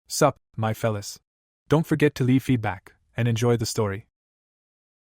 Sup, my fellas. Don't forget to leave feedback, and enjoy the story.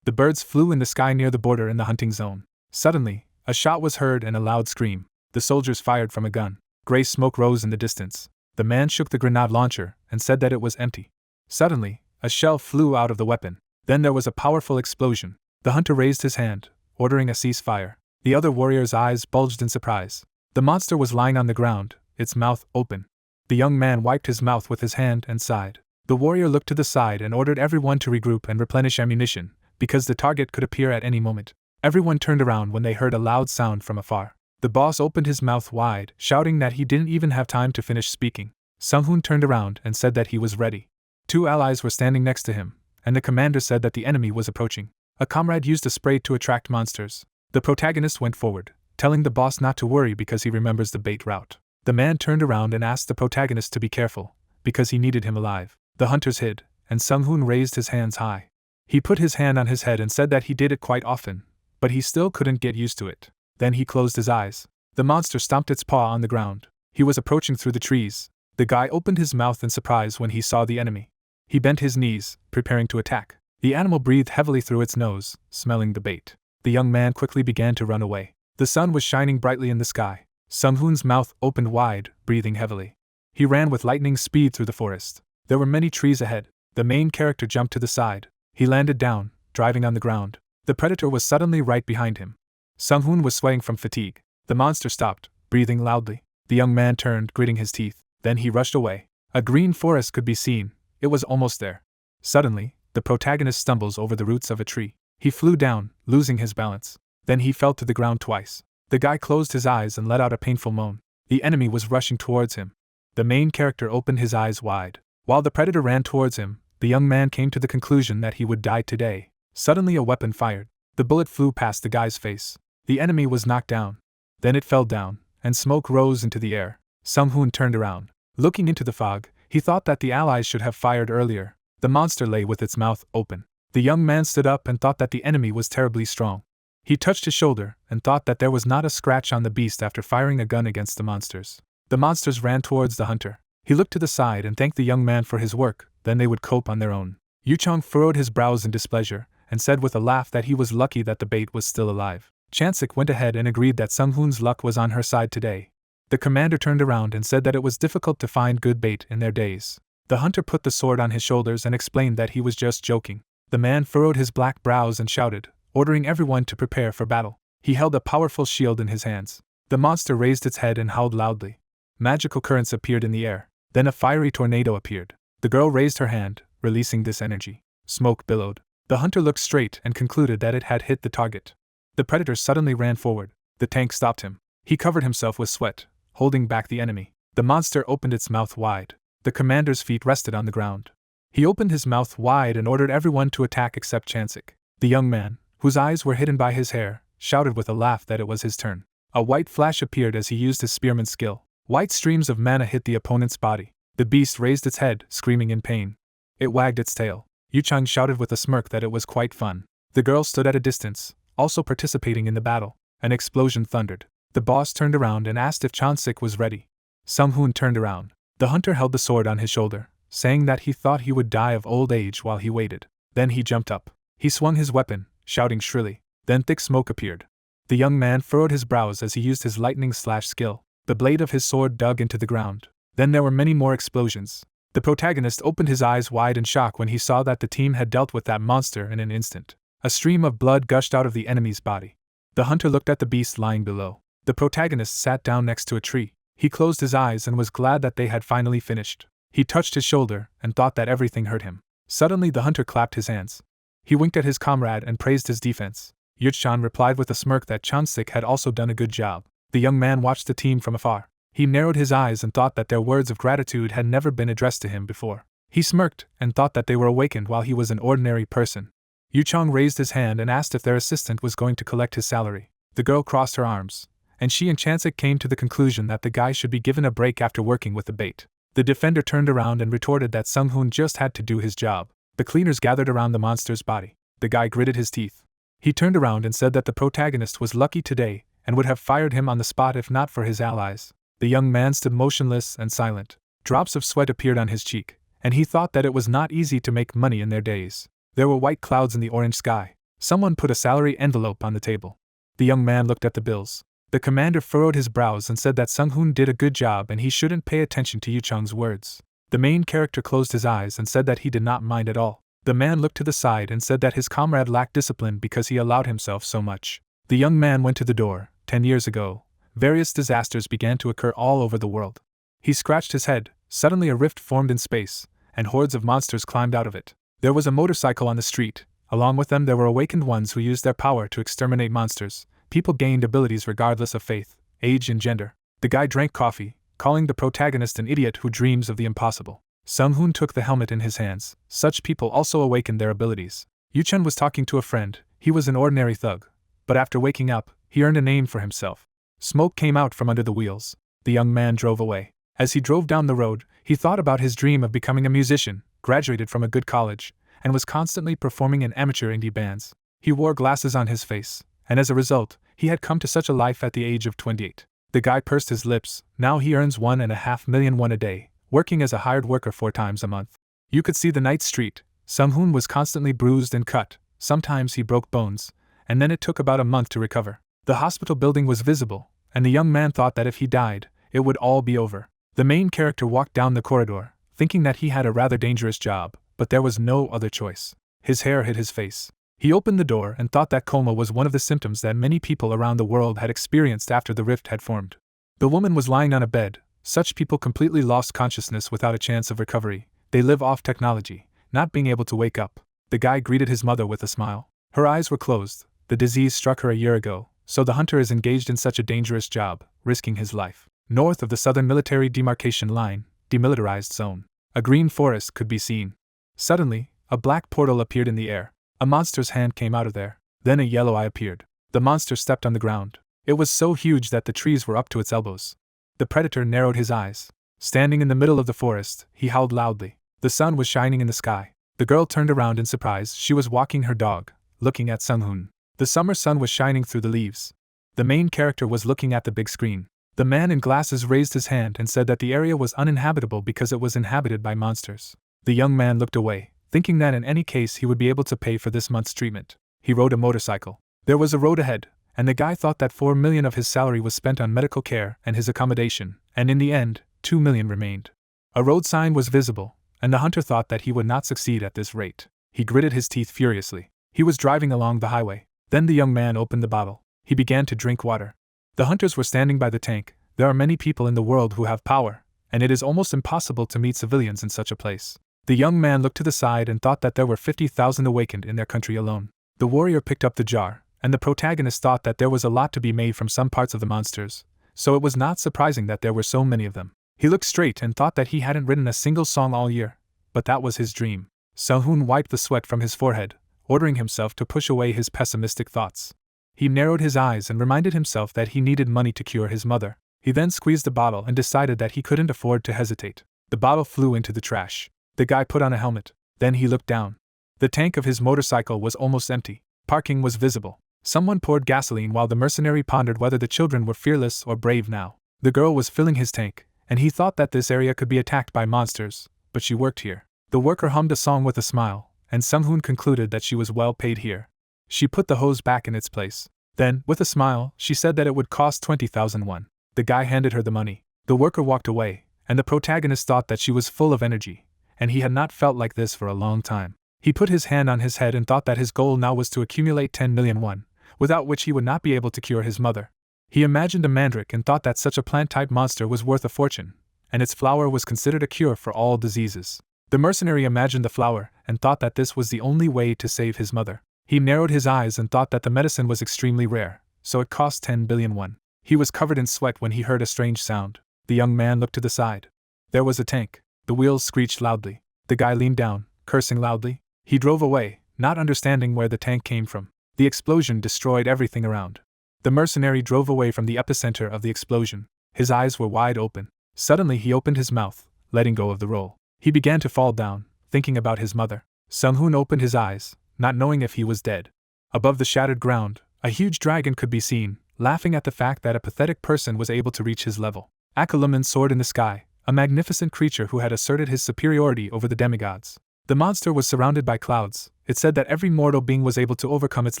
The birds flew in the sky near the border in the hunting zone. Suddenly, a shot was heard and a loud scream. The soldiers fired from a gun. Gray smoke rose in the distance. The man shook the grenade launcher and said that it was empty. Suddenly, a shell flew out of the weapon. Then there was a powerful explosion. The hunter raised his hand, ordering a ceasefire. The other warrior's eyes bulged in surprise. The monster was lying on the ground, its mouth open. The young man wiped his mouth with his hand and sighed. The warrior looked to the side and ordered everyone to regroup and replenish ammunition, because the target could appear at any moment. Everyone turned around when they heard a loud sound from afar. The boss opened his mouth wide, shouting that he didn't even have time to finish speaking. Sung-hoon turned around and said that he was ready. 2 allies were standing next to him, and the commander said that the enemy was approaching. A comrade used a spray to attract monsters. The protagonist went forward, telling the boss not to worry because he remembers the bait route. The man turned around and asked the protagonist to be careful, because he needed him alive. The hunters hid, and Sung-hoon raised his hands high. He put his hand on his head and said that he did it quite often, but he still couldn't get used to it. Then he closed his eyes. The monster stomped its paw on the ground. He was approaching through the trees. The guy opened his mouth in surprise when he saw the enemy. He bent his knees, preparing to attack. The animal breathed heavily through its nose, smelling the bait. The young man quickly began to run away. The sun was shining brightly in the sky. Sung-hoon's mouth opened wide, breathing heavily. He ran with lightning speed through the forest. There were many trees ahead. The main character jumped to the side. He landed down, driving on the ground. The predator was suddenly right behind him. Sung-hoon was sweating from fatigue. The monster stopped, breathing loudly. The young man turned, gritting his teeth. Then he rushed away. A green forest could be seen. It was almost there. Suddenly, the protagonist stumbles over the roots of a tree. He flew down, losing his balance. Then he fell to the ground twice. The guy closed his eyes and let out a painful moan. The enemy was rushing towards him. The main character opened his eyes wide. While the predator ran towards him, the young man came to the conclusion that he would die today. Suddenly a weapon fired. The bullet flew past the guy's face. The enemy was knocked down. Then it fell down, and smoke rose into the air. Sung-hoon turned around. Looking into the fog, he thought that the allies should have fired earlier. The monster lay with its mouth open. The young man stood up and thought that the enemy was terribly strong. He touched his shoulder and thought that there was not a scratch on the beast after firing a gun against the monsters. The monsters ran towards the hunter. He looked to the side and thanked the young man for his work, then they would cope on their own. Yuchong furrowed his brows in displeasure and said with a laugh that he was lucky that the bait was still alive. Chansik went ahead and agreed that Sung-hoon's luck was on her side today. The commander turned around and said that it was difficult to find good bait in their days. The hunter put the sword on his shoulders and explained that he was just joking. The man furrowed his black brows and shouted, ordering everyone to prepare for battle. He held a powerful shield in his hands. The monster raised its head and howled loudly. Magical currents appeared in the air. Then a fiery tornado appeared. The girl raised her hand, releasing this energy. Smoke billowed. The hunter looked straight and concluded that it had hit the target. The predator suddenly ran forward. The tank stopped him. He covered himself with sweat, holding back the enemy. The monster opened its mouth wide. The commander's feet rested on the ground. He opened his mouth wide and ordered everyone to attack except Chansik. The young man, whose eyes were hidden by his hair, shouted with a laugh that it was his turn. A white flash appeared as he used his spearman's skill. White streams of mana hit the opponent's body. The beast raised its head, screaming in pain. It wagged its tail. Yuchang shouted with a smirk that it was quite fun. The girl stood at a distance, also participating in the battle. An explosion thundered. The boss turned around and asked if Chansik was ready. Sung-hoon turned around. The hunter held the sword on his shoulder, saying that he thought he would die of old age while he waited. Then he jumped up. He swung his weapon, shouting shrilly. Then thick smoke appeared. The young man furrowed his brows as he used his lightning slash skill. The blade of his sword dug into the ground. Then there were many more explosions. The protagonist opened his eyes wide in shock when he saw that the team had dealt with that monster in an instant. A stream of blood gushed out of the enemy's body. The hunter looked at the beast lying below. The protagonist sat down next to a tree. He closed his eyes and was glad that they had finally finished. He touched his shoulder and thought that everything hurt him. Suddenly the hunter clapped his hands. He winked at his comrade and praised his defense. Yuchang replied with a smirk that Chansik had also done a good job. The young man watched the team from afar. He narrowed his eyes and thought that their words of gratitude had never been addressed to him before. He smirked and thought that they were awakened while he was an ordinary person. Yuchang raised his hand and asked if their assistant was going to collect his salary. The girl crossed her arms, and she and Chansik came to the conclusion that the guy should be given a break after working with the bait. The defender turned around and retorted that Sung-hoon just had to do his job. The cleaners gathered around the monster's body. The guy gritted his teeth. He turned around and said that the protagonist was lucky today and would have fired him on the spot if not for his allies. The young man stood motionless and silent. Drops of sweat appeared on his cheek, and he thought that it was not easy to make money in their days. There were white clouds in the orange sky. Someone put a salary envelope on the table. The young man looked at the bills. The commander furrowed his brows and said that Sung-hoon did a good job and he shouldn't pay attention to Yu-chung's words. The main character closed his eyes and said that he did not mind at all. The man looked to the side and said that his comrade lacked discipline because he allowed himself so much. The young man went to the door. 10 years ago, various disasters began to occur all over the world. He scratched his head. Suddenly a rift formed in space, and hordes of monsters climbed out of it. There was a motorcycle on the street. Along with them there were awakened ones who used their power to exterminate monsters. People gained abilities regardless of faith, age and gender. The guy drank coffee, calling the protagonist an idiot who dreams of the impossible. Sung-hoon took the helmet in his hands. Such people also awakened their abilities. Yu-chun was talking to a friend. He was an ordinary thug. But after waking up, he earned a name for himself. Smoke came out from under the wheels. The young man drove away. As he drove down the road, he thought about his dream of becoming a musician, graduated from a good college, and was constantly performing in amateur indie bands. He wore glasses on his face, and as a result, he had come to such a life at the age of 28. The guy pursed his lips. Now he earns 1.5 million won a day, working as a hired worker 4 times a month. You could see the night street. Sung-hoon was constantly bruised and cut. Sometimes he broke bones, and then it took about a month to recover. The hospital building was visible, and the young man thought that if he died, it would all be over. The main character walked down the corridor, thinking that he had a rather dangerous job, but there was no other choice. His hair hid his face. He opened the door and thought that coma was one of the symptoms that many people around the world had experienced after the rift had formed. The woman was lying on a bed. Such people completely lost consciousness without a chance of recovery. They live off technology, not being able to wake up. The guy greeted his mother with a smile. Her eyes were closed. The disease struck her a year ago, so the hunter is engaged in such a dangerous job, risking his life. North of the southern military demarcation line, demilitarized zone, a green forest could be seen. Suddenly, a black portal appeared in the air. A monster's hand came out of there. Then a yellow eye appeared. The monster stepped on the ground. It was so huge that the trees were up to its elbows. The predator narrowed his eyes. Standing in the middle of the forest, he howled loudly. The sun was shining in the sky. The girl turned around in surprise. She was walking her dog, looking at Sung-hoon. The summer sun was shining through the leaves. The main character was looking at the big screen. The man in glasses raised his hand and said that the area was uninhabitable because it was inhabited by monsters. The young man looked away, thinking that in any case he would be able to pay for this month's treatment. He rode a motorcycle. There was a road ahead, and the guy thought that 4 million of his salary was spent on medical care and his accommodation, and in the end, 2 million remained. A road sign was visible, and the hunter thought that he would not succeed at this rate. He gritted his teeth furiously. He was driving along the highway. Then the young man opened the bottle. He began to drink water. The hunters were standing by the tank. There are many people in the world who have power, and it is almost impossible to meet civilians in such a place. The young man looked to the side and thought that there were 50,000 awakened in their country alone. The warrior picked up the jar, and the protagonist thought that there was a lot to be made from some parts of the monsters, so it was not surprising that there were so many of them. He looked straight and thought that he hadn't written a single song all year, but that was his dream. Sung-hoon wiped the sweat from his forehead, ordering himself to push away his pessimistic thoughts. He narrowed his eyes and reminded himself that he needed money to cure his mother. He then squeezed the bottle and decided that he couldn't afford to hesitate. The bottle flew into the trash. The guy put on a helmet. Then he looked down. The tank of his motorcycle was almost empty. Parking was visible. Someone poured gasoline while the mercenary pondered whether the children were fearless or brave now. The girl was filling his tank, and he thought that this area could be attacked by monsters, but she worked here. The worker hummed a song with a smile, and Sung-hoon concluded that she was well paid here. She put the hose back in its place. Then, with a smile, she said that it would cost 20,000 won. The guy handed her the money. The worker walked away, and the protagonist thought that she was full of energy, and he had not felt like this for a long time. He put his hand on his head and thought that his goal now was to accumulate 10 million won, without which he would not be able to cure his mother. He imagined a mandrake and thought that such a plant-type monster was worth a fortune, and its flower was considered a cure for all diseases. The mercenary imagined the flower and thought that this was the only way to save his mother. He narrowed his eyes and thought that the medicine was extremely rare, so it cost 10 billion won. He was covered in sweat when he heard a strange sound. The young man looked to the side. There was a tank. The wheels screeched loudly. The guy leaned down, cursing loudly. He drove away, not understanding where the tank came from. The explosion destroyed everything around. The mercenary drove away from the epicenter of the explosion. His eyes were wide open. Suddenly he opened his mouth, letting go of the roll. He began to fall down, thinking about his mother. Sung-hoon opened his eyes, not knowing if he was dead. Above the shattered ground, a huge dragon could be seen, laughing at the fact that a pathetic person was able to reach his level. Akalaman soared in the sky, a magnificent creature who had asserted his superiority over the demigods. The monster was surrounded by clouds. It said that every mortal being was able to overcome its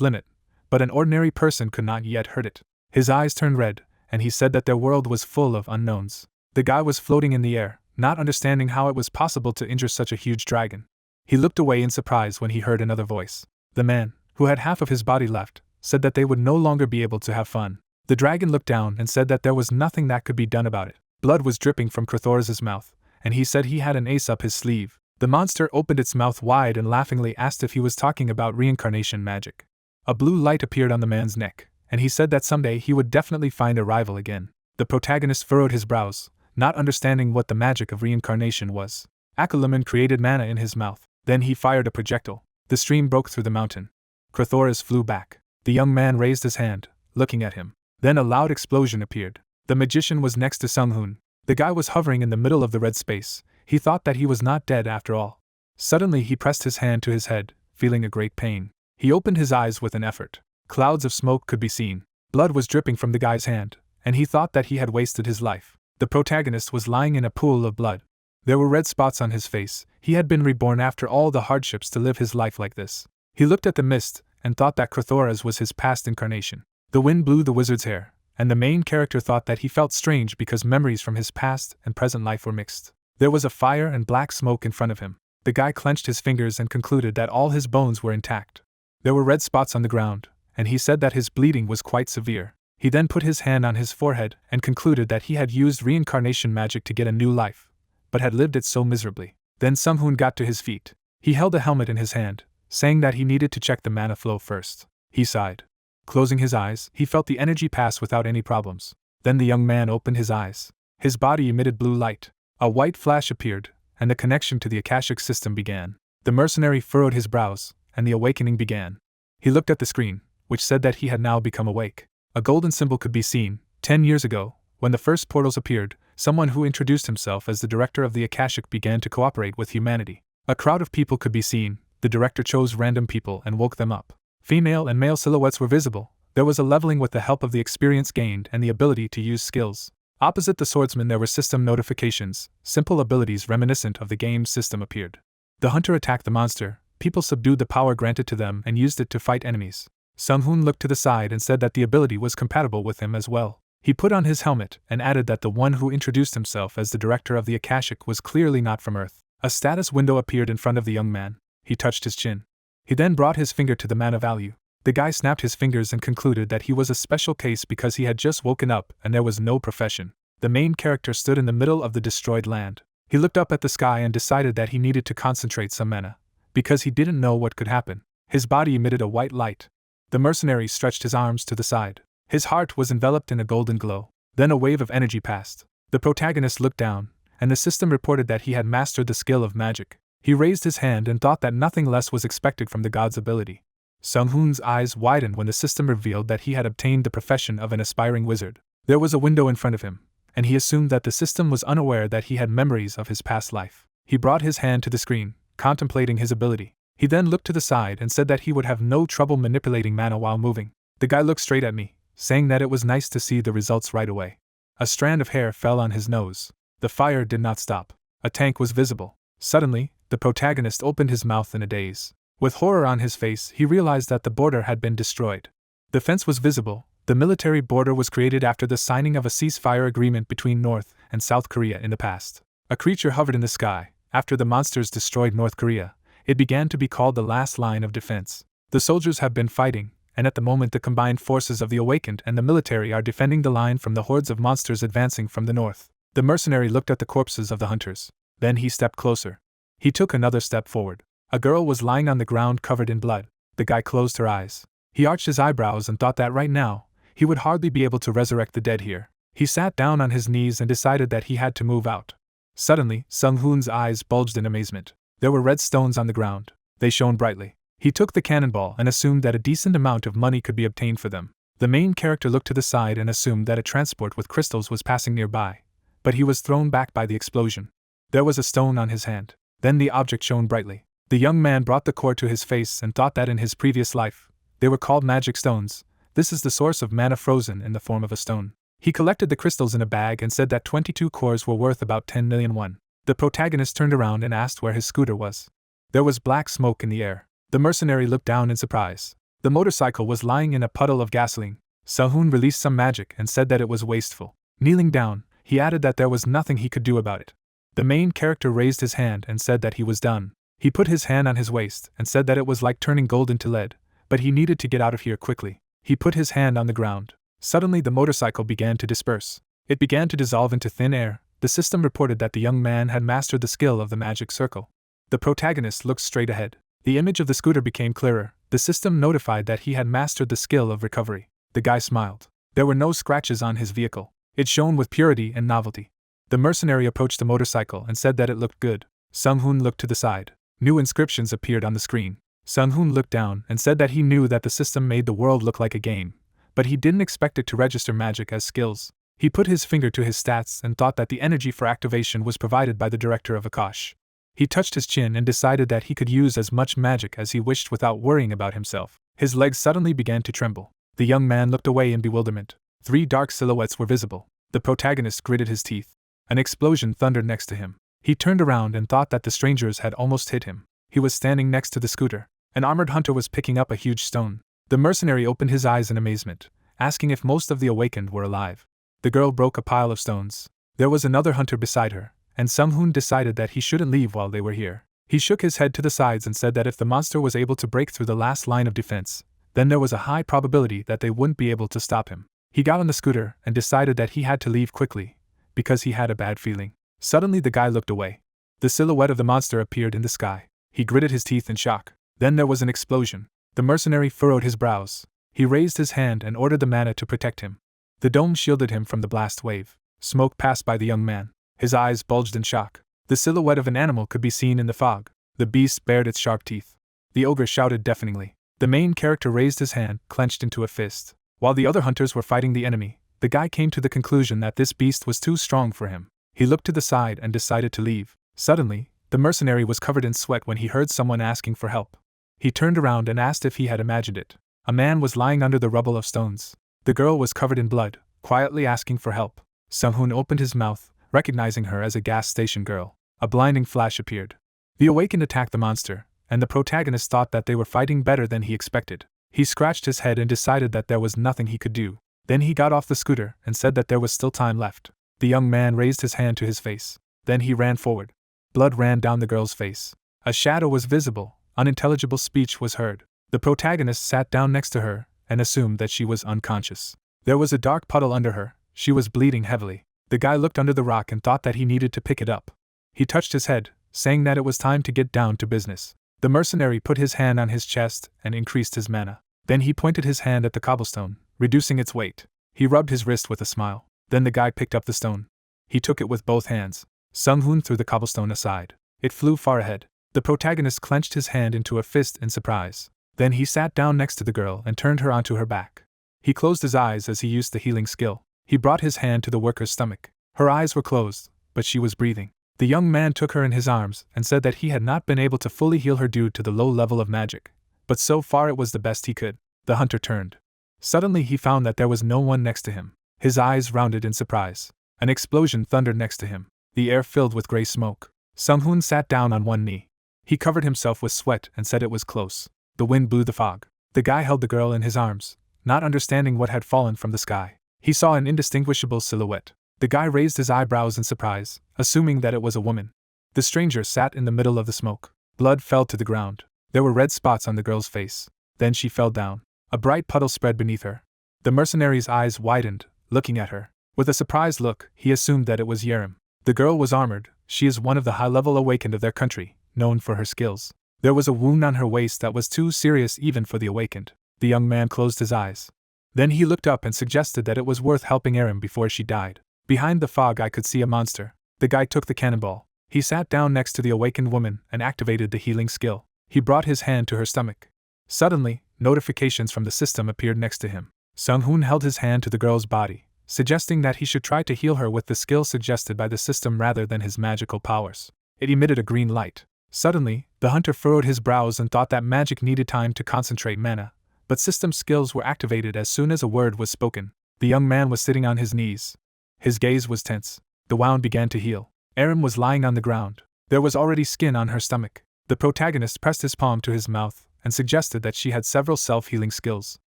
limit, but an ordinary person could not yet hurt it. His eyes turned red, and he said that their world was full of unknowns. The guy was floating in the air, not understanding how it was possible to injure such a huge dragon. He looked away in surprise when he heard another voice. The man, who had half of his body left, said that they would no longer be able to have fun. The dragon looked down and said that there was nothing that could be done about it. Blood was dripping from Crathoris's mouth, and he said he had an ace up his sleeve. The monster opened its mouth wide and laughingly asked if he was talking about reincarnation magic. A blue light appeared on the man's neck, and he said that someday he would definitely find a rival again. The protagonist furrowed his brows, not understanding what the magic of reincarnation was. Akalaman created mana in his mouth. Then he fired a projectile. The stream broke through the mountain. Crathoris flew back. The young man raised his hand, looking at him. Then a loud explosion appeared. The magician was next to Sung-hoon. The guy was hovering in the middle of the red space. He thought that he was not dead after all. Suddenly he pressed his hand to his head, feeling a great pain. He opened his eyes with an effort. Clouds of smoke could be seen. Blood was dripping from the guy's hand, and he thought that he had wasted his life. The protagonist was lying in a pool of blood. There were red spots on his face. He had been reborn after all the hardships to live his life like this. He looked at the mist, and thought that Crathoris was his past incarnation. The wind blew the wizard's hair, and the main character thought that he felt strange because memories from his past and present life were mixed. There was a fire and black smoke in front of him. The guy clenched his fingers and concluded that all his bones were intact. There were red spots on the ground, and he said that his bleeding was quite severe. He then put his hand on his forehead and concluded that he had used reincarnation magic to get a new life, but had lived it so miserably. Then Sung-hoon got to his feet. He held a helmet in his hand, saying that he needed to check the mana flow first. He sighed. Closing his eyes, he felt the energy pass without any problems. Then the young man opened his eyes. His body emitted blue light. A white flash appeared, and the connection to the Akashic system began. The mercenary furrowed his brows, and the awakening began. He looked at the screen, which said that he had now become awake. A golden symbol could be seen. 10 years ago, when the first portals appeared, someone who introduced himself as the director of the Akashic began to cooperate with humanity. A crowd of people could be seen. The director chose random people and woke them up. Female and male silhouettes were visible. There was a leveling with the help of the experience gained and the ability to use skills. Opposite the swordsman there were system notifications. Simple abilities reminiscent of the game's system appeared. The hunter attacked the monster. People subdued the power granted to them and used it to fight enemies. Sung-hoon looked to the side and said that the ability was compatible with him as well. He put on his helmet and added that the one who introduced himself as the director of the Akashic was clearly not from Earth. A status window appeared in front of the young man. He touched his chin. He then brought his finger to the mana value. The guy snapped his fingers and concluded that he was a special case because he had just woken up and there was no profession. The main character stood in the middle of the destroyed land. He looked up at the sky and decided that he needed to concentrate some mana, because he didn't know what could happen. His body emitted a white light. The mercenary stretched his arms to the side. His heart was enveloped in a golden glow. Then a wave of energy passed. The protagonist looked down, and the system reported that he had mastered the skill of magic. He raised his hand and thought that nothing less was expected from the god's ability. Sung-hoon's eyes widened when the system revealed that he had obtained the profession of an aspiring wizard. There was a window in front of him, and he assumed that the system was unaware that he had memories of his past life. He brought his hand to the screen, contemplating his ability. He then looked to the side and said that he would have no trouble manipulating mana while moving. The guy looked straight at me, saying that it was nice to see the results right away. A strand of hair fell on his nose. The fire did not stop. A tank was visible. Suddenly, the protagonist opened his mouth in a daze. With horror on his face, he realized that the border had been destroyed. The fence was visible. The military border was created after the signing of a ceasefire agreement between North and South Korea in the past. A creature hovered in the sky. After the monsters destroyed North Korea, it began to be called the last line of defense. The soldiers have been fighting, and at the moment the combined forces of the awakened and the military are defending the line from the hordes of monsters advancing from the north. The mercenary looked at the corpses of the hunters. Then he stepped closer. He took another step forward. A girl was lying on the ground covered in blood. The guy closed her eyes. He arched his eyebrows and thought that right now, he would hardly be able to resurrect the dead here. He sat down on his knees and decided that he had to move out. Suddenly, Sung-hoon's eyes bulged in amazement. There were red stones on the ground. They shone brightly. He took the cannonball and assumed that a decent amount of money could be obtained for them. The main character looked to the side and assumed that a transport with crystals was passing nearby, but he was thrown back by the explosion. There was a stone on his hand. Then the object shone brightly. The young man brought the core to his face and thought that in his previous life, they were called magic stones. This is the source of mana frozen in the form of a stone. He collected the crystals in a bag and said that 22 cores were worth about 10 million won. The protagonist turned around and asked where his scooter was. There was black smoke in the air. The mercenary looked down in surprise. The motorcycle was lying in a puddle of gasoline. Sehun released some magic and said that it was wasteful. Kneeling down, he added that there was nothing he could do about it. The main character raised his hand and said that he was done. He put his hand on his waist and said that it was like turning gold into lead, but he needed to get out of here quickly. He put his hand on the ground. Suddenly the motorcycle began to disperse. It began to dissolve into thin air. The system reported that the young man had mastered the skill of the magic circle. The protagonist looked straight ahead. The image of the scooter became clearer. The system notified that he had mastered the skill of recovery. The guy smiled. There were no scratches on his vehicle. It shone with purity and novelty. The mercenary approached the motorcycle and said that it looked good. Sung-hoon looked to the side. New inscriptions appeared on the screen. Sung-hoon looked down and said that he knew that the system made the world look like a game, but he didn't expect it to register magic as skills. He put his finger to his stats and thought that the energy for activation was provided by the director of Akash. He touched his chin and decided that he could use as much magic as he wished without worrying about himself. His legs suddenly began to tremble. The young man looked away in bewilderment. 3 dark silhouettes were visible. The protagonist gritted his teeth. An explosion thundered next to him. He turned around and thought that the strangers had almost hit him. He was standing next to the scooter. An armored hunter was picking up a huge stone. The mercenary opened his eyes in amazement, asking if most of the awakened were alive. The girl broke a pile of stones. There was another hunter beside her, and Sung-hoon decided that he shouldn't leave while they were here. He shook his head to the sides and said that if the monster was able to break through the last line of defense, then there was a high probability that they wouldn't be able to stop him. He got on the scooter and decided that he had to leave quickly, because he had a bad feeling. Suddenly the guy looked away. The silhouette of the monster appeared in the sky. He gritted his teeth in shock. Then there was an explosion. The mercenary furrowed his brows. He raised his hand and ordered the mana to protect him. The dome shielded him from the blast wave. Smoke passed by the young man. His eyes bulged in shock. The silhouette of an animal could be seen in the fog. The beast bared its sharp teeth. The ogre shouted deafeningly. The main character raised his hand, clenched into a fist. While the other hunters were fighting the enemy, the guy came to the conclusion that this beast was too strong for him. He looked to the side and decided to leave. Suddenly, the mercenary was covered in sweat when he heard someone asking for help. He turned around and asked if he had imagined it. A man was lying under the rubble of stones. The girl was covered in blood, quietly asking for help. Sung-hoon opened his mouth, recognizing her as a gas station girl. A blinding flash appeared. The awakened attacked the monster, and the protagonist thought that they were fighting better than he expected. He scratched his head and decided that there was nothing he could do. Then he got off the scooter and said that there was still time left. The young man raised his hand to his face. Then he ran forward. Blood ran down the girl's face. A shadow was visible. Unintelligible speech was heard. The protagonist sat down next to her and assumed that she was unconscious. There was a dark puddle under her. She was bleeding heavily. The guy looked under the rock and thought that he needed to pick it up. He touched his head, saying that it was time to get down to business. The mercenary put his hand on his chest and increased his mana. Then he pointed his hand at the cobblestone, reducing its weight. He rubbed his wrist with a smile. Then the guy picked up the stone. He took it with both hands. Sung-hoon threw the cobblestone aside. It flew far ahead. The protagonist clenched his hand into a fist in surprise. Then he sat down next to the girl and turned her onto her back. He closed his eyes as he used the healing skill. He brought his hand to the worker's stomach. Her eyes were closed, but she was breathing. The young man took her in his arms and said that he had not been able to fully heal her due to the low level of magic, but so far it was the best he could. The hunter turned. Suddenly he found that there was no one next to him. His eyes rounded in surprise. An explosion thundered next to him. The air filled with gray smoke. Sung-hoon sat down on one knee. He covered himself with sweat and said it was close. The wind blew the fog. The guy held the girl in his arms, not understanding what had fallen from the sky. He saw an indistinguishable silhouette. The guy raised his eyebrows in surprise, assuming that it was a woman. The stranger sat in the middle of the smoke. Blood fell to the ground. There were red spots on the girl's face. Then she fell down. A bright puddle spread beneath her. The mercenary's eyes widened, looking at her. With a surprised look, he assumed that it was Yerim. The girl was armored. She is one of the high-level awakened of their country, known for her skills. There was a wound on her waist that was too serious even for the awakened. The young man closed his eyes. Then he looked up and suggested that it was worth helping Yerim before she died. Behind the fog I could see a monster. The guy took the cannonball. He sat down next to the awakened woman and activated the healing skill. He brought his hand to her stomach. Suddenly, notifications from the system appeared next to him. Sung-hoon held his hand to the girl's body, suggesting that he should try to heal her with the skill suggested by the system rather than his magical powers. It emitted a green light. Suddenly, the hunter furrowed his brows and thought that magic needed time to concentrate mana, but system skills were activated as soon as a word was spoken. The young man was sitting on his knees. His gaze was tense. The wound began to heal. Aram was lying on the ground. There was already skin on her stomach. The protagonist pressed his palm to his mouth and suggested that she had several self-healing skills.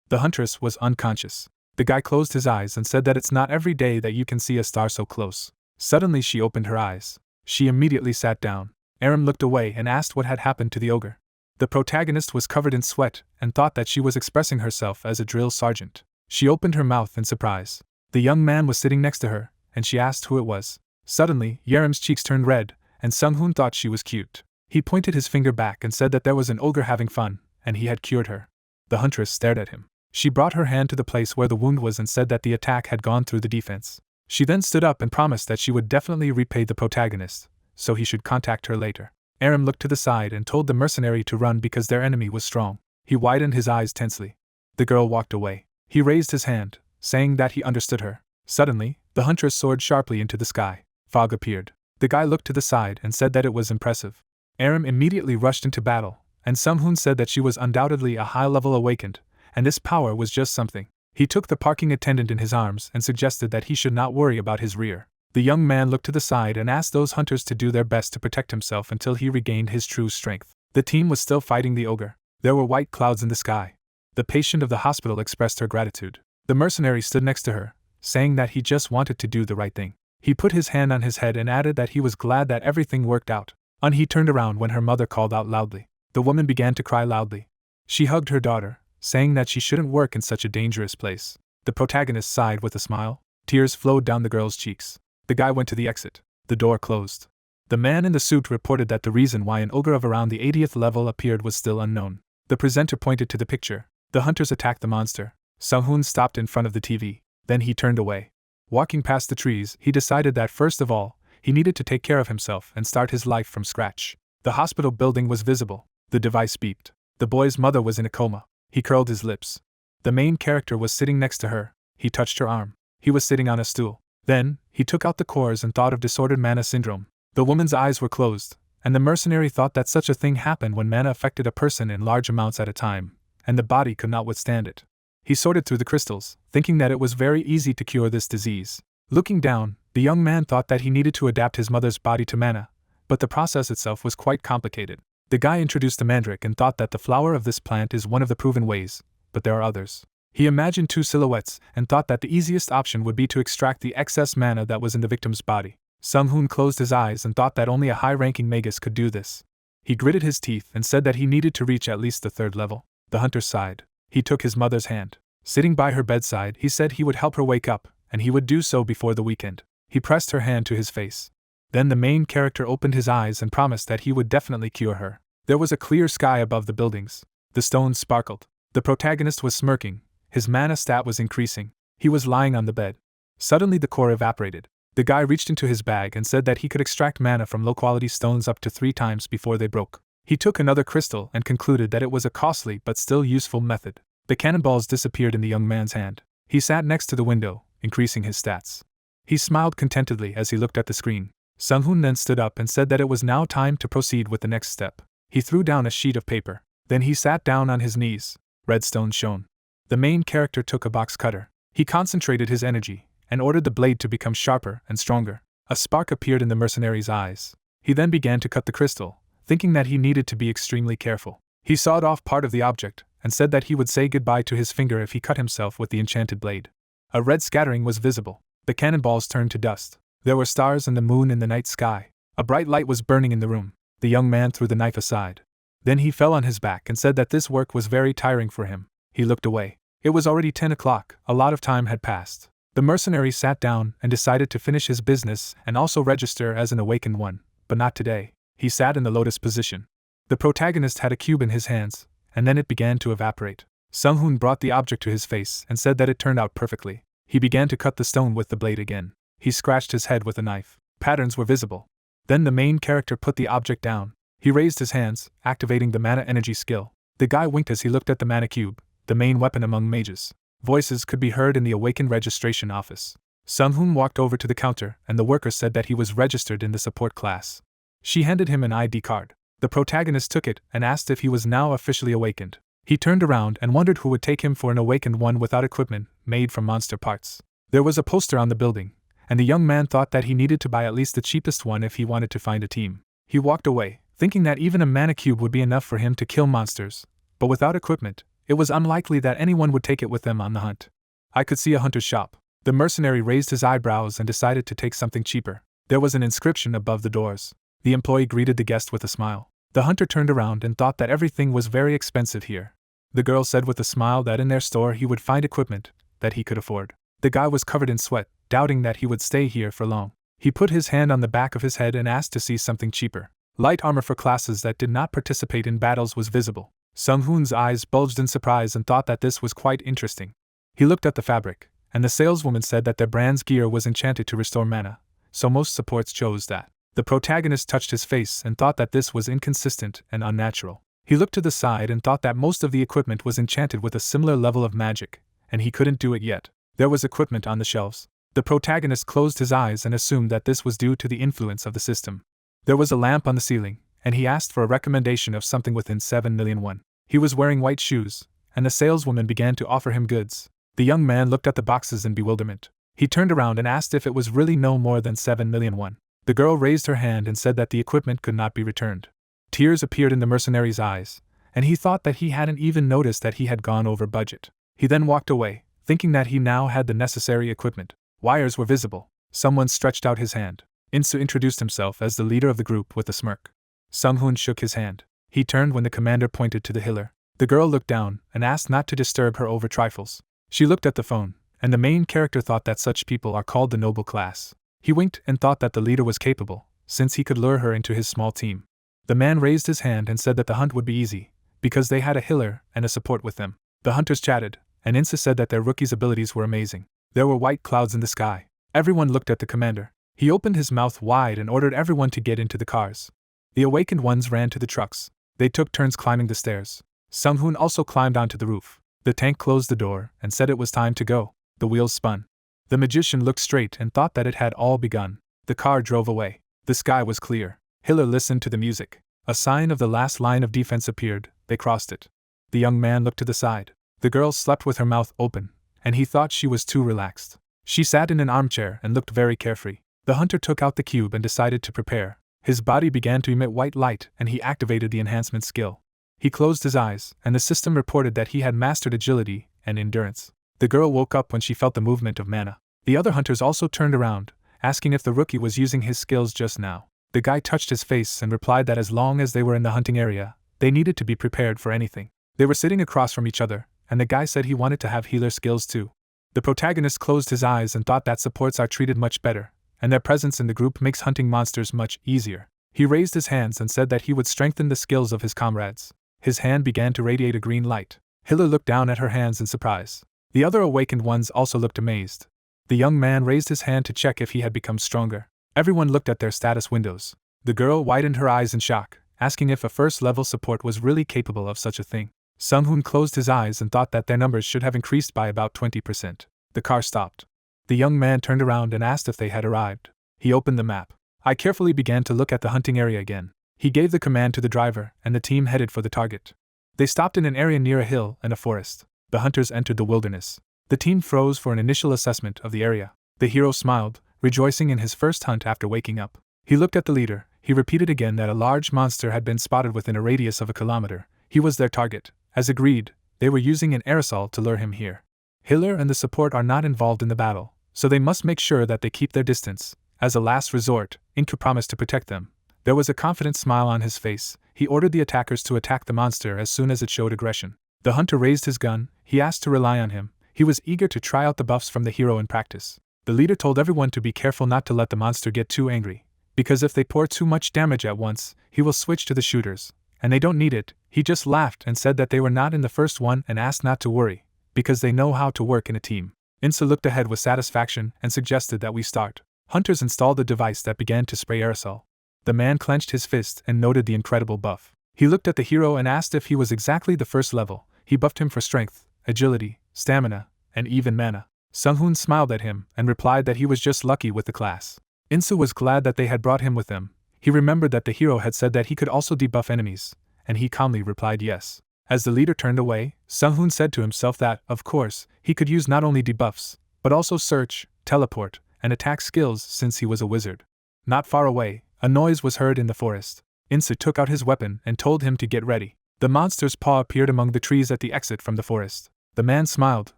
The huntress was unconscious. The guy closed his eyes and said that it's not every day that you can see a star so close. Suddenly she opened her eyes. She immediately sat down. Aram looked away and asked what had happened to the ogre. The protagonist was covered in sweat and thought that she was expressing herself as a drill sergeant. She opened her mouth in surprise. The young man was sitting next to her, and she asked who it was. Suddenly, Aram's cheeks turned red, and Sung-hoon thought she was cute. He pointed his finger back and said that there was an ogre having fun, and he had cured her. The huntress stared at him. She brought her hand to the place where the wound was and said that the attack had gone through the defense. She then stood up and promised that she would definitely repay the protagonist, so he should contact her later. Aram looked to the side and told the mercenary to run because their enemy was strong. He widened his eyes tensely. The girl walked away. He raised his hand, saying that he understood her. Suddenly, the huntress soared sharply into the sky. Fog appeared. The guy looked to the side and said that it was impressive. Aram immediately rushed into battle, and Sung-hoon said that she was undoubtedly a high-level awakened, and this power was just something. He took the parking attendant in his arms and suggested that he should not worry about his rear. The young man looked to the side and asked those hunters to do their best to protect himself until he regained his true strength. The team was still fighting the ogre. There were white clouds in the sky. The patient of the hospital expressed her gratitude. The mercenary stood next to her, saying that he just wanted to do the right thing. He put his hand on his head and added that he was glad that everything worked out. He turned around when her mother called out loudly. The woman began to cry loudly. She hugged her daughter, saying that she shouldn't work in such a dangerous place. The protagonist sighed with a smile. Tears flowed down the girl's cheeks. The guy went to the exit. The door closed. The man in the suit reported that the reason why an ogre of around the 80th level appeared was still unknown. The presenter pointed to the picture. The hunters attacked the monster. Sung-hoon stopped in front of the TV. Then he turned away. Walking past the trees, he decided that first of all, he needed to take care of himself and start his life from scratch. The hospital building was visible. The device beeped. The boy's mother was in a coma. He curled his lips. The main character was sitting next to her. He touched her arm. He was sitting on a stool. Then, he took out the cores and thought of disordered mana syndrome. The woman's eyes were closed, and the mercenary thought that such a thing happened when mana affected a person in large amounts at a time, and the body could not withstand it. He sorted through the crystals, thinking that it was very easy to cure this disease. Looking down, the young man thought that he needed to adapt his mother's body to mana, but the process itself was quite complicated. The guy introduced the mandrake and thought that the flower of this plant is one of the proven ways, but there are others. He imagined two silhouettes and thought that the easiest option would be to extract the excess mana that was in the victim's body. Sung-hoon closed his eyes and thought that only a high-ranking magus could do this. He gritted his teeth and said that he needed to reach at least the 3rd level. The hunter sighed. He took his mother's hand. Sitting by her bedside, he said he would help her wake up, and he would do so before the weekend. He pressed her hand to his face. Then the main character opened his eyes and promised that he would definitely cure her. There was a clear sky above the buildings. The stones sparkled. The protagonist was smirking. His mana stat was increasing. He was lying on the bed. Suddenly the core evaporated. The guy reached into his bag and said that he could extract mana from low-quality stones up to 3 times before they broke. He took another crystal and concluded that it was a costly but still useful method. The cannonballs disappeared in the young man's hand. He sat next to the window, increasing his stats. He smiled contentedly as he looked at the screen. Sung-hoon then stood up and said that it was now time to proceed with the next step. He threw down a sheet of paper. Then he sat down on his knees. Red stones shone. The main character took a box cutter. He concentrated his energy and ordered the blade to become sharper and stronger. A spark appeared in the mercenary's eyes. He then began to cut the crystal, thinking that he needed to be extremely careful. He sawed off part of the object and said that he would say goodbye to his finger if he cut himself with the enchanted blade. A red scattering was visible. The cannonballs turned to dust. There were stars and the moon in the night sky. A bright light was burning in the room. The young man threw the knife aside. Then he fell on his back and said that this work was very tiring for him. He looked away. It was already 10 o'clock, a lot of time had passed. The mercenary sat down and decided to finish his business and also register as an awakened one, but not today. He sat in the lotus position. The protagonist had a cube in his hands, and then it began to evaporate. Sung-hoon brought the object to his face and said that it turned out perfectly. He began to cut the stone with the blade again. He scratched his head with a knife. Patterns were visible. Then the main character put the object down. He raised his hands, activating the mana energy skill. The guy winked as he looked at the mana cube, the main weapon among mages. Voices could be heard in the awakened registration office. Sung-hoon walked over to the counter and the worker said that he was registered in the support class. She handed him an ID card. The protagonist took it and asked if he was now officially awakened. He turned around and wondered who would take him for an awakened one without equipment made from monster parts. There was a poster on the building, and the young man thought that he needed to buy at least the cheapest one if he wanted to find a team. He walked away, thinking that even a mana cube would be enough for him to kill monsters, but without equipment, it was unlikely that anyone would take it with them on the hunt. I could see a hunter's shop. The mercenary raised his eyebrows and decided to take something cheaper. There was an inscription above the doors. The employee greeted the guest with a smile. The hunter turned around and thought that everything was very expensive here. The girl said with a smile that in their store he would find equipment that he could afford. The guy was covered in sweat, doubting that he would stay here for long. He put his hand on the back of his head and asked to see something cheaper. Light armor for classes that did not participate in battles was visible. Sung-hoon's eyes bulged in surprise and thought that this was quite interesting. He looked at the fabric, and the saleswoman said that their brand's gear was enchanted to restore mana, so most supports chose that. The protagonist touched his face and thought that this was inconsistent and unnatural. He looked to the side and thought that most of the equipment was enchanted with a similar level of magic, and he couldn't do it yet. There was equipment on the shelves. The protagonist closed his eyes and assumed that this was due to the influence of the system. There was a lamp on the ceiling, and he asked for a recommendation of something within 7 million won. He was wearing white shoes, and the saleswoman began to offer him goods. The young man looked at the boxes in bewilderment. He turned around and asked if it was really no more than 7 million won. The girl raised her hand and said that the equipment could not be returned. Tears appeared in the mercenary's eyes, and he thought that he hadn't even noticed that he had gone over budget. He then walked away, thinking that he now had the necessary equipment. Wires were visible. Someone stretched out his hand. Insu introduced himself as the leader of the group with a smirk. Sung-hoon shook his hand. He turned when the commander pointed to the healer. The girl looked down and asked not to disturb her over trifles. She looked at the phone, and the main character thought that such people are called the noble class. He winked and thought that the leader was capable, since he could lure her into his small team. The man raised his hand and said that the hunt would be easy, because they had a healer and a support with them. The hunters chatted, and Insa said that their rookie's abilities were amazing. There were white clouds in the sky. Everyone looked at the commander. He opened his mouth wide and ordered everyone to get into the cars. The awakened ones ran to the trucks. They took turns climbing the stairs. Sung-hoon also climbed onto the roof. The tank closed the door and said it was time to go. The wheels spun. The magician looked straight and thought that it had all begun. The car drove away. The sky was clear. Hiller listened to the music. A sign of the last line of defense appeared. They crossed it. The young man looked to the side. The girl slept with her mouth open, and he thought she was too relaxed. She sat in an armchair and looked very carefree. The hunter took out the cube and decided to prepare. His body began to emit white light and he activated the enhancement skill. He closed his eyes, and the system reported that he had mastered agility and endurance. The girl woke up when she felt the movement of mana. The other hunters also turned around, asking if the rookie was using his skills just now. The guy touched his face and replied that as long as they were in the hunting area, they needed to be prepared for anything. They were sitting across from each other, and the guy said he wanted to have healer skills too. The protagonist closed his eyes and thought that supports are treated much better, and their presence in the group makes hunting monsters much easier. He raised his hands and said that he would strengthen the skills of his comrades. His hand began to radiate a green light. Hiller looked down at her hands in surprise. The other awakened ones also looked amazed. The young man raised his hand to check if he had become stronger. Everyone looked at their status windows. The girl widened her eyes in shock, asking if a first-level support was really capable of such a thing. Sung-hoon closed his eyes and thought that their numbers should have increased by about 20%. The car stopped. The young man turned around and asked if they had arrived. He opened the map. I carefully began to look at the hunting area again. He gave the command to the driver, and the team headed for the target. They stopped in an area near a hill and a forest. The hunters entered the wilderness. The team froze for an initial assessment of the area. The hero smiled, rejoicing in his first hunt after waking up. He looked at the leader. He repeated again that a large monster had been spotted within a radius of a kilometer. He was their target. As agreed, they were using an aerosol to lure him here. Hiller and the support are not involved in the battle, so they must make sure that they keep their distance. As a last resort, Inka promised to protect them. There was a confident smile on his face. He ordered the attackers to attack the monster as soon as it showed aggression. The hunter raised his gun. He asked to rely on him. He was eager to try out the buffs from the hero in practice. The leader told everyone to be careful not to let the monster get too angry, because if they pour too much damage at once, he will switch to the shooters, and they don't need it. He just laughed and said that they were not in the first one and asked not to worry, because they know how to work in a team. Insa looked ahead with satisfaction and suggested that we start. Hunters installed the device that began to spray aerosol. The man clenched his fist and noted the incredible buff. He looked at the hero and asked if he was exactly the first level. He buffed him for strength, agility, stamina, and even mana. Sung-hoon smiled at him and replied that he was just lucky with the class. Insu was glad that they had brought him with them. He remembered that the hero had said that he could also debuff enemies, and he calmly replied yes. As the leader turned away, Sung-hoon said to himself that, of course, he could use not only debuffs, but also search, teleport, and attack skills since he was a wizard. Not far away, a noise was heard in the forest. Insa took out his weapon and told him to get ready. The monster's paw appeared among the trees at the exit from the forest. The man smiled,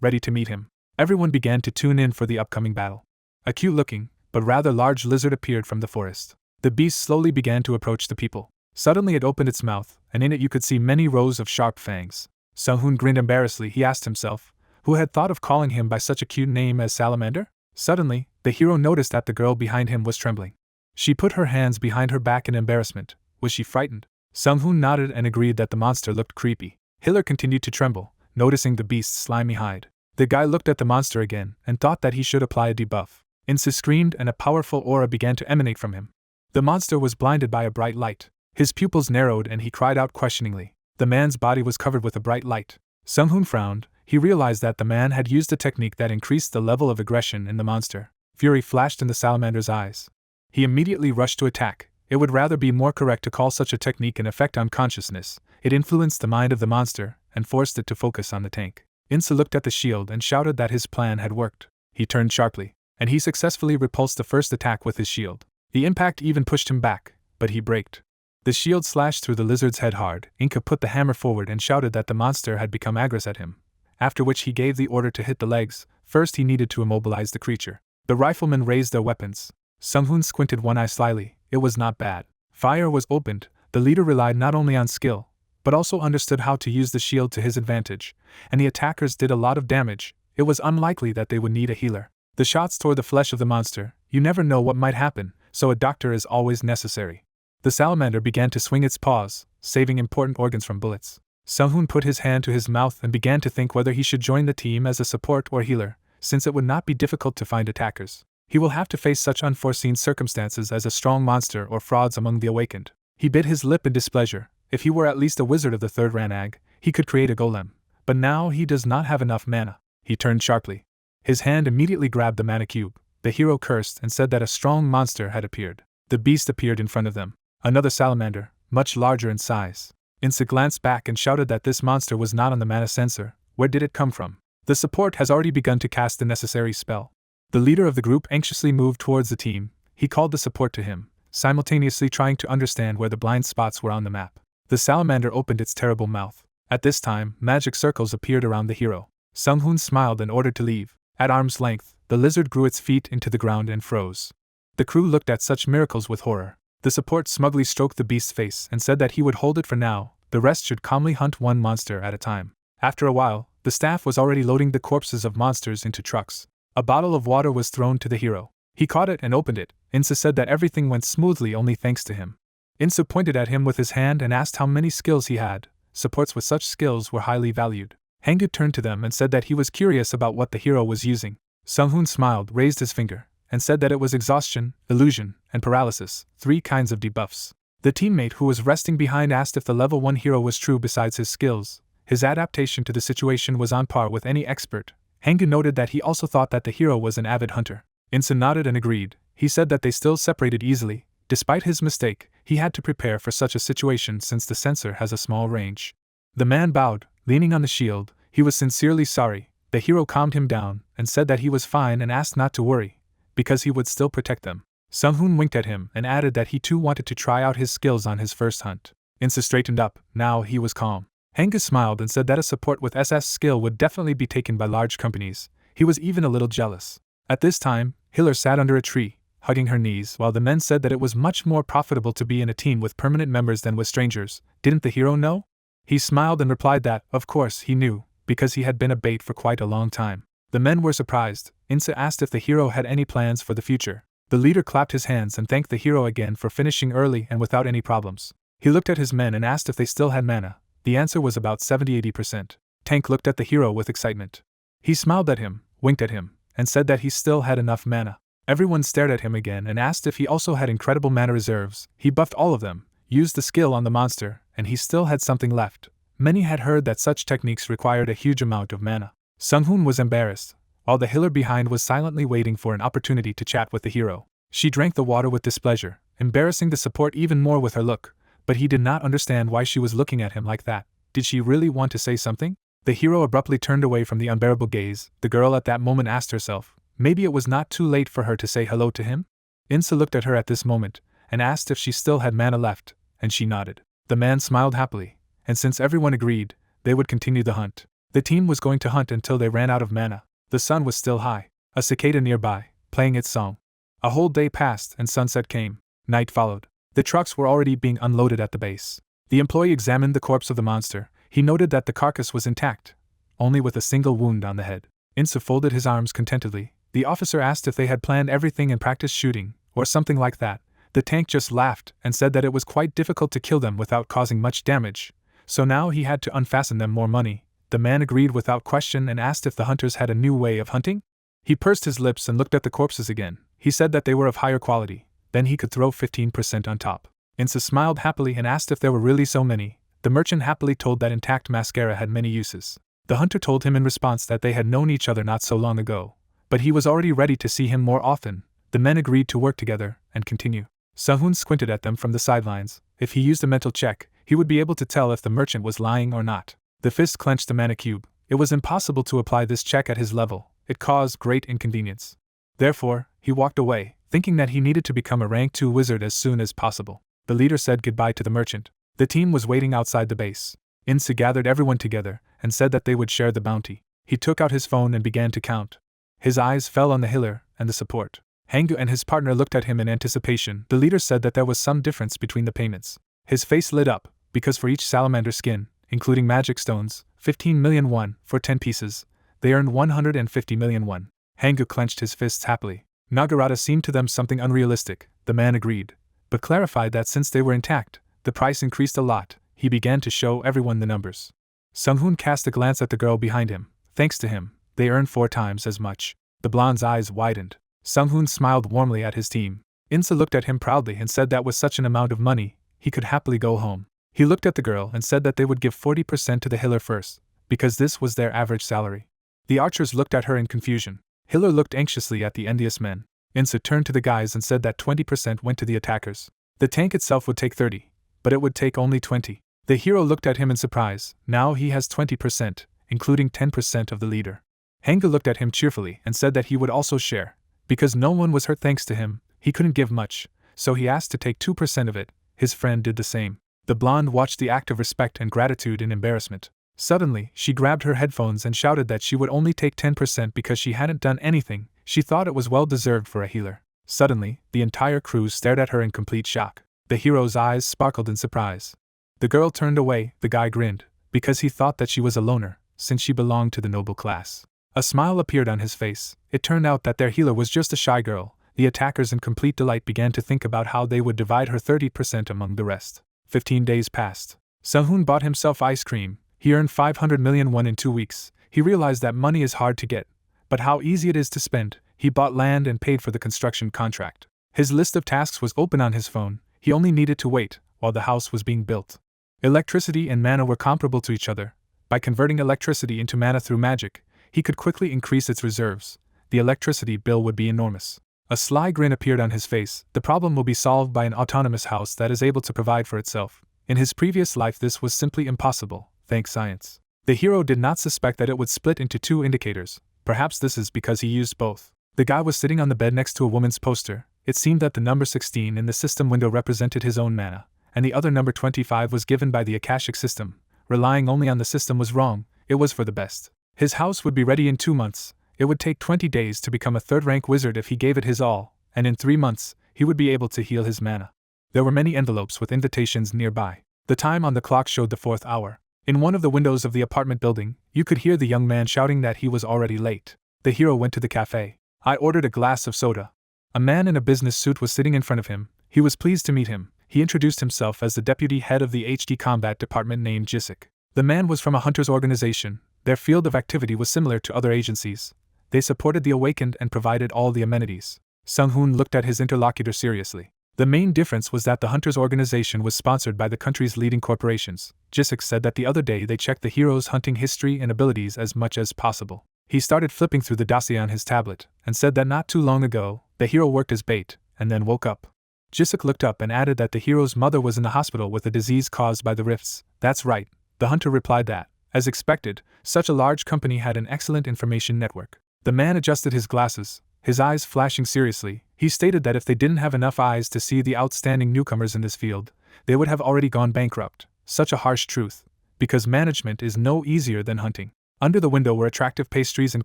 ready to meet him. Everyone began to tune in for the upcoming battle. A cute-looking, but rather large lizard appeared from the forest. The beast slowly began to approach the people. Suddenly it opened its mouth, and in it you could see many rows of sharp fangs. Sung-hoon grinned embarrassedly. He asked himself, who had thought of calling him by such a cute name as Salamander? Suddenly, the hero noticed that the girl behind him was trembling. She put her hands behind her back in embarrassment. Was she frightened? Sung-hoon nodded and agreed that the monster looked creepy. Hiller continued to tremble, noticing the beast's slimy hide. The guy looked at the monster again and thought that he should apply a debuff. Insa screamed and a powerful aura began to emanate from him. The monster was blinded by a bright light. His pupils narrowed and he cried out questioningly. The man's body was covered with a bright light. Sung-hoon frowned. He realized that the man had used a technique that increased the level of aggression in the monster. Fury flashed in the salamander's eyes. He immediately rushed to attack. It would rather be more correct to call such a technique an effect on consciousness. It influenced the mind of the monster and forced it to focus on the tank. Insa looked at the shield and shouted that his plan had worked. He turned sharply, and he successfully repulsed the first attack with his shield. The impact even pushed him back, but he braked. The shield slashed through the lizard's head hard. Inca put the hammer forward and shouted that the monster had become aggressive at him, after which he gave the order to hit the legs. First he needed to immobilize the creature. The riflemen raised their weapons. Sung-hoon squinted one eye slyly. It was not bad. Fire was opened. The leader relied not only on skill, but also understood how to use the shield to his advantage, and the attackers did a lot of damage. It was unlikely that they would need a healer. The shots tore the flesh of the monster. You never know what might happen, so a doctor is always necessary. The salamander began to swing its paws, saving important organs from bullets. Sung-hoon put his hand to his mouth and began to think whether he should join the team as a support or healer, since it would not be difficult to find attackers. He will have to face such unforeseen circumstances as a strong monster or frauds among the awakened. He bit his lip in displeasure. If he were at least a wizard of the third ranag, he could create a golem. But now he does not have enough mana. He turned sharply. His hand immediately grabbed the mana cube. The hero cursed and said that a strong monster had appeared. The beast appeared in front of them. Another salamander, much larger in size. Insa glanced back and shouted that this monster was not on the mana sensor. Where did it come from? The support has already begun to cast the necessary spell. The leader of the group anxiously moved towards the team. He called the support to him, simultaneously trying to understand where the blind spots were on the map. The salamander opened its terrible mouth. At this time, magic circles appeared around the hero. Sung-hoon smiled and ordered to leave. At arm's length, the lizard grew its feet into the ground and froze. The crew looked at such miracles with horror. The support smugly stroked the beast's face and said that he would hold it for now. The rest should calmly hunt one monster at a time. After a while, the staff was already loading the corpses of monsters into trucks. A bottle of water was thrown to the hero. He caught it and opened it. Insa said that everything went smoothly only thanks to him. Insa pointed at him with his hand and asked how many skills he had. Supports with such skills were highly valued. Hanggu turned to them and said that he was curious about what the hero was using. Sung-hoon smiled, raised his finger, and said that it was exhaustion, illusion, and paralysis, 3 kinds of debuffs. The teammate who was resting behind asked if the level 1 hero was true besides his skills. His adaptation to the situation was on par with any expert. Hanggu noted that he also thought that the hero was an avid hunter. Insa nodded and agreed. He said that they still separated easily. Despite his mistake, he had to prepare for such a situation since the sensor has a small range. The man bowed, leaning on the shield. He was sincerely sorry. The hero calmed him down and said that he was fine and asked not to worry, because he would still protect them. Sung-hoon winked at him and added that he too wanted to try out his skills on his first hunt. Insa straightened up. Now he was calm. Hanggu smiled and said that a support with SS skill would definitely be taken by large companies. He was even a little jealous. At this time, Hiller sat under a tree, hugging her knees, while the men said that it was much more profitable to be in a team with permanent members than with strangers. Didn't the hero know? He smiled and replied that, of course, he knew, because he had been a bait for quite a long time. The men were surprised. Insa asked if the hero had any plans for the future. The leader clapped his hands and thanked the hero again for finishing early and without any problems. He looked at his men and asked if they still had mana. The answer was about 70-80%. Tank looked at the hero with excitement. He smiled at him, winked at him, and said that he still had enough mana. Everyone stared at him again and asked if he also had incredible mana reserves. He buffed all of them, used the skill on the monster, and he still had something left. Many had heard that such techniques required a huge amount of mana. Sung-hoon was embarrassed, while the healer behind was silently waiting for an opportunity to chat with the hero. She drank the water with displeasure, embarrassing the support even more with her look, but he did not understand why she was looking at him like that. Did she really want to say something? The hero abruptly turned away from the unbearable gaze. The girl at that moment asked herself, maybe it was not too late for her to say hello to him? Insa looked at her at this moment, and asked if she still had mana left, and she nodded. The man smiled happily, and since everyone agreed, they would continue the hunt. The team was going to hunt until they ran out of mana. The sun was still high, a cicada nearby, playing its song. A whole day passed and sunset came. Night followed. The trucks were already being unloaded at the base. The employee examined the corpse of the monster. He noted that the carcass was intact, only with a single wound on the head. Insa folded his arms contentedly. The officer asked if they had planned everything and practiced shooting, or something like that. The tank just laughed and said that it was quite difficult to kill them without causing much damage, so now he had to unfasten them more money. The man agreed without question and asked if the hunters had a new way of hunting. He pursed his lips and looked at the corpses again. He said that they were of higher quality, then he could throw 15% on top. Insa smiled happily and asked if there were really so many. The merchant happily told that intact mascara had many uses. The hunter told him in response that they had known each other not so long ago, but he was already ready to see him more often. The men agreed to work together and continue. Sahun squinted at them from the sidelines. If he used a mental check, he would be able to tell if the merchant was lying or not. The fist clenched the mana cube. It was impossible to apply this check at his level. It caused great inconvenience. Therefore, he walked away, thinking that he needed to become a rank 2 wizard as soon as possible. The leader said goodbye to the merchant. The team was waiting outside the base. Insa gathered everyone together and said that they would share the bounty. He took out his phone and began to count. His eyes fell on the healer and the support. Hangu and his partner looked at him in anticipation. The leader said that there was some difference between the payments. His face lit up, because for each salamander skin, including magic stones, 15 million won, for 10 pieces, they earned 150 million won. Hangu clenched his fists happily. Nagarata seemed to them something unrealistic. The man agreed, but clarified that since they were intact, the price increased a lot. He began to show everyone the numbers. Sunghun cast a glance at the girl behind him. Thanks to him, they earned 4 times as much. The blonde's eyes widened. Sunghun smiled warmly at his team. Insa looked at him proudly and said that with such an amount of money, he could happily go home. He looked at the girl and said that they would give 40% to the healer first, because this was their average salary. The archers looked at her in confusion. Healer looked anxiously at the envious men. Insa turned to the guys and said that 20% went to the attackers. The tank itself would take 30, but it would take only 20. The hero looked at him in surprise. Now he has 20%, including 10% of the leader. Hanga looked at him cheerfully and said that he would also share. Because no one was hurt thanks to him, he couldn't give much, so he asked to take 2% of it. His friend did the same. The blonde watched the act of respect and gratitude in embarrassment. Suddenly, she grabbed her headphones and shouted that she would only take 10% because she hadn't done anything. She thought it was well deserved for a healer. Suddenly, the entire crew stared at her in complete shock. The hero's eyes sparkled in surprise. The girl turned away. The guy grinned, because he thought that she was a loner, since she belonged to the noble class. A smile appeared on his face. It turned out that their healer was just a shy girl. The attackers in complete delight began to think about how they would divide her 30% among the rest. 15 days passed. Sahun bought himself ice cream. He earned 500 million won in 2 weeks. He realized that money is hard to get, but how easy it is to spend. He bought land and paid for the construction contract. His list of tasks was open on his phone. He only needed to wait while the house was being built. Electricity and mana were comparable to each other. By converting electricity into mana through magic, he could quickly increase its reserves. The electricity bill would be enormous. A sly grin appeared on his face. The problem will be solved by an autonomous house that is able to provide for itself. In his previous life this was simply impossible, thanks science. The hero did not suspect that it would split into 2 indicators. Perhaps this is because he used both. The guy was sitting on the bed next to a woman's poster. It seemed that the number 16 in the system window represented his own mana, and the other number 25 was given by the Akashic system. Relying only on the system was wrong. It was for the best. His house would be ready in 2 months. It would take 20 days to become a 3rd-rank wizard if he gave it his all, and in 3 months, he would be able to heal his mana. There were many envelopes with invitations nearby. The time on the clock showed the 4th hour. In one of the windows of the apartment building, you could hear the young man shouting that he was already late. The hero went to the cafe. I ordered a glass of soda. A man in a business suit was sitting in front of him. He was pleased to meet him. He introduced himself as the deputy head of the HD combat department named Jisik. The man was from a hunter's organization. Their field of activity was similar to other agencies. They supported the awakened and provided all the amenities. Sunghun looked at his interlocutor seriously. The main difference was that the hunters' organization was sponsored by the country's leading corporations. Jisik said that the other day they checked the hero's hunting history and abilities as much as possible. He started flipping through the dossier on his tablet, and said that not too long ago, the hero worked as bait, and then woke up. Jisik looked up and added that the hero's mother was in the hospital with a disease caused by the rifts. That's right, The hunter replied that, as expected, such a large company had an excellent information network. The man adjusted his glasses, his eyes flashing seriously. He stated that if they didn't have enough eyes to see the outstanding newcomers in this field, they would have already gone bankrupt. Such a harsh truth, because management is no easier than hunting. Under the window were attractive pastries and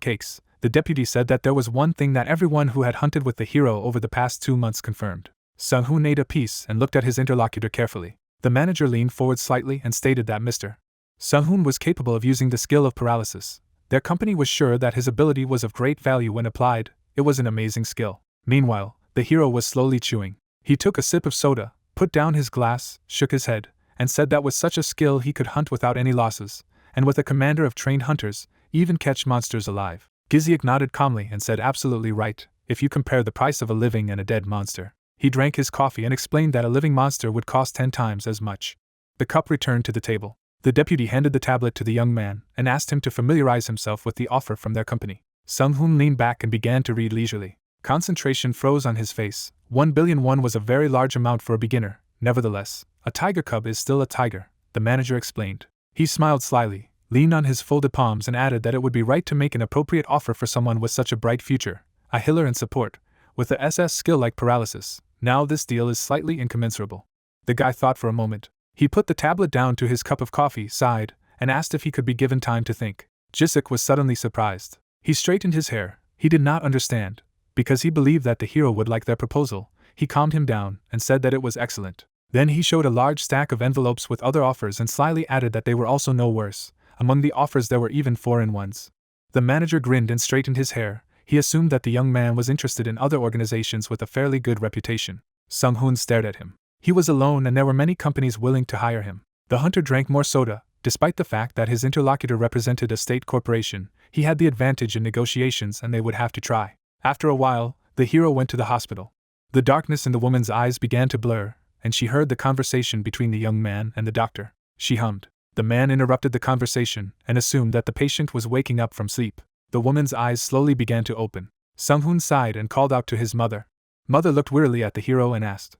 cakes. The deputy said that there was one thing that everyone who had hunted with the hero over the past 2 months confirmed. Sung-hoon ate a piece and looked at his interlocutor carefully. The manager leaned forward slightly and stated that Mr. Sung-hoon was capable of using the skill of paralysis. Their company was sure that his ability was of great value when applied. It was an amazing skill. Meanwhile, the hero was slowly chewing. He took a sip of soda, put down his glass, shook his head, and said that with such a skill he could hunt without any losses, and with a commander of trained hunters, even catch monsters alive. Gizyuk nodded calmly and said absolutely right, if you compare the price of a living and a dead monster. He drank his coffee and explained that a living monster would cost 10 times as much. The cup returned to the table. The deputy handed the tablet to the young man and asked him to familiarize himself with the offer from their company. Sung-hoon leaned back and began to read leisurely. Concentration froze on his face. 1 billion won was a very large amount for a beginner. Nevertheless, a tiger cub is still a tiger, the manager explained. He smiled slyly, leaned on his folded palms and added that it would be right to make an appropriate offer for someone with such a bright future, a healer and support, with a SS skill like paralysis. Now this deal is slightly incommensurable. The guy thought for a moment. He put the tablet down to his cup of coffee, sighed, and asked if he could be given time to think. Gizyuk was suddenly surprised. He straightened his hair. He did not understand. Because he believed that the hero would like their proposal, he calmed him down and said that it was excellent. Then he showed a large stack of envelopes with other offers and slyly added that they were also no worse. Among the offers there were even foreign ones. The manager grinned and straightened his hair. He assumed that the young man was interested in other organizations with a fairly good reputation. Sung-hoon stared at him. He was alone and there were many companies willing to hire him. The hunter drank more soda. Despite the fact that his interlocutor represented a state corporation, he had the advantage in negotiations and they would have to try. After a while, the hero went to the hospital. The darkness in the woman's eyes began to blur, and she heard the conversation between the young man and the doctor. She hummed. The man interrupted the conversation and assumed that the patient was waking up from sleep. The woman's eyes slowly began to open. Sung-hoon sighed and called out to his mother. Mother looked wearily at the hero and asked,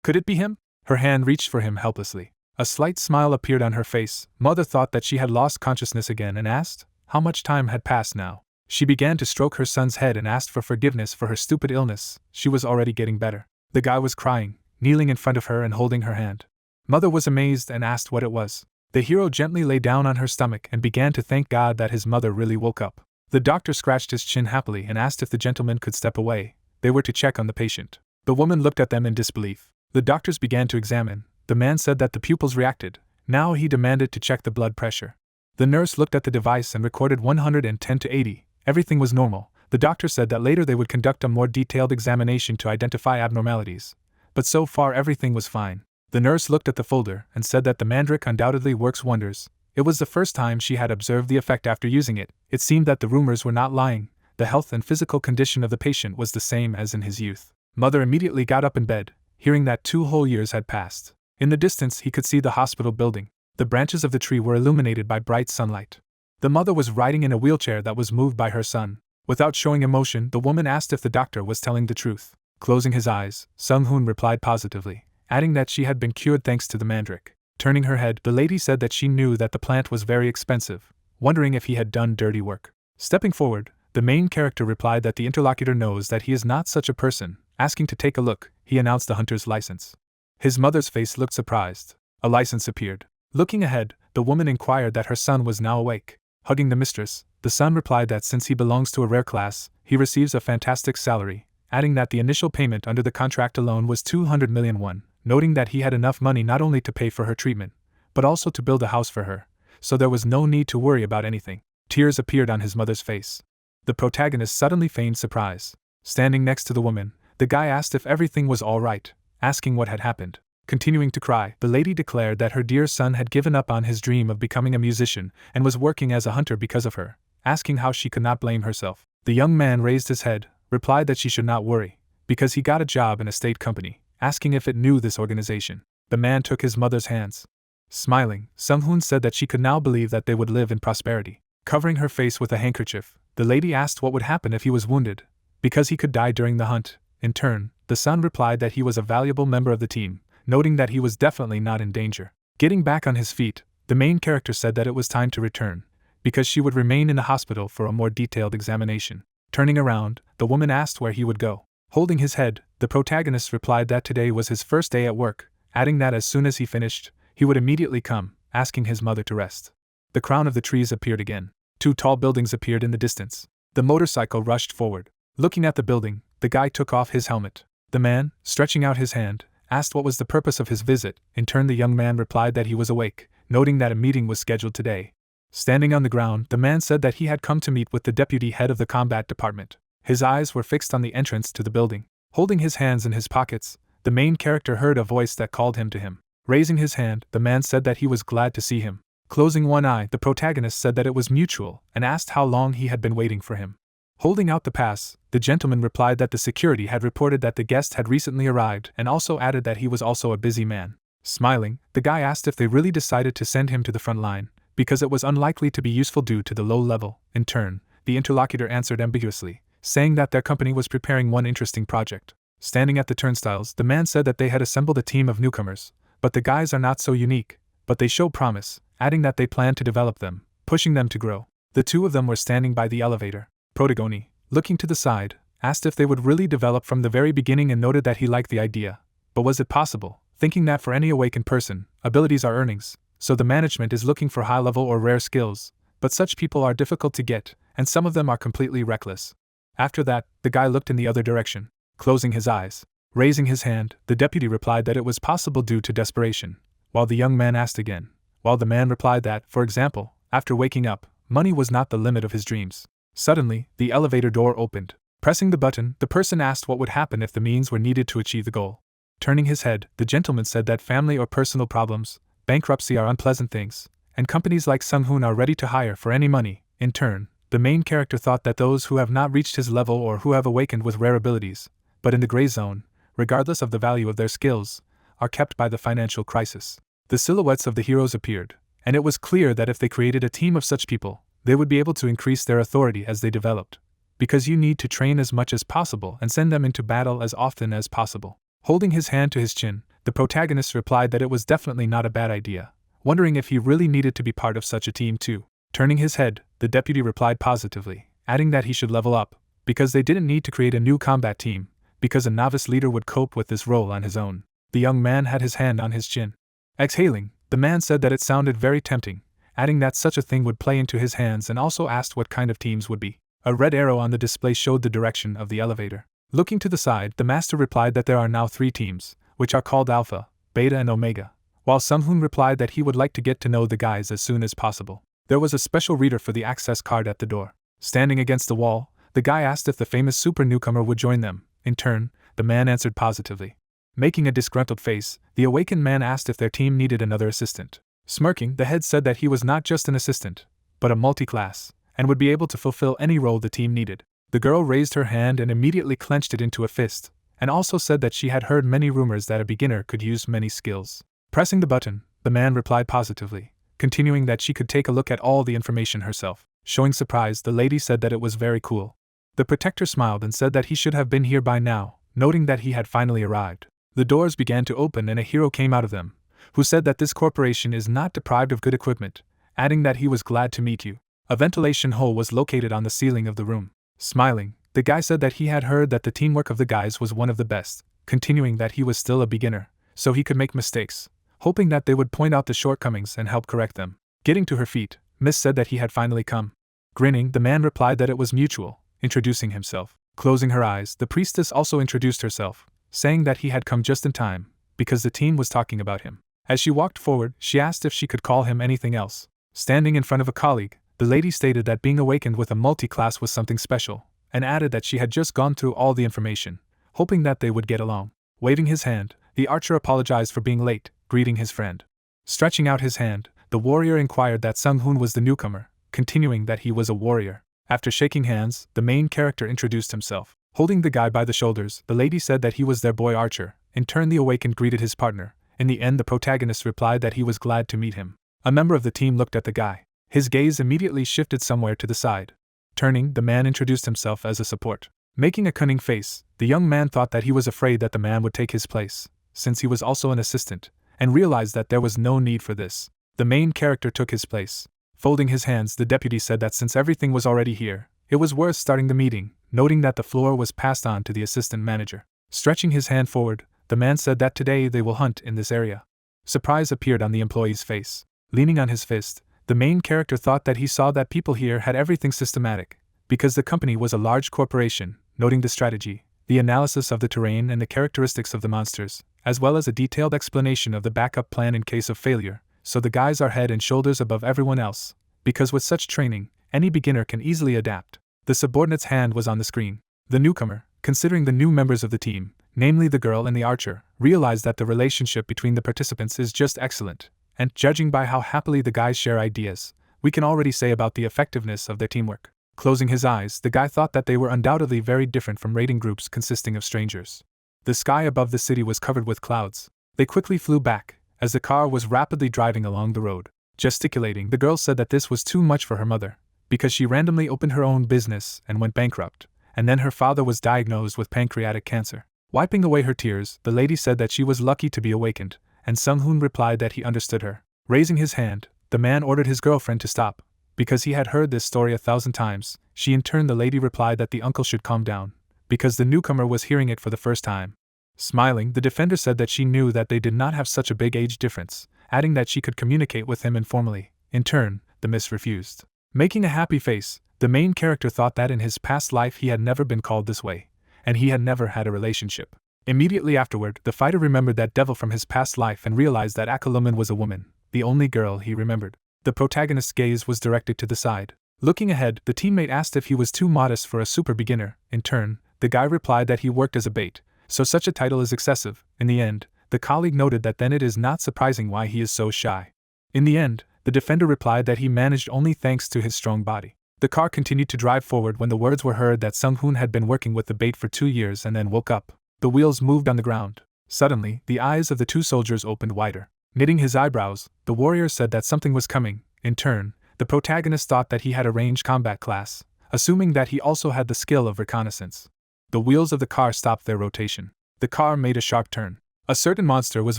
"Could it be him?" Her hand reached for him helplessly. A slight smile appeared on her face. Mother thought that she had lost consciousness again and asked, how much time had passed now. She began to stroke her son's head and asked for forgiveness for her stupid illness. She was already getting better. The guy was crying, kneeling in front of her and holding her hand. Mother was amazed and asked what it was. The hero gently lay down on her stomach and began to thank God that his mother really woke up. The doctor scratched his chin happily and asked if the gentleman could step away. They were to check on the patient. The woman looked at them in disbelief. The doctors began to examine. The man said that the pupils reacted. Now he demanded to check the blood pressure. The nurse looked at the device and recorded 110 to 80. Everything was normal. The doctor said that later they would conduct a more detailed examination to identify abnormalities. But so far everything was fine. The nurse looked at the folder and said that the mandrake undoubtedly works wonders. It was the first time she had observed the effect after using it. It seemed that the rumors were not lying. The health and physical condition of the patient was the same as in his youth. Mother immediately got up in bed, hearing that 2 whole years had passed. In the distance he could see the hospital building. The branches of the tree were illuminated by bright sunlight. The mother was riding in a wheelchair that was moved by her son. Without showing emotion, the woman asked if the doctor was telling the truth. Closing his eyes, Sung-hoon replied positively, adding that she had been cured thanks to the mandrake. Turning her head, the lady said that she knew that the plant was very expensive, wondering if he had done dirty work. Stepping forward, the main character replied that the interlocutor knows that he is not such a person. Asking to take a look, he announced the hunter's license. His mother's face looked surprised. A license appeared. Looking ahead, the woman inquired that her son was now awake. Hugging the mistress, the son replied that since he belongs to a rare class, he receives a fantastic salary, adding that the initial payment under the contract alone was 200 million won, noting that he had enough money not only to pay for her treatment, but also to build a house for her, so there was no need to worry about anything. Tears appeared on his mother's face. The protagonist suddenly feigned surprise. Standing next to the woman, the guy asked if everything was all right, asking what had happened. Continuing to cry, the lady declared that her dear son had given up on his dream of becoming a musician and was working as a hunter because of her, asking how she could not blame herself. The young man raised his head, replied that she should not worry, because he got a job in a state company, asking if it knew this organization. The man took his mother's hands. Smiling, Sung-hoon said that she could now believe that they would live in prosperity. Covering her face with a handkerchief, the lady asked what would happen if he was wounded, because he could die during the hunt. In turn, the son replied that he was a valuable member of the team, noting that he was definitely not in danger. Getting back on his feet, The main character said that it was time to return, because she would remain in the hospital for a more detailed examination. Turning around, the woman asked where he would go. Holding his head, the protagonist replied that today was his first day at work, adding that as soon as he finished, he would immediately come, asking his mother to rest. The crown of the trees appeared again. 2 tall buildings appeared in the distance. The motorcycle rushed forward. Looking at the building, the guy took off his helmet. The man, stretching out his hand, asked what was the purpose of his visit. In turn, the young man replied that he was awake, noting that a meeting was scheduled today. Standing on the ground, the man said that he had come to meet with the deputy head of the combat department. His eyes were fixed on the entrance to the building. Holding his hands in his pockets, the main character heard a voice that called him to him. Raising his hand, the man said that he was glad to see him. Closing one eye, the protagonist said that it was mutual, and asked how long he had been waiting for him. Holding out the pass, the gentleman replied that the security had reported that the guest had recently arrived and also added that he was also a busy man. Smiling, the guy asked if they really decided to send him to the front line, because it was unlikely to be useful due to the low level. In turn, the interlocutor answered ambiguously, saying that their company was preparing one interesting project. Standing at the turnstiles, the man said that they had assembled a team of newcomers, but the guys are not so unique, but they show promise, adding that they plan to develop them, pushing them to grow. The 2 of them were standing by the elevator. Protagoni, looking to the side, asked if they would really develop from the very beginning and noted that he liked the idea. But was it possible, thinking that for any awakened person, abilities are earnings, so the management is looking for high-level or rare skills, but such people are difficult to get, and some of them are completely reckless. After that, the guy looked in the other direction, closing his eyes. Raising his hand, the deputy replied that it was possible due to desperation, while the young man asked again, while the man replied that, for example, after waking up, money was not the limit of his dreams. Suddenly, the elevator door opened. Pressing the button, the person asked what would happen if the means were needed to achieve the goal. Turning his head, the gentleman said that family or personal problems, bankruptcy are unpleasant things, and companies like Sung-hoon are ready to hire for any money. In turn, the main character thought that those who have not reached his level or who have awakened with rare abilities, but in the gray zone, regardless of the value of their skills, are kept by the financial crisis. The silhouettes of the heroes appeared, and it was clear that if they created a team of such people, they would be able to increase their authority as they developed, because you need to train as much as possible and send them into battle as often as possible. Holding his hand to his chin, the protagonist replied that it was definitely not a bad idea, wondering if he really needed to be part of such a team too. Turning his head, the deputy replied positively, adding that he should level up, because they didn't need to create a new combat team, because a novice leader would cope with this role on his own. The young man had his hand on his chin. Exhaling, the man said that it sounded very tempting, adding that such a thing would play into his hands and also asked what kind of teams would be. A red arrow on the display showed the direction of the elevator. Looking to the side, the master replied that there are now 3 teams, which are called Alpha, Beta and Omega, while Sung-hoon replied that he would like to get to know the guys as soon as possible. There was a special reader for the access card at the door. Standing against the wall, the guy asked if the famous super newcomer would join them. In turn, the man answered positively. Making a disgruntled face, the awakened man asked if their team needed another assistant. Smirking, the head said that he was not just an assistant, but a multi-class, and would be able to fulfill any role the team needed. The girl raised her hand and immediately clenched it into a fist, and also said that she had heard many rumors that a beginner could use many skills. Pressing the button, the man replied positively, continuing that she could take a look at all the information herself. Showing surprise, the lady said that it was very cool. The protector smiled and said that he should have been here by now, noting that he had finally arrived. The doors began to open and a hero came out of them, who said that this corporation is not deprived of good equipment, adding that he was glad to meet you. A ventilation hole was located on the ceiling of the room. Smiling, the guy said that he had heard that the teamwork of the guys was one of the best, continuing that he was still a beginner, so he could make mistakes, hoping that they would point out the shortcomings and help correct them. Getting to her feet, Miss said that he had finally come. Grinning, the man replied that it was mutual, introducing himself. Closing her eyes, the priestess also introduced herself, saying that he had come just in time, because the team was talking about him. As she walked forward, she asked if she could call him anything else. Standing in front of a colleague, the lady stated that being awakened with a multi-class was something special, and added that she had just gone through all the information, hoping that they would get along. Waving his hand, the archer apologized for being late, greeting his friend. Stretching out his hand, the warrior inquired that Sung-hoon was the newcomer, continuing that he was a warrior. After shaking hands, the main character introduced himself. Holding the guy by the shoulders, the lady said that he was their boy archer. In turn, the awakened greeted his partner. In the end, the protagonist replied that he was glad to meet him. A member of the team looked at the guy. His gaze immediately shifted somewhere to the side. Turning, the man introduced himself as a support. Making a cunning face, the young man thought that he was afraid that the man would take his place, since he was also an assistant, and realized that there was no need for this. The main character took his place. Folding his hands, the deputy said that since everything was already here, it was worth starting the meeting, noting that the floor was passed on to the assistant manager. Stretching his hand forward, the man said that today they will hunt in this area. Surprise appeared on the employee's face. Leaning on his fist, the main character thought that he saw that people here had everything systematic, because the company was a large corporation, noting the strategy, the analysis of the terrain and the characteristics of the monsters, as well as a detailed explanation of the backup plan in case of failure, so the guys are head and shoulders above everyone else, because with such training, any beginner can easily adapt. The subordinate's hand was on the screen. The newcomer, considering the new members of the team, namely the girl and the archer, realized that the relationship between the participants is just excellent, and judging by how happily the guys share ideas, we can already say about the effectiveness of their teamwork. Closing his eyes, the guy thought that they were undoubtedly very different from raiding groups consisting of strangers. The sky above the city was covered with clouds. They quickly flew back, as the car was rapidly driving along the road. Gesticulating, the girl said that this was too much for her mother, because she randomly opened her own business and went bankrupt, and then her father was diagnosed with pancreatic cancer. Wiping away her tears, the lady said that she was lucky to be awakened, and Sung-hoon replied that he understood her. Raising his hand, the man ordered his girlfriend to stop, because he had heard this story 1,000 times. She in turn, the lady replied that the uncle should calm down, because the newcomer was hearing it for the first time. Smiling, the defender said that she knew that they did not have such a big age difference, adding that she could communicate with him informally. In turn, the miss refused. Making a happy face, the main character thought that in his past life he had never been called this way, and he had never had a relationship. Immediately afterward, the fighter remembered that devil from his past life and realized that Akaluman was a woman, the only girl he remembered. The protagonist's gaze was directed to the side. Looking ahead, the teammate asked if he was too modest for a super beginner. In turn, the guy replied that he worked as a bait, so such a title is excessive. In the end, the colleague noted that then it is not surprising why he is so shy. In the end, the defender replied that he managed only thanks to his strong body. The car continued to drive forward when the words were heard that Sung-hoon had been working with the bait for 2 years and then woke up. The wheels moved on the ground. Suddenly, the eyes of the two soldiers opened wider. Knitting his eyebrows, the warrior said that something was coming. In turn, the protagonist thought that he had a ranged combat class, assuming that he also had the skill of reconnaissance. The wheels of the car stopped their rotation. The car made a sharp turn. A certain monster was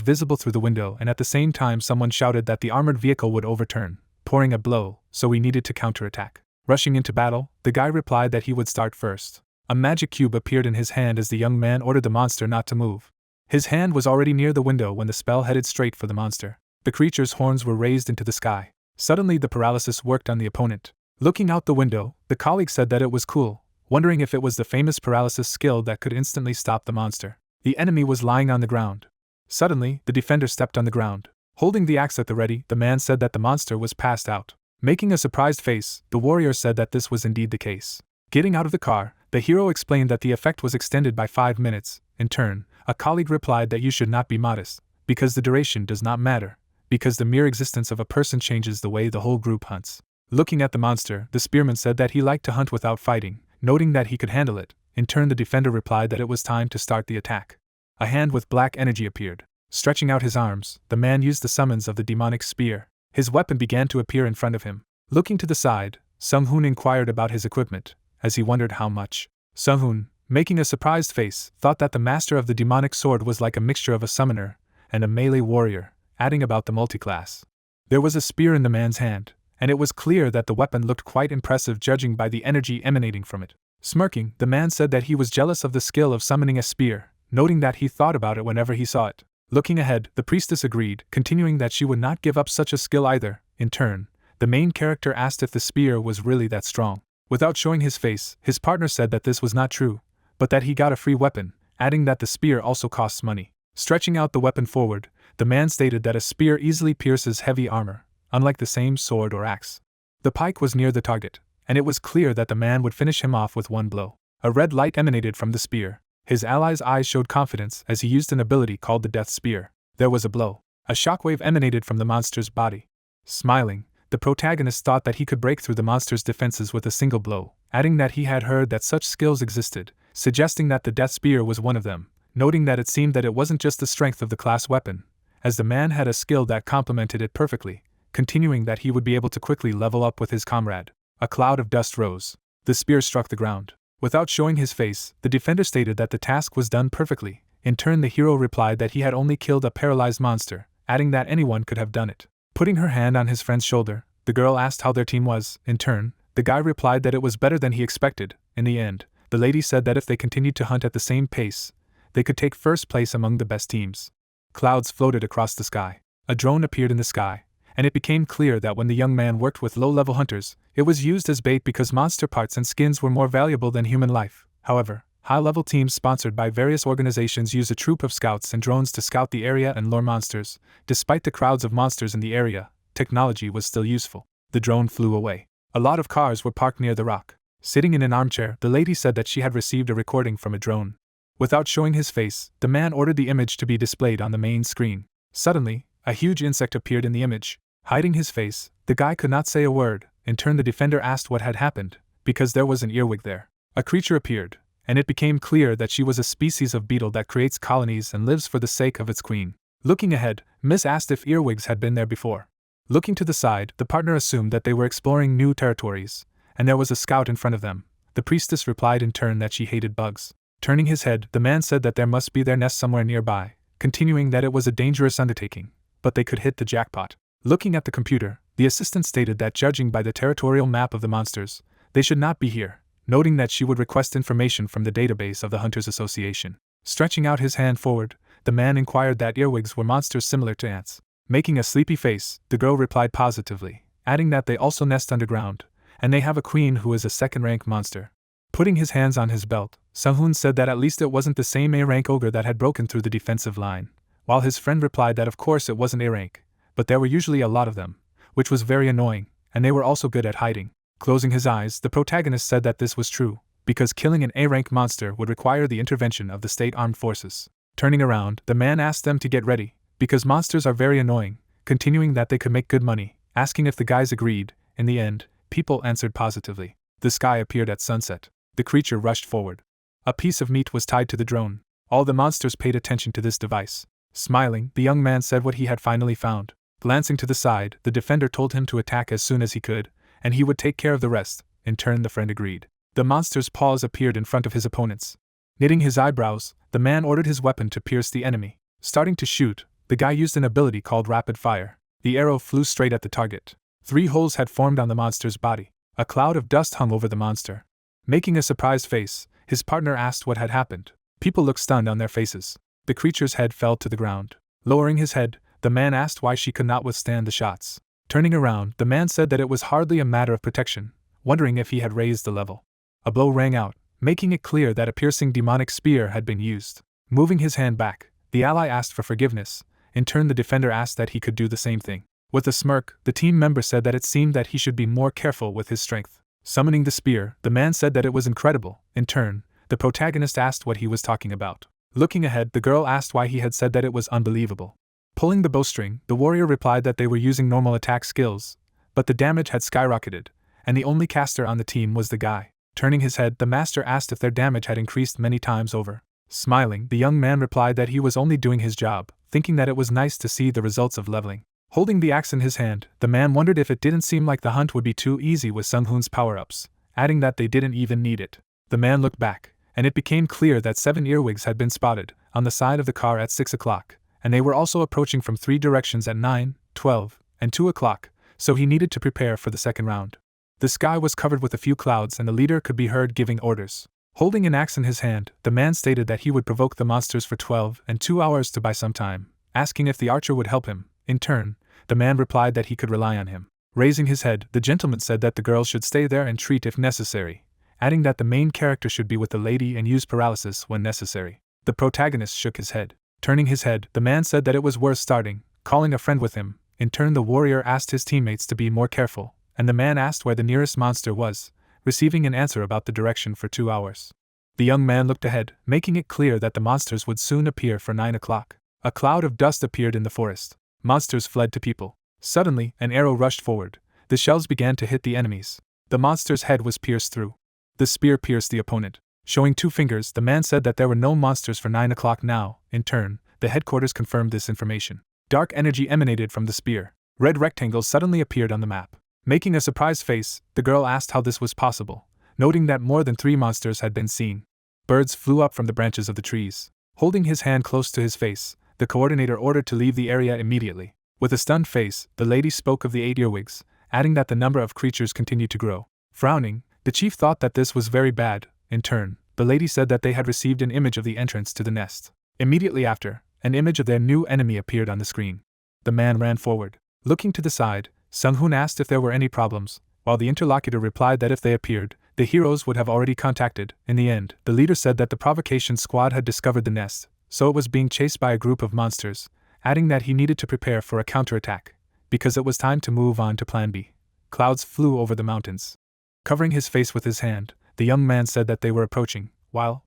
visible through the window, and at the same time someone shouted that the armored vehicle would overturn, pouring a blow, so we needed to counterattack. Rushing into battle, the guy replied that he would start first. A magic cube appeared in his hand as the young man ordered the monster not to move. His hand was already near the window when the spell headed straight for the monster. The creature's horns were raised into the sky. Suddenly the paralysis worked on the opponent. Looking out the window, the colleague said that it was cool, wondering if it was the famous paralysis skill that could instantly stop the monster. The enemy was lying on the ground. Suddenly, the defender stepped on the ground. Holding the axe at the ready, the man said that the monster was passed out. Making a surprised face, the warrior said that this was indeed the case. Getting out of the car, the hero explained that the effect was extended by 5 minutes. In turn, a colleague replied that you should not be modest, because the duration does not matter, because the mere existence of a person changes the way the whole group hunts. Looking at the monster, the spearman said that he liked to hunt without fighting, noting that he could handle it. In turn, the defender replied that it was time to start the attack. A hand with black energy appeared. Stretching out his arms, the man used the summons of the demonic spear. His weapon began to appear in front of him. Looking to the side, Sung-hoon inquired about his equipment, as he wondered how much. Sung-hoon, making a surprised face, thought that the master of the demonic sword was like a mixture of a summoner and a melee warrior, adding about the multiclass. There was a spear in the man's hand, and it was clear that the weapon looked quite impressive judging by the energy emanating from it. Smirking, the man said that he was jealous of the skill of summoning a spear, noting that he thought about it whenever he saw it. Looking ahead, the priestess agreed, continuing that she would not give up such a skill either. In turn, the main character asked if the spear was really that strong. Without showing his face, his partner said that this was not true, but that he got a free weapon, adding that the spear also costs money. Stretching out the weapon forward, the man stated that a spear easily pierces heavy armor, unlike the same sword or axe. The pike was near the target, and it was clear that the man would finish him off with one blow. A red light emanated from the spear. His ally's eyes showed confidence as he used an ability called the Death Spear. There was a blow. A shockwave emanated from the monster's body. Smiling, the protagonist thought that he could break through the monster's defenses with a single blow, adding that he had heard that such skills existed, suggesting that the Death Spear was one of them, noting that it seemed that it wasn't just the strength of the class weapon, as the man had a skill that complemented it perfectly, continuing that he would be able to quickly level up with his comrade. A cloud of dust rose. The spear struck the ground. Without showing his face, the defender stated that the task was done perfectly. In turn, the hero replied that he had only killed a paralyzed monster, adding that anyone could have done it. Putting her hand on his friend's shoulder, the girl asked how their team was. In turn, the guy replied that it was better than he expected. In the end, the lady said that if they continued to hunt at the same pace, they could take first place among the best teams. Clouds floated across the sky. A drone appeared in the sky, and it became clear that when the young man worked with low-level hunters, it was used as bait because monster parts and skins were more valuable than human life. However, high-level teams sponsored by various organizations use a troop of scouts and drones to scout the area and lure monsters. Despite the crowds of monsters in the area, technology was still useful. The drone flew away. A lot of cars were parked near the rock. Sitting in an armchair, the lady said that she had received a recording from a drone. Without showing his face, the man ordered the image to be displayed on the main screen. Suddenly, a huge insect appeared in the image. Hiding his face, the guy could not say a word. In turn, the defender asked what had happened, because there was an earwig there. A creature appeared, and it became clear that she was a species of beetle that creates colonies and lives for the sake of its queen. Looking ahead, Miss asked if earwigs had been there before. Looking to the side, the partner assumed that they were exploring new territories, and there was a scout in front of them. The priestess replied in turn that she hated bugs. Turning his head, the man said that there must be their nest somewhere nearby, continuing that it was a dangerous undertaking, but they could hit the jackpot. Looking at the computer, the assistant stated that judging by the territorial map of the monsters, they should not be here, noting that she would request information from the database of the Hunters Association. Stretching out his hand forward, the man inquired that earwigs were monsters similar to ants. Making a sleepy face, the girl replied positively, adding that they also nest underground, and they have a queen who is a second-rank monster. Putting his hands on his belt, Sung-hoon said that at least it wasn't the same A-rank ogre that had broken through the defensive line, while his friend replied that of course it wasn't A-rank, but there were usually a lot of them, which was very annoying, and they were also good at hiding. Closing his eyes, the protagonist said that this was true, because killing an A-rank monster would require the intervention of the state armed forces. Turning around, the man asked them to get ready, because monsters are very annoying, continuing that they could make good money, asking if the guys agreed. In the end, people answered positively. The sky appeared at sunset. The creature rushed forward. A piece of meat was tied to the drone. All the monsters paid attention to this device. Smiling, the young man said what he had finally found. Glancing to the side, the defender told him to attack as soon as he could, and he would take care of the rest. In turn, the friend agreed. The monster's paws appeared in front of his opponents. Knitting his eyebrows, the man ordered his weapon to pierce the enemy. Starting to shoot, the guy used an ability called Rapid Fire. The arrow flew straight at the target. 3 holes had formed on the monster's body. A cloud of dust hung over the monster. Making a surprised face, his partner asked what had happened. People looked stunned on their faces. The creature's head fell to the ground. Lowering his head, the man asked why she could not withstand the shots. Turning around, the man said that it was hardly a matter of protection, wondering if he had raised the level. A blow rang out, making it clear that a piercing demonic spear had been used. Moving his hand back, the ally asked for forgiveness. In turn, the defender asked that he could do the same thing. With a smirk, the team member said that it seemed that he should be more careful with his strength. Summoning the spear, the man said that it was incredible. In turn, the protagonist asked what he was talking about. Looking ahead, the girl asked why he had said that it was unbelievable. Pulling the bowstring, the warrior replied that they were using normal attack skills, but the damage had skyrocketed, and the only caster on the team was the guy. Turning his head, the master asked if their damage had increased many times over. Smiling, the young man replied that he was only doing his job, thinking that it was nice to see the results of leveling. Holding the axe in his hand, the man wondered if it didn't seem like the hunt would be too easy with Sung-hoon's power-ups, adding that they didn't even need it. The man looked back, and it became clear that 7 earwigs had been spotted on the side of the car at 6 o'clock, and they were also approaching from 3 directions at 9, 12, and 2 o'clock, so he needed to prepare for the second round. The sky was covered with a few clouds and the leader could be heard giving orders. Holding an axe in his hand, the man stated that he would provoke the monsters for 12 and 2 hours to buy some time, asking if the archer would help him. In turn, the man replied that he could rely on him. Raising his head, the gentleman said that the girl should stay there and treat if necessary, adding that the main character should be with the lady and use paralysis when necessary. The protagonist shook his head. Turning his head, the man said that it was worth starting, calling a friend with him. In turn, the warrior asked his teammates to be more careful, and the man asked where the nearest monster was, receiving an answer about the direction for 2 hours. The young man looked ahead, making it clear that the monsters would soon appear for 9 o'clock. A cloud of dust appeared in the forest. Monsters fled to people. Suddenly, an arrow rushed forward. The shells began to hit the enemies. The monster's head was pierced through. The spear pierced the opponent. Showing 2 fingers, the man said that there were no monsters for 9 o'clock now. In turn, the headquarters confirmed this information. Dark energy emanated from the spear. Red rectangles suddenly appeared on the map. Making a surprised face, the girl asked how this was possible, noting that more than 3 monsters had been seen. Birds flew up from the branches of the trees. Holding his hand close to his face, the coordinator ordered to leave the area immediately. With a stunned face, the lady spoke of the 8 earwigs, adding that the number of creatures continued to grow. Frowning, the chief thought that this was very bad. In turn, the lady said that they had received an image of the entrance to the nest. Immediately after, an image of their new enemy appeared on the screen. The man ran forward. Looking to the side, Sung-hoon asked if there were any problems, while the interlocutor replied that if they appeared, the heroes would have already contacted. In the end, the leader said that the provocation squad had discovered the nest, so it was being chased by a group of monsters, adding that he needed to prepare for a counterattack, because it was time to move on to Plan B. Clouds flew over the mountains. Covering his face with his hand, the young man said that they were approaching, while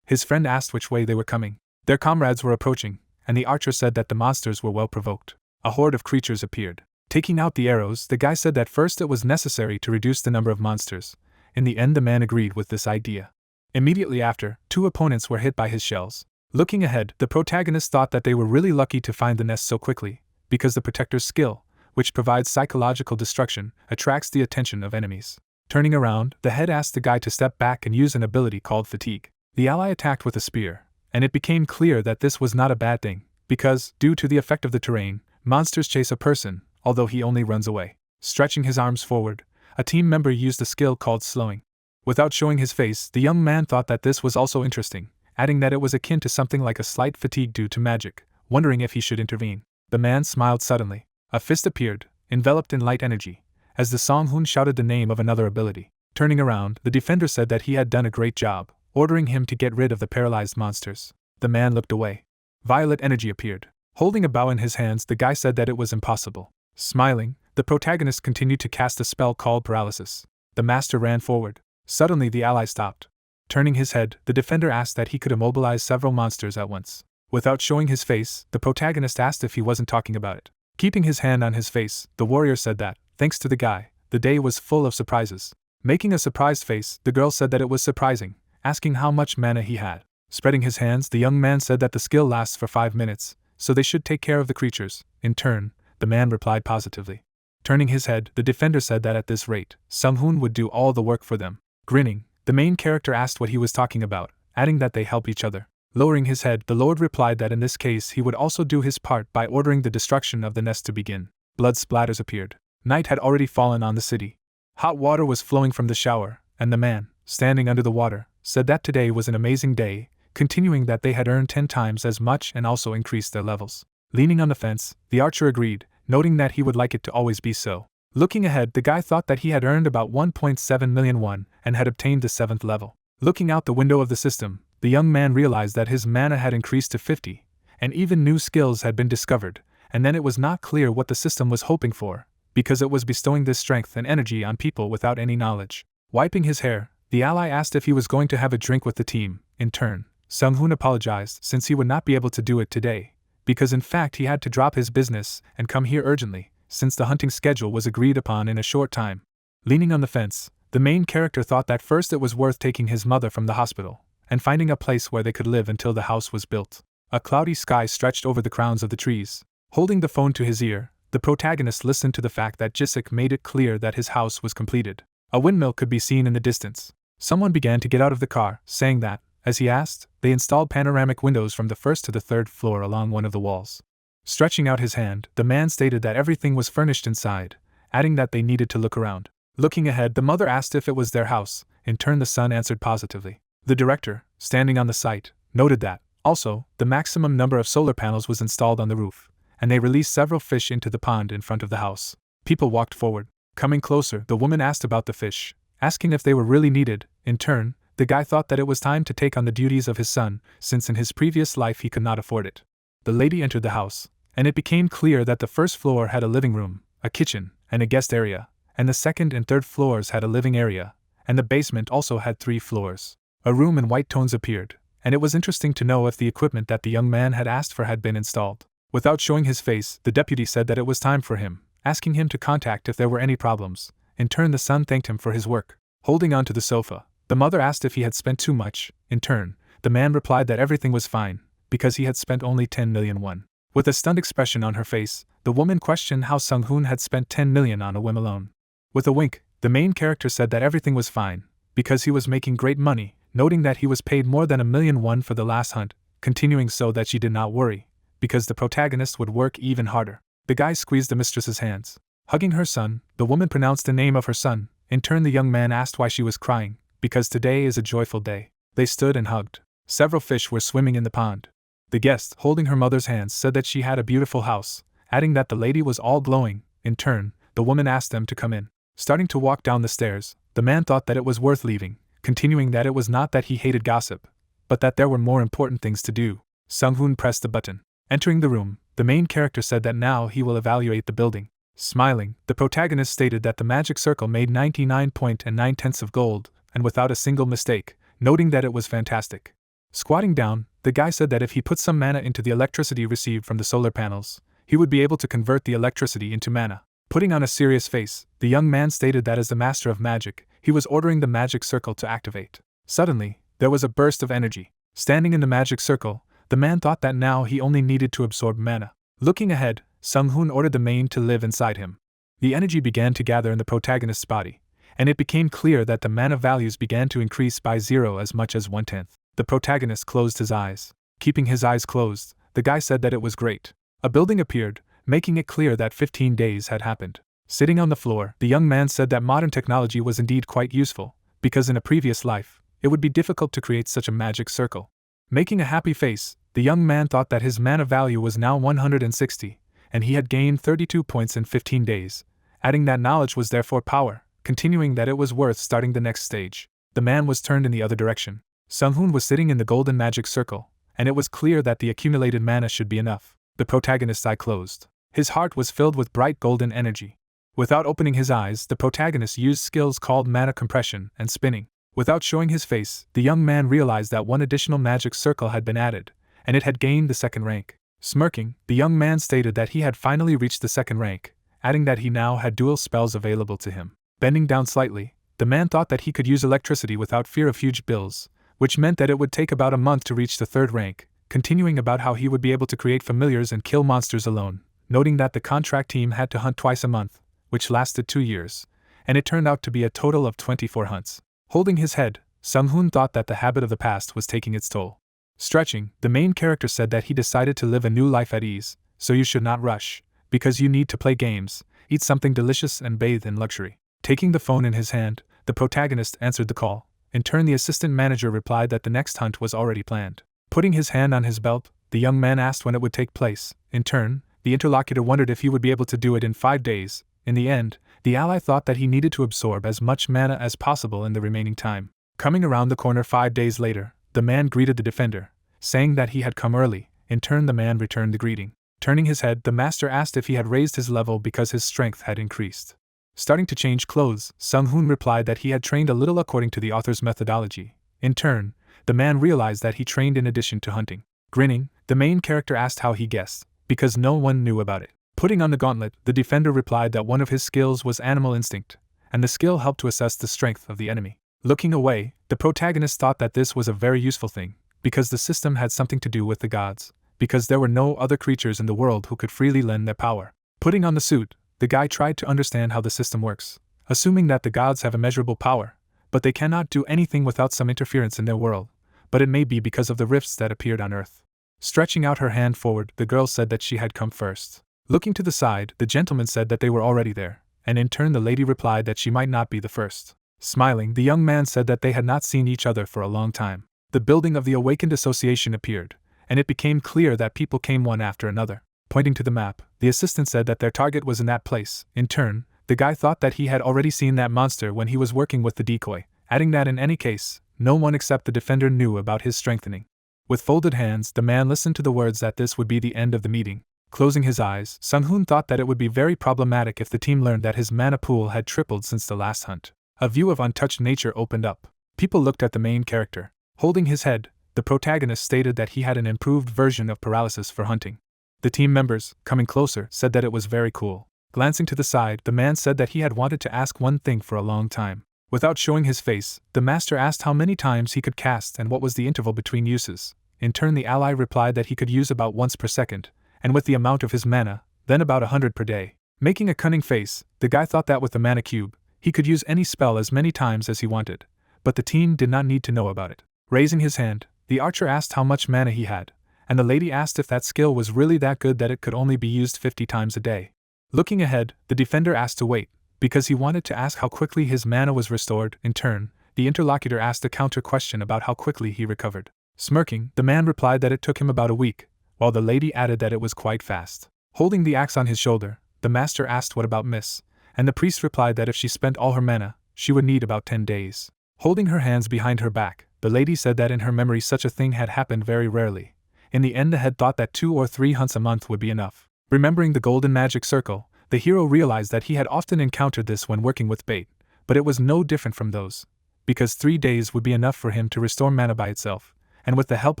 his friend asked which way they were coming. Their comrades were approaching, and the archer said that the monsters were well provoked. A horde of creatures appeared. Taking out the arrows, the guy said that first it was necessary to reduce the number of monsters. In the end, the man agreed with this idea. Immediately after, 2 opponents were hit by his shells. Looking ahead, the protagonist thought that they were really lucky to find the nest so quickly, because the protector's skill, which provides psychological destruction, attracts the attention of enemies. Turning around, the head asked the guy to step back and use an ability called fatigue. The ally attacked with a spear, and it became clear that this was not a bad thing, because, due to the effect of the terrain, monsters chase a person, although he only runs away. Stretching his arms forward, a team member used a skill called slowing. Without showing his face, the young man thought that this was also interesting, adding that it was akin to something like a slight fatigue due to magic, wondering if he should intervene. The man smiled suddenly. A fist appeared, enveloped in light energy, as the Song-hoon shouted the name of another ability. Turning around, the defender said that he had done a great job, ordering him to get rid of the paralyzed monsters. The man looked away. Violet energy appeared. Holding a bow in his hands, the guy said that it was impossible. Smiling, the protagonist continued to cast a spell called paralysis. The master ran forward. Suddenly the ally stopped. Turning his head, the defender asked that he could immobilize several monsters at once. Without showing his face, the protagonist asked if he wasn't talking about it. Keeping his hand on his face, the warrior said that, thanks to the guy, the day was full of surprises. Making a surprised face, the girl said that it was surprising, asking how much mana he had. Spreading his hands, the young man said that the skill lasts for 5 minutes, so they should take care of the creatures. In turn, the man replied positively. Turning his head, the defender said that at this rate, Sung-hoon would do all the work for them. Grinning, the main character asked what he was talking about, adding that they help each other. Lowering his head, the lord replied that in this case he would also do his part by ordering the destruction of the nest to begin. Blood splatters appeared. Night had already fallen on the city. Hot water was flowing from the shower, and the man, standing under the water, said that today was an amazing day, continuing that they had earned 10 times as much and also increased their levels. Leaning on the fence, the archer agreed, noting that he would like it to always be so. Looking ahead, the guy thought that he had earned about 1.7 million won and had obtained the 7th level. Looking out the window of the system, the young man realized that his mana had increased to 50, and even new skills had been discovered, and then it was not clear what the system was hoping for, because it was bestowing this strength and energy on people without any knowledge. Wiping his hair, the ally asked if he was going to have a drink with the team. In turn, Sung-hoon apologized since he would not be able to do it today, because in fact he had to drop his business and come here urgently, since the hunting schedule was agreed upon in a short time. Leaning on the fence, the main character thought that first it was worth taking his mother from the hospital, and finding a place where they could live until the house was built. A cloudy sky stretched over the crowns of the trees. Holding the phone to his ear, the protagonist listened to the fact that Jisik made it clear that his house was completed. A windmill could be seen in the distance. Someone began to get out of the car, saying that, as he asked, they installed panoramic windows from the 1st to the 3rd floor along one of the walls. Stretching out his hand, the man stated that everything was furnished inside, adding that they needed to look around. Looking ahead, the mother asked if it was their house. In turn, the son answered positively. The director, standing on the site, noted that, also, the maximum number of solar panels was installed on the roof, and they released several fish into the pond in front of the house. People walked forward. Coming closer, the woman asked about the fish, asking if they were really needed. In turn, the guy thought that it was time to take on the duties of his son, since in his previous life he could not afford it. The lady entered the house, and it became clear that the 1st floor had a living room, a kitchen, and a guest area, and the 2nd and 3rd floors had a living area, and the basement also had 3 floors. A room in white tones appeared, and it was interesting to know if the equipment that the young man had asked for had been installed. Without showing his face, the deputy said that it was time for him, asking him to contact if there were any problems. In turn, the son thanked him for his work. Holding on to the sofa, the mother asked if he had spent too much. In turn, the man replied that everything was fine, because he had spent only 10 million won. With a stunned expression on her face, the woman questioned how Sung-hoon had spent 10 million on a whim alone. With a wink, the main character said that everything was fine, because he was making great money, noting that he was paid more than 1 million won for the last hunt, continuing so that she did not worry, because the protagonist would work even harder. The guy squeezed the mistress's hands. Hugging her son, the woman pronounced the name of her son. In turn, the young man asked why she was crying. Because today is a joyful day. They stood and hugged. Several fish were swimming in the pond. The guest, holding her mother's hands, said that she had a beautiful house, adding that the lady was all glowing. In turn, the woman asked them to come in. Starting to walk down the stairs, the man thought that it was worth leaving, continuing that it was not that he hated gossip, but that there were more important things to do. Sung-hoon pressed the button. Entering the room, the main character said that now he will evaluate the building. Smiling, the protagonist stated that the magic circle made 99.9 of gold, and without a single mistake, noting that it was fantastic. Squatting down, the guy said that if he put some mana into the electricity received from the solar panels, he would be able to convert the electricity into mana. Putting on a serious face, the young man stated that as the master of magic, he was ordering the magic circle to activate. Suddenly, there was a burst of energy. Standing in the magic circle, the man thought that now he only needed to absorb mana. Looking ahead, Sung-hoon ordered the main to live inside him. The energy began to gather in the protagonist's body, and it became clear that the mana values began to increase by 0 as much as 1/10. The protagonist closed his eyes. Keeping his eyes closed, the guy said that it was great. A building appeared, making it clear that 15 days had happened. Sitting on the floor, the young man said that modern technology was indeed quite useful, because in a previous life, it would be difficult to create such a magic circle. Making a happy face, the young man thought that his mana value was now 160, and he had gained 32 points in 15 days, adding that knowledge was therefore power, continuing that it was worth starting the next stage. The man was turned in the other direction. Sung-hoon was sitting in the golden magic circle, and it was clear that the accumulated mana should be enough. The protagonist's eye closed. His heart was filled with bright golden energy. Without opening his eyes, the protagonist used skills called mana compression and spinning. Without showing his face, the young man realized that one additional magic circle had been added, and it had gained the second rank. Smirking, the young man stated that he had finally reached the second rank, adding that he now had dual spells available to him. Bending down slightly, the man thought that he could use electricity without fear of huge bills, which meant that it would take about a month to reach the third rank, continuing about how he would be able to create familiars and kill monsters alone, noting that the contract team had to hunt twice a month, which lasted 2 years, and it turned out to be a total of 24 hunts. Holding his head, Sung-hoon thought that the habit of the past was taking its toll. Stretching, the main character said that he decided to live a new life at ease, so you should not rush, because you need to play games, eat something delicious and bathe in luxury. Taking the phone in his hand, the protagonist answered the call. In turn, the assistant manager replied that the next hunt was already planned. Putting his hand on his belt, the young man asked when it would take place. In turn, the interlocutor wondered if he would be able to do it in 5 days. In the end, the ally thought that he needed to absorb as much mana as possible in the remaining time. Coming around the corner 5 days later, the man greeted the defender, saying that he had come early. In turn, the man returned the greeting. Turning his head, the master asked if he had raised his level because his strength had increased. Starting to change clothes, Sung-hoon replied that he had trained a little according to the author's methodology. In turn, the man realized that he trained in addition to hunting. Grinning, the main character asked how he guessed, because no one knew about it. Putting on the gauntlet, the defender replied that one of his skills was animal instinct, and the skill helped to assess the strength of the enemy. Looking away, the protagonist thought that this was a very useful thing, because the system had something to do with the gods, because there were no other creatures in the world who could freely lend their power. Putting on the suit, the guy tried to understand how the system works, assuming that the gods have immeasurable power, but they cannot do anything without some interference in their world, but it may be because of the rifts that appeared on Earth. Stretching out her hand forward, the girl said that she had come first. Looking to the side, the gentleman said that they were already there, and in turn the lady replied that she might not be the first. Smiling, the young man said that they had not seen each other for a long time. The building of the Awakened Association appeared, and it became clear that people came one after another. Pointing to the map, the assistant said that their target was in that place. In turn, the guy thought that he had already seen that monster when he was working with the decoy, adding that in any case, no one except the defender knew about his strengthening. With folded hands, the man listened to the words that this would be the end of the meeting. Closing his eyes, Sung-hoon thought that it would be very problematic if the team learned that his mana pool had tripled since the last hunt. A view of untouched nature opened up. People looked at the main character. Holding his head, the protagonist stated that he had an improved version of paralysis for hunting. The team members, coming closer, said that it was very cool. Glancing to the side, the man said that he had wanted to ask one thing for a long time. Without showing his face, the master asked how many times he could cast and what was the interval between uses. In turn, the ally replied that he could use about once per second, and with the amount of his mana, then about 100 per day. Making a cunning face, the guy thought that with the mana cube, he could use any spell as many times as he wanted, but the team did not need to know about it. Raising his hand, the archer asked how much mana he had, and the lady asked if that skill was really that good that it could only be used 50 times a day. Looking ahead, the defender asked to wait, because he wanted to ask how quickly his mana was restored. In turn, the interlocutor asked a counter question about how quickly he recovered. Smirking, the man replied that it took him about a week, while the lady added that it was quite fast. Holding the axe on his shoulder, the master asked what about Miss, and the priest replied that if she spent all her mana, she would need about 10 days. Holding her hands behind her back, the lady said that in her memory such a thing had happened very rarely. In the end, the head thought that 2 or 3 hunts a month would be enough. Remembering the golden magic circle, the hero realized that he had often encountered this when working with bait, but it was no different from those, because 3 days would be enough for him to restore mana by itself, and with the help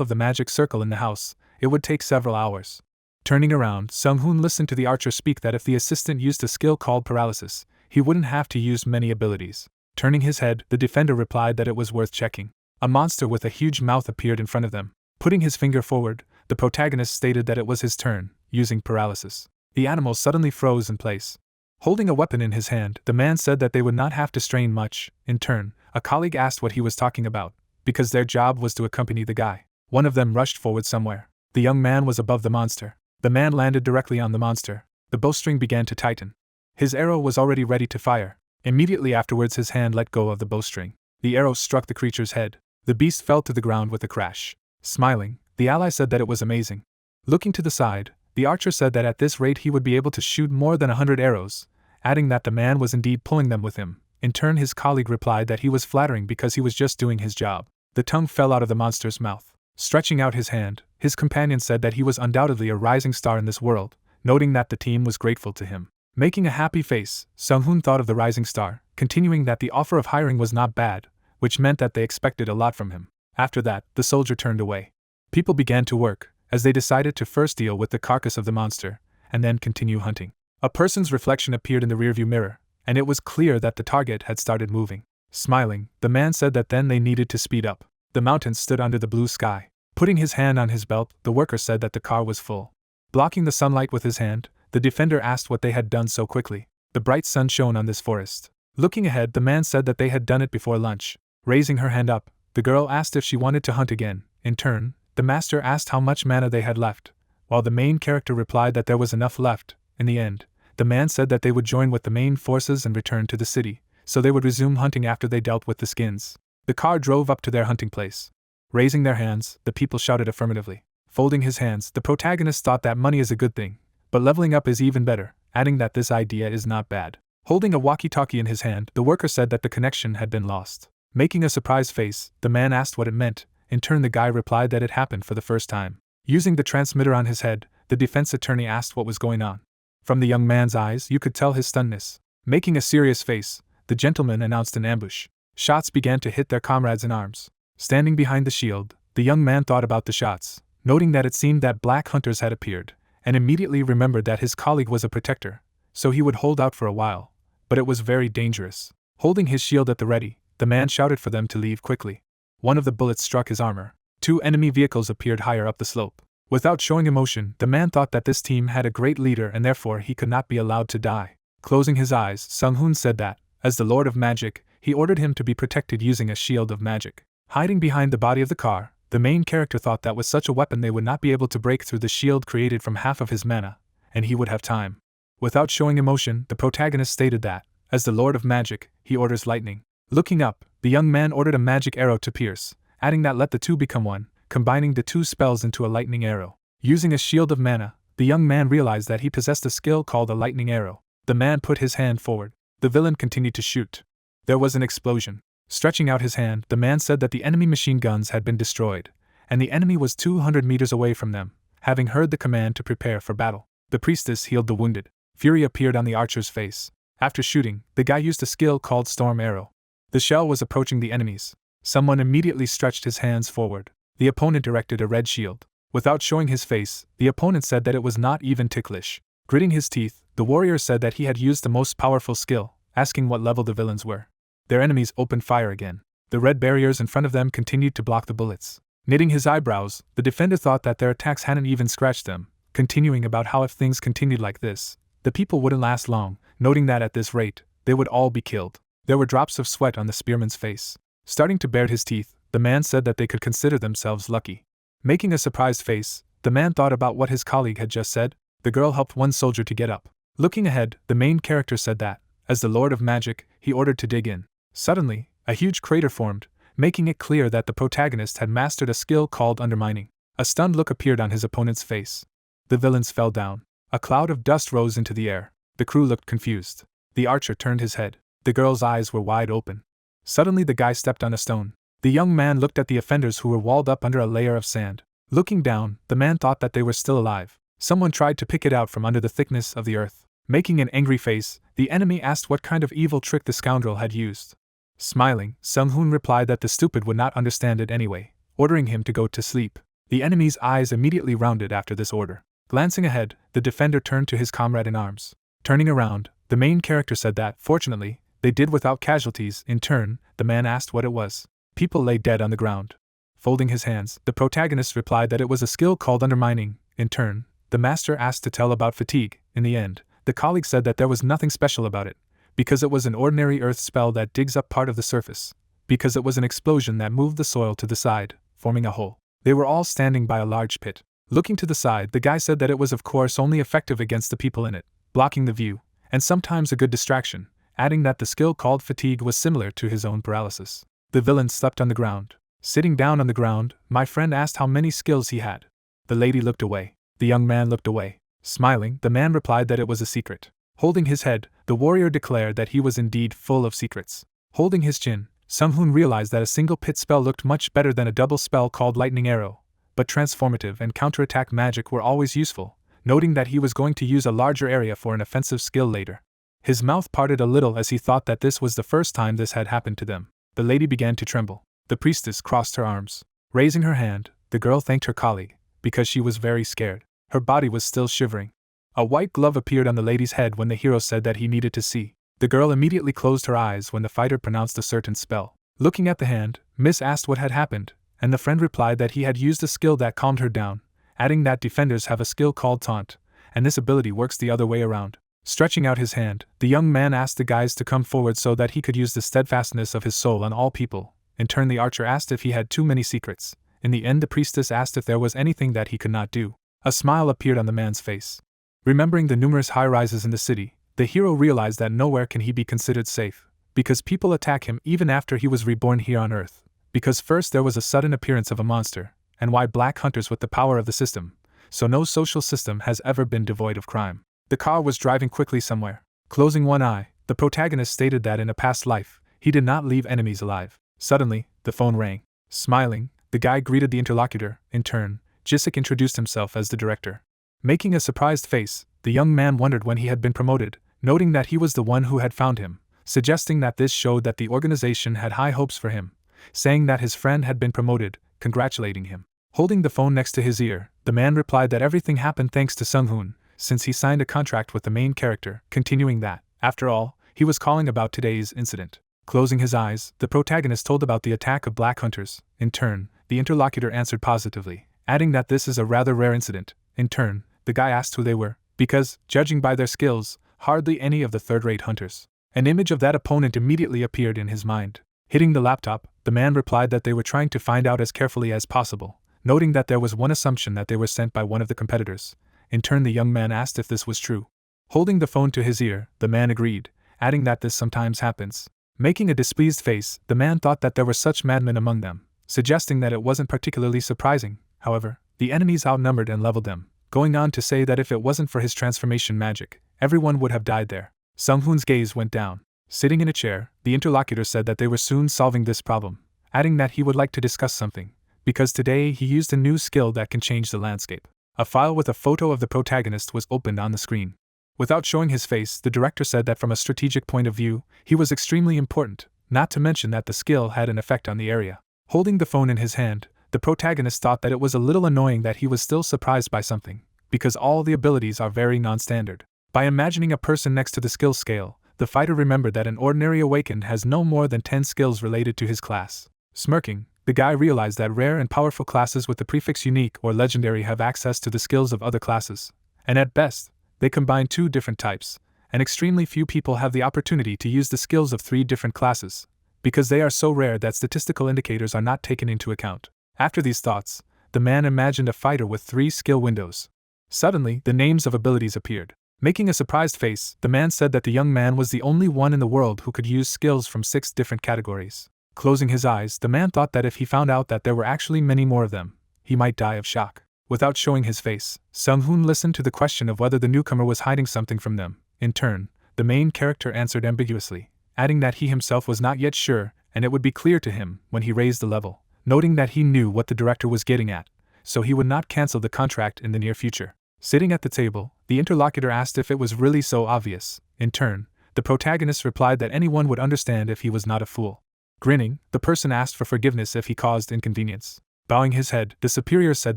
of the magic circle in the house, it would take several hours. Turning around, Sung-hoon listened to the archer speak that if the assistant used a skill called paralysis, he wouldn't have to use many abilities. Turning his head, the defender replied that it was worth checking. A monster with a huge mouth appeared in front of them. Putting his finger forward, the protagonist stated that it was his turn, using paralysis. The animal suddenly froze in place. Holding a weapon in his hand, the man said that they would not have to strain much. In turn, a colleague asked what he was talking about, because their job was to accompany the guy. One of them rushed forward somewhere. The young man was above the monster. The man landed directly on the monster. The bowstring began to tighten. His arrow was already ready to fire. Immediately afterwards, his hand let go of the bowstring. The arrow struck the creature's head. The beast fell to the ground with a crash. Smiling, the ally said that it was amazing. Looking to the side, the archer said that at this rate he would be able to shoot more than 100 arrows, adding that the man was indeed pulling them with him. In turn, his colleague replied that he was flattering because he was just doing his job. The tongue fell out of the monster's mouth. Stretching out his hand, his companion said that he was undoubtedly a rising star in this world, noting that the team was grateful to him. Making a happy face, Sung-hoon thought of the rising star, continuing that the offer of hiring was not bad, which meant that they expected a lot from him. After that, the soldier turned away. People began to work, as they decided to first deal with the carcass of the monster, and then continue hunting. A person's reflection appeared in the rearview mirror, and it was clear that the target had started moving. Smiling, the man said that then they needed to speed up. The mountains stood under the blue sky. Putting his hand on his belt, the worker said that the car was full. Blocking the sunlight with his hand, the defender asked what they had done so quickly. The bright sun shone on this forest. Looking ahead, the man said that they had done it before lunch. Raising her hand up, the girl asked if she wanted to hunt again. In turn, the master asked how much mana they had left, while the main character replied that there was enough left. In the end, the man said that they would join with the main forces and return to the city, so they would resume hunting after they dealt with the skins. The car drove up to their hunting place. Raising their hands, the people shouted affirmatively. Folding his hands, the protagonist thought that money is a good thing, but leveling up is even better, adding that this idea is not bad. Holding a walkie-talkie in his hand, the worker said that the connection had been lost. Making a surprised face, the man asked what it meant. In turn, the guy replied that it happened for the first time. Using the transmitter on his head, the defense attorney asked what was going on. From the young man's eyes, you could tell his stunnedness. Making a serious face, the gentleman announced an ambush. Shots began to hit their comrades in arms. Standing behind the shield, the young man thought about the shots, noting that it seemed that black hunters had appeared, and immediately remembered that his colleague was a protector, so he would hold out for a while, but it was very dangerous. Holding his shield at the ready, the man shouted for them to leave quickly. One of the bullets struck his armor. 2 enemy vehicles appeared higher up the slope. Without showing emotion, the man thought that this team had a great leader and therefore he could not be allowed to die. Closing his eyes, Sung-hoon said that, as the Lord of Magic, he ordered him to be protected using a shield of magic. Hiding behind the body of the car, the main character thought that with such a weapon they would not be able to break through the shield created from half of his mana, and he would have time. Without showing emotion, the protagonist stated that, as the Lord of Magic, he orders lightning. Looking up, the young man ordered a magic arrow to pierce, adding that let the two become one, combining the 2 spells into a lightning arrow. Using a shield of mana, the young man realized that he possessed a skill called a lightning arrow. The man put his hand forward. The villain continued to shoot. There was an explosion. Stretching out his hand, the man said that the enemy machine guns had been destroyed, and the enemy was 200 meters away from them, having heard the command to prepare for battle. The priestess healed the wounded. Fury appeared on the archer's face. After shooting, the guy used a skill called Storm Arrow. The shell was approaching the enemies. Someone immediately stretched his hands forward. The opponent erected a red shield. Without showing his face, the opponent said that it was not even ticklish. Gritting his teeth, the warrior said that he had used the most powerful skill, asking what level the villains were. Their enemies opened fire again. The red barriers in front of them continued to block the bullets. Knitting his eyebrows, the defender thought that their attacks hadn't even scratched them, continuing about how if things continued like this, the people wouldn't last long, noting that at this rate, they would all be killed. There were drops of sweat on the spearman's face. Starting to bare his teeth, the man said that they could consider themselves lucky. Making a surprised face, The man thought about what his colleague had just said. The girl helped one soldier to get up. Looking ahead, the main character said that, as the Lord of Magic, he ordered to dig in. Suddenly, a huge crater formed, making it clear that the protagonist had mastered a skill called undermining. A stunned look appeared on his opponent's face. The villains fell down. A cloud of dust rose into the air. The crew looked confused. The archer turned his head. The girl's eyes were wide open. Suddenly the guy stepped on a stone. The young man looked at the offenders who were walled up under a layer of sand. Looking down, the man thought that they were still alive. Someone tried to pick it out from under the thickness of the earth. Making an angry face, the enemy asked what kind of evil trick the scoundrel had used. Smiling, Sung-hoon replied that the stupid would not understand it anyway, ordering him to go to sleep. The enemy's eyes immediately rounded after this order. Glancing ahead, the defender turned to his comrade in arms. Turning around, the main character said that, fortunately, they did without casualties. In turn, the man asked what it was. People lay dead on the ground. Folding his hands, the protagonist replied that it was a skill called undermining. In turn, the master asked to tell about fatigue. In the end, the colleague said that there was nothing special about it, because it was an ordinary earth spell that digs up part of the surface, because it was an explosion that moved the soil to the side, forming a hole. They were all standing by a large pit. Looking to the side, the guy said that it was of course only effective against the people in it, blocking the view, and sometimes a good distraction, adding that the skill called fatigue was similar to his own paralysis. The villain slept on the ground. Sitting down on the ground, my friend asked how many skills he had. The lady looked away. The young man looked away. Smiling, the man replied that it was a secret. Holding his head, the warrior declared that he was indeed full of secrets. Holding his chin, Sung-hoon realized that a single pit spell looked much better than a double spell called Lightning Arrow, but transformative and counterattack magic were always useful, noting that he was going to use a larger area for an offensive skill later. His mouth parted a little as he thought that this was the first time this had happened to them. The lady began to tremble. The priestess crossed her arms. Raising her hand, the girl thanked her colleague, because she was very scared. Her body was still shivering. A white glove appeared on the lady's head when the hero said that he needed to see. The girl immediately closed her eyes when the fighter pronounced a certain spell. Looking at the hand, Miss asked what had happened, and the friend replied that he had used a skill that calmed her down, adding that defenders have a skill called taunt, and this ability works the other way around. Stretching out his hand, the young man asked the guys to come forward so that he could use the steadfastness of his soul on all people. In turn, the archer asked if he had too many secrets. In the end, the priestess asked if there was anything that he could not do. A smile appeared on the man's face. Remembering the numerous high-rises in the city, the hero realized that nowhere can he be considered safe, because people attack him even after he was reborn here on Earth. Because first there was a sudden appearance of a monster, and why black hunters with the power of the system, so no social system has ever been devoid of crime. The car was driving quickly somewhere. Closing one eye, the protagonist stated that in a past life, he did not leave enemies alive. Suddenly, the phone rang. Smiling, the guy greeted the interlocutor. In turn, Jisik introduced himself as the director. Making a surprised face, the young man wondered when he had been promoted, noting that he was the one who had found him, suggesting that this showed that the organization had high hopes for him, saying that his friend had been promoted, congratulating him. Holding the phone next to his ear, the man replied that everything happened thanks to Sung-hoon, since he signed a contract with the main character, continuing that, after all, he was calling about today's incident. Closing his eyes, the protagonist told about the attack of black hunters. In turn, the interlocutor answered positively, adding that this is a rather rare incident. In turn, the guy asked who they were, because, judging by their skills, hardly any of the third-rate hunters. An image of that opponent immediately appeared in his mind. Hitting the laptop, the man replied that they were trying to find out as carefully as possible, noting that there was one assumption that they were sent by one of the competitors. In turn, the young man asked if this was true. Holding the phone to his ear, the man agreed, adding that this sometimes happens. Making a displeased face, the man thought that there were such madmen among them, suggesting that it wasn't particularly surprising. However, the enemies outnumbered and leveled them, going on to say that if it wasn't for his transformation magic, everyone would have died there. Sung-hoon's gaze went down. Sitting in a chair, the interlocutor said that they were soon solving this problem, adding that he would like to discuss something, because today he used a new skill that can change the landscape. A file with a photo of the protagonist was opened on the screen. Without showing his face, the director said that from a strategic point of view, he was extremely important, not to mention that the skill had an effect on the area. Holding the phone in his hand, the protagonist thought that it was a little annoying that he was still surprised by something, because all the abilities are very non-standard. By imagining a person next to the skill scale, the fighter remembered that an ordinary awakened has no more than 10 skills related to his class. Smirking, the guy realized that rare and powerful classes with the prefix unique or legendary have access to the skills of other classes, and at best, they combine 2 different types, and extremely few people have the opportunity to use the skills of 3 different classes, because they are so rare that statistical indicators are not taken into account. After these thoughts, the man imagined a fighter with 3 skill windows. Suddenly, the names of abilities appeared. Making a surprised face, the man said that the young man was the only one in the world who could use skills from 6 different categories. Closing his eyes, the man thought that if he found out that there were actually many more of them, he might die of shock. Without showing his face, Sung-hoon listened to the question of whether the newcomer was hiding something from them. In turn, the main character answered ambiguously, adding that he himself was not yet sure, and it would be clear to him when he raised the level, noting that he knew what the director was getting at, so he would not cancel the contract in the near future. Sitting at the table, the interlocutor asked if it was really so obvious. In turn, the protagonist replied that anyone would understand if he was not a fool. Grinning, the person asked for forgiveness if he caused inconvenience. Bowing his head, the superior said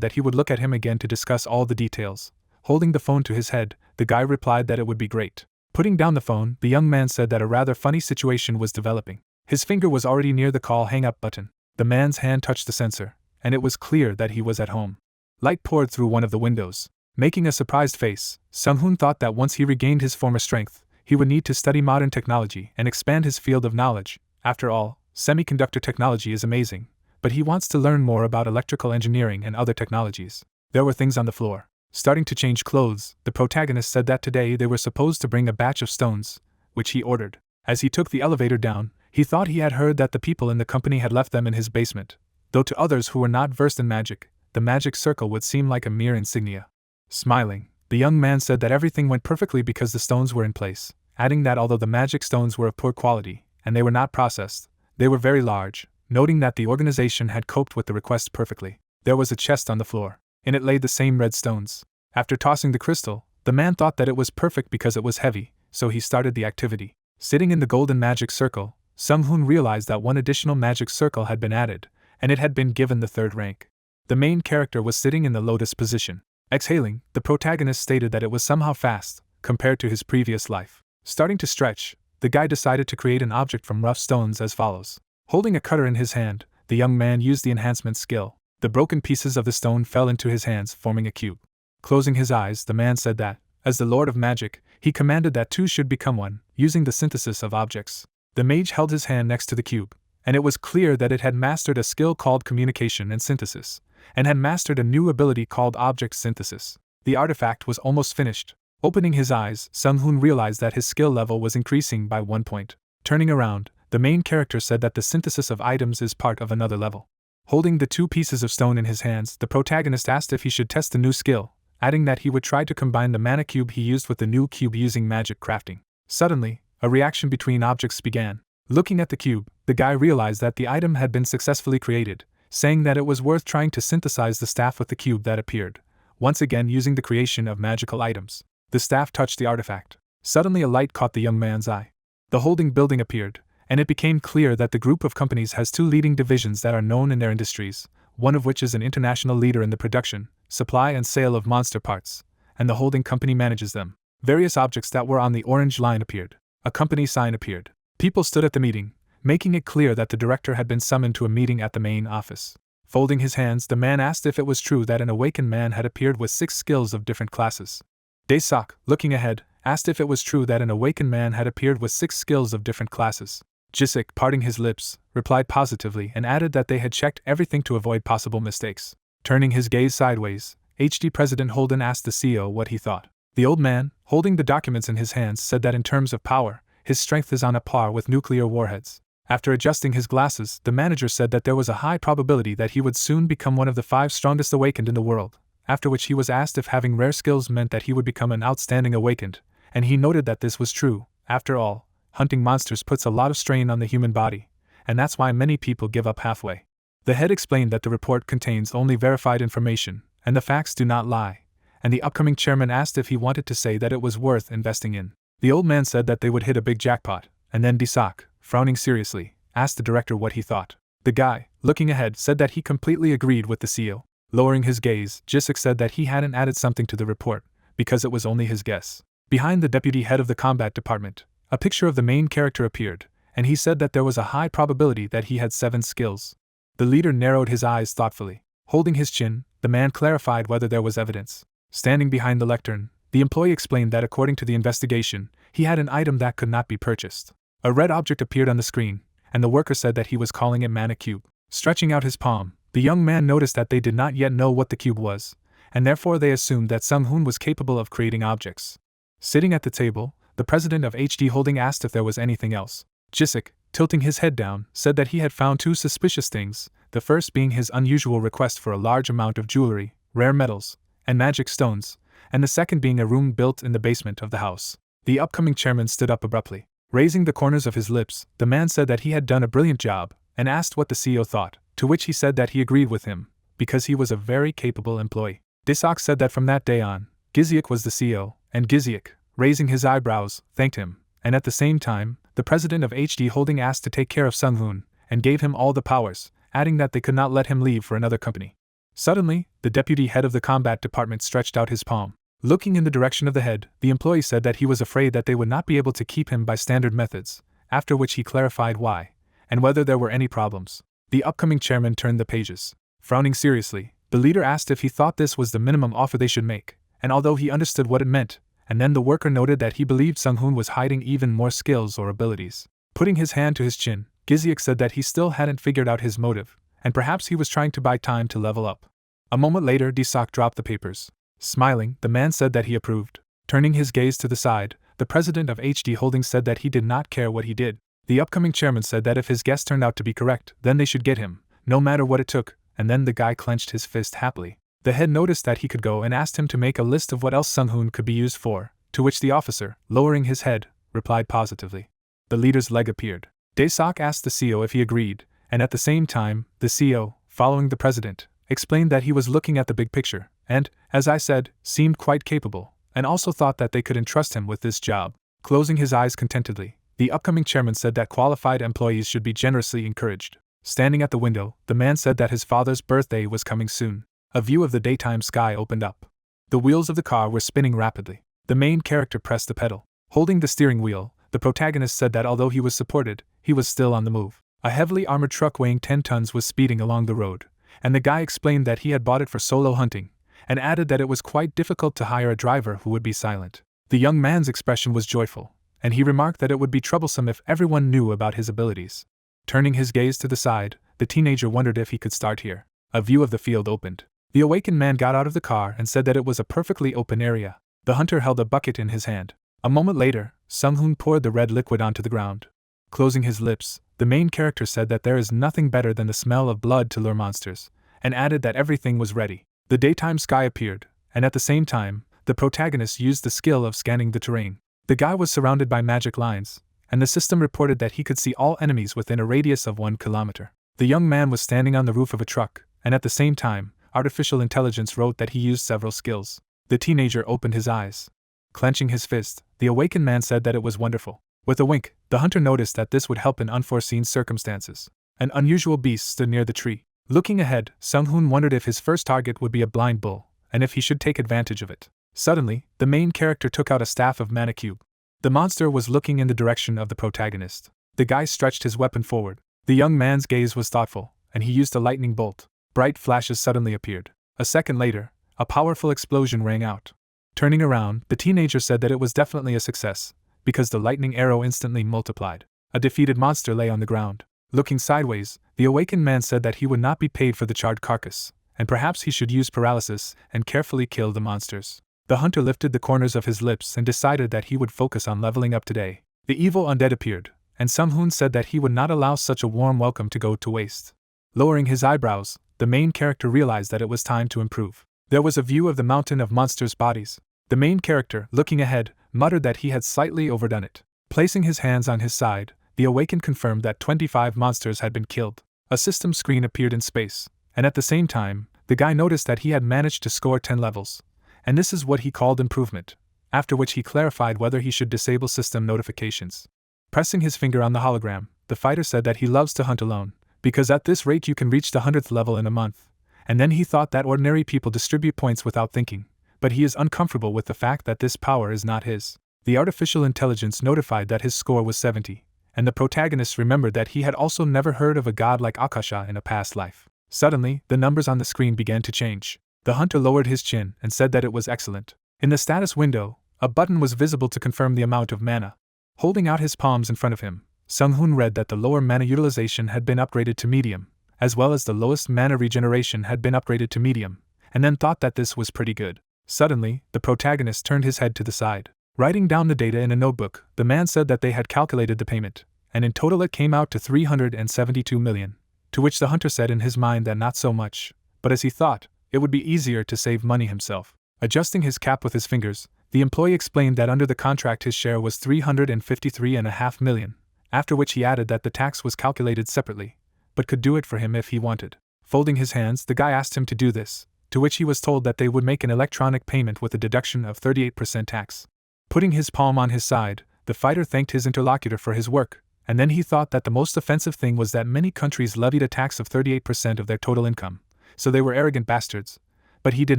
that he would look at him again to discuss all the details. Holding the phone to his head, the guy replied that it would be great. Putting down the phone, the young man said that a rather funny situation was developing. His finger was already near the call hang-up button. The man's hand touched the sensor, and it was clear that he was at home. Light poured through one of the windows. Making a surprised face, Sung-hoon thought that once he regained his former strength, he would need to study modern technology and expand his field of knowledge. After all, semiconductor technology is amazing, but he wants to learn more about electrical engineering and other technologies. There were things on the floor. Starting to change clothes, the protagonist said that today they were supposed to bring a batch of stones, which he ordered. As he took the elevator down, he thought he had heard that the people in the company had left them in his basement, though to others who were not versed in magic, the magic circle would seem like a mere insignia. Smiling, the young man said that everything went perfectly because the stones were in place, adding that although the magic stones were of poor quality, and they were not processed, they were very large, noting that the organization had coped with the request perfectly. There was a chest on the floor. In it lay the same red stones. After tossing the crystal, the man thought that it was perfect because it was heavy, so he started the activity. Sitting in the golden magic circle, Sung-hoon realized that one additional magic circle had been added, and it had been given the 3rd rank. The main character was sitting in the lotus position. Exhaling, the protagonist stated that it was somehow fast, compared to his previous life. Starting to stretch, the guy decided to create an object from rough stones as follows. Holding a cutter in his hand, the young man used the enhancement skill. The broken pieces of the stone fell into his hands, forming a cube. Closing his eyes, the man said that, as the Lord of Magic, he commanded that 2 should become 1, using the synthesis of objects. The mage held his hand next to the cube, and it was clear that it had mastered a skill called communication and synthesis, and had mastered a new ability called object synthesis. The artifact was almost finished. Opening his eyes, Sung-hoon realized that his skill level was increasing by 1 point. Turning around, the main character said that the synthesis of items is part of another level. Holding the 2 pieces of stone in his hands, the protagonist asked if he should test the new skill, adding that he would try to combine the mana cube he used with the new cube using magic crafting. Suddenly, a reaction between objects began. Looking at the cube, the guy realized that the item had been successfully created, saying that it was worth trying to synthesize the staff with the cube that appeared, once again using the creation of magical items. The staff touched the artifact. Suddenly a light caught the young man's eye. The holding building appeared, and it became clear that the group of companies has 2 leading divisions that are known in their industries, one of which is an international leader in the production, supply and sale of monster parts, and the holding company manages them. Various objects that were on the orange line appeared. A company sign appeared. People stood at the meeting, making it clear that the director had been summoned to a meeting at the main office. Folding his hands, the man asked if it was true that an awakened man had appeared with 6 skills of different classes. Dae-sok, looking ahead, asked if it was true that an awakened man had appeared with 6 skills of different classes. Jisik, parting his lips, replied positively and added that they had checked everything to avoid possible mistakes. Turning his gaze sideways, HD President Holden asked the CEO what he thought. The old man, holding the documents in his hands, said that in terms of power, his strength is on a par with nuclear warheads. After adjusting his glasses, the manager said that there was a high probability that he would soon become one of the 5 strongest awakened in the world, after which he was asked if having rare skills meant that he would become an outstanding awakened, and he noted that this was true. After all, hunting monsters puts a lot of strain on the human body, and that's why many people give up halfway. The head explained that the report contains only verified information, and the facts do not lie, and the upcoming chairman asked if he wanted to say that it was worth investing in. The old man said that they would hit a big jackpot, and then Dae-sok, frowning seriously, asked the director what he thought. The guy, looking ahead, said that he completely agreed with the CEO. Lowering his gaze, Jisik said that he hadn't added something to the report, because it was only his guess. Behind the deputy head of the combat department, a picture of the main character appeared, and he said that there was a high probability that he had 7 skills. The leader narrowed his eyes thoughtfully. Holding his chin, the man clarified whether there was evidence. Standing behind the lectern, the employee explained that according to the investigation, he had an item that could not be purchased. A red object appeared on the screen, and the worker said that he was calling it Mana Cube. Stretching out his palm, The young man noticed that they did not yet know what the cube was, and therefore they assumed that Sung-hoon was capable of creating objects. Sitting at the table, the president of HD Holding asked if there was anything else. Jisik, tilting his head down, said that he had found two suspicious things, the first being his unusual request for a large amount of jewelry, rare metals, and magic stones, and the second being a room built in the basement of the house. The upcoming chairman stood up abruptly. Raising the corners of his lips, the man said that he had done a brilliant job, and asked what the CEO thought, to which he said that he agreed with him, because he was a very capable employee. Daesok said that from that day on, Giziak was the CEO, and Giziak, raising his eyebrows, thanked him, and at the same time, the president of HD Holding asked to take care of Sung-hoon, and gave him all the powers, adding that they could not let him leave for another company. Suddenly, the deputy head of the combat department stretched out his palm. Looking in the direction of the head, the employee said that he was afraid that they would not be able to keep him by standard methods, after which he clarified why, and whether there were any problems. The upcoming chairman turned the pages. Frowning seriously, the leader asked if he thought this was the minimum offer they should make, and although he understood what it meant, and then the worker noted that he believed Sung-hoon was hiding even more skills or abilities. Putting his hand to his chin, Giziak said that he still hadn't figured out his motive, and perhaps he was trying to buy time to level up. A moment later, Daesok dropped the papers. Smiling, the man said that he approved. Turning his gaze to the side, the president of HD Holdings said that he did not care what he did. The upcoming chairman said that if his guess turned out to be correct, then they should get him, no matter what it took, and then the guy clenched his fist happily. The head noticed that he could go and asked him to make a list of what else Sung-hoon could be used for, to which the officer, lowering his head, replied positively. The leader's leg appeared. Daesok asked the CEO if he agreed, and at the same time, the CEO, following the president, explained that he was looking at the big picture, and, as I said, seemed quite capable, and also thought that they could entrust him with this job. Closing his eyes contentedly, the upcoming chairman said that qualified employees should be generously encouraged. Standing at the window, the man said that his father's birthday was coming soon. A view of the daytime sky opened up. The wheels of the car were spinning rapidly. The main character pressed the pedal. Holding the steering wheel, the protagonist said that although he was supported, he was still on the move. A heavily armored truck weighing 10 tons was speeding along the road, and the guy explained that he had bought it for solo hunting, and added that it was quite difficult to hire a driver who would be silent. The young man's expression was joyful, and he remarked that it would be troublesome if everyone knew about his abilities. Turning his gaze to the side, the teenager wondered if he could start here. A view of the field opened. The awakened man got out of the car and said that it was a perfectly open area. The hunter held a bucket in his hand. A moment later, Sung-hoon poured the red liquid onto the ground. Closing his lips, the main character said that there is nothing better than the smell of blood to lure monsters, and added that everything was ready. The daytime sky appeared, and at the same time, the protagonist used the skill of scanning the terrain. The guy was surrounded by magic lines, and the system reported that he could see all enemies within a radius of 1 kilometer. The young man was standing on the roof of a truck, and at the same time, artificial intelligence wrote that he used several skills. The teenager opened his eyes. Clenching his fist, the awakened man said that it was wonderful. With a wink, the hunter noticed that this would help in unforeseen circumstances. An unusual beast stood near the tree. Looking ahead, Sung-hoon wondered if his first target would be a blind bull, and if he should take advantage of it. Suddenly, the main character took out a staff of mana cube. The monster was looking in the direction of the protagonist. The guy stretched his weapon forward. The young man's gaze was thoughtful, and he used a lightning bolt. Bright flashes suddenly appeared. A second later, a powerful explosion rang out. Turning around, the teenager said that it was definitely a success, because the lightning arrow instantly multiplied. A defeated monster lay on the ground. Looking sideways, the awakened man said that he would not be paid for the charred carcass, and perhaps he should use paralysis and carefully kill the monsters. The hunter lifted the corners of his lips and decided that he would focus on leveling up today. The evil undead appeared, and Sung-hoon said that he would not allow such a warm welcome to go to waste. Lowering his eyebrows, the main character realized that it was time to improve. There was a view of the mountain of monsters' bodies. The main character, looking ahead, muttered that he had slightly overdone it. Placing his hands on his side, the awakened confirmed that 25 monsters had been killed. A system screen appeared in space, and at the same time, the guy noticed that he had managed to score 10 levels. And this is what he called improvement, after which he clarified whether he should disable system notifications. Pressing his finger on the hologram, the fighter said that he loves to hunt alone, because at this rate you can reach the 100th level in a month, and then he thought that ordinary people distribute points without thinking, but he is uncomfortable with the fact that this power is not his. The artificial intelligence notified that his score was 70, and the protagonist remembered that he had also never heard of a god like Akasha in a past life. Suddenly, the numbers on the screen began to change. The hunter lowered his chin and said that it was excellent. In the status window, a button was visible to confirm the amount of mana. Holding out his palms in front of him, Sung-hoon read that the lower mana utilization had been upgraded to medium, as well as the lowest mana regeneration had been upgraded to medium, and then thought that this was pretty good. Suddenly, the protagonist turned his head to the side. Writing down the data in a notebook, the man said that they had calculated the payment, and in total it came out to 372 million, to which the hunter said in his mind that not so much, but as he thought, it would be easier to save money himself. Adjusting his cap with his fingers, the employee explained that under the contract his share was 353.5 million, after which he added that the tax was calculated separately, but could do it for him if he wanted. Folding his hands, the guy asked him to do this, to which he was told that they would make an electronic payment with a deduction of 38% tax. Putting his palm on his side, the fighter thanked his interlocutor for his work, and then he thought that the most offensive thing was that many countries levied a tax of 38% of their total income, so they were arrogant bastards, but he did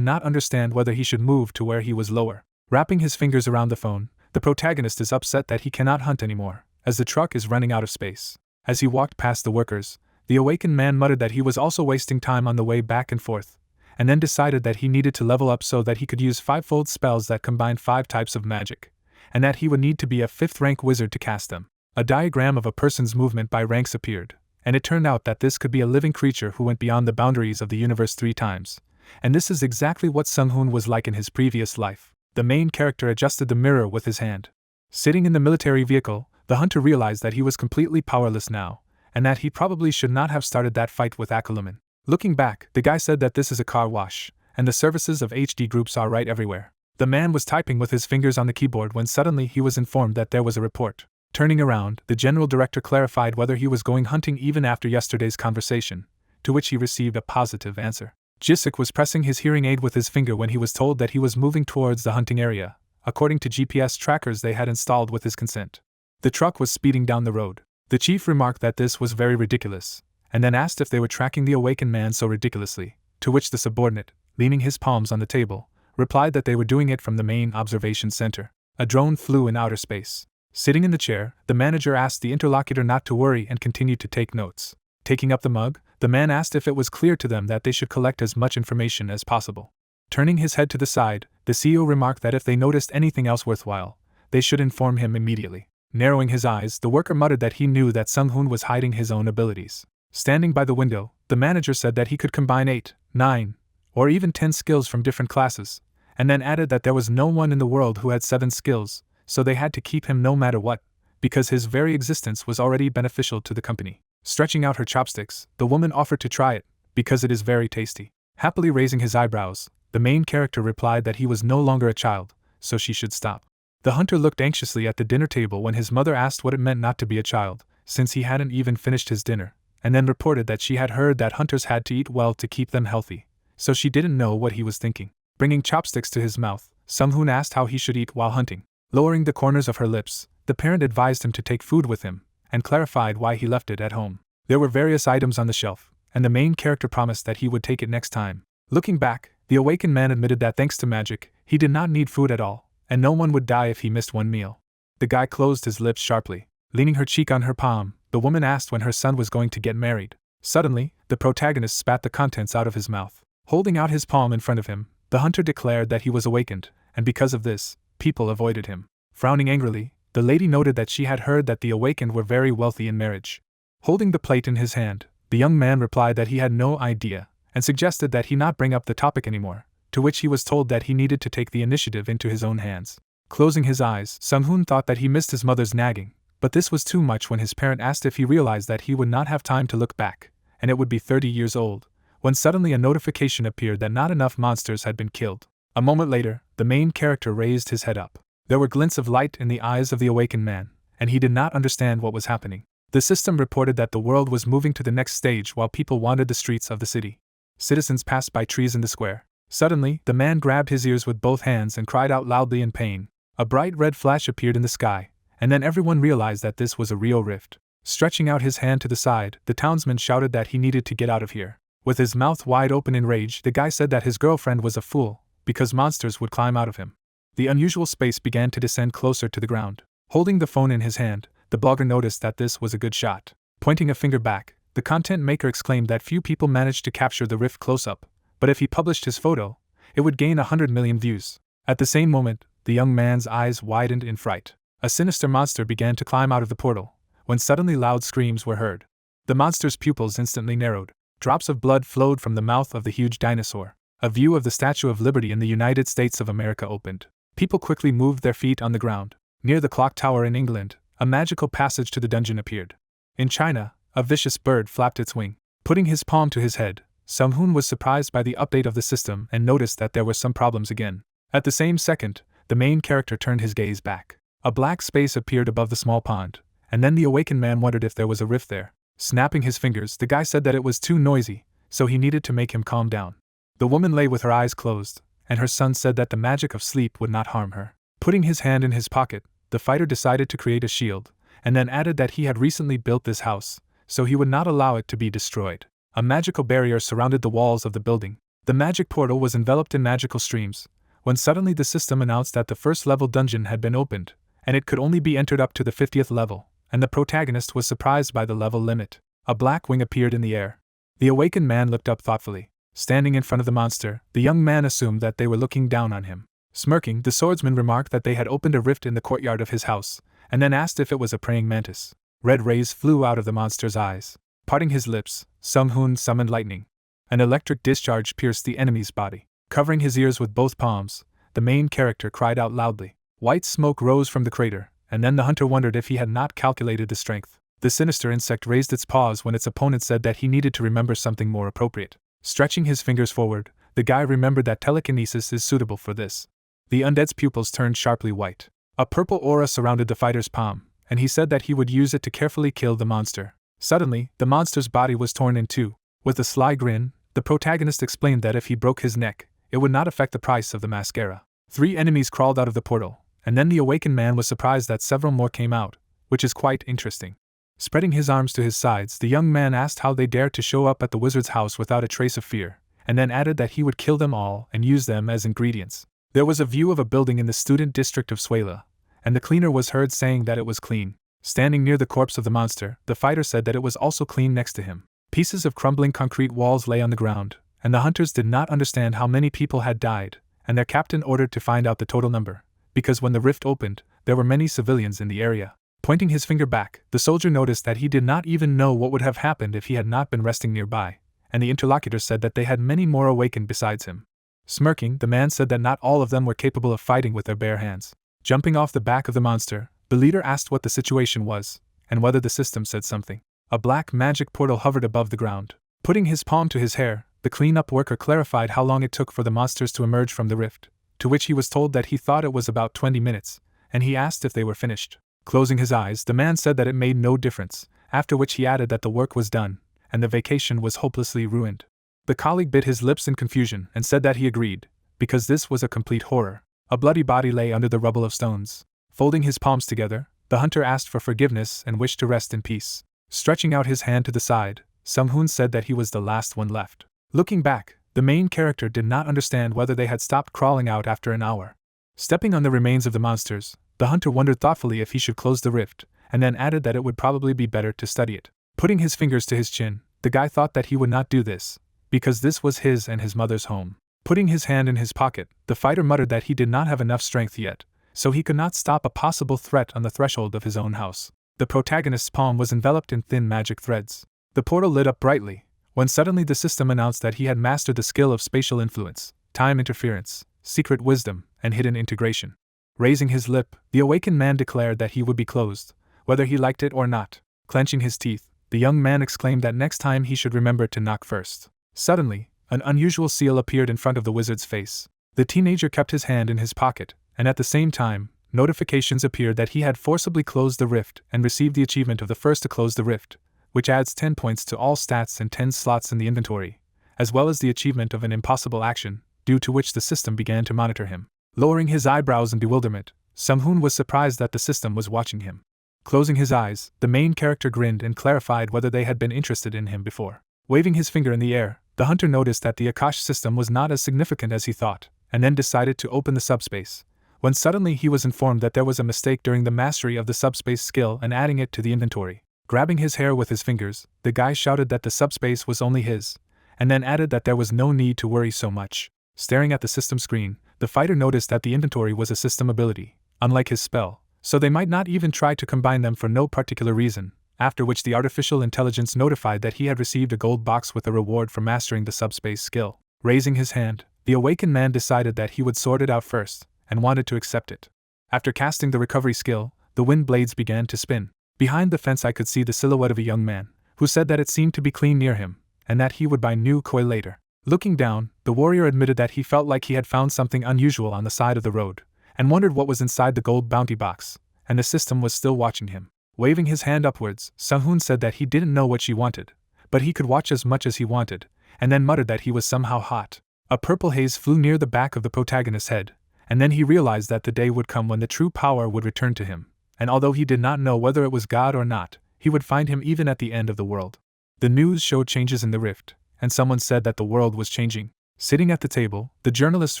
not understand whether he should move to where he was lower. Wrapping his fingers around the phone, the protagonist is upset that he cannot hunt anymore, as the truck is running out of space. As he walked past the workers, the awakened man muttered that he was also wasting time on the way back and forth, and then decided that he needed to level up so that he could use 5-fold spells that combined 5 types of magic, and that he would need to be a 5th-rank wizard to cast them. A diagram of a person's movement by ranks appeared, and it turned out that this could be a living creature who went beyond the boundaries of the universe 3 times, and this is exactly what Sung-hoon was like in his previous life. The main character adjusted the mirror with his hand. Sitting in the military vehicle, the hunter realized that he was completely powerless now, and that he probably should not have started that fight with Akuluman. Looking back, the guy said that this is a car wash, and the services of HD groups are right everywhere. The man was typing with his fingers on the keyboard when suddenly he was informed that there was a report. Turning around, the general director clarified whether he was going hunting even after yesterday's conversation, to which he received a positive answer. Jisik was pressing his hearing aid with his finger when he was told that he was moving towards the hunting area, according to GPS trackers they had installed with his consent. The truck was speeding down the road. The chief remarked that this was very ridiculous, and then asked if they were tracking the awakened man so ridiculously, to which the subordinate, leaning his palms on the table, replied that they were doing it from the main observation center. A drone flew in outer space. Sitting in the chair, the manager asked the interlocutor not to worry and continued to take notes. Taking up the mug, the man asked if it was clear to them that they should collect as much information as possible. Turning his head to the side, the CEO remarked that if they noticed anything else worthwhile, they should inform him immediately. Narrowing his eyes, the worker muttered that he knew that Sung-hoon was hiding his own abilities. Standing by the window, the manager said that he could combine 8, 9, or even 10 skills from different classes, and then added that there was no one in the world who had 7 skills, so they had to keep him no matter what, because his very existence was already beneficial to the company. Stretching out her chopsticks, the woman offered to try it, because it is very tasty. Happily raising his eyebrows, the main character replied that he was no longer a child, so she should stop. The hunter looked anxiously at the dinner table when his mother asked what it meant not to be a child, since he hadn't even finished his dinner, and then reported that she had heard that hunters had to eat well to keep them healthy, so she didn't know what he was thinking. Bringing chopsticks to his mouth, Sung-hoon asked how he should eat while hunting. Lowering the corners of her lips, the parent advised him to take food with him, and clarified why he left it at home. There were various items on the shelf, and the main character promised that he would take it next time. Looking back, the awakened man admitted that thanks to magic, he did not need food at all, and no one would die if he missed one meal. The guy closed his lips sharply. Leaning her cheek on her palm, the woman asked when her son was going to get married. Suddenly, the protagonist spat the contents out of his mouth. Holding out his palm in front of him, the hunter declared that he was awakened, and because of this, people avoided him. Frowning angrily, the lady noted that she had heard that the awakened were very wealthy in marriage. Holding the plate in his hand, the young man replied that he had no idea, and suggested that he not bring up the topic anymore, to which he was told that he needed to take the initiative into his own hands. Closing his eyes, Sung-hoon thought that he missed his mother's nagging, but this was too much when his parent asked if he realized that he would not have time to look back, and it would be 30 years old, when suddenly a notification appeared that not enough monsters had been killed. A moment later, the main character raised his head up. There were glints of light in the eyes of the awakened man, and he did not understand what was happening. The system reported that the world was moving to the next stage while people wandered the streets of the city. Citizens passed by trees in the square. Suddenly, the man grabbed his ears with both hands and cried out loudly in pain. A bright red flash appeared in the sky, and then everyone realized that this was a real rift. Stretching out his hand to the side, the townsman shouted that he needed to get out of here. With his mouth wide open in rage, the guy said that his girlfriend was a fool, because monsters would climb out of him. The unusual space began to descend closer to the ground. Holding the phone in his hand, the blogger noticed that this was a good shot. Pointing a finger back, the content maker exclaimed that few people managed to capture the rift close-up, but if he published his photo, it would gain 100 million views. At the same moment, the young man's eyes widened in fright. A sinister monster began to climb out of the portal, when suddenly loud screams were heard. The monster's pupils instantly narrowed. Drops of blood flowed from the mouth of the huge dinosaur. A view of the Statue of Liberty in the United States of America opened. People quickly moved their feet on the ground. Near the clock tower in England, a magical passage to the dungeon appeared. In China, a vicious bird flapped its wing. Putting his palm to his head, Sung-hoon was surprised by the update of the system and noticed that there were some problems again. At the same second, the main character turned his gaze back. A black space appeared above the small pond, and then the awakened man wondered if there was a rift there. Snapping his fingers, the guy said that it was too noisy, so he needed to make him calm down. The woman lay with her eyes closed, and her son said that the magic of sleep would not harm her. Putting his hand in his pocket, the fighter decided to create a shield, and then added that he had recently built this house, so he would not allow it to be destroyed. A magical barrier surrounded the walls of the building. The magic portal was enveloped in magical streams, when suddenly the system announced that the first level dungeon had been opened, and it could only be entered up to the 50th level, and the protagonist was surprised by the level limit. A black wing appeared in the air. The awakened man looked up thoughtfully. Standing in front of the monster, the young man assumed that they were looking down on him. Smirking, the swordsman remarked that they had opened a rift in the courtyard of his house, and then asked if it was a praying mantis. Red rays flew out of the monster's eyes. Parting his lips, Sung-hoon summoned lightning. An electric discharge pierced the enemy's body. Covering his ears with both palms, the main character cried out loudly. White smoke rose from the crater, and then the hunter wondered if he had not calculated the strength. The sinister insect raised its paws when its opponent said that he needed to remember something more appropriate. Stretching his fingers forward, the guy remembered that telekinesis is suitable for this. The undead's pupils turned sharply white. A purple aura surrounded the fighter's palm, and he said that he would use it to carefully kill the monster. Suddenly, the monster's body was torn in two. With a sly grin, the protagonist explained that if he broke his neck, it would not affect the price of the mascara. 3 enemies crawled out of the portal, and then the awakened man was surprised that several more came out, which is quite interesting. Spreading his arms to his sides, the young man asked how they dared to show up at the wizard's house without a trace of fear, and then added that he would kill them all and use them as ingredients. There was a view of a building in the student district of Suela, and the cleaner was heard saying that it was clean. Standing near the corpse of the monster, the fighter said that it was also clean next to him. Pieces of crumbling concrete walls lay on the ground, and the hunters did not understand how many people had died, and their captain ordered to find out the total number, because when the rift opened, there were many civilians in the area. Pointing his finger back, the soldier noticed that he did not even know what would have happened if he had not been resting nearby, and the interlocutor said that they had many more awakened besides him. Smirking, the man said that not all of them were capable of fighting with their bare hands. Jumping off the back of the monster, the leader asked what the situation was, and whether the system said something. A black magic portal hovered above the ground. Putting his palm to his hair, the cleanup worker clarified how long it took for the monsters to emerge from the rift, to which he was told that he thought it was about 20 minutes, and he asked if they were finished. Closing his eyes, the man said that it made no difference, after which he added that the work was done, and the vacation was hopelessly ruined. The colleague bit his lips in confusion and said that he agreed, because this was a complete horror. A bloody body lay under the rubble of stones. Folding his palms together, the hunter asked for forgiveness and wished to rest in peace. Stretching out his hand to the side, Sung-hoon said that he was the last one left. Looking back, the main character did not understand whether they had stopped crawling out after an hour. Stepping on the remains of the monsters, the hunter wondered thoughtfully if he should close the rift, and then added that it would probably be better to study it. Putting his fingers to his chin, the guy thought that he would not do this, because this was his and his mother's home. Putting his hand in his pocket, the fighter muttered that he did not have enough strength yet, so he could not stop a possible threat on the threshold of his own house. The protagonist's palm was enveloped in thin magic threads. The portal lit up brightly, when suddenly the system announced that he had mastered the skill of spatial influence, time interference, secret wisdom, and hidden integration. Raising his lip, the awakened man declared that he would be closed, whether he liked it or not. Clenching his teeth, the young man exclaimed that next time he should remember to knock first. Suddenly, an unusual seal appeared in front of the wizard's face. The teenager kept his hand in his pocket, and at the same time, notifications appeared that he had forcibly closed the rift and received the achievement of the first to close the rift, which adds 10 points to all stats and 10 slots in the inventory, as well as the achievement of an impossible action, due to which the system began to monitor him. Lowering his eyebrows in bewilderment, Sung-hoon was surprised that the system was watching him. Closing his eyes, the main character grinned and clarified whether they had been interested in him before. Waving his finger in the air, the hunter noticed that the Akash system was not as significant as he thought, and then decided to open the subspace, when suddenly he was informed that there was a mistake during the mastery of the subspace skill and adding it to the inventory. Grabbing his hair with his fingers, the guy shouted that the subspace was only his, and then added that there was no need to worry so much. Staring at the system screen, the fighter noticed that the inventory was a system ability, unlike his spell, so they might not even try to combine them for no particular reason, after which the artificial intelligence notified that he had received a gold box with a reward for mastering the subspace skill. Raising his hand, the awakened man decided that he would sort it out first, and wanted to accept it. After casting the recovery skill, the wind blades began to spin. Behind the fence I could see the silhouette of a young man, who said that it seemed to be clean near him, and that he would buy new koi later. Looking down, the warrior admitted that he felt like he had found something unusual on the side of the road, and wondered what was inside the gold bounty box, and the system was still watching him. Waving his hand upwards, Sung-hoon said that he didn't know what she wanted, but he could watch as much as he wanted, and then muttered that he was somehow hot. A purple haze flew near the back of the protagonist's head, and then he realized that the day would come when the true power would return to him, and although he did not know whether it was God or not, he would find him even at the end of the world. The news showed changes in the rift, and someone said that the world was changing. Sitting at the table, the journalist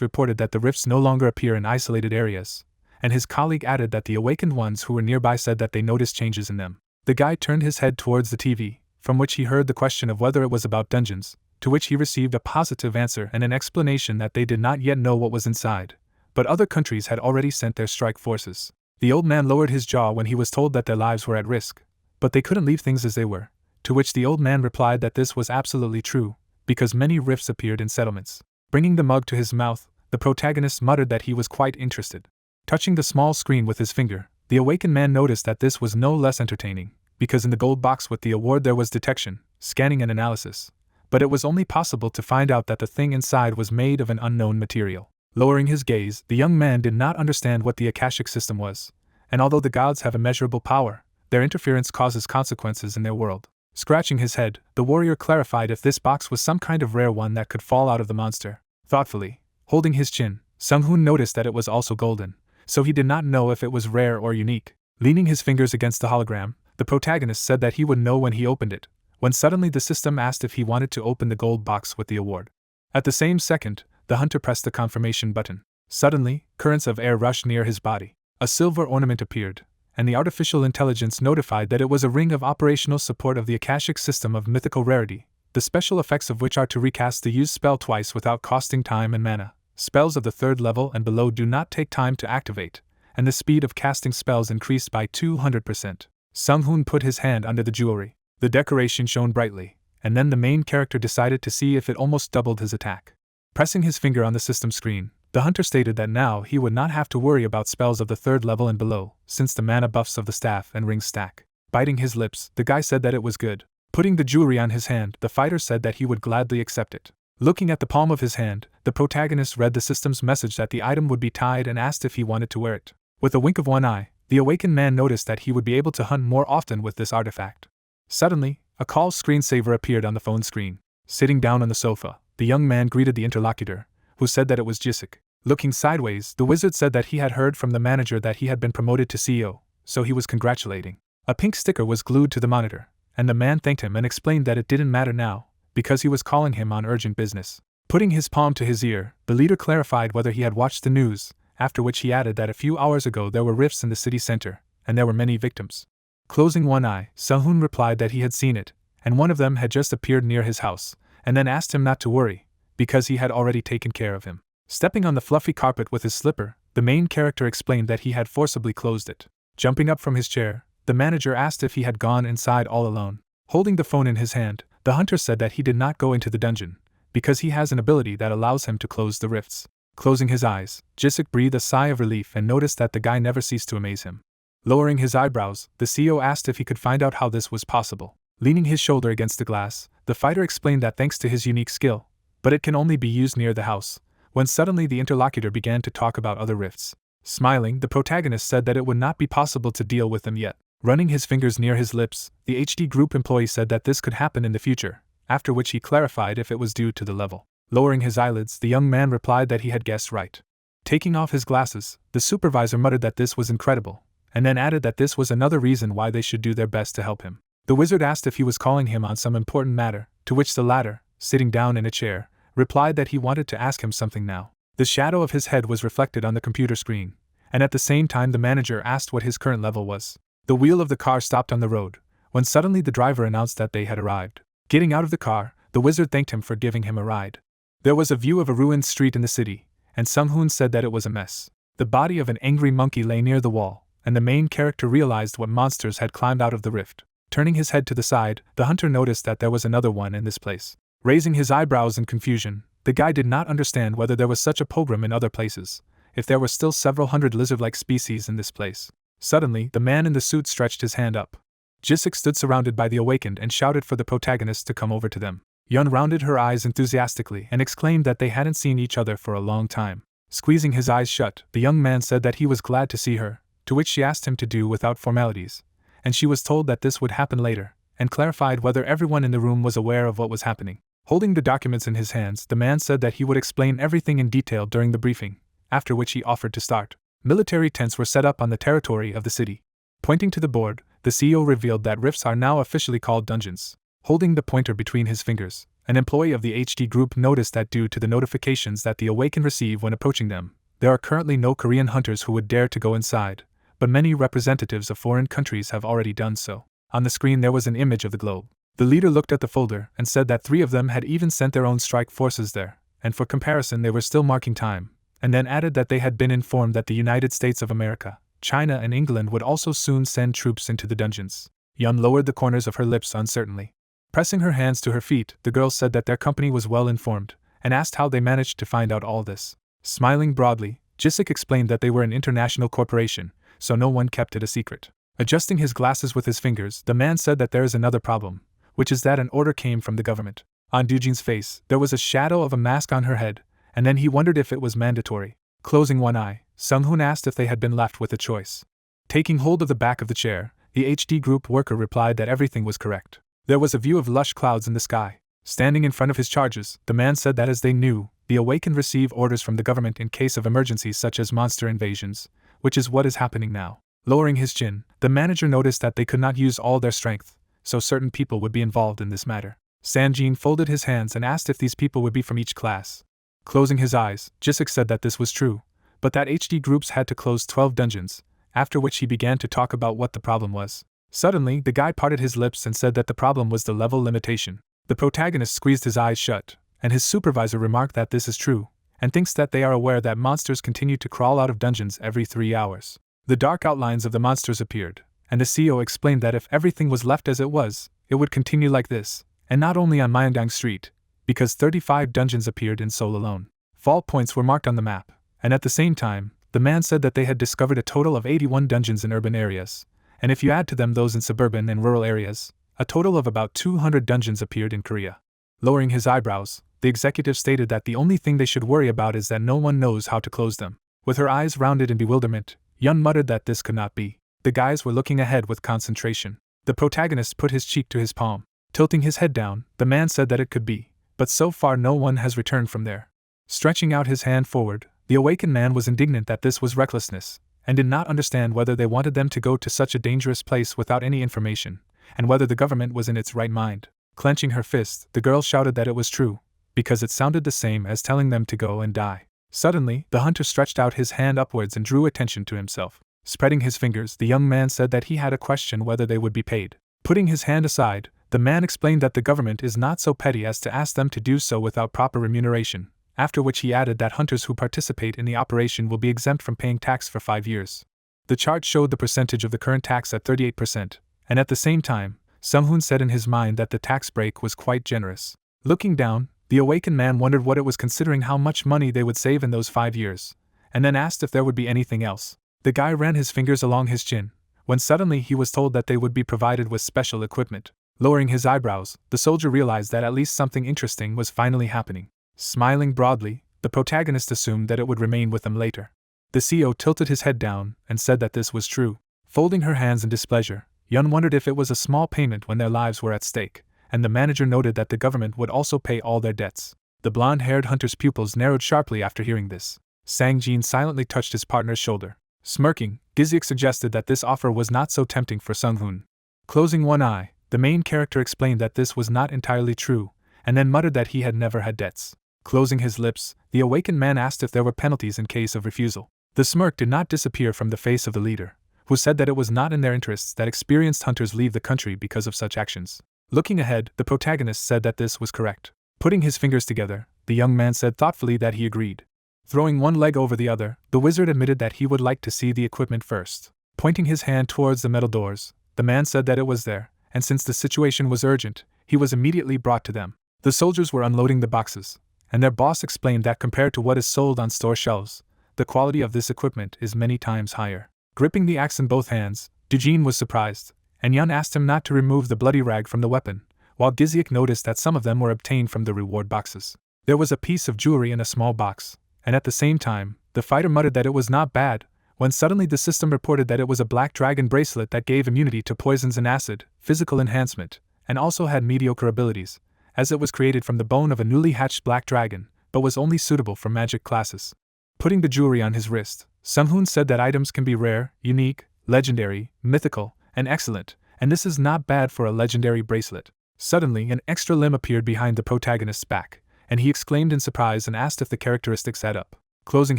reported that the rifts no longer appear in isolated areas, and his colleague added that the awakened ones who were nearby said that they noticed changes in them. The guy turned his head towards the TV, from which he heard the question of whether it was about dungeons, to which he received a positive answer and an explanation that they did not yet know what was inside, but other countries had already sent their strike forces. The old man lowered his jaw when he was told that their lives were at risk, but they couldn't leave things as they were, to which the old man replied that this was absolutely true, because many rifts appeared in settlements. Bringing the mug to his mouth, the protagonist muttered that he was quite interested. Touching the small screen with his finger, the awakened man noticed that this was no less entertaining, because in the gold box with the award there was detection, scanning and analysis, but it was only possible to find out that the thing inside was made of an unknown material. Lowering his gaze, the young man did not understand what the Akashic system was, and although the gods have immeasurable power, their interference causes consequences in their world. Scratching his head, the warrior clarified if this box was some kind of rare one that could fall out of the monster. Thoughtfully, holding his chin, Sung-hoon noticed that it was also golden, so he did not know if it was rare or unique. Leaning his fingers against the hologram, the protagonist said that he would know when he opened it, when suddenly the system asked if he wanted to open the gold box with the award. At the same second, the hunter pressed the confirmation button. Suddenly, currents of air rushed near his body. A silver ornament appeared, and the artificial intelligence notified that it was a ring of operational support of the Akashic system of mythical rarity, the special effects of which are to recast the used spell twice without costing time and mana. Spells of the 3rd level and below do not take time to activate, and the speed of casting spells increased by 200%. Sung-hoon put his hand under the jewelry. The decoration shone brightly, and then the main character decided to see if it almost doubled his attack. Pressing his finger on the system screen, the hunter stated that now he would not have to worry about spells of the 3rd level and below, since the mana buffs of the staff and ring stack. Biting his lips, the guy said that it was good. Putting the jewelry on his hand, the fighter said that he would gladly accept it. Looking at the palm of his hand, the protagonist read the system's message that the item would be tied and asked if he wanted to wear it. With a wink of one eye, the awakened man noticed that he would be able to hunt more often with this artifact. Suddenly, a call screensaver appeared on the phone screen. Sitting down on the sofa, the young man greeted the interlocutor, who said that it was Jisik. Looking sideways, the wizard said that he had heard from the manager that he had been promoted to CEO, so he was congratulating. A pink sticker was glued to the monitor, and the man thanked him and explained that it didn't matter now, because he was calling him on urgent business. Putting his palm to his ear, the leader clarified whether he had watched the news, after which he added that a few hours ago there were rifts in the city center, and there were many victims. Closing one eye, Sung-hoon replied that he had seen it, and one of them had just appeared near his house, and then asked him not to worry, because he had already taken care of him. Stepping on the fluffy carpet with his slipper, the main character explained that he had forcibly closed it. Jumping up from his chair, the manager asked if he had gone inside all alone. Holding the phone in his hand, the hunter said that he did not go into the dungeon, because he has an ability that allows him to close the rifts. Closing his eyes, Jisik breathed a sigh of relief and noticed that the guy never ceased to amaze him. Lowering his eyebrows, the CEO asked if he could find out how this was possible. Leaning his shoulder against the glass, the fighter explained that thanks to his unique skill, but it can only be used near the house, when suddenly the interlocutor began to talk about other rifts. Smiling, the protagonist said that it would not be possible to deal with them yet. Running his fingers near his lips, the HD group employee said that this could happen in the future, after which he clarified if it was due to the level. Lowering his eyelids, the young man replied that he had guessed right. Taking off his glasses, the supervisor muttered that this was incredible, and then added that this was another reason why they should do their best to help him. The wizard asked if he was calling him on some important matter, to which the latter, sitting down in a chair, replied that he wanted to ask him something now. The shadow of his head was reflected on the computer screen, and at the same time the manager asked what his current level was. The wheel of the car stopped on the road, when suddenly the driver announced that they had arrived. Getting out of the car, the wizard thanked him for giving him a ride. There was a view of a ruined street in the city, and Sung-hoon said that it was a mess. The body of an angry monkey lay near the wall, and the main character realized what monsters had climbed out of the rift. Turning his head to the side, the hunter noticed that there was another one in this place. Raising his eyebrows in confusion, the guy did not understand whether there was such a pogrom in other places, if there were still several hundred lizard-like species in this place. Suddenly, the man in the suit stretched his hand up. Jisik stood surrounded by the awakened and shouted for the protagonist to come over to them. Yun rounded her eyes enthusiastically and exclaimed that they hadn't seen each other for a long time. Squeezing his eyes shut, the young man said that he was glad to see her, to which she asked him to do without formalities, and she was told that this would happen later, and clarified whether everyone in the room was aware of what was happening. Holding the documents in his hands, the man said that he would explain everything in detail during the briefing, after which he offered to start. Military tents were set up on the territory of the city. Pointing to the board, the CEO revealed that rifts are now officially called dungeons. Holding the pointer between his fingers, an employee of the HD group noticed that due to the notifications that the awakened receive when approaching them, there are currently no Korean hunters who would dare to go inside, but many representatives of foreign countries have already done so. On the screen there was an image of the globe. The leader looked at the folder and said that 3 of them had even sent their own strike forces there, and for comparison they were still marking time, and then added that they had been informed that the United States of America, China and England would also soon send troops into the dungeons. Yun lowered the corners of her lips uncertainly. Pressing her hands to her feet, the girl said that their company was well informed, and asked how they managed to find out all this. Smiling broadly, Jisik explained that they were an international corporation, so no one kept it a secret. Adjusting his glasses with his fingers, the man said that there is another problem, which is that an order came from the government. On Dujin's face, there was a shadow of a mask on her head, and then he wondered if it was mandatory. Closing one eye, Sung-hoon asked if they had been left with a choice. Taking hold of the back of the chair, the HD group worker replied that everything was correct. There was a view of lush clouds in the sky. Standing in front of his charges, the man said that as they knew, the awakened receive orders from the government in case of emergencies such as monster invasions, which is what is happening now. Lowering his chin, the manager noticed that they could not use all their strength, so certain people would be involved in this matter. Sanjin folded his hands and asked if these people would be from each class. Closing his eyes, Jisik said that this was true, but that HD groups had to close 12 dungeons, after which he began to talk about what the problem was. Suddenly, the guy parted his lips and said that the problem was the level limitation. The protagonist squeezed his eyes shut, and his supervisor remarked that this is true, and thinks that they are aware that monsters continue to crawl out of dungeons every 3 hours. The dark outlines of the monsters appeared, and the CEO explained that if everything was left as it was, it would continue like this, and not only on Myeongdong Street, because 35 dungeons appeared in Seoul alone. Fault points were marked on the map, and at the same time, the man said that they had discovered a total of 81 dungeons in urban areas, and if you add to them those in suburban and rural areas, a total of about 200 dungeons appeared in Korea. Lowering his eyebrows, the executive stated that the only thing they should worry about is that no one knows how to close them. With her eyes rounded in bewilderment, Yun muttered that this could not be. The guys were looking ahead with concentration. The protagonist put his cheek to his palm. Tilting his head down, the man said that it could be, but so far no one has returned from there. Stretching out his hand forward, the awakened man was indignant that this was recklessness, and did not understand whether they wanted them to go to such a dangerous place without any information, and whether the government was in its right mind. Clenching her fist, the girl shouted that it was true, because it sounded the same as telling them to go and die. Suddenly, the hunter stretched out his hand upwards and drew attention to himself. Spreading his fingers, the young man said that he had a question whether they would be paid. Putting his hand aside, the man explained that the government is not so petty as to ask them to do so without proper remuneration, after which he added that hunters who participate in the operation will be exempt from paying tax for 5 years. The chart showed the percentage of the current tax at 38%, and at the same time, Sung-hoon said in his mind that the tax break was quite generous. Looking down, the awakened man wondered what it was considering how much money they would save in those 5 years, and then asked if there would be anything else. The guy ran his fingers along his chin, when suddenly he was told that they would be provided with special equipment. Lowering his eyebrows, the soldier realized that at least something interesting was finally happening. Smiling broadly, the protagonist assumed that it would remain with them later. The CEO tilted his head down and said that this was true. Folding her hands in displeasure, Yun wondered if it was a small payment when their lives were at stake, and the manager noted that the government would also pay all their debts. The blonde-haired hunter's pupils narrowed sharply after hearing this. Sang-jin silently touched his partner's shoulder. Smirking, Gizyuk suggested that this offer was not so tempting for Sung-hoon. Closing one eye, the main character explained that this was not entirely true, and then muttered that he had never had debts. Closing his lips, the awakened man asked if there were penalties in case of refusal. The smirk did not disappear from the face of the leader, who said that it was not in their interests that experienced hunters leave the country because of such actions. Looking ahead, the protagonist said that this was correct. Putting his fingers together, the young man said thoughtfully that he agreed. Throwing one leg over the other, the wizard admitted that he would like to see the equipment first. Pointing his hand towards the metal doors, the man said that it was there, and since the situation was urgent, he was immediately brought to them. The soldiers were unloading the boxes, and their boss explained that compared to what is sold on store shelves, the quality of this equipment is many times higher. Gripping the axe in both hands, Dujin was surprised, and Yun asked him not to remove the bloody rag from the weapon, while Giziak noticed that some of them were obtained from the reward boxes. There was a piece of jewelry in a small box, and at the same time, the fighter muttered that it was not bad, when suddenly the system reported that it was a black dragon bracelet that gave immunity to poisons and acid, physical enhancement, and also had mediocre abilities, as it was created from the bone of a newly hatched black dragon, but was only suitable for magic classes. Putting the jewelry on his wrist, Sung-hoon said that items can be rare, unique, legendary, mythical, and excellent, and this is not bad for a legendary bracelet. Suddenly, an extra limb appeared behind the protagonist's back, and he exclaimed in surprise and asked if the characteristics add up. Closing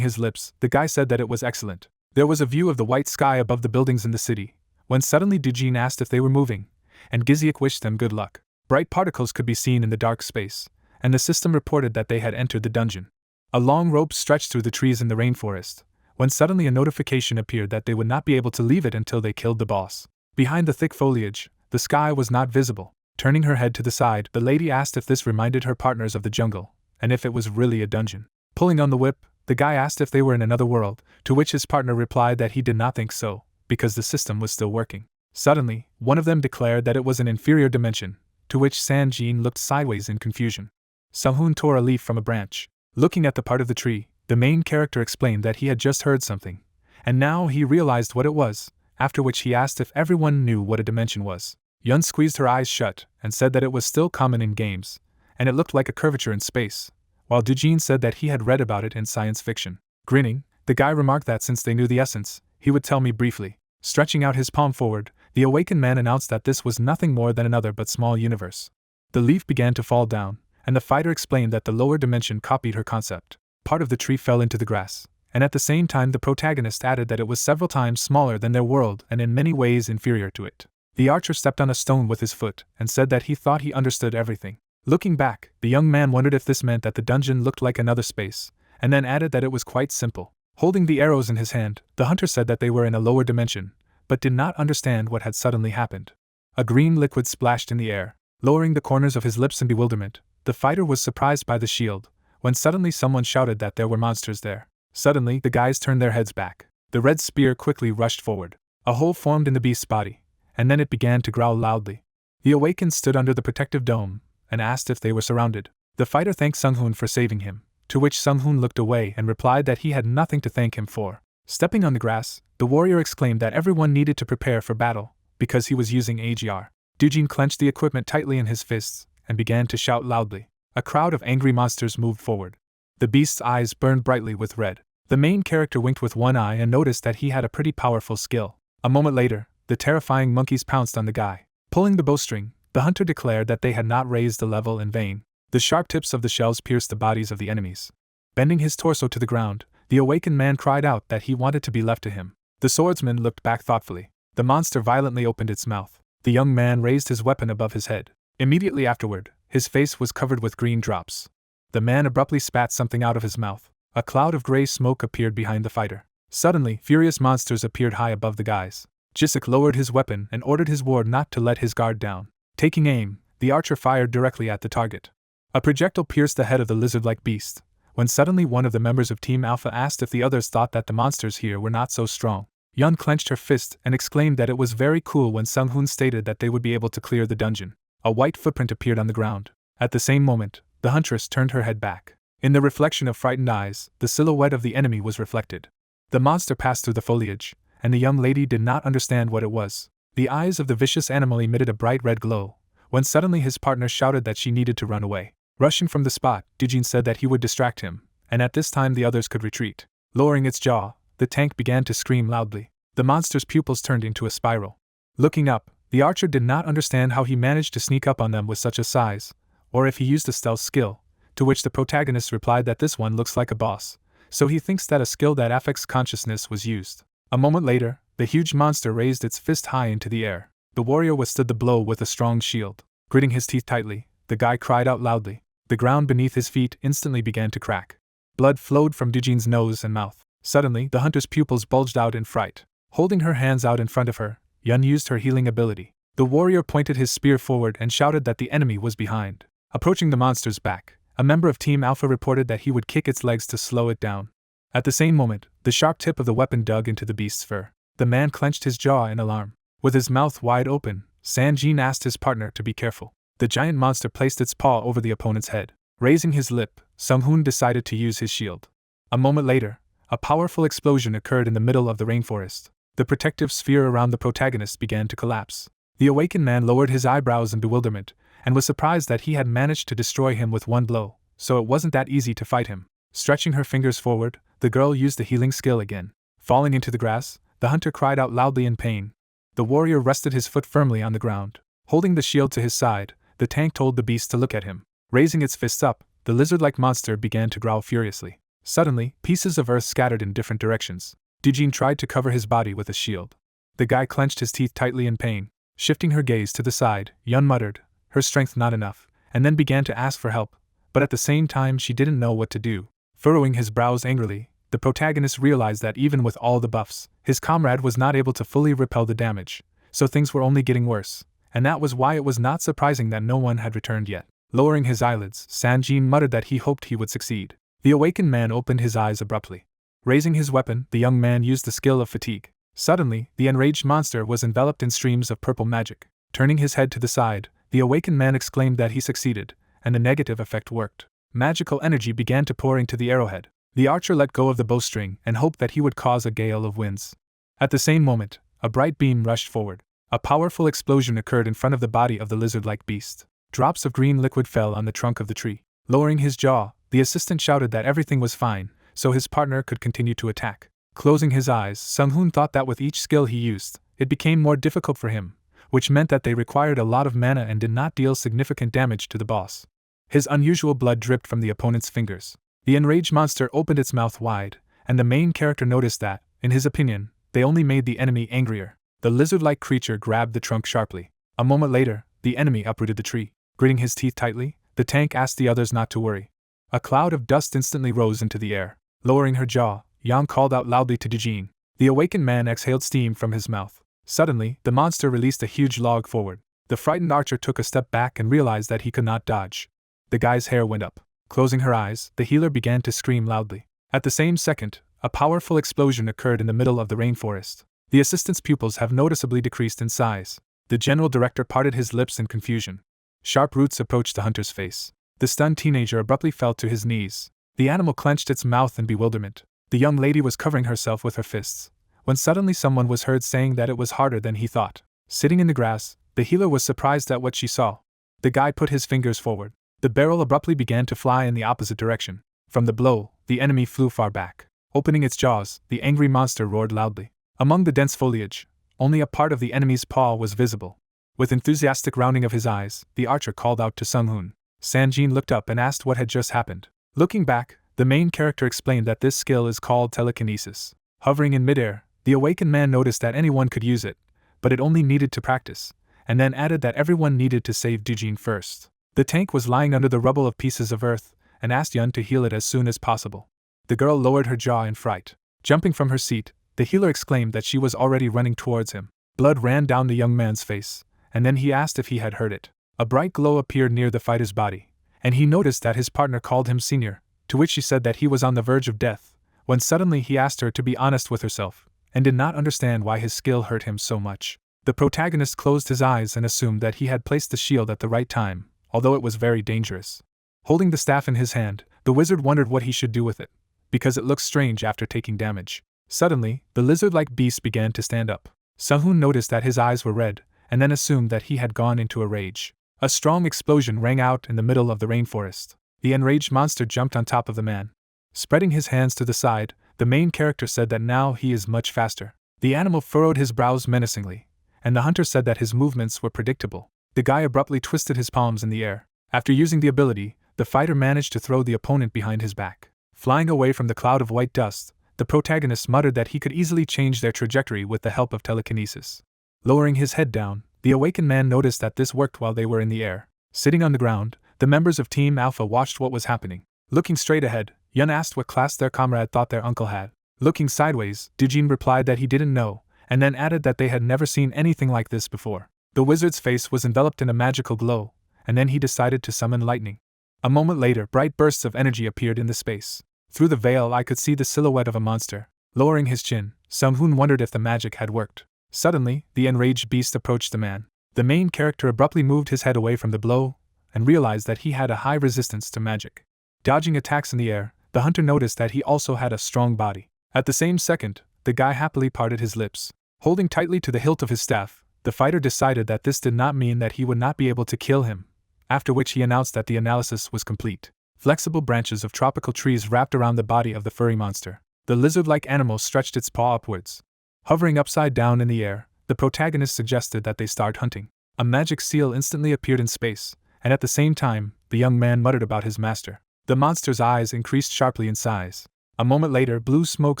his lips, the guy said that it was excellent. There was a view of the white sky above the buildings in the city, when suddenly Dujin asked if they were moving, and Giziak wished them good luck. Bright particles could be seen in the dark space, and the system reported that they had entered the dungeon. A long rope stretched through the trees in the rainforest, when suddenly a notification appeared that they would not be able to leave it until they killed the boss. Behind the thick foliage, the sky was not visible. Turning her head to the side, the lady asked if this reminded her partners of the jungle, and if it was really a dungeon. Pulling on the whip, the guy asked if they were in another world, to which his partner replied that he did not think so, because the system was still working. Suddenly, one of them declared that it was an inferior dimension, to which San Jin looked sideways in confusion. Sung-hoon tore a leaf from a branch. Looking at the part of the tree, the main character explained that he had just heard something, and now he realized what it was, after which he asked if everyone knew what a dimension was. Yun squeezed her eyes shut and said that it was still common in games, and it looked like a curvature in space, while Dujin said that he had read about it in science fiction. Grinning, the guy remarked that since they knew the essence, he would tell me briefly. Stretching out his palm forward, the awakened man announced that this was nothing more than another but small universe. The leaf began to fall down, and the fighter explained that the lower dimension copied her concept. Part of the tree fell into the grass, and at the same time the protagonist added that it was several times smaller than their world and in many ways inferior to it. The archer stepped on a stone with his foot and said that he thought he understood everything. Looking back, the young man wondered if this meant that the dungeon looked like another space, and then added that it was quite simple. Holding the arrows in his hand, the hunter said that they were in a lower dimension, but did not understand what had suddenly happened. A green liquid splashed in the air. Lowering the corners of his lips in bewilderment, the fighter was surprised by the shield, when suddenly someone shouted that there were monsters there. Suddenly, the guys turned their heads back. The red spear quickly rushed forward. A hole formed in the beast's body, and then it began to growl loudly. The awakened stood under the protective dome, and asked if they were surrounded. The fighter thanked Sung-hoon for saving him, to which Sung-hoon looked away and replied that he had nothing to thank him for. Stepping on the grass, the warrior exclaimed that everyone needed to prepare for battle, because he was using AGR. Dujin clenched the equipment tightly in his fists, and began to shout loudly. A crowd of angry monsters moved forward. The beast's eyes burned brightly with red. The main character winked with one eye and noticed that he had a pretty powerful skill. A moment later, the terrifying monkeys pounced on the guy. Pulling the bowstring, the hunter declared that they had not raised the level in vain. The sharp tips of the shells pierced the bodies of the enemies. Bending his torso to the ground, the awakened man cried out that he wanted to be left to him. The swordsman looked back thoughtfully. The monster violently opened its mouth. The young man raised his weapon above his head. Immediately afterward, his face was covered with green drops. The man abruptly spat something out of his mouth. A cloud of gray smoke appeared behind the fighter. Suddenly, furious monsters appeared high above the guys. Giziak lowered his weapon and ordered his ward not to let his guard down. Taking aim, the archer fired directly at the target. A projectile pierced the head of the lizard-like beast, when suddenly one of the members of Team Alpha asked if the others thought that the monsters here were not so strong. Yun clenched her fist and exclaimed that it was very cool when Sung-hoon stated that they would be able to clear the dungeon. A white footprint appeared on the ground. At the same moment, the huntress turned her head back. In the reflection of frightened eyes, the silhouette of the enemy was reflected. The monster passed through the foliage, and the young lady did not understand what it was. The eyes of the vicious animal emitted a bright red glow, when suddenly his partner shouted that she needed to run away. Rushing from the spot, Dujin said that he would distract him, and at this time the others could retreat. Lowering its jaw, the tank began to scream loudly. The monster's pupils turned into a spiral. Looking up, the archer did not understand how he managed to sneak up on them with such a size, or if he used a stealth skill, to which the protagonist replied that this one looks like a boss, so he thinks that a skill that affects consciousness was used. A moment later, the huge monster raised its fist high into the air. The warrior withstood the blow with a strong shield. Gritting his teeth tightly, the guy cried out loudly. The ground beneath his feet instantly began to crack. Blood flowed from Dujin's nose and mouth. Suddenly, the hunter's pupils bulged out in fright. Holding her hands out in front of her, Yun used her healing ability. The warrior pointed his spear forward and shouted that the enemy was behind. Approaching the monster's back, a member of Team Alpha reported that he would kick its legs to slow it down. At the same moment, the sharp tip of the weapon dug into the beast's fur. The man clenched his jaw in alarm. With his mouth wide open, Sanjin asked his partner to be careful. The giant monster placed its paw over the opponent's head. Raising his lip, Sung-hoon decided to use his shield. A moment later, a powerful explosion occurred in the middle of the rainforest. The protective sphere around the protagonist began to collapse. The awakened man lowered his eyebrows in bewilderment, and was surprised that he had managed to destroy him with one blow, so it wasn't that easy to fight him. Stretching her fingers forward, the girl used the healing skill again. Falling into the grass, the hunter cried out loudly in pain. The warrior rested his foot firmly on the ground. Holding the shield to his side, the tank told the beast to look at him. Raising its fists up, the lizard-like monster began to growl furiously. Suddenly, pieces of earth scattered in different directions. Dujin tried to cover his body with a shield. The guy clenched his teeth tightly in pain. Shifting her gaze to the side, Yun muttered, her strength not enough, and then began to ask for help, but at the same time she didn't know what to do. Furrowing his brows angrily, the protagonist realized that even with all the buffs, his comrade was not able to fully repel the damage, so things were only getting worse, and that was why it was not surprising that no one had returned yet. Lowering his eyelids, Sanjin muttered that he hoped he would succeed. The awakened man opened his eyes abruptly. Raising his weapon, the young man used the skill of fatigue. Suddenly, the enraged monster was enveloped in streams of purple magic. Turning his head to the side, the awakened man exclaimed that he succeeded, and the negative effect worked. Magical energy began to pour into the arrowhead. The archer let go of the bowstring and hoped that he would cause a gale of winds. At the same moment, a bright beam rushed forward. A powerful explosion occurred in front of the body of the lizard-like beast. Drops of green liquid fell on the trunk of the tree. Lowering his jaw, the assistant shouted that everything was fine, so his partner could continue to attack. Closing his eyes, Sung-hoon thought that with each skill he used, it became more difficult for him, which meant that they required a lot of mana and did not deal significant damage to the boss. His unusual blood dripped from the opponent's fingers. The enraged monster opened its mouth wide, and the main character noticed that, in his opinion, they only made the enemy angrier. The lizard-like creature grabbed the trunk sharply. A moment later, the enemy uprooted the tree. Gritting his teeth tightly, the tank asked the others not to worry. A cloud of dust instantly rose into the air. Lowering her jaw, Yang called out loudly to Dujin. The awakened man exhaled steam from his mouth. Suddenly, the monster released a huge log forward. The frightened archer took a step back and realized that he could not dodge. The guy's hair went up. Closing her eyes, the healer began to scream loudly. At the same second, a powerful explosion occurred in the middle of the rainforest. The assistant's pupils have noticeably decreased in size. The general director parted his lips in confusion. Sharp roots approached the hunter's face. The stunned teenager abruptly fell to his knees. The animal clenched its mouth in bewilderment. The young lady was covering herself with her fists, when suddenly someone was heard saying that it was harder than he thought. Sitting in the grass, the healer was surprised at what she saw. The guy put his fingers forward. The barrel abruptly began to fly in the opposite direction. From the blow, the enemy flew far back. Opening its jaws, the angry monster roared loudly. Among the dense foliage, only a part of the enemy's paw was visible. With enthusiastic rounding of his eyes, the archer called out to Sung-hoon. Sanjin looked up and asked what had just happened. Looking back, the main character explained that this skill is called telekinesis. Hovering in midair, the awakened man noticed that anyone could use it, but it only needed to practice, and then added that everyone needed to save Dujin first. The tank was lying under the rubble of pieces of earth, and asked Yun to heal it as soon as possible. The girl lowered her jaw in fright. Jumping from her seat, the healer exclaimed that she was already running towards him. Blood ran down the young man's face, and then he asked if he had heard it. A bright glow appeared near the fighter's body, and he noticed that his partner called him senior, to which she said that he was on the verge of death, when suddenly he asked her to be honest with herself, and did not understand why his skill hurt him so much. The protagonist closed his eyes and assumed that he had placed the shield at the right time, although it was very dangerous. Holding the staff in his hand, the wizard wondered what he should do with it, because it looked strange after taking damage. Suddenly, the lizard-like beast began to stand up. Sung-hoon noticed that his eyes were red, and then assumed that he had gone into a rage. A strong explosion rang out in the middle of the rainforest. The enraged monster jumped on top of the man. Spreading his hands to the side, the main character said that now he is much faster. The animal furrowed his brows menacingly, and the hunter said that his movements were predictable. The guy abruptly twisted his palms in the air. After using the ability, the fighter managed to throw the opponent behind his back. Flying away from the cloud of white dust, the protagonist muttered that he could easily change their trajectory with the help of telekinesis. Lowering his head down, the awakened man noticed that this worked while they were in the air. Sitting on the ground, the members of Team Alpha watched what was happening. Looking straight ahead, Yun asked what class their comrade thought their uncle had. Looking sideways, Dujin replied that he didn't know, and then added that they had never seen anything like this before. The wizard's face was enveloped in a magical glow, and then he decided to summon lightning. A moment later, bright bursts of energy appeared in the space. Through the veil I could see the silhouette of a monster. Lowering his chin, Sung-hoon wondered if the magic had worked. Suddenly, the enraged beast approached the man. The main character abruptly moved his head away from the blow, and realized that he had a high resistance to magic. Dodging attacks in the air, the hunter noticed that he also had a strong body. At the same second, the guy happily parted his lips. Holding tightly to the hilt of his staff, the fighter decided that this did not mean that he would not be able to kill him, after which he announced that the analysis was complete. Flexible branches of tropical trees wrapped around the body of the furry monster. The lizard-like animal stretched its paw upwards. Hovering upside down in the air, the protagonist suggested that they start hunting. A magic seal instantly appeared in space, and at the same time, the young man muttered about his master. The monster's eyes increased sharply in size. A moment later, blue smoke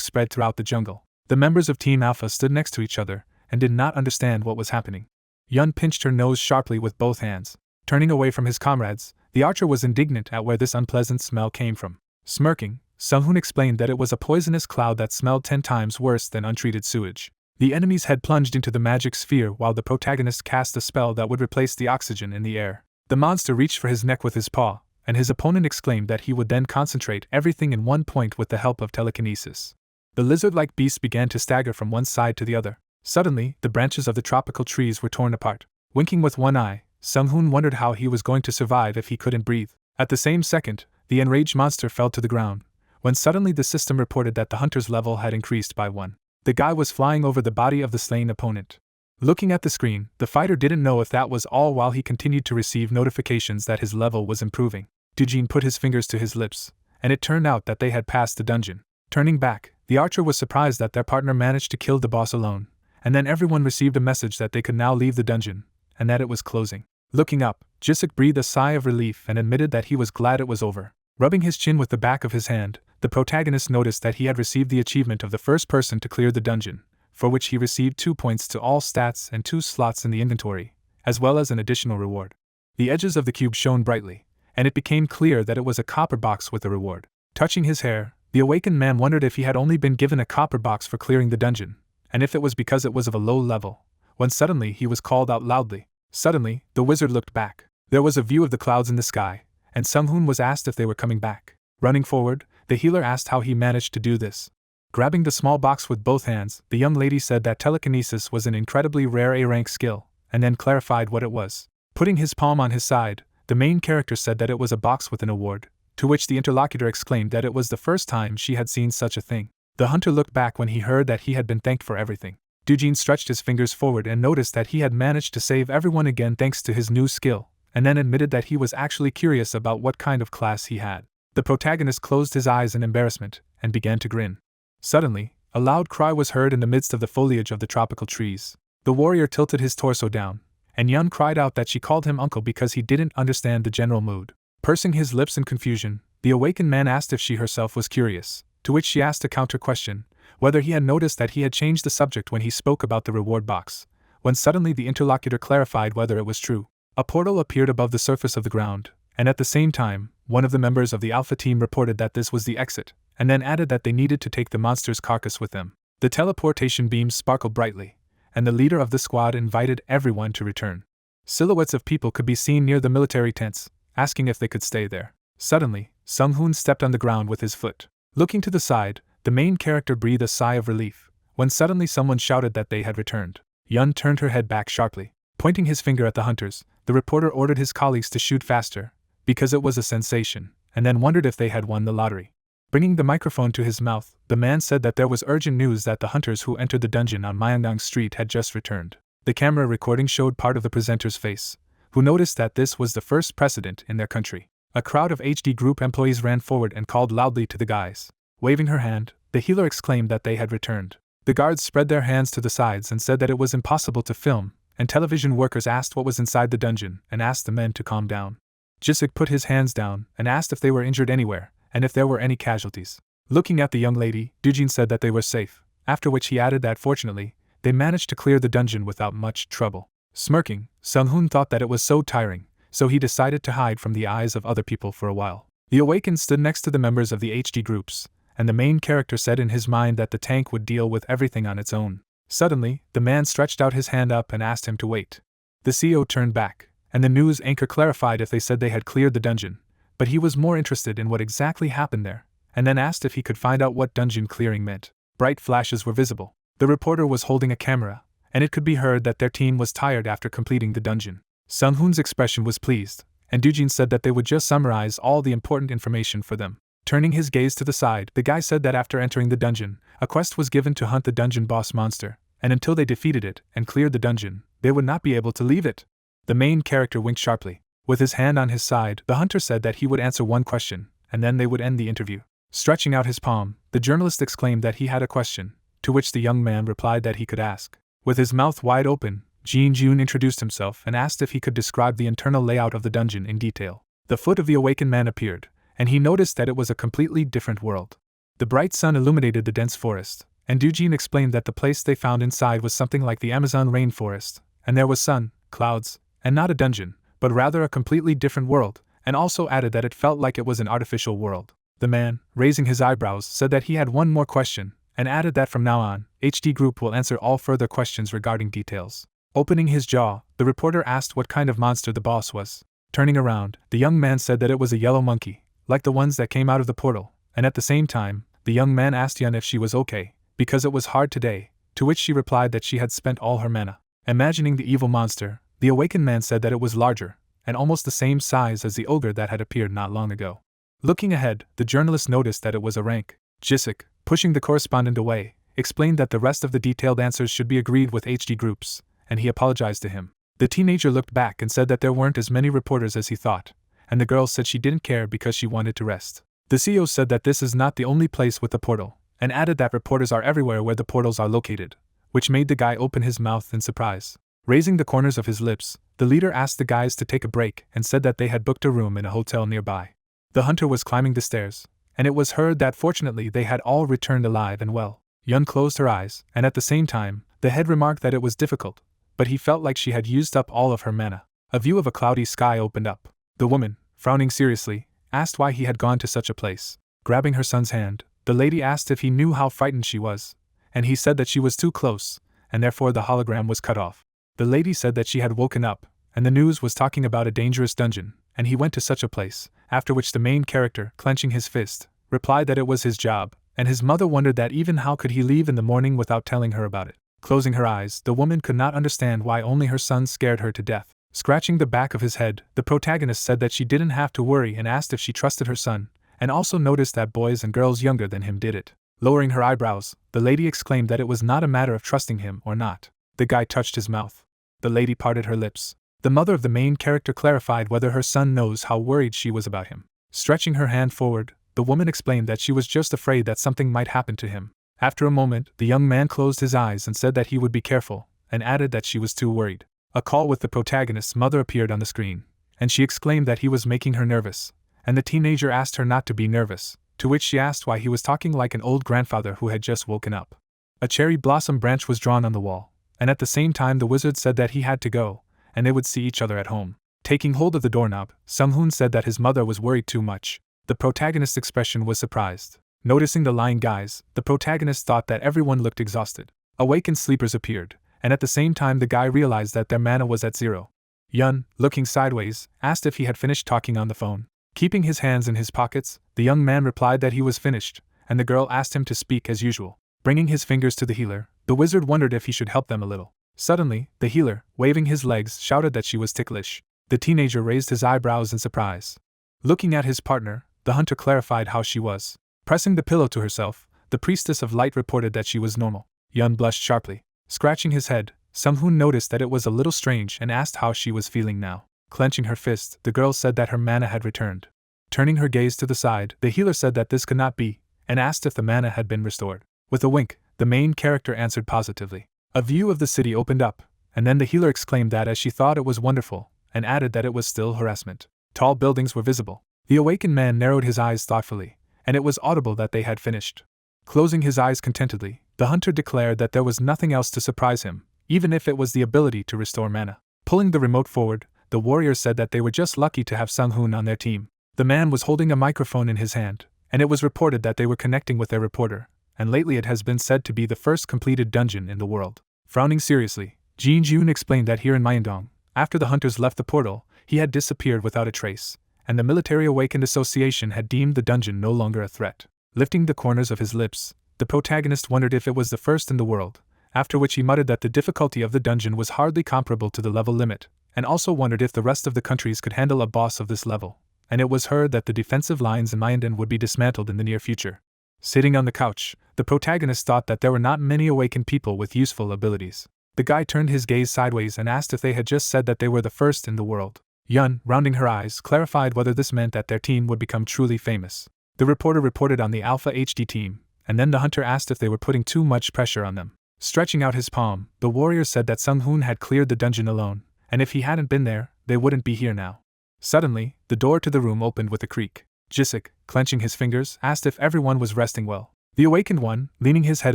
spread throughout the jungle. The members of Team Alpha stood next to each other and did not understand what was happening. Yun pinched her nose sharply with both hands. Turning away from his comrades, the archer was indignant at where this unpleasant smell came from. Smirking, Sung-hoon explained that it was a poisonous cloud that smelled 10 times worse than untreated sewage. The enemies had plunged into the magic sphere while the protagonist cast a spell that would replace the oxygen in the air. The monster reached for his neck with his paw, and his opponent exclaimed that he would then concentrate everything in one point with the help of telekinesis. The lizard-like beast began to stagger from one side to the other. Suddenly, the branches of the tropical trees were torn apart. Winking with one eye, Sung-hoon wondered how he was going to survive if he couldn't breathe. At the same second, the enraged monster fell to the ground, when suddenly the system reported that the hunter's level had increased by 1. The guy was flying over the body of the slain opponent. Looking at the screen, the fighter didn't know if that was all while he continued to receive notifications that his level was improving. Dujin put his fingers to his lips, and it turned out that they had passed the dungeon. Turning back, the archer was surprised that their partner managed to kill the boss alone, and then everyone received a message that they could now leave the dungeon, and that it was closing. Looking up, Jisuk breathed a sigh of relief and admitted that he was glad it was over. Rubbing his chin with the back of his hand, the protagonist noticed that he had received the achievement of the first person to clear the dungeon, for which he received 2 points to all stats and 2 slots in the inventory, as well as an additional reward. The edges of the cube shone brightly, and it became clear that it was a copper box with a reward. Touching his hair, the awakened man wondered if he had only been given a copper box for clearing the dungeon, and if it was because it was of a low level, when suddenly he was called out loudly. Suddenly, the wizard looked back. There was a view of the clouds in the sky, and Sung-hoon was asked if they were coming back. Running forward, the healer asked how he managed to do this. Grabbing the small box with both hands, the young lady said that telekinesis was an incredibly rare A-rank skill, and then clarified what it was. Putting his palm on his side, the main character said that it was a box with an award, to which the interlocutor exclaimed that it was the first time she had seen such a thing. The hunter looked back when he heard that he had been thanked for everything. Dujin stretched his fingers forward and noticed that he had managed to save everyone again thanks to his new skill, and then admitted that he was actually curious about what kind of class he had. The protagonist closed his eyes in embarrassment and began to grin. Suddenly, a loud cry was heard in the midst of the foliage of the tropical trees. The warrior tilted his torso down, and Yun cried out that she called him uncle because he didn't understand the general mood. Pursing his lips in confusion, the awakened man asked if she herself was curious, to which she asked a counter-question, whether he had noticed that he had changed the subject when he spoke about the reward box, when suddenly the interlocutor clarified whether it was true. A portal appeared above the surface of the ground, and at the same time, one of the members of the Alpha team reported that this was the exit, and then added that they needed to take the monster's carcass with them. The teleportation beams sparkled brightly, and the leader of the squad invited everyone to return. Silhouettes of people could be seen near the military tents, asking if they could stay there. Suddenly, Sung-hoon stepped on the ground with his foot. Looking to the side, the main character breathed a sigh of relief, when suddenly someone shouted that they had returned. Yun turned her head back sharply. Pointing his finger at the hunters, the reporter ordered his colleagues to shoot faster, because it was a sensation, and then wondered if they had won the lottery. Bringing the microphone to his mouth, the man said that there was urgent news that the hunters who entered the dungeon on Myeongdong Street had just returned. The camera recording showed part of the presenter's face, who noticed that this was the first precedent in their country. A crowd of HD Group employees ran forward and called loudly to the guys. Waving her hand, the healer exclaimed that they had returned. The guards spread their hands to the sides and said that it was impossible to film, and television workers asked what was inside the dungeon and asked the men to calm down. Jisuk put his hands down and asked if they were injured anywhere, and if there were any casualties. Looking at the young lady, Dujin said that they were safe, after which he added that fortunately, they managed to clear the dungeon without much trouble. Smirking, Sung-hoon thought that it was so tiring, so he decided to hide from the eyes of other people for a while. The awakened stood next to the members of the HD groups, and the main character said in his mind that the tank would deal with everything on its own. Suddenly, the man stretched out his hand up and asked him to wait. The CEO turned back, and the news anchor clarified if they said they had cleared the dungeon, but he was more interested in what exactly happened there, and then asked if he could find out what dungeon clearing meant. Bright flashes were visible. The reporter was holding a camera, and it could be heard that their team was tired after completing the dungeon. Sung-hoon's expression was pleased, and Doo-jin said that they would just summarize all the important information for them. Turning his gaze to the side, the guy said that after entering the dungeon, a quest was given to hunt the dungeon boss monster, and until they defeated it and cleared the dungeon, they would not be able to leave it. The main character winked sharply. With his hand on his side, the hunter said that he would answer one question, and then they would end the interview. Stretching out his palm, the journalist exclaimed that he had a question, to which the young man replied that he could ask. With his mouth wide open, Jin-jun introduced himself and asked if he could describe the internal layout of the dungeon in detail. The foot of the awakened man appeared, and he noticed that it was a completely different world. The bright sun illuminated the dense forest, and Doo-jin explained that the place they found inside was something like the Amazon rainforest, and there was sun, clouds, and not a dungeon, but rather a completely different world, and also added that it felt like it was an artificial world. The man, raising his eyebrows, said that he had one more question, and added that from now on, HD Group will answer all further questions regarding details. Opening his jaw, the reporter asked what kind of monster the boss was. Turning around, the young man said that it was a yellow monkey, like the ones that came out of the portal, and at the same time, the young man asked Yun if she was okay, because it was hard today, to which she replied that she had spent all her mana. Imagining the evil monster, the awakened man said that it was larger, and almost the same size as the ogre that had appeared not long ago. Looking ahead, the journalist noticed that it was a rank. Jisik, pushing the correspondent away, explained that the rest of the detailed answers should be agreed with HD Groups, and he apologized to him. The teenager looked back and said that there weren't as many reporters as he thought, and the girl said she didn't care because she wanted to rest. The CEO said that this is not the only place with the portal, and added that reporters are everywhere where the portals are located, which made the guy open his mouth in surprise. Raising the corners of his lips, the leader asked the guys to take a break and said that they had booked a room in a hotel nearby. The hunter was climbing the stairs, and it was heard that fortunately they had all returned alive and well. Yun closed her eyes, and at the same time, the head remarked that it was difficult, but he felt like she had used up all of her mana. A view of a cloudy sky opened up. The woman, frowning seriously, asked why he had gone to such a place. Grabbing her son's hand, the lady asked if he knew how frightened she was, and he said that she was too close, and therefore the hologram was cut off. The lady said that she had woken up, and the news was talking about a dangerous dungeon, and he went to such a place, after which the main character, clenching his fist, replied that it was his job, and his mother wondered that even how could he leave in the morning without telling her about it. Closing her eyes, the woman could not understand why only her son scared her to death. Scratching the back of his head, the protagonist said that she didn't have to worry and asked if she trusted her son, and also noticed that boys and girls younger than him did it. Lowering her eyebrows, the lady exclaimed that it was not a matter of trusting him or not. The guy touched his mouth. The lady parted her lips. The mother of the main character clarified whether her son knows how worried she was about him. Stretching her hand forward, the woman explained that she was just afraid that something might happen to him. After a moment, the young man closed his eyes and said that he would be careful, and added that she was too worried. A call with the protagonist's mother appeared on the screen, and she exclaimed that he was making her nervous, and the teenager asked her not to be nervous, to which she asked why he was talking like an old grandfather who had just woken up. A cherry blossom branch was drawn on the wall, and at the same time the wizard said that he had to go, and they would see each other at home. Taking hold of the doorknob, Sung-hoon said that his mother was worried too much. The protagonist's expression was surprised. Noticing the lying guys, the protagonist thought that everyone looked exhausted. Awakened sleepers appeared, and at the same time the guy realized that their mana was at 0. Yun, looking sideways, asked if he had finished talking on the phone. Keeping his hands in his pockets, the young man replied that he was finished, and the girl asked him to speak as usual. Bringing his fingers to the healer, the wizard wondered if he should help them a little. Suddenly, the healer, waving his legs, shouted that she was ticklish. The teenager raised his eyebrows in surprise. Looking at his partner, the hunter clarified how she was. Pressing the pillow to herself, the priestess of light reported that she was normal. Yun blushed sharply. Scratching his head, Sung-hoon noticed that it was a little strange and asked how she was feeling now. Clenching her fist, the girl said that her mana had returned. Turning her gaze to the side, the healer said that this could not be, and asked if the mana had been restored. With a wink, the main character answered positively. A view of the city opened up, and then the healer exclaimed that as she thought it was wonderful, and added that it was still harassment. Tall buildings were visible. The awakened man narrowed his eyes thoughtfully, and it was audible that they had finished. Closing his eyes contentedly, the hunter declared that there was nothing else to surprise him, even if it was the ability to restore mana. Pulling the remote forward, the warriors said that they were just lucky to have Sung-hoon on their team. The man was holding a microphone in his hand, and it was reported that they were connecting with their reporter, and lately it has been said to be the first completed dungeon in the world. Frowning seriously, Jin-jun explained that here in Myeongdong, After the hunters left the portal, he had disappeared without a trace, and the Military Awakened Association had deemed the dungeon no longer a threat. Lifting the corners of his lips, the protagonist wondered if it was the first in the world, after which he muttered that the difficulty of the dungeon was hardly comparable to the level limit, and also wondered if the rest of the countries could handle a boss of this level, and it was heard that the defensive lines in Myandan would be dismantled in the near future. Sitting on the couch, the protagonist thought that there were not many awakened people with useful abilities. The guy turned his gaze sideways and asked if they had just said that they were the first in the world. Yun, rounding her eyes, clarified whether this meant that their team would become truly famous. The reporter reported on the Alpha HD team, and then the hunter asked if they were putting too much pressure on them. Stretching out his palm, the warrior said that Sung Hoon had cleared the dungeon alone, and if he hadn't been there, they wouldn't be here now. Suddenly, the door to the room opened with a creak. Jisik, clenching his fingers, asked if everyone was resting well. The awakened one, leaning his head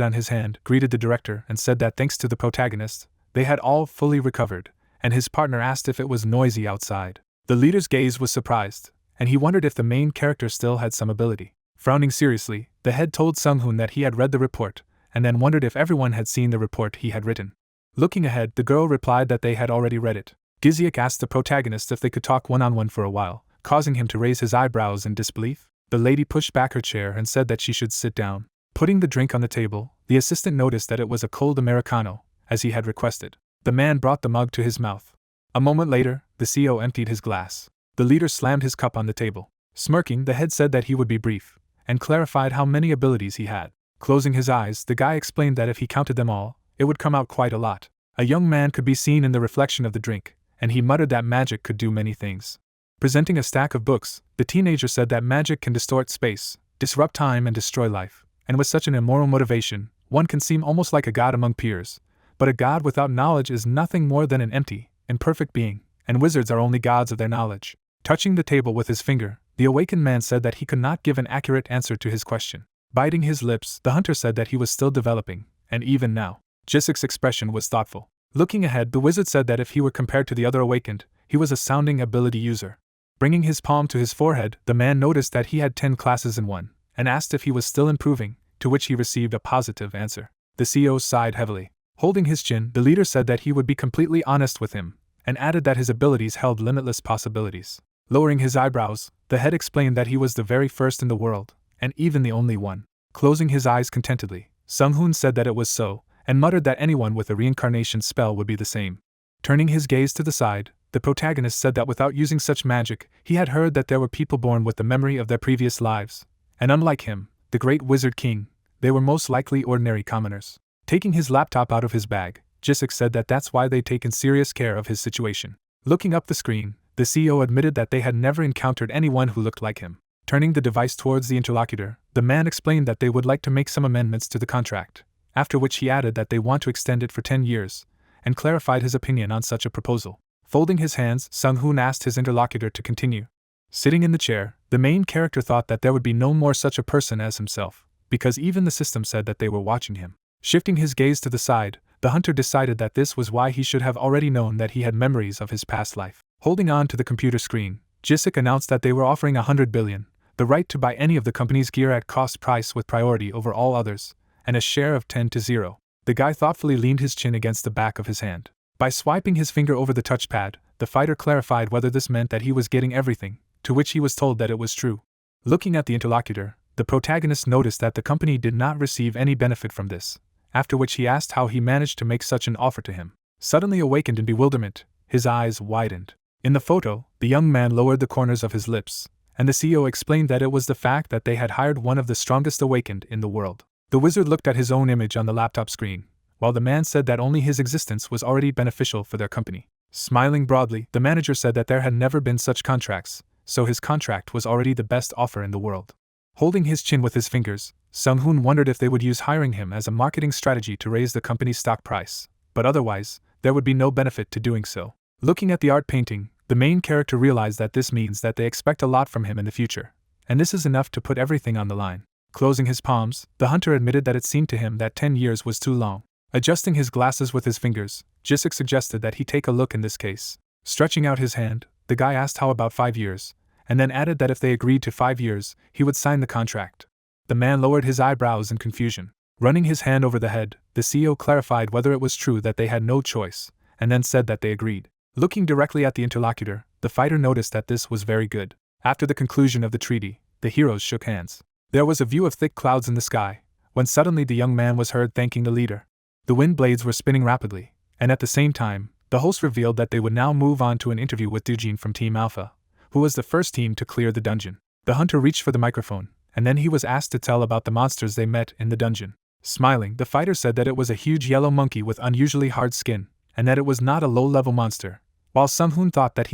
on his hand, greeted the director and said that thanks to the protagonist, they had all fully recovered, and his partner asked if it was noisy outside. The leader's gaze was surprised, and he wondered if the main character still had some ability. Frowning seriously, the head told Sung-hoon that he had read the report, and then wondered if everyone had seen the report he had written. Looking ahead, the girl replied that they had already read it. Giziak asked the protagonist if they could talk one-on-one for a while, causing him to raise his eyebrows in disbelief. The lady pushed back her chair and said that she should sit down. Putting the drink on the table, the assistant noticed that it was a cold Americano, as he had requested. The man brought the mug to his mouth. A moment later, the CEO emptied his glass. The leader slammed his cup on the table. Smirking, the head said that he would be brief, and clarified how many abilities he had. Closing his eyes, the guy explained that if he counted them all, it would come out quite a lot. A young man could be seen in the reflection of the drink, and he muttered that magic could do many things. Presenting a stack of books, the teenager said that magic can distort space, disrupt time and destroy life, and with such an immoral motivation, one can seem almost like a god among peers. But a god without knowledge is nothing more than an empty, imperfect being, and wizards are only gods of their knowledge. Touching the table with his finger, the awakened man said that he could not give an accurate answer to his question. Biting his lips, the hunter said that he was still developing, and even now, Jisik's expression was thoughtful. Looking ahead, the wizard said that if he were compared to the other awakened, he was a sounding ability user. Bringing his palm to his forehead, the man noticed that he had 10 classes in one, and asked if he was still improving, to which he received a positive answer. The CEO sighed heavily. Holding his chin, the leader said that he would be completely honest with him, and added that his abilities held limitless possibilities. Lowering his eyebrows, the head explained that he was the very first in the world, and even the only one. Closing his eyes contentedly, Sung-hoon said that it was so, and muttered that anyone with a reincarnation spell would be the same. Turning his gaze to the side, the protagonist said that without using such magic, he had heard that there were people born with the memory of their previous lives, and unlike him, the great wizard king, they were most likely ordinary commoners. Taking his laptop out of his bag, Jisik said that that's why they'd taken serious care of his situation. Looking up the screen, the CEO admitted that they had never encountered anyone who looked like him. Turning the device towards the interlocutor, the man explained that they would like to make some amendments to the contract, after which he added that they want to extend it for 10 years, and clarified his opinion on such a proposal. Folding his hands, Sung-hoon asked his interlocutor to continue. Sitting in the chair, the main character thought that there would be no more such a person as himself, because even the system said that they were watching him. Shifting his gaze to the side, the hunter decided that this was why he should have already known that he had memories of his past life. Holding on to the computer screen, Jisik announced that they were offering 100 billion, the right to buy any of the company's gear at cost price with priority over all others, and a share of 10-0. The guy thoughtfully leaned his chin against the back of his hand. By swiping his finger over the touchpad, the fighter clarified whether this meant that he was getting everything, to which he was told that it was true. Looking at the interlocutor, the protagonist noticed that the company did not receive any benefit from this, after which he asked how he managed to make such an offer to him. Suddenly awakened in bewilderment, his eyes widened. In the photo, the young man lowered the corners of his lips, and the CEO explained that it was the fact that they had hired one of the strongest awakened in the world. The wizard looked at his own image on the laptop screen, while the man said that only his existence was already beneficial for their company. Smiling broadly, the manager said that there had never been such contracts, so his contract was already the best offer in the world. Holding his chin with his fingers, Sung-hoon wondered if they would use hiring him as a marketing strategy to raise the company's stock price, but otherwise, there would be no benefit to doing so. Looking at the art painting, the main character realized that this means that they expect a lot from him in the future, and this is enough to put everything on the line. Closing his palms, the hunter admitted that it seemed to him that 10 years was too long. Adjusting his glasses with his fingers, Jisik suggested that he take a look in this case. Stretching out his hand, the guy asked how about 5 years, and then added that if they agreed to 5 years, he would sign the contract. The man lowered his eyebrows in confusion. Running his hand over the head, the CEO clarified whether it was true that they had no choice, and then said that they agreed. Looking directly at the interlocutor, the fighter noticed that this was very good. After the conclusion of the treaty, the heroes shook hands. There was a view of thick clouds in the sky, when suddenly the young man was heard thanking the leader. The wind blades were spinning rapidly, and at the same time, the host revealed that they would now move on to an interview with Dujin from Team Alpha, who was the first team to clear the dungeon. The hunter reached for the microphone, and then he was asked to tell about the monsters they met in the dungeon. Smiling, the fighter said that it was a huge yellow monkey with unusually hard skin, and that it was not a low-level monster, while Sung-hoon thought that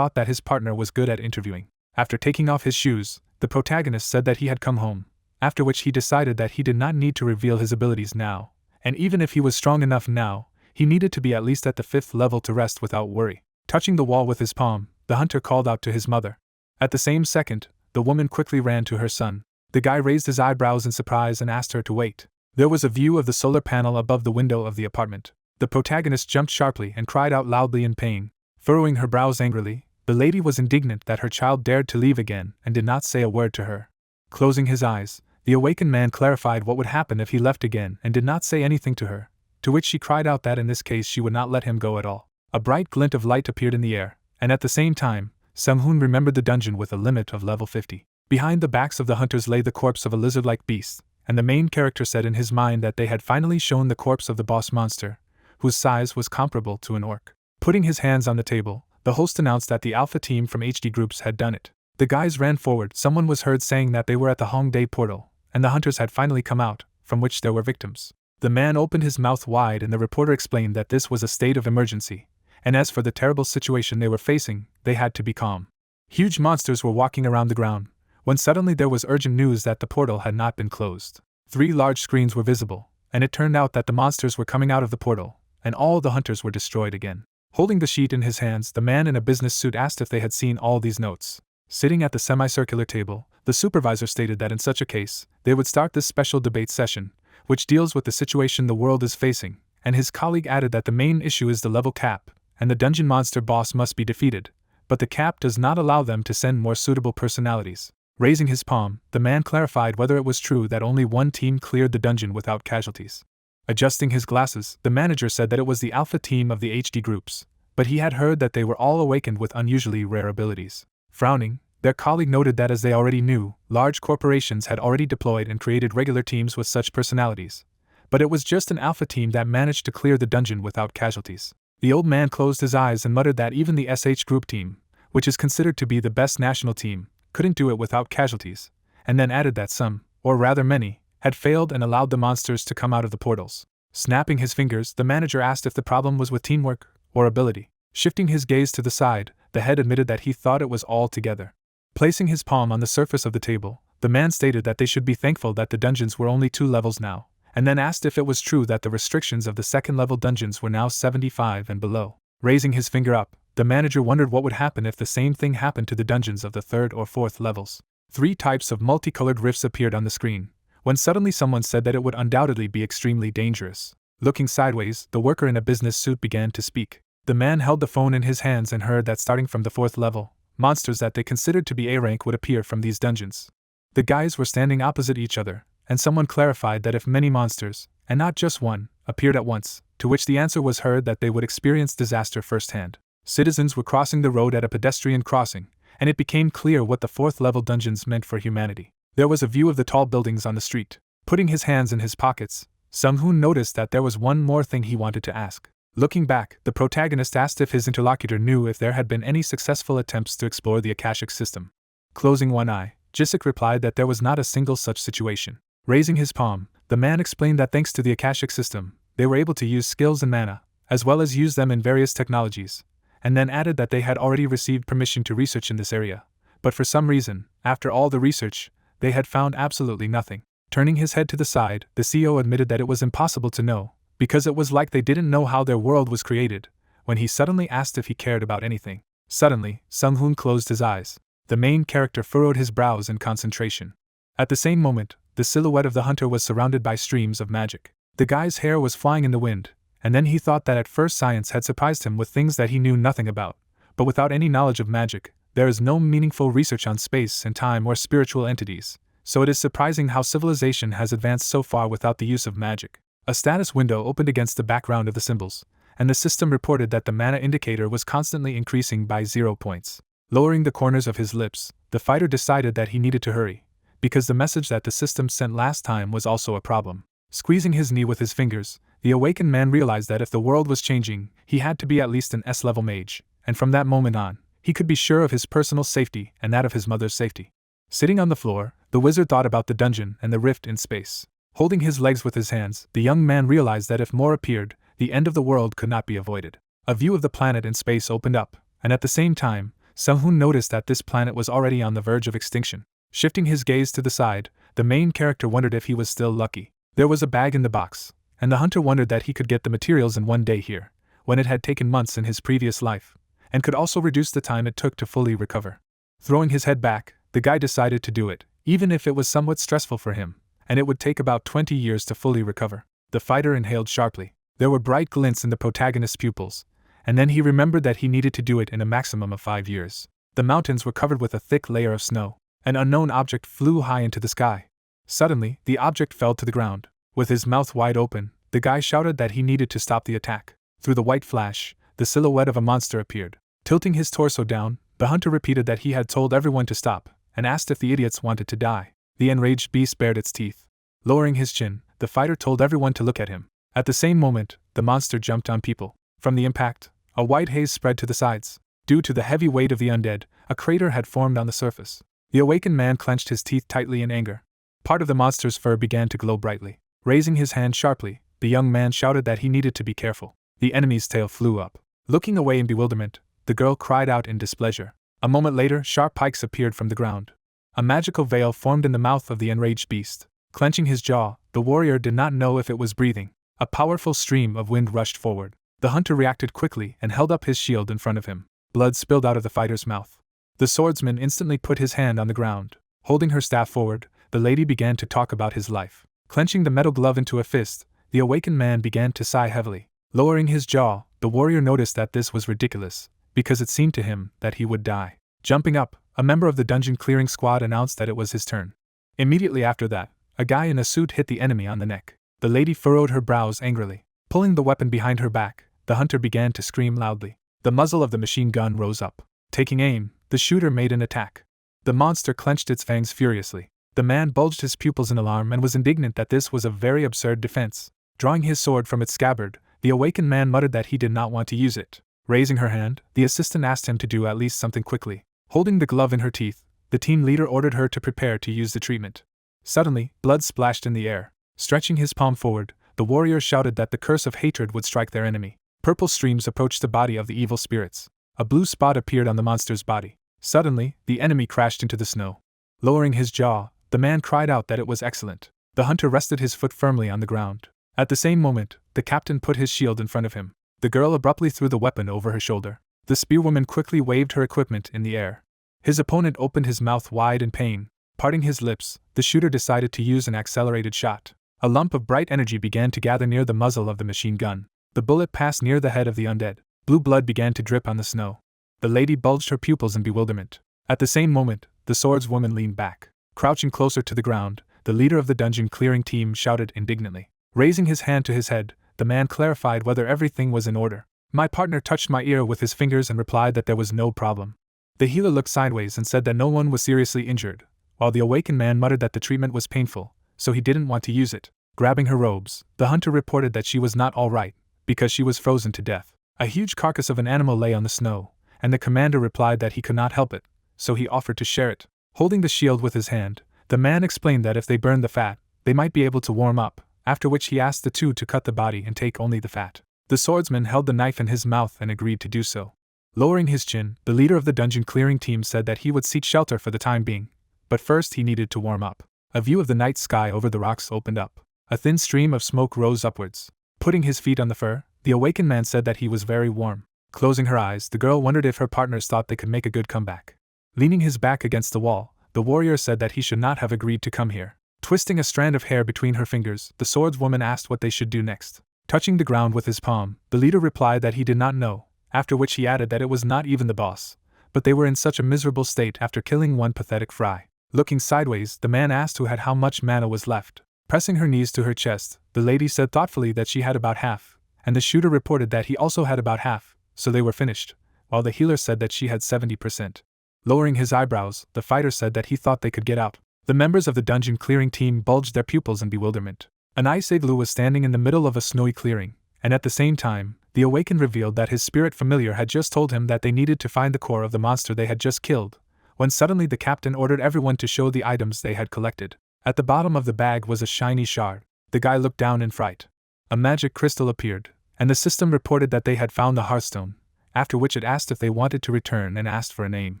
his partner was good at interviewing. After taking off his shoes, the protagonist said that he had come home, after which he decided that he did not need to reveal his abilities now, and even if he was strong enough now, he needed to be at least at the 5th level to rest without worry. Touching the wall with his palm, the hunter called out to his mother. At the same second, the woman quickly ran to her son. The guy raised his eyebrows in surprise and asked her to wait. There was a view of the solar panel above the window of the apartment. The protagonist jumped sharply and cried out loudly in pain. Furrowing her brows angrily, the lady was indignant that her child dared to leave again and did not say a word to her. Closing his eyes, the awakened man clarified what would happen if he left again and did not say anything to her, to which she cried out that in this case she would not let him go at all. A bright glint of light appeared in the air, and at the same time, Sung-hoon remembered the dungeon with a limit of level 50. Behind the backs of the hunters lay the corpse of a lizard-like beast, and the main character said in his mind that they had finally shown the corpse of the boss monster, whose size was comparable to an orc. Putting his hands on the table, the host announced that the Alpha team from HD Groups had done it. The guys ran forward. Someone was heard saying that they were at the Hongdae portal, and the hunters had finally come out, from which there were victims. The man opened his mouth wide and the reporter explained that this was a state of emergency, and as for the terrible situation they were facing, they had to be calm. Huge monsters were walking around the ground, when suddenly there was urgent news that the portal had not been closed. 3 large screens were visible, and it turned out that the monsters were coming out of the portal, and all the hunters were destroyed again. Holding the sheet in his hands, the man in a business suit asked if they had seen all these notes. Sitting at the semicircular table, the supervisor stated that in such a case, they would start this special debate session, which deals with the situation the world is facing, and his colleague added that the main issue is the level cap, and the dungeon monster boss must be defeated, but the cap does not allow them to send more suitable personalities. Raising his palm, the man clarified whether it was true that only one team cleared the dungeon without casualties. Adjusting his glasses, the manager said that it was the Alpha team of the HD groups, but he had heard that they were all awakened with unusually rare abilities. Frowning, their colleague noted that as they already knew, large corporations had already deployed and created regular teams with such personalities, but it was just an Alpha team that managed to clear the dungeon without casualties. The old man closed his eyes and muttered that even the SH group team, which is considered to be the best national team, couldn't do it without casualties, and then added that some, or rather many, had failed and allowed the monsters to come out of the portals. Snapping his fingers, the manager asked if the problem was with teamwork or ability. Shifting his gaze to the side, the head admitted that he thought it was all together. Placing his palm on the surface of the table, the man stated that they should be thankful that the dungeons were only 2 levels now, and then asked if it was true that the restrictions of the 2nd level dungeons were now 75 and below. Raising his finger up, the manager wondered what would happen if the same thing happened to the dungeons of the 3rd or 4th levels. 3 types of multicolored rifts appeared on the screen, when suddenly someone said that it would undoubtedly be extremely dangerous. Looking sideways, the worker in a business suit began to speak. The man held the phone in his hands and heard that starting from the 4th level, monsters that they considered to be A rank would appear from these dungeons. The guys were standing opposite each other, and someone clarified that if many monsters, and not just one, appeared at once, to which the answer was heard that they would experience disaster firsthand. Citizens were crossing the road at a pedestrian crossing, and it became clear what the 4th level dungeons meant for humanity. There was a view of the tall buildings on the street. Putting his hands in his pockets, Sung-hoon noticed that there was one more thing he wanted to ask. Looking back, the protagonist asked if his interlocutor knew if there had been any successful attempts to explore the Akashic system. Closing one eye, Jisik replied that there was not a single such situation. Raising his palm, the man explained that thanks to the Akashic system, they were able to use skills and mana, as well as use them in various technologies, and then added that they had already received permission to research in this area, but for some reason, after all the research, they had found absolutely nothing. Turning his head to the side, the CEO admitted that it was impossible to know, because it was like they didn't know how their world was created, when he suddenly asked if he cared about anything. Suddenly, Sung-hoon closed his eyes. The main character furrowed his brows in concentration. At the same moment, the silhouette of the hunter was surrounded by streams of magic. The guy's hair was flying in the wind, and then he thought that at first science had surprised him with things that he knew nothing about, but without any knowledge of magic, there is no meaningful research on space and time or spiritual entities, so it is surprising how civilization has advanced so far without the use of magic. A status window opened against the background of the symbols, and the system reported that the mana indicator was constantly increasing by 0 points. Lowering the corners of his lips, the fighter decided that he needed to hurry, because the message that the system sent last time was also a problem. Squeezing his knee with his fingers, the awakened man realized that if the world was changing, he had to be at least an S-level mage, and from that moment on, he could be sure of his personal safety and that of his mother's safety. Sitting on the floor, the wizard thought about the dungeon and the rift in space. Holding his legs with his hands, the young man realized that if more appeared, the end of the world could not be avoided. A view of the planet in space opened up, and at the same time, Sehun noticed that this planet was already on the verge of extinction. Shifting his gaze to the side, the main character wondered if he was still lucky. There was a bag in the box, and the hunter wondered that he could get the materials in one day here, when it had taken months in his previous life, and could also reduce the time it took to fully recover. Throwing his head back, the guy decided to do it, even if it was somewhat stressful for him, and it would take about 20 years to fully recover. The fighter inhaled sharply. There were bright glints in the protagonist's pupils, and then he remembered that he needed to do it in a maximum of 5 years. The mountains were covered with a thick layer of snow. An unknown object flew high into the sky. Suddenly, the object fell to the ground. With his mouth wide open, the guy shouted that he needed to stop the attack. Through the white flash, the silhouette of a monster appeared. Tilting his torso down, the hunter repeated that he had told everyone to stop, and asked if the idiots wanted to die. The enraged beast bared its teeth. Lowering his chin, the fighter told everyone to look at him. At the same moment, the monster jumped on people. From the impact, a white haze spread to the sides. Due to the heavy weight of the undead, a crater had formed on the surface. The awakened man clenched his teeth tightly in anger. Part of the monster's fur began to glow brightly. Raising his hand sharply, the young man shouted that he needed to be careful. The enemy's tail flew up. Looking away in bewilderment, the girl cried out in displeasure. A moment later, sharp pikes appeared from the ground. A magical veil formed in the mouth of the enraged beast. Clenching his jaw, the warrior did not know if it was breathing. A powerful stream of wind rushed forward. The hunter reacted quickly and held up his shield in front of him. Blood spilled out of the fighter's mouth. The swordsman instantly put his hand on the ground. Holding her staff forward, the lady began to talk about his life. Clenching the metal glove into a fist, the awakened man began to sigh heavily. Lowering his jaw, the warrior noticed that this was ridiculous, because it seemed to him that he would die. Jumping up, a member of the dungeon clearing squad announced that it was his turn. Immediately after that, a guy in a suit hit the enemy on the neck. The lady furrowed her brows angrily. Pulling the weapon behind her back, the hunter began to scream loudly. The muzzle of the machine gun rose up. Taking aim, the shooter made an attack. The monster clenched its fangs furiously. The man bulged his pupils in alarm and was indignant that this was a very absurd defense. Drawing his sword from its scabbard, the awakened man muttered that he did not want to use it. Raising her hand, the assistant asked him to do at least something quickly. Holding the glove in her teeth, the team leader ordered her to prepare to use the treatment. Suddenly, blood splashed in the air. Stretching his palm forward, the warrior shouted that the curse of hatred would strike their enemy. Purple streams approached the body of the evil spirits. A blue spot appeared on the monster's body. Suddenly, the enemy crashed into the snow. Lowering his jaw, the man cried out that it was excellent. The hunter rested his foot firmly on the ground. At the same moment, the captain put his shield in front of him. The girl abruptly threw the weapon over her shoulder. The spearwoman quickly waved her equipment in the air. His opponent opened his mouth wide in pain. Parting his lips, the shooter decided to use an accelerated shot. A lump of bright energy began to gather near the muzzle of the machine gun. The bullet passed near the head of the undead. Blue blood began to drip on the snow. The lady bulged her pupils in bewilderment. At the same moment, the swordswoman leaned back. Crouching closer to the ground, the leader of the dungeon clearing team shouted indignantly. Raising his hand to his head, the man clarified whether everything was in order. My partner touched my ear with his fingers and replied that there was no problem. The healer looked sideways and said that no one was seriously injured, while the awakened man muttered that the treatment was painful, so he didn't want to use it. Grabbing her robes, the hunter reported that she was not all right, because she was frozen to death. A huge carcass of an animal lay on the snow, and the commander replied that he could not help it, so he offered to share it. Holding the shield with his hand, the man explained that if they burned the fat, they might be able to warm up, after which he asked the two to cut the body and take only the fat. The swordsman held the knife in his mouth and agreed to do so. Lowering his chin, the leader of the dungeon clearing team said that he would seek shelter for the time being, but first he needed to warm up. A view of the night sky over the rocks opened up. A thin stream of smoke rose upwards. Putting his feet on the fur, the awakened man said that he was very warm. Closing her eyes, the girl wondered if her partners thought they could make a good comeback. Leaning his back against the wall, the warrior said that he should not have agreed to come here. Twisting a strand of hair between her fingers, the swordswoman asked what they should do next. Touching the ground with his palm, the leader replied that he did not know, after which he added that it was not even the boss, but they were in such a miserable state after killing one pathetic fry. Looking sideways, the man asked who had how much mana was left. Pressing her knees to her chest, the lady said thoughtfully that she had about half, and the shooter reported that he also had about half, so they were finished, while the healer said that she had 70%. Lowering his eyebrows, the fighter said that he thought they could get out. The members of the dungeon clearing team bulged their pupils in bewilderment. An ice igloo was standing in the middle of a snowy clearing, and at the same time, the awakened revealed that his spirit familiar had just told him that they needed to find the core of the monster they had just killed, when suddenly the captain ordered everyone to show the items they had collected. At the bottom of the bag was a shiny shard. The guy looked down in fright. A magic crystal appeared, and the system reported that they had found the Hearthstone, after which it asked if they wanted to return and asked for a name.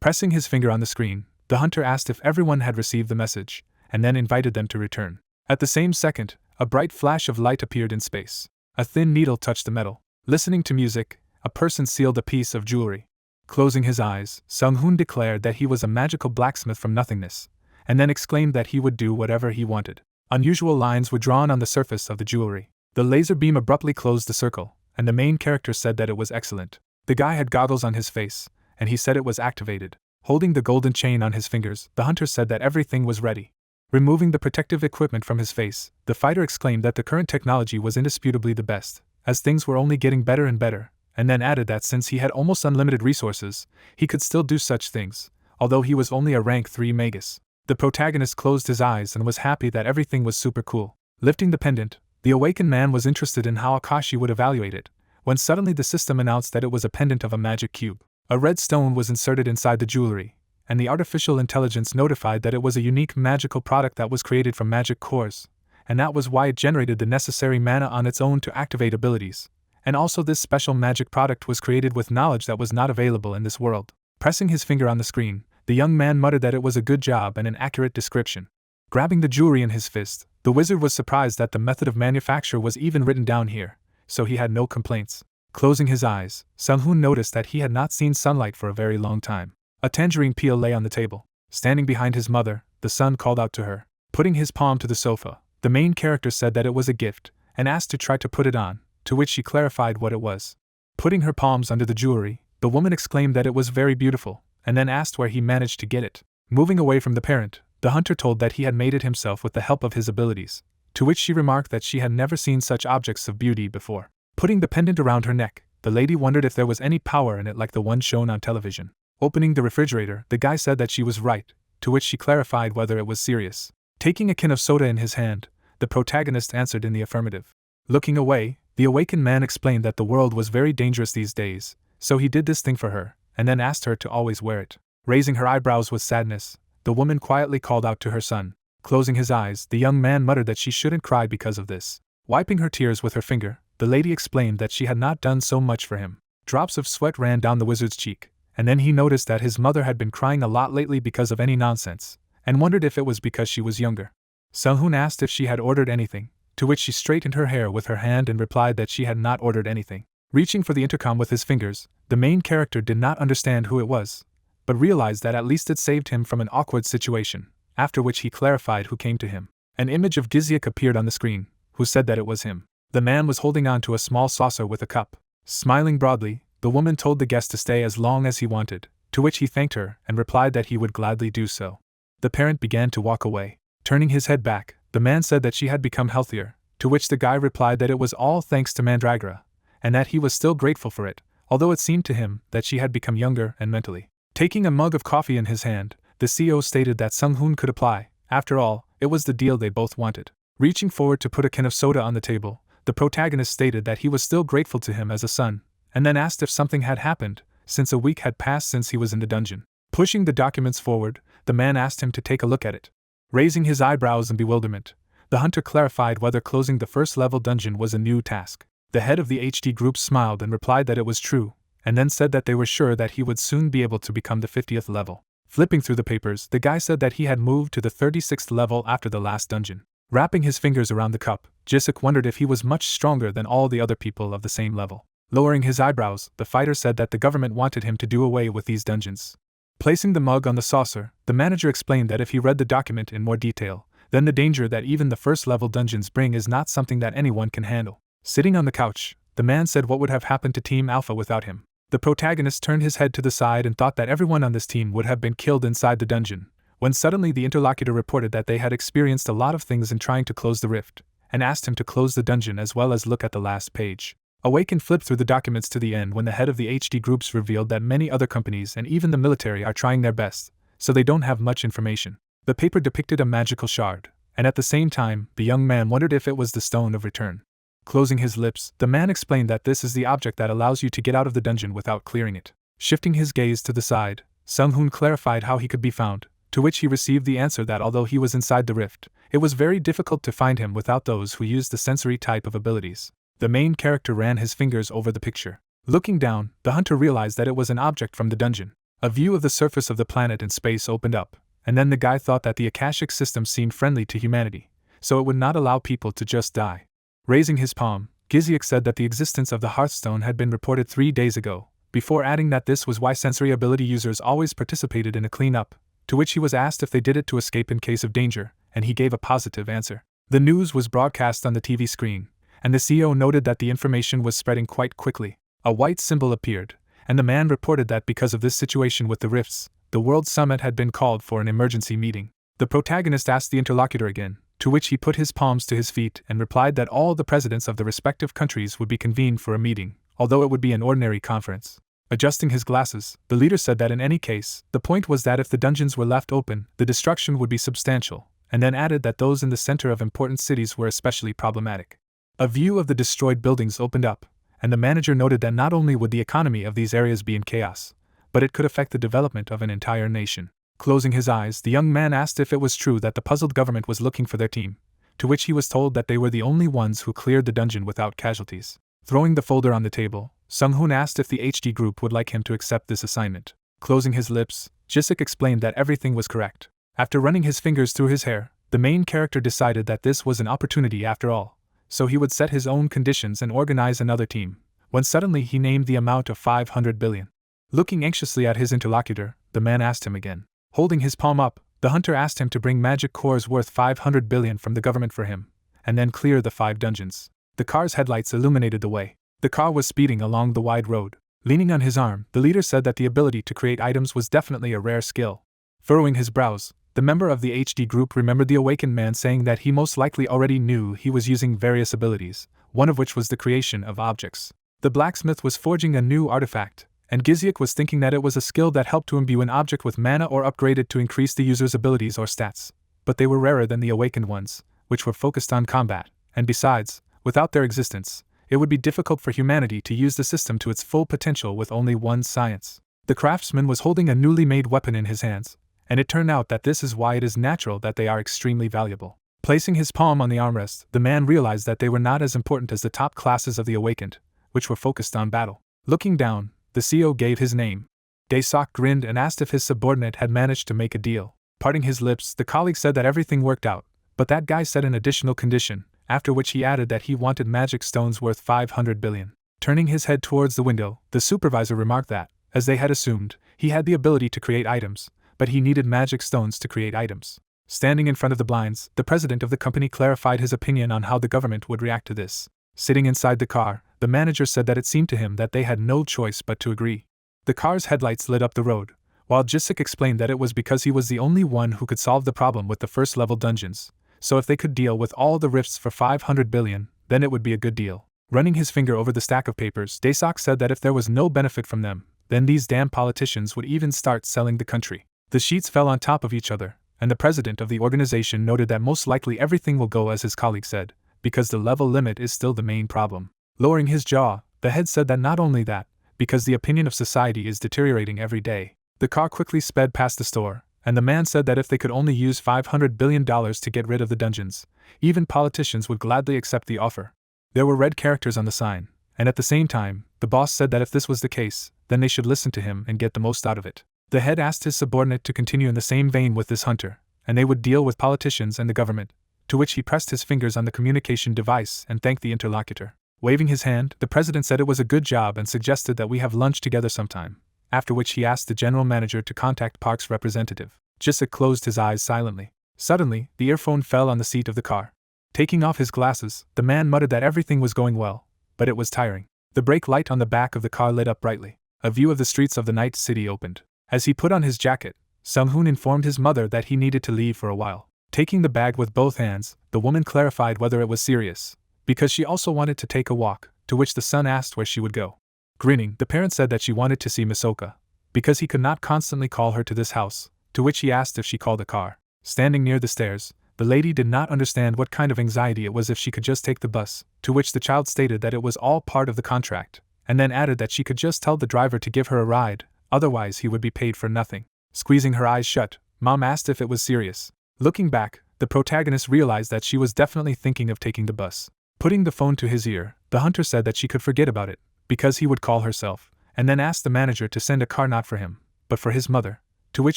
Pressing his finger on the screen, the hunter asked if everyone had received the message, and then invited them to return. At the same second, a bright flash of light appeared in space. A thin needle touched the metal. Listening to music, a person sealed a piece of jewelry. Closing his eyes, Sung-hoon declared that he was a magical blacksmith from nothingness, and then exclaimed that he would do whatever he wanted. Unusual lines were drawn on the surface of the jewelry. The laser beam abruptly closed the circle, and the main character said that it was excellent. The guy had goggles on his face, and he said it was activated. Holding the golden chain on his fingers, the hunter said that everything was ready. Removing the protective equipment from his face, the fighter exclaimed that the current technology was indisputably the best, as things were only getting better and better, and then added that since he had almost unlimited resources, he could still do such things, although he was only a rank 3 magus. The protagonist closed his eyes and was happy that everything was super cool. Lifting the pendant, the awakened man was interested in how Akashi would evaluate it, when suddenly the system announced that it was a pendant of a magic cube. A red stone was inserted inside the jewelry, and the artificial intelligence notified that it was a unique magical product that was created from magic cores, and that was why it generated the necessary mana on its own to activate abilities. And also this special magic product was created with knowledge that was not available in this world. Pressing his finger on the screen, the young man muttered that it was a good job and an accurate description. Grabbing the jewelry in his fist, the wizard was surprised that the method of manufacture was even written down here, so he had no complaints. Closing his eyes, Sung-hoon noticed that he had not seen sunlight for a very long time. A tangerine peel lay on the table. Standing behind his mother, the son called out to her. Putting his palm to the sofa, the main character said that it was a gift, and asked to try to put it on, to which she clarified what it was. Putting her palms under the jewelry, the woman exclaimed that it was very beautiful, and then asked where he managed to get it. Moving away from the parent, the hunter told that he had made it himself with the help of his abilities, to which she remarked that she had never seen such objects of beauty before. Putting the pendant around her neck, the lady wondered if there was any power in it like the one shown on television. Opening the refrigerator, the guy said that she was right, to which she clarified whether it was serious. Taking a can of soda in his hand, the protagonist answered in the affirmative. Looking away, the awakened man explained that the world was very dangerous these days, so he did this thing for her, and then asked her to always wear it. Raising her eyebrows with sadness, the woman quietly called out to her son. Closing his eyes, the young man muttered that she shouldn't cry because of this. Wiping her tears with her finger, the lady explained that she had not done so much for him. Drops of sweat ran down the wizard's cheek, and then he noticed that his mother had been crying a lot lately because of any nonsense, and wondered if it was because she was younger. Sung-hoon asked if she had ordered anything, to which she straightened her hair with her hand and replied that she had not ordered anything. Reaching for the intercom with his fingers, the main character did not understand who it was, but realized that at least it saved him from an awkward situation, after which he clarified who came to him. An image of Giziak appeared on the screen, who said that it was him. The man was holding on to a small saucer with a cup. Smiling broadly, the woman told the guest to stay as long as he wanted, to which he thanked her and replied that he would gladly do so. The parent began to walk away. Turning his head back, the man said that she had become healthier, to which the guy replied that it was all thanks to Mandragora, and that he was still grateful for it, although it seemed to him that she had become younger and mentally. Taking a mug of coffee in his hand, the CEO stated that Sung-hoon could apply. After all, it was the deal they both wanted. Reaching forward to put a can of soda on the table, the protagonist stated that he was still grateful to him as a son, and then asked if something had happened, since a week had passed since he was in the dungeon. Pushing the documents forward, the man asked him to take a look at it. Raising his eyebrows in bewilderment, the hunter clarified whether closing the first-level dungeon was a new task. The head of the HD group smiled and replied that it was true, and then said that they were sure that he would soon be able to become the 50th level. Flipping through the papers, the guy said that he had moved to the 36th level after the last dungeon. Wrapping his fingers around the cup, Giziak wondered if he was much stronger than all the other people of the same level. Lowering his eyebrows, the fighter said that the government wanted him to do away with these dungeons. Placing the mug on the saucer, the manager explained that if he read the document in more detail, then the danger that even the first-level dungeons bring is not something that anyone can handle. Sitting on the couch, the man said what would have happened to Team Alpha without him. The protagonist turned his head to the side and thought that everyone on this team would have been killed inside the dungeon, when suddenly the interlocutor reported that they had experienced a lot of things in trying to close the rift, and asked him to close the dungeon as well as look at the last page. Awaken flipped through the documents to the end when the head of the HD groups revealed that many other companies and even the military are trying their best, so they don't have much information. The paper depicted a magical shard, and at the same time, the young man wondered if it was the Stone of Return. Closing his lips, the man explained that this is the object that allows you to get out of the dungeon without clearing it. Shifting his gaze to the side, Sung-hoon clarified how he could be found, to which he received the answer that although he was inside the rift, it was very difficult to find him without those who used the sensory type of abilities. The main character ran his fingers over the picture. Looking down, the hunter realized that it was an object from the dungeon. A view of the surface of the planet in space opened up, and then the guy thought that the Akashic system seemed friendly to humanity, so it would not allow people to just die. Raising his palm, Gizyuk said that the existence of the Hearthstone had been reported 3 days ago, before adding that this was why sensory ability users always participated in a cleanup, to which he was asked if they did it to escape in case of danger, and he gave a positive answer. The news was broadcast on the TV screen, and the CEO noted that the information was spreading quite quickly. A white symbol appeared, and the man reported that because of this situation with the rifts, the World Summit had been called for an emergency meeting. The protagonist asked the interlocutor again, to which he put his palms to his feet and replied that all the presidents of the respective countries would be convened for a meeting, although it would be an ordinary conference. Adjusting his glasses, the leader said that in any case, the point was that if the dungeons were left open, the destruction would be substantial, and then added that those in the center of important cities were especially problematic. A view of the destroyed buildings opened up, and the manager noted that not only would the economy of these areas be in chaos, but it could affect the development of an entire nation. Closing his eyes, the young man asked if it was true that the puzzled government was looking for their team, to which he was told that they were the only ones who cleared the dungeon without casualties. Throwing the folder on the table, Sung-hoon asked if the HD group would like him to accept this assignment. Closing his lips, Jisik explained that everything was correct. After running his fingers through his hair, the main character decided that this was an opportunity after all, so he would set his own conditions and organize another team, when suddenly he named the amount of 500 billion. Looking anxiously at his interlocutor, the man asked him again. Holding his palm up, the hunter asked him to bring magic cores worth 500 billion from the government for him, and then clear the 5 dungeons. The car's headlights illuminated the way. The car was speeding along the wide road. Leaning on his arm, the leader said that the ability to create items was definitely a rare skill. Furrowing his brows, the member of the HD group remembered the awakened man saying that he most likely already knew he was using various abilities, one of which was the creation of objects. The blacksmith was forging a new artifact, and Gizyuk was thinking that it was a skill that helped to imbue an object with mana or upgrade it to increase the user's abilities or stats, but they were rarer than the awakened ones, which were focused on combat, and besides, without their existence, it would be difficult for humanity to use the system to its full potential with only one science. The craftsman was holding a newly made weapon in his hands, and it turned out that this is why it is natural that they are extremely valuable. Placing his palm on the armrest, the man realized that they were not as important as the top classes of the awakened, which were focused on battle. Looking down, the CEO gave his name. Daesok grinned and asked if his subordinate had managed to make a deal. Parting his lips, the colleague said that everything worked out, but that guy set an additional condition, after which he added that he wanted magic stones worth 500 billion. Turning his head towards the window, the supervisor remarked that, as they had assumed, he had the ability to create items, but he needed magic stones to create items. Standing in front of the blinds, the president of the company clarified his opinion on how the government would react to this. Sitting inside the car, the manager said that it seemed to him that they had no choice but to agree. The car's headlights lit up the road, while Jisik explained that it was because he was the only one who could solve the problem with the first-level dungeons, so if they could deal with all the rifts for 500 billion, then it would be a good deal. Running his finger over the stack of papers, Daesok said that if there was no benefit from them, then these damn politicians would even start selling the country. The sheets fell on top of each other, and the president of the organization noted that most likely everything will go as his colleague said, because the level limit is still the main problem. Lowering his jaw, the head said that not only that, because the opinion of society is deteriorating every day. The car quickly sped past the store, and the man said that if they could only use $500 billion to get rid of the dungeons, even politicians would gladly accept the offer. There were red characters on the sign, and at the same time, the boss said that if this was the case, then they should listen to him and get the most out of it. The head asked his subordinate to continue in the same vein with this hunter, and they would deal with politicians and the government, to which he pressed his fingers on the communication device and thanked the interlocutor. Waving his hand, the president said it was a good job and suggested that we have lunch together sometime, after which he asked the general manager to contact Park's representative. Jisik closed his eyes silently. Suddenly, the earphone fell on the seat of the car. Taking off his glasses, the man muttered that everything was going well, but it was tiring. The brake light on the back of the car lit up brightly. A view of the streets of the night city opened. As he put on his jacket, Sung-hoon informed his mother that he needed to leave for a while. Taking the bag with both hands, the woman clarified whether it was serious, because she also wanted to take a walk, to which the son asked where she would go. Grinning, the parent said that she wanted to see Misoka, because he could not constantly call her to this house, to which he asked if she called a car. Standing near the stairs, the lady did not understand what kind of anxiety it was if she could just take the bus, to which the child stated that it was all part of the contract, and then added that she could just tell the driver to give her a ride, otherwise he would be paid for nothing. Squeezing her eyes shut, Mom asked if it was serious. Looking back, the protagonist realized that she was definitely thinking of taking the bus. Putting the phone to his ear, the hunter said that she could forget about it, because he would call herself, and then asked the manager to send a car not for him, but for his mother, to which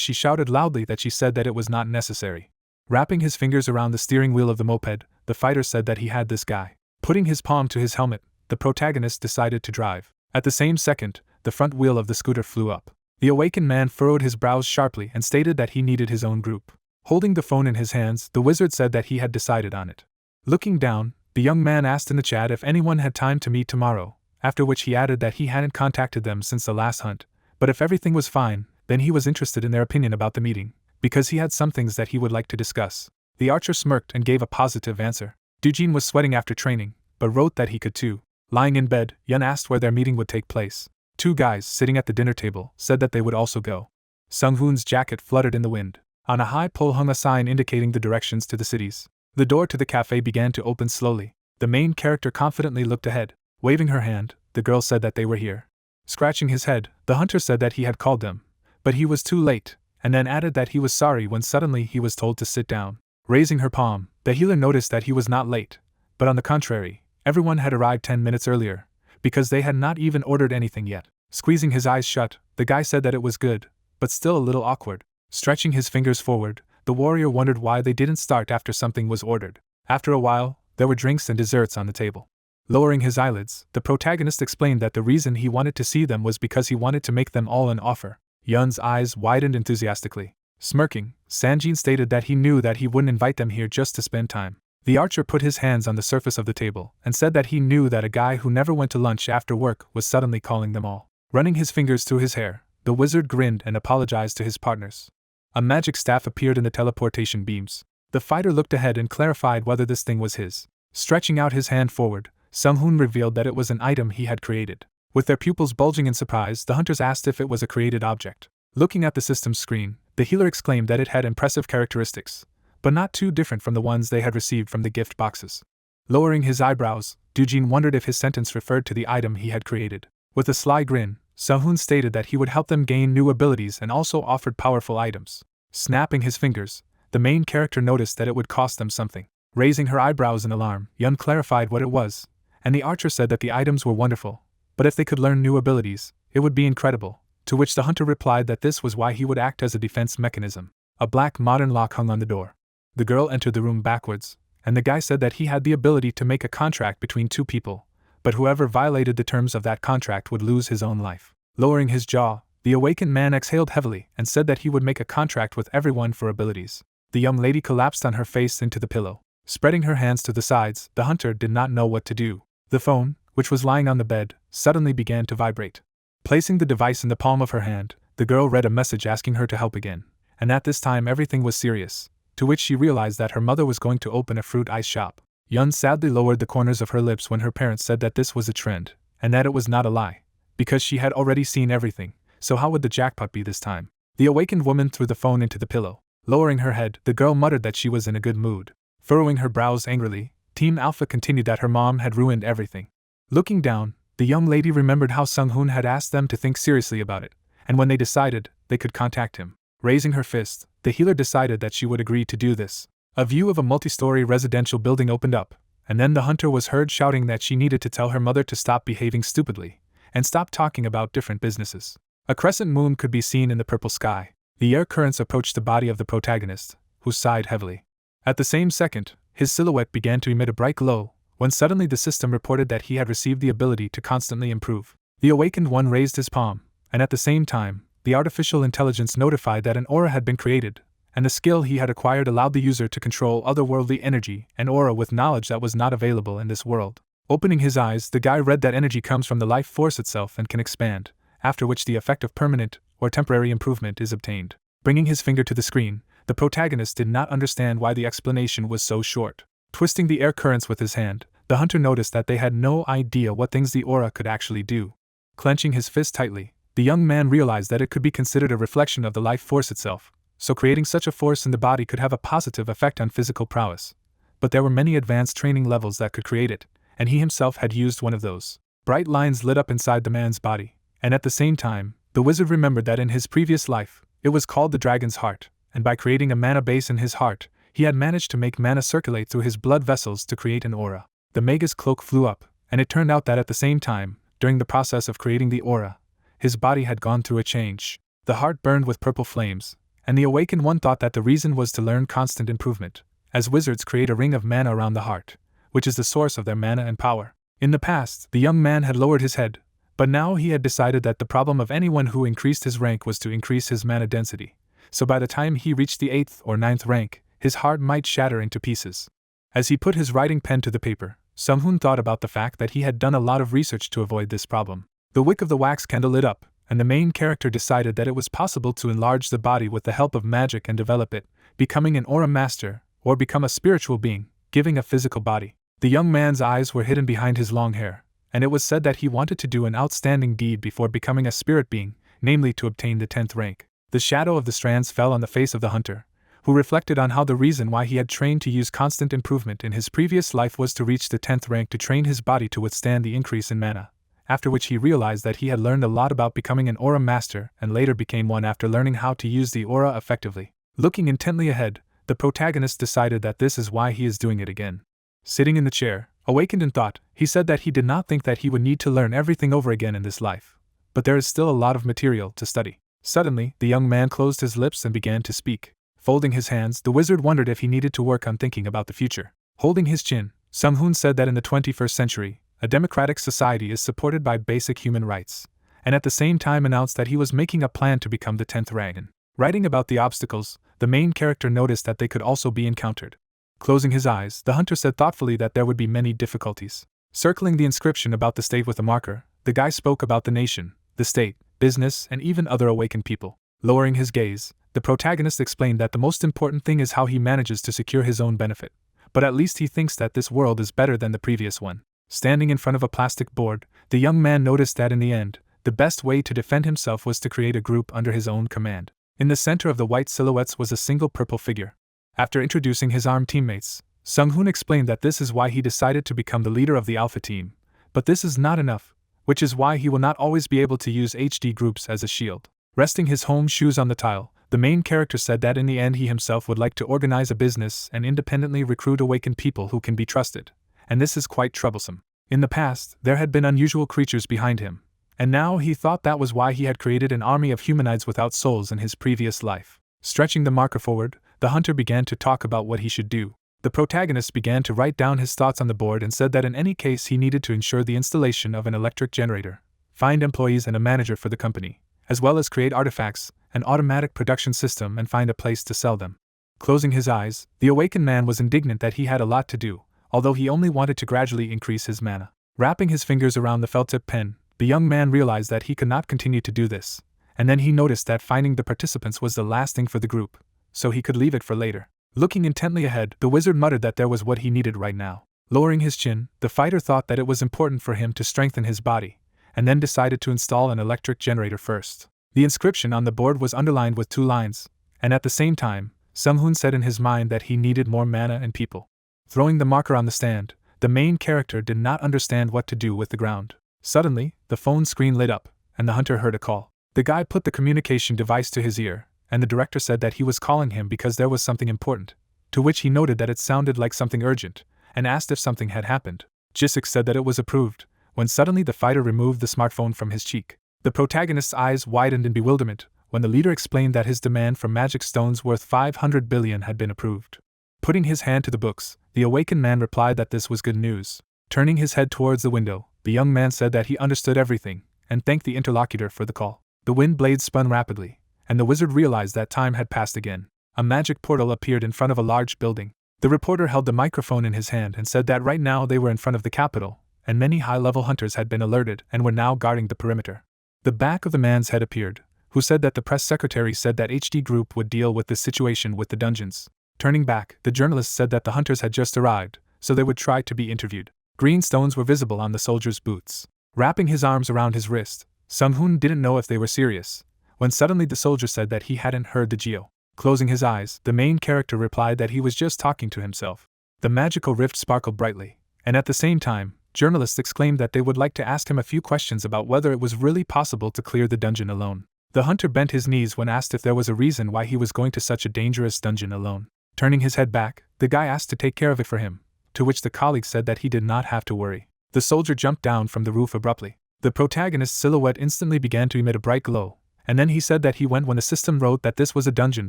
she shouted loudly that she said that it was not necessary. Wrapping his fingers around the steering wheel of the moped, the fighter said that he had this guy. Putting his palm to his helmet, the protagonist decided to drive. At the same second, the front wheel of the scooter flew up. The awakened man furrowed his brows sharply and stated that he needed his own group. Holding the phone in his hands, the wizard said that he had decided on it. Looking down, the young man asked in the chat if anyone had time to meet tomorrow, after which he added that he hadn't contacted them since the last hunt, but if everything was fine, then he was interested in their opinion about the meeting, because he had some things that he would like to discuss. The archer smirked and gave a positive answer. Dujin was sweating after training, but wrote that he could too. Lying in bed, Yun asked where their meeting would take place. Two guys sitting at the dinner table said that they would also go. Sung-hoon's jacket fluttered in the wind. On a high pole hung a sign indicating the directions to the cities. The door to the cafe began to open slowly. The main character confidently looked ahead. Waving her hand, the girl said that they were here. Scratching his head, the hunter said that he had called them, but he was too late, and then added that he was sorry when suddenly he was told to sit down. Raising her palm, the healer noticed that he was not late, but on the contrary, everyone had arrived 10 minutes earlier, because they had not even ordered anything yet. Squeezing his eyes shut, the guy said that it was good, but still a little awkward. Stretching his fingers forward, the warrior wondered why they didn't start after something was ordered. After a while, there were drinks and desserts on the table. Lowering his eyelids, the protagonist explained that the reason he wanted to see them was because he wanted to make them all an offer. Yun's eyes widened enthusiastically. Smirking, Sanjin stated that he knew that he wouldn't invite them here just to spend time. The archer put his hands on the surface of the table and said that he knew that a guy who never went to lunch after work was suddenly calling them all. Running his fingers through his hair, the wizard grinned and apologized to his partners. A magic staff appeared in the teleportation beams. The fighter looked ahead and clarified whether this thing was his. Stretching out his hand forward, Sung-hoon revealed that it was an item he had created. With their pupils bulging in surprise, the hunters asked if it was a created object. Looking at the system's screen, the healer exclaimed that it had impressive characteristics, but not too different from the ones they had received from the gift boxes. Lowering his eyebrows, Dujin wondered if his sentence referred to the item he had created. With a sly grin, Sung-hoon stated that he would help them gain new abilities and also offered powerful items. Snapping his fingers, the main character noticed that it would cost them something. Raising her eyebrows in alarm, Yun clarified what it was, and the archer said that the items were wonderful, but if they could learn new abilities, it would be incredible, to which the hunter replied that this was why he would act as a defense mechanism. A black modern lock hung on the door. The girl entered the room backwards, and the guy said that he had the ability to make a contract between two people, but whoever violated the terms of that contract would lose his own life. Lowering his jaw, the awakened man exhaled heavily and said that he would make a contract with everyone for abilities. The young lady collapsed on her face into the pillow. Spreading her hands to the sides, the hunter did not know what to do. The phone, which was lying on the bed, suddenly began to vibrate. Placing the device in the palm of her hand, the girl read a message asking her to help again, and at this time everything was serious, to which she realized that her mother was going to open a fruit ice shop. Yun sadly lowered the corners of her lips when her parents said that this was a trend, and that it was not a lie, because she had already seen everything, so how would the jackpot be this time? The awakened woman threw the phone into the pillow. Lowering her head, the girl muttered that she was in a good mood. Furrowing her brows angrily, Team Alpha continued that her mom had ruined everything. Looking down, the young lady remembered how Sung-hoon had asked them to think seriously about it, and when they decided, they could contact him. Raising her fist, the healer decided that she would agree to do this. A view of a multi-story residential building opened up, and then the hunter was heard shouting that she needed to tell her mother to stop behaving stupidly, and stop talking about different businesses. A crescent moon could be seen in the purple sky. The air currents approached the body of the protagonist, who sighed heavily. At the same second, his silhouette began to emit a bright glow, when suddenly the system reported that he had received the ability to constantly improve. The awakened one raised his palm, and at the same time, the artificial intelligence notified that an aura had been created, and the skill he had acquired allowed the user to control otherworldly energy and aura with knowledge that was not available in this world. Opening his eyes, the guy read that energy comes from the life force itself and can expand, after which the effect of permanent or temporary improvement is obtained. Bringing his finger to the screen, the protagonist did not understand why the explanation was so short. Twisting the air currents with his hand, the hunter noticed that they had no idea what things the aura could actually do. Clenching his fist tightly, the young man realized that it could be considered a reflection of the life force itself, so creating such a force in the body could have a positive effect on physical prowess. But there were many advanced training levels that could create it, and he himself had used one of those. Bright lines lit up inside the man's body, and at the same time, the wizard remembered that in his previous life, it was called the Dragon's Heart, and by creating a mana base in his heart, he had managed to make mana circulate through his blood vessels to create an aura. The Maga's cloak flew up, and it turned out that at the same time, during the process of creating the aura, his body had gone through a change. The heart burned with purple flames, and the awakened one thought that the reason was to learn constant improvement, as wizards create a ring of mana around the heart, which is the source of their mana and power. In the past, the young man had lowered his head, but now he had decided that the problem of anyone who increased his rank was to increase his mana density, so by the time he reached the 8th or 9th rank, his heart might shatter into pieces. As he put his writing pen to the paper, Sung-hoon thought about the fact that he had done a lot of research to avoid this problem. The wick of the wax candle lit up, and the main character decided that it was possible to enlarge the body with the help of magic and develop it, becoming an aura master, or become a spiritual being, giving a physical body. The young man's eyes were hidden behind his long hair, and it was said that he wanted to do an outstanding deed before becoming a spirit being, namely to obtain the 10th rank. The shadow of the strands fell on the face of the hunter, who reflected on how the reason why he had trained to use constant improvement in his previous life was to reach the 10th rank to train his body to withstand the increase in mana, after which he realized that he had learned a lot about becoming an aura master and later became one after learning how to use the aura effectively. Looking intently ahead, the protagonist decided that this is why he is doing it again. Sitting in the chair, awakened in thought, he said that he did not think that he would need to learn everything over again in this life, but there is still a lot of material to study. Suddenly, the young man closed his lips and began to speak. Folding his hands, the wizard wondered if he needed to work on thinking about the future. Holding his chin, Sung-hoon said that in the 21st century, a democratic society is supported by basic human rights, and at the same time announced that he was making a plan to become the 10th rank. Writing about the obstacles, the main character noticed that they could also be encountered. Closing his eyes, the hunter said thoughtfully that there would be many difficulties. Circling the inscription about the state with a marker, the guy spoke about the nation, the state, business, and even other awakened people. Lowering his gaze, the protagonist explained that the most important thing is how he manages to secure his own benefit, but at least he thinks that this world is better than the previous one. Standing in front of a plastic board, the young man noticed that in the end, the best way to defend himself was to create a group under his own command. In the center of the white silhouettes was a single purple figure. After introducing his armed teammates, Sung-hoon explained that this is why he decided to become the leader of the Alpha team, but this is not enough, which is why he will not always be able to use HD groups as a shield. Resting his home shoes on the tile, the main character said that in the end he himself would like to organize a business and independently recruit awakened people who can be trusted, and this is quite troublesome. In the past, there had been unusual creatures behind him, and now he thought that was why he had created an army of humanoids without souls in his previous life. Stretching the marker forward, the hunter began to talk about what he should do. The protagonist began to write down his thoughts on the board and said that in any case he needed to ensure the installation of an electric generator, find employees and a manager for the company, as well as create artifacts, an automatic production system, and find a place to sell them. Closing his eyes, the awakened man was indignant that he had a lot to do, although he only wanted to gradually increase his mana. Wrapping his fingers around the felt-tip pen, the young man realized that he could not continue to do this, and then he noticed that finding the participants was the last thing for the group, so he could leave it for later. Looking intently ahead, the wizard muttered that there was what he needed right now. Lowering his chin, the fighter thought that it was important for him to strengthen his body, and then decided to install an electric generator first. The inscription on the board was underlined with 2 lines, and at the same time, Sung-hoon said in his mind that he needed more mana and people. Throwing the marker on the stand, the main character did not understand what to do with the ground. Suddenly, the phone screen lit up, and the hunter heard a call. The guy put the communication device to his ear, and the director said that he was calling him because there was something important, to which he noted that it sounded like something urgent, and asked if something had happened. Jisik said that it was approved, when suddenly the fighter removed the smartphone from his cheek. The protagonist's eyes widened in bewilderment when the leader explained that his demand for magic stones worth 500 billion had been approved. Putting his hand to the books, the awakened man replied that this was good news. Turning his head towards the window, the young man said that he understood everything, and thanked the interlocutor for the call. The wind blades spun rapidly, and the wizard realized that time had passed again. A magic portal appeared in front of a large building. The reporter held the microphone in his hand and said that right now they were in front of the capital, and many high-level hunters had been alerted and were now guarding the perimeter. The back of the man's head appeared, who said that the press secretary said that HD Group would deal with this situation with the dungeons. Turning back, the journalist said that the hunters had just arrived, so they would try to be interviewed. Green stones were visible on the soldier's boots. Wrapping his arms around his wrist, Sung-hoon didn't know if they were serious, when suddenly the soldier said that he hadn't heard the geo. Closing his eyes, the main character replied that he was just talking to himself. The magical rift sparkled brightly, and at the same time, journalists exclaimed that they would like to ask him a few questions about whether it was really possible to clear the dungeon alone. The hunter bent his knees when asked if there was a reason why he was going to such a dangerous dungeon alone. Turning his head back, the guy asked to take care of it for him, to which the colleague said that he did not have to worry. The soldier jumped down from the roof abruptly. The protagonist's silhouette instantly began to emit a bright glow, and then he said that he went when the system wrote that this was a dungeon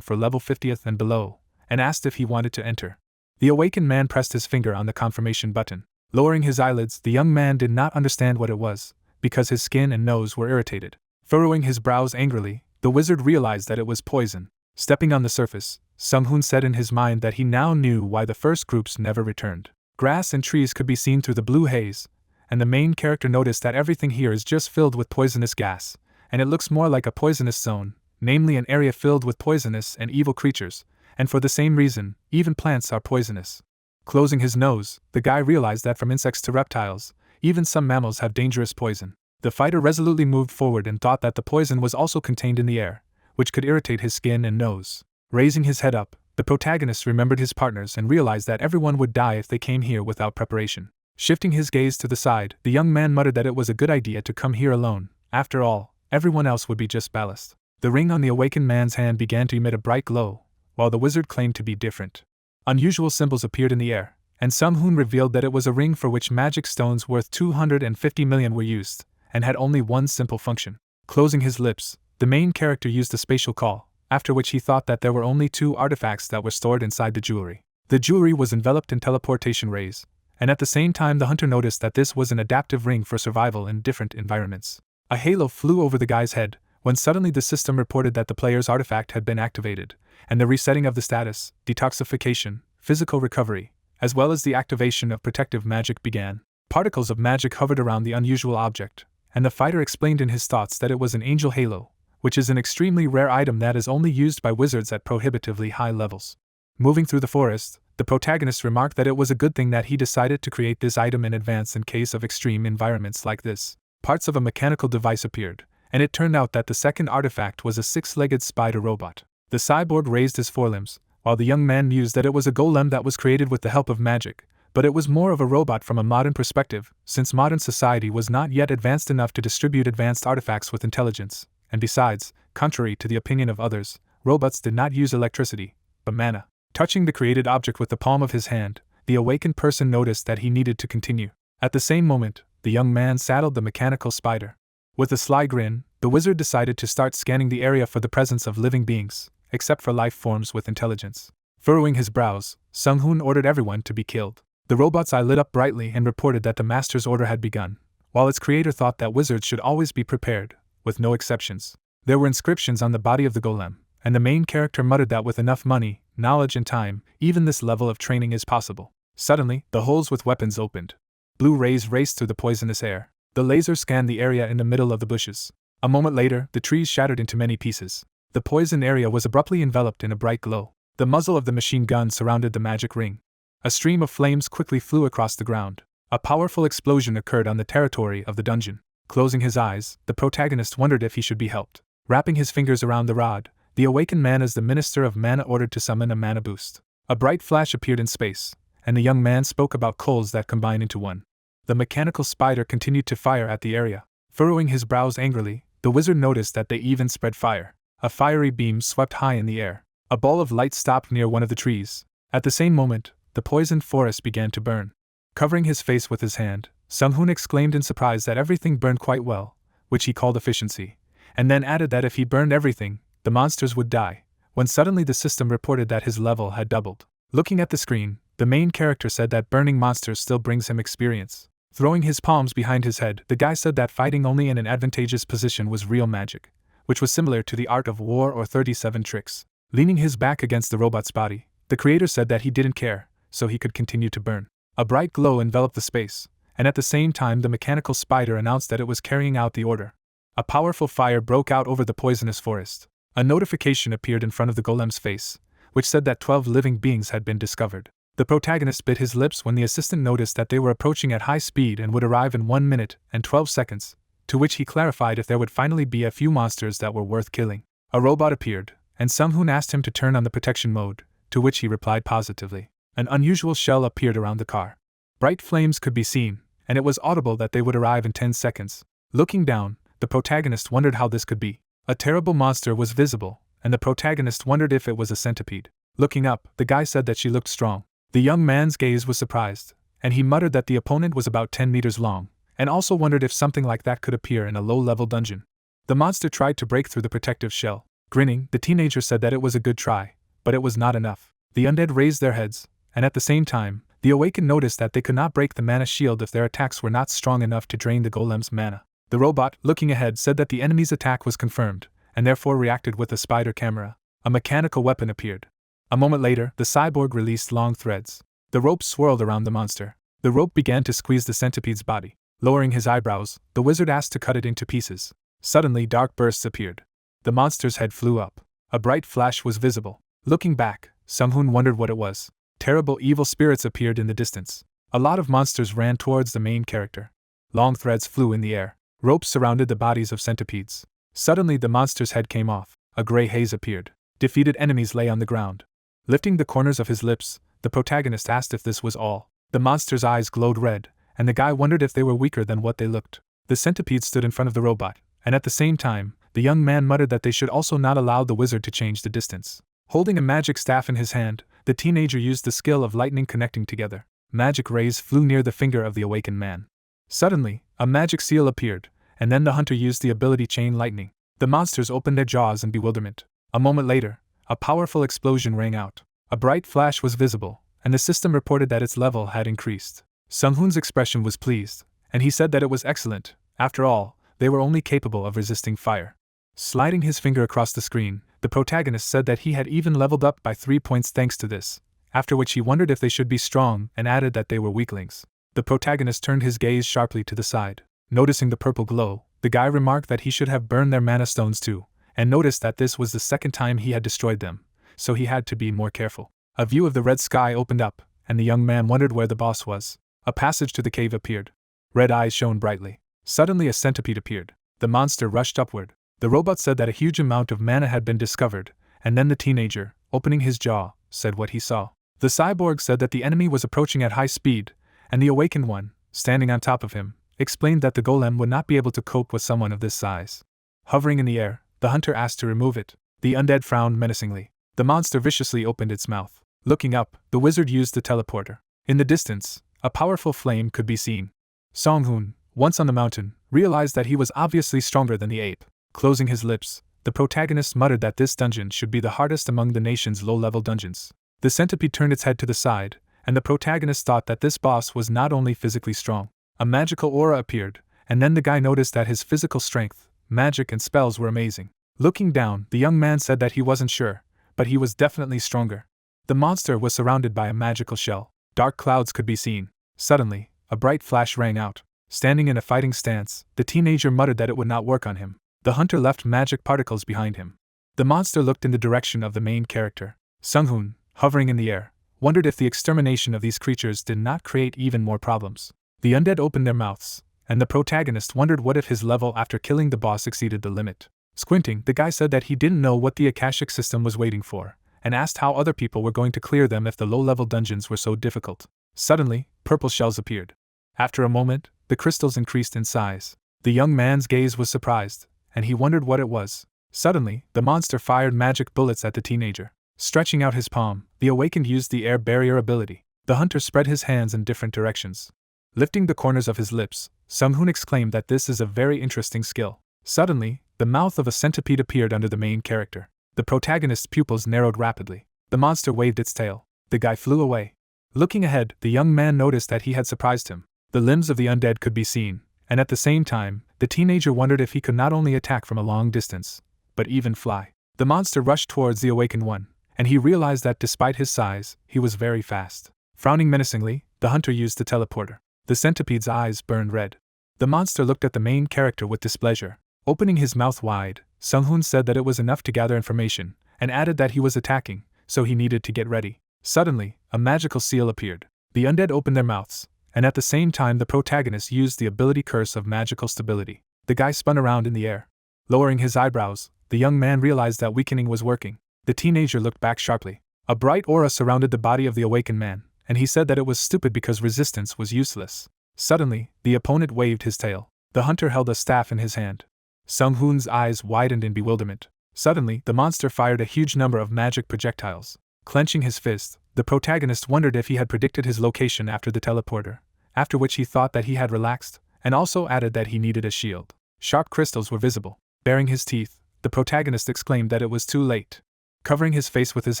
for level 50th and below, and asked if he wanted to enter. The awakened man pressed his finger on the confirmation button. Lowering his eyelids, the young man did not understand what it was, because his skin and nose were irritated. Furrowing his brows angrily, the wizard realized that it was poison. Stepping on the surface, Sung-hoon said in his mind that he now knew why the first groups never returned. Grass and trees could be seen through the blue haze, and the main character noticed that everything here is just filled with poisonous gas, and it looks more like a poisonous zone, namely an area filled with poisonous and evil creatures, and for the same reason, even plants are poisonous. Closing his nose, the guy realized that from insects to reptiles, even some mammals have dangerous poison. The fighter resolutely moved forward and thought that the poison was also contained in the air, which could irritate his skin and nose. Raising his head up, the protagonist remembered his partners and realized that everyone would die if they came here without preparation. Shifting his gaze to the side, the young man muttered that it was a good idea to come here alone. After all, everyone else would be just ballast. The ring on the awakened man's hand began to emit a bright glow, while the wizard claimed to be different. Unusual symbols appeared in the air, and Sung-hoon revealed that it was a ring for which magic stones worth 250 million were used, and had only one simple function. Closing his lips, the main character used a spatial call, after which he thought that there were only 2 artifacts that were stored inside the jewelry. The jewelry was enveloped in teleportation rays, and at the same time the hunter noticed that this was an adaptive ring for survival in different environments. A halo flew over the guy's head, when suddenly the system reported that the player's artifact had been activated, and the resetting of the status, detoxification, physical recovery, as well as the activation of protective magic began. Particles of magic hovered around the unusual object, and the fighter explained in his thoughts that it was an angel halo, which is an extremely rare item that is only used by wizards at prohibitively high levels. Moving through the forest, the protagonist remarked that it was a good thing that he decided to create this item in advance in case of extreme environments like this. Parts of a mechanical device appeared, and it turned out that the second artifact was a 6-legged spider robot. The cyborg raised his forelimbs, while the young man mused that it was a golem that was created with the help of magic, but it was more of a robot from a modern perspective, since modern society was not yet advanced enough to distribute advanced artifacts with intelligence. And besides, contrary to the opinion of others, robots did not use electricity, but mana. Touching the created object with the palm of his hand, the awakened person noticed that he needed to continue. At the same moment, the young man saddled the mechanical spider. With a sly grin, the wizard decided to start scanning the area for the presence of living beings, except for life forms with intelligence. Furrowing his brows, Sung-hoon ordered everyone to be killed. The robot's eye lit up brightly and reported that the master's order had begun, while its creator thought that wizards should always be prepared, with no exceptions. There were inscriptions on the body of the golem, and the main character muttered that with enough money, knowledge and time, even this level of training is possible. Suddenly, the holes with weapons opened. Blue rays raced through the poisonous air. The laser scanned the area in the middle of the bushes. A moment later, the trees shattered into many pieces. The poisoned area was abruptly enveloped in a bright glow. The muzzle of the machine gun surrounded the magic ring. A stream of flames quickly flew across the ground. A powerful explosion occurred on the territory of the dungeon. Closing his eyes, the protagonist wondered if he should be helped. Wrapping his fingers around the rod, the awakened man as the Minister of Mana ordered to summon a mana boost. A bright flash appeared in space, and the young man spoke about coals that combine into one. The mechanical spider continued to fire at the area. Furrowing his brows angrily, the wizard noticed that they even spread fire. A fiery beam swept high in the air. A ball of light stopped near one of the trees. At the same moment, the poisoned forest began to burn. Covering his face with his hand, Sung-hoon exclaimed in surprise that everything burned quite well, which he called efficiency, and then added that if he burned everything, the monsters would die, when suddenly the system reported that his level had doubled. Looking at the screen, the main character said that burning monsters still brings him experience. Throwing his palms behind his head, the guy said that fighting only in an advantageous position was real magic, which was similar to the art of war or 37 tricks. Leaning his back against the robot's body, the creator said that he didn't care, so he could continue to burn. A bright glow enveloped the space, and at the same time the mechanical spider announced that it was carrying out the order. A powerful fire broke out over the poisonous forest. A notification appeared in front of the golem's face, which said that 12 living beings had been discovered. The protagonist bit his lips when the assistant noticed that they were approaching at high speed and would arrive in 1 minute and 12 seconds, to which he clarified if there would finally be a few monsters that were worth killing. A robot appeared, and Sung-hoon asked him to turn on the protection mode, to which he replied positively. An unusual shell appeared around the car. Bright flames could be seen, and it was audible that they would arrive in 10 seconds. Looking down, the protagonist wondered how this could be. A terrible monster was visible, and the protagonist wondered if it was a centipede. Looking up, the guy said that she looked strong. The young man's gaze was surprised, and he muttered that the opponent was about 10 meters long, and also wondered if something like that could appear in a low-level dungeon. The monster tried to break through the protective shell. Grinning, the teenager said that it was a good try, but it was not enough. The undead raised their heads, and at the same time, the awakened noticed that they could not break the mana shield if their attacks were not strong enough to drain the golem's mana. The robot, looking ahead, said that the enemy's attack was confirmed, and therefore reacted with a spider camera. A mechanical weapon appeared. A moment later, the cyborg released long threads. The rope swirled around the monster. The rope began to squeeze the centipede's body. Lowering his eyebrows, the wizard asked to cut it into pieces. Suddenly, dark bursts appeared. The monster's head flew up. A bright flash was visible. Looking back, Sung-hoon wondered what it was. Terrible evil spirits appeared in the distance. A lot of monsters ran towards the main character. Long threads flew in the air. Ropes surrounded the bodies of centipedes. Suddenly, the monster's head came off. A gray haze appeared. Defeated enemies lay on the ground. Lifting the corners of his lips, the protagonist asked if this was all. The monster's eyes glowed red, and the guy wondered if they were weaker than what they looked. The centipede stood in front of the robot, and at the same time, the young man muttered that they should also not allow the wizard to change the distance. Holding a magic staff in his hand, the teenager used the skill of lightning connecting together. Magic rays flew near the finger of the awakened man. Suddenly, a magic seal appeared, and then the hunter used the ability chain lightning. The monsters opened their jaws in bewilderment. A moment later, a powerful explosion rang out. A bright flash was visible, and the system reported that its level had increased. Sung-hoon's expression was pleased, and he said that it was excellent. After all, they were only capable of resisting fire. Sliding his finger across the screen, the protagonist said that he had even leveled up by 3 points thanks to this, after which he wondered if they should be strong and added that they were weaklings. The protagonist turned his gaze sharply to the side. Noticing the purple glow, the guy remarked that he should have burned their mana stones too, and noticed that this was the second time he had destroyed them, so he had to be more careful. A view of the red sky opened up, and the young man wondered where the boss was. A passage to the cave appeared. Red eyes shone brightly. Suddenly a centipede appeared. The monster rushed upward. The robot said that a huge amount of mana had been discovered, and then the teenager, opening his jaw, said what he saw. The cyborg said that the enemy was approaching at high speed, and the awakened one, standing on top of him, explained that the golem would not be able to cope with someone of this size. Hovering in the air, the hunter asked to remove it. The undead frowned menacingly. The monster viciously opened its mouth. Looking up, the wizard used the teleporter. In the distance, a powerful flame could be seen. Sung-hoon, once on the mountain, realized that he was obviously stronger than the ape. Closing his lips, the protagonist muttered that this dungeon should be the hardest among the nation's low-level dungeons. The centipede turned its head to the side, and the protagonist thought that this boss was not only physically strong. A magical aura appeared, and then the guy noticed that his physical strength, magic and spells were amazing. Looking down, the young man said that he wasn't sure, but he was definitely stronger. The monster was surrounded by a magical shell. Dark clouds could be seen. Suddenly, a bright flash rang out. Standing in a fighting stance, the teenager muttered that it would not work on him. The hunter left magic particles behind him. The monster looked in the direction of the main character. Sung-hoon, hovering in the air, wondered if the extermination of these creatures did not create even more problems. The undead opened their mouths, and the protagonist wondered what if his level after killing the boss exceeded the limit. Squinting, the guy said that he didn't know what the Akashic system was waiting for, and asked how other people were going to clear them if the low-level dungeons were so difficult. Suddenly, purple shells appeared. After a moment, the crystals increased in size. The young man's gaze was surprised, and he wondered what it was. Suddenly, the monster fired magic bullets at the teenager. Stretching out his palm, the awakened used the air barrier ability. The hunter spread his hands in different directions. Lifting the corners of his lips, Sung-hoon exclaimed that this is a very interesting skill. Suddenly, the mouth of a centipede appeared under the main character. The protagonist's pupils narrowed rapidly. The monster waved its tail. The guy flew away. Looking ahead, the young man noticed that he had surprised him. The limbs of the undead could be seen, and at the same time, the teenager wondered if he could not only attack from a long distance, but even fly. The monster rushed towards the awakened one, and he realized that despite his size, he was very fast. Frowning menacingly, the hunter used the teleporter. The centipede's eyes burned red. The monster looked at the main character with displeasure. Opening his mouth wide, Sung-hoon said that it was enough to gather information, and added that he was attacking, so he needed to get ready. Suddenly, a magical seal appeared. The undead opened their mouths, and at the same time the protagonist used the ability Curse of Magical Stability. The guy spun around in the air. Lowering his eyebrows, the young man realized that weakening was working. The teenager looked back sharply. A bright aura surrounded the body of the awakened man, and he said that it was stupid because resistance was useless. Suddenly, the opponent waved his tail. The hunter held a staff in his hand. Sung-hoon's eyes widened in bewilderment. Suddenly, the monster fired a huge number of magic projectiles. Clenching his fist, the protagonist wondered if he had predicted his location after the teleporter, after which he thought that he had relaxed, and also added that he needed a shield. Sharp crystals were visible. Baring his teeth, the protagonist exclaimed that it was too late. Covering his face with his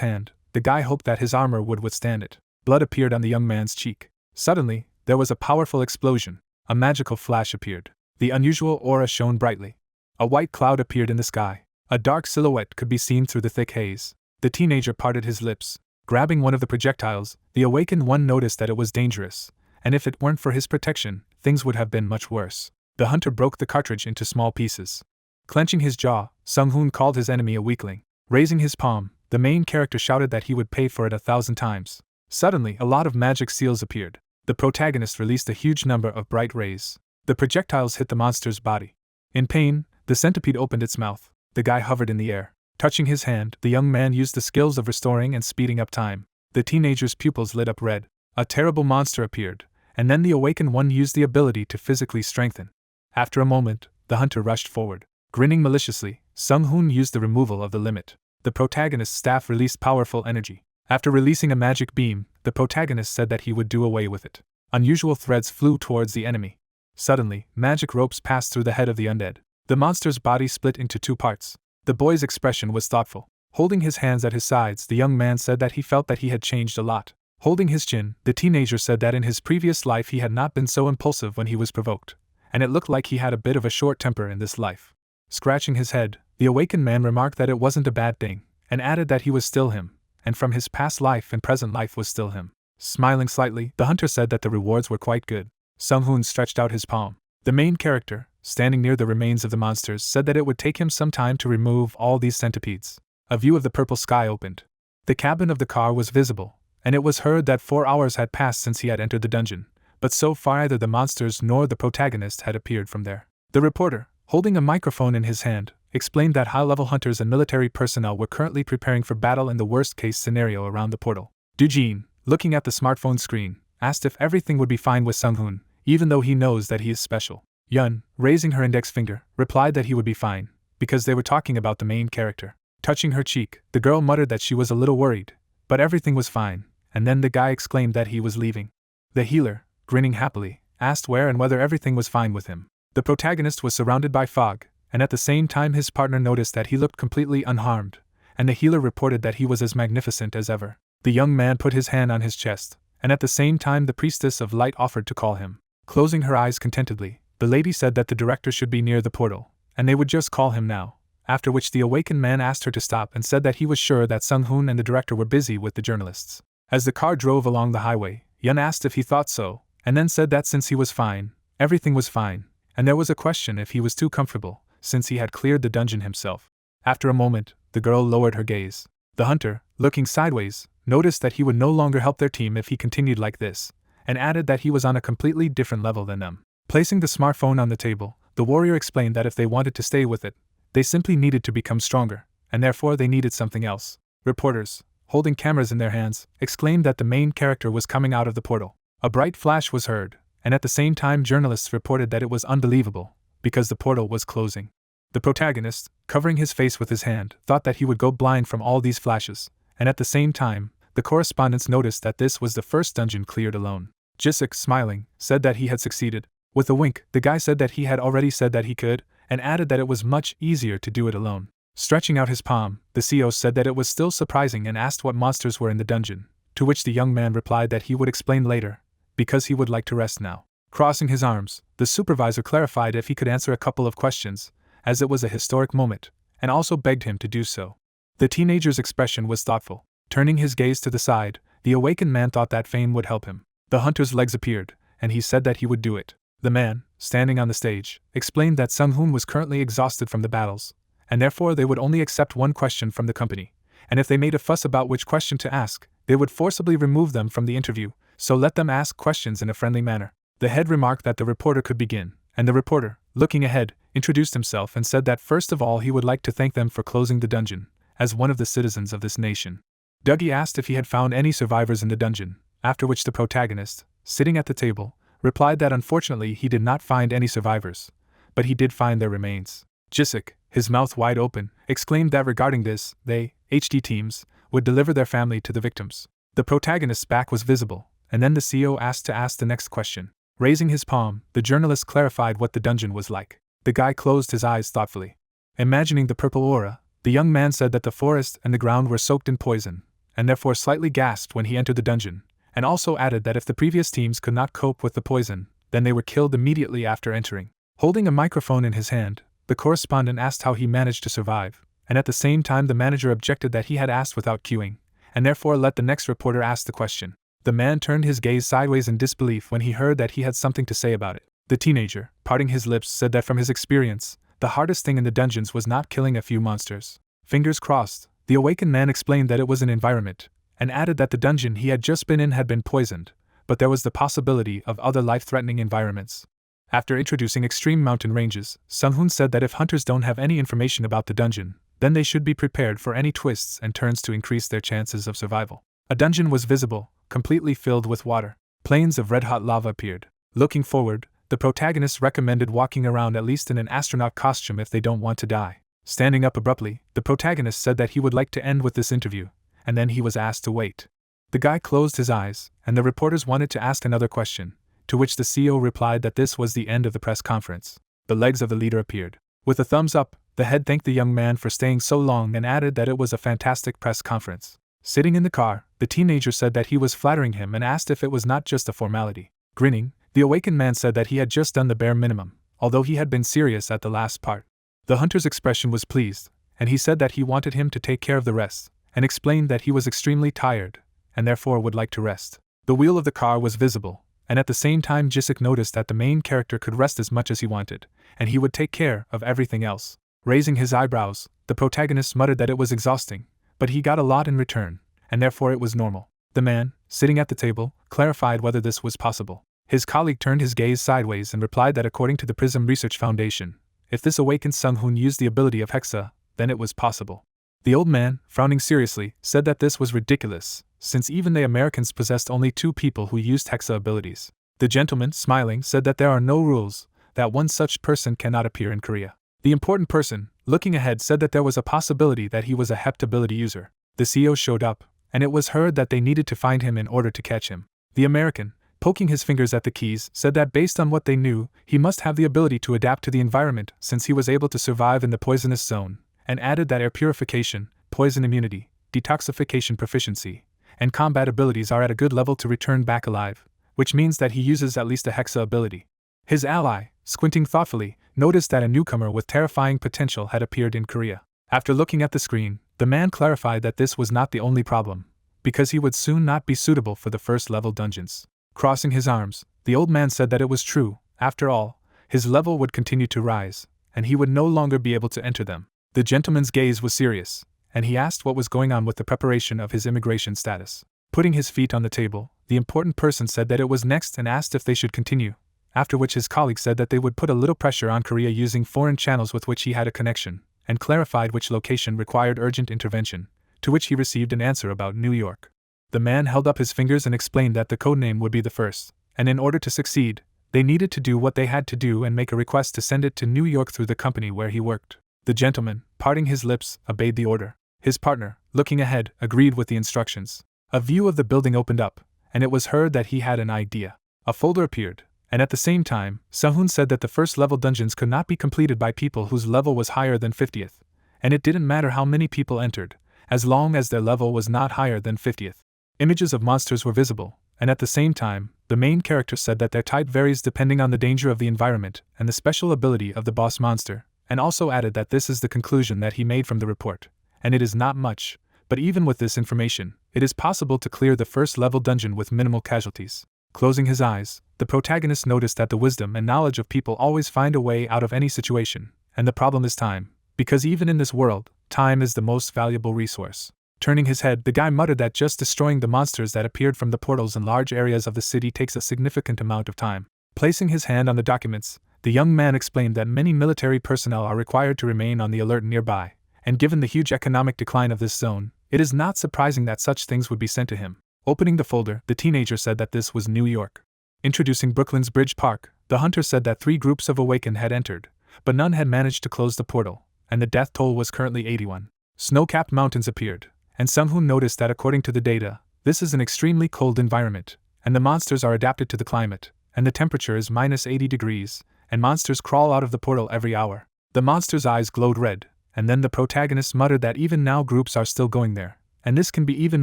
hand, the guy hoped that his armor would withstand it. Blood appeared on the young man's cheek. Suddenly, there was a powerful explosion. A magical flash appeared. The unusual aura shone brightly. A white cloud appeared in the sky. A dark silhouette could be seen through the thick haze. The teenager parted his lips. Grabbing one of the projectiles, the awakened one noticed that it was dangerous, and if it weren't for his protection, things would have been much worse. The hunter broke the cartridge into small pieces. Clenching his jaw, Sung-hoon called his enemy a weakling. Raising his palm, the main character shouted that he would pay for it 1,000 times. Suddenly, a lot of magic seals appeared. The protagonist released a huge number of bright rays. The projectiles hit the monster's body. In pain, the centipede opened its mouth. The guy hovered in the air. Touching his hand, the young man used the skills of restoring and speeding up time. The teenager's pupils lit up red. A terrible monster appeared, and then the awakened one used the ability to physically strengthen. After a moment, the hunter rushed forward. Grinning maliciously, Sung-hoon used the removal of the limit. The protagonist's staff released powerful energy. After releasing a magic beam, the protagonist said that he would do away with it. Unusual threads flew towards the enemy. Suddenly, magic ropes passed through the head of the undead. The monster's body split into 2 parts. The boy's expression was thoughtful. Holding his hands at his sides, the young man said that he felt that he had changed a lot. Holding his chin, the teenager said that in his previous life he had not been so impulsive when he was provoked, and it looked like he had a bit of a short temper in this life. Scratching his head, the awakened man remarked that it wasn't a bad thing, and added that he was still him, and from his past life and present life was still him. Smiling slightly, the hunter said that the rewards were quite good. Sung-hoon stretched out his palm. The main character, standing near the remains of the monsters, said that it would take him some time to remove all these centipedes. A view of the purple sky opened. The cabin of the car was visible, and it was heard that 4 hours had passed since he had entered the dungeon, but so far either the monsters nor the protagonist had appeared from there. The reporter, holding a microphone in his hand, explained that high-level hunters and military personnel were currently preparing for battle in the worst-case scenario around the portal. Dujin, looking at the smartphone screen, asked if everything would be fine with Sung-hoon, even though he knows that he is special. Yun, raising her index finger, replied that he would be fine, because they were talking about the main character. Touching her cheek, the girl muttered that she was a little worried, but everything was fine, and then the guy exclaimed that he was leaving. The healer, grinning happily, asked where and whether everything was fine with him. The protagonist was surrounded by fog, and at the same time his partner noticed that he looked completely unharmed, and the healer reported that he was as magnificent as ever. The young man put his hand on his chest, and at the same time the priestess of light offered to call him. Closing her eyes contentedly, the lady said that the director should be near the portal, and they would just call him now, after which the awakened man asked her to stop and said that he was sure that Sung-hoon and the director were busy with the journalists. As the car drove along the highway, Yun asked if he thought so, and then said that since he was fine, everything was fine, and there was a question if he was too comfortable, since he had cleared the dungeon himself. After a moment, the girl lowered her gaze. The hunter, looking sideways, noticed that he would no longer help their team if he continued like this, and added that he was on a completely different level than them. Placing the smartphone on the table, the warrior explained that if they wanted to stay with it, they simply needed to become stronger, and therefore they needed something else. Reporters, holding cameras in their hands, exclaimed that the main character was coming out of the portal. A bright flash was heard, and at the same time journalists reported that it was unbelievable, because the portal was closing. The protagonist, covering his face with his hand, thought that he would go blind from all these flashes, and at the same time, the correspondents noticed that this was the first dungeon cleared alone. Jisik, smiling, said that he had succeeded. With a wink, the guy said that he had already said that he could, and added that it was much easier to do it alone. Stretching out his palm, the CO said that it was still surprising and asked what monsters were in the dungeon, to which the young man replied that he would explain later, because he would like to rest now. Crossing his arms, the supervisor clarified if he could answer a couple of questions, as it was a historic moment, and also begged him to do so. The teenager's expression was thoughtful. Turning his gaze to the side, the awakened man thought that fame would help him. The hunter's legs appeared, and he said that he would do it. The man, standing on the stage, explained that Sung-hoon was currently exhausted from the battles, and therefore they would only accept one question from the company, and if they made a fuss about which question to ask, they they would forcibly remove them from the interview, so let them ask questions in a friendly manner. The head remarked that the reporter could begin, and the reporter, looking ahead, introduced himself and said that first of all he would like to thank them for closing the dungeon, as one of the citizens of this nation. Dougie asked if he had found any survivors in the dungeon, after which the protagonist, sitting at the table, replied that unfortunately he did not find any survivors, but he did find their remains. Jisik, his mouth wide open, exclaimed that regarding this, they, HD teams, would deliver their family to the victims. The protagonist's back was visible, and then the CEO asked to ask the next question. Raising his palm, the journalist clarified what the dungeon was like. The guy closed his eyes thoughtfully. Imagining the purple aura, the young man said that the forest and the ground were soaked in poison, and therefore slightly gasped when he entered the dungeon, and also added that if the previous teams could not cope with the poison, then they were killed immediately after entering. Holding a microphone in his hand, the correspondent asked how he managed to survive, and at the same time the manager objected that he had asked without queuing, and therefore let the next reporter ask the question. The man turned his gaze sideways in disbelief when he heard that he had something to say about it. The teenager, parting his lips, said that from his experience, the hardest thing in the dungeons was not killing a few monsters. Fingers crossed, the awakened man explained that it was an environment, and added that the dungeon he had just been in had been poisoned, but there was the possibility of other life-threatening environments. After introducing extreme mountain ranges, Sung-hoon said that if hunters don't have any information about the dungeon, then they should be prepared for any twists and turns to increase their chances of survival. A dungeon was visible, completely filled with water. Plains of red-hot lava appeared. Looking forward, the protagonist recommended walking around at least in an astronaut costume if they don't want to die. Standing up abruptly, the protagonist said that he would like to end with this interview, and then he was asked to wait. The guy closed his eyes, and the reporters wanted to ask another question, to which the CEO replied that this was the end of the press conference. The legs of the leader appeared. With a thumbs up, the head thanked the young man for staying so long and added that it was a fantastic press conference. Sitting in the car, the teenager said that he was flattering him and asked if it was not just a formality. Grinning, the awakened man said that he had just done the bare minimum, although he had been serious at the last part. The hunter's expression was pleased, and he said that he wanted him to take care of the rest, and explained that he was extremely tired, and therefore would like to rest. The wheel of the car was visible, and at the same time Jisik noticed that the main character could rest as much as he wanted, and he would take care of everything else. Raising his eyebrows, the protagonist muttered that it was exhausting, but he got a lot in return, and therefore it was normal. The man, sitting at the table, clarified whether this was possible. His colleague turned his gaze sideways and replied that according to the Prism Research Foundation, if this awakened Sung-hoon used the ability of Hexa, then it was possible. The old man, frowning seriously, said that this was ridiculous, since even the Americans possessed only 2 people who used Hexa abilities. The gentleman, smiling, said that there are no rules, that one such person cannot appear in Korea. The important person, looking ahead, said that there was a possibility that he was a Hept ability user. The CEO showed up, and it was heard that they needed to find him in order to catch him. The American, poking his fingers at the keys, said that based on what they knew, he must have the ability to adapt to the environment since he was able to survive in the poisonous zone, and added that air purification, poison immunity, detoxification proficiency, and combat abilities are at a good level to return back alive, which means that he uses at least a Hexa ability. His ally, squinting thoughtfully, noticed that a newcomer with terrifying potential had appeared in Korea. After looking at the screen, the man clarified that this was not the only problem, because he would soon not be suitable for the first-level dungeons. Crossing his arms, the old man said that it was true. After all, his level would continue to rise, and he would no longer be able to enter them. The gentleman's gaze was serious, and he asked what was going on with the preparation of his immigration status. Putting his feet on the table, the important person said that it was next and asked if they should continue, after which his colleague said that they would put a little pressure on Korea using foreign channels with which he had a connection, and clarified which location required urgent intervention, to which he received an answer about New York. The man held up his fingers and explained that the codename would be the first, and in order to succeed, they needed to do what they had to do and make a request to send it to New York through the company where he worked. The gentleman, parting his lips, obeyed the order. His partner, looking ahead, agreed with the instructions. A view of the building opened up, and it was heard that he had an idea. A folder appeared, and at the same time, Sung-hoon said that the first-level dungeons could not be completed by people whose level was higher than 50th, and it didn't matter how many people entered, as long as their level was not higher than 50th. Images of monsters were visible, and at the same time, the main character said that their type varies depending on the danger of the environment and the special ability of the boss monster, and also added that this is the conclusion that he made from the report, and it is not much, but even with this information, it is possible to clear the first-level dungeon with minimal casualties. Closing his eyes, the protagonist noticed that the wisdom and knowledge of people always find a way out of any situation, and the problem is time, because even in this world, time is the most valuable resource. Turning his head, the guy muttered that just destroying the monsters that appeared from the portals in large areas of the city takes a significant amount of time. Placing his hand on the documents, the young man explained that many military personnel are required to remain on the alert nearby, and given the huge economic decline of this zone, it is not surprising that such things would be sent to him. Opening the folder, the teenager said that this was New York. Introducing Brooklyn's Bridge Park, the hunter said that 3 groups of Awakened had entered, but none had managed to close the portal, and the death toll was currently 81. Snow-capped mountains appeared, and Sung-hoon noticed that according to the data, this is an extremely cold environment, and the monsters are adapted to the climate, and the temperature is minus 80 degrees, and monsters crawl out of the portal every hour. The monsters' eyes glowed red, and then the protagonist muttered that even now groups are still going there, and this can be even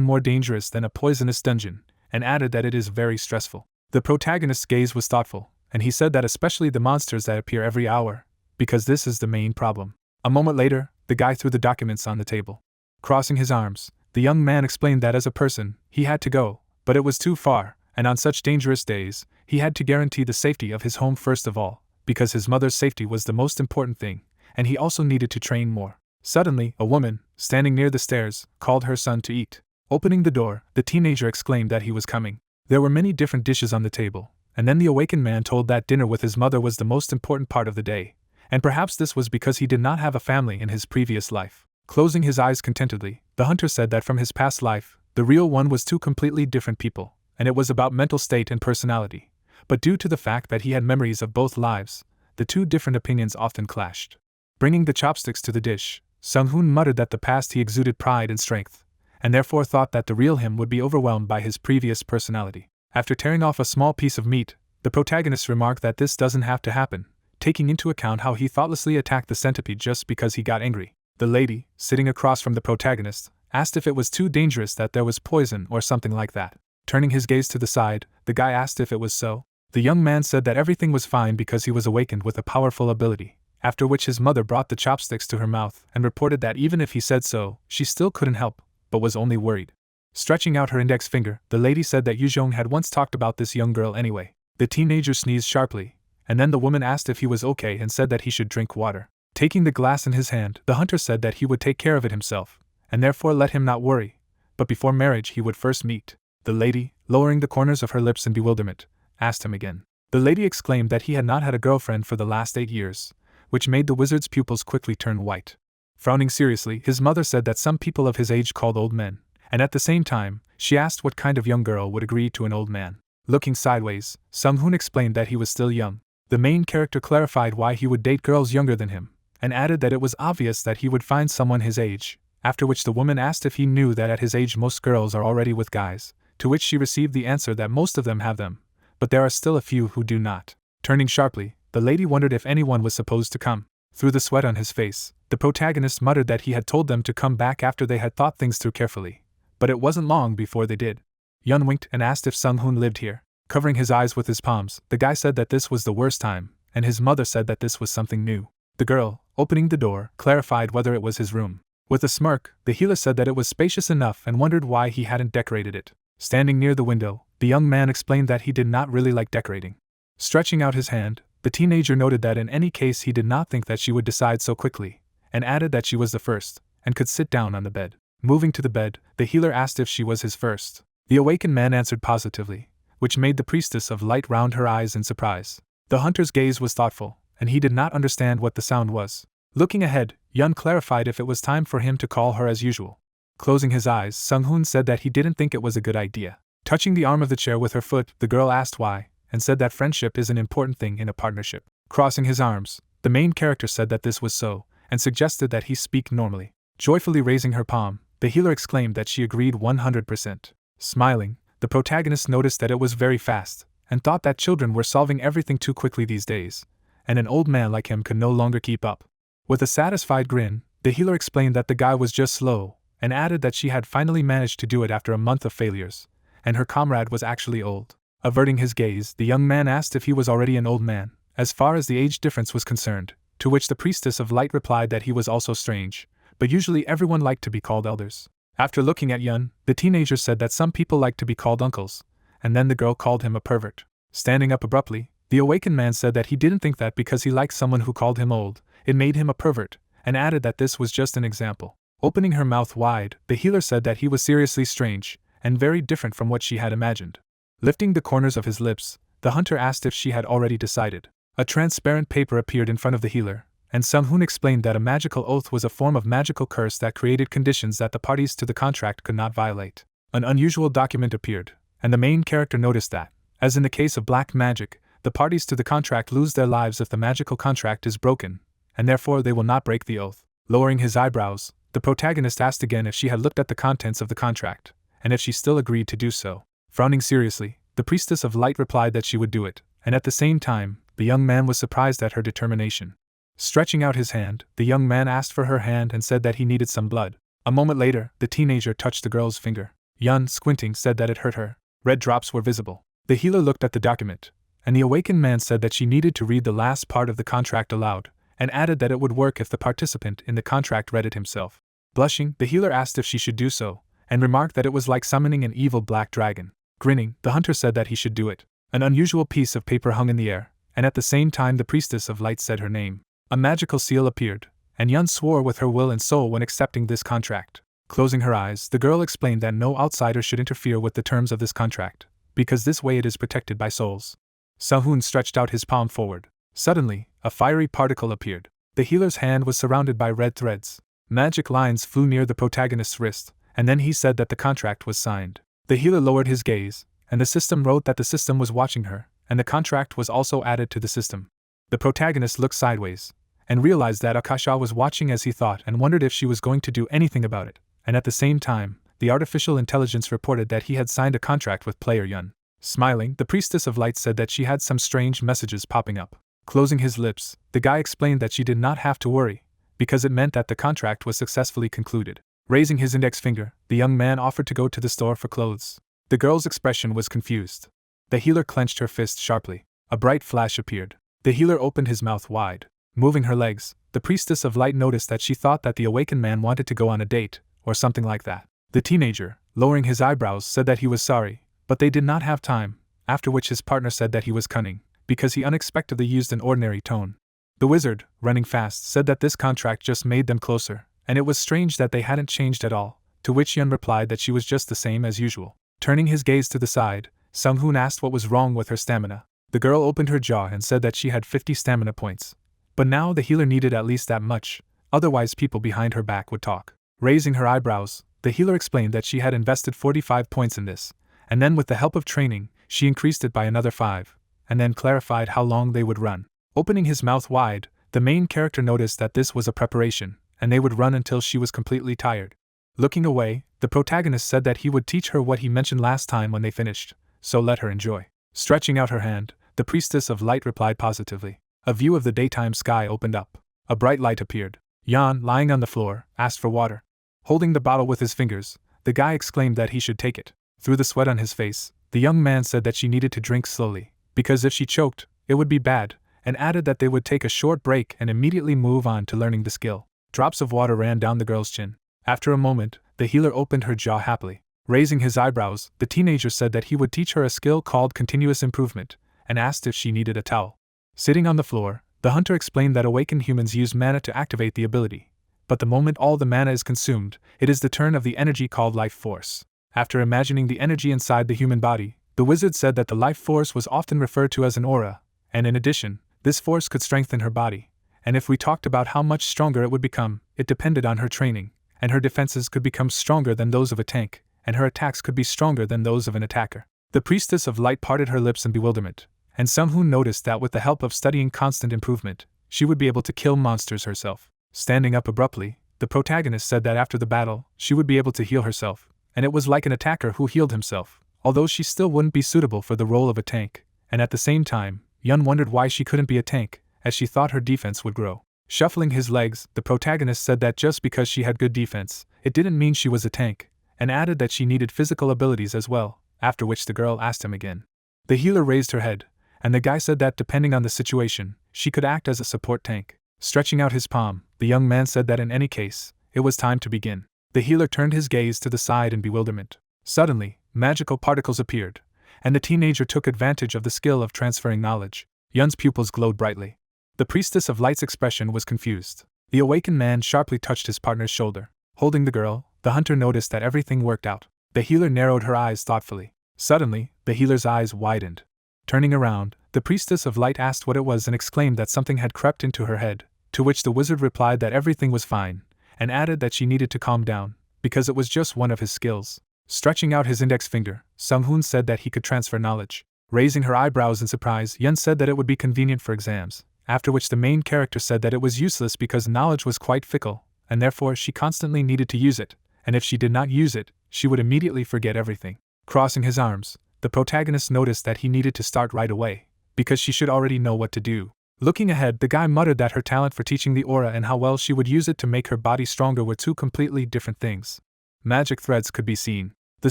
more dangerous than a poisonous dungeon, and added that it is very stressful. The protagonist's gaze was thoughtful, and he said that especially the monsters that appear every hour, because this is the main problem. A moment later, the guy threw the documents on the table. Crossing his arms, the young man explained that as a person, he had to go, but it was too far, and on such dangerous days, he had to guarantee the safety of his home first of all, because his mother's safety was the most important thing, and he also needed to train more. Suddenly, a woman, standing near the stairs, called her son to eat. Opening the door, the teenager exclaimed that he was coming. There were many different dishes on the table, and then the awakened man told that dinner with his mother was the most important part of the day, and perhaps this was because he did not have a family in his previous life. Closing his eyes contentedly, the hunter said that from his past life, the real one was 2 completely different people, and it was about mental state and personality. But due to the fact that he had memories of both lives, the 2 different opinions often clashed. Bringing the chopsticks to the dish, Sung-hoon muttered that the past he exuded pride and strength, and therefore thought that the real him would be overwhelmed by his previous personality. After tearing off a small piece of meat, the protagonist remarked that this doesn't have to happen, taking into account how he thoughtlessly attacked the centipede just because he got angry. The lady, sitting across from the protagonist, asked if it was too dangerous that there was poison or something like that. Turning his gaze to the side, the guy asked if it was so. The young man said that everything was fine because he was awakened with a powerful ability, after which his mother brought the chopsticks to her mouth and reported that even if he said so, she still couldn't help, but was only worried. Stretching out her index finger, the lady said that Yujong had once talked about this young girl anyway. The teenager sneezed sharply, and then the woman asked if he was okay and said that he should drink water. Taking the glass in his hand, the hunter said that he would take care of it himself, and therefore let him not worry, but before marriage he would first meet. The lady, lowering the corners of her lips in bewilderment, asked him again. The lady exclaimed that he had not had a girlfriend for the last 8 years, which made the wizard's pupils quickly turn white. Frowning seriously, his mother said that some people of his age called old men, and at the same time, she asked what kind of young girl would agree to an old man. Looking sideways, Sung-hoon explained that he was still young. The main character clarified why he would date girls younger than him, and added that it was obvious that he would find someone his age, after which the woman asked if he knew that at his age most girls are already with guys, to which she received the answer that most of them have them, but there are still a few who do not. Turning sharply, the lady wondered if anyone was supposed to come. Through the sweat on his face, the protagonist muttered that he had told them to come back after they had thought things through carefully, but it wasn't long before they did. Yun winked and asked if Sung-hoon lived here. Covering his eyes with his palms, the guy said that this was the worst time, and his mother said that this was something new. The girl, opening the door, clarified whether it was his room. With a smirk, the healer said that it was spacious enough and wondered why he hadn't decorated it. Standing near the window, the young man explained that he did not really like decorating. Stretching out his hand, the teenager noted that in any case he did not think that she would decide so quickly, and added that she was the first, and could sit down on the bed. Moving to the bed, the healer asked if she was his first. The awakened man answered positively, which made the priestess of light round her eyes in surprise. The hunter's gaze was thoughtful, and he did not understand what the sound was. Looking ahead, Yun clarified if it was time for him to call her as usual. Closing his eyes, Sung-hoon said that he didn't think it was a good idea. Touching the arm of the chair with her foot, the girl asked why, and said that friendship is an important thing in a partnership. Crossing his arms, the main character said that this was so, and suggested that he speak normally. Joyfully raising her palm, the healer exclaimed that she agreed 100%. Smiling, the protagonist noticed that it was very fast, and thought that children were solving everything too quickly these days, and an old man like him could no longer keep up. With a satisfied grin, the healer explained that the guy was just slow, and added that she had finally managed to do it after a month of failures, and her comrade was actually old. Averting his gaze, the young man asked if he was already an old man, as far as the age difference was concerned, to which the priestess of light replied that he was also strange, but usually everyone liked to be called elders. After looking at Yun, the teenager said that some people like to be called uncles, and then the girl called him a pervert. Standing up abruptly, the awakened man said that he didn't think that because he liked someone who called him old, it made him a pervert, and added that this was just an example. Opening her mouth wide, the healer said that he was seriously strange, and very different from what she had imagined. Lifting the corners of his lips, the hunter asked if she had already decided. A transparent paper appeared in front of the healer, and Sang-hoon explained that a magical oath was a form of magical curse that created conditions that the parties to the contract could not violate. An unusual document appeared, and the main character noticed that, as in the case of black magic, the parties to the contract lose their lives if the magical contract is broken, and therefore they will not break the oath. Lowering his eyebrows, the protagonist asked again if she had looked at the contents of the contract, and if she still agreed to do so. Frowning seriously, the Priestess of Light replied that she would do it, and at the same time, the young man was surprised at her determination. Stretching out his hand, the young man asked for her hand and said that he needed some blood. A moment later, the teenager touched the girl's finger. Yun, squinting, said that it hurt her. Red drops were visible. The healer looked at the document, and the awakened man said that she needed to read the last part of the contract aloud, and added that it would work if the participant in the contract read it himself. Blushing, the healer asked if she should do so, and remarked that it was like summoning an evil black dragon. Grinning, the hunter said that he should do it. An unusual piece of paper hung in the air, and at the same time the Priestess of Light said her name. A magical seal appeared, and Yun swore with her will and soul when accepting this contract. Closing her eyes, the girl explained that no outsider should interfere with the terms of this contract, because this way it is protected by souls. Sang-hoon stretched out his palm forward. Suddenly, a fiery particle appeared. The healer's hand was surrounded by red threads. Magic lines flew near the protagonist's wrist, and then he said that the contract was signed. The healer lowered his gaze, and the system wrote that the system was watching her, and the contract was also added to the system. The protagonist looked sideways, and realized that Akasha was watching as he thought and wondered if she was going to do anything about it, and at the same time, the artificial intelligence reported that he had signed a contract with player Yun. Smiling, the Priestess of Light said that she had some strange messages popping up. Closing his lips, the guy explained that she did not have to worry, because it meant that the contract was successfully concluded. Raising his index finger, the young man offered to go to the store for clothes. The girl's expression was confused. The healer clenched her fist sharply. A bright flash appeared. The healer opened his mouth wide. Moving her legs, the Priestess of Light noticed that she thought that the awakened man wanted to go on a date, or something like that. The teenager, lowering his eyebrows, said that he was sorry, but they did not have time, after which his partner said that he was cunning, because he unexpectedly used an ordinary tone. The wizard, running fast, said that this contract just made them closer, and it was strange that they hadn't changed at all, to which Yun replied that she was just the same as usual. Turning his gaze to the side, Sang-hoon asked what was wrong with her stamina. The girl opened her jaw and said that she had 50 stamina points. But now the healer needed at least that much, otherwise people behind her back would talk. Raising her eyebrows, the healer explained that she had invested 45 points in this, and then with the help of training, she increased it by another 5, and then clarified how long they would run. Opening his mouth wide, the main character noticed that this was a preparation, and they would run until she was completely tired. Looking away, the protagonist said that he would teach her what he mentioned last time when they finished, so let her enjoy. Stretching out her hand, the Priestess of Light replied positively. A view of the daytime sky opened up. A bright light appeared. Yan, lying on the floor, asked for water. Holding the bottle with his fingers, the guy exclaimed that he should take it. Through the sweat on his face, the young man said that she needed to drink slowly, because if she choked, it would be bad, and added that they would take a short break and immediately move on to learning the skill. Drops of water ran down the girl's chin. After a moment, the healer opened her jaw happily. Raising his eyebrows, the teenager said that he would teach her a skill called continuous improvement, and asked if she needed a towel. Sitting on the floor, the hunter explained that awakened humans use mana to activate the ability, but the moment all the mana is consumed, it is the turn of the energy called life force. After imagining the energy inside the human body, the wizard said that the life force was often referred to as an aura, and in addition, this force could strengthen her body, and if we talked about how much stronger it would become, it depended on her training, and her defenses could become stronger than those of a tank, and her attacks could be stronger than those of an attacker. The Priestess of Light parted her lips in bewilderment, and Sang-hoon noticed that with the help of studying constant improvement, she would be able to kill monsters herself. Standing up abruptly, the protagonist said that after the battle, she would be able to heal herself, and it was like an attacker who healed himself, although she still wouldn't be suitable for the role of a tank, and at the same time, Yun wondered why she couldn't be a tank, as she thought her defense would grow. Shuffling his legs, the protagonist said that just because she had good defense, it didn't mean she was a tank, and added that she needed physical abilities as well, after which the girl asked him again. The healer raised her head, and the guy said that depending on the situation, she could act as a support tank. Stretching out his palm, the young man said that in any case, it was time to begin. The healer turned his gaze to the side in bewilderment. Suddenly, magical particles appeared, and the teenager took advantage of the skill of transferring knowledge. Yun's pupils glowed brightly. The Priestess of Light's expression was confused. The awakened man sharply touched his partner's shoulder. Holding the girl, the hunter noticed that everything worked out. The healer narrowed her eyes thoughtfully. Suddenly, the healer's eyes widened. Turning around, the priestess of light asked what it was and exclaimed that something had crept into her head, to which the wizard replied that everything was fine, and added that she needed to calm down, because it was just one of his skills. Stretching out his index finger, Sung-hoon said that he could transfer knowledge. Raising her eyebrows in surprise, Yun said that it would be convenient for exams, after which the main character said that it was useless because knowledge was quite fickle, and therefore she constantly needed to use it, and if she did not use it, she would immediately forget everything. Crossing his arms, the protagonist noticed that he needed to start right away, because she should already know what to do. Looking ahead, the guy muttered that her talent for teaching the aura and how well she would use it to make her body stronger were two completely different things. Magic threads could be seen. The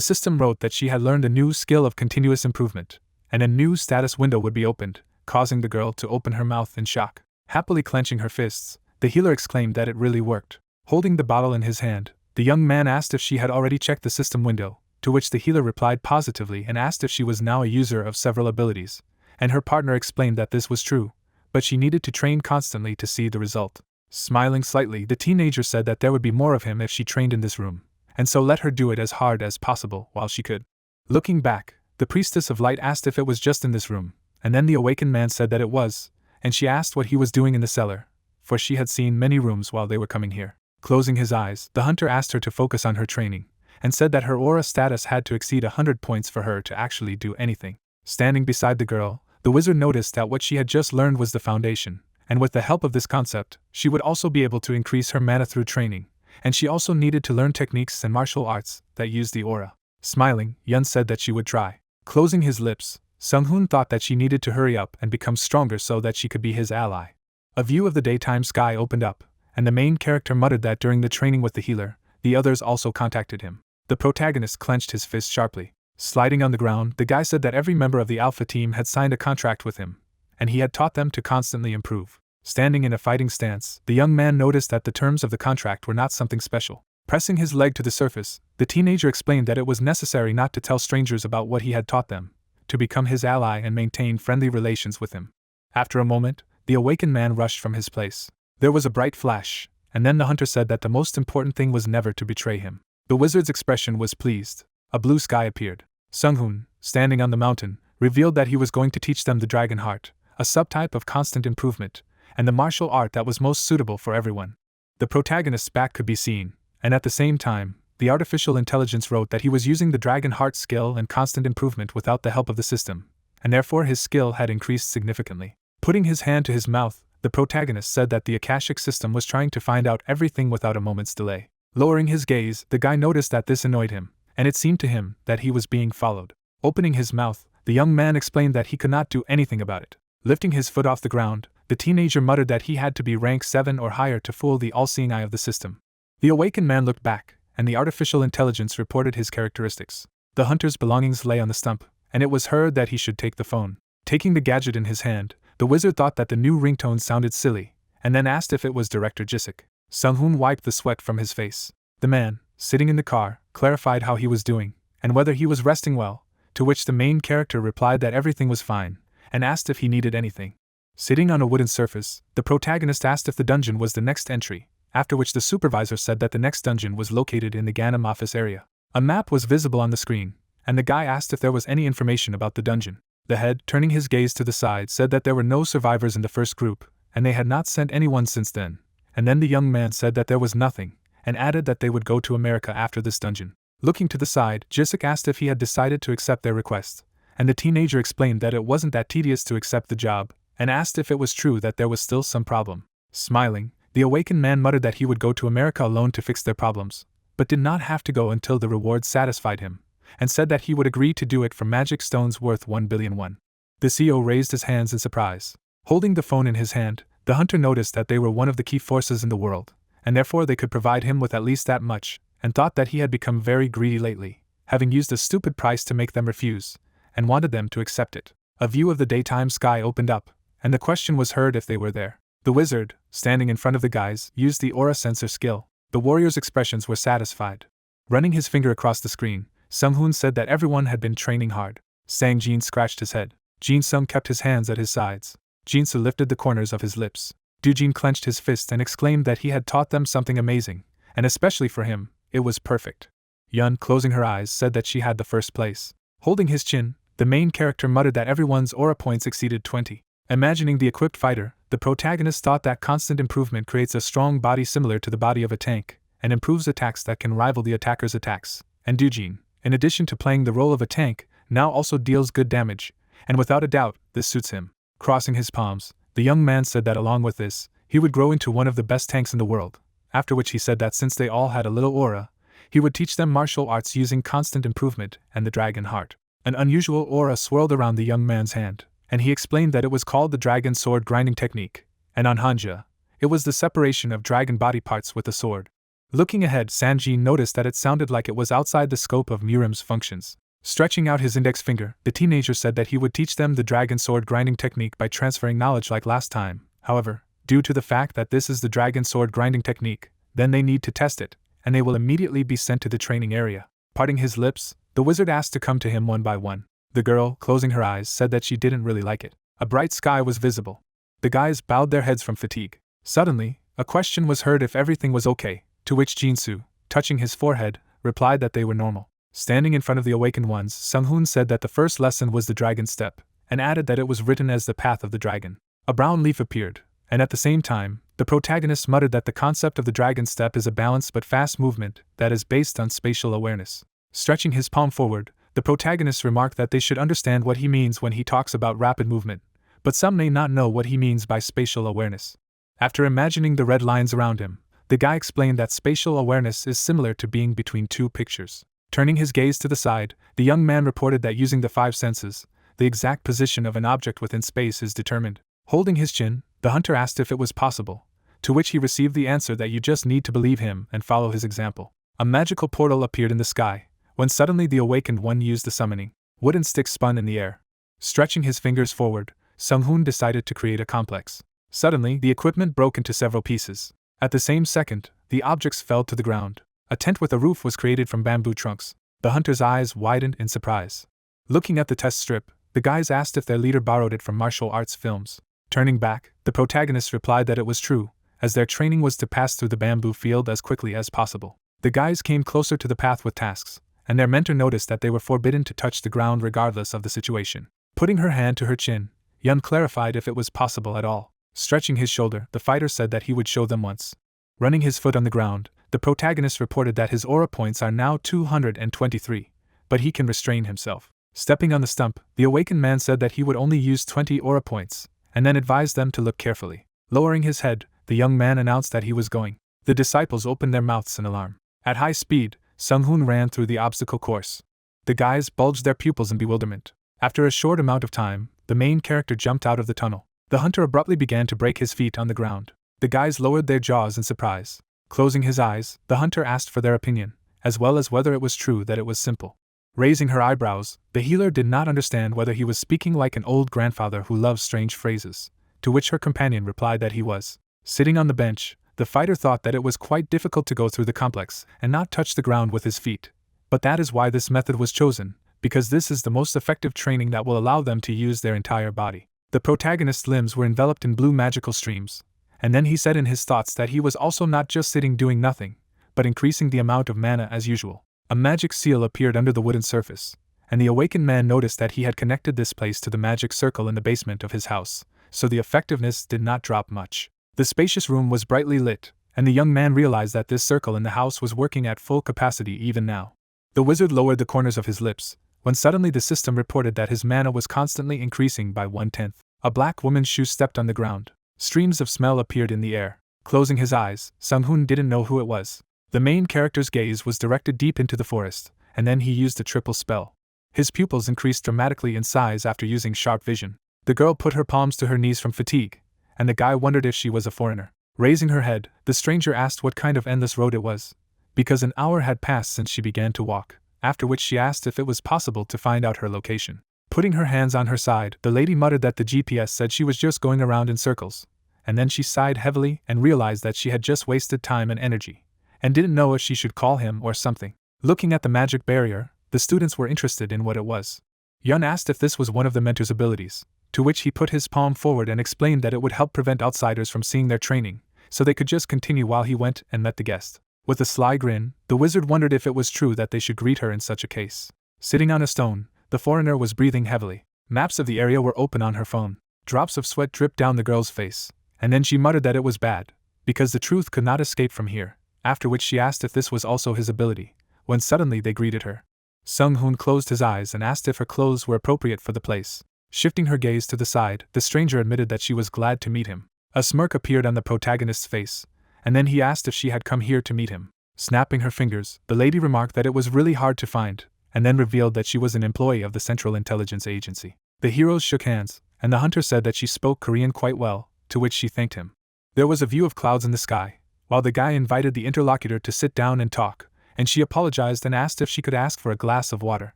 system wrote that she had learned a new skill of continuous improvement, and a new status window would be opened, causing the girl to open her mouth in shock. Happily clenching her fists, the healer exclaimed that it really worked. Holding the bottle in his hand, the young man asked if she had already checked the system window, to which the healer replied positively and asked if she was now a user of several abilities, and her partner explained that this was true, but she needed to train constantly to see the result. Smiling slightly, the teenager said that there would be more of him if she trained in this room, and so let her do it as hard as possible while she could. Looking back, the priestess of light asked if it was just in this room, and then the awakened man said that it was, and she asked what he was doing in the cellar, for she had seen many rooms while they were coming here. Closing his eyes, the hunter asked her to focus on her training, and said that her aura status had to exceed 100 points for her to actually do anything. Standing beside the girl, the wizard noticed that what she had just learned was the foundation, and with the help of this concept, she would also be able to increase her mana through training, and she also needed to learn techniques and martial arts that use the aura. Smiling, Yun said that she would try. Closing his lips, Sung-hoon thought that she needed to hurry up and become stronger so that she could be his ally. A view of the daytime sky opened up, and the main character muttered that during the training with the healer, the others also contacted him. The protagonist clenched his fist sharply. Sliding on the ground, the guy said that every member of the Alpha team had signed a contract with him, and he had taught them to constantly improve. Standing in a fighting stance, the young man noticed that the terms of the contract were not something special. Pressing his leg to the surface, the teenager explained that it was necessary not to tell strangers about what he had taught them, to become his ally and maintain friendly relations with him. After a moment, the awakened man rushed from his place. There was a bright flash, and then the hunter said that the most important thing was never to betray him. The wizard's expression was pleased. A blue sky appeared. Sung-hoon, standing on the mountain, revealed that he was going to teach them the dragon heart, a subtype of constant improvement, and the martial art that was most suitable for everyone. The protagonist's back could be seen, and at the same time, the artificial intelligence wrote that he was using the dragon heart skill and constant improvement without the help of the system, and therefore his skill had increased significantly. Putting his hand to his mouth, the protagonist said that the Akashic system was trying to find out everything without a moment's delay. Lowering his gaze, the guy noticed that this annoyed him, and it seemed to him that he was being followed. Opening his mouth, the young man explained that he could not do anything about it. Lifting his foot off the ground, the teenager muttered that he had to be rank 7 or higher to fool the all-seeing eye of the system. The awakened man looked back, and the artificial intelligence reported his characteristics. The hunter's belongings lay on the stump, and it was heard that he should take the phone. Taking the gadget in his hand, the wizard thought that the new ringtone sounded silly, and then asked if it was Director Jisik. Sung-hoon wiped the sweat from his face. The man, sitting in the car, clarified how he was doing, and whether he was resting well, to which the main character replied that everything was fine, and asked if he needed anything. Sitting on a wooden surface, the protagonist asked if the dungeon was the next entry, after which the supervisor said that the next dungeon was located in the Ganem office area. A map was visible on the screen, and the guy asked if there was any information about the dungeon. The head, turning his gaze to the side, said that there were no survivors in the first group, and they had not sent anyone since then, and then the young man said that there was nothing, and added that they would go to America after this dungeon. Looking to the side, Jisik asked if he had decided to accept their request, and the teenager explained that it wasn't that tedious to accept the job, and asked if it was true that there was still some problem. Smiling, the awakened man muttered that he would go to America alone to fix their problems, but did not have to go until the reward satisfied him, and said that he would agree to do it for magic stones worth 1 billion won. The CEO raised his hands in surprise. Holding the phone in his hand, the hunter noticed that they were one of the key forces in the world, and therefore they could provide him with at least that much, and thought that he had become very greedy lately, having used a stupid price to make them refuse, and wanted them to accept it. A view of the daytime sky opened up, and the question was heard if they were there. The wizard, standing in front of the guys, used the aura sensor skill. The warrior's expressions were satisfied. Running his finger across the screen, Sung-hoon said that everyone had been training hard. Sang-jin scratched his head. Jin-sung kept his hands at his sides. Jin-soo lifted the corners of his lips. Du-jin clenched his fist and exclaimed that he had taught them something amazing, and especially for him, it was perfect. Yun, closing her eyes, said that she had the first place. Holding his chin, the main character muttered that everyone's aura points exceeded 20. Imagining the equipped fighter, the protagonist thought that constant improvement creates a strong body similar to the body of a tank, and improves attacks that can rival the attacker's attacks. And Dujin, in addition to playing the role of a tank, now also deals good damage, and without a doubt, this suits him. Crossing his palms, the young man said that along with this, he would grow into one of the best tanks in the world, after which he said that since they all had a little aura, he would teach them martial arts using constant improvement and the dragon heart. An unusual aura swirled around the young man's hand, and he explained that it was called the dragon sword grinding technique, and on Hanja, it was the separation of dragon body parts with the sword. Looking ahead, Sanji noticed that it sounded like it was outside the scope of Mirim's functions. Stretching out his index finger, the teenager said that he would teach them the dragon sword grinding technique by transferring knowledge like last time. However, due to the fact that this is the dragon sword grinding technique, then they need to test it, and they will immediately be sent to the training area. Parting his lips, the wizard asked to come to him one by one. The girl, closing her eyes, said that she didn't really like it. A bright sky was visible. The guys bowed their heads from fatigue. Suddenly, a question was heard if everything was okay, to which Jinsu, touching his forehead, replied that they were normal. Standing in front of the awakened ones, Sunghoon said that the first lesson was the dragon step, and added that it was written as the path of the dragon. A brown leaf appeared, and at the same time, the protagonist muttered that the concept of the dragon step is a balanced but fast movement that is based on spatial awareness. Stretching his palm forward, the protagonist remarked that they should understand what he means when he talks about rapid movement, but some may not know what he means by spatial awareness. After imagining the red lines around him, the guy explained that spatial awareness is similar to being between two pictures. Turning his gaze to the side, the young man reported that using the five senses, the exact position of an object within space is determined. Holding his chin, the hunter asked if it was possible, to which he received the answer that you just need to believe him and follow his example. A magical portal appeared in the sky, when suddenly the awakened one used the summoning. Wooden sticks spun in the air. Stretching his fingers forward, Sunghoon decided to create a complex. Suddenly, the equipment broke into several pieces. At the same second, the objects fell to the ground. A tent with a roof was created from bamboo trunks. The hunter's eyes widened in surprise. Looking at the test strip, the guys asked if their leader borrowed it from martial arts films. Turning back, the protagonist replied that it was true, as their training was to pass through the bamboo field as quickly as possible. The guys came closer to the path with tasks, and their mentor noticed that they were forbidden to touch the ground regardless of the situation. Putting her hand to her chin, Yun clarified if it was possible at all. Stretching his shoulder, the fighter said that he would show them once. Running his foot on the ground, the protagonist reported that his aura points are now 223, but he can restrain himself. Stepping on the stump, the awakened man said that he would only use 20 aura points, and then advised them to look carefully. Lowering his head, the young man announced that he was going. The disciples opened their mouths in alarm. At high speed, Sunghoon ran through the obstacle course. The guys bulged their pupils in bewilderment. After a short amount of time, the main character jumped out of the tunnel. The hunter abruptly began to break his feet on the ground. The guys lowered their jaws in surprise. Closing his eyes, the hunter asked for their opinion, as well as whether it was true that it was simple. Raising her eyebrows, the healer did not understand whether he was speaking like an old grandfather who loves strange phrases, to which her companion replied that he was. Sitting on the bench, the fighter thought that it was quite difficult to go through the complex and not touch the ground with his feet. But that is why this method was chosen, because this is the most effective training that will allow them to use their entire body. The protagonist's limbs were enveloped in blue magical streams, and then he said in his thoughts that he was also not just sitting doing nothing, but increasing the amount of mana as usual. A magic seal appeared under the wooden surface, and the awakened man noticed that he had connected this place to the magic circle in the basement of his house, so the effectiveness did not drop much. The spacious room was brightly lit, and the young man realized that this circle in the house was working at full capacity even now. The wizard lowered the corners of his lips, when suddenly the system reported that his mana was constantly increasing by 1/10. A black woman's shoe stepped on the ground. Streams of smell appeared in the air. Closing his eyes, Sunghoon didn't know who it was. The main character's gaze was directed deep into the forest, and then he used a triple spell. His pupils increased dramatically in size after using sharp vision. The girl put her palms to her knees from fatigue, and the guy wondered if she was a foreigner. Raising her head, the stranger asked what kind of endless road it was, because an hour had passed since she began to walk, after which she asked if it was possible to find out her location. Putting her hands on her side, the lady muttered that the GPS said she was just going around in circles, and then she sighed heavily and realized that she had just wasted time and energy, and didn't know if she should call him or something. Looking at the magic barrier, the students were interested in what it was. Yun asked if this was one of the mentor's abilities, to which he put his palm forward and explained that it would help prevent outsiders from seeing their training, so they could just continue while he went and met the guest. With a sly grin, the wizard wondered if it was true that they should greet her in such a case. Sitting on a stone, the foreigner was breathing heavily. Maps of the area were open on her phone. Drops of sweat dripped down the girl's face, and then she muttered that it was bad, because the truth could not escape from here, after which she asked if this was also his ability, when suddenly they greeted her. Sung-hoon closed his eyes and asked if her clothes were appropriate for the place. Shifting her gaze to the side, the stranger admitted that she was glad to meet him. A smirk appeared on the protagonist's face, and then he asked if she had come here to meet him. Snapping her fingers, the lady remarked that it was really hard to find, and then revealed that she was an employee of the Central Intelligence Agency. The heroes shook hands, and the hunter said that she spoke Korean quite well, to which she thanked him. There was a view of clouds in the sky, while the guy invited the interlocutor to sit down and talk, and she apologized and asked if she could ask for a glass of water.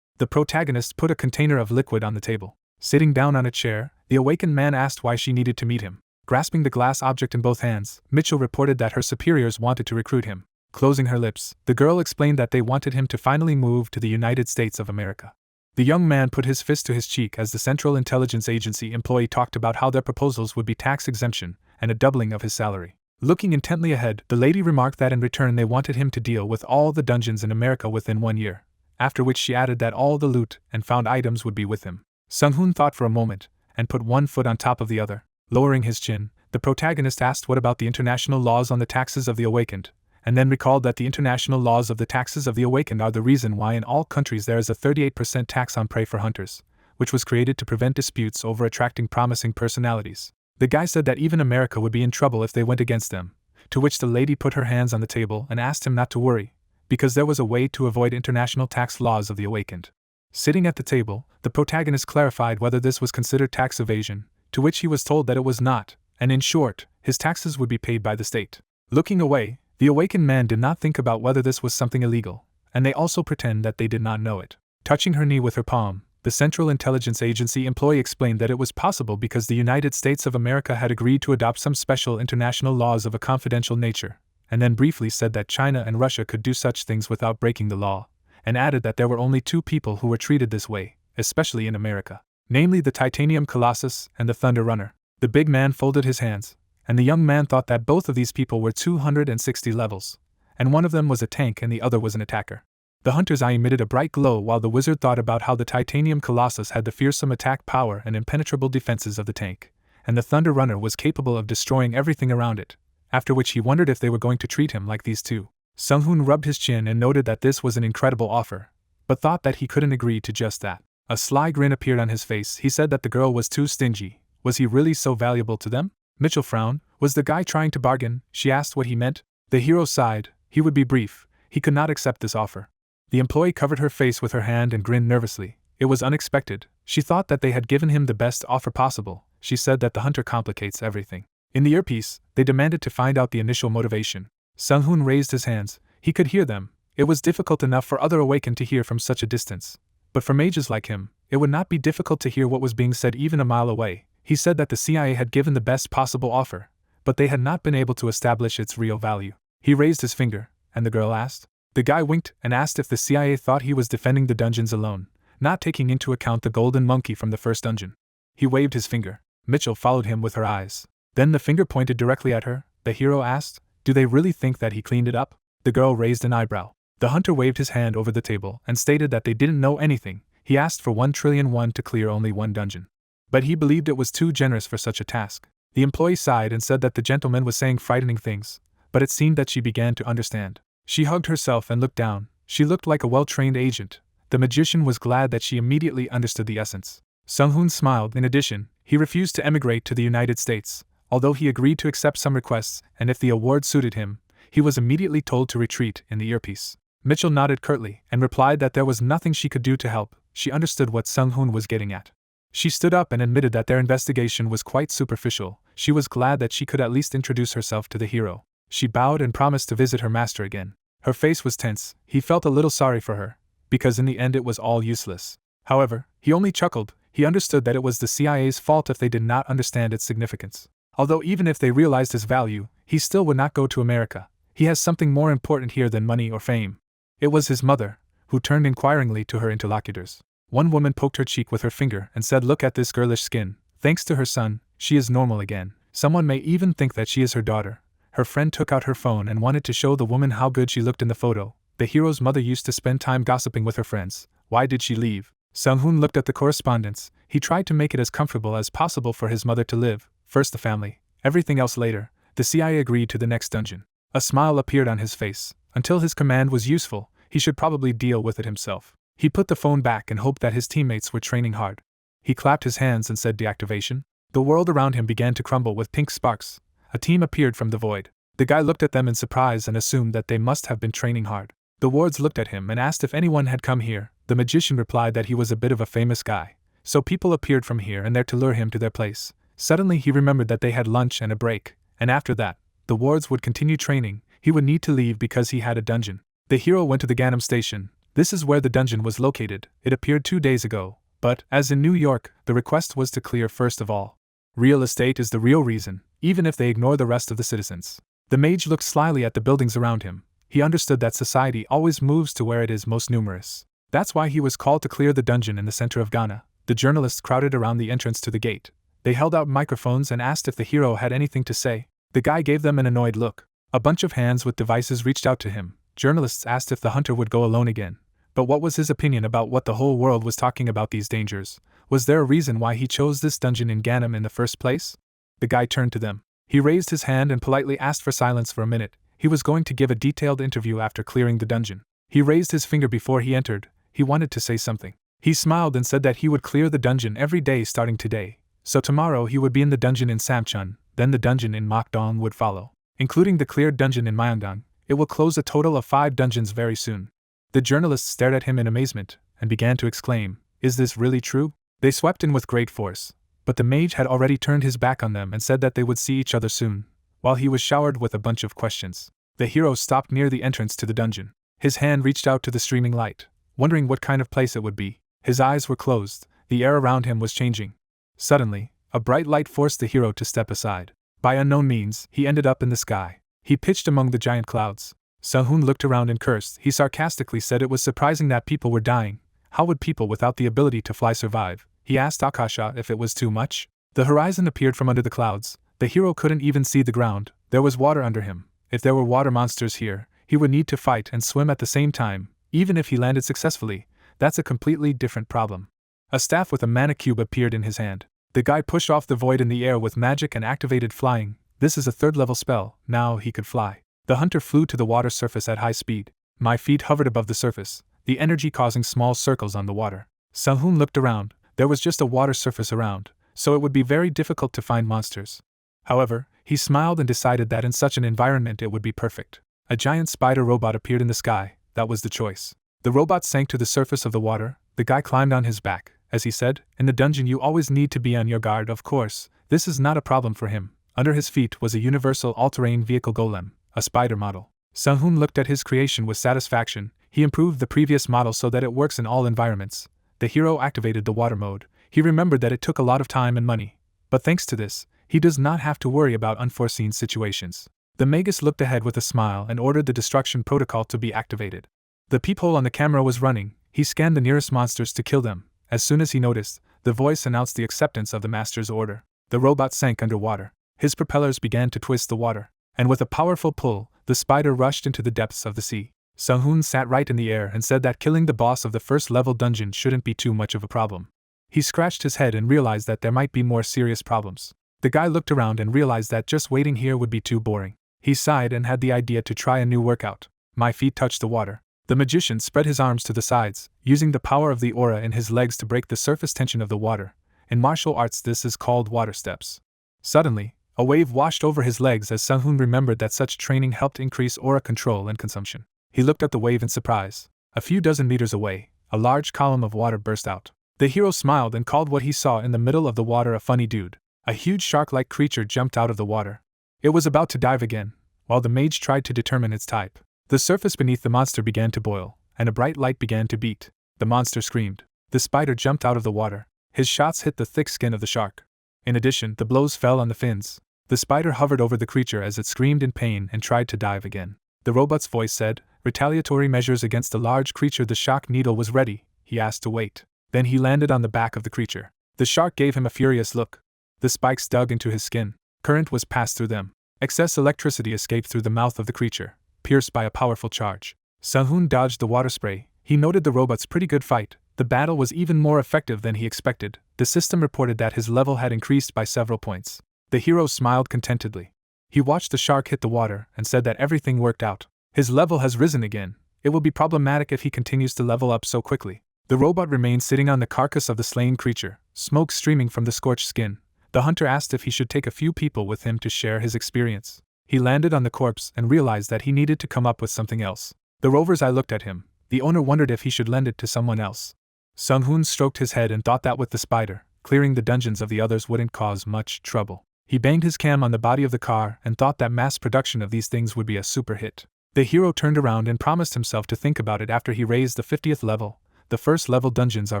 The protagonist put a container of liquid on the table. Sitting down on a chair, the awakened man asked why she needed to meet him. Grasping the glass object in both hands, Mitchell reported that her superiors wanted to recruit him. Closing her lips, the girl explained that they wanted him to finally move to the United States of America. The young man put his fist to his cheek as the Central Intelligence Agency employee talked about how their proposals would be tax exemption and a doubling of his salary. Looking intently ahead, the lady remarked that in return they wanted him to deal with all the dungeons in America within 1 year, after which she added that all the loot and found items would be with him. Sung-hoon thought for a moment, and put one foot on top of the other. Lowering his chin, the protagonist asked what about the international laws on the taxes of the awakened, and then recalled that the international laws of the taxes of the awakened are the reason why in all countries there is a 38% tax on prey for hunters, which was created to prevent disputes over attracting promising personalities. The guy said that even America would be in trouble if they went against them, to which the lady put her hands on the table and asked him not to worry, because there was a way to avoid international tax laws of the awakened. Sitting at the table, the protagonist clarified whether this was considered tax evasion, to which he was told that it was not, and in short, his taxes would be paid by the state. Looking away, the awakened man did not think about whether this was something illegal, and they also pretend that they did not know it. Touching her knee with her palm, the Central Intelligence Agency employee explained that it was possible because the United States of America had agreed to adopt some special international laws of a confidential nature, and then briefly said that China and Russia could do such things without breaking the law, and added that there were only 2 people who were treated this way, especially in America, namely the Titanium Colossus and the Thunder Runner. The big man folded his hands, and the young man thought that both of these people were 260 levels, and one of them was a tank and the other was an attacker. The hunter's eye emitted a bright glow while the wizard thought about how the Titanium Colossus had the fearsome attack power and impenetrable defenses of the tank, and the Thunder Runner was capable of destroying everything around it, after which he wondered if they were going to treat him like these two. Sung-hoon rubbed his chin and noted that this was an incredible offer, but thought that he couldn't agree to just that. A sly grin appeared on his face. He said that the girl was too stingy. Was he really so valuable to them? Mitchell frowned. Was the guy trying to bargain? She asked what he meant. The hero sighed. He would be brief. He could not accept this offer. The employee covered her face with her hand and grinned nervously. It was unexpected. She thought that they had given him the best offer possible. She said that the hunter complicates everything. In the earpiece, they demanded to find out the initial motivation. Sung-hoon raised his hands. He could hear them. It was difficult enough for other awakened to hear from such a distance. But for mages like him, it would not be difficult to hear what was being said even a mile away. He said that the CIA had given the best possible offer, but they had not been able to establish its real value. He raised his finger, and the girl asked. The guy winked and asked if the CIA thought he was defending the dungeons alone, not taking into account the golden monkey from the first dungeon. He waved his finger. Mitchell followed him with her eyes. Then the finger pointed directly at her. The hero asked, "Do they really think that he cleaned it up?" The girl raised an eyebrow. The hunter waved his hand over the table and stated that they didn't know anything. He asked for 1 trillion won to clear only 1 dungeon. But he believed it was too generous for such a task. The employee sighed and said that the gentleman was saying frightening things, but it seemed that she began to understand. She hugged herself and looked down. She looked like a well-trained agent. The magician was glad that she immediately understood the essence. Sung-hoon smiled. In addition, he refused to emigrate to the United States, although he agreed to accept some requests, and if the award suited him, he was immediately told to retreat in the earpiece. Mitchell nodded curtly and replied that there was nothing she could do to help. She understood what Sung-hoon was getting at. She stood up and admitted that their investigation was quite superficial. She was glad that she could at least introduce herself to the hero. She bowed and promised to visit her master again. Her face was tense. He felt a little sorry for her, because in the end it was all useless. However, he only chuckled. He understood that it was the CIA's fault if they did not understand its significance. Although even if they realized his value, he still would not go to America. He has something more important here than money or fame. It was his mother, who turned inquiringly to her interlocutors. One woman poked her cheek with her finger and said, "Look at this girlish skin. Thanks to her son, she is normal again. Someone may even think that she is her daughter. Her friend took out her phone and wanted to show the woman how good she looked in the photo. The hero's mother used to spend time gossiping with her friends. Why did she leave? Sung-hoon looked at the correspondence. He tried to make it as comfortable as possible for his mother to live. First the family, everything else later. The CIA agreed to the next dungeon. A smile appeared on his face. Until his command was useful, he should probably deal with it himself. He put the phone back and hoped that his teammates were training hard. He clapped his hands and said deactivation. The world around him began to crumble with pink sparks. A team appeared from the void. The guy looked at them in surprise and assumed that they must have been training hard. The wards looked at him and asked if anyone had come here. The magician replied that he was a bit of a famous guy, so people appeared from here and there to lure him to their place. Suddenly he remembered that they had lunch and a break, and after that, the wards would continue training. He would need to leave because he had a dungeon. The hero went to the Gangnam station. This is where the dungeon was located. It appeared 2 days ago, but, as in New York, the request was to clear first of all. Real estate is the real reason, even if they ignore the rest of the citizens. The mage looked slyly at the buildings around him. He understood that society always moves to where it is most numerous. That's why he was called to clear the dungeon in the center of Ghana. The journalists crowded around the entrance to the gate. They held out microphones and asked if the hero had anything to say. The guy gave them an annoyed look. A bunch of hands with devices reached out to him. Journalists asked if the hunter would go alone again. But what was his opinion about what the whole world was talking about these dangers? Was there a reason why he chose this dungeon in Gangnam in the first place? The guy turned to them. He raised his hand and politely asked for silence for a minute. He was going to give a detailed interview after clearing the dungeon. He raised his finger before he entered. He wanted to say something. He smiled and said that he would clear the dungeon every day starting today. So tomorrow he would be in the dungeon in Samchun, then the dungeon in Mokdong would follow. Including the cleared dungeon in Myeongdong, it will close a total of 5 dungeons very soon. The journalists stared at him in amazement, and began to exclaim, "Is this really true?" They swept in with great force, but the mage had already turned his back on them and said that they would see each other soon, while he was showered with a bunch of questions. The hero stopped near the entrance to the dungeon. His hand reached out to the streaming light, wondering what kind of place it would be. His eyes were closed, the air around him was changing. Suddenly, a bright light forced the hero to step aside. By unknown means, he ended up in the sky. He pitched among the giant clouds. Sung-hoon looked around and cursed. He sarcastically said it was surprising that people were dying. How would people without the ability to fly survive? He asked Akasha if it was too much. The horizon appeared from under the clouds. The hero couldn't even see the ground. There was water under him. If there were water monsters here, he would need to fight and swim at the same time. Even if he landed successfully, that's a completely different problem. A staff with a mana cube appeared in his hand. The guy pushed off the void in the air with magic and activated flying. This is a 3rd level spell. Now he could fly. The hunter flew to the water surface at high speed. My feet hovered above the surface, the energy causing small circles on the water. Sung-hoon looked around. There was just a water surface around, so it would be very difficult to find monsters. However, he smiled and decided that in such an environment it would be perfect. A giant spider robot appeared in the sky. That was the choice. The robot sank to the surface of the water. The guy climbed on his back. As he said, in the dungeon you always need to be on your guard. Of course, this is not a problem for him. Under his feet was a universal all-terrain vehicle golem, a spider model. Sung-hoon looked at his creation with satisfaction. He improved the previous model so that it works in all environments. The hero activated the water mode. He remembered that it took a lot of time and money. But thanks to this, he does not have to worry about unforeseen situations. The magus looked ahead with a smile and ordered the destruction protocol to be activated. The peephole on the camera was running. He scanned the nearest monsters to kill them. As soon as he noticed, the voice announced the acceptance of the master's order. The robot sank underwater. His propellers began to twist the water, and with a powerful pull, the spider rushed into the depths of the sea. Sung-hoon sat right in the air and said that killing the boss of the 1st level dungeon shouldn't be too much of a problem. He scratched his head and realized that there might be more serious problems. The guy looked around and realized that just waiting here would be too boring. He sighed and had the idea to try a new workout. My feet touched the water. The magician spread his arms to the sides, using the power of the aura in his legs to break the surface tension of the water. In martial arts this is called water steps. Suddenly, a wave washed over his legs as Sung-hoon remembered that such training helped increase aura control and consumption. He looked at the wave in surprise. A few dozen meters away, a large column of water burst out. The hero smiled and called what he saw in the middle of the water a funny dude. A huge shark-like creature jumped out of the water. It was about to dive again, while the mage tried to determine its type. The surface beneath the monster began to boil, and a bright light began to beat. The monster screamed. The spider jumped out of the water. His shots hit the thick skin of the shark. In addition, the blows fell on the fins. The spider hovered over the creature as it screamed in pain and tried to dive again. The robot's voice said, "Retaliatory measures against the large creature." The shock needle was ready. He asked to wait. Then he landed on the back of the creature. The shark gave him a furious look. The spikes dug into his skin. Current was passed through them. Excess electricity escaped through the mouth of the creature, pierced by a powerful charge. Sung-hoon dodged the water spray. He noted the robot's pretty good fight. The battle was even more effective than he expected. The system reported that his level had increased by several points. The hero smiled contentedly. He watched the shark hit the water and said that everything worked out. His level has risen again. It will be problematic if he continues to level up so quickly. The robot remained sitting on the carcass of the slain creature, smoke streaming from the scorched skin. The hunter asked if he should take a few people with him to share his experience. He landed on the corpse and realized that he needed to come up with something else. The rover's eye looked at him. The owner wondered if he should lend it to someone else. Sung-hoon stroked his head and thought that with the spider, clearing the dungeons of the others wouldn't cause much trouble. He banged his cam on the body of the car and thought that mass production of these things would be a super hit. The hero turned around and promised himself to think about it after he raised the 50th level. The first level dungeons are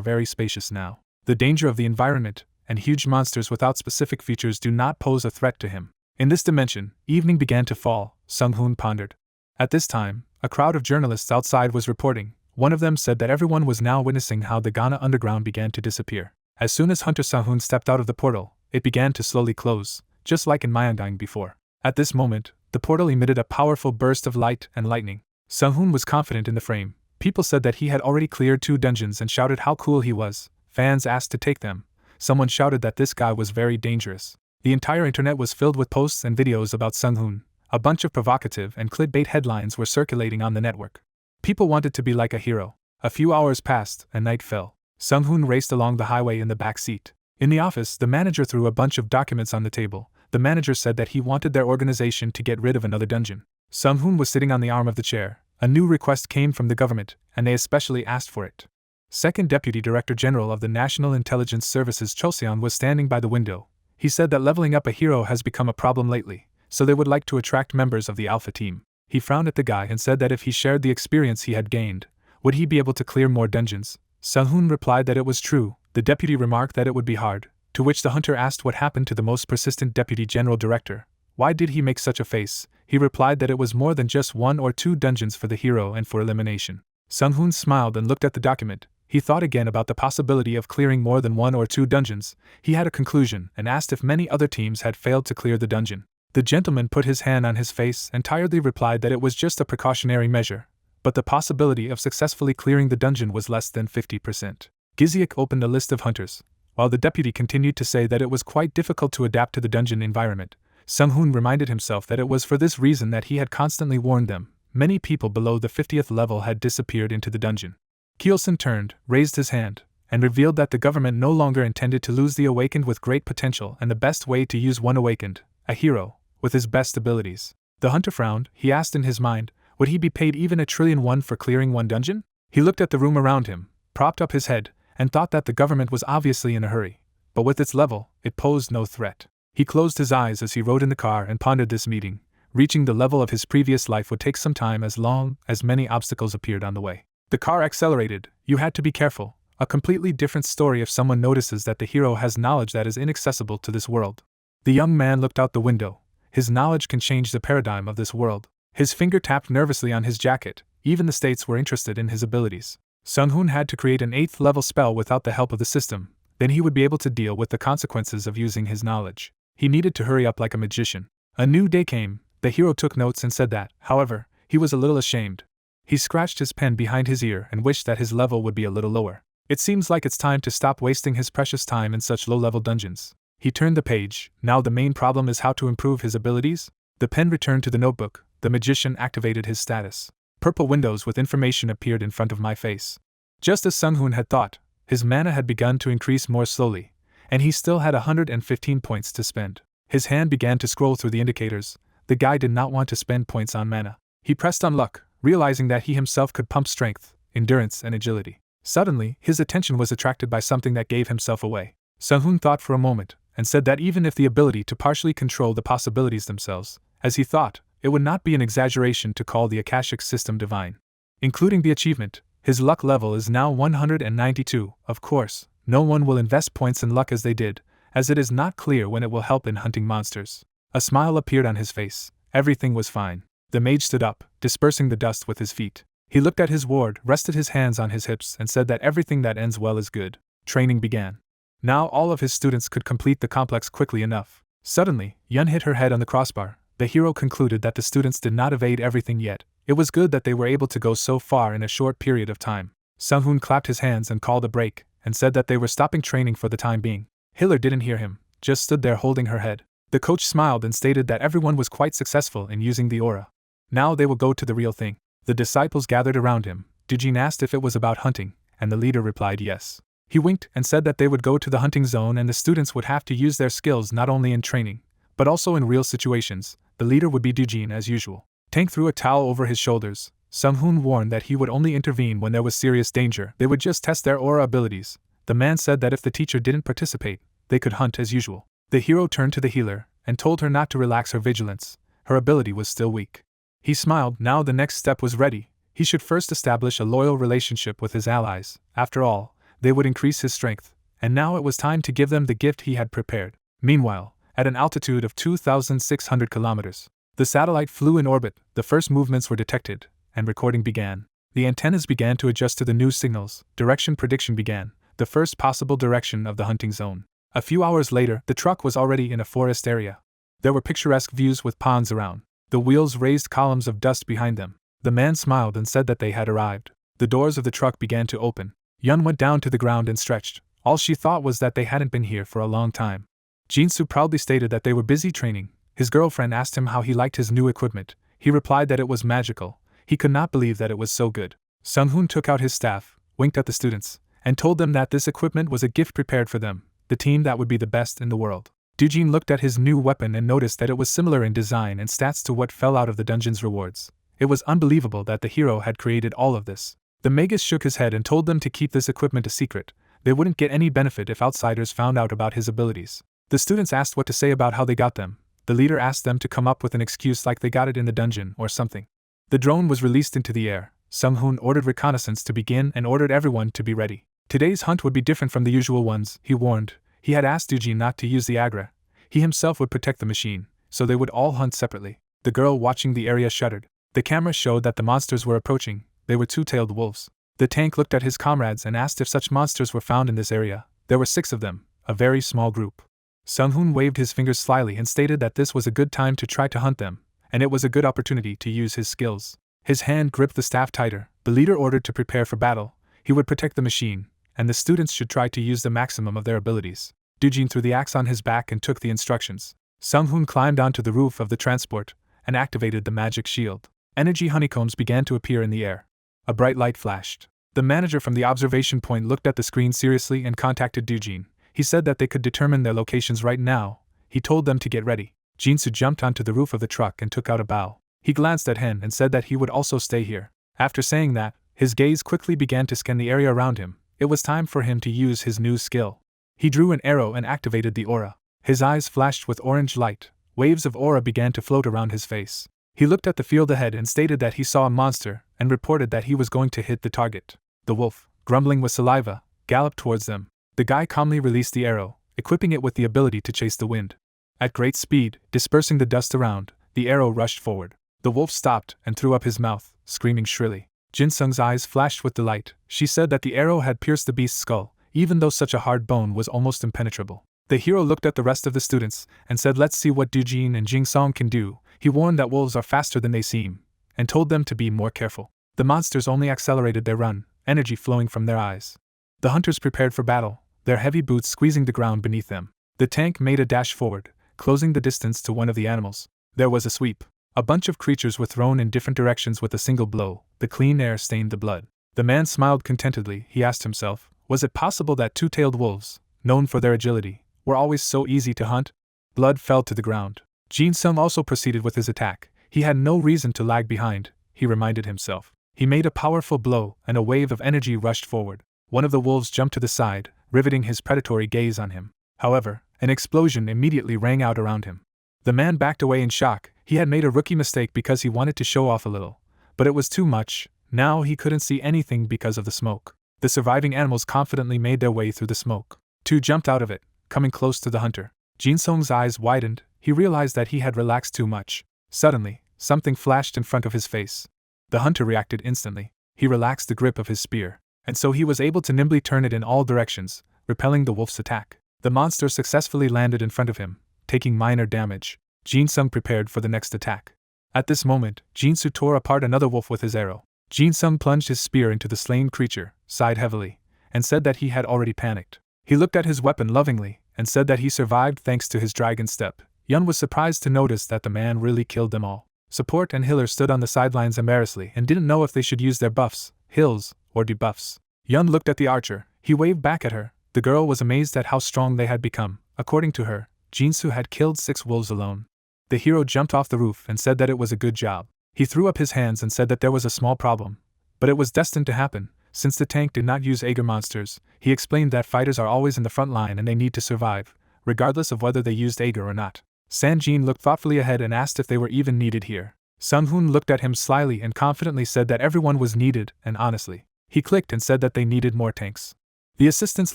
very spacious now. The danger of the environment and huge monsters without specific features do not pose a threat to him. In this dimension, evening began to fall, Sung-hoon pondered. At this time, a crowd of journalists outside was reporting. One of them said that everyone was now witnessing how the Ghana underground began to disappear. As soon as Hunter Sung-hoon stepped out of the portal, it began to slowly close, just like in Manga before. At this moment, the portal emitted a powerful burst of light and lightning. Sung-hoon was confident in the frame. People said that he had already cleared 2 dungeons and shouted how cool he was. Fans asked to take them. Someone shouted that this guy was very dangerous. The entire internet was filled with posts and videos about Sung-hoon. A bunch of provocative and clickbait headlines were circulating on the network. People wanted to be like a hero. A few hours passed, and night fell. Sung-hoon raced along the highway in the back seat. In the office, the manager threw a bunch of documents on the table. The manager said that he wanted their organization to get rid of another dungeon. Sung-hoon was sitting on the arm of the chair. A new request came from the government, and they especially asked for it. Second Deputy Director General of the National Intelligence Services Cho Seon was standing by the window. He said that leveling up a hero has become a problem lately, so they would like to attract members of the Alpha team. He frowned at the guy and said that if he shared the experience he had gained, would he be able to clear more dungeons? Sung-hoon replied that it was true. The deputy remarked that it would be hard, to which the hunter asked what happened to the most persistent Deputy General Director. Why did he make such a face? He replied that it was more than just 1 or 2 dungeons for the hero and for elimination. Sung-hoon smiled and looked at the document. He thought again about the possibility of clearing more than 1 or 2 dungeons. He had a conclusion and asked if many other teams had failed to clear the dungeon. The gentleman put his hand on his face and tiredly replied that it was just a precautionary measure, but the possibility of successfully clearing the dungeon was less than 50%. Giziak opened a list of hunters. While the deputy continued to say that it was quite difficult to adapt to the dungeon environment, Sung-hoon reminded himself that it was for this reason that he had constantly warned them. Many people below the 50th level had disappeared into the dungeon. Kielson turned, raised his hand, and revealed that the government no longer intended to lose the awakened with great potential, and the best way to use one awakened, a hero, with his best abilities. The hunter frowned. He asked in his mind, would he be paid even 1,000,000,000,000 for clearing 1 dungeon? He looked at the room around him, propped up his head, and thought that the government was obviously in a hurry, but with its level, it posed no threat. He closed his eyes as he rode in the car and pondered this meeting. Reaching the level of his previous life would take some time as long as many obstacles appeared on the way. The car accelerated. You had to be careful. A completely different story if someone notices that the hero has knowledge that is inaccessible to this world. The young man looked out the window. His knowledge can change the paradigm of this world. His finger tapped nervously on his jacket. Even the states were interested in his abilities. Sung-hoon had to create an 8th level spell without the help of the system. Then he would be able to deal with the consequences of using his knowledge. He needed to hurry up like a magician. A new day came. The hero took notes and said that, however, he was a little ashamed. He scratched his pen behind his ear and wished that his level would be a little lower. It seems like it's time to stop wasting his precious time in such low-level dungeons. He turned the page. Now the main problem is how to improve his abilities. The pen returned to the notebook. The magician activated his status. Purple windows with information appeared in front of my face. Just as Sung-hoon had thought, his mana had begun to increase more slowly, and he still had 115 points to spend. His hand began to scroll through the indicators. The guy did not want to spend points on mana. He pressed on luck, realizing that he himself could pump strength, endurance, and agility. Suddenly, his attention was attracted by something that gave himself away. Sung-hoon thought for a moment, and said that even if the ability to partially control the possibilities themselves, as he thought, it would not be an exaggeration to call the Akashic system divine. Including the achievement, his luck level is now 192. Of course, no one will invest points in luck as they did, as it is not clear when it will help in hunting monsters. A smile appeared on his face. Everything was fine. The mage stood up, dispersing the dust with his feet. He looked at his ward, rested his hands on his hips, and said that everything that ends well is good. Training began. Now all of his students could complete the complex quickly enough. Suddenly, Yun hit her head on the crossbar. The hero concluded that the students did not evade everything yet. It was good that they were able to go so far in a short period of time. Sung-hoon clapped his hands and called a break, and said that they were stopping training for the time being. Hiller didn't hear him, just stood there holding her head. The coach smiled and stated that everyone was quite successful in using the aura. Now they will go to the real thing. The disciples gathered around him. Dujin asked if it was about hunting, and the leader replied yes. He winked and said that they would go to the hunting zone and the students would have to use their skills not only in training, but also in real situations. The leader would be Dujin as usual. Tank threw a towel over his shoulders. Sung-hoon warned that he would only intervene when there was serious danger. They would just test their aura abilities. The man said that if the teacher didn't participate, they could hunt as usual. The hero turned to the healer and told her not to relax her vigilance. Her ability was still weak. He smiled. Now the next step was ready. He should first establish a loyal relationship with his allies. After all, they would increase his strength, and now it was time to give them the gift he had prepared. Meanwhile, at an altitude of 2,600 kilometers, the satellite flew in orbit. The first movements were detected, and recording began. The antennas began to adjust to the new signals. Direction prediction began, the first possible direction of the hunting zone. A few hours later, the truck was already in a forest area. There were picturesque views with ponds around. The wheels raised columns of dust behind them. The man smiled and said that they had arrived. The doors of the truck began to open. Yun went down to the ground and stretched. All she thought was that they hadn't been here for a long time. Jinsu proudly stated that they were busy training. His girlfriend asked him how he liked his new equipment. He replied that it was magical. He could not believe that it was so good. Sung-hoon took out his staff, winked at the students, and told them that this equipment was a gift prepared for them, the team that would be the best in the world. Dujin looked at his new weapon and noticed that it was similar in design and stats to what fell out of the dungeon's rewards. It was unbelievable that the hero had created all of this. The Magus shook his head and told them to keep this equipment a secret. They wouldn't get any benefit if outsiders found out about his abilities. The students asked what to say about how they got them. The leader asked them to come up with an excuse like they got it in the dungeon or something. The drone was released into the air. Sung-hoon ordered reconnaissance to begin and ordered everyone to be ready. Today's hunt would be different from the usual ones, he warned. He had asked Dujin not to use the Agra. He himself would protect the machine, so they would all hunt separately. The girl watching the area shuddered. The camera showed that the monsters were approaching. They were two-tailed wolves. The tank looked at his comrades and asked if such monsters were found in this area. There were 6 of them, a very small group. Sung-hoon waved his fingers slyly and stated that this was a good time to try to hunt them, and it was a good opportunity to use his skills. His hand gripped the staff tighter. The leader ordered to prepare for battle. He would protect the machine, and the students should try to use the maximum of their abilities. Dujin threw the axe on his back and took the instructions. Sung-hoon climbed onto the roof of the transport and activated the magic shield. Energy honeycombs began to appear in the air. A bright light flashed. The manager from the observation point looked at the screen seriously and contacted Dujin. He said that they could determine their locations right now. He told them to get ready. Jinsu jumped onto the roof of the truck and took out a bow. He glanced at Hen and said that he would also stay here. After saying that, his gaze quickly began to scan the area around him. It was time for him to use his new skill. He drew an arrow and activated the aura. His eyes flashed with orange light. Waves of aura began to float around his face. He looked at the field ahead and stated that he saw a monster and reported that he was going to hit the target. The wolf, grumbling with saliva, galloped towards them. The guy calmly released the arrow, equipping it with the ability to chase the wind. At great speed, dispersing the dust around, the arrow rushed forward. The wolf stopped and threw up his mouth, screaming shrilly. Jin-sung's eyes flashed with delight. She said that the arrow had pierced the beast's skull, even though such a hard bone was almost impenetrable. The hero looked at the rest of the students and said, "Let's see what Dujin and Jing-song can do." He warned that wolves are faster than they seem, and told them to be more careful. The monsters only accelerated their run, energy flowing from their eyes. The hunters prepared for battle, their heavy boots squeezing the ground beneath them. The tank made a dash forward, closing the distance to one of the animals. There was a sweep. A bunch of creatures were thrown in different directions with a single blow. The clean air stained the blood. The man smiled contentedly. He asked himself, was it possible that two-tailed wolves, known for their agility, were always so easy to hunt? Blood fell to the ground. Jin-sung also proceeded with his attack. He had no reason to lag behind, he reminded himself. He made a powerful blow, and a wave of energy rushed forward. One of the wolves jumped to the side, riveting his predatory gaze on him. However, an explosion immediately rang out around him. The man backed away in shock. He had made a rookie mistake because he wanted to show off a little, but it was too much. Now he couldn't see anything because of the smoke. The surviving animals confidently made their way through the smoke. 2 jumped out of it, coming close to the hunter. Jin-sung's eyes widened. He realized that he had relaxed too much. Suddenly, something flashed in front of his face. The hunter reacted instantly. He relaxed the grip of his spear, and so he was able to nimbly turn it in all directions, repelling the wolf's attack. The monster successfully landed in front of him, taking minor damage. Jin-sung prepared for the next attack. At this moment, Jin-soo tore apart another wolf with his arrow. Jin-sung plunged his spear into the slain creature, sighed heavily, and said that he had already panicked. He looked at his weapon lovingly, and said that he survived thanks to his dragon step. Yun was surprised to notice that the man really killed them all. Support and healer stood on the sidelines embarrassedly and didn't know if they should use their buffs, heals, or debuffs. Yun looked at the archer. He waved back at her. The girl was amazed at how strong they had become. According to her, Jin-soo had killed 6 wolves alone. The hero jumped off the roof and said that it was a good job. He threw up his hands and said that there was a small problem, but it was destined to happen. Since the tank did not use Aegir monsters, he explained that fighters are always in the front line and they need to survive, regardless of whether they used Aegir or not. San-jin looked thoughtfully ahead and asked if they were even needed here. Sung-hoon looked at him slyly and confidently said that everyone was needed, and honestly, he clicked and said that they needed more tanks. The assistants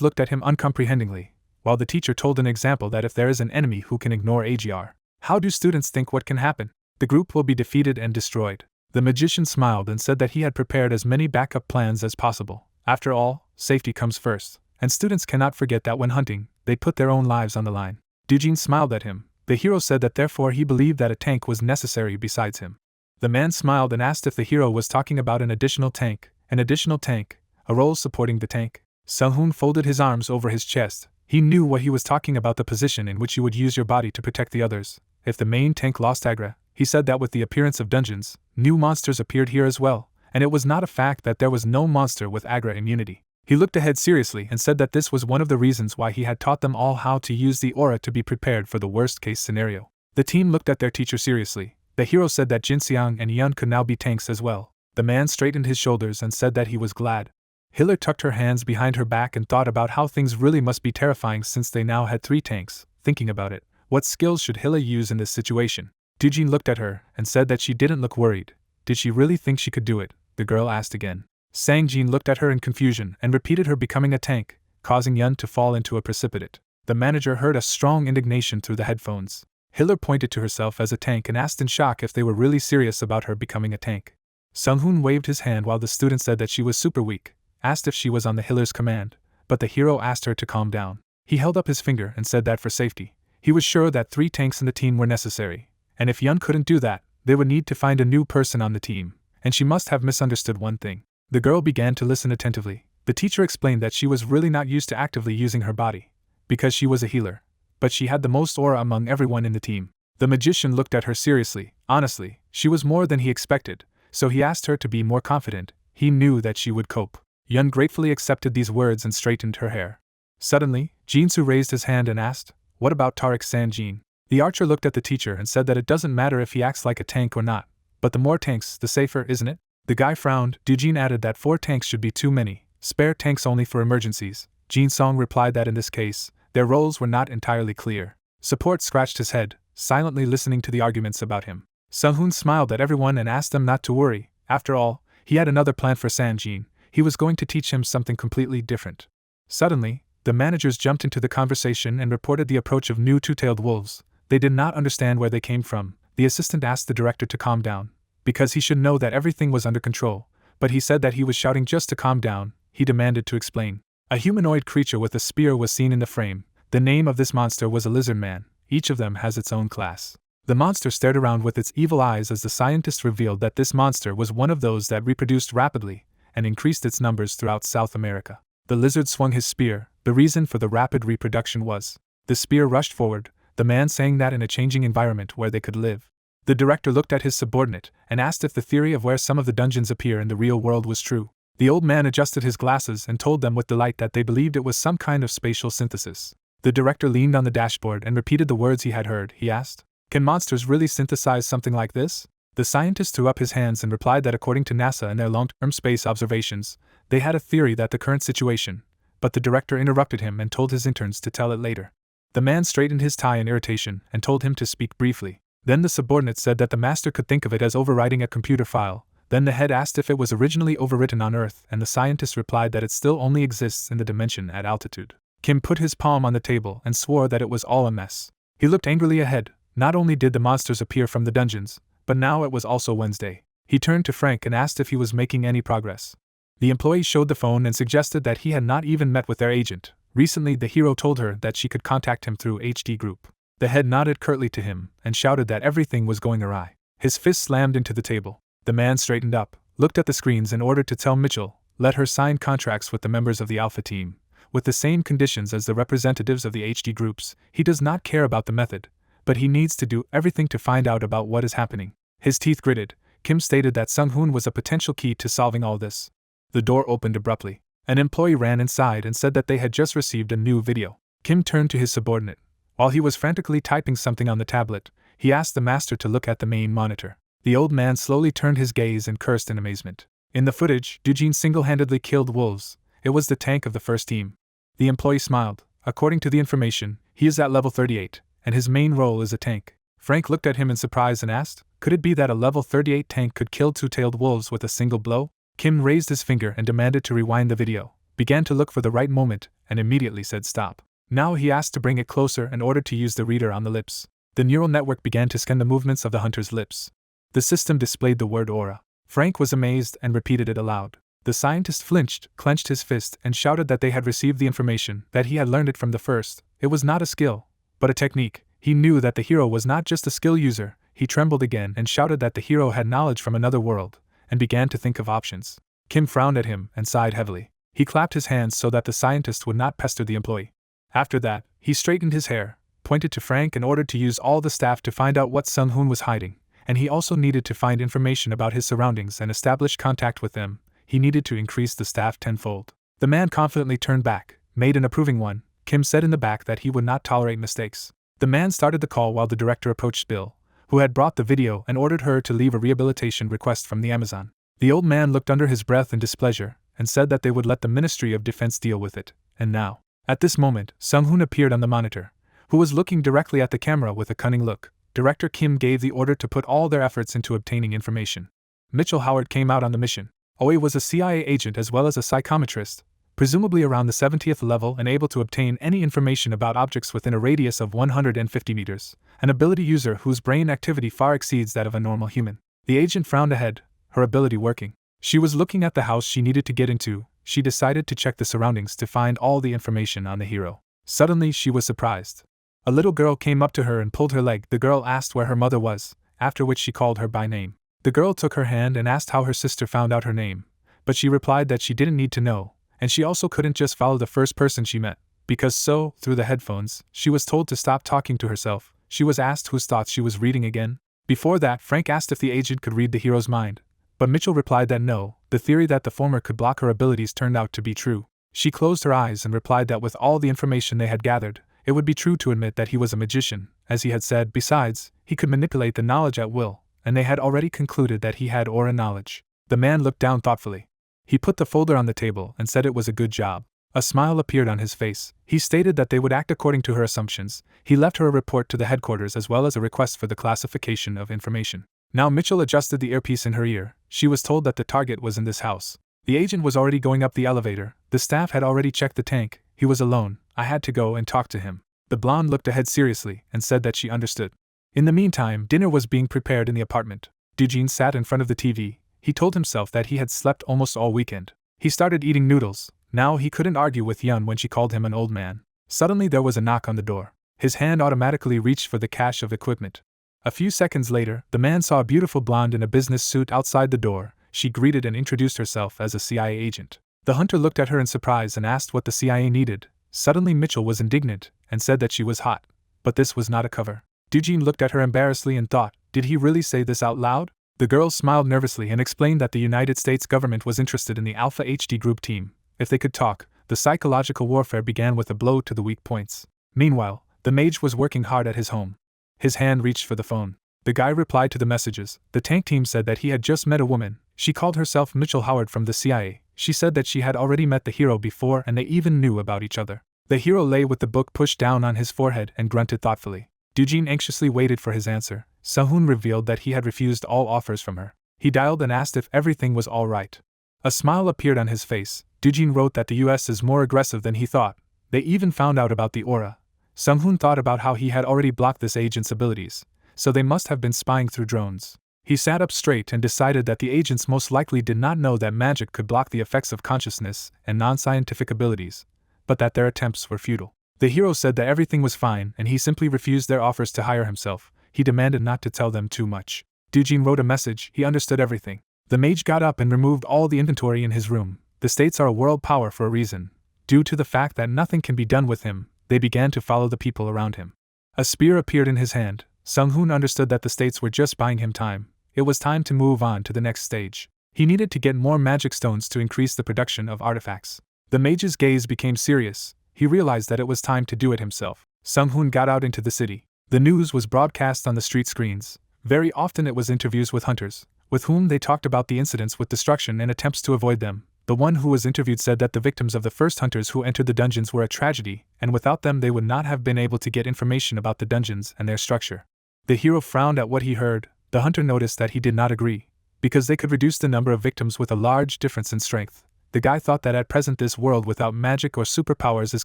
looked at him uncomprehendingly, while the teacher told an example that if there is an enemy who can ignore AGR, how do students think what can happen? The group will be defeated and destroyed. The magician smiled and said that he had prepared as many backup plans as possible. After all, safety comes first, and students cannot forget that when hunting, they put their own lives on the line. Dujin smiled at him. The hero said that therefore he believed that a tank was necessary besides him. The man smiled and asked if the hero was talking about an additional tank, a role supporting the tank. Sung-hoon folded his arms over his chest. He knew what he was talking about, the position in which you would use your body to protect the others. If the main tank lost Agra, he said that with the appearance of dungeons, new monsters appeared here as well, and it was not a fact that there was no monster with Agra immunity. He looked ahead seriously and said that this was one of the reasons why he had taught them all how to use the aura to be prepared for the worst-case scenario. The team looked at their teacher seriously. The hero said that Jinseong and Yun could now be tanks as well. The man straightened his shoulders and said that he was glad. Hiller tucked her hands behind her back and thought about how things really must be terrifying since they now had 3 tanks. Thinking about it, what skills should Hiller use in this situation? Dujin looked at her and said that she didn't look worried. Did she really think she could do it? The girl asked again. Sang-jin looked at her in confusion and repeated her becoming a tank, causing Yun to fall into a precipitate. The manager heard a strong indignation through the headphones. Hiller pointed to herself as a tank and asked in shock if they were really serious about her becoming a tank. Sung-hoon waved his hand while the student said that she was super weak, asked if she was on the Hiller's command, but the hero asked her to calm down. He held up his finger and said that for safety, he was sure that 3 tanks in the team were necessary, and if Yun couldn't do that, they would need to find a new person on the team, and she must have misunderstood one thing. The girl began to listen attentively. The teacher explained that she was really not used to actively using her body, because she was a healer, but she had the most aura among everyone in the team. The magician looked at her seriously. Honestly, she was more than he expected, so he asked her to be more confident. He knew that she would cope. Yun gratefully accepted these words and straightened her hair. Suddenly, Jin-soo raised his hand and asked, "What about Tariq San-jin?" The archer looked at the teacher and said that it doesn't matter if he acts like a tank or not, but the more tanks, the safer, isn't it? The guy frowned. Dujin added that 4 tanks should be too many, spare tanks only for emergencies. Jin-song replied that in this case, their roles were not entirely clear. Support scratched his head, silently listening to the arguments about him. Sung-hoon smiled at everyone and asked them not to worry. After all, he had another plan for San-jin. He was going to teach him something completely different. Suddenly, the managers jumped into the conversation and reported the approach of new 2-tailed wolves. They did not understand where they came from. The assistant asked the director to calm down, because he should know that everything was under control, but he said that he was shouting just to calm down. He demanded to explain. A humanoid creature with a spear was seen in the frame. The name of this monster was a lizard man. Each of them has its own class. The monster stared around with its evil eyes as the scientists revealed that this monster was one of those that reproduced rapidly and increased its numbers throughout South America. The lizard swung his spear. The reason for the rapid reproduction was, the spear rushed forward, the man saying that in a changing environment where they could live. The director looked at his subordinate and asked if the theory of where some of the dungeons appear in the real world was true. The old man adjusted his glasses and told them with delight that they believed it was some kind of spatial synthesis. The director leaned on the dashboard and repeated the words he had heard. He asked, "Can monsters really synthesize something like this?" The scientist threw up his hands and replied that according to NASA and their long-term space observations, they had a theory that the current situation, but the director interrupted him and told his interns to tell it later. The man straightened his tie in irritation and told him to speak briefly. Then the subordinate said that the master could think of it as overwriting a computer file. Then the head asked if it was originally overwritten on Earth, and the scientist replied that it still only exists in the dimension at altitude. Kim put his palm on the table and swore that it was all a mess. He looked angrily ahead. Not only did the monsters appear from the dungeons, but now it was also Wednesday. He turned to Frank and asked if he was making any progress. The employee showed the phone and suggested that he had not even met with their agent. Recently the hero told her that she could contact him through HD Group. The head nodded curtly to him and shouted that everything was going awry. His fist slammed into the table. The man straightened up, looked at the screens in order to tell Mitchell, let her sign contracts with the members of the Alpha team, with the same conditions as the representatives of the HD groups. He does not care about the method, but he needs to do everything to find out about what is happening. His teeth gritted. Kim stated that Sung-hoon was a potential key to solving all this. The door opened abruptly. An employee ran inside and said that they had just received a new video. Kim turned to his subordinate. While he was frantically typing something on the tablet, he asked the master to look at the main monitor. The old man slowly turned his gaze and cursed in amazement. In the footage, Dujin single-handedly killed wolves. It was the tank of the first team. The employee smiled. According to the information, he is at level 38, and his main role is a tank. Frank looked at him in surprise and asked, could it be that a level 38 tank could kill two-tailed wolves with a single blow? Kim raised his finger and demanded to rewind the video, began to look for the right moment, and immediately said stop. Now he asked to bring it closer in order to use the reader on the lips. The neural network began to scan the movements of the hunter's lips. The system displayed the word aura. Frank was amazed and repeated it aloud. The scientist flinched, clenched his fist, and shouted that they had received the information, that he had learned it from the first. It was not a skill, but a technique. He knew that the hero was not just a skill user. He trembled again and shouted that the hero had knowledge from another world, and began to think of options. Kim frowned at him and sighed heavily. He clapped his hands so that the scientist would not pester the employee. After that, he straightened his hair, pointed to Frank and ordered to use all the staff to find out what Sung-hoon was hiding, and he also needed to find information about his surroundings and establish contact with them. He needed to increase the staff tenfold. The man confidently turned back, made an approving one. Kim said in the back that he would not tolerate mistakes. The man started the call while the director approached Bill, who had brought the video, and ordered her to leave a rehabilitation request from the Amazon. The old man looked under his breath in displeasure, and said that they would let the Ministry of Defense deal with it, and now. At this moment, Sung-hoon appeared on the monitor, who was looking directly at the camera with a cunning look. Director Kim gave the order to put all their efforts into obtaining information. Mitchell Howard came out on the mission. Oe was a CIA agent as well as a psychometrist, presumably around the 70th level and able to obtain any information about objects within a radius of 150 meters, an ability user whose brain activity far exceeds that of a normal human. The agent frowned ahead, her ability working. She was looking at the house she needed to get into. She decided to check the surroundings to find all the information on the hero. Suddenly she was surprised. A little girl came up to her and pulled her leg. The girl asked where her mother was, after which she called her by name. The girl took her hand and asked how her sister found out her name, but she replied that she didn't need to know, and she also couldn't just follow the first person she met, because through the headphones, she was told to stop talking to herself. She was asked whose thoughts she was reading again. Before that, Frank asked if the agent could read the hero's mind, but Mitchell replied that no, the theory that the former could block her abilities turned out to be true. She closed her eyes and replied that with all the information they had gathered, it would be true to admit that he was a magician, as he had said. Besides, he could manipulate the knowledge at will, and they had already concluded that he had aura knowledge. The man looked down thoughtfully. He put the folder on the table and said it was a good job. A smile appeared on his face. He stated that they would act according to her assumptions. He left her a report to the headquarters as well as a request for the classification of information. Now Mitchell adjusted the earpiece in her ear. She was told that the target was in this house. The agent was already going up the elevator. The staff had already checked the tank. He was alone. I had to go and talk to him. The blonde looked ahead seriously and said that she understood. In the meantime, dinner was being prepared in the apartment. Dujin sat in front of the TV. He told himself that he had slept almost all weekend. He started eating noodles. Now he couldn't argue with Yun when she called him an old man. Suddenly there was a knock on the door. His hand automatically reached for the cache of equipment. A few seconds later, the man saw a beautiful blonde in a business suit outside the door. She greeted and introduced herself as a CIA agent. The hunter looked at her in surprise and asked what the CIA needed. Suddenly Mitchell was indignant and said that she was hot. But this was not a cover. Dujin looked at her embarrassedly and thought, did he really say this out loud? The girl smiled nervously and explained that the United States government was interested in the Alpha HD group team. If they could talk, the psychological warfare began with a blow to the weak points. Meanwhile, the mage was working hard at his home. His hand reached for the phone. The guy replied to the messages. The tank team said that he had just met a woman. She called herself Mitchell Howard from the CIA. She said that she had already met the hero before and they even knew about each other. The hero lay with the book pushed down on his forehead and grunted thoughtfully. Dujin anxiously waited for his answer. Sung-hoon revealed that he had refused all offers from her. He dialed and asked if everything was all right. A smile appeared on his face. Dujin wrote that the US is more aggressive than he thought. They even found out about the aura. Sung-hoon thought about how he had already blocked this agent's abilities, so they must have been spying through drones. He sat up straight and decided that the agents most likely did not know that magic could block the effects of consciousness and non-scientific abilities, but that their attempts were futile. The hero said that everything was fine and he simply refused their offers to hire himself. He demanded not to tell them too much. Dujin wrote a message, he understood everything. The mage got up and removed all the inventory in his room. The states are a world power for a reason. Due to the fact that nothing can be done with him, they began to follow the people around him. A spear appeared in his hand. Sung-hoon understood that the states were just buying him time. It was time to move on to the next stage. He needed to get more magic stones to increase the production of artifacts. The mage's gaze became serious. He realized that it was time to do it himself. Sung-hoon got out into the city. The news was broadcast on the street screens. Very often it was interviews with hunters, with whom they talked about the incidents with destruction and attempts to avoid them. The one who was interviewed said that the victims of the first hunters who entered the dungeons were a tragedy, and without them they would not have been able to get information about the dungeons and their structure. The hero frowned at what he heard. The hunter noticed that he did not agree, because they could reduce the number of victims with a large difference in strength. The guy thought that at present this world without magic or superpowers is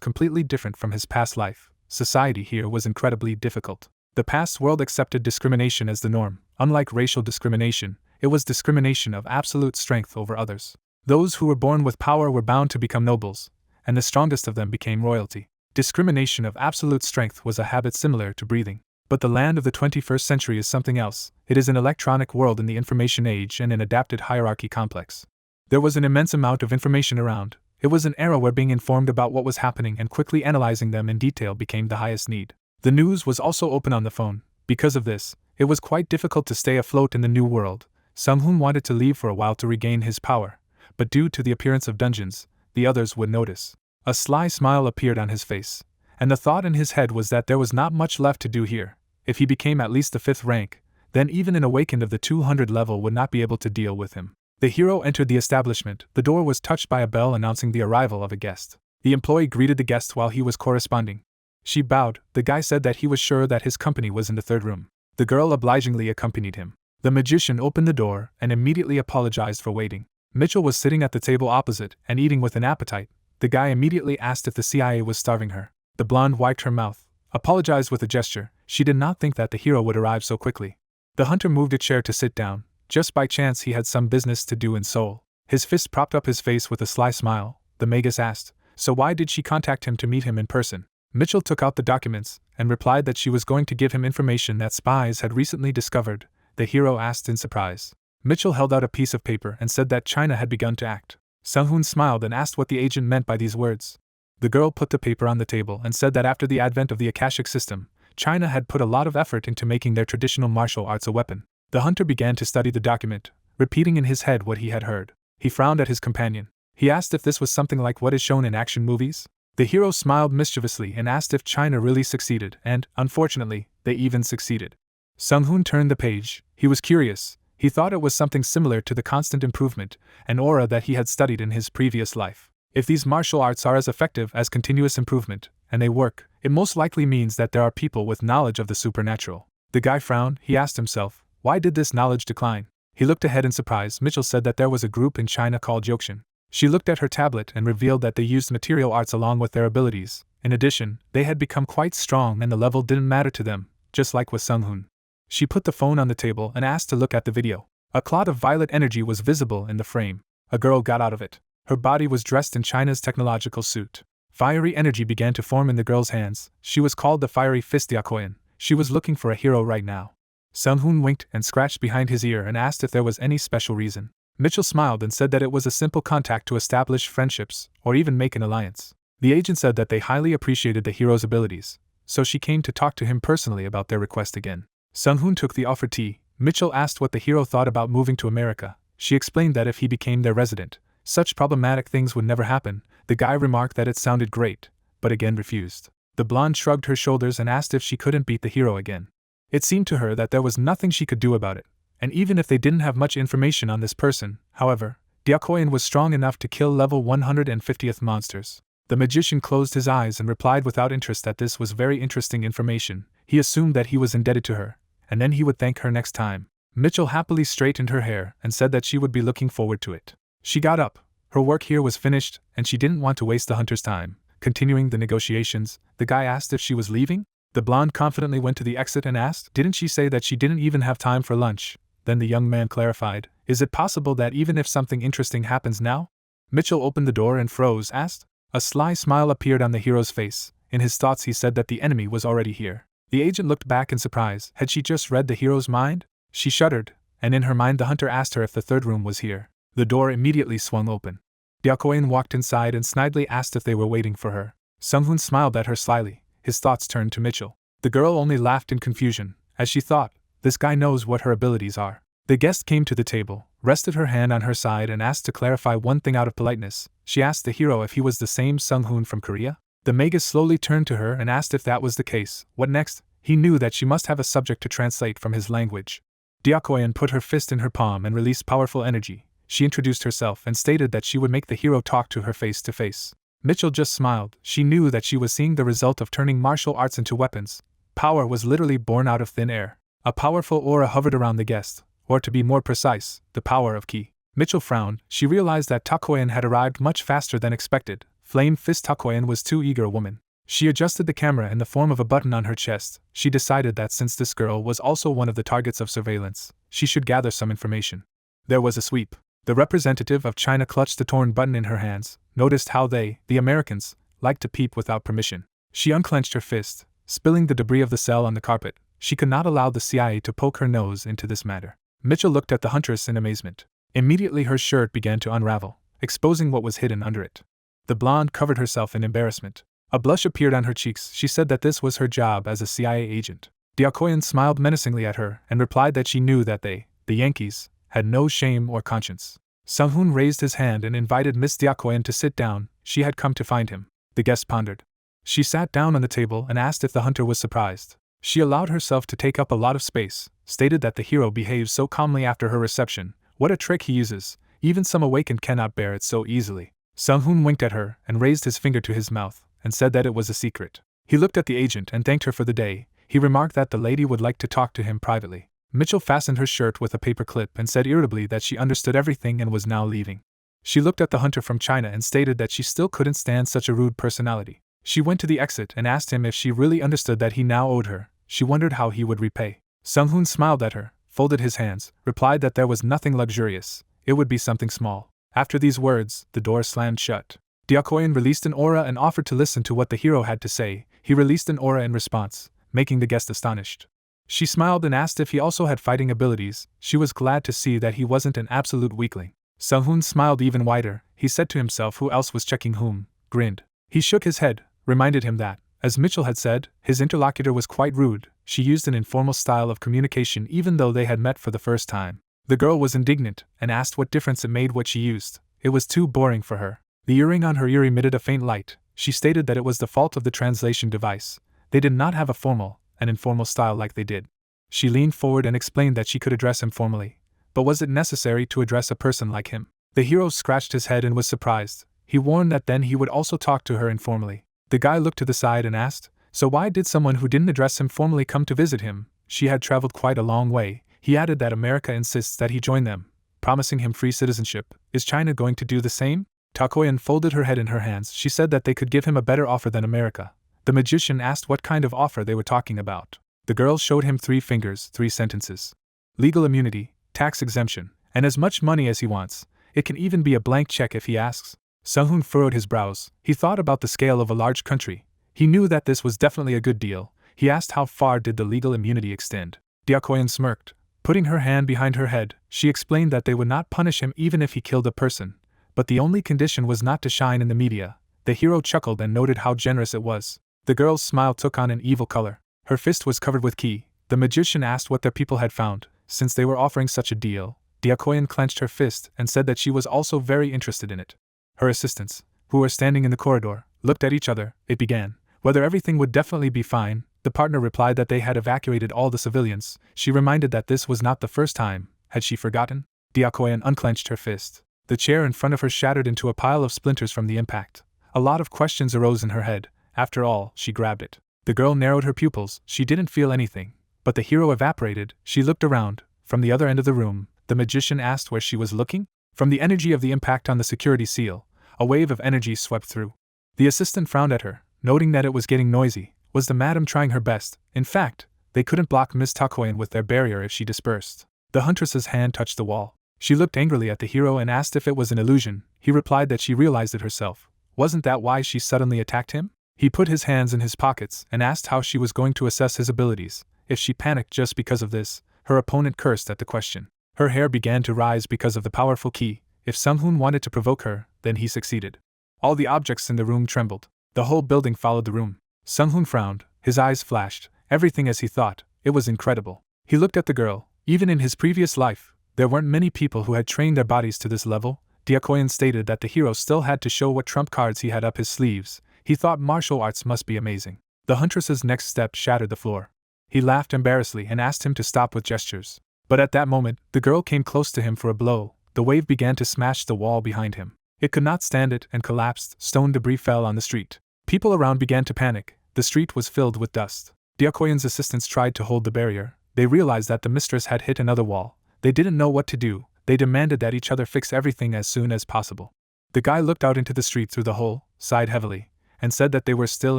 completely different from his past life. Society here was incredibly difficult. The past world accepted discrimination as the norm. Unlike racial discrimination, it was discrimination of absolute strength over others. Those who were born with power were bound to become nobles, and the strongest of them became royalty. Discrimination of absolute strength was a habit similar to breathing. But the land of the 21st century is something else. It is an electronic world in the information age and an adapted hierarchy complex. There was an immense amount of information around. It was an era where being informed about what was happening and quickly analyzing them in detail became the highest need. The news was also open on the phone. Because of this, it was quite difficult to stay afloat in the new world. Sung-hoon wanted to leave for a while to regain his power, but due to the appearance of dungeons, the others would notice. A sly smile appeared on his face, and the thought in his head was that there was not much left to do here. If he became at least the 5th rank, then even an awakened of the 200 level would not be able to deal with him. The hero entered the establishment. The door was touched by a bell announcing the arrival of a guest. The employee greeted the guest while he was corresponding. She bowed. The guy said that he was sure that his company was in the 3rd room. The girl obligingly accompanied him. The magician opened the door and immediately apologized for waiting. Mitchell was sitting at the table opposite and eating with an appetite. The guy immediately asked if the CIA was starving her. The blonde wiped her mouth, apologized with a gesture. She did not think that the hero would arrive so quickly. The hunter moved a chair to sit down. Just by chance he had some business to do in Seoul. His fist propped up his face with a sly smile. The magus asked, so why did she contact him to meet him in person? Mitchell took out the documents and replied that she was going to give him information that spies had recently discovered. The hero asked in surprise. Mitchell held out a piece of paper and said that China had begun to act. Sung-hoon smiled and asked what the agent meant by these words. The girl put the paper on the table and said that after the advent of the Akashic system, China had put a lot of effort into making their traditional martial arts a weapon. The hunter began to study the document, repeating in his head what he had heard. He frowned at his companion. He asked if this was something like what is shown in action movies. The hero smiled mischievously and asked if China really succeeded, and, unfortunately, they even succeeded. Sung-hoon turned the page. He was curious. He thought it was something similar to the constant improvement, an aura that he had studied in his previous life. If these martial arts are as effective as continuous improvement, and they work, it most likely means that there are people with knowledge of the supernatural. The guy frowned. He asked himself, why did this knowledge decline? He looked ahead in surprise. Mitchell said that there was a group in China called Jokshin. She looked at her tablet and revealed that they used material arts along with their abilities. In addition, they had become quite strong and the level didn't matter to them, just like with Sung-hoon. She put the phone on the table and asked to look at the video. A cloud of violet energy was visible in the frame. A girl got out of it. Her body was dressed in China's technological suit. Fiery energy began to form in the girl's hands. She was called the Fiery Fist Yakoyan. She was looking for a hero right now. Sung-hoon winked and scratched behind his ear and asked if there was any special reason. Mitchell smiled and said that it was a simple contact to establish friendships, or even make an alliance. The agent said that they highly appreciated the hero's abilities, so she came to talk to him personally about their request again. Sung-hoon took the offered tea. Mitchell asked what the hero thought about moving to America. She explained that if he became their resident, such problematic things would never happen. The guy remarked that it sounded great, but again refused. The blonde shrugged her shoulders and asked if she couldn't beat the hero again. It seemed to her that there was nothing she could do about it, and even if they didn't have much information on this person, however, Diakoyan was strong enough to kill level 150th monsters. The magician closed his eyes and replied without interest that this was very interesting information. He assumed that he was indebted to her, and then he would thank her next time. Mitchell happily straightened her hair and said that she would be looking forward to it. She got up. Her work here was finished, and she didn't want to waste the hunter's time. Continuing the negotiations, the guy asked if she was leaving. The blonde confidently went to the exit and asked, didn't she say that she didn't even have time for lunch? Then the young man clarified, is it possible that even if something interesting happens now? Mitchell opened the door and froze, asked. A sly smile appeared on the hero's face. In his thoughts he said that the enemy was already here. The agent looked back in surprise. Had she just read the hero's mind? She shuddered, and in her mind the hunter asked her if the third room was here. The door immediately swung open. Diakoyan walked inside and snidely asked if they were waiting for her. Sung-hoon smiled at her slyly. His thoughts turned to Mitchell. The girl only laughed in confusion, as she thought, this guy knows what her abilities are. The guest came to the table, rested her hand on her side and asked to clarify one thing out of politeness. She asked the hero if he was the same Sung-hoon from Korea. The magus slowly turned to her and asked if that was the case. What next? He knew that she must have a subject to translate from his language. Diakoyan put her fist in her palm and released powerful energy. She introduced herself and stated that she would make the hero talk to her face to face. Mitchell just smiled. She knew that she was seeing the result of turning martial arts into weapons. Power was literally born out of thin air. A powerful aura hovered around the guest, or to be more precise, the power of ki. Mitchell frowned. She realized that Takoyan had arrived much faster than expected. Flame Fist Takoyan was too eager a woman. She adjusted the camera in the form of a button on her chest. She decided that since this girl was also one of the targets of surveillance, she should gather some information. There was a sweep. The representative of China clutched the torn button in her hands, noticed how they, the Americans, liked to peep without permission. She unclenched her fist, spilling the debris of the cell on the carpet. She could not allow the CIA to poke her nose into this matter. Mitchell looked at the huntress in amazement. Immediately her shirt began to unravel, exposing what was hidden under it. The blonde covered herself in embarrassment. A blush appeared on her cheeks. She said that this was her job as a CIA agent. Diakoyan smiled menacingly at her and replied that she knew that they, the Yankees, had no shame or conscience. Sung-hoon raised his hand and invited Miss Diakoyan to sit down. She had come to find him. The guest pondered. She sat down on the table and asked if the hunter was surprised. She allowed herself to take up a lot of space, stated that the hero behaves so calmly after her reception. What a trick he uses. Even some awakened cannot bear it so easily. Sung-hoon winked at her and raised his finger to his mouth, and said that it was a secret. He looked at the agent and thanked her for the day. He remarked that the lady would like to talk to him privately. Mitchell fastened her shirt with a paper clip and said irritably that she understood everything and was now leaving. She looked at the hunter from China and stated that she still couldn't stand such a rude personality. She went to the exit and asked him if she really understood that he now owed her. She wondered how he would repay. Sung-hoon smiled at her, folded his hands, replied that there was nothing luxurious. It would be something small. After these words, the door slammed shut. Diakoyan released an aura and offered to listen to what the hero had to say. He released an aura in response, making the guest astonished. She smiled and asked if he also had fighting abilities. She was glad to see that he wasn't an absolute weakling. Sung-hoon smiled even wider. He said to himself who else was checking whom, grinned. He shook his head, reminded him that, as Mitchell had said, his interlocutor was quite rude. She used an informal style of communication even though they had met for the first time. The girl was indignant and asked what difference it made what she used. It was too boring for her. The earring on her ear emitted a faint light. She stated that it was the fault of the translation device. They did not have a formal, an informal style like they did. She leaned forward and explained that she could address him formally. But was it necessary to address a person like him? The hero scratched his head and was surprised. He warned that then he would also talk to her informally. The guy looked to the side and asked, so why did someone who didn't address him formally come to visit him? She had traveled quite a long way. He added that America insists that he join them, promising him free citizenship. Is China going to do the same? Takoyan folded her head in her hands. She said that they could give him a better offer than America. The magician asked what kind of offer they were talking about. The girl showed him 3 fingers, 3 sentences. Legal immunity, tax exemption, and as much money as he wants. It can even be a blank check if he asks. Sung-hoon furrowed his brows. He thought about the scale of a large country. He knew that this was definitely a good deal. He asked how far did the legal immunity extend. Diakoyan smirked. Putting her hand behind her head, she explained that they would not punish him even if he killed a person. But the only condition was not to shine in the media. The hero chuckled and noted how generous it was. The girl's smile took on an evil color. Her fist was covered with ki. The magician asked what their people had found, since they were offering such a deal. Diakoyan clenched her fist and said that she was also very interested in it. Her assistants, who were standing in the corridor, looked at each other. It began. Whether everything would definitely be fine. The partner replied that they had evacuated all the civilians. She reminded that this was not the first time. Had she forgotten? Diakoyan unclenched her fist. The chair in front of her shattered into a pile of splinters from the impact. A lot of questions arose in her head. After all, she grabbed it. The girl narrowed her pupils. She didn't feel anything. But the hero evaporated. She looked around. From the other end of the room, the magician asked where she was looking. From the energy of the impact on the security seal, a wave of energy swept through. The assistant frowned at her, noting that it was getting noisy. Was the madam trying her best? In fact, they couldn't block Miss Takoyan with their barrier if she dispersed. The huntress's hand touched the wall. She looked angrily at the hero and asked if it was an illusion. He replied that she realized it herself. Wasn't that why she suddenly attacked him? He put his hands in his pockets and asked how she was going to assess his abilities. If she panicked just because of this, her opponent cursed at the question. Her hair began to rise because of the powerful ki. If Sung-hoon wanted to provoke her, then he succeeded. All the objects in the room trembled. The whole building followed the room. Sung-hoon frowned, his eyes flashed, everything as he thought. It was incredible. He looked at the girl. Even in his previous life, there weren't many people who had trained their bodies to this level. Diakoyan stated that the hero still had to show what trump cards he had up his sleeves. He thought martial arts must be amazing. The huntress's next step shattered the floor. He laughed embarrassedly and asked him to stop with gestures. But at that moment, the girl came close to him for a blow. The wave began to smash the wall behind him. It could not stand it and collapsed. Stone debris fell on the street. People around began to panic. The street was filled with dust. Diakoyan's assistants tried to hold the barrier. They realized that the mistress had hit another wall. They didn't know what to do. They demanded that each other fix everything as soon as possible. The guy looked out into the street through the hole, sighed heavily, and said that they were still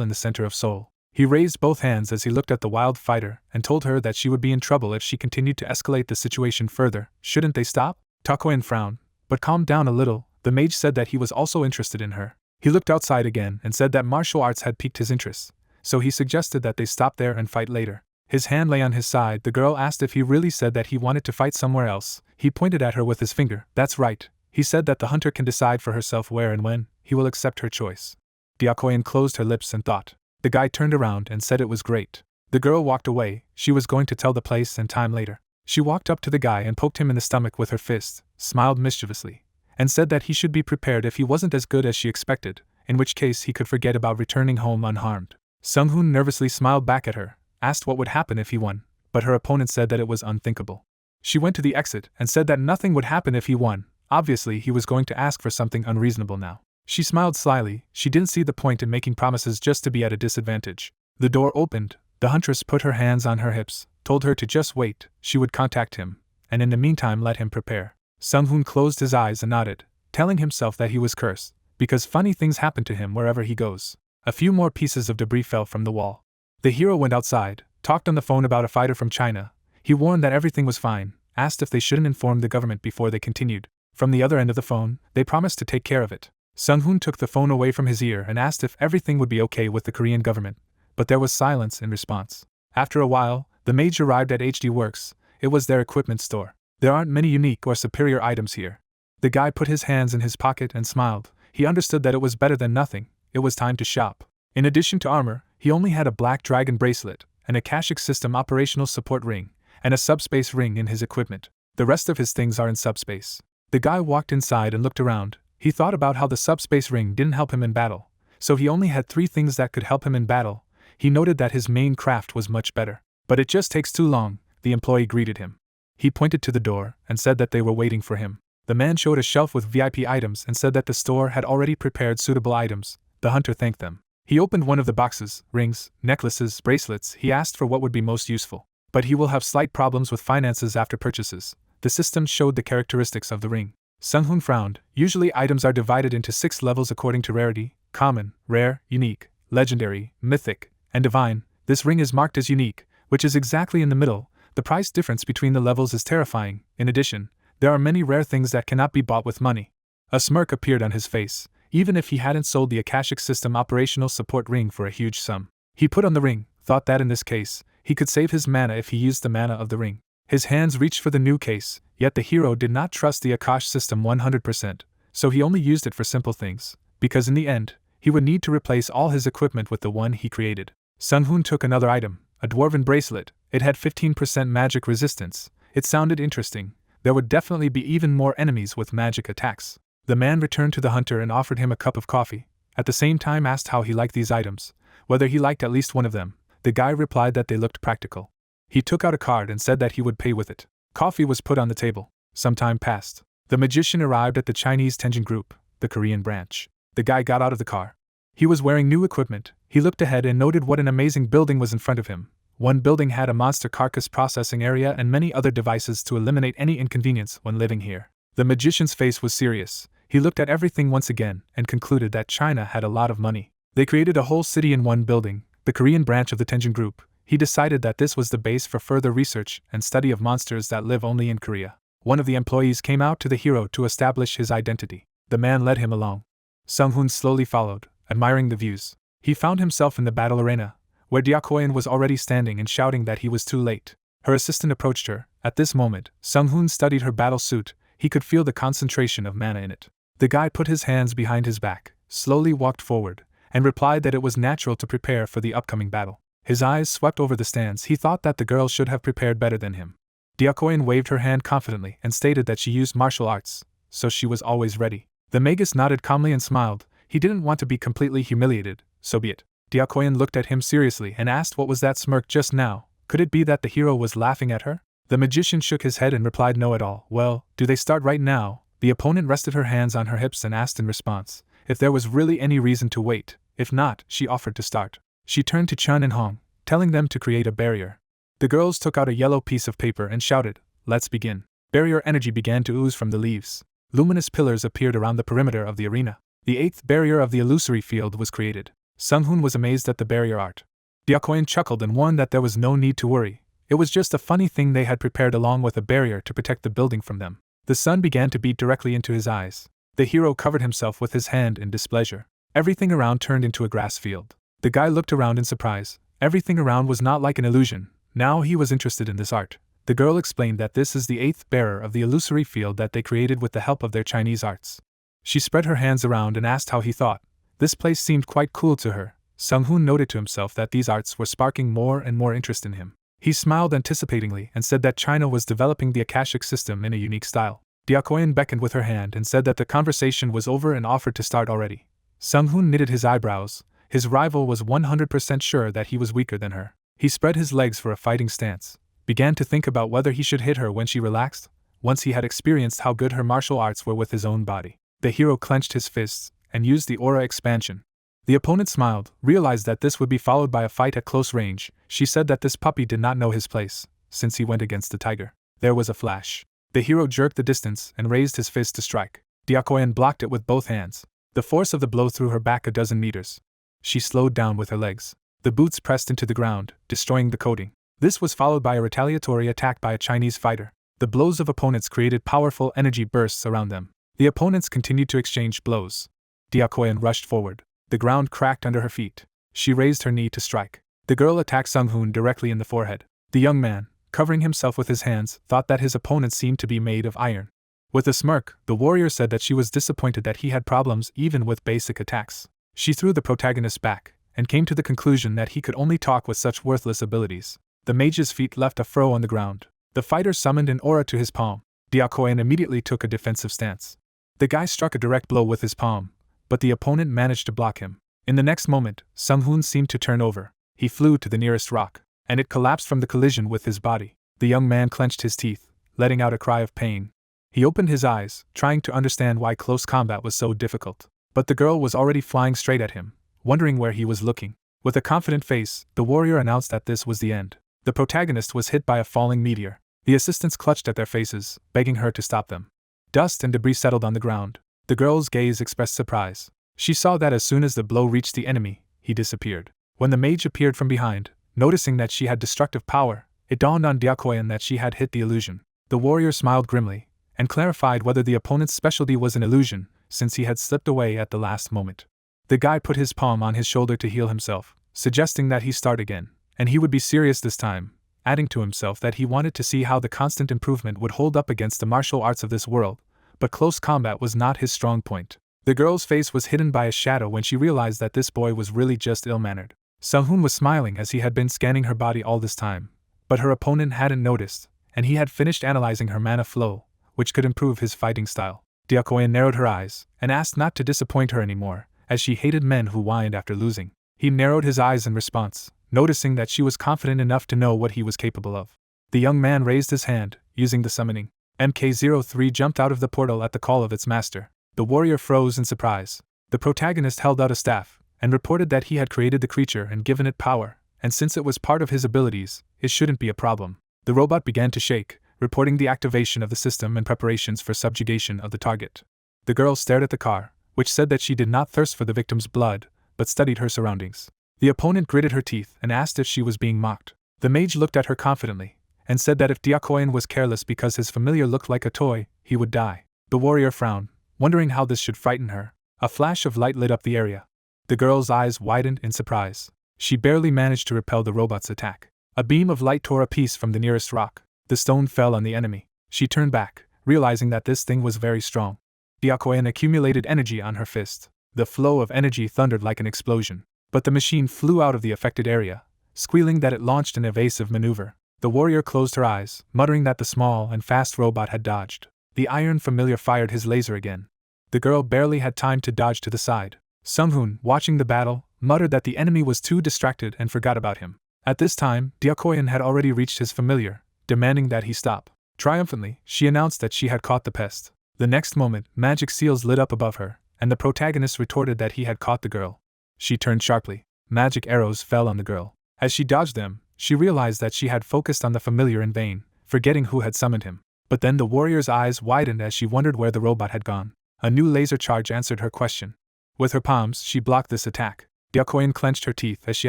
in the center of Seoul. He raised both hands as he looked at the wild fighter and told her that she would be in trouble if she continued to escalate the situation further. Shouldn't they stop? Takoyan frowned, but calmed down a little. The mage said that he was also interested in her. He looked outside again and said that martial arts had piqued his interest, so he suggested that they stop there and fight later. His hand lay on his side. The girl asked if he really said that he wanted to fight somewhere else. He pointed at her with his finger. That's right. He said that the hunter can decide for herself where and when. He will accept her choice. Diakoyan closed her lips and thought. The guy turned around and said it was great. The girl walked away. She was going to tell the place and time later. She walked up to the guy and poked him in the stomach with her fist, smiled mischievously, and said that he should be prepared if he wasn't as good as she expected, in which case he could forget about returning home unharmed. Sung-hoon nervously smiled back at her, asked what would happen if he won, but her opponent said that it was unthinkable. She went to the exit and said that nothing would happen if he won. Obviously he was going to ask for something unreasonable now. She smiled slyly. She didn't see the point in making promises just to be at a disadvantage. The door opened. The huntress put her hands on her hips, told her to just wait. She would contact him, and in the meantime let him prepare. Sung-hoon closed his eyes and nodded, telling himself that he was cursed, because funny things happen to him wherever he goes. A few more pieces of debris fell from the wall. The hero went outside, talked on the phone about a fighter from China. He warned that everything was fine, asked if they shouldn't inform the government before they continued. From the other end of the phone, they promised to take care of it. Sung-hoon took the phone away from his ear and asked if everything would be okay with the Korean government, but there was silence in response. After a while, the mage arrived at HD Works. It was their equipment store. There aren't many unique or superior items here. The guy put his hands in his pocket and smiled. He understood that it was better than nothing. It was time to shop. In addition to armor, he only had a black dragon bracelet, an Akashic system operational support ring, and a subspace ring in his equipment. The rest of his things are in subspace. The guy walked inside and looked around. He thought about how the subspace ring didn't help him in battle, so he only had 3 things that could help him in battle. He noted that his main craft was much better. But it just takes too long, the employee greeted him. He pointed to the door and said that they were waiting for him. The man showed a shelf with VIP items and said that the store had already prepared suitable items. The hunter thanked them. He opened one of the boxes, rings, necklaces, bracelets. He asked for what would be most useful. But he will have slight problems with finances after purchases. The system showed the characteristics of the ring. Sung-hoon frowned. Usually items are divided into 6 levels according to rarity: common, rare, unique, legendary, mythic, and divine. This ring is marked as unique, which is exactly in the middle. The price difference between the levels is terrifying. In addition, there are many rare things that cannot be bought with money. A smirk appeared on his face. Even if he hadn't sold the Akashic System operational support ring for a huge sum, he put on the ring, thought that in this case, he could save his mana if he used the mana of the ring. His hands reached for the new case, yet the hero did not trust the Akash system 100%, so he only used it for simple things, because in the end, he would need to replace all his equipment with the one he created. Sung-hoon took another item, a dwarven bracelet. It had 15% magic resistance. It sounded interesting. There would definitely be even more enemies with magic attacks. The man returned to the hunter and offered him a cup of coffee, at the same time asked how he liked these items, whether he liked at least one of them. The guy replied that they looked practical. He took out a card and said that he would pay with it. Coffee was put on the table. Some time passed. The magician arrived at the Chinese Tenjin group, the Korean branch. The guy got out of the car. He was wearing new equipment. He looked ahead and noted what an amazing building was in front of him. One building had a monster carcass processing area and many other devices to eliminate any inconvenience when living here. The magician's face was serious. He looked at everything once again and concluded that China had a lot of money. They created a whole city in one building, the Korean branch of the Tenjin group. He decided that this was the base for further research and study of monsters that live only in Korea. One of the employees came out to the hero to establish his identity. The man led him along. Sung-hoon slowly followed, admiring the views. He found himself in the battle arena, where Diakoyan was already standing and shouting that he was too late. Her assistant approached her. At this moment, Sung-hoon studied her battle suit. He could feel the concentration of mana in it. The guy put his hands behind his back, slowly walked forward, and replied that it was natural to prepare for the upcoming battle. His eyes swept over the stands. He thought that the girl should have prepared better than him. Diakoyan waved her hand confidently and stated that she used martial arts, so she was always ready. The magus nodded calmly and smiled. He didn't want to be completely humiliated, so be it. Diakoyan looked at him seriously and asked what was that smirk just now. Could it be that the hero was laughing at her? The magician shook his head and replied no at all. Well, do they start right now? The opponent rested her hands on her hips and asked in response if there was really any reason to wait. If not, she offered to start. She turned to Chun and Hong, telling them to create a barrier. The girls took out a yellow piece of paper and shouted, "Let's begin." Barrier energy began to ooze from the leaves. Luminous pillars appeared around the perimeter of the arena. The 8th barrier of the illusory field was created. Sung-hoon was amazed at the barrier art. Diakoyan chuckled and warned that there was no need to worry. It was just a funny thing they had prepared along with a barrier to protect the building from them. The sun began to beat directly into his eyes. The hero covered himself with his hand in displeasure. Everything around turned into a grass field. The guy looked around in surprise. Everything around was not like an illusion. Now he was interested in this art. The girl explained that this is the 8th bearer of the illusory field that they created with the help of their Chinese arts. She spread her hands around and asked how he thought. This place seemed quite cool to her. Sung-hoon noted to himself that these arts were sparking more and more interest in him. He smiled anticipatingly and said that China was developing the Akashic system in a unique style. Diakoyan beckoned with her hand and said that the conversation was over and offered to start already. Sung-hoon knitted his eyebrows. His rival was 100% sure that he was weaker than her. He spread his legs for a fighting stance, began to think about whether he should hit her when she relaxed, once he had experienced how good her martial arts were with his own body. The hero clenched his fists and used the aura expansion. The opponent smiled, realized that this would be followed by a fight at close range. She said that this puppy did not know his place, since he went against the tiger. There was a flash. The hero jerked the distance and raised his fist to strike. Diakoyan blocked it with both hands. The force of the blow threw her back a dozen meters. She slowed down with her legs. The boots pressed into the ground, destroying the coating. This was followed by a retaliatory attack by a Chinese fighter. The blows of opponents created powerful energy bursts around them. The opponents continued to exchange blows. Diakoyan rushed forward. The ground cracked under her feet. She raised her knee to strike. The girl attacked Sung-hoon directly in the forehead. The young man, covering himself with his hands, thought that his opponent seemed to be made of iron. With a smirk, the warrior said that she was disappointed that he had problems even with basic attacks. She threw the protagonist back, and came to the conclusion that he could only talk with such worthless abilities. The mage's feet left a furrow on the ground. The fighter summoned an aura to his palm. Diakoyan immediately took a defensive stance. The guy struck a direct blow with his palm, but the opponent managed to block him. In the next moment, Sung-hoon seemed to turn over. He flew to the nearest rock, and it collapsed from the collision with his body. The young man clenched his teeth, letting out a cry of pain. He opened his eyes, trying to understand why close combat was so difficult. But the girl was already flying straight at him, wondering where he was looking. With a confident face, the warrior announced that this was the end. The protagonist was hit by a falling meteor. The assistants clutched at their faces, begging her to stop them. Dust and debris settled on the ground. The girl's gaze expressed surprise. She saw that as soon as the blow reached the enemy, he disappeared. When the mage appeared from behind, noticing that she had destructive power, it dawned on Diakoyan that she had hit the illusion. The warrior smiled grimly, and clarified whether the opponent's specialty was an illusion, since he had slipped away at the last moment. The guy put his palm on his shoulder to heal himself, suggesting that he start again, and he would be serious this time, adding to himself that he wanted to see how the constant improvement would hold up against the martial arts of this world, but close combat was not his strong point. The girl's face was hidden by a shadow when she realized that this boy was really just ill-mannered. Sung-hoon was smiling as he had been scanning her body all this time, but her opponent hadn't noticed, and he had finished analyzing her mana flow, which could improve his fighting style. Diakoyan narrowed her eyes, and asked not to disappoint her anymore, as she hated men who whined after losing. He narrowed his eyes in response, noticing that she was confident enough to know what he was capable of. The young man raised his hand, using the summoning. MK-03 jumped out of the portal at the call of its master. The warrior froze in surprise. The protagonist held out a staff, and reported that he had created the creature and given it power, and since it was part of his abilities, it shouldn't be a problem. The robot began to shake, reporting the activation of the system and preparations for subjugation of the target. The girl stared at the car, which said that she did not thirst for the victim's blood, but studied her surroundings. The opponent gritted her teeth and asked if she was being mocked. The mage looked at her confidently, and said that if Diakoyan was careless because his familiar looked like a toy, he would die. The warrior frowned, wondering how this should frighten her. A flash of light lit up the area. The girl's eyes widened in surprise. She barely managed to repel the robot's attack. A beam of light tore a piece from the nearest rock. The stone fell on the enemy. She turned back, realizing that this thing was very strong. Diakoyan accumulated energy on her fist. The flow of energy thundered like an explosion. But the machine flew out of the affected area, squealing that it launched an evasive maneuver. The warrior closed her eyes, muttering that the small and fast robot had dodged. The iron familiar fired his laser again. The girl barely had time to dodge to the side. Sung-hoon, watching the battle, muttered that the enemy was too distracted and forgot about him. At this time, Diakoyan had already reached his familiar, demanding that he stop. Triumphantly, she announced that she had caught the pest. The next moment, magic seals lit up above her, and the protagonist retorted that he had caught the girl. She turned sharply. Magic arrows fell on the girl. As she dodged them, she realized that she had focused on the familiar in vain, forgetting who had summoned him. But then the warrior's eyes widened as she wondered where the robot had gone. A new laser charge answered her question. With her palms, she blocked this attack. Diakoyan clenched her teeth as she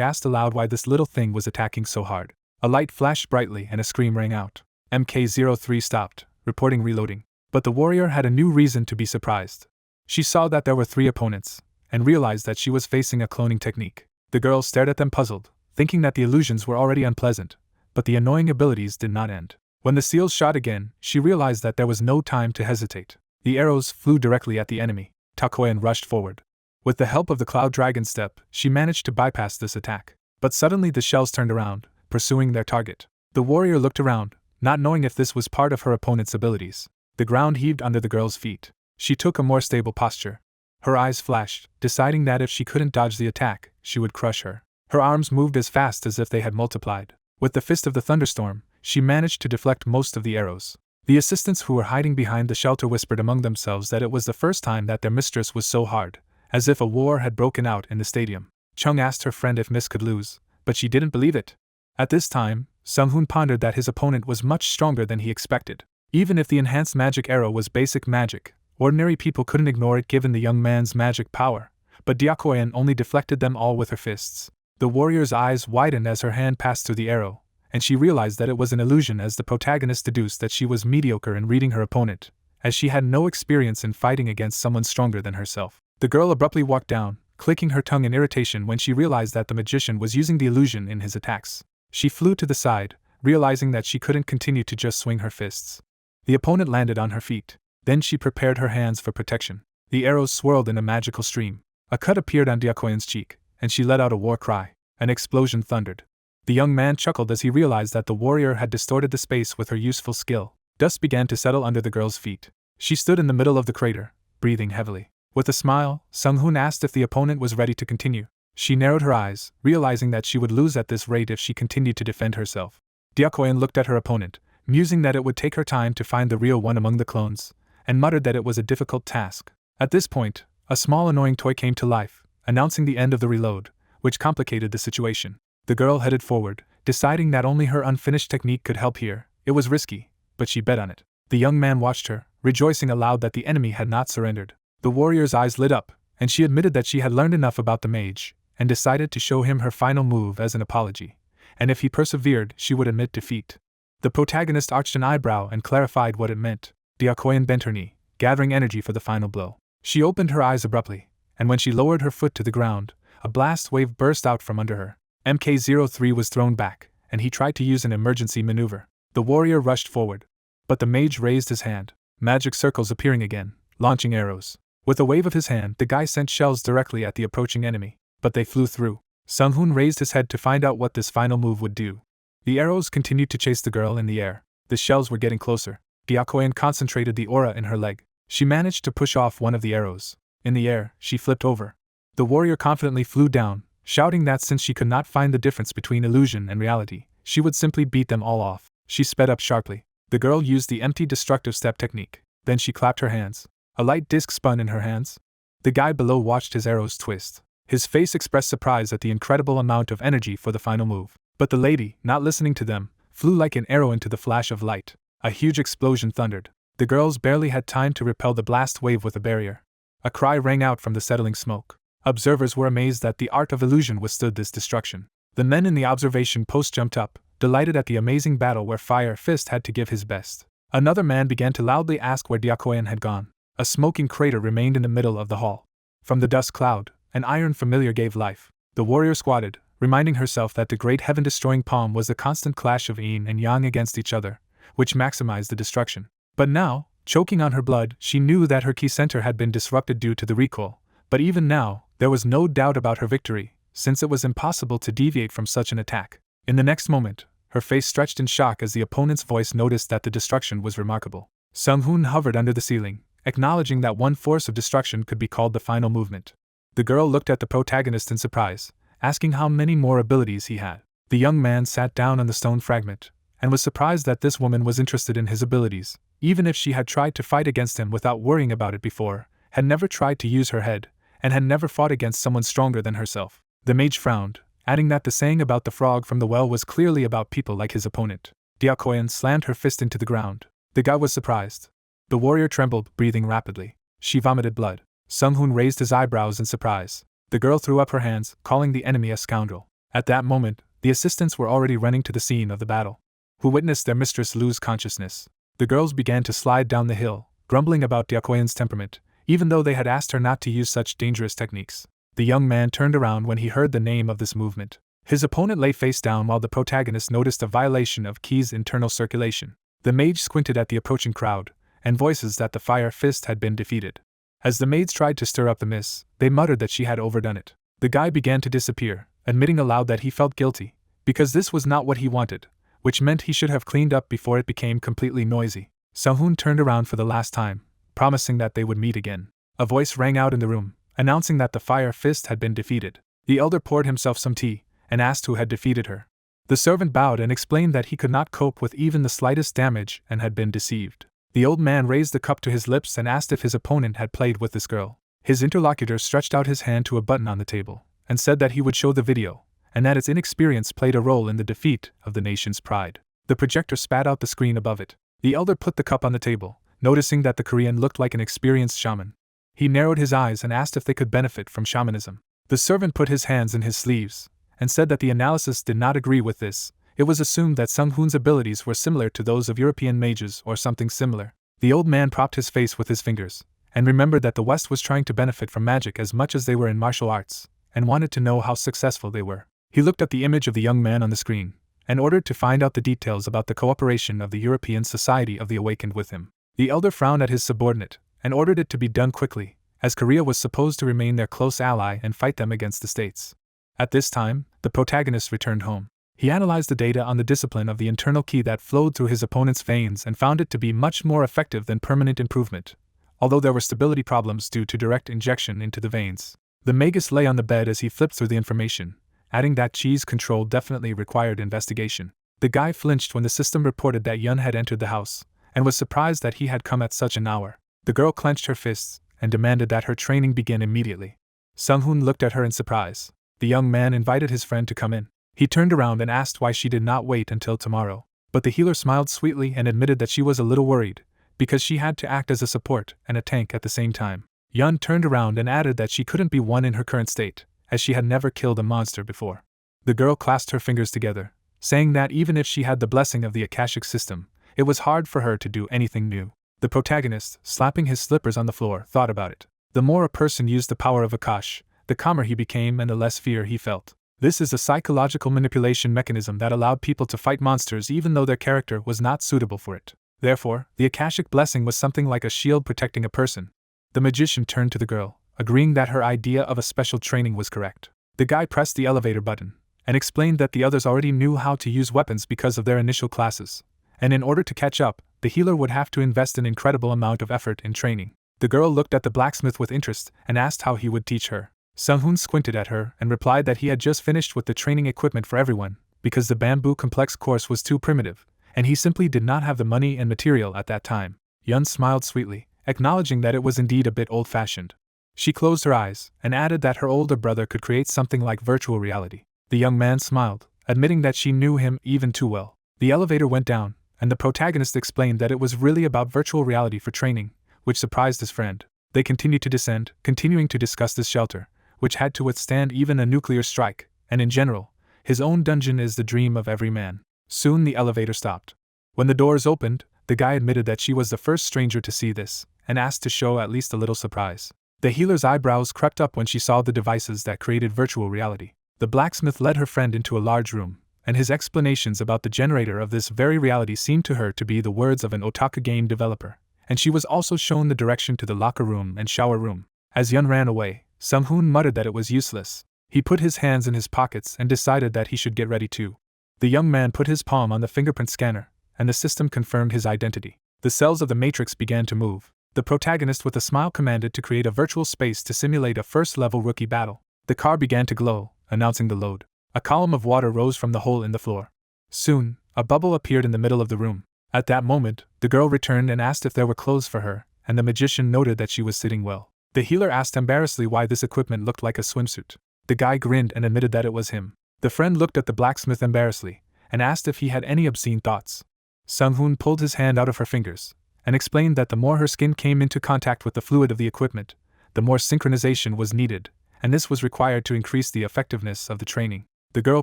asked aloud why this little thing was attacking so hard. A light flashed brightly and a scream rang out. MK-03 stopped, reporting reloading. But the warrior had a new reason to be surprised. She saw that there were 3 opponents, and realized that she was facing a cloning technique. The girl stared at them puzzled, thinking that the illusions were already unpleasant, but the annoying abilities did not end. When the seals shot again, she realized that there was no time to hesitate. The arrows flew directly at the enemy. Diakoyan rushed forward. With the help of the Cloud Dragon Step, she managed to bypass this attack. But suddenly the shells turned around, pursuing their target. The warrior looked around, not knowing if this was part of her opponent's abilities. The ground heaved under the girl's feet. She took a more stable posture. Her eyes flashed, deciding that if she couldn't dodge the attack, she would crush her. Her arms moved as fast as if they had multiplied. With the fist of the thunderstorm, she managed to deflect most of the arrows. The assistants who were hiding behind the shelter whispered among themselves that it was the first time that their mistress was so hard, as if a war had broken out in the stadium. Chung asked her friend if Miss could lose, but she didn't believe it. At this time, Sung-hoon pondered that his opponent was much stronger than he expected. Even if the enhanced magic arrow was basic magic, ordinary people couldn't ignore it given the young man's magic power, but Diakoyan only deflected them all with her fists. The warrior's eyes widened as her hand passed through the arrow, and she realized that it was an illusion as the protagonist deduced that she was mediocre in reading her opponent, as she had no experience in fighting against someone stronger than herself. The girl abruptly walked down, clicking her tongue in irritation when she realized that the magician was using the illusion in his attacks. She flew to the side, realizing that she couldn't continue to just swing her fists. The opponent landed on her feet. Then she prepared her hands for protection. The arrows swirled in a magical stream. A cut appeared on Diakoyan's cheek, and she let out a war cry. An explosion thundered. The young man chuckled as he realized that the warrior had distorted the space with her useful skill. Dust began to settle under the girl's feet. She stood in the middle of the crater, breathing heavily. With a smile, Sung-hoon asked if the opponent was ready to continue. She narrowed her eyes, realizing that she would lose at this rate if she continued to defend herself. Diakoyan looked at her opponent, musing that it would take her time to find the real one among the clones, and muttered that it was a difficult task. At this point, a small annoying toy came to life, announcing the end of the reload, which complicated the situation. The girl headed forward, deciding that only her unfinished technique could help here. It was risky, but she bet on it. The young man watched her, rejoicing aloud that the enemy had not surrendered. The warrior's eyes lit up, and she admitted that she had learned enough about the mage, and decided to show him her final move as an apology, and if he persevered, she would admit defeat. The protagonist arched an eyebrow and clarified what it meant. Diakoyan bent her knee, gathering energy for the final blow. She opened her eyes abruptly, and when she lowered her foot to the ground, a blast wave burst out from under her. MK-03 was thrown back, and he tried to use an emergency maneuver. The warrior rushed forward, but the mage raised his hand, magic circles appearing again, launching arrows. With a wave of his hand, the guy sent shells directly at the approaching enemy, but they flew through. Sung-hoon raised his head to find out what this final move would do. The arrows continued to chase the girl in the air. The shells were getting closer. Diakoyan concentrated the aura in her leg. She managed to push off one of the arrows. In the air, she flipped over. The warrior confidently flew down, shouting that since she could not find the difference between illusion and reality, she would simply beat them all off. She sped up sharply. The girl used the empty destructive step technique. Then she clapped her hands. A light disc spun in her hands. The guy below watched his arrows twist. His face expressed surprise at the incredible amount of energy for the final move. But the lady, not listening to them, flew like an arrow into the flash of light. A huge explosion thundered. The girls barely had time to repel the blast wave with a barrier. A cry rang out from the settling smoke. Observers were amazed that the art of illusion withstood this destruction. The men in the observation post jumped up, delighted at the amazing battle where Fire Fist had to give his best. Another man began to loudly ask where Diakoyan had gone. A smoking crater remained in the middle of the hall. From the dust cloud, an iron familiar gave life. The warrior squatted, reminding herself that the great heaven-destroying palm was the constant clash of yin and yang against each other, which maximized the destruction. But now, choking on her blood, she knew that her key center had been disrupted due to the recoil. But even now, there was no doubt about her victory, since it was impossible to deviate from such an attack. In the next moment, her face stretched in shock as the opponent's voice noticed that the destruction was remarkable. Sung-hoon hovered under the ceiling, acknowledging that one force of destruction could be called the final movement. The girl looked at the protagonist in surprise, asking how many more abilities he had. The young man sat down on the stone fragment, and was surprised that this woman was interested in his abilities, even if she had tried to fight against him without worrying about it before, had never tried to use her head, and had never fought against someone stronger than herself. The mage frowned, adding that the saying about the frog from the well was clearly about people like his opponent. Diakoyan slammed her fist into the ground. The guy was surprised. The warrior trembled, breathing rapidly. She vomited blood. Sung-hoon raised his eyebrows in surprise. The girl threw up her hands, calling the enemy a scoundrel. At that moment, the assistants were already running to the scene of the battle, who witnessed their mistress lose consciousness. The girls began to slide down the hill, grumbling about Diakoyan's temperament, even though they had asked her not to use such dangerous techniques. The young man turned around when he heard the name of this movement. His opponent lay face down while the protagonist noticed a violation of Ki's internal circulation. The mage squinted at the approaching crowd, and voices that the fire fist had been defeated. As the maids tried to stir up the miss, they muttered that she had overdone it. The guy began to disappear, admitting aloud that he felt guilty, because this was not what he wanted, which meant he should have cleaned up before it became completely noisy. Sung-hoon turned around for the last time, promising that they would meet again. A voice rang out in the room, announcing that the fire fist had been defeated. The elder poured himself some tea, and asked who had defeated her. The servant bowed and explained that he could not cope with even the slightest damage and had been deceived. The old man raised the cup to his lips and asked if his opponent had played with this girl. His interlocutor stretched out his hand to a button on the table, and said that he would show the video, and that its inexperience played a role in the defeat of the nation's pride. The projector spat out the screen above it. The elder put the cup on the table, noticing that the Korean looked like an experienced shaman. He narrowed his eyes and asked if they could benefit from shamanism. The servant put his hands in his sleeves, and said that the analysis did not agree with this. It was assumed that Sung-hoon's abilities were similar to those of European mages or something similar. The old man propped his face with his fingers, and remembered that the West was trying to benefit from magic as much as they were in martial arts, and wanted to know how successful they were. He looked at the image of the young man on the screen, and ordered to find out the details about the cooperation of the European Society of the Awakened with him. The elder frowned at his subordinate, and ordered it to be done quickly, as Korea was supposed to remain their close ally and fight them against the states. At this time, the protagonist returned home. He analyzed the data on the discipline of the internal ki that flowed through his opponent's veins and found it to be much more effective than permanent improvement, although there were stability problems due to direct injection into the veins. The magus lay on the bed as he flipped through the information, adding that Chi's control definitely required investigation. The guy flinched when the system reported that Yun had entered the house, and was surprised that he had come at such an hour. The girl clenched her fists, and demanded that her training begin immediately. Sung-hoon looked at her in surprise. The young man invited his friend to come in. He turned around and asked why she did not wait until tomorrow. But the healer smiled sweetly and admitted that she was a little worried, because she had to act as a support and a tank at the same time. Yun turned around and added that she couldn't be one in her current state, as she had never killed a monster before. The girl clasped her fingers together, saying that even if she had the blessing of the Akashic system, it was hard for her to do anything new. The protagonist, slapping his slippers on the floor, thought about it. The more a person used the power of Akash, the calmer he became and the less fear he felt. This is a psychological manipulation mechanism that allowed people to fight monsters even though their character was not suitable for it. Therefore, the Akashic blessing was something like a shield protecting a person. The magician turned to the girl, agreeing that her idea of a special training was correct. The guy pressed the elevator button, and explained that the others already knew how to use weapons because of their initial classes, and in order to catch up, the healer would have to invest an incredible amount of effort in training. The girl looked at the blacksmith with interest and asked how he would teach her. Sung-hoon squinted at her and replied that he had just finished with the training equipment for everyone, because the bamboo complex course was too primitive, and he simply did not have the money and material at that time. Yun smiled sweetly, acknowledging that it was indeed a bit old-fashioned. She closed her eyes and added that her older brother could create something like virtual reality. The young man smiled, admitting that she knew him even too well. The elevator went down, and the protagonist explained that it was really about virtual reality for training, which surprised his friend. They continued to descend, continuing to discuss this shelter, which had to withstand even a nuclear strike, and in general, his own dungeon is the dream of every man. Soon the elevator stopped. When the doors opened, the guy admitted that she was the first stranger to see this, and asked to show at least a little surprise. The healer's eyebrows crept up when she saw the devices that created virtual reality. The blacksmith led her friend into a large room, and his explanations about the generator of this very reality seemed to her to be the words of an otaku game developer, and she was also shown the direction to the locker room and shower room. As Yun ran away, Sung-hoon muttered that it was useless. He put his hands in his pockets and decided that he should get ready too. The young man put his palm on the fingerprint scanner, and the system confirmed his identity. The cells of the matrix began to move. The protagonist with a smile commanded to create a virtual space to simulate a first-level rookie battle. The car began to glow, announcing the load. A column of water rose from the hole in the floor. Soon, a bubble appeared in the middle of the room. At that moment, the girl returned and asked if there were clothes for her, and the magician noted that she was sitting well. The healer asked embarrassedly why this equipment looked like a swimsuit. The guy grinned and admitted that it was him. The friend looked at the blacksmith embarrassedly, and asked if he had any obscene thoughts. Sung-hoon pulled his hand out of her fingers, and explained that the more her skin came into contact with the fluid of the equipment, the more synchronization was needed, and this was required to increase the effectiveness of the training. The girl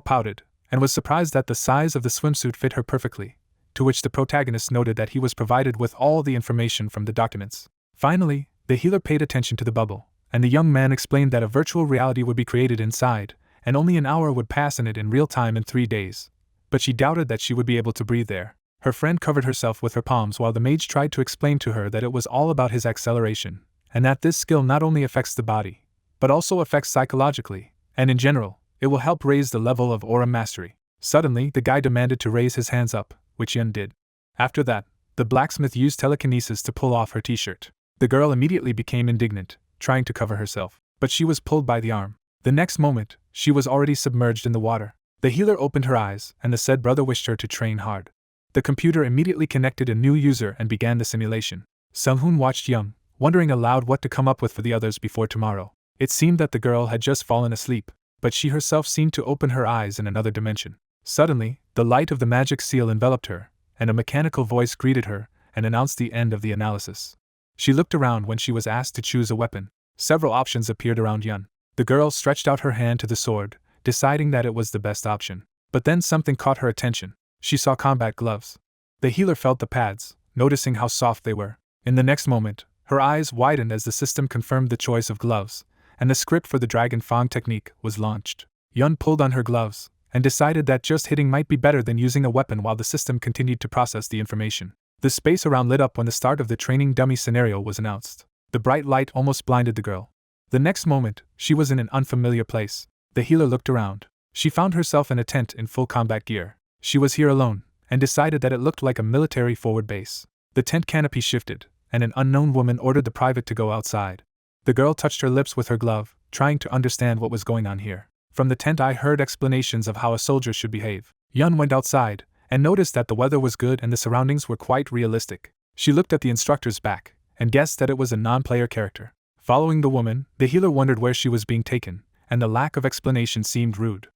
pouted, and was surprised that the size of the swimsuit fit her perfectly, to which the protagonist noted that he was provided with all the information from the documents. Finally, the healer paid attention to the bubble, and the young man explained that a virtual reality would be created inside, and only an hour would pass in it in real time in 3 days. But she doubted that she would be able to breathe there. Her friend covered herself with her palms while the mage tried to explain to her that it was all about his acceleration, and that this skill not only affects the body, but also affects psychologically, and in general, it will help raise the level of aura mastery. Suddenly, the guy demanded to raise his hands up, which Yun did. After that, the blacksmith used telekinesis to pull off her t-shirt. The girl immediately became indignant, trying to cover herself, but she was pulled by the arm. The next moment, she was already submerged in the water. The healer opened her eyes, and the said brother wished her to train hard. The computer immediately connected a new user and began the simulation. Sung-hoon watched Young, wondering aloud what to come up with for the others before tomorrow. It seemed that the girl had just fallen asleep, but she herself seemed to open her eyes in another dimension. Suddenly, the light of the magic seal enveloped her, and a mechanical voice greeted her and announced the end of the analysis. She looked around when she was asked to choose a weapon. Several options appeared around Yun. The girl stretched out her hand to the sword, deciding that it was the best option. But then something caught her attention. She saw combat gloves. The healer felt the pads, noticing how soft they were. In the next moment, her eyes widened as the system confirmed the choice of gloves, and the script for the Dragon Fang technique was launched. Yun pulled on her gloves, and decided that just hitting might be better than using a weapon while the system continued to process the information. The space around lit up when the start of the training dummy scenario was announced. The bright light almost blinded the girl. The next moment, she was in an unfamiliar place. The healer looked around. She found herself in a tent in full combat gear. She was here alone, and decided that it looked like a military forward base. The tent canopy shifted, and an unknown woman ordered the private to go outside. The girl touched her lips with her glove, trying to understand what was going on here. From the tent I heard explanations of how a soldier should behave. Yun went outside, and noticed that the weather was good and the surroundings were quite realistic. She looked at the instructor's back, and guessed that it was a non-player character. Following the woman, the healer wondered where she was being taken, and the lack of explanation seemed rude.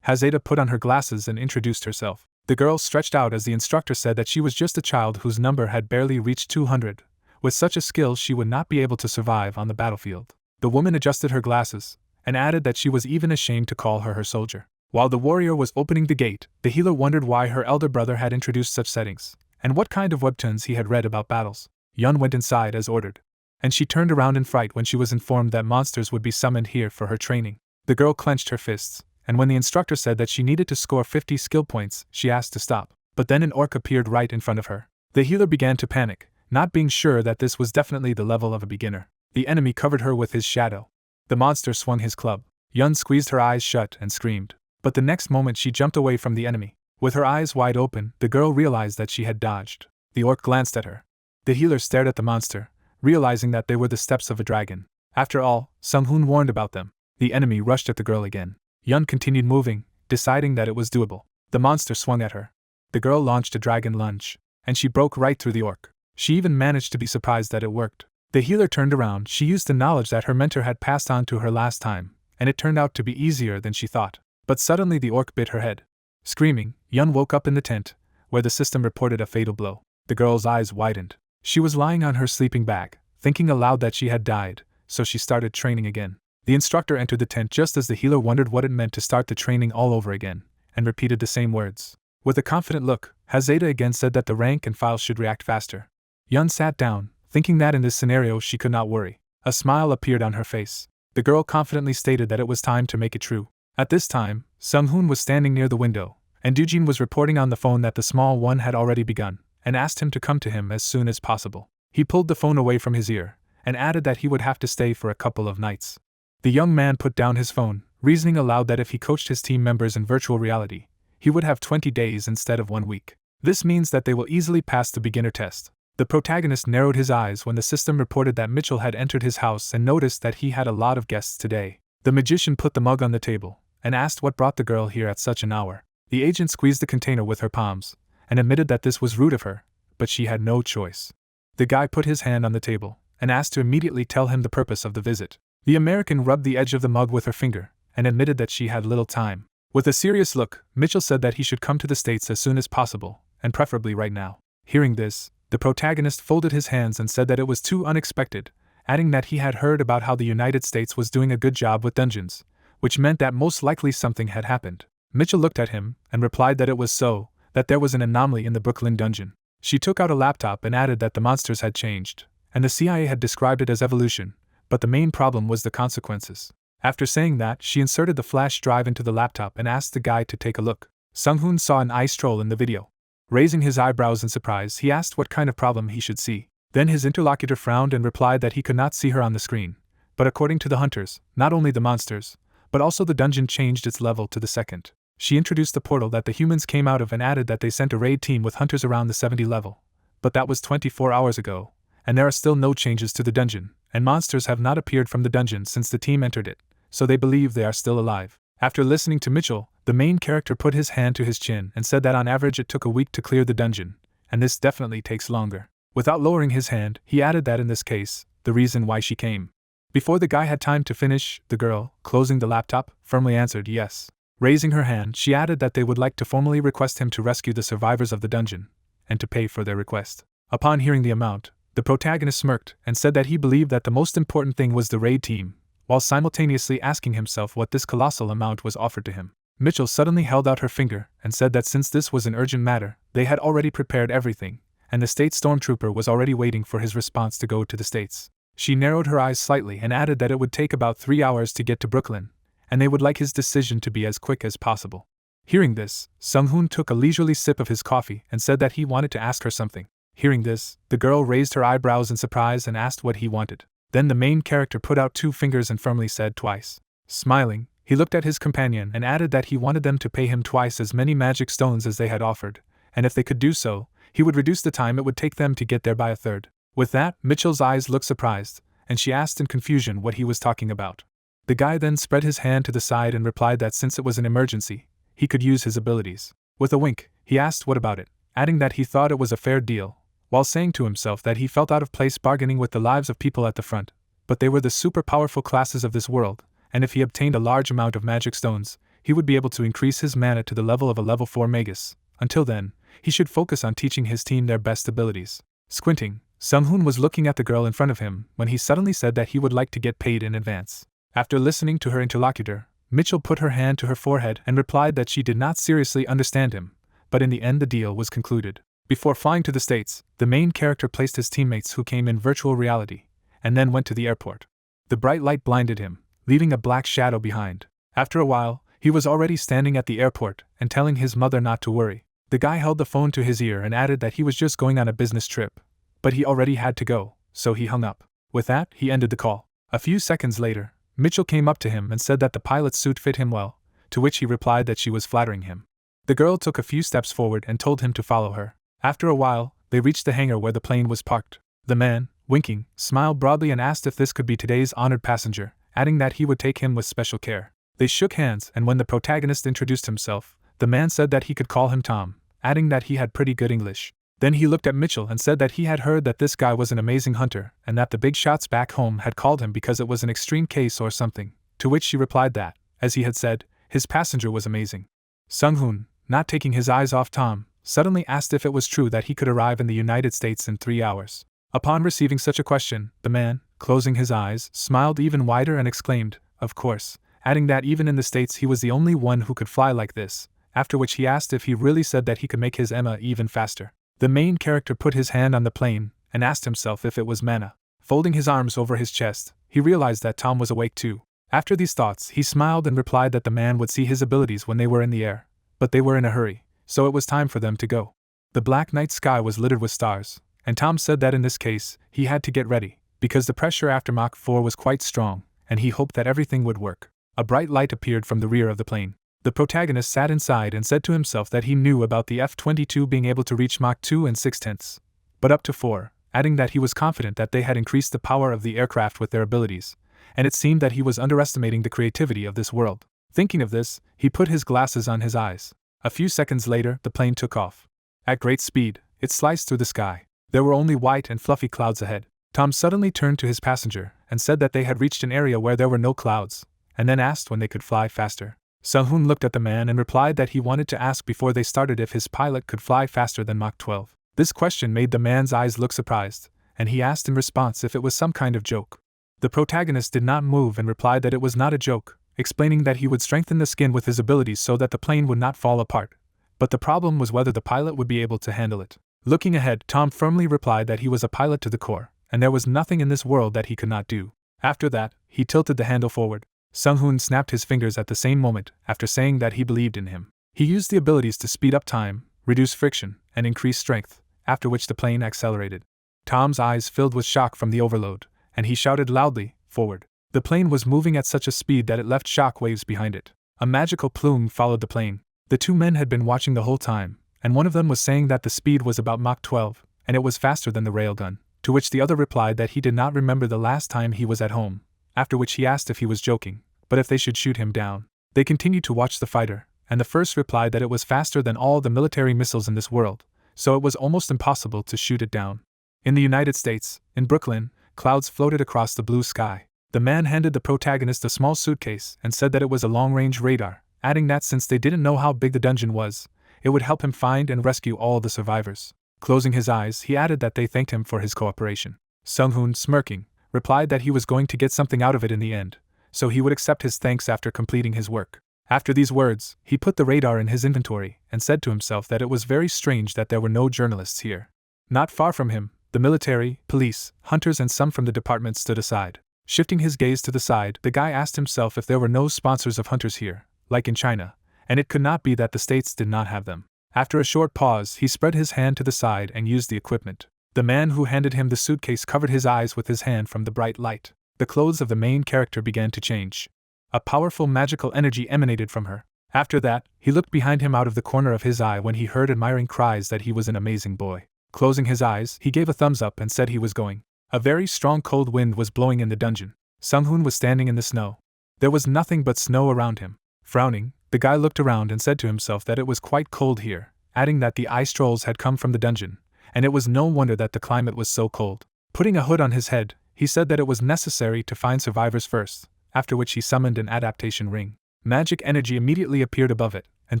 Hazeda put on her glasses and introduced herself. The girl stretched out as the instructor said that she was just a child whose number had barely reached 200. With such a skill she would not be able to survive on the battlefield. The woman adjusted her glasses, and added that she was even ashamed to call her soldier. While the warrior was opening the gate, the healer wondered why her elder brother had introduced such settings, and what kind of webtoons he had read about battles. Yun went inside as ordered, and she turned around in fright when she was informed that monsters would be summoned here for her training. The girl clenched her fists, and when the instructor said that she needed to score 50 skill points, she asked to stop. But then an orc appeared right in front of her. The healer began to panic, not being sure that this was definitely the level of a beginner. The enemy covered her with his shadow. The monster swung his club. Yun squeezed her eyes shut and screamed. But the next moment she jumped away from the enemy. With her eyes wide open, the girl realized that she had dodged. The orc glanced at her. The healer stared at the monster, realizing that they were the steps of a dragon. After all, Sung-hoon warned about them. The enemy rushed at the girl again. Yun continued moving, deciding that it was doable. The monster swung at her. The girl launched a dragon lunge, and she broke right through the orc. She even managed to be surprised that it worked. The healer turned around. She used the knowledge that her mentor had passed on to her last time, and it turned out to be easier than she thought. But suddenly the orc bit her head. Screaming, Yun woke up in the tent, where the system reported a fatal blow. The girl's eyes widened. She was lying on her sleeping bag, thinking aloud that she had died, so she started training again. The instructor entered the tent just as the healer wondered what it meant to start the training all over again, and repeated the same words. With a confident look, Hazeda again said that the rank and file should react faster. Yun sat down, thinking that in this scenario she could not worry. A smile appeared on her face. The girl confidently stated that it was time to make it true. At this time, Sung-hoon was standing near the window, and Doo-jin was reporting on the phone that the small one had already begun, and asked him to come to him as soon as possible. He pulled the phone away from his ear, and added that he would have to stay for a couple of nights. The young man put down his phone, reasoning aloud that if he coached his team members in virtual reality, he would have 20 days instead of 1 week. This means that they will easily pass the beginner test. The protagonist narrowed his eyes when the system reported that Mitchell had entered his house and noticed that he had a lot of guests today. The magician put the mug on the table, and asked what brought the girl here at such an hour. The agent squeezed the container with her palms, and admitted that this was rude of her, but she had no choice. The guy put his hand on the table, and asked to immediately tell him the purpose of the visit. The American rubbed the edge of the mug with her finger, and admitted that she had little time. With a serious look, Mitchell said that he should come to the States as soon as possible, and preferably right now. Hearing this, the protagonist folded his hands and said that it was too unexpected, adding that he had heard about how the United States was doing a good job with dungeons, which meant that most likely something had happened. Mitchell looked at him, and replied that it was so, that there was an anomaly in the Brooklyn dungeon. She took out a laptop and added that the monsters had changed, and the CIA had described it as evolution, but the main problem was the consequences. After saying that, she inserted the flash drive into the laptop and asked the guy to take a look. Sung-hoon saw an ice troll in the video. Raising his eyebrows in surprise, he asked what kind of problem he should see. Then his interlocutor frowned and replied that he could not see her on the screen, but according to the hunters, not only the monsters, but also the dungeon changed its level to the second. She introduced the portal that the humans came out of and added that they sent a raid team with hunters around the 70 level. But that was 24 hours ago, and there are still no changes to the dungeon, and monsters have not appeared from the dungeon since the team entered it, so they believe they are still alive. After listening to Mitchell, the main character put his hand to his chin and said that on average it took a week to clear the dungeon, and this definitely takes longer. Without lowering his hand, he added that in this case, the reason why she came. Before the guy had time to finish, the girl, closing the laptop, firmly answered yes. Raising her hand, she added that they would like to formally request him to rescue the survivors of the dungeon, and to pay for their request. Upon hearing the amount, the protagonist smirked and said that he believed that the most important thing was the raid team, while simultaneously asking himself what this colossal amount was offered to him. Mitchell suddenly held out her finger and said that since this was an urgent matter, they had already prepared everything, and the state stormtrooper was already waiting for his response to go to the States. She narrowed her eyes slightly and added that it would take about 3 hours to get to Brooklyn, and they would like his decision to be as quick as possible. Hearing this, Sung-hoon took a leisurely sip of his coffee and said that he wanted to ask her something. Hearing this, the girl raised her eyebrows in surprise and asked what he wanted. Then the main character put out 2 fingers and firmly said twice. Smiling, he looked at his companion and added that he wanted them to pay him twice as many magic stones as they had offered, and if they could do so, he would reduce the time it would take them to get there by a third. With that, Mitchell's eyes looked surprised, and she asked in confusion what he was talking about. The guy then spread his hand to the side and replied that since it was an emergency, he could use his abilities. With a wink, he asked what about it, adding that he thought it was a fair deal, while saying to himself that he felt out of place bargaining with the lives of people at the front, but they were the super powerful classes of this world, and if he obtained a large amount of magic stones, he would be able to increase his mana to the level of a level 4 magus. Until then, he should focus on teaching his team their best abilities. Squinting, Sung-hoon was looking at the girl in front of him when he suddenly said that he would like to get paid in advance. After listening to her interlocutor, Mitchell put her hand to her forehead and replied that she did not seriously understand him, but in the end the deal was concluded. Before flying to the States, the main character placed his teammates who came in virtual reality, and then went to the airport. The bright light blinded him, leaving a black shadow behind. After a while, he was already standing at the airport and telling his mother not to worry. The guy held the phone to his ear and added that he was just going on a business trip, but he already had to go, so he hung up. With that, he ended the call. A few seconds later, Mitchell came up to him and said that the pilot's suit fit him well, to which he replied that she was flattering him. The girl took a few steps forward and told him to follow her. After a while, they reached the hangar where the plane was parked. The man, winking, smiled broadly and asked if this could be today's honored passenger, adding that he would take him with special care. They shook hands, and when the protagonist introduced himself, the man said that he could call him Tom, adding that he had pretty good English. Then he looked at Mitchell and said that he had heard that this guy was an amazing hunter, and that the big shots back home had called him because it was an extreme case or something, to which she replied that, as he had said, his passenger was amazing. Sung-hoon, not taking his eyes off Tom, suddenly asked if it was true that he could arrive in the United States in 3 hours. Upon receiving such a question, the man, closing his eyes, smiled even wider and exclaimed, "Of course," adding that even in the States he was the only one who could fly like this, after which he asked if he really said that he could make his Emma even faster. The main character put his hand on the plane and asked himself if it was mana. Folding his arms over his chest, he realized that Tom was awake too. After these thoughts, he smiled and replied that the man would see his abilities when they were in the air, but they were in a hurry, so it was time for them to go. The black night sky was littered with stars, and Tom said that in this case, he had to get ready, because the pressure after Mach 4 was quite strong, and he hoped that everything would work. A bright light appeared from the rear of the plane. The protagonist sat inside and said to himself that he knew about the F-22 being able to reach Mach 2 and 6/10, but up to 4, adding that he was confident that they had increased the power of the aircraft with their abilities, and it seemed that he was underestimating the creativity of this world. Thinking of this, he put his glasses on his eyes. A few seconds later, the plane took off. At great speed, it sliced through the sky. There were only white and fluffy clouds ahead. Tom suddenly turned to his passenger and said that they had reached an area where there were no clouds, and then asked when they could fly faster. Sung-hoon looked at the man and replied that he wanted to ask before they started if his pilot could fly faster than Mach 12. This question made the man's eyes look surprised, and he asked in response if it was some kind of joke. The protagonist did not move and replied that it was not a joke, explaining that he would strengthen the skin with his abilities so that the plane would not fall apart. But the problem was whether the pilot would be able to handle it. Looking ahead, Tom firmly replied that he was a pilot to the core, and there was nothing in this world that he could not do. After that, he tilted the handle forward. Sung-hoon snapped his fingers at the same moment after saying that he believed in him. He used the abilities to speed up time, reduce friction, and increase strength, after which the plane accelerated. Tom's eyes filled with shock from the overload, and he shouted loudly, "Forward!" The plane was moving at such a speed that it left shock waves behind it. A magical plume followed the plane. The two men had been watching the whole time, and one of them was saying that the speed was about Mach 12, and it was faster than the railgun, to which the other replied that he did not remember the last time he was at home, after which he asked if he was joking, but if they should shoot him down. They continued to watch the fighter, and the first replied that it was faster than all the military missiles in this world, so it was almost impossible to shoot it down. In the United States, in Brooklyn, clouds floated across the blue sky. The man handed the protagonist a small suitcase and said that it was a long-range radar, adding that since they didn't know how big the dungeon was, it would help him find and rescue all the survivors. Closing his eyes, he added that they thanked him for his cooperation. Sung-hoon, smirking, replied that he was going to get something out of it in the end, so he would accept his thanks after completing his work. After these words, he put the radar in his inventory and said to himself that it was very strange that there were no journalists here. Not far from him, the military, police, hunters and some from the department stood aside. Shifting his gaze to the side, the guy asked himself if there were no sponsors of hunters here, like in China, and it could not be that the states did not have them. After a short pause, he spread his hand to the side and used the equipment. The man who handed him the suitcase covered his eyes with his hand from the bright light. The clothes of the main character began to change. A powerful magical energy emanated from her. After that, he looked behind him out of the corner of his eye when he heard admiring cries that he was an amazing boy. Closing his eyes, he gave a thumbs up and said he was going. A very strong cold wind was blowing in the dungeon. Sung-hoon was standing in the snow. There was nothing but snow around him. Frowning, the guy looked around and said to himself that it was quite cold here, adding that the ice trolls had come from the dungeon, and it was no wonder that the climate was so cold. Putting a hood on his head, he said that it was necessary to find survivors first, after which he summoned an adaptation ring. Magic energy immediately appeared above it, and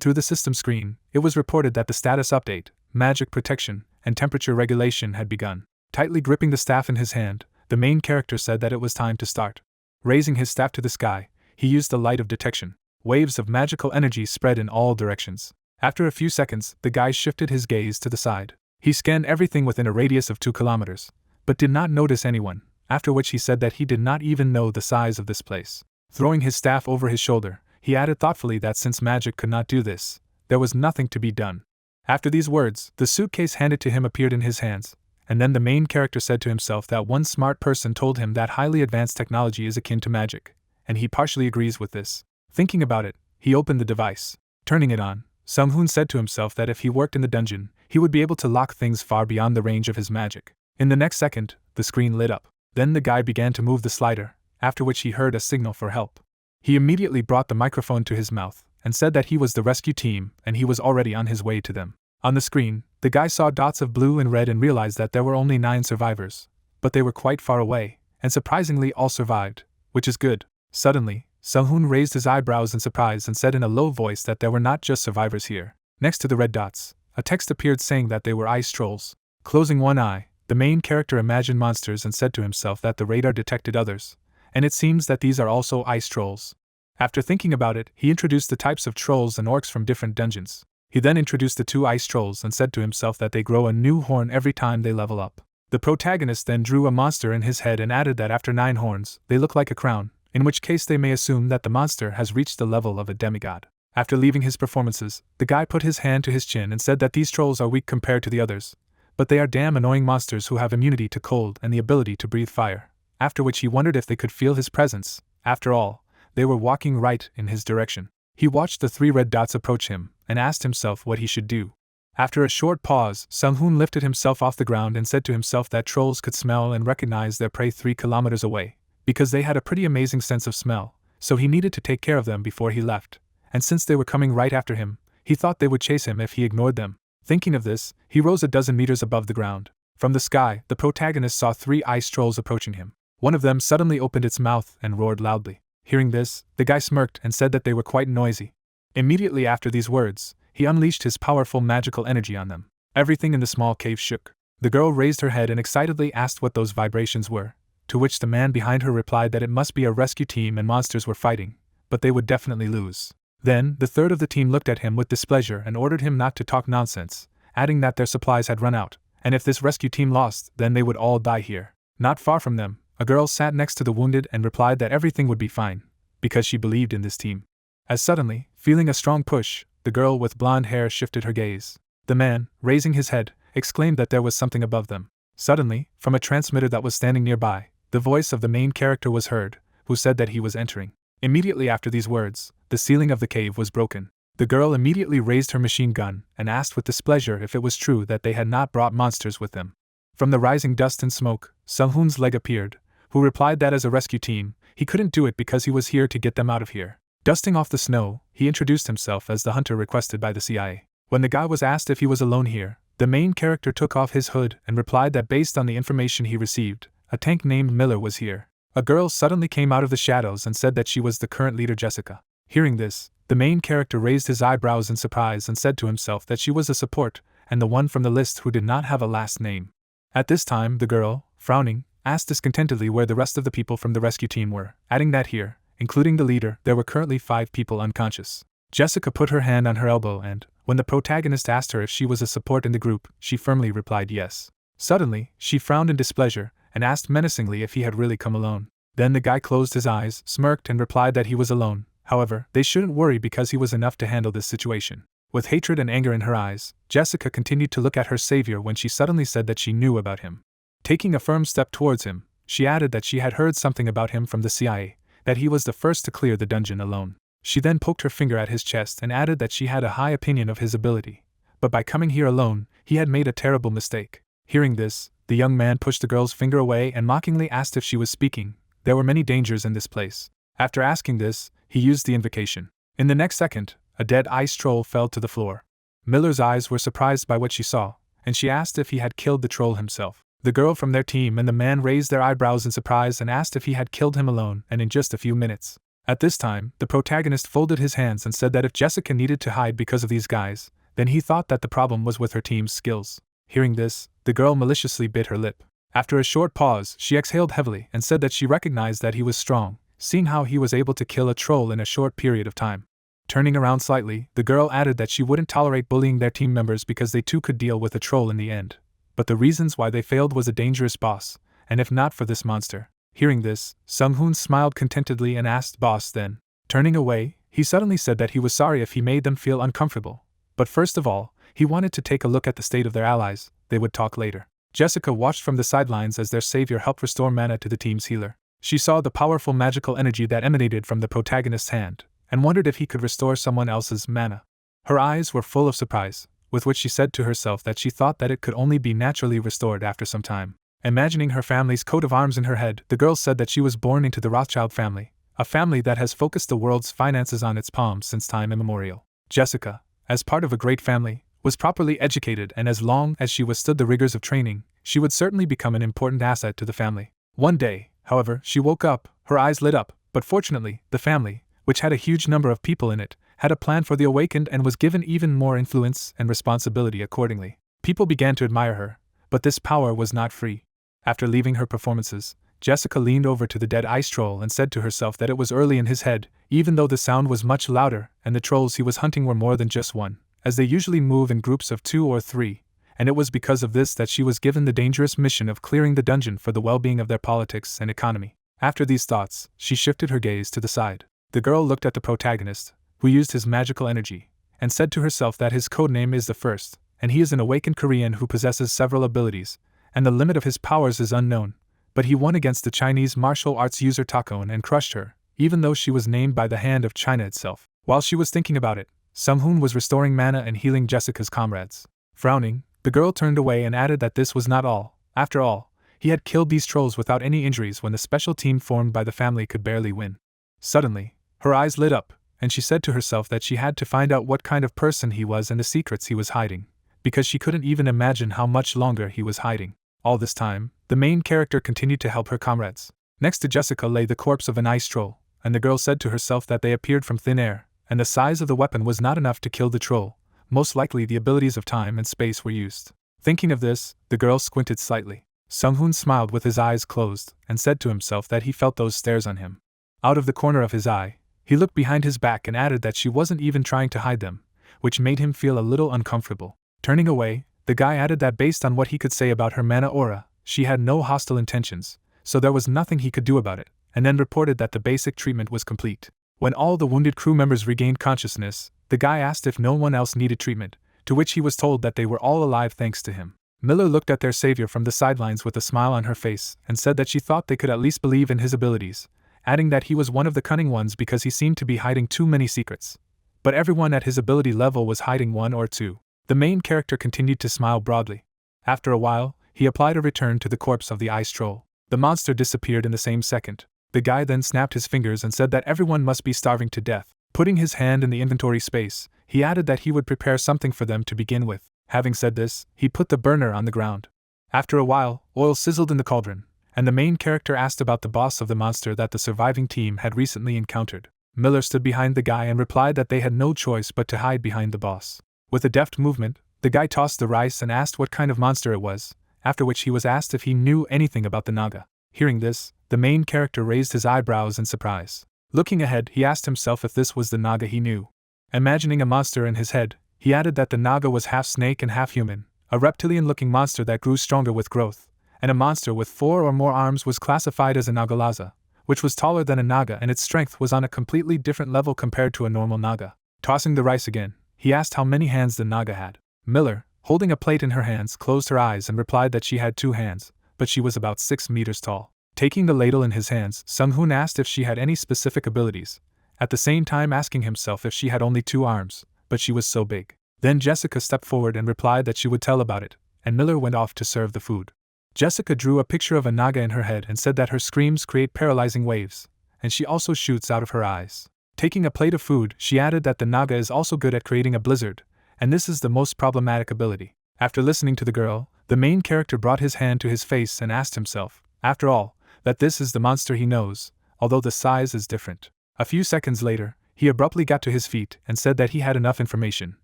through the system screen, it was reported that the status update, magic protection, and temperature regulation had begun. Tightly gripping the staff in his hand, the main character said that it was time to start. Raising his staff to the sky, he used the light of detection. Waves of magical energy spread in all directions. After a few seconds, the guy shifted his gaze to the side. He scanned everything within a radius of 2 kilometers, but did not notice anyone, after which he said that he did not even know the size of this place. Throwing his staff over his shoulder, he added thoughtfully that since magic could not do this, there was nothing to be done. After these words, the suitcase handed to him appeared in his hands, and then the main character said to himself that one smart person told him that highly advanced technology is akin to magic, and he partially agrees with this. Thinking about it, he opened the device. Turning it on, Sung-hoon said to himself that if he worked in the dungeon, he would be able to lock things far beyond the range of his magic. In the next second, the screen lit up. Then the guy began to move the slider, after which he heard a signal for help. He immediately brought the microphone to his mouth and said that he was the rescue team and he was already on his way to them. On the screen, the guy saw dots of blue and red and realized that there were only 9 survivors, but they were quite far away, and surprisingly all survived, which is good. Suddenly, Sung-hoon raised his eyebrows in surprise and said in a low voice that there were not just survivors here. Next to the red dots, a text appeared saying that they were ice trolls. Closing one eye, the main character imagined monsters and said to himself that the radar detected others, and it seems that these are also ice trolls. After thinking about it, he introduced the types of trolls and orcs from different dungeons. He then introduced the 2 ice trolls and said to himself that they grow a new horn every time they level up. The protagonist then drew a monster in his head and added that after 9 horns, they look like a crown, in which case they may assume that the monster has reached the level of a demigod. After leaving his performances, the guy put his hand to his chin and said that these trolls are weak compared to the others, but they are damn annoying monsters who have immunity to cold and the ability to breathe fire, after which he wondered if they could feel his presence. After all, they were walking right in his direction. He watched the 3 red dots approach him, and asked himself what he should do. After a short pause, Sung-hoon lifted himself off the ground and said to himself that trolls could smell and recognize their prey 3 kilometers away, because they had a pretty amazing sense of smell, so he needed to take care of them before he left, and since they were coming right after him, he thought they would chase him if he ignored them. Thinking of this, he rose a dozen meters above the ground. From the sky, the protagonist saw 3 ice trolls approaching him. One of them suddenly opened its mouth and roared loudly. Hearing this, the guy smirked and said that they were quite noisy. Immediately after these words, he unleashed his powerful magical energy on them. Everything in the small cave shook. The girl raised her head and excitedly asked what those vibrations were, to which the man behind her replied that it must be a rescue team and monsters were fighting, but they would definitely lose. Then, the third of the team looked at him with displeasure and ordered him not to talk nonsense, adding that their supplies had run out, and if this rescue team lost, then they would all die here. Not far from them, a girl sat next to the wounded and replied that everything would be fine, because she believed in this team. As suddenly, feeling a strong push, the girl with blonde hair shifted her gaze. The man, raising his head, exclaimed that there was something above them. Suddenly, from a transmitter that was standing nearby, the voice of the main character was heard, who said that he was entering. Immediately after these words, the ceiling of the cave was broken. The girl immediately raised her machine gun and asked with displeasure if it was true that they had not brought monsters with them. From the rising dust and smoke, Sung-hoon's leg appeared, who replied that as a rescue team, he couldn't do it because he was here to get them out of here. Dusting off the snow, he introduced himself as the hunter requested by the CIA. When the guy was asked if he was alone here, the main character took off his hood and replied that based on the information he received, a tank named Miller was here. A girl suddenly came out of the shadows and said that she was the current leader Jessica. Hearing this, the main character raised his eyebrows in surprise and said to himself that she was a support, and the one from the list who did not have a last name. At this time, the girl, frowning, asked discontentedly where the rest of the people from the rescue team were, adding that here, including the leader, there were currently 5 people unconscious. Jessica put her hand on her elbow and, when the protagonist asked her if she was a support in the group, she firmly replied yes. Suddenly, she frowned in displeasure and asked menacingly if he had really come alone. Then the guy closed his eyes, smirked and replied that he was alone. However, they shouldn't worry because he was enough to handle this situation. With hatred and anger in her eyes, Jessica continued to look at her savior when she suddenly said that she knew about him. Taking a firm step towards him, she added that she had heard something about him from the CIA, that he was the first to clear the dungeon alone. She then poked her finger at his chest and added that she had a high opinion of his ability, but by coming here alone, he had made a terrible mistake. Hearing this, the young man pushed the girl's finger away and mockingly asked if she was speaking. There were many dangers in this place. After asking this, he used the invocation. In the next second, a dead ice troll fell to the floor. Miller's eyes were surprised by what she saw, and she asked if he had killed the troll himself. The girl from their team and the man raised their eyebrows in surprise and asked if he had killed him alone and in just a few minutes. At this time, the protagonist folded his hands and said that if Jessica needed to hide because of these guys, then he thought that the problem was with her team's skills. Hearing this, the girl maliciously bit her lip. After a short pause, she exhaled heavily and said that she recognized that he was strong, seeing how he was able to kill a troll in a short period of time. Turning around slightly, the girl added that she wouldn't tolerate bullying their team members because they too could deal with a troll in the end. But the reasons why they failed was a dangerous boss, and if not for this monster. Hearing this, Sung-hoon smiled contentedly and asked boss then. Turning away, he suddenly said that he was sorry if he made them feel uncomfortable. But first of all, he wanted to take a look at the state of their allies. They would talk later. Jessica watched from the sidelines as their savior helped restore mana to the team's healer. She saw the powerful magical energy that emanated from the protagonist's hand, and wondered if he could restore someone else's mana. Her eyes were full of surprise, with which she said to herself that she thought that it could only be naturally restored after some time. Imagining her family's coat of arms in her head, the girl said that she was born into the Rothschild family, a family that has focused the world's finances on its palms since time immemorial. Jessica, as part of a great family, was properly educated, and as long as she withstood the rigors of training, she would certainly become an important asset to the family. One day, however, she woke up, her eyes lit up, but fortunately, the family, which had a huge number of people in it, had a plan for the awakened and was given even more influence and responsibility accordingly. People began to admire her, but this power was not free. After leaving her performances, Jessica leaned over to the dead ice troll and said to herself that it was early in his head, even though the sound was much louder and the trolls he was hunting were more than just one, as they usually move in groups of 2 or 3, and it was because of this that she was given the dangerous mission of clearing the dungeon for the well-being of their politics and economy. After these thoughts, she shifted her gaze to the side. The girl looked at the protagonist, who used his magical energy, and said to herself that his codename is the First, and he is an awakened Korean who possesses several abilities, and the limit of his powers is unknown. But he won against the Chinese martial arts user Takon and crushed her, even though she was named by the hand of China itself. While she was thinking about it, Sung-hoon was restoring mana and healing Jessica's comrades. Frowning, the girl turned away and added that this was not all. After all, he had killed these trolls without any injuries when the special team formed by the family could barely win. Suddenly, her eyes lit up, and she said to herself that she had to find out what kind of person he was and the secrets he was hiding, because she couldn't even imagine how much longer he was hiding. All this time, the main character continued to help her comrades. Next to Jessica lay the corpse of an ice troll, and the girl said to herself that they appeared from thin air, and the size of the weapon was not enough to kill the troll. Most likely the abilities of time and space were used. Thinking of this, the girl squinted slightly. Sung-hoon smiled with his eyes closed, and said to himself that he felt those stares on him. Out of the corner of his eye, he looked behind his back and added that she wasn't even trying to hide them, which made him feel a little uncomfortable. Turning away, the guy added that based on what he could say about her mana aura, she had no hostile intentions, so there was nothing he could do about it, and then reported that the basic treatment was complete. When all the wounded crew members regained consciousness, the guy asked if no one else needed treatment, to which he was told that they were all alive thanks to him. Miller looked at their savior from the sidelines with a smile on her face and said that she thought they could at least believe in his abilities, adding that he was one of the cunning ones because he seemed to be hiding too many secrets. But everyone at his ability level was hiding one or two. The main character continued to smile broadly. After a while, he applied a return to the corpse of the ice troll. The monster disappeared in the same second. The guy then snapped his fingers and said that everyone must be starving to death. Putting his hand in the inventory space, he added that he would prepare something for them to begin with. Having said this, he put the burner on the ground. After a while, oil sizzled in the cauldron, and the main character asked about the boss of the monster that the surviving team had recently encountered. Miller stood behind the guy and replied that they had no choice but to hide behind the boss. With a deft movement, the guy tossed the rice and asked what kind of monster it was, after which he was asked if he knew anything about the Naga. Hearing this, the main character raised his eyebrows in surprise. Looking ahead, he asked himself if this was the Naga he knew. Imagining a monster in his head, he added that the Naga was half snake and half human, a reptilian-looking monster that grew stronger with growth, and a monster with 4 or more arms was classified as a Nagalaza, which was taller than a Naga and its strength was on a completely different level compared to a normal Naga. Tossing the rice again, he asked how many hands the Naga had. Miller, holding a plate in her hands, closed her eyes and replied that she had 2 hands, but she was about 6 meters tall. Taking the ladle in his hands, Sung-hoon asked if she had any specific abilities, at the same time asking himself if she had only 2 arms, but she was so big. Then Jessica stepped forward and replied that she would tell about it, and Miller went off to serve the food. Jessica drew a picture of a Naga in her head and said that her screams create paralyzing waves, and she also shoots out of her eyes. Taking a plate of food, she added that the Naga is also good at creating a blizzard, and this is the most problematic ability. After listening to the girl, the main character brought his hand to his face and asked himself, after all, that this is the monster he knows, although the size is different. A few seconds later, he abruptly got to his feet and said that he had enough information,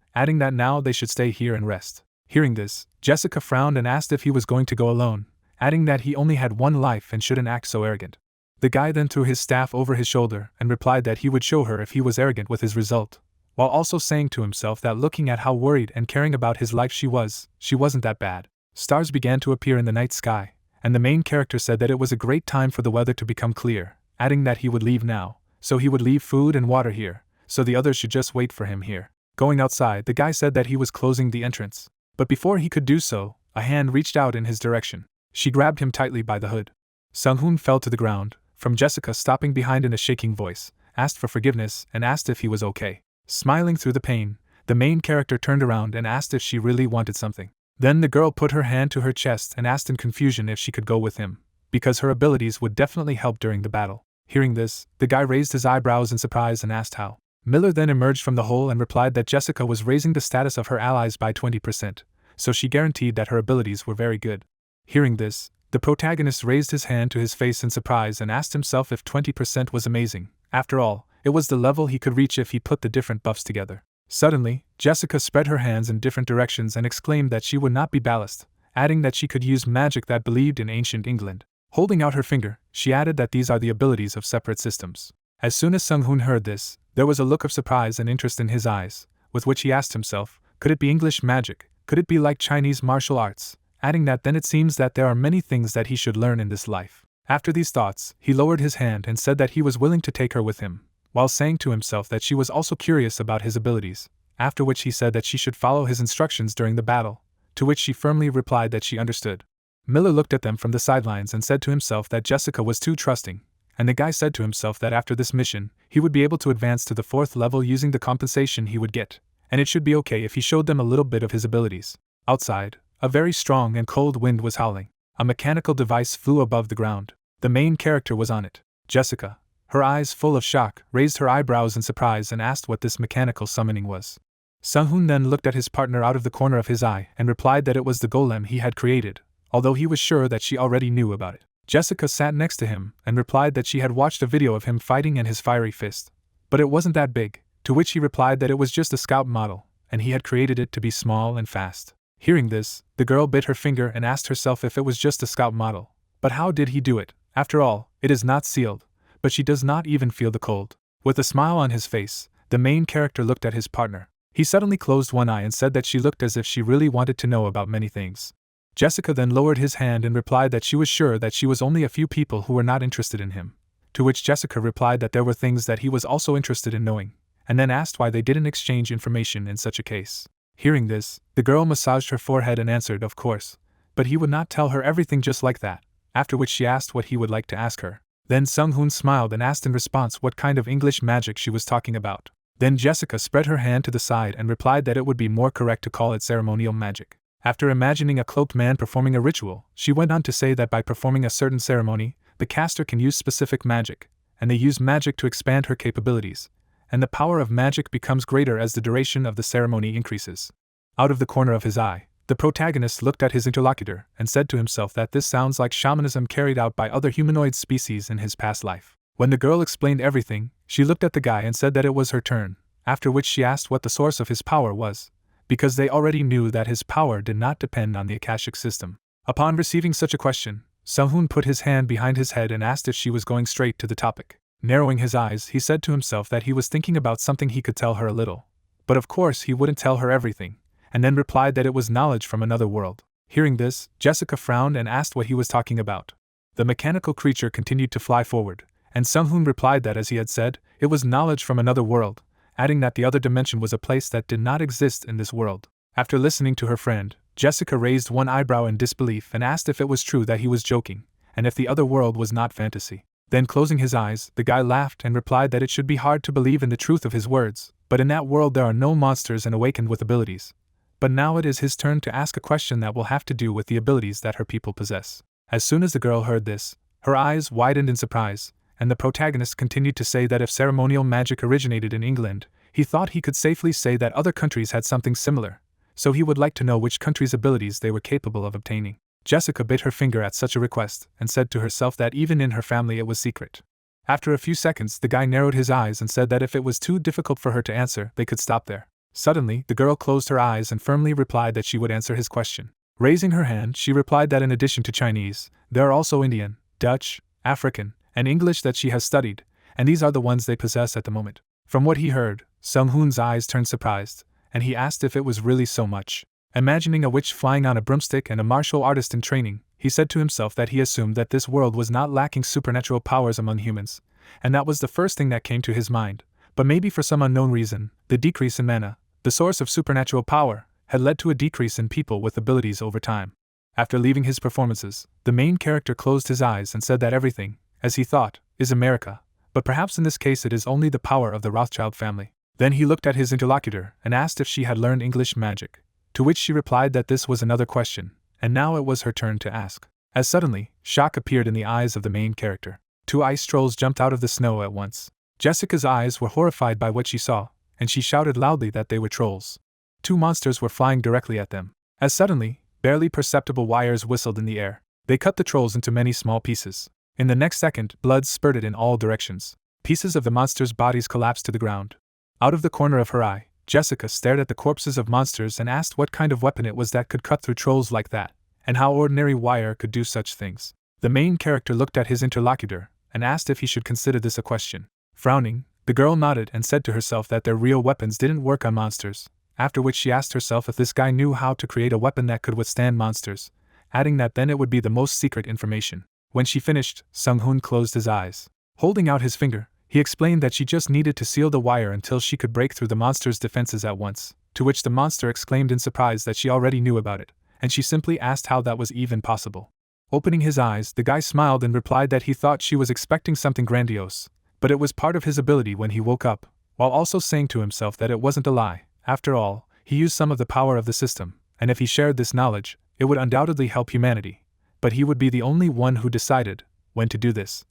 adding that now they should stay here and rest. Hearing this, Jessica frowned and asked if he was going to go alone, adding that he only had 1 life and shouldn't act so arrogant. The guy then threw his staff over his shoulder and replied that he would show her if he was arrogant with his result, while also saying to himself that looking at how worried and caring about his life she wasn't that bad. Stars began to appear in the night sky, and the main character said that it was a great time for the weather to become clear, adding that he would leave now, so he would leave food and water here, so the others should just wait for him here. Going outside, the guy said that he was closing the entrance, but before he could do so, a hand reached out in his direction. She grabbed him tightly by the hood. Sung-hoon fell to the ground, from Jessica stopping behind in a shaking voice, asked for forgiveness and asked if he was okay. Smiling through the pain, the main character turned around and asked if she really wanted something. Then the girl put her hand to her chest and asked in confusion if she could go with him, because her abilities would definitely help during the battle. Hearing this, the guy raised his eyebrows in surprise and asked how. Miller then emerged from the hole and replied that Jessica was raising the status of her allies by 20%, so she guaranteed that her abilities were very good. Hearing this, the protagonist raised his hand to his face in surprise and asked himself if 20% was amazing. After all, it was the level he could reach if he put the different buffs together. Suddenly, Jessica spread her hands in different directions and exclaimed that she would not be ballast, adding that she could use magic that believed in ancient England. Holding out her finger, she added that these are the abilities of separate systems. As soon as Sung-hoon heard this, there was a look of surprise and interest in his eyes, with which he asked himself, could it be English magic, Could it be like Chinese martial arts? Adding that then it seems that there are many things that he should learn in this life. After these thoughts, he lowered his hand and said that he was willing to take her with him, while saying to himself that she was also curious about his abilities, after which he said that she should follow his instructions during the battle, to which she firmly replied that she understood. Miller looked at them from the sidelines and said to himself that Jessica was too trusting, and the guy said to himself that after this mission, he would be able to advance to the 4th level using the compensation he would get, and it should be okay if he showed them a little bit of his abilities. Outside, a very strong and cold wind was howling. A mechanical device flew above the ground. The main character was on it. Jessica, her eyes full of shock, raised her eyebrows in surprise and asked what this mechanical summoning was. Sung-hoon then looked at his partner out of the corner of his eye and replied that it was the golem he had created, although he was sure that she already knew about it. Jessica sat next to him and replied that she had watched a video of him fighting and his fiery fist, but it wasn't that big, to which he replied that it was just a scout model, and he had created it to be small and fast. Hearing this, the girl bit her finger and asked herself if it was just a scout model. But how did he do it? After all, it is not sealed, but she does not even feel the cold. With a smile on his face, the main character looked at his partner. He suddenly closed one eye and said that she looked as if she really wanted to know about many things. Jessica then lowered his hand and replied that she was sure that she was only a few people who were not interested in him, to which Jessica replied that there were things that he was also interested in knowing, and then asked why they didn't exchange information in such a case. Hearing this, the girl massaged her forehead and answered, of course, but he would not tell her everything just like that, after which she asked what he would like to ask her. Then Sung-hoon smiled and asked in response what kind of English magic she was talking about. Then Jessica spread her hand to the side and replied that it would be more correct to call it ceremonial magic. After imagining a cloaked man performing a ritual, she went on to say that by performing a certain ceremony, the caster can use specific magic, and they use magic to expand her capabilities, and the power of magic becomes greater as the duration of the ceremony increases. Out of the corner of his eye, the protagonist looked at his interlocutor and said to himself that this sounds like shamanism carried out by other humanoid species in his past life. When the girl explained everything, she looked at the guy and said that it was her turn, after which she asked what the source of his power was, because they already knew that his power did not depend on the Akashic system. Upon receiving such a question, Sung-hoon put his hand behind his head and asked if she was going straight to the topic. Narrowing his eyes, he said to himself that he was thinking about something he could tell her a little, but of course he wouldn't tell her everything, and then replied that it was knowledge from another world. Hearing this, Jessica frowned and asked what he was talking about. The mechanical creature continued to fly forward, and Sung-hoon replied that, as he had said, it was knowledge from another world, adding that the other dimension was a place that did not exist in this world. After listening to her friend, Jessica raised one eyebrow in disbelief and asked if it was true that he was joking, and if the other world was not fantasy. Then closing his eyes, the guy laughed and replied that it should be hard to believe in the truth of his words, but in that world there are no monsters and awakened with abilities. But now it is his turn to ask a question that will have to do with the abilities that her people possess. As soon as the girl heard this, her eyes widened in surprise, and the protagonist continued to say that if ceremonial magic originated in England, he thought he could safely say that other countries had something similar, so he would like to know which country's abilities they were capable of obtaining. Jessica bit her finger at such a request and said to herself that even in her family it was secret. After a few seconds, the guy narrowed his eyes and said that if it was too difficult for her to answer, they could stop there. Suddenly, the girl closed her eyes and firmly replied that she would answer his question. Raising her hand, she replied that in addition to Chinese, there are also Indian, Dutch, African, and English that she has studied, and these are the ones they possess at the moment. From what he heard, Sung-hoon's eyes turned surprised, and he asked if it was really so much. Imagining a witch flying on a broomstick and a martial artist in training, he said to himself that he assumed that this world was not lacking supernatural powers among humans, and that was the first thing that came to his mind. But maybe for some unknown reason, the decrease in mana, the source of supernatural power, had led to a decrease in people with abilities over time. After leaving his performances, the main character closed his eyes and said that everything, as he thought, is America, but perhaps in this case it is only the power of the Rothschild family. Then he looked at his interlocutor and asked if she had learned English magic, to which she replied that this was another question, and now it was her turn to ask. As suddenly, shock appeared in the eyes of the main character. 2 ice trolls jumped out of the snow at once. Jessica's eyes were horrified by what she saw, and she shouted loudly that they were trolls. 2 monsters were flying directly at them. As suddenly, barely perceptible wires whistled in the air. They cut the trolls into many small pieces. In the next second, blood spurted in all directions. Pieces of the monsters' bodies collapsed to the ground. Out of the corner of her eye, Jessica stared at the corpses of monsters and asked what kind of weapon it was that could cut through trolls like that, and how ordinary wire could do such things. The main character looked at his interlocutor and asked if he should consider this a question. Frowning, the girl nodded and said to herself that their real weapons didn't work on monsters, after which she asked herself if this guy knew how to create a weapon that could withstand monsters, adding that then it would be the most secret information. When she finished, Sung-hoon closed his eyes. Holding out his finger, he explained that she just needed to seal the wire until she could break through the monster's defenses at once, to which the monster exclaimed in surprise that she already knew about it, and she simply asked how that was even possible. Opening his eyes, the guy smiled and replied that he thought she was expecting something grandiose, but it was part of his ability when he woke up, while also saying to himself that it wasn't a lie. After all, he used some of the power of the system, and if he shared this knowledge, it would undoubtedly help humanity, but he would be the only one who decided when to do this.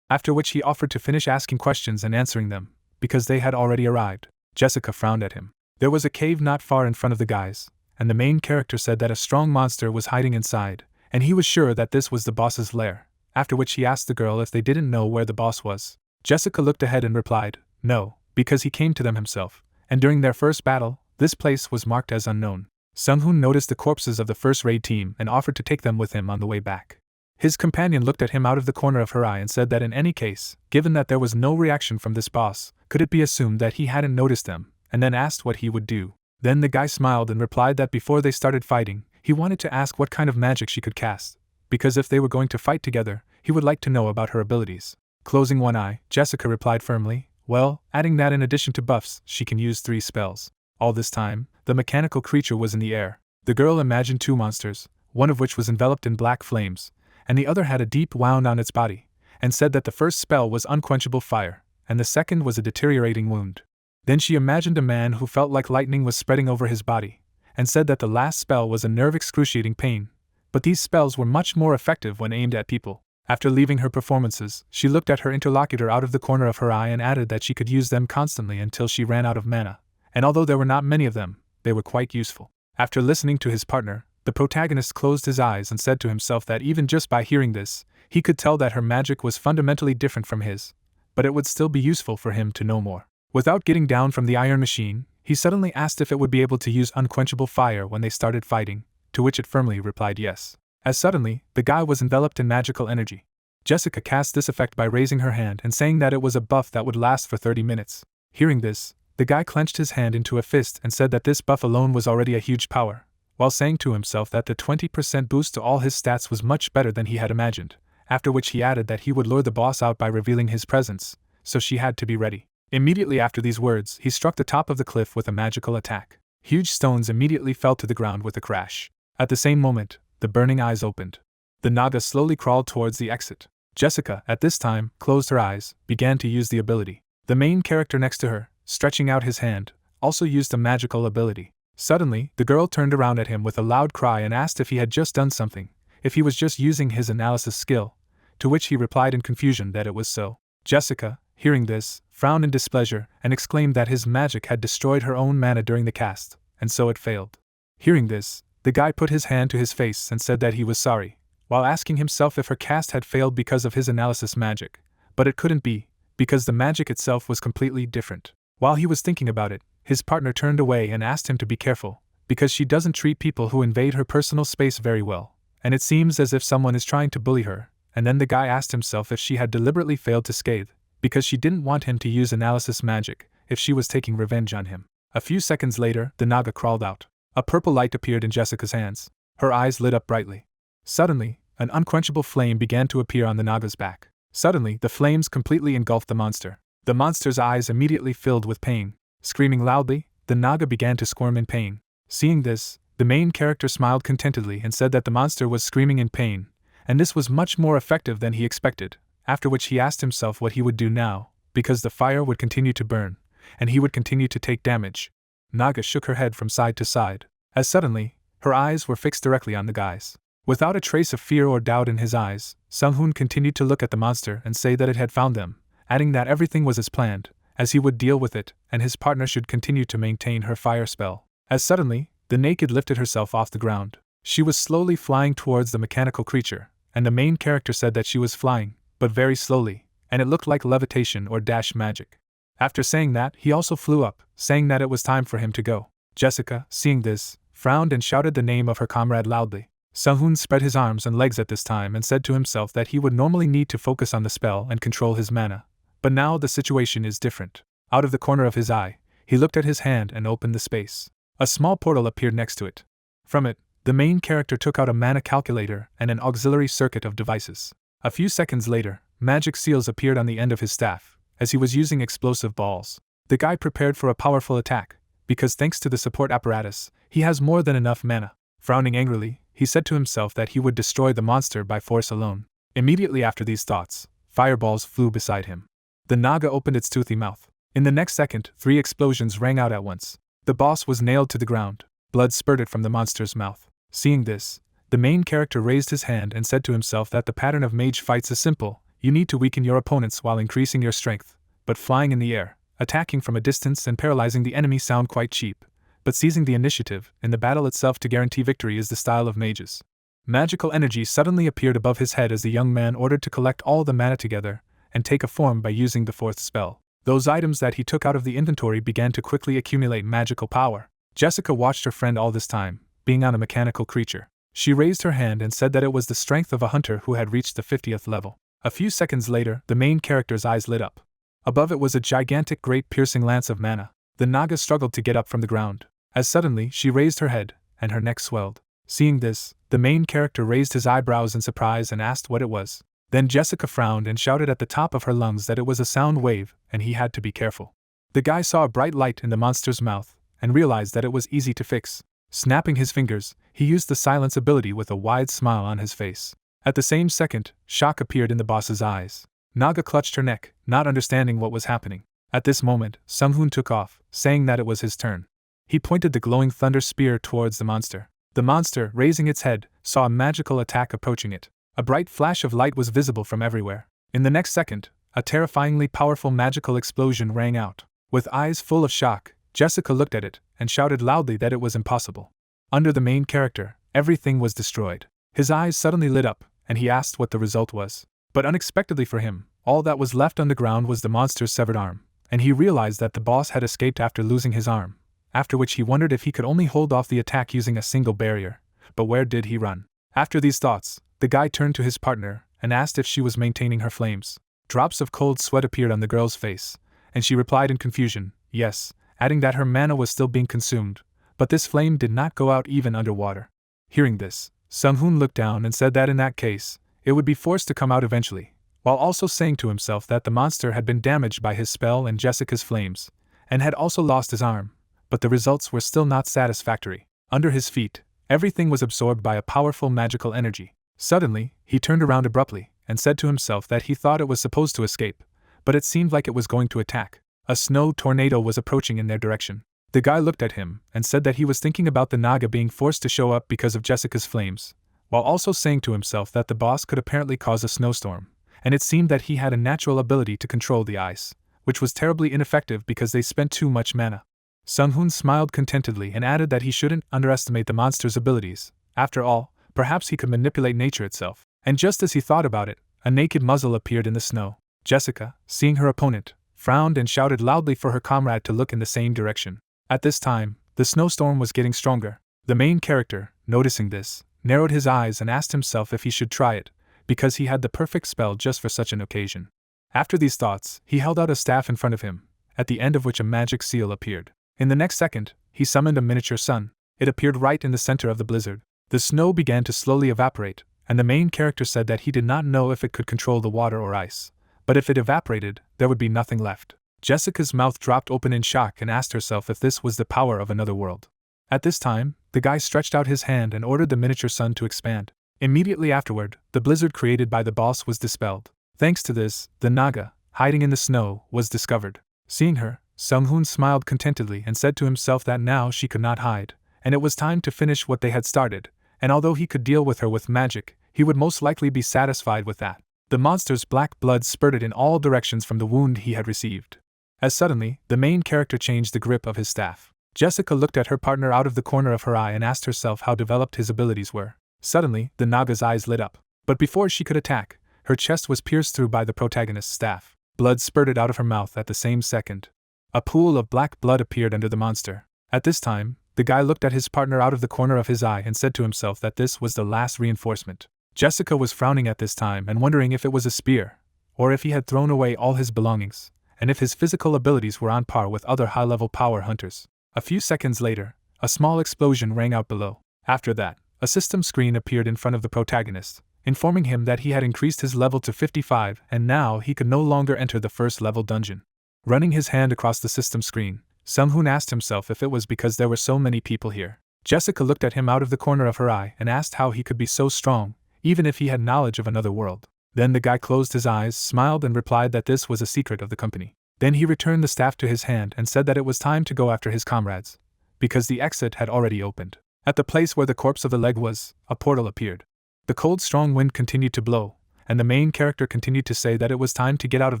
After which he offered to finish asking questions and answering them, because they had already arrived. Jessica frowned at him. There was a cave not far in front of the guys, and the main character said that a strong monster was hiding inside, and he was sure that this was the boss's lair, after which he asked the girl if they didn't know where the boss was. Jessica looked ahead and replied, no, because he came to them himself, and during their first battle, this place was marked as unknown. Sung-hoon noticed the corpses of the first raid team and offered to take them with him on the way back. His companion looked at him out of the corner of her eye and said that in any case, given that there was no reaction from this boss, could it be assumed that he hadn't noticed them, and then asked what he would do. Then the guy smiled and replied that before they started fighting, he wanted to ask what kind of magic she could cast, because if they were going to fight together, he would like to know about her abilities. Closing one eye, Jessica replied firmly, well, adding that in addition to buffs, she can use 3 spells. All this time, the mechanical creature was in the air. The girl imagined 2 monsters, one of which was enveloped in black flames, and the other had a deep wound on its body, and said that the first spell was unquenchable fire, and the second was a deteriorating wound. Then she imagined a man who felt like lightning was spreading over his body, and said that the last spell was a nerve-excruciating pain, but these spells were much more effective when aimed at people. After leaving her performances, she looked at her interlocutor out of the corner of her eye and added that she could use them constantly until she ran out of mana, and although there were not many of them, they were quite useful. After listening to his partner, the protagonist closed his eyes and said to himself that even just by hearing this, he could tell that her magic was fundamentally different from his, but it would still be useful for him to know more. Without getting down from the iron machine, he suddenly asked if it would be able to use unquenchable fire when they started fighting, to which it firmly replied yes. As suddenly, the guy was enveloped in magical energy. Jessica cast this effect by raising her hand and saying that it was a buff that would last for 30 minutes. Hearing this, the guy clenched his hand into a fist and said that this buff alone was already a huge power, while saying to himself that the 20% boost to all his stats was much better than he had imagined, after which he added that he would lure the boss out by revealing his presence, so she had to be ready. Immediately after these words, he struck the top of the cliff with a magical attack. Huge stones immediately fell to the ground with a crash. At the same moment, the burning eyes opened. The Naga slowly crawled towards the exit. Jessica, at this time, closed her eyes, began to use the ability. The main character next to her, stretching out his hand, also used a magical ability. Suddenly, the girl turned around at him with a loud cry and asked if he had just done something, if he was just using his analysis skill, to which he replied in confusion that it was so. Jessica, hearing this, frowned in displeasure and exclaimed that his magic had destroyed her own mana during the cast, and so it failed. Hearing this, the guy put his hand to his face and said that he was sorry, while asking himself if her cast had failed because of his analysis magic, but it couldn't be, because the magic itself was completely different. While he was thinking about it, his partner turned away and asked him to be careful, because she doesn't treat people who invade her personal space very well, and it seems as if someone is trying to bully her. And then the guy asked himself if she had deliberately failed to scathe, because she didn't want him to use analysis magic, if she was taking revenge on him. A few seconds later, the Naga crawled out. A purple light appeared in Jessica's hands. Her eyes lit up brightly. Suddenly, an unquenchable flame began to appear on the Naga's back. Suddenly, the flames completely engulfed the monster. The monster's eyes immediately filled with pain. Screaming loudly, the Naga began to squirm in pain. Seeing this, the main character smiled contentedly and said that the monster was screaming in pain, and this was much more effective than he expected, after which he asked himself what he would do now, because the fire would continue to burn, and he would continue to take damage. Naga shook her head from side to side, as suddenly, her eyes were fixed directly on the guys. Without a trace of fear or doubt in his eyes, Sung-hoon continued to look at the monster and say that it had found them, adding that everything was as planned, as he would deal with it, and his partner should continue to maintain her fire spell. As suddenly, the naked lifted herself off the ground. She was slowly flying towards the mechanical creature, and the main character said that she was flying, but very slowly, and it looked like levitation or dash magic. After saying that, he also flew up, saying that it was time for him to go. Jessica, seeing this, frowned and shouted the name of her comrade loudly. Sung-hoon spread his arms and legs at this time and said to himself that he would normally need to focus on the spell and control his mana, but now the situation is different. Out of the corner of his eye, he looked at his hand and opened the space. A small portal appeared next to it. From it, the main character took out a mana calculator and an auxiliary circuit of devices. A few seconds later, magic seals appeared on the end of his staff, as he was using explosive balls. The guy prepared for a powerful attack, because thanks to the support apparatus, he has more than enough mana. Frowning angrily, he said to himself that he would destroy the monster by force alone. Immediately after these thoughts, fireballs flew beside him. The Naga opened its toothy mouth. In the next second, 3 explosions rang out at once. The boss was nailed to the ground. Blood spurted from the monster's mouth. Seeing this, the main character raised his hand and said to himself that the pattern of mage fights is simple. You need to weaken your opponents while increasing your strength. But flying in the air, attacking from a distance and paralyzing the enemy sound quite cheap. But seizing the initiative in the battle itself to guarantee victory is the style of mages. Magical energy suddenly appeared above his head as the young man ordered to collect all the mana together and take a form by using the 4th spell. Those items that he took out of the inventory began to quickly accumulate magical power. Jessica watched her friend all this time, being on a mechanical creature. She raised her hand and said that it was the strength of a hunter who had reached the 50th level. A few seconds later, the main character's eyes lit up. Above it was a gigantic great piercing lance of mana. The Naga struggled to get up from the ground. As suddenly, she raised her head, and her neck swelled. Seeing this, the main character raised his eyebrows in surprise and asked what it was. Then Jessica frowned and shouted at the top of her lungs that it was a sound wave, and he had to be careful. The guy saw a bright light in the monster's mouth, and realized that it was easy to fix. Snapping his fingers, he used the silence ability with a wide smile on his face. At the same second, shock appeared in the boss's eyes. Naga clutched her neck, not understanding what was happening. At this moment, Sung-hoon took off, saying that it was his turn. He pointed the glowing thunder spear towards the monster. The monster, raising its head, saw a magical attack approaching it. A bright flash of light was visible from everywhere. In the next second, a terrifyingly powerful magical explosion rang out. With eyes full of shock, Jessica looked at it and shouted loudly that it was impossible. Under the main character, everything was destroyed. His eyes suddenly lit up, and he asked what the result was. But unexpectedly for him, all that was left on the ground was the monster's severed arm, and he realized that the boss had escaped after losing his arm, after which he wondered if he could only hold off the attack using a single barrier. But where did he run? After these thoughts, the guy turned to his partner and asked if she was maintaining her flames. Drops of cold sweat appeared on the girl's face, and she replied in confusion, yes, adding that her mana was still being consumed, but this flame did not go out even underwater. Hearing this, Sung-hoon looked down and said that in that case, it would be forced to come out eventually, while also saying to himself that the monster had been damaged by his spell and Jessica's flames, and had also lost his arm, but the results were still not satisfactory. Under his feet, everything was absorbed by a powerful magical energy. Suddenly, he turned around abruptly, and said to himself that he thought it was supposed to escape, but it seemed like it was going to attack. A snow tornado was approaching in their direction. The guy looked at him and said that he was thinking about the Naga being forced to show up because of Jessica's flames, while also saying to himself that the boss could apparently cause a snowstorm, and it seemed that he had a natural ability to control the ice, which was terribly ineffective because they spent too much mana. Sung-hoon smiled contentedly and added that he shouldn't underestimate the monster's abilities. After all, perhaps he could manipulate nature itself. And just as he thought about it, a naked muzzle appeared in the snow. Jessica, seeing her opponent, frowned and shouted loudly for her comrade to look in the same direction. At this time, the snowstorm was getting stronger. The main character, noticing this, narrowed his eyes and asked himself if he should try it, because he had the perfect spell just for such an occasion. After these thoughts, he held out a staff in front of him, at the end of which a magic seal appeared. In the next second, he summoned a miniature sun. It appeared right in the center of the blizzard. The snow began to slowly evaporate, and the main character said that he did not know if it could control the water or ice, but if it evaporated, there would be nothing left. Jessica's mouth dropped open in shock and asked herself if this was the power of another world. At this time, the guy stretched out his hand and ordered the miniature sun to expand. Immediately afterward, the blizzard created by the boss was dispelled. Thanks to this, the Naga, hiding in the snow, was discovered. Seeing her, Sung-hoon smiled contentedly and said to himself that now she could not hide, and it was time to finish what they had started, and although he could deal with her with magic, he would most likely be satisfied with that. The monster's black blood spurted in all directions from the wound he had received. As suddenly, the main character changed the grip of his staff. Jessica looked at her partner out of the corner of her eye and asked herself how developed his abilities were. Suddenly, the Naga's eyes lit up. But before she could attack, her chest was pierced through by the protagonist's staff. Blood spurted out of her mouth at the same second. A pool of black blood appeared under the monster. At this time, the guy looked at his partner out of the corner of his eye and said to himself that this was the last reinforcement. Jessica was frowning at this time and wondering if it was a spear, or if he had thrown away all his belongings, and if his physical abilities were on par with other high-level power hunters. A few seconds later, A small explosion rang out below. After that, a system screen appeared in front of the protagonist, informing him that he had increased his level to 55 and now he could no longer enter the first level dungeon. Running his hand across the system screen, Sung-hoon asked himself if it was because there were so many people here. Jessica looked at him out of the corner of her eye and asked how he could be so strong, even if he had knowledge of another world. Then the guy closed his eyes, smiled and replied that this was a secret of the company. Then he returned the staff to his hand and said that it was time to go after his comrades, because the exit had already opened. At the place where the corpse of the leg was, a portal appeared. The cold, strong wind continued to blow, and the main character continued to say that it was time to get out of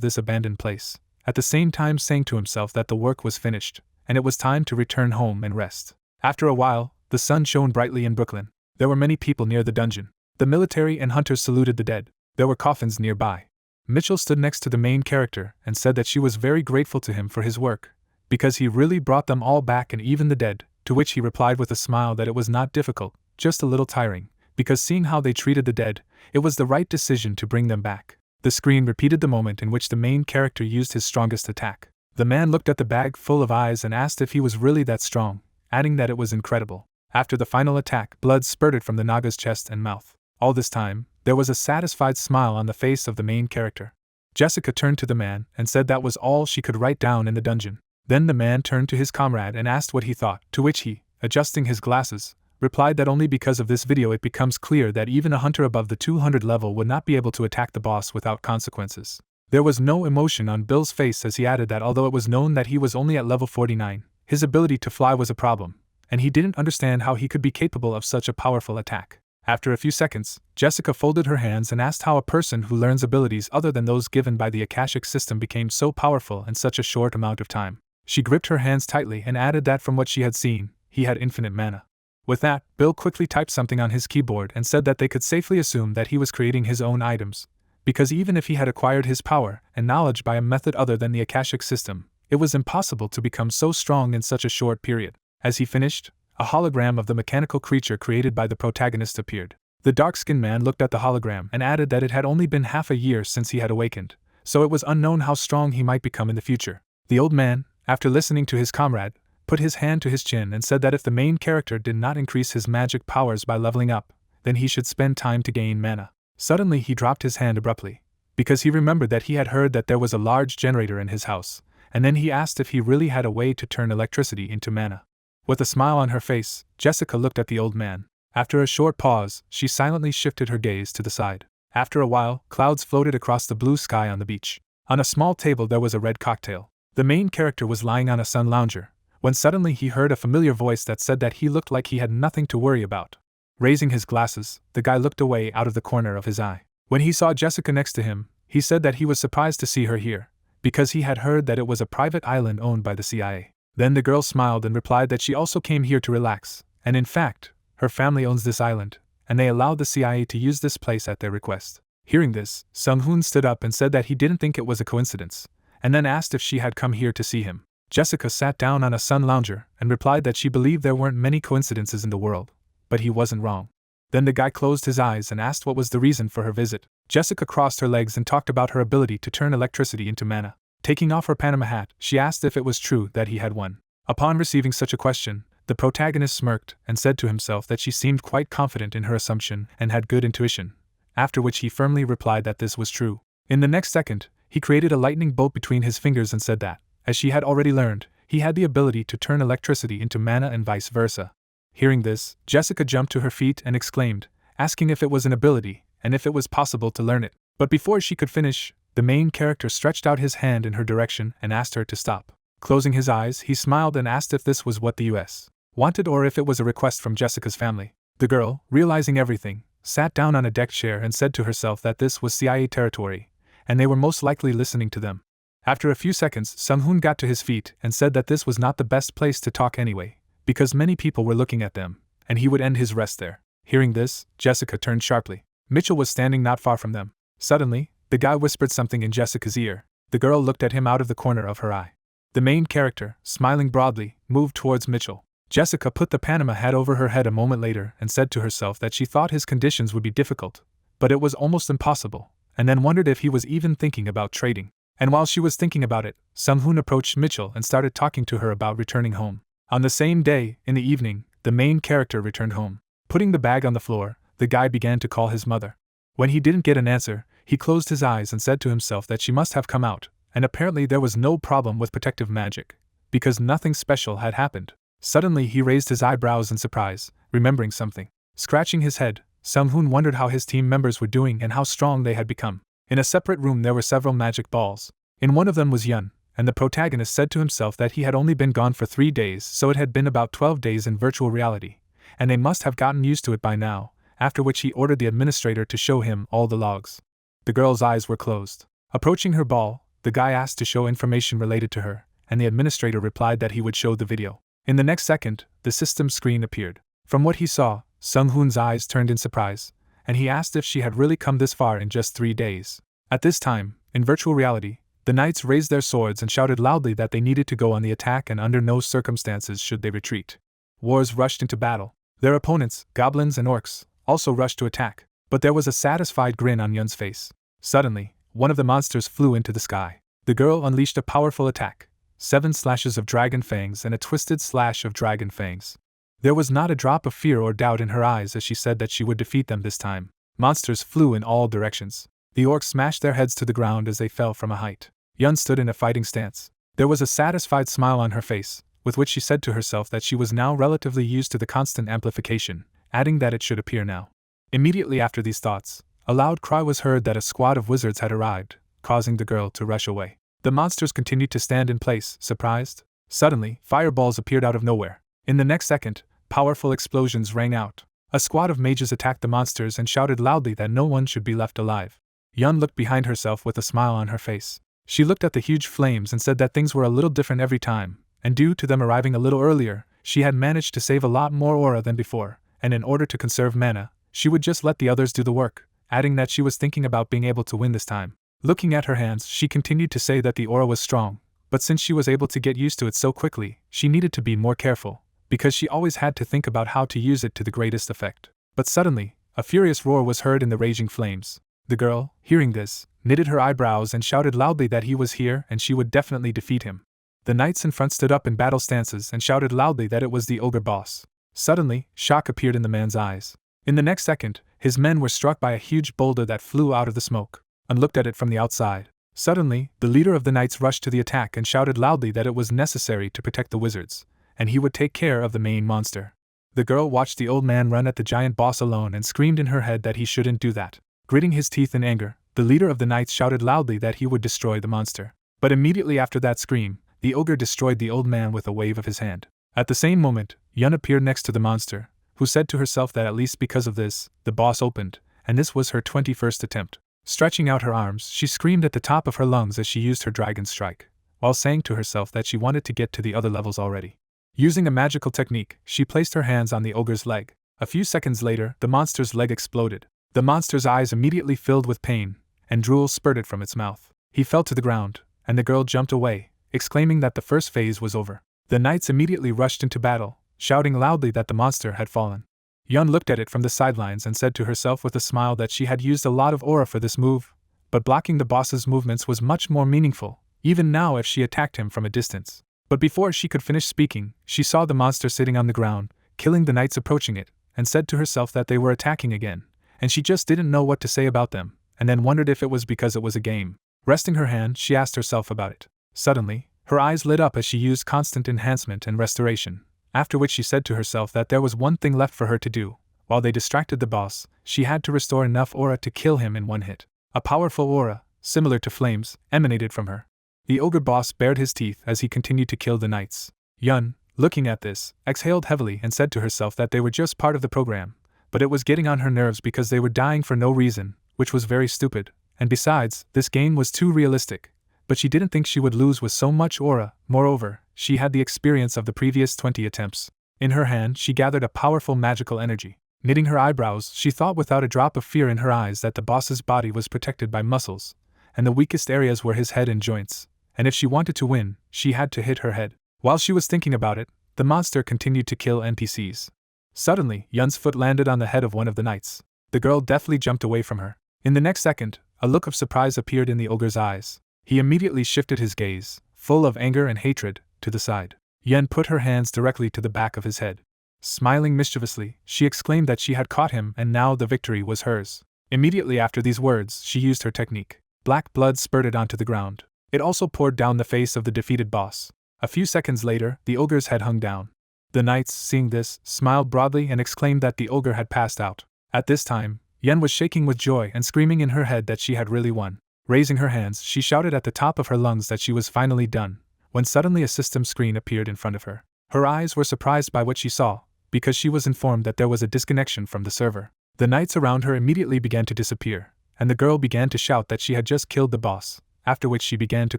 this abandoned place, at the same time saying to himself that the work was finished, and it was time to return home and rest. After a while, the sun shone brightly in Brooklyn. There were many people near the dungeon. The military and hunters saluted the dead. There were coffins nearby. Mitchell stood next to the main character and said that she was very grateful to him for his work, because he really brought them all back and even the dead, to which he replied with a smile that it was not difficult, just a little tiring, because seeing how they treated the dead, it was the right decision to bring them back. The screen repeated the moment in which the main character used his strongest attack. The man looked at the bag full of eyes and asked if he was really that strong, adding that it was incredible. After the final attack, blood spurted from the Naga's chest and mouth. All this time, there was a satisfied smile on the face of the main character. Jessica turned to the man and said that was all she could write down in the dungeon. Then the man turned to his comrade and asked what he thought, to which he, adjusting his glasses, replied that only because of this video it becomes clear that even a hunter above the 200 level would not be able to attack the boss without consequences. There was no emotion on Bill's face as he added that although it was known that he was only at level 49, his ability to fly was a problem, and he didn't understand how he could be capable of such a powerful attack. After a few seconds, Jessica folded her hands and asked how a person who learns abilities other than those given by the Akashic system became so powerful in such a short amount of time. She gripped her hands tightly and added that from what she had seen, he had infinite mana. With that, Bill quickly typed something on his keyboard and said that they could safely assume that he was creating his own items, because even if he had acquired his power and knowledge by a method other than the Akashic system, it was impossible to become so strong in such a short period. As he finished, a hologram of the mechanical creature created by the protagonist appeared. The dark-skinned man looked at the hologram and added that it had only been half a year since he had awakened, so it was unknown how strong he might become in the future. The old man, after listening to his comrade, put his hand to his chin and said that if the main character did not increase his magic powers by leveling up, then he should spend time to gain mana. Suddenly he dropped his hand abruptly, because he remembered that he had heard that there was a large generator in his house, and then he asked if he really had a way to turn electricity into mana. With a smile on her face, Jessica looked at the old man. After a short pause, she silently shifted her gaze to the side. After a while, clouds floated across the blue sky on the beach. On a small table there was a red cocktail. The main character was lying on a sun lounger, when suddenly he heard a familiar voice that said that he looked like he had nothing to worry about. Raising his glasses, the guy looked away out of the corner of his eye. When he saw Jessica next to him, he said that he was surprised to see her here, because he had heard that it was a private island owned by the CIA. Then the girl smiled and replied that she also came here to relax, and in fact, her family owns this island, and they allowed the CIA to use this place at their request. Hearing this, Sung-hoon stood up and said that he didn't think it was a coincidence, and then asked if she had come here to see him. Jessica sat down on a sun lounger and replied that she believed there weren't many coincidences in the world, but he wasn't wrong. Then the guy closed his eyes and asked what was the reason for her visit. Jessica crossed her legs and talked about her ability to turn electricity into mana. Taking off her Panama hat, she asked if it was true that he had won. Upon receiving such a question, the protagonist smirked and said to himself that she seemed quite confident in her assumption and had good intuition, after which he firmly replied that this was true. In the next second, he created a lightning bolt between his fingers and said that, as she had already learned, he had the ability to turn electricity into mana and vice versa. Hearing this, Jessica jumped to her feet and exclaimed, asking if it was an ability and if it was possible to learn it. But before she could finish, the main character stretched out his hand in her direction and asked her to stop. Closing his eyes, he smiled and asked if this was what the US wanted or if it was a request from Jessica's family. The girl, realizing everything, sat down on a deck chair and said to herself that this was CIA territory, and they were most likely listening to them. After a few seconds, Sung-hoon got to his feet and said that this was not the best place to talk anyway, because many people were looking at them, and he would end his rest there. Hearing this, Jessica turned sharply. Mitchell was standing not far from them. Suddenly, the guy whispered something in Jessica's ear. The girl looked at him out of the corner of her eye. The main character, smiling broadly, moved towards Mitchell. Jessica put the Panama hat over her head a moment later and said to herself that she thought his conditions would be difficult, but it was almost impossible, and then wondered if he was even thinking about trading. And while she was thinking about it, Sung-hoon approached Mitchell and started talking to her about returning home. On the same day, in the evening, the main character returned home. Putting the bag on the floor, the guy began to call his mother. When he didn't get an answer, he closed his eyes and said to himself that she must have come out, and apparently there was no problem with protective magic, because nothing special had happened. Suddenly he raised his eyebrows in surprise, remembering something. Scratching his head, Sung-hoon wondered how his team members were doing and how strong they had become. In a separate room there were several magic balls. In one of them was Yun, and the protagonist said to himself that he had only been gone for 3 days, so it had been about 12 days in virtual reality, and they must have gotten used to it by now, after which he ordered the administrator to show him all the logs. The girl's eyes were closed. Approaching her ball, the guy asked to show information related to her, and the administrator replied that he would show the video. In the next second, the system screen appeared. From what he saw, Sung-hoon's eyes turned in surprise, and he asked if she had really come this far in just 3 days. At this time, in virtual reality, the knights raised their swords and shouted loudly that they needed to go on the attack and under no circumstances should they retreat. Warriors rushed into battle. Their opponents, goblins and orcs, also rushed to attack, but there was a satisfied grin on Yun's face. Suddenly, one of the monsters flew into the sky. The girl unleashed a powerful attack, 7 slashes of dragon fangs and a twisted slash of dragon fangs. There was not a drop of fear or doubt in her eyes as she said that she would defeat them this time. Monsters flew in all directions. The orcs smashed their heads to the ground as they fell from a height. Yun stood in a fighting stance. There was a satisfied smile on her face, with which she said to herself that she was now relatively used to the constant amplification, adding that it should appear now. Immediately after these thoughts, a loud cry was heard that a squad of wizards had arrived, causing the girl to rush away. The monsters continued to stand in place, surprised. Suddenly, fireballs appeared out of nowhere. In the next second, powerful explosions rang out. A squad of mages attacked the monsters and shouted loudly that no one should be left alive. Yun looked behind herself with a smile on her face. She looked at the huge flames and said that things were a little different every time, and due to them arriving a little earlier, she had managed to save a lot more aura than before, and in order to conserve mana, she would just let the others do the work, adding that she was thinking about being able to win this time. Looking at her hands, she continued to say that the aura was strong, but since she was able to get used to it so quickly, she needed to be more careful, because she always had to think about how to use it to the greatest effect. But suddenly, a furious roar was heard in the raging flames. The girl, hearing this, knitted her eyebrows and shouted loudly that he was here and she would definitely defeat him. The knights in front stood up in battle stances and shouted loudly that it was the ogre boss. Suddenly, shock appeared in the man's eyes. In the next second, his men were struck by a huge boulder that flew out of the smoke, and looked at it from the outside. Suddenly, the leader of the knights rushed to the attack and shouted loudly that it was necessary to protect the wizards, and he would take care of the main monster. The girl watched the old man run at the giant boss alone and screamed in her head that he shouldn't do that. Gritting his teeth in anger, the leader of the knights shouted loudly that he would destroy the monster. But immediately after that scream, the ogre destroyed the old man with a wave of his hand. At the same moment, Yun appeared next to the monster, who said to herself that at least because of this, the boss opened, and this was her 21st attempt. Stretching out her arms, she screamed at the top of her lungs as she used her dragon strike, while saying to herself that she wanted to get to the other levels already. Using a magical technique, she placed her hands on the ogre's leg. A few seconds later, the monster's leg exploded. The monster's eyes immediately filled with pain, and drool spurted from its mouth. He fell to the ground, and the girl jumped away, exclaiming that the first phase was over. The knights immediately rushed into battle, shouting loudly that the monster had fallen. Yun looked at it from the sidelines and said to herself with a smile that she had used a lot of aura for this move, but blocking the boss's movements was much more meaningful, even now if she attacked him from a distance. But before she could finish speaking, she saw the monster sitting on the ground, killing the knights approaching it, and said to herself that they were attacking again, and she just didn't know what to say about them, and then wondered if it was because it was a game. Resting her hand, she asked herself about it. Suddenly, her eyes lit up as she used constant enhancement and restoration, after which she said to herself that there was one thing left for her to do. While they distracted the boss, she had to restore enough aura to kill him in one hit. A powerful aura, similar to flames, emanated from her. The ogre boss bared his teeth as he continued to kill the knights. Yun, looking at this, exhaled heavily and said to herself that they were just part of the program, but it was getting on her nerves because they were dying for no reason, which was very stupid, and besides, this game was too realistic. But she didn't think she would lose with so much aura. Moreover, she had the experience of the previous 20 attempts. In her hand, she gathered a powerful magical energy. Knitting her eyebrows, she thought without a drop of fear in her eyes that the boss's body was protected by muscles, and the weakest areas were his head and joints, and if she wanted to win, she had to hit her head. While she was thinking about it, the monster continued to kill NPCs. Suddenly, Yun's foot landed on the head of one of the knights. The girl deftly jumped away from her. In the next second, a look of surprise appeared in the ogre's eyes. He immediately shifted his gaze, full of anger and hatred, to the side. Yen put her hands directly to the back of his head. Smiling mischievously, she exclaimed that she had caught him and now the victory was hers. Immediately after these words, she used her technique. Black blood spurted onto the ground. It also poured down the face of the defeated boss. A few seconds later, the ogre's head hung down. The knights, seeing this, smiled broadly and exclaimed that the ogre had passed out. At this time, Yen was shaking with joy and screaming in her head that she had really won. Raising her hands, she shouted at the top of her lungs that she was finally done, when suddenly a system screen appeared in front of her. Her eyes were surprised by what she saw, because she was informed that there was a disconnection from the server. The knights around her immediately began to disappear, and the girl began to shout that she had just killed the boss, after which she began to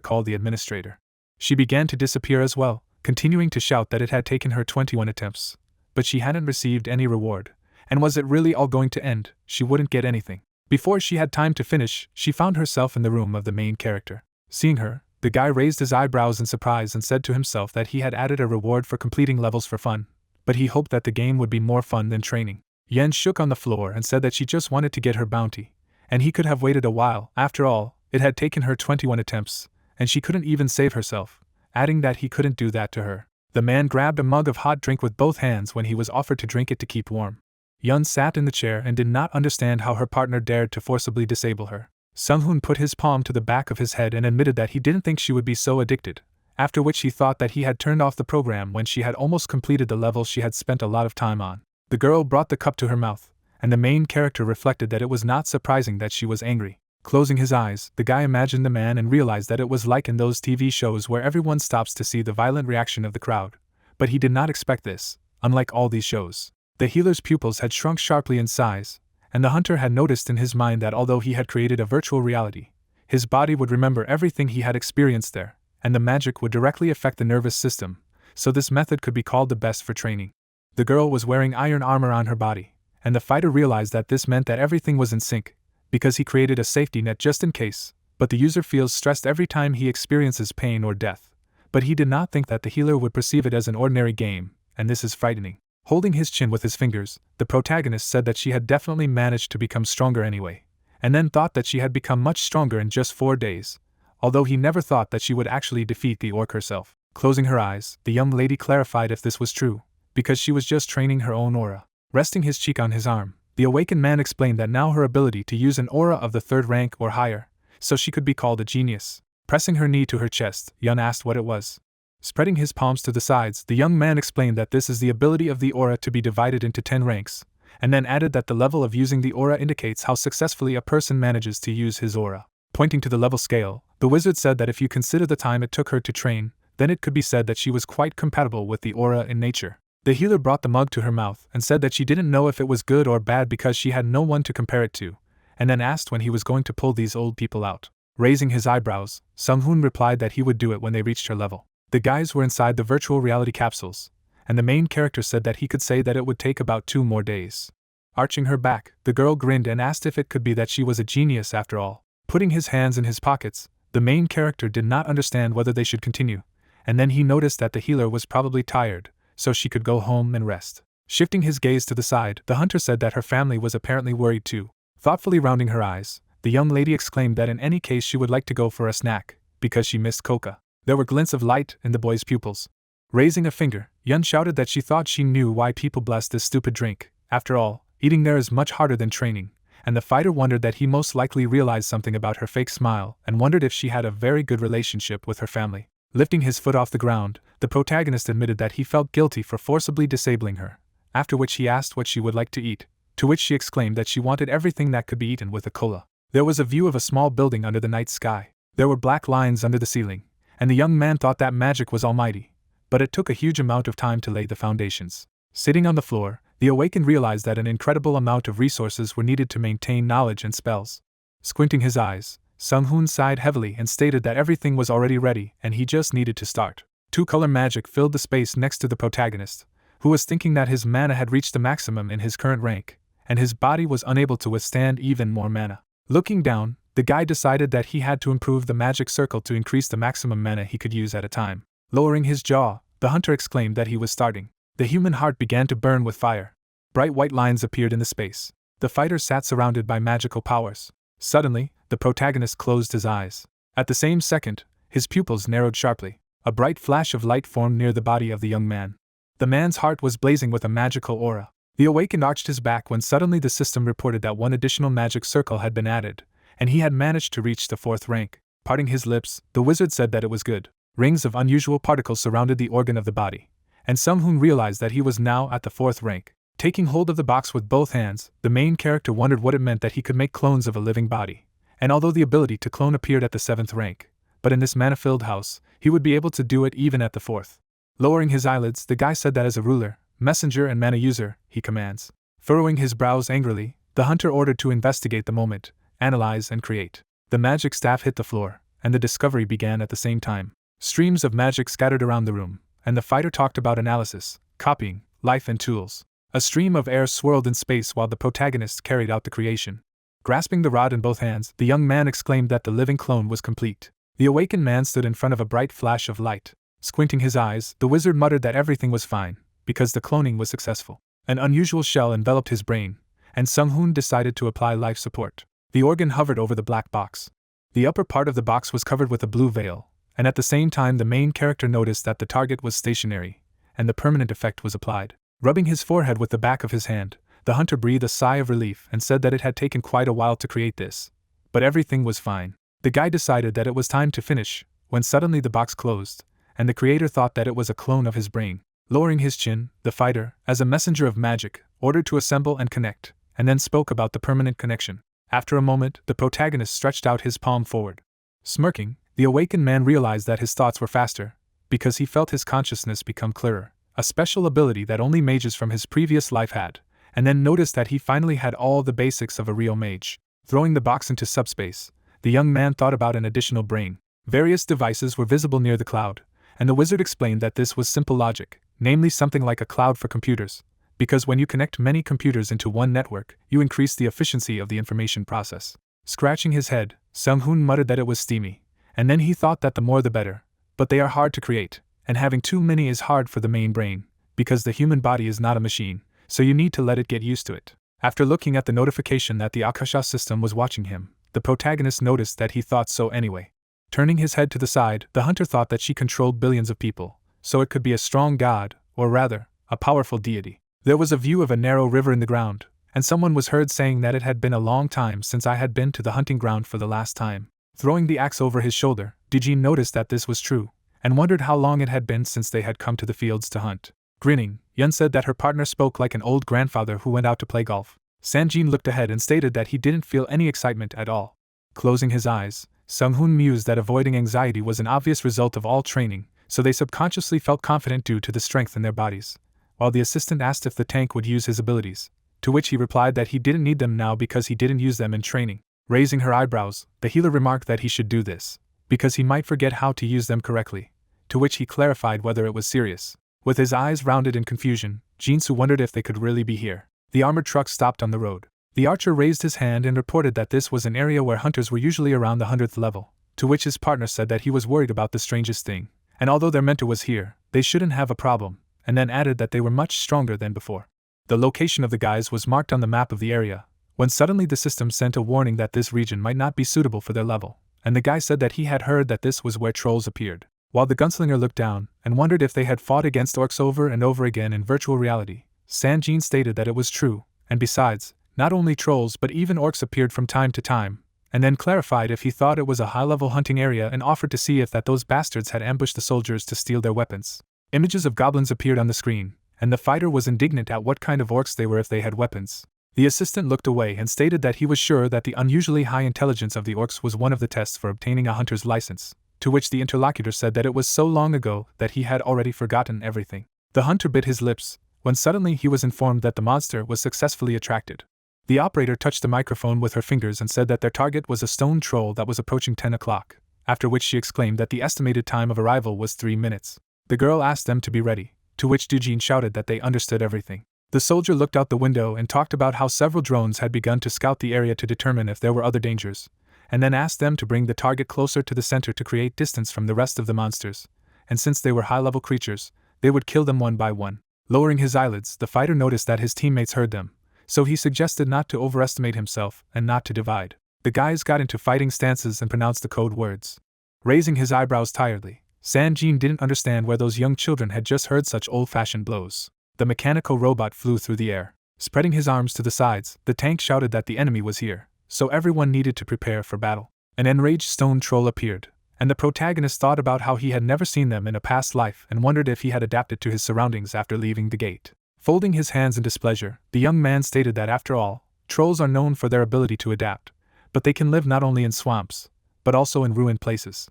call the administrator. She began to disappear as well, continuing to shout that it had taken her 21 attempts, but she hadn't received any reward, and was it really all going to end? She wouldn't get anything. Before she had time to finish, she found herself in the room of the main character. Seeing her, the guy raised his eyebrows in surprise and said to himself that he had added a reward for completing levels for fun, but he hoped that the game would be more fun than training. Yen shook on the floor and said that she just wanted to get her bounty, and he could have waited a while. After all, it had taken her 21 attempts, and she couldn't even save herself, adding that he couldn't do that to her. The man grabbed a mug of hot drink with both hands when he was offered to drink it to keep warm. Yun sat in the chair and did not understand how her partner dared to forcibly disable her. Sung-hoon put his palm to the back of his head and admitted that he didn't think she would be so addicted, after which he thought that he had turned off the program when she had almost completed the level she had spent a lot of time on. The girl brought the cup to her mouth, and the main character reflected that it was not surprising that she was angry. Closing his eyes, the guy imagined the man and realized that it was like in those TV shows where everyone stops to see the violent reaction of the crowd. But he did not expect this, unlike all these shows. The healer's pupils had shrunk sharply in size, and the hunter had noticed in his mind that although he had created a virtual reality, his body would remember everything he had experienced there, and the magic would directly affect the nervous system, so this method could be called the best for training. The girl was wearing iron armor on her body, and the fighter realized that this meant that everything was in sync, because he created a safety net just in case, but the user feels stressed every time he experiences pain or death. But he did not think that the healer would perceive it as an ordinary game, and this is frightening. Holding his chin with his fingers, the protagonist said that she had definitely managed to become stronger anyway, and then thought that she had become much stronger in just 4 days, although he never thought that she would actually defeat the orc herself. Closing her eyes, the young lady clarified if this was true, because she was just training her own aura. Resting his cheek on his arm, the awakened man explained that now her ability to use an aura of the 3rd rank or higher, so she could be called a genius. Pressing her knee to her chest, Yun asked what it was. Spreading his palms to the sides, the young man explained that this is the ability of the aura to be divided into 10 ranks, and then added that the level of using the aura indicates how successfully a person manages to use his aura. Pointing to the level scale, the wizard said that if you consider the time it took her to train, then it could be said that she was quite compatible with the aura in nature. The healer brought the mug to her mouth and said that she didn't know if it was good or bad because she had no one to compare it to, and then asked when he was going to pull these old people out. Raising his eyebrows, Sung-hoon replied that he would do it when they reached her level. The guys were inside the virtual reality capsules, and the main character said that he could say that it would take about 2 more days. Arching her back, the girl grinned and asked if it could be that she was a genius after all. Putting his hands in his pockets, the main character did not understand whether they should continue, and then he noticed that the healer was probably tired, so she could go home and rest. Shifting his gaze to the side, the hunter said that her family was apparently worried too. Thoughtfully rounding her eyes, the young lady exclaimed that in any case she would like to go for a snack, because she missed coca. There were glints of light in the boy's pupils. Raising a finger, Yun shouted that she thought she knew why people blessed this stupid drink. After all, eating there is much harder than training, and the fighter wondered that he most likely realized something about her fake smile and wondered if she had a very good relationship with her family. Lifting his foot off the ground, the protagonist admitted that he felt guilty for forcibly disabling her, after which he asked what she would like to eat, to which she exclaimed that she wanted everything that could be eaten with a cola. There was a view of a small building under the night sky. There were black lines under the ceiling, and the young man thought that magic was almighty, but it took a huge amount of time to lay the foundations. Sitting on the floor, the awakened realized that an incredible amount of resources were needed to maintain knowledge and spells. Squinting his eyes, Sung-hoon sighed heavily and stated that everything was already ready and he just needed to start. 2-color magic filled the space next to the protagonist, who was thinking that his mana had reached the maximum in his current rank, and his body was unable to withstand even more mana. Looking down, the guy decided that he had to improve the magic circle to increase the maximum mana he could use at a time. Lowering his jaw, the hunter exclaimed that he was starting. The human heart began to burn with fire. Bright white lines appeared in the space. The fighter sat surrounded by magical powers. Suddenly, the protagonist closed his eyes. At the same second, his pupils narrowed sharply. A bright flash of light formed near the body of the young man. The man's heart was blazing with a magical aura. The awakened arched his back when suddenly the system reported that one additional magic circle had been added, and he had managed to reach the 4th rank. Parting his lips, the wizard said that it was good. Rings of unusual particles surrounded the organ of the body, and Sung-hoon realized that he was now at the 4th rank. Taking hold of the box with both hands, the main character wondered what it meant that he could make clones of a living body. And although the ability to clone appeared at the 7th rank, but in this mana-filled house, he would be able to do it even at the 4th. Lowering his eyelids, the guy said that as a ruler, messenger and mana user, he commands. Furrowing his brows angrily, the hunter ordered to investigate the moment, analyze and create. The magic staff hit the floor, and the discovery began at the same time. Streams of magic scattered around the room, and the fighter talked about analysis, copying, life and tools. A stream of air swirled in space while the protagonist carried out the creation. Grasping the rod in both hands, the young man exclaimed that the living clone was complete. The awakened man stood in front of a bright flash of light. Squinting his eyes, the wizard muttered that everything was fine, because the cloning was successful. An unusual shell enveloped his brain, and Sung-hoon decided to apply life support. The organ hovered over the black box. The upper part of the box was covered with a blue veil, and at the same time the main character noticed that the target was stationary, and the permanent effect was applied. Rubbing his forehead with the back of his hand, the hunter breathed a sigh of relief and said that it had taken quite a while to create this. But everything was fine. The guy decided that it was time to finish, when suddenly the box closed, and the creator thought that it was a clone of his brain. Lowering his chin, the fighter, as a messenger of magic, ordered to assemble and connect, and then spoke about the permanent connection. After a moment, the protagonist stretched out his palm forward. Smirking, the awakened man realized that his thoughts were faster, because he felt his consciousness become clearer, a special ability that only mages from his previous life had, and then noticed that he finally had all the basics of a real mage. Throwing the box into subspace, the young man thought about an additional brain. Various devices were visible near the cloud, and the wizard explained that this was simple logic, namely something like a cloud for computers, because when you connect many computers into one network, you increase the efficiency of the information process. Scratching his head, Sung-hoon muttered that it was steamy, and then he thought that the more the better, but they are hard to create, and having too many is hard for the main brain, because the human body is not a machine, so you need to let it get used to it. After looking at the notification that the Akasha system was watching him, the protagonist noticed that he thought so anyway. Turning his head to the side, the hunter thought that she controlled billions of people, so it could be a strong god, or rather, a powerful deity. There was a view of a narrow river in the ground, and someone was heard saying that it had been a long time since I had been to the hunting ground for the last time. Throwing the axe over his shoulder, Dijin noticed that this was true, and wondered how long it had been since they had come to the fields to hunt. Grinning, Yun said that her partner spoke like an old grandfather who went out to play golf. Sanjin looked ahead and stated that he didn't feel any excitement at all. Closing his eyes, Sung-hoon mused that avoiding anxiety was an obvious result of all training, so they subconsciously felt confident due to the strength in their bodies. While the assistant asked if the tank would use his abilities, to which he replied that he didn't need them now because he didn't use them in training. Raising her eyebrows, the healer remarked that he should do this, because he might forget how to use them correctly, to which he clarified whether it was serious. With his eyes rounded in confusion, Jinsu wondered if they could really be here. The armored truck stopped on the road. The archer raised his hand and reported that this was an area where hunters were usually around the 100th level, to which his partner said that he was worried about the strangest thing, and although their mentor was here, they shouldn't have a problem, and then added that they were much stronger than before. The location of the guys was marked on the map of the area, when suddenly the system sent a warning that this region might not be suitable for their level, and the guy said that he had heard that this was where trolls appeared. While the gunslinger looked down and wondered if they had fought against orcs over and over again in virtual reality, Sanjin stated that it was true, and besides, not only trolls but even orcs appeared from time to time, and then clarified if he thought it was a high-level hunting area and offered to see if that those bastards had ambushed the soldiers to steal their weapons. Images of goblins appeared on the screen, and the fighter was indignant at what kind of orcs they were if they had weapons. The assistant looked away and stated that he was sure that the unusually high intelligence of the orcs was one of the tests for obtaining a hunter's license, to which the interlocutor said that it was so long ago that he had already forgotten everything. The hunter bit his lips, when suddenly he was informed that the monster was successfully attracted. The operator touched the microphone with her fingers and said that their target was a stone troll that was approaching 10 o'clock, after which she exclaimed that the estimated time of arrival was 3 minutes. The girl asked them to be ready, to which Dujin shouted that they understood everything. The soldier looked out the window and talked about how several drones had begun to scout the area to determine if there were other dangers, and then asked them to bring the target closer to the center to create distance from the rest of the monsters, and since they were high-level creatures, they would kill them one by one. Lowering his eyelids, the fighter noticed that his teammates heard them, so he suggested not to overestimate himself and not to divide. The guys got into fighting stances and pronounced the code words. Raising his eyebrows tiredly, Sanjin didn't understand where those young children had just heard such old-fashioned blows. The mechanical robot flew through the air. Spreading his arms to the sides, the tank shouted that the enemy was here, so everyone needed to prepare for battle. An enraged stone troll appeared, and the protagonist thought about how he had never seen them in a past life and wondered if he had adapted to his surroundings after leaving the gate. Folding his hands in displeasure, the young man stated that after all, trolls are known for their ability to adapt, but they can live not only in swamps, but also in ruined places.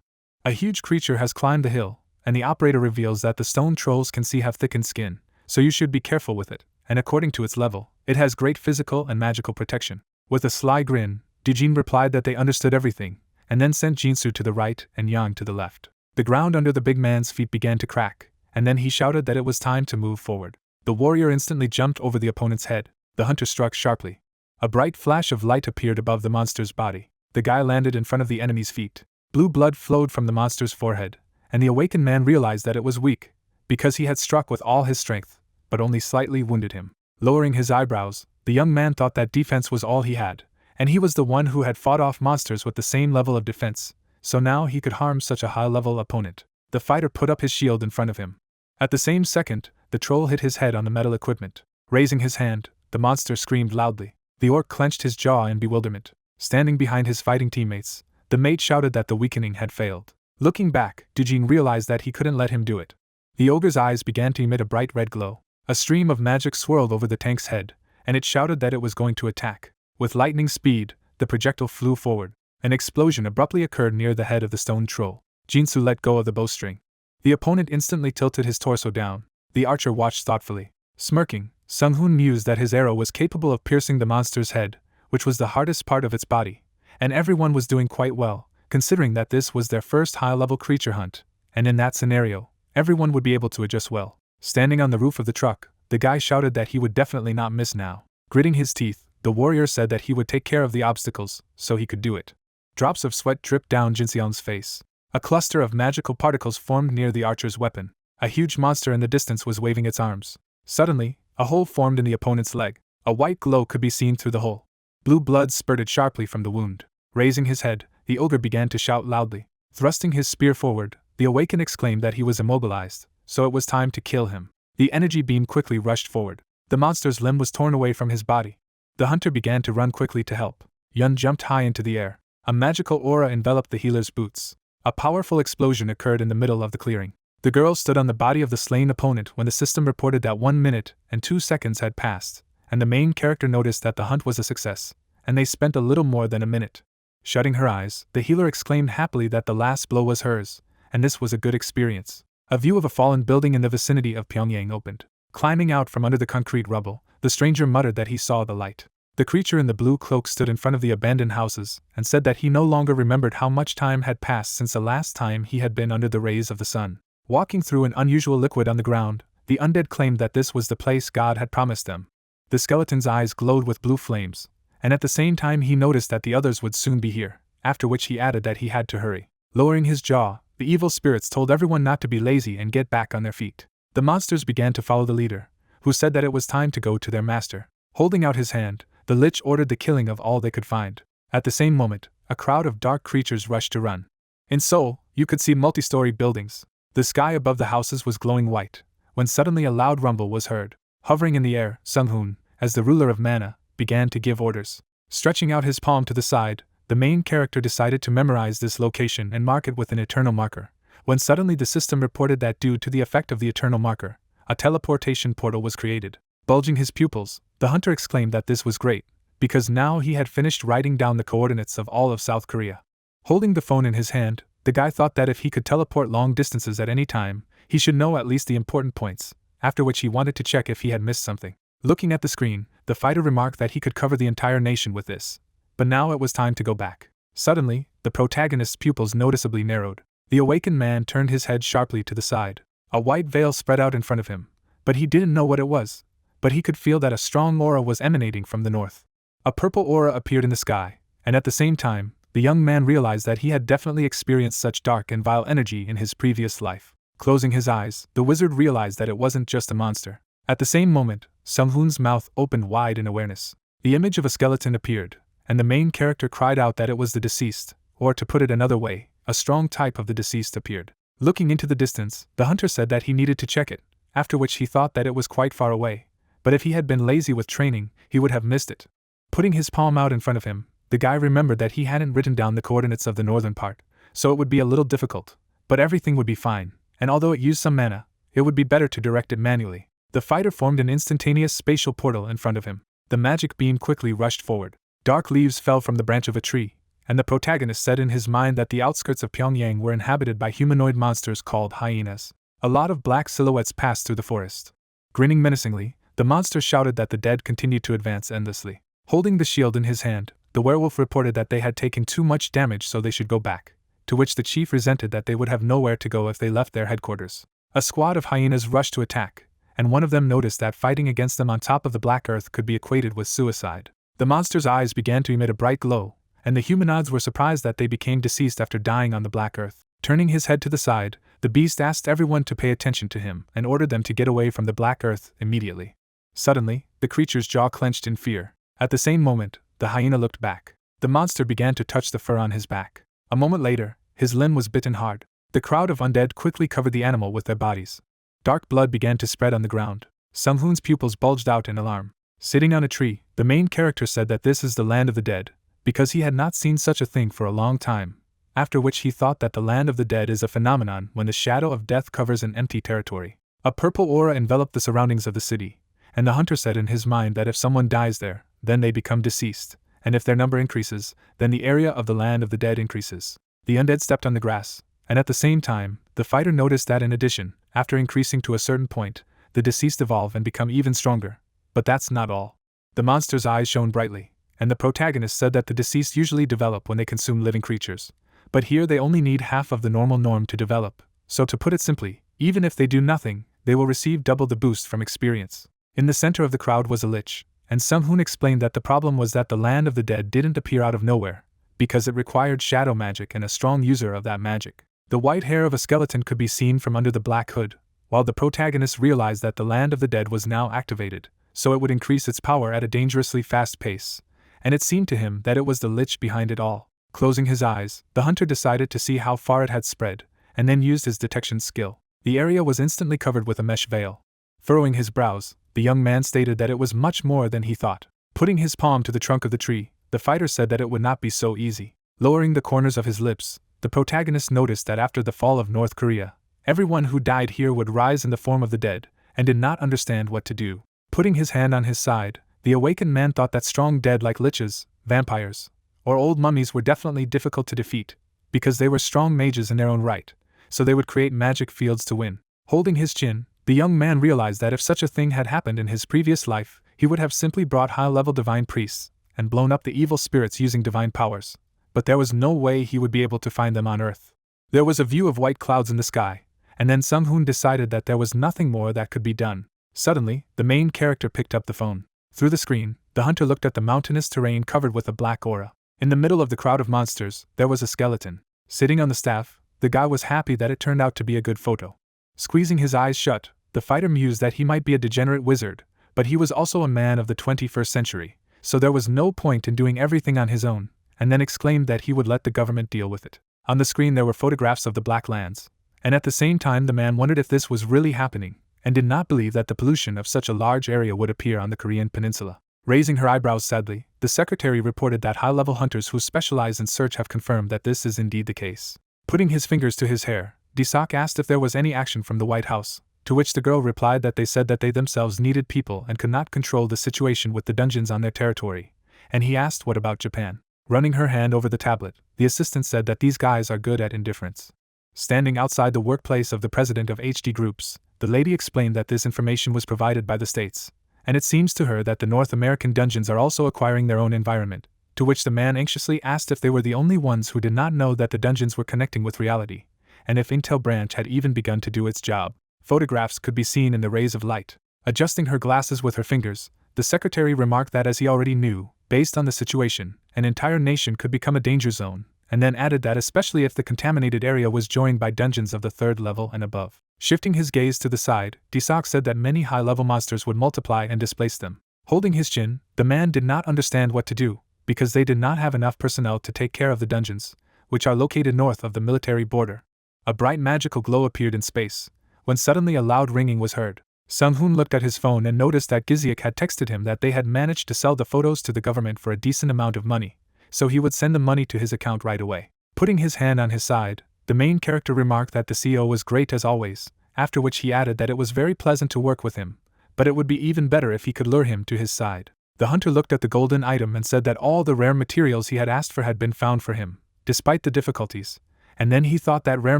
A huge creature has climbed the hill, and the operator reveals that the stone trolls can see have thickened skin, so you should be careful with it, and according to its level, it has great physical and magical protection. With a sly grin, Dijin replied that they understood everything, and then sent Jinsu to the right and Yang to the left. The ground under the big man's feet began to crack, and then he shouted that it was time to move forward. The warrior instantly jumped over the opponent's head. The hunter struck sharply. A bright flash of light appeared above the monster's body. The guy landed in front of the enemy's feet. Blue blood flowed from the monster's forehead, and the awakened man realized that it was weak, because he had struck with all his strength, but only slightly wounded him. Lowering his eyebrows, the young man thought that defense was all he had, and he was the one who had fought off monsters with the same level of defense, so now he could harm such a high-level opponent. The fighter put up his shield in front of him. At the same second, the troll hit his head on the metal equipment. Raising his hand, the monster screamed loudly. The orc clenched his jaw in bewilderment. Standing behind his fighting teammates, the mate shouted that the weakening had failed. Looking back, Dijin realized that he couldn't let him do it. The ogre's eyes began to emit a bright red glow. A stream of magic swirled over the tank's head, and it shouted that it was going to attack. With lightning speed, the projectile flew forward. An explosion abruptly occurred near the head of the stone troll. Jinsu let go of the bowstring. The opponent instantly tilted his torso down. The archer watched thoughtfully. Smirking, Sung-hoon mused that his arrow was capable of piercing the monster's head, which was the hardest part of its body, and everyone was doing quite well, considering that this was their first high-level creature hunt, and in that scenario, everyone would be able to adjust well. Standing on the roof of the truck, the guy shouted that he would definitely not miss now. Gritting his teeth, the warrior said that he would take care of the obstacles, so he could do it. Drops of sweat dripped down Jinseong's face. A cluster of magical particles formed near the archer's weapon. A huge monster in the distance was waving its arms. Suddenly, a hole formed in the opponent's leg. A white glow could be seen through the hole. Blue blood spurted sharply from the wound. Raising his head, the ogre began to shout loudly. Thrusting his spear forward, the awakened exclaimed that he was immobilized, so it was time to kill him. The energy beam quickly rushed forward. The monster's limb was torn away from his body. The hunter began to run quickly to help. Yun jumped high into the air. A magical aura enveloped the healer's boots. A powerful explosion occurred in the middle of the clearing. The girl stood on the body of the slain opponent when the system reported that 1 minute and 2 seconds had passed, and the main character noticed that the hunt was a success, and they spent a little more than a minute. Shutting her eyes, the healer exclaimed happily that the last blow was hers, and this was a good experience. A view of a fallen building in the vicinity of Pyongyang opened. Climbing out from under the concrete rubble, the stranger muttered that he saw the light. The creature in the blue cloak stood in front of the abandoned houses and said that he no longer remembered how much time had passed since the last time he had been under the rays of the sun. Walking through an unusual liquid on the ground, the undead claimed that this was the place God had promised them. The skeleton's eyes glowed with blue flames, and at the same time he noticed that the others would soon be here, after which he added that he had to hurry. Lowering his jaw, the evil spirits told everyone not to be lazy and get back on their feet. The monsters began to follow the leader, who said that it was time to go to their master. Holding out his hand, the lich ordered the killing of all they could find. At the same moment, a crowd of dark creatures rushed to run. In Seoul, you could see multi-story buildings. The sky above the houses was glowing white, when suddenly a loud rumble was heard. Hovering in the air, Sung-hoon, as the ruler of mana, began to give orders. Stretching out his palm to the side, the main character decided to memorize this location and mark it with an eternal marker, when suddenly the system reported that due to the effect of the eternal marker, a teleportation portal was created. Bulging his pupils, the hunter exclaimed that this was great, because now he had finished writing down the coordinates of all of South Korea. Holding the phone in his hand, the guy thought that if he could teleport long distances at any time, he should know at least the important points, after which he wanted to check if he had missed something. Looking at the screen, the fighter remarked that he could cover the entire nation with this, but now it was time to go back. Suddenly, the protagonist's pupils noticeably narrowed. The awakened man turned his head sharply to the side. A white veil spread out in front of him, but he didn't know what it was, but he could feel that a strong aura was emanating from the north. A purple aura appeared in the sky, and at the same time, the young man realized that he had definitely experienced such dark and vile energy in his previous life. Closing his eyes, the wizard realized that it wasn't just a monster. At the same moment, Sung-hoon's mouth opened wide in awareness. The image of a skeleton appeared, and the main character cried out that it was the deceased, or to put it another way, a strong type of the deceased appeared. Looking into the distance, the hunter said that he needed to check it, after which he thought that it was quite far away, but if he had been lazy with training, he would have missed it. Putting his palm out in front of him, the guy remembered that he hadn't written down the coordinates of the northern part, so it would be a little difficult, but everything would be fine, and although it used some mana, it would be better to direct it manually. The fighter formed an instantaneous spatial portal in front of him. The magic beam quickly rushed forward. Dark leaves fell from the branch of a tree, and the protagonist said in his mind that the outskirts of Pyongyang were inhabited by humanoid monsters called hyenas. A lot of black silhouettes passed through the forest. Grinning menacingly, the monster shouted that the dead continued to advance endlessly. Holding the shield in his hand, the werewolf reported that they had taken too much damage so they should go back, to which the chief resented that they would have nowhere to go if they left their headquarters. A squad of hyenas rushed to attack, and one of them noticed that fighting against them on top of the black earth could be equated with suicide. The monster's eyes began to emit a bright glow, and the humanoids were surprised that they became deceased after dying on the black earth. Turning his head to the side, the beast asked everyone to pay attention to him and ordered them to get away from the black earth immediately. Suddenly, the creature's jaw clenched in fear. At the same moment, the hyena looked back. The monster began to touch the fur on his back. A moment later, his limb was bitten hard. The crowd of undead quickly covered the animal with their bodies. Dark blood began to spread on the ground. Sunghoon's pupils bulged out in alarm. Sitting on a tree, the main character said that this is the land of the dead, because he had not seen such a thing for a long time, after which he thought that the land of the dead is a phenomenon when the shadow of death covers an empty territory. A purple aura enveloped the surroundings of the city, and the hunter said in his mind that if someone dies there, then they become deceased, and if their number increases, then the area of the land of the dead increases. The undead stepped on the grass, and at the same time, the fighter noticed that in addition, after increasing to a certain point, the deceased evolve and become even stronger. But that's not all. The monster's eyes shone brightly, and the protagonist said that the deceased usually develop when they consume living creatures. But here they only need half of the normal norm to develop, so to put it simply, even if they do nothing, they will receive double the boost from experience. In the center of the crowd was a lich, and Sunghoon explained that the problem was that the land of the dead didn't appear out of nowhere, because it required shadow magic and a strong user of that magic. The white hair of a skeleton could be seen from under the black hood, while the protagonist realized that the land of the dead was now activated, so it would increase its power at a dangerously fast pace, and it seemed to him that it was the lich behind it all. Closing his eyes, the hunter decided to see how far it had spread, and then used his detection skill. The area was instantly covered with a mesh veil. Furrowing his brows, the young man stated that it was much more than he thought. Putting his palm to the trunk of the tree, the fighter said that it would not be so easy. Lowering the corners of his lips, the protagonist noticed that after the fall of North Korea, everyone who died here would rise in the form of the dead, and did not understand what to do. Putting his hand on his side, the awakened man thought that strong dead like liches, vampires, or old mummies were definitely difficult to defeat, because they were strong mages in their own right, so they would create magic fields to win. Holding his chin, the young man realized that if such a thing had happened in his previous life, he would have simply brought high-level divine priests, and blown up the evil spirits using divine powers, but there was no way he would be able to find them on Earth. There was a view of white clouds in the sky, and then Sunghoon decided that there was nothing more that could be done. Suddenly, the main character picked up the phone. Through the screen, the hunter looked at the mountainous terrain covered with a black aura. In the middle of the crowd of monsters, there was a skeleton. Sitting on the staff, the guy was happy that it turned out to be a good photo. Squeezing his eyes shut, the fighter mused that he might be a degenerate wizard, but he was also a man of the 21st century, so there was no point in doing everything on his own, and then exclaimed that he would let the government deal with it. On the screen there were photographs of the Black Lands, and at the same time the man wondered if this was really happening, and did not believe that the pollution of such a large area would appear on the Korean peninsula. Raising her eyebrows sadly, the secretary reported that high-level hunters who specialize in search have confirmed that this is indeed the case. Putting his fingers to his hair, Desak asked if there was any action from the White House, to which the girl replied that they said that they themselves needed people and could not control the situation with the dungeons on their territory, and he asked what about Japan. Running her hand over the tablet, the assistant said that these guys are good at indifference. Standing outside the workplace of the president of HD Groups, the lady explained that this information was provided by the states, and it seems to her that the North American dungeons are also acquiring their own environment, to which the man anxiously asked if they were the only ones who did not know that the dungeons were connecting with reality, and if Intel branch had even begun to do its job. Photographs could be seen in the rays of light. Adjusting her glasses with her fingers, the secretary remarked that as he already knew, based on the situation, an entire nation could become a danger zone, and then added that especially if the contaminated area was joined by dungeons of the 3rd level and above. Shifting his gaze to the side, Desak said that many high-level monsters would multiply and displace them. Holding his chin, the man did not understand what to do, because they did not have enough personnel to take care of the dungeons, which are located north of the military border. A bright magical glow appeared in space, when suddenly a loud ringing was heard. Sung-hoon looked at his phone and noticed that Giziak had texted him that they had managed to sell the photos to the government for a decent amount of money, so he would send the money to his account right away. Putting his hand on his side, the main character remarked that the CEO was great as always, after which he added that it was very pleasant to work with him, but it would be even better if he could lure him to his side. The hunter looked at the golden item and said that all the rare materials he had asked for had been found for him, despite the difficulties, and then he thought that rare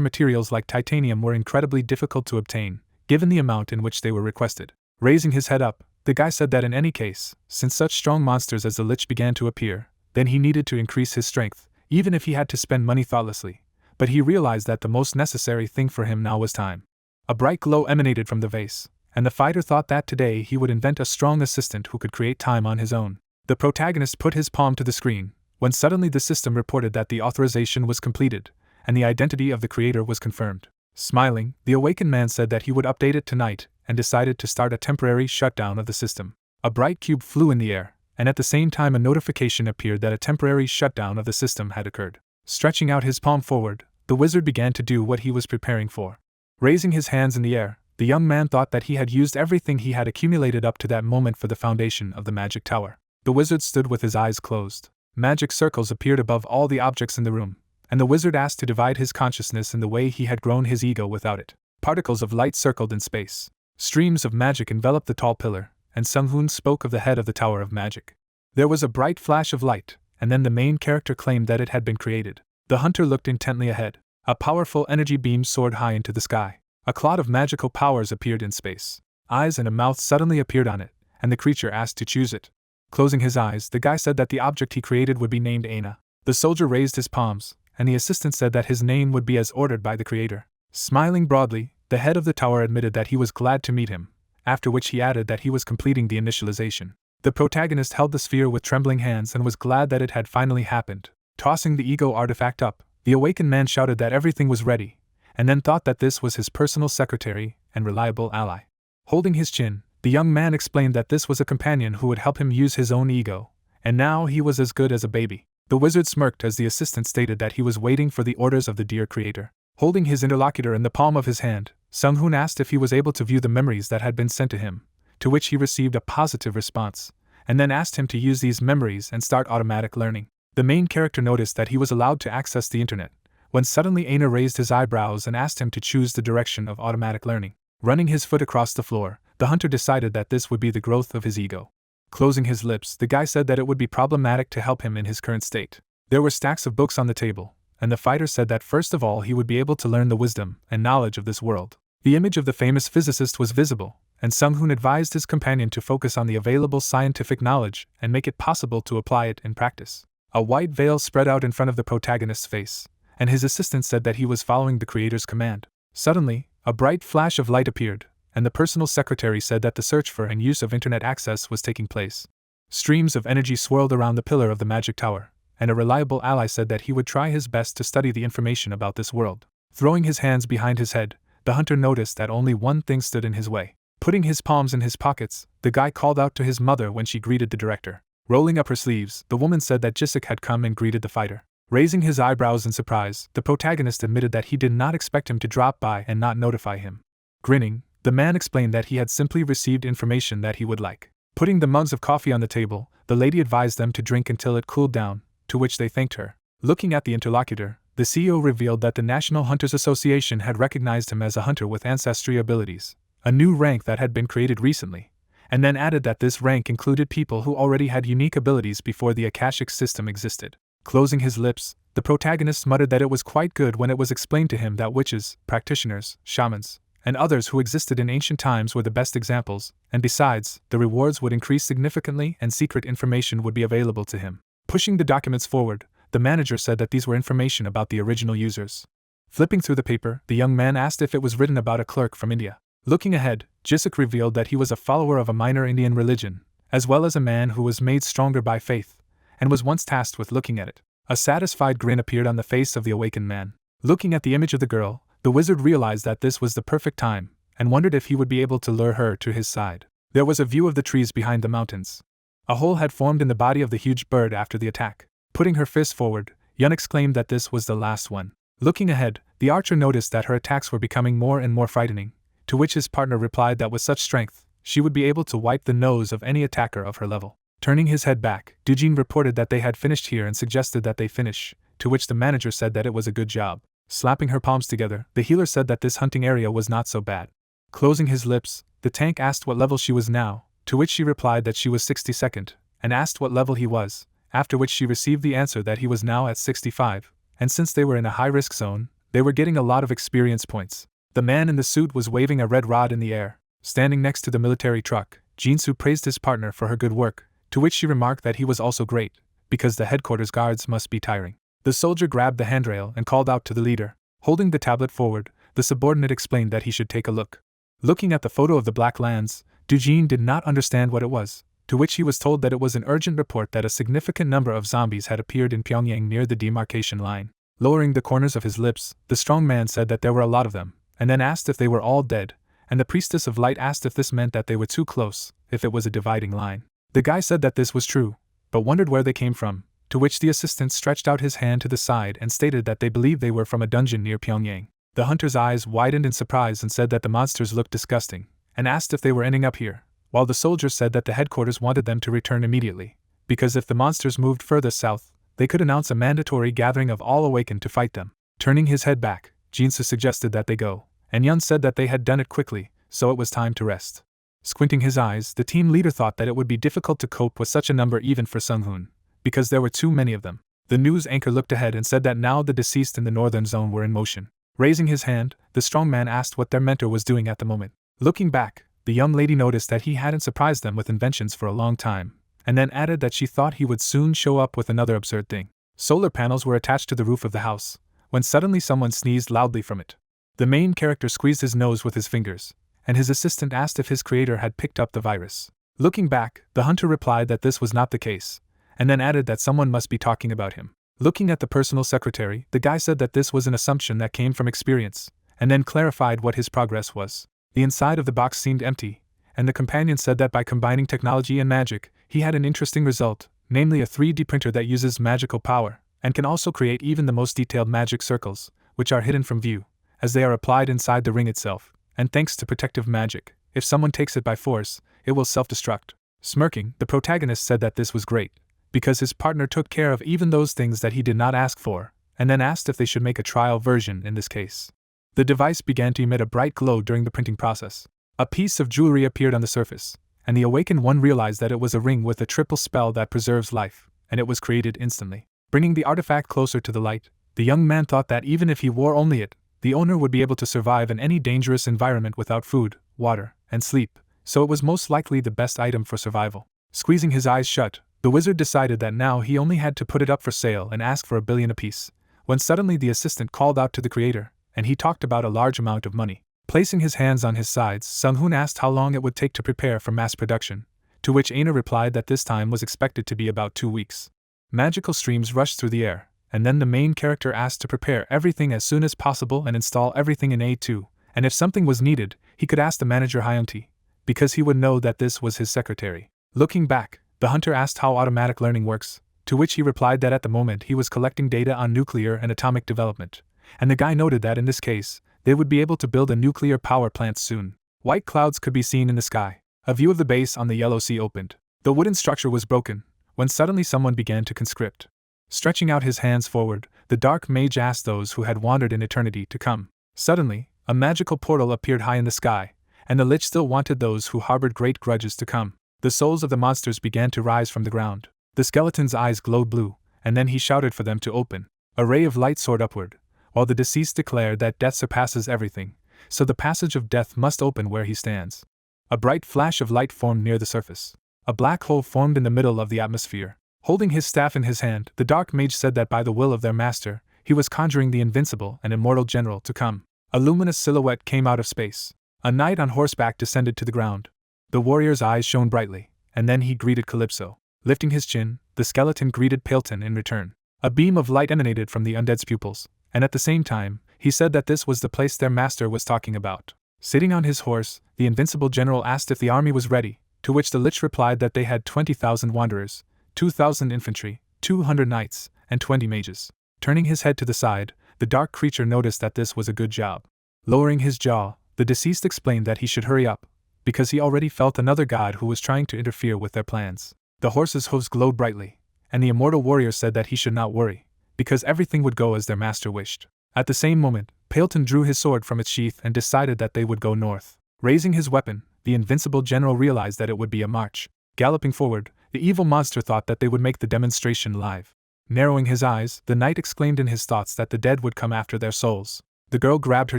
materials like titanium were incredibly difficult to obtain, given the amount in which they were requested. Raising his head up, the guy said that in any case, since such strong monsters as the lich began to appear, then he needed to increase his strength, even if he had to spend money thoughtlessly, but he realized that the most necessary thing for him now was time. A bright glow emanated from the vase, and the fighter thought that today he would invent a strong assistant who could create time on his own. The protagonist put his palm to the screen, when suddenly the system reported that the authorization was completed, and the identity of the creator was confirmed. Smiling, the awakened man said that he would update it tonight, and decided to start a temporary shutdown of the system. A bright cube flew in the air, and at the same time a notification appeared that a temporary shutdown of the system had occurred. Stretching out his palm forward, the wizard began to do what he was preparing for. Raising his hands in the air, the young man thought that he had used everything he had accumulated up to that moment for the foundation of the magic tower. The wizard stood with his eyes closed. Magic circles appeared above all the objects in the room, and the wizard asked to divide his consciousness in the way he had grown his ego without it. Particles of light circled in space. Streams of magic enveloped the tall pillar, and Sung-hoon spoke of the head of the Tower of Magic. There was a bright flash of light, and then the main character claimed that it had been created. The hunter looked intently ahead. A powerful energy beam soared high into the sky. A cloud of magical powers appeared in space. Eyes and a mouth suddenly appeared on it, and the creature asked to choose it. Closing his eyes, the guy said that the object he created would be named Aina. The soldier raised his palms, and the assistant said that his name would be as ordered by the creator. Smiling broadly, the head of the tower admitted that he was glad to meet him, after which he added that he was completing the initialization. The protagonist held the sphere with trembling hands and was glad that it had finally happened. Tossing the ego artifact up, the awakened man shouted that everything was ready, and then thought that this was his personal secretary and reliable ally. Holding his chin, the young man explained that this was a companion who would help him use his own ego, and now he was as good as a baby. The wizard smirked as the assistant stated that he was waiting for the orders of the dear creator. Holding his interlocutor in the palm of his hand, Sung-hoon asked if he was able to view the memories that had been sent to him, to which he received a positive response, and then asked him to use these memories and start automatic learning. The main character noticed that he was allowed to access the internet, when suddenly Aina raised his eyebrows and asked him to choose the direction of automatic learning. Running his foot across the floor, the hunter decided that this would be the growth of his ego. Closing his lips, the guy said that it would be problematic to help him in his current state. There were stacks of books on the table, and the fighter said that first of all he would be able to learn the wisdom and knowledge of this world. The image of the famous physicist was visible, and Sung-hoon advised his companion to focus on the available scientific knowledge and make it possible to apply it in practice. A white veil spread out in front of the protagonist's face, and his assistant said that he was following the creator's command. Suddenly, a bright flash of light appeared, and the personal secretary said that the search for and use of internet access was taking place. Streams of energy swirled around the pillar of the magic tower, and a reliable ally said that he would try his best to study the information about this world. Throwing his hands behind his head, the hunter noticed that only one thing stood in his way. Putting his palms in his pockets, the guy called out to his mother when she greeted the director. Rolling up her sleeves, the woman said that Jisik had come and greeted the fighter. Raising his eyebrows in surprise, the protagonist admitted that he did not expect him to drop by and not notify him. Grinning, the man explained that he had simply received information that he would like. Putting the mugs of coffee on the table, the lady advised them to drink until it cooled down, to which they thanked her. Looking at the interlocutor, the CEO revealed that the National Hunters Association had recognized him as a hunter with ancestry abilities, a new rank that had been created recently, and then added that this rank included people who already had unique abilities before the Akashic system existed. Closing his lips, the protagonist muttered that it was quite good when it was explained to him that witches, practitioners, shamans, and others who existed in ancient times were the best examples, and besides, the rewards would increase significantly and secret information would be available to him. Pushing the documents forward, the manager said that these were information about the original users. Flipping through the paper, the young man asked if it was written about a clerk from India. Looking ahead, Jisik revealed that he was a follower of a minor Indian religion, as well as a man who was made stronger by faith, and was once tasked with looking at it. A satisfied grin appeared on the face of the awakened man. Looking at the image of the girl, the wizard realized that this was the perfect time, and wondered if he would be able to lure her to his side. There was a view of the trees behind the mountains. A hole had formed in the body of the huge bird after the attack. Putting her fist forward, Yun exclaimed that this was the last one. Looking ahead, the archer noticed that her attacks were becoming more and more frightening, to which his partner replied that with such strength, she would be able to wipe the nose of any attacker of her level. Turning his head back, Dujin reported that they had finished here and suggested that they finish, to which the manager said that it was a good job. Slapping her palms together, the healer said that this hunting area was not so bad. Closing his lips, the tank asked what level she was now, to which she replied that she was 62nd, and asked what level he was, after which she received the answer that he was now at 65, and since they were in a high-risk zone, they were getting a lot of experience points. The man in the suit was waving a red rod in the air. Standing next to the military truck, Jinsu praised his partner for her good work, to which she remarked that he was also great, because the headquarters guards must be tiring. The soldier grabbed the handrail and called out to the leader. Holding the tablet forward, the subordinate explained that he should take a look. Looking at the photo of the Black Lands, Dujin did not understand what it was, to which he was told that it was an urgent report that a significant number of zombies had appeared in Pyongyang near the demarcation line. Lowering the corners of his lips, the strong man said that there were a lot of them, and then asked if they were all dead, and the priestess of light asked if this meant that they were too close, if it was a dividing line. The guy said that this was true, but wondered where they came from, to which the assistant stretched out his hand to the side and stated that they believed they were from a dungeon near Pyongyang. The hunter's eyes widened in surprise and said that the monsters looked disgusting, and asked if they were ending up here, while the soldier said that the headquarters wanted them to return immediately, because if the monsters moved further south, they could announce a mandatory gathering of all awakened to fight them. Turning his head back, Jinsu suggested that they go, and Yun said that they had done it quickly, so it was time to rest. Squinting his eyes, the team leader thought that it would be difficult to cope with such a number even for Sung-hoon, because there were too many of them. The news anchor looked ahead and said that now the deceased in the northern zone were in motion. Raising his hand, the strong man asked what their mentor was doing at the moment. Looking back, the young lady noticed that he hadn't surprised them with inventions for a long time, and then added that she thought he would soon show up with another absurd thing. Solar panels were attached to the roof of the house, when suddenly someone sneezed loudly from it. The main character squeezed his nose with his fingers, and his assistant asked if his creator had picked up the virus. Looking back, the hunter replied that this was not the case, and then added that someone must be talking about him. Looking at the personal secretary, the guy said that this was an assumption that came from experience, and then clarified what his progress was. The inside of the box seemed empty, and the companion said that by combining technology and magic, he had an interesting result, namely a 3D printer that uses magical power, and can also create even the most detailed magic circles, which are hidden from view, as they are applied inside the ring itself, and thanks to protective magic, if someone takes it by force, it will self-destruct. Smirking, the protagonist said that this was great, because his partner took care of even those things that he did not ask for, and then asked if they should make a trial version in this case. The device began to emit a bright glow during the printing process. A piece of jewelry appeared on the surface, and the awakened one realized that it was a ring with a triple spell that preserves life, and it was created instantly. Bringing the artifact closer to the light, the young man thought that even if he wore only it, the owner would be able to survive in any dangerous environment without food, water, and sleep, so it was most likely the best item for survival. Squeezing his eyes shut, the wizard decided that now he only had to put it up for sale and ask for 1 billion apiece, when suddenly the assistant called out to the creator, and he talked about a large amount of money. Placing his hands on his sides, Sung-hoon asked how long it would take to prepare for mass production, to which Aina replied that this time was expected to be about 2 weeks. Magical streams rushed through the air, and then the main character asked to prepare everything as soon as possible and install everything in A2, and if something was needed, he could ask the manager Hyunti, because he would know that this was his secretary. Looking back, the hunter asked how automatic learning works, to which he replied that at the moment he was collecting data on nuclear and atomic development, and the guy noted that in this case, they would be able to build a nuclear power plant soon. White clouds could be seen in the sky. A view of the base on the Yellow Sea opened. The wooden structure was broken, when suddenly someone began to conscript. Stretching out his hands forward, the dark mage asked those who had wandered in eternity to come. Suddenly, a magical portal appeared high in the sky, and the lich still wanted those who harbored great grudges to come. The souls of the monsters began to rise from the ground. The skeleton's eyes glowed blue, and then he shouted for them to open. A ray of light soared upward, while the deceased declared that death surpasses everything, so the passage of death must open where he stands. A bright flash of light formed near the surface. A black hole formed in the middle of the atmosphere. Holding his staff in his hand, the dark mage said that by the will of their master, he was conjuring the invincible and immortal general to come. A luminous silhouette came out of space. A knight on horseback descended to the ground. The warrior's eyes shone brightly, and then he greeted Calypso. Lifting his chin, the skeleton greeted Pailton in return. A beam of light emanated from the undead's pupils, and at the same time, he said that this was the place their master was talking about. Sitting on his horse, the invincible general asked if the army was ready, to which the lich replied that they had 20,000 wanderers, 2,000 infantry, 200 knights, and 20 mages. Turning his head to the side, the dark creature noticed that this was a good job. Lowering his jaw, the deceased explained that he should hurry up, because he already felt another god who was trying to interfere with their plans. The horse's hooves glowed brightly, and the immortal warrior said that he should not worry, because everything would go as their master wished. At the same moment, Paleton drew his sword from its sheath and decided that they would go north. Raising his weapon, the invincible general realized that it would be a march. Galloping forward, the evil monster thought that they would make the demonstration live. Narrowing his eyes, the knight exclaimed in his thoughts that the dead would come after their souls. The girl grabbed her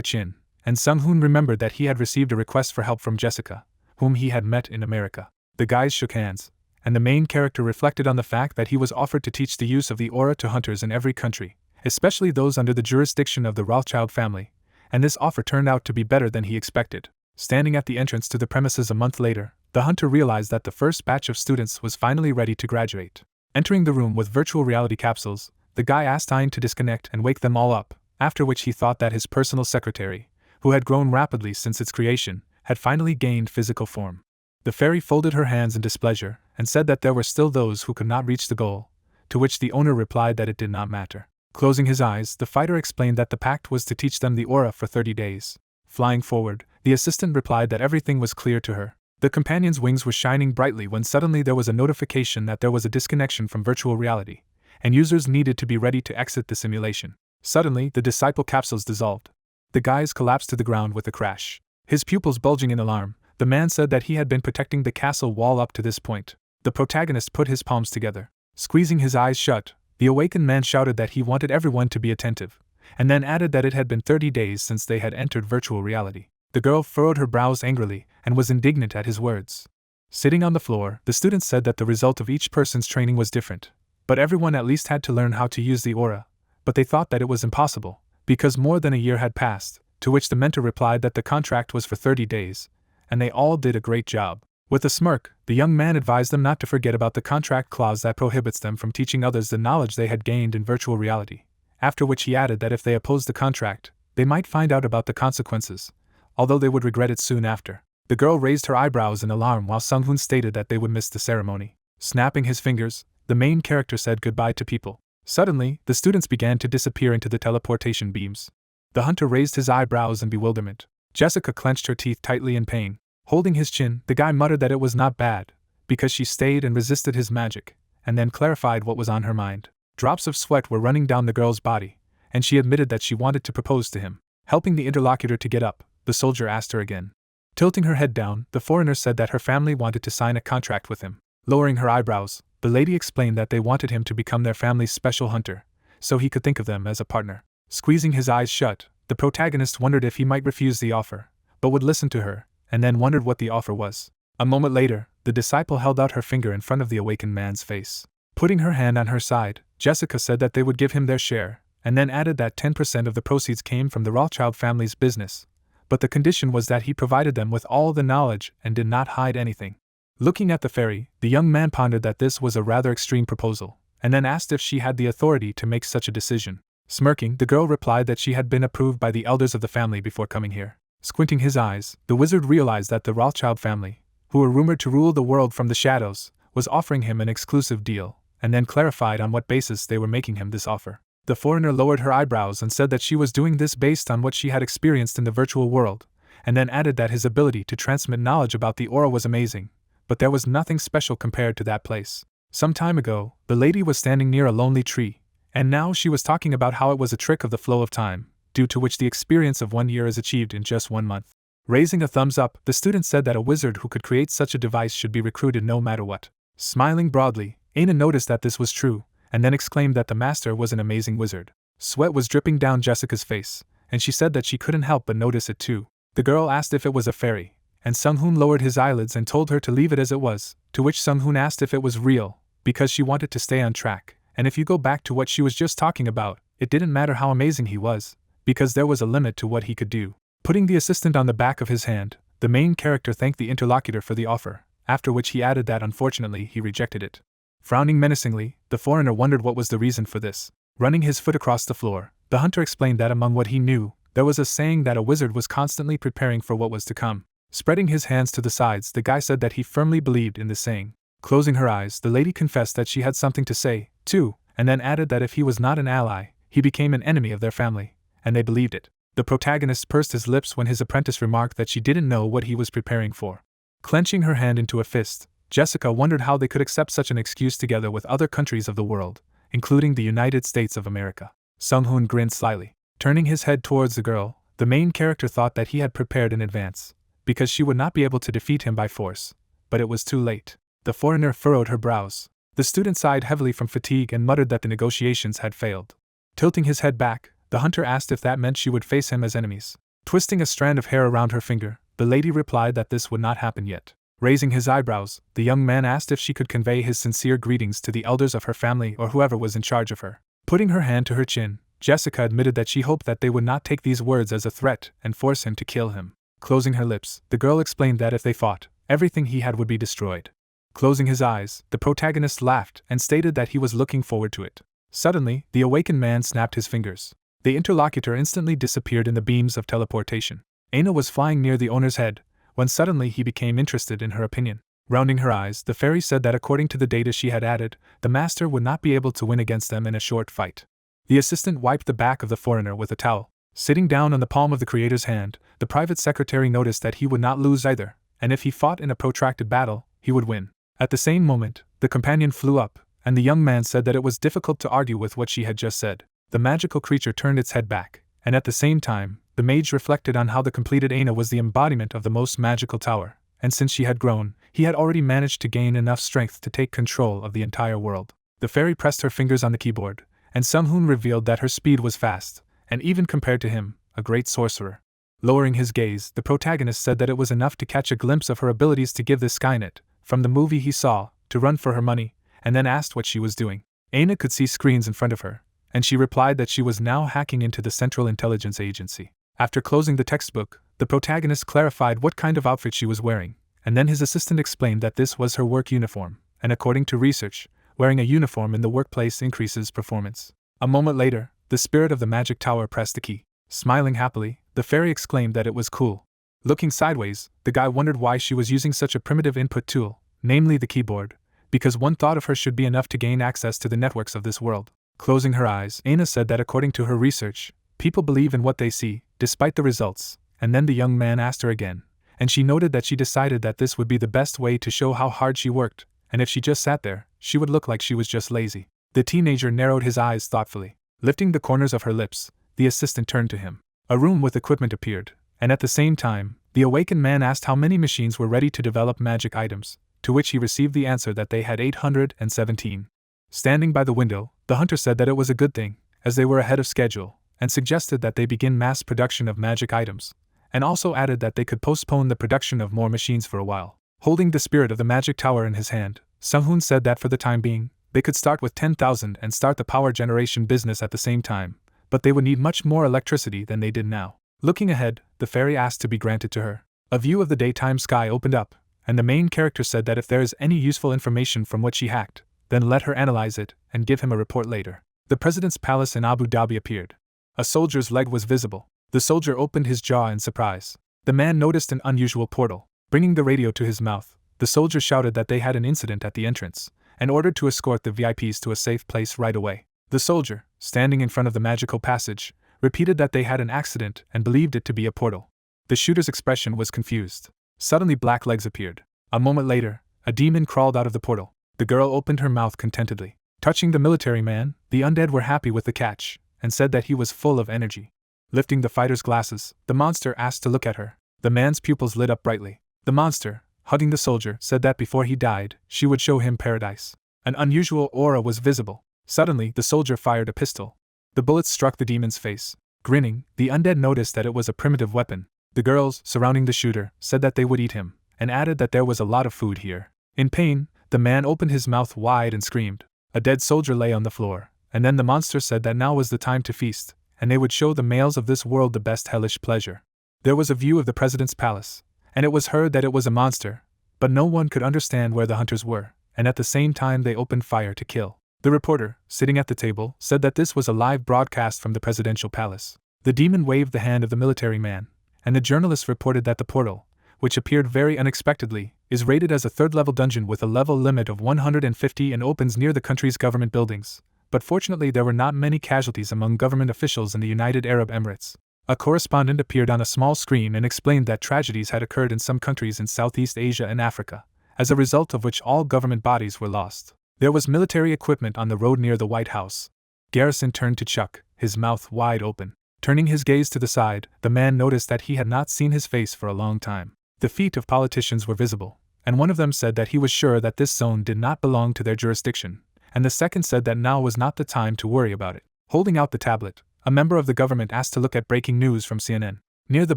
chin, and Sung-hoon remembered that he had received a request for help from Jessica, whom he had met in America. The guys shook hands, and the main character reflected on the fact that he was offered to teach the use of the aura to hunters in every country, especially those under the jurisdiction of the Rothschild family, and this offer turned out to be better than he expected. Standing at the entrance to the premises a month later, the hunter realized that the first batch of students was finally ready to graduate. Entering the room with virtual reality capsules, the guy asked Ayn to disconnect and wake them all up, after which he thought that his personal secretary, who had grown rapidly since its creation, had finally gained physical form. The fairy folded her hands in displeasure and said that there were still those who could not reach the goal, to which the owner replied that it did not matter. Closing his eyes, the fighter explained that the pact was to teach them the aura for 30 days. Flying forward, the assistant replied that everything was clear to her. The companion's wings were shining brightly when suddenly there was a notification that there was a disconnection from virtual reality, and users needed to be ready to exit the simulation. Suddenly, the disciple capsules dissolved. The guys collapsed to the ground with a crash. His pupils bulging in alarm, the man said that he had been protecting the castle wall up to this point. The protagonist put his palms together. Squeezing his eyes shut, the awakened man shouted that he wanted everyone to be attentive, and then added that it had been 30 days since they had entered virtual reality. The girl furrowed her brows angrily and was indignant at his words. Sitting on the floor, the students said that the result of each person's training was different, but everyone at least had to learn how to use the aura, but they thought that it was impossible, because more than a year had passed, to which the mentor replied that the contract was for 30 days, and they all did a great job. With a smirk, the young man advised them not to forget about the contract clause that prohibits them from teaching others the knowledge they had gained in virtual reality, after which he added that if they opposed the contract, they might find out about the consequences, although they would regret it soon after. The girl raised her eyebrows in alarm while Sung-hoon stated that they would miss the ceremony. Snapping his fingers, the main character said goodbye to people. Suddenly, the students began to disappear into the teleportation beams. The hunter raised his eyebrows in bewilderment. Jessica clenched her teeth tightly in pain. Holding his chin, the guy muttered that it was not bad, because she stayed and resisted his magic, and then clarified what was on her mind. Drops of sweat were running down the girl's body, and she admitted that she wanted to propose to him. Helping the interlocutor to get up, the soldier asked her again. Tilting her head down, the foreigner said that her family wanted to sign a contract with him. Lowering her eyebrows, the lady explained that they wanted him to become their family's special hunter, so he could think of them as a partner. Squeezing his eyes shut, the protagonist wondered if he might refuse the offer, but would listen to her, and then wondered what the offer was. A moment later, the disciple held out her finger in front of the awakened man's face. Putting her hand on her side, Jessica said that they would give him their share, and then added that 10% of the proceeds came from the Rothschild family's business, but the condition was that he provided them with all the knowledge and did not hide anything. Looking at the fairy, the young man pondered that this was a rather extreme proposal, and then asked if she had the authority to make such a decision. Smirking, the girl replied that she had been approved by the elders of the family before coming here. Squinting his eyes, the wizard realized that the Rothschild family, who were rumored to rule the world from the shadows, was offering him an exclusive deal, and then clarified on what basis they were making him this offer. The foreigner lowered her eyebrows and said that she was doing this based on what she had experienced in the virtual world, and then added that his ability to transmit knowledge about the aura was amazing, but there was nothing special compared to that place. Some time ago, the lady was standing near a lonely tree, and now she was talking about how it was a trick of the flow of time, due to which the experience of 1 year is achieved in just 1 month. Raising a thumbs up, the student said that a wizard who could create such a device should be recruited no matter what. Smiling broadly, Aina noticed that this was true, and then exclaimed that the master was an amazing wizard. Sweat was dripping down Jessica's face, and she said that she couldn't help but notice it too. The girl asked if it was a fairy, and Sung-hoon lowered his eyelids and told her to leave it as it was, to which Sung-hoon asked if it was real, because she wanted to stay on track, and if you go back to what she was just talking about, it didn't matter how amazing he was, because there was a limit to what he could do. Putting the assistant on the back of his hand, the main character thanked the interlocutor for the offer, after which he added that unfortunately he rejected it. Frowning menacingly, the foreigner wondered what was the reason for this. Running his foot across the floor, the hunter explained that among what he knew, there was a saying that a wizard was constantly preparing for what was to come. Spreading his hands to the sides, the guy said that he firmly believed in the saying. Closing her eyes, the lady confessed that she had something to say, too, and then added that if he was not an ally, he became an enemy of their family, and they believed it. The protagonist pursed his lips when his apprentice remarked that she didn't know what he was preparing for. Clenching her hand into a fist, Jessica wondered how they could accept such an excuse together with other countries of the world, including the United States of America. Sung-hoon grinned slyly. Turning his head towards the girl, the main character thought that he had prepared in advance, because she would not be able to defeat him by force. But it was too late. The foreigner furrowed her brows. The student sighed heavily from fatigue and muttered that the negotiations had failed. Tilting his head back, the hunter asked if that meant she would face him as enemies. Twisting a strand of hair around her finger, the lady replied that this would not happen yet. Raising his eyebrows, the young man asked if she could convey his sincere greetings to the elders of her family or whoever was in charge of her. Putting her hand to her chin, Jessica admitted that she hoped that they would not take these words as a threat and force him to kill him. Closing her lips, the girl explained that if they fought, everything he had would be destroyed. Closing his eyes, the protagonist laughed and stated that he was looking forward to it. Suddenly, the awakened man snapped his fingers. The interlocutor instantly disappeared in the beams of teleportation. Aina was flying near the owner's head, when suddenly he became interested in her opinion. Rounding her eyes, the fairy said that according to the data she had added, the master would not be able to win against them in a short fight. The assistant wiped the back of the foreigner with a towel. Sitting down on the palm of the creator's hand, the private secretary noticed that he would not lose either, and if he fought in a protracted battle, he would win. At the same moment, the companion flew up, and the young man said that it was difficult to argue with what she had just said. The magical creature turned its head back, and at the same time, the mage reflected on how the completed Aina was the embodiment of the most magical tower, and since she had grown, he had already managed to gain enough strength to take control of the entire world. The fairy pressed her fingers on the keyboard, and Sung-hoon revealed that her speed was fast, and even compared to him, a great sorcerer. Lowering his gaze, the protagonist said that it was enough to catch a glimpse of her abilities to give this Skynet, from the movie he saw, to run for her money, and then asked what she was doing. Aina could see screens in front of her, and she replied that she was now hacking into the Central Intelligence Agency. After closing the textbook, the protagonist clarified what kind of outfit she was wearing, and then his assistant explained that this was her work uniform, and according to research, wearing a uniform in the workplace increases performance. A moment later, the spirit of the magic tower pressed the key. Smiling happily, the fairy exclaimed that it was cool. Looking sideways, the guy wondered why she was using such a primitive input tool, namely the keyboard, because one thought of her should be enough to gain access to the networks of this world. Closing her eyes, Aina said that according to her research, people believe in what they see, despite the results, and then the young man asked her again, and she noted that she decided that this would be the best way to show how hard she worked, and if she just sat there, she would look like she was just lazy. The teenager narrowed his eyes thoughtfully. Lifting the corners of her lips, the assistant turned to him. A room with equipment appeared, and at the same time, the awakened man asked how many machines were ready to develop magic items, to which he received the answer that they had 817. Standing by the window, the hunter said that it was a good thing, as they were ahead of schedule, and suggested that they begin mass production of magic items, and also added that they could postpone the production of more machines for a while. Holding the spirit of the magic tower in his hand, Sung-hoon said that for the time being, they could start with 10,000 and start the power generation business at the same time, but they would need much more electricity than they did now. Looking ahead, the fairy asked to be granted to her. A view of the daytime sky opened up, and the main character said that if there is any useful information from what she hacked, then let her analyze it and give him a report later. The president's palace in Abu Dhabi appeared. A soldier's leg was visible. The soldier opened his jaw in surprise. The man noticed an unusual portal. Bringing the radio to his mouth, the soldier shouted that they had an incident at the entrance, and ordered to escort the VIPs to a safe place right away. The soldier, standing in front of the magical passage, repeated that they had an accident and believed it to be a portal. The shooter's expression was confused. Suddenly black legs appeared. A moment later, a demon crawled out of the portal. The girl opened her mouth contentedly. Touching the military man, the undead were happy with the catch, and said that he was full of energy. Lifting the fighter's glasses, the monster asked to look at her. The man's pupils lit up brightly. The monster, hugging the soldier, said that before he died, she would show him paradise. An unusual aura was visible. Suddenly, the soldier fired a pistol. The bullets struck the demon's face. Grinning, the undead noticed that it was a primitive weapon. The girls, surrounding the shooter, said that they would eat him, and added that there was a lot of food here. In pain, the man opened his mouth wide and screamed. A dead soldier lay on the floor, and then the monster said that now was the time to feast, and they would show the males of this world the best hellish pleasure. There was a view of the president's palace, and it was heard that it was a monster, but no one could understand where the hunters were, and at the same time they opened fire to kill. The reporter, sitting at the table, said that this was a live broadcast from the presidential palace. The demon waved the hand of the military man, and the journalist reported that the portal, which appeared very unexpectedly, is rated as a third-level dungeon with a level limit of 150 and opens near the country's government buildings, but fortunately there were not many casualties among government officials in the United Arab Emirates. A correspondent appeared on a small screen and explained that tragedies had occurred in some countries in Southeast Asia and Africa, as a result of which all government bodies were lost. There was military equipment on the road near the White House. Garrison turned to Chuck, his mouth wide open. Turning his gaze to the side, the man noticed that he had not seen his face for a long time. The feet of politicians were visible, and one of them said that he was sure that this zone did not belong to their jurisdiction, and the second said that now was not the time to worry about it. Holding out the tablet, a member of the government asked to look at breaking news from CNN. Near the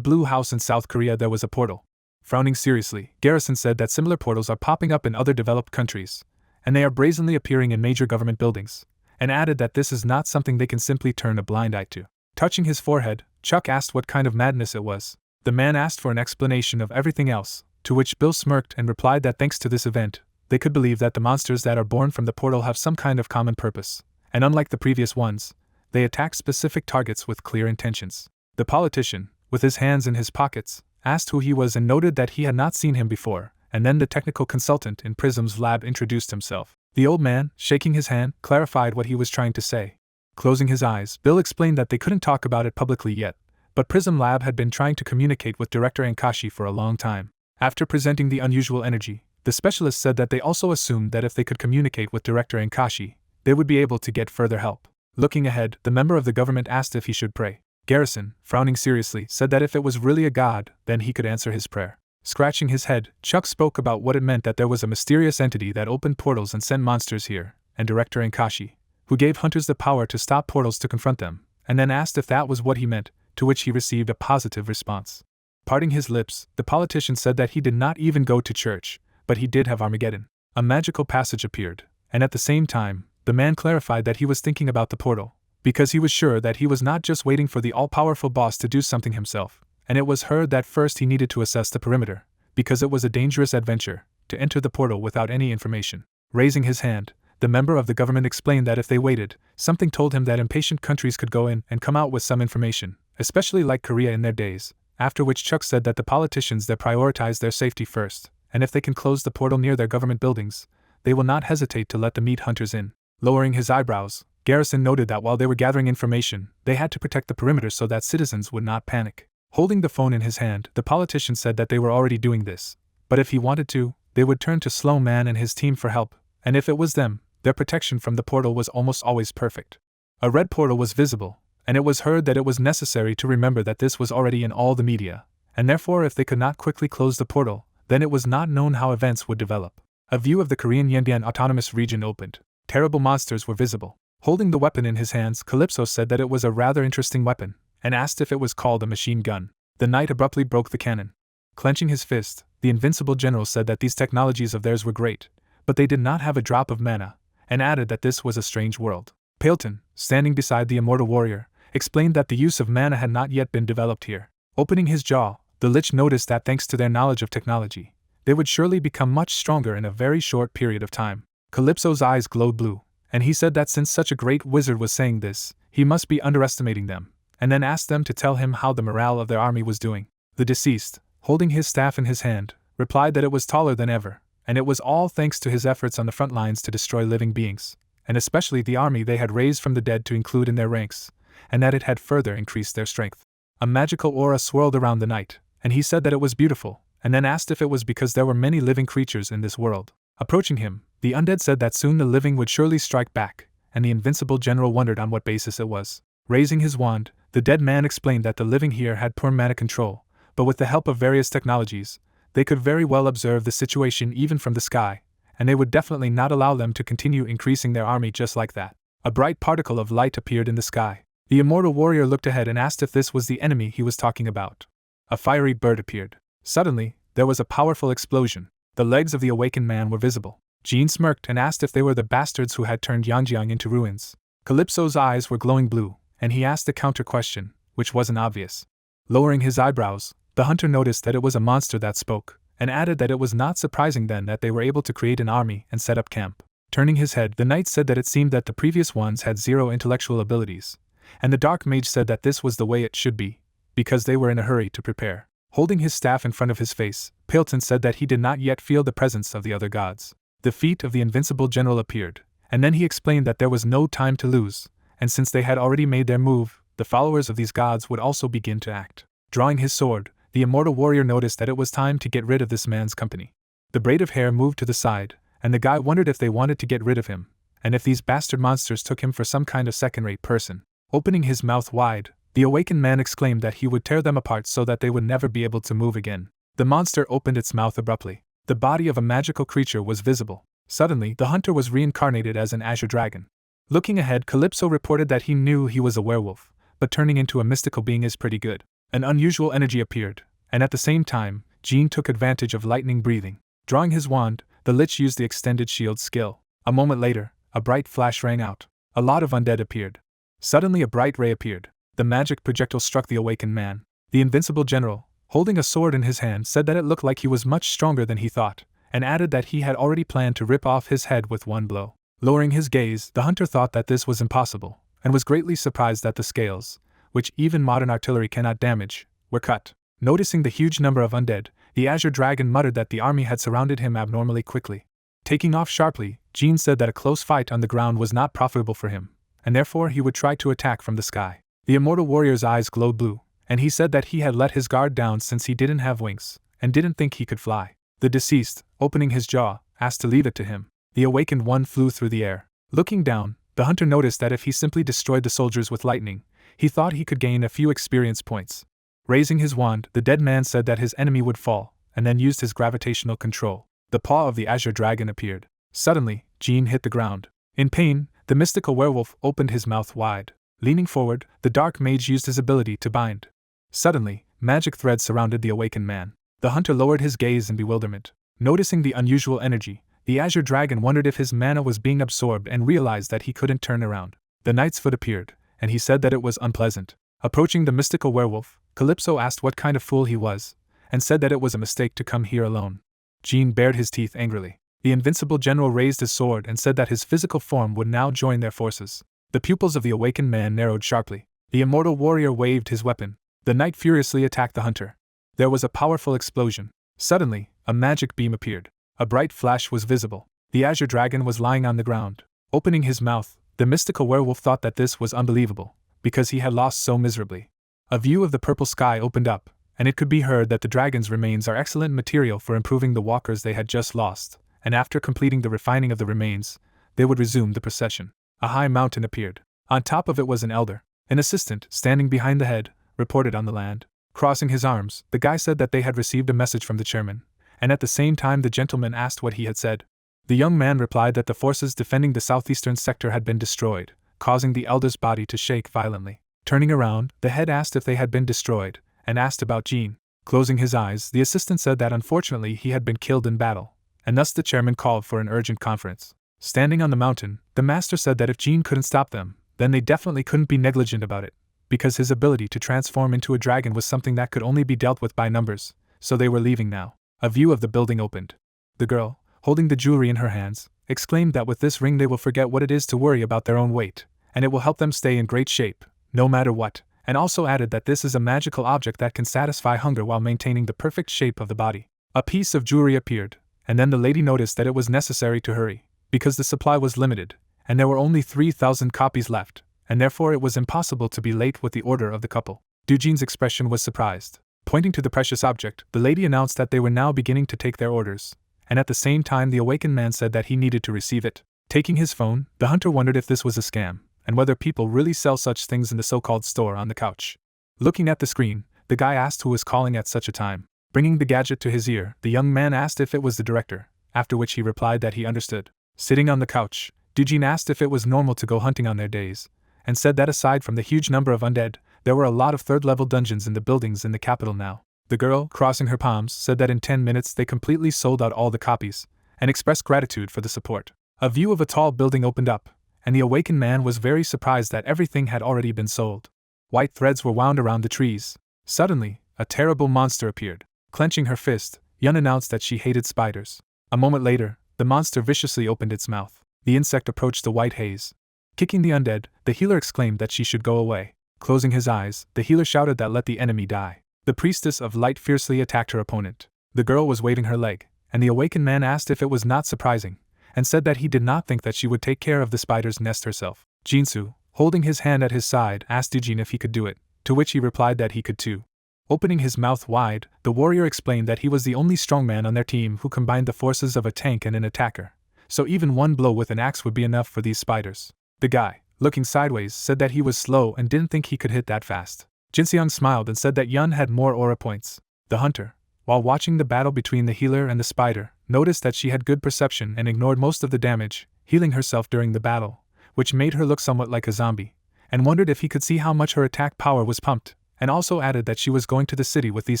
Blue House in South Korea there was a portal. Frowning seriously, Garrison said that similar portals are popping up in other developed countries, and they are brazenly appearing in major government buildings, and added that this is not something they can simply turn a blind eye to. Touching his forehead, Chuck asked what kind of madness it was. The man asked for an explanation of everything else, to which Bill smirked and replied that thanks to this event, they could believe that the monsters that are born from the portal have some kind of common purpose, and unlike the previous ones, they attack specific targets with clear intentions. The politician, with his hands in his pockets, asked who he was and noted that he had not seen him before, and then the technical consultant in Prism's lab introduced himself. The old man, shaking his hand, clarified what he was trying to say. Closing his eyes, Bill explained that they couldn't talk about it publicly yet, but Prism Lab had been trying to communicate with Director Ankashi for a long time. After presenting the unusual energy, the specialist said that they also assumed that if they could communicate with Director Ankashi, they would be able to get further help. Looking ahead, the member of the government asked if he should pray. Garrison, frowning seriously, said that if it was really a god, then he could answer his prayer. Scratching his head, Chuck spoke about what it meant that there was a mysterious entity that opened portals and sent monsters here, and Director Ankashi, who gave hunters the power to stop portals to confront them, and then asked if that was what he meant, to which he received a positive response. Parting his lips, the politician said that he did not even go to church, but he did have Armageddon. A magical passage appeared, and at the same time, the man clarified that he was thinking about the portal, because he was sure that he was not just waiting for the all-powerful boss to do something himself, and it was heard that first he needed to assess the perimeter, because it was a dangerous adventure, to enter the portal without any information. Raising his hand, the member of the government explained that if they waited, something told him that impatient countries could go in and come out with some information, especially like Korea in their days, after which Chuck said that the politicians there prioritize their safety first, and if they can close the portal near their government buildings, they will not hesitate to let the meat hunters in. Lowering his eyebrows, Garrison noted that while they were gathering information, they had to protect the perimeter so that citizens would not panic. Holding the phone in his hand, the politician said that they were already doing this, but if he wanted to, they would turn to Slow Man and his team for help, and if it was them, their protection from the portal was almost always perfect. A red portal was visible, and it was heard that it was necessary to remember that this was already in all the media, and therefore if they could not quickly close the portal, then it was not known how events would develop. A view of the Korean Yanbian Autonomous Region opened. Terrible monsters were visible. Holding the weapon in his hands, Calypso said that it was a rather interesting weapon, and asked if it was called a machine gun. The knight abruptly broke the cannon. Clenching his fist, the invincible general said that these technologies of theirs were great, but they did not have a drop of mana, and added that this was a strange world. Paleton, standing beside the immortal warrior, explained that the use of mana had not yet been developed here. Opening his jaw, the lich noticed that thanks to their knowledge of technology, they would surely become much stronger in a very short period of time. Calypso's eyes glowed blue, and he said that since such a great wizard was saying this, he must be underestimating them, and then asked them to tell him how the morale of their army was doing. The deceased, holding his staff in his hand, replied that it was taller than ever, and it was all thanks to his efforts on the front lines to destroy living beings, and especially the army they had raised from the dead to include in their ranks, and that it had further increased their strength. A magical aura swirled around the knight, and he said that it was beautiful, and then asked if it was because there were many living creatures in this world. Approaching him, the undead said that soon the living would surely strike back, and the invincible general wondered on what basis it was. Raising his wand, the dead man explained that the living here had poor mana control, but with the help of various technologies, they could very well observe the situation even from the sky, and they would definitely not allow them to continue increasing their army just like that. A bright particle of light appeared in the sky. The immortal warrior looked ahead and asked if this was the enemy he was talking about. A fiery bird appeared. Suddenly, there was a powerful explosion. The legs of the awakened man were visible. Jean smirked and asked if they were the bastards who had turned Yangjiang into ruins. Calypso's eyes were glowing blue, and he asked a counter question, which wasn't obvious. Lowering his eyebrows, the hunter noticed that it was a monster that spoke, and added that it was not surprising then that they were able to create an army and set up camp. Turning his head, the knight said that it seemed that the previous ones had zero intellectual abilities, and the dark mage said that this was the way it should be, because they were in a hurry to prepare. Holding his staff in front of his face, Paleton said that he did not yet feel the presence of the other gods. The feet of the invincible general appeared, And then he explained that there was no time to lose, and since they had already made their move, the followers of these gods would also begin to act. Drawing his sword, the immortal warrior noticed that it was time to get rid of this man's company. The braid of hair moved to the side, and the guy wondered if they wanted to get rid of him, and if these bastard monsters took him for some kind of second-rate person. Opening his mouth wide, the awakened man exclaimed that he would tear them apart so that they would never be able to move again. The monster opened its mouth abruptly. The body of a magical creature was visible. Suddenly, the hunter was reincarnated as an azure dragon. Looking ahead, Calypso reported that he knew he was a werewolf, but turning into a mystical being is pretty good. An unusual energy appeared, and at the same time, Jean took advantage of lightning breathing. Drawing his wand, the lich used the extended shield skill. A moment later, a bright flash rang out. A lot of undead appeared. Suddenly a bright ray appeared. The magic projectile struck the awakened man. The invincible general, holding a sword in his hand, said that it looked like he was much stronger than he thought, and added that he had already planned to rip off his head with one blow. Lowering his gaze, the hunter thought that this was impossible, and was greatly surprised that the scales, which even modern artillery cannot damage, were cut. Noticing the huge number of undead, the azure dragon muttered that the army had surrounded him abnormally quickly. Taking off sharply, Jean said that a close fight on the ground was not profitable for him, and therefore he would try to attack from the sky. The immortal warrior's eyes glowed blue, and he said that he had let his guard down since he didn't have wings, and didn't think he could fly. The deceased, opening his jaw, asked to leave it to him. The awakened one flew through the air. Looking down, the hunter noticed that if he simply destroyed the soldiers with lightning, he thought he could gain a few experience points. Raising his wand, the dead man said that his enemy would fall, and then used his gravitational control. The paw of the azure dragon appeared. Suddenly, Jean hit the ground. In pain, the mystical werewolf opened his mouth wide. Leaning forward, the dark mage used his ability to bind. Suddenly, magic threads surrounded the awakened man. The hunter lowered his gaze in bewilderment. Noticing the unusual energy, the azure dragon wondered if his mana was being absorbed and realized that he couldn't turn around. The knight's foot appeared, and he said that it was unpleasant. Approaching the mystical werewolf, Calypso asked what kind of fool he was, and said that it was a mistake to come here alone. Jean bared his teeth angrily. The invincible general raised his sword and said that his physical form would now join their forces. The pupils of the awakened man narrowed sharply. The immortal warrior waved his weapon. The knight furiously attacked the hunter. There was a powerful explosion. Suddenly, a magic beam appeared. A bright flash was visible. The azure dragon was lying on the ground. Opening his mouth, the mystical werewolf thought that this was unbelievable, because he had lost so miserably. A view of the purple sky opened up, and it could be heard that the dragon's remains are excellent material for improving the walkers they had just lost, and after completing the refining of the remains, they would resume the procession. A high mountain appeared. On top of it was an elder. An assistant, standing behind the head, reported on the land. Crossing his arms, the guy said that they had received a message from the chairman, and at the same time the gentleman asked what he had said. The young man replied that the forces defending the southeastern sector had been destroyed, causing the elder's body to shake violently. Turning around, the head asked if they had been destroyed, and asked about Jean. Closing his eyes, the assistant said that unfortunately he had been killed in battle, and thus the chairman called for an urgent conference. Standing on the mountain, the master said that if Jean couldn't stop them, then they definitely couldn't be negligent about it, because his ability to transform into a dragon was something that could only be dealt with by numbers, so they were leaving now. A view of the building opened. The girl, holding the jewelry in her hands, exclaimed that with this ring they will forget what it is to worry about their own weight, and it will help them stay in great shape, no matter what, and also added that this is a magical object that can satisfy hunger while maintaining the perfect shape of the body. A piece of jewelry appeared, and then the lady noticed that it was necessary to hurry, because the supply was limited, and there were only 3,000 copies left, and therefore it was impossible to be late with the order of the couple. Eugene's expression was surprised. Pointing to the precious object, the lady announced that they were now beginning to take their orders, and at the same time the awakened man said that he needed to receive it. Taking his phone, the hunter wondered if this was a scam, and whether people really sell such things in the so-called store on the couch. Looking at the screen, the guy asked who was calling at such a time. Bringing the gadget to his ear, the young man asked if it was the director, after which he replied that he understood. Sitting on the couch, Eugene asked if it was normal to go hunting on their days, and said that aside from the huge number of undead, there were a lot of third-level dungeons in the buildings in the capital now. The girl, crossing her palms, said that in 10 minutes they completely sold out all the copies, and expressed gratitude for the support. A view of a tall building opened up, and the awakened man was very surprised that everything had already been sold. White threads were wound around the trees. Suddenly, a terrible monster appeared. Clenching her fist, Yun announced that she hated spiders. A moment later, the monster viciously opened its mouth. The insect approached the white haze. Kicking the undead, the healer exclaimed that she should go away. Closing his eyes, the healer shouted that let the enemy die. The priestess of light fiercely attacked her opponent. The girl was waving her leg, and the awakened man asked if it was not surprising, and said that he did not think that she would take care of the spider's nest herself. Jinsu, holding his hand at his side, asked Dujin if he could do it, to which he replied that he could too. Opening his mouth wide, the warrior explained that he was the only strong man on their team who combined the forces of a tank and an attacker, so even one blow with an axe would be enough for these spiders. The guy, looking sideways, said that he was slow and didn't think he could hit that fast. Jinseong smiled and said that Yun had more aura points. The hunter, while watching the battle between the healer and the spider, noticed that she had good perception and ignored most of the damage, healing herself during the battle, which made her look somewhat like a zombie, and wondered if he could see how much her attack power was pumped, and also added that she was going to the city with these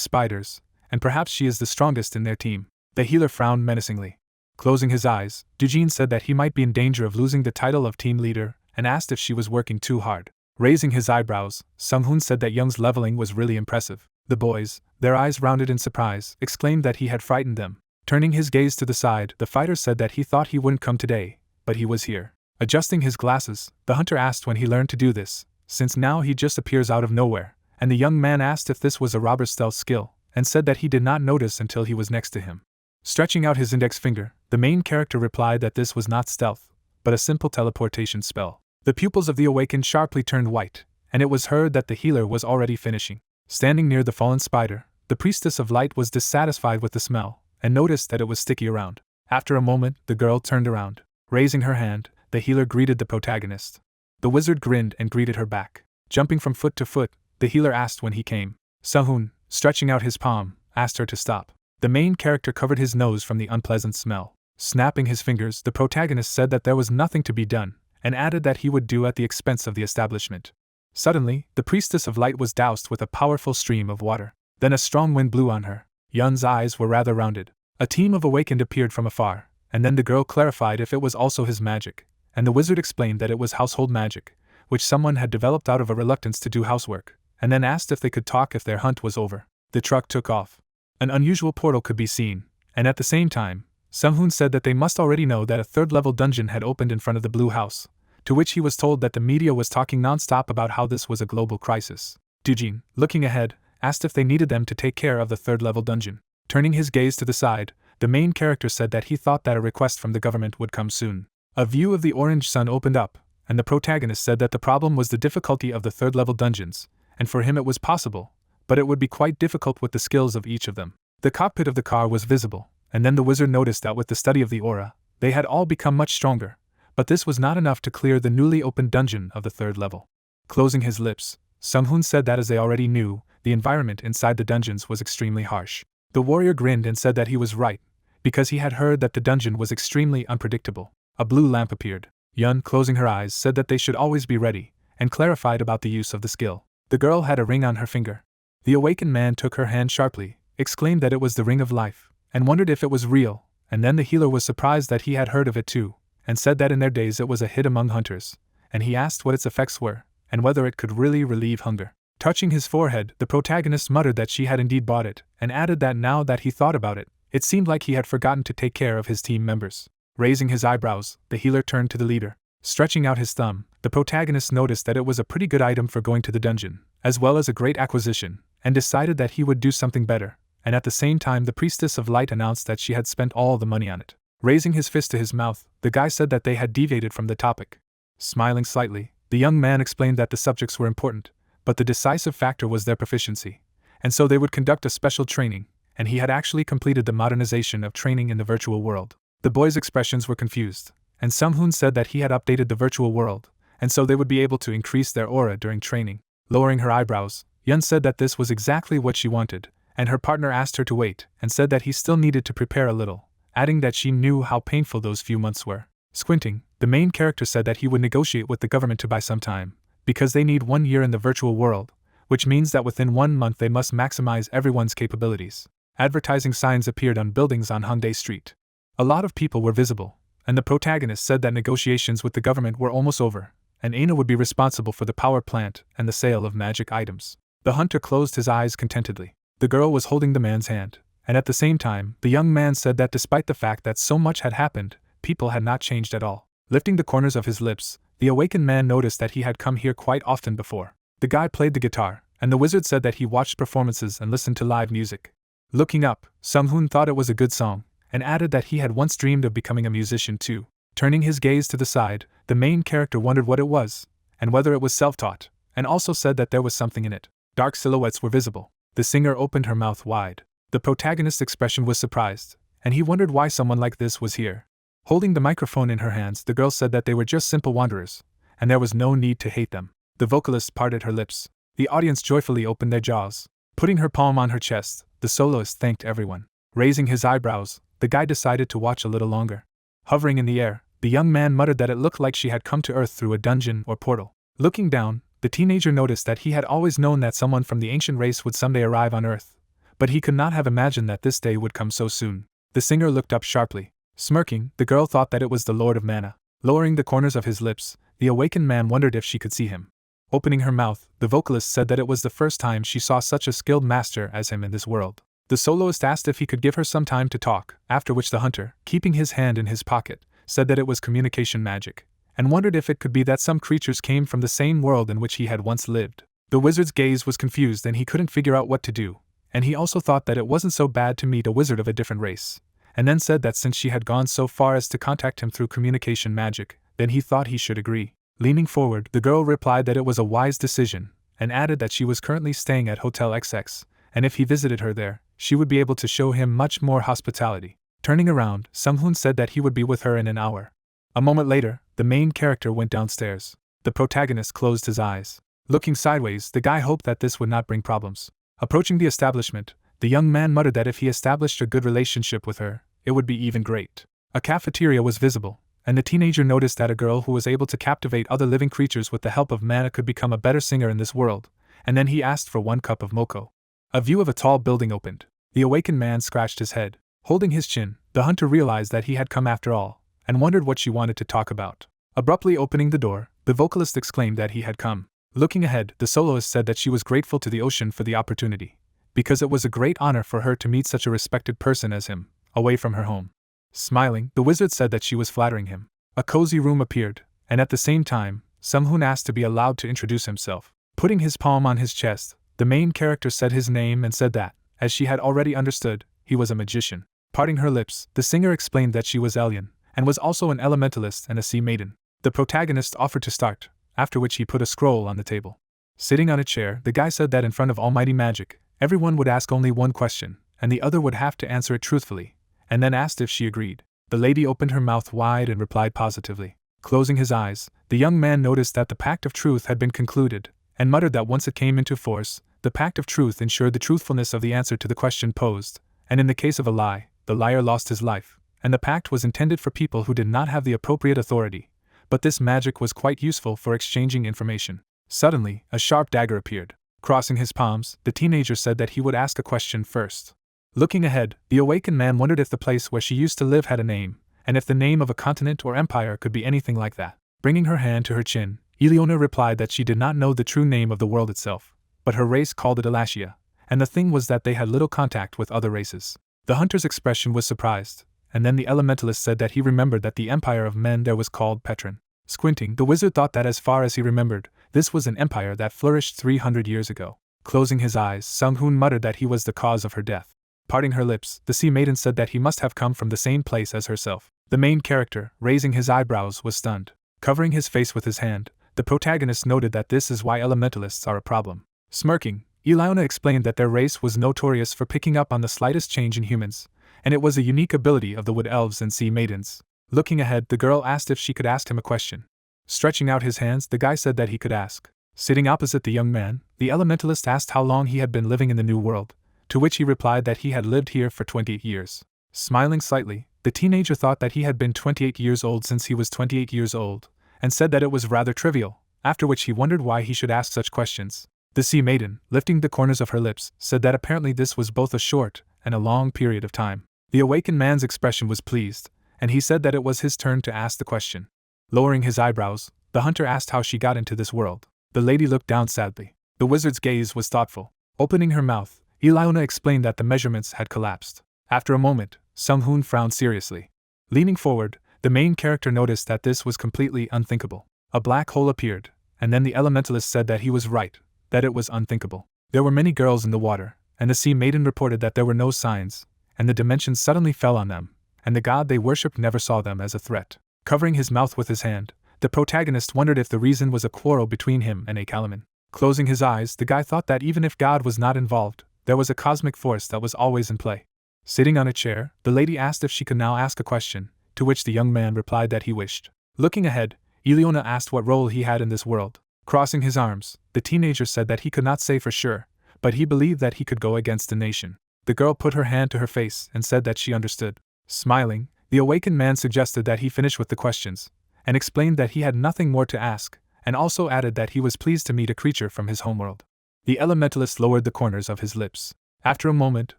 spiders, and perhaps she is the strongest in their team. The healer frowned menacingly. Closing his eyes, Dujin said that he might be in danger of losing the title of team leader, and asked if she was working too hard. Raising his eyebrows, Sung-hoon said that Young's leveling was really impressive. The boys, their eyes rounded in surprise, exclaimed that he had frightened them. Turning his gaze to the side, the fighter said that he thought he wouldn't come today, but he was here. Adjusting his glasses, the hunter asked when he learned to do this, since now he just appears out of nowhere, and the young man asked if this was a robber's stealth skill, and said that he did not notice until he was next to him. Stretching out his index finger, the main character replied that this was not stealth, but a simple teleportation spell. The pupils of the awakened sharply turned white, and it was heard that the healer was already finishing. Standing near the fallen spider, the priestess of light was dissatisfied with the smell, and noticed that it was sticky around. After a moment, the girl turned around. Raising her hand, the healer greeted the protagonist. The wizard grinned and greeted her back. Jumping from foot to foot, the healer asked when he came. Sung-hoon, stretching out his palm, asked her to stop. The main character covered his nose from the unpleasant smell. Snapping his fingers, the protagonist said that there was nothing to be done, and added that he would do at the expense of the establishment. Suddenly, the priestess of light was doused with a powerful stream of water. Then a strong wind blew on her. Yun's eyes were rather rounded. A team of awakened appeared from afar, and then the girl clarified if it was also his magic, and the wizard explained that it was household magic, which someone had developed out of a reluctance to do housework, and then asked if they could talk if their hunt was over. The truck took off. An unusual portal could be seen, and at the same time, Sung-hoon said that they must already know that a third-level dungeon had opened in front of the Blue House, to which he was told that the media was talking non-stop about how this was a global crisis. Dujin, looking ahead, asked if they needed them to take care of the third-level dungeon. Turning his gaze to the side, the main character said that he thought that a request from the government would come soon. A view of the orange sun opened up, and the protagonist said that the problem was the difficulty of the third-level dungeons, and for him it was possible, but it would be quite difficult with the skills of each of them. The cockpit of the car was visible, and then the wizard noticed that with the study of the aura, they had all become much stronger, but this was not enough to clear the newly opened dungeon of the third level. Closing his lips, Sung-hoon said that as they already knew, the environment inside the dungeons was extremely harsh. The warrior grinned and said that he was right, because he had heard that the dungeon was extremely unpredictable. A blue lamp appeared. Yun, closing her eyes, said that they should always be ready, and clarified about the use of the skill. The girl had a ring on her finger. The awakened man took her hand sharply, exclaimed that it was the ring of life, and wondered if it was real, and then the healer was surprised that he had heard of it too, and said that in their days it was a hit among hunters, and he asked what its effects were, and whether it could really relieve hunger. Touching his forehead, the protagonist muttered that she had indeed bought it, and added that now that he thought about it, it seemed like he had forgotten to take care of his team members. Raising his eyebrows, the healer turned to the leader. Stretching out his thumb, the protagonist noticed that it was a pretty good item for going to the dungeon, as well as a great acquisition, and decided that he would do something better, and at the same time the priestess of light announced that she had spent all the money on it. Raising his fist to his mouth, the guy said that they had deviated from the topic. Smiling slightly, the young man explained that the subjects were important, but the decisive factor was their proficiency, and so they would conduct a special training, and he had actually completed the modernization of training in the virtual world. The boys' expressions were confused, and Sung-hoon said that he had updated the virtual world, and so they would be able to increase their aura during training. Lowering her eyebrows, Yun said that this was exactly what she wanted, and her partner asked her to wait, and said that he still needed to prepare a little, adding that she knew how painful those few months were. Squinting, the main character said that he would negotiate with the government to buy some time, because they need 1 year in the virtual world, which means that within 1 month they must maximize everyone's capabilities. Advertising signs appeared on buildings on Hongdae Street. A lot of people were visible, and the protagonist said that negotiations with the government were almost over, and Aina would be responsible for the power plant and the sale of magic items. The hunter closed his eyes contentedly. The girl was holding the man's hand, and at the same time, the young man said that despite the fact that so much had happened, people had not changed at all. Lifting the corners of his lips, the awakened man noticed that he had come here quite often before. The guy played the guitar, and the wizard said that he watched performances and listened to live music. Looking up, Sung-hoon thought it was a good song, and added that he had once dreamed of becoming a musician too. Turning his gaze to the side, the main character wondered what it was, and whether it was self-taught, and also said that there was something in it. Dark silhouettes were visible. The singer opened her mouth wide. The protagonist's expression was surprised, and he wondered why someone like this was here. Holding the microphone in her hands, the girl said that they were just simple wanderers, and there was no need to hate them. The vocalist parted her lips. The audience joyfully opened their jaws. Putting her palm on her chest, the soloist thanked everyone. Raising his eyebrows, the guy decided to watch a little longer. Hovering in the air, the young man muttered that it looked like she had come to Earth through a dungeon or portal. Looking down, the teenager noticed that he had always known that someone from the ancient race would someday arrive on Earth, but he could not have imagined that this day would come so soon. The singer looked up sharply. Smirking, the girl thought that it was the Lord of Mana. Lowering the corners of his lips, the awakened man wondered if she could see him. Opening her mouth, the vocalist said that it was the first time she saw such a skilled master as him in this world. The soloist asked if he could give her some time to talk, after which the hunter, keeping his hand in his pocket, said that it was communication magic, and wondered if it could be that some creatures came from the same world in which he had once lived. The wizard's gaze was confused and he couldn't figure out what to do, and he also thought that it wasn't so bad to meet a wizard of a different race, and then said that since she had gone so far as to contact him through communication magic, then he thought he should agree. Leaning forward, the girl replied that it was a wise decision, and added that she was currently staying at Hotel XX, and if he visited her there, she would be able to show him much more hospitality. Turning around, Sung-hoon said that he would be with her in an hour. A moment later, the main character went downstairs. The protagonist closed his eyes. Looking sideways, the guy hoped that this would not bring problems. Approaching the establishment, the young man muttered that if he established a good relationship with her, it would be even great. A cafeteria was visible, and the teenager noticed that a girl who was able to captivate other living creatures with the help of mana could become a better singer in this world, and then he asked for 1 cup of moco. A view of a tall building opened. The awakened man scratched his head. Holding his chin, the hunter realized that he had come after all, and wondered what she wanted to talk about. Abruptly opening the door, the vocalist exclaimed that he had come. Looking ahead, the soloist said that she was grateful to the ocean for the opportunity, because it was a great honor for her to meet such a respected person as him, away from her home. Smiling, the wizard said that she was flattering him. A cozy room appeared, and at the same time, Sung-hoon asked to be allowed to introduce himself. Putting his palm on his chest, the main character said his name and said that, as she had already understood, he was a magician. Parting her lips, the singer explained that she was Elian, and was also an elementalist and a sea maiden. The protagonist offered to start, after which he put a scroll on the table. Sitting on a chair, the guy said that in front of almighty magic, everyone would ask only one question, and the other would have to answer it truthfully, and then asked if she agreed. The lady opened her mouth wide and replied positively. Closing his eyes, the young man noticed that the Pact of Truth had been concluded, and muttered that once it came into force, the Pact of Truth ensured the truthfulness of the answer to the question posed, and in the case of a lie, the liar lost his life, and the pact was intended for people who did not have the appropriate authority, but this magic was quite useful for exchanging information. Suddenly, a sharp dagger appeared. Crossing his palms, the teenager said that he would ask a question first. Looking ahead, the awakened man wondered if the place where she used to live had a name, and if the name of a continent or empire could be anything like that. Bringing her hand to her chin, Eleona replied that she did not know the true name of the world itself, but her race called it Alasia, and the thing was that they had little contact with other races. The hunter's expression was surprised, and then the elementalist said that he remembered that the empire of men there was called Petron. Squinting, the wizard thought that as far as he remembered, this was an empire that flourished 300 years ago. Closing his eyes, Sung-hoon muttered that he was the cause of her death. Parting her lips, the sea maiden said that he must have come from the same place as herself. The main character, raising his eyebrows, was stunned. Covering his face with his hand, the protagonist noted that this is why elementalists are a problem. Smirking, Eleona explained that their race was notorious for picking up on the slightest change in humans, and it was a unique ability of the wood elves and sea maidens. Looking ahead, the girl asked if she could ask him a question. Stretching out his hands, the guy said that he could ask. Sitting opposite the young man, the elementalist asked how long he had been living in the New World, to which he replied that he had lived here for 28 years. Smiling slightly, the teenager thought that he had been 28 years old since he was 28 years old, and said that it was rather trivial, after which he wondered why he should ask such questions. The sea maiden, lifting the corners of her lips, said that apparently this was both a short and a long period of time. The awakened man's expression was pleased, and he said that it was his turn to ask the question. Lowering his eyebrows, the hunter asked how she got into this world. The lady looked down sadly. The wizard's gaze was thoughtful. Opening her mouth, Eleona explained that the measurements had collapsed. After a moment, Sung-hoon frowned seriously. Leaning forward, the main character noticed that this was completely unthinkable. A black hole appeared, and then the elementalist said that he was right, that it was unthinkable. There were many girls in the water, and the sea maiden reported that there were no signs, and the dimensions suddenly fell on them, and the god they worshipped never saw them as a threat. Covering his mouth with his hand, the protagonist wondered if the reason was a quarrel between him and a Kalaman. Closing his eyes, the guy thought that even if God was not involved, there was a cosmic force that was always in play. Sitting on a chair, the lady asked if she could now ask a question, to which the young man replied that he wished. Looking ahead, Ileana asked what role he had in this world. Crossing his arms, the teenager said that he could not say for sure, but he believed that he could go against the nation. The girl put her hand to her face and said that she understood. Smiling, the awakened man suggested that he finish with the questions, and explained that he had nothing more to ask, and also added that he was pleased to meet a creature from his homeworld. The elementalist lowered the corners of his lips. After a moment,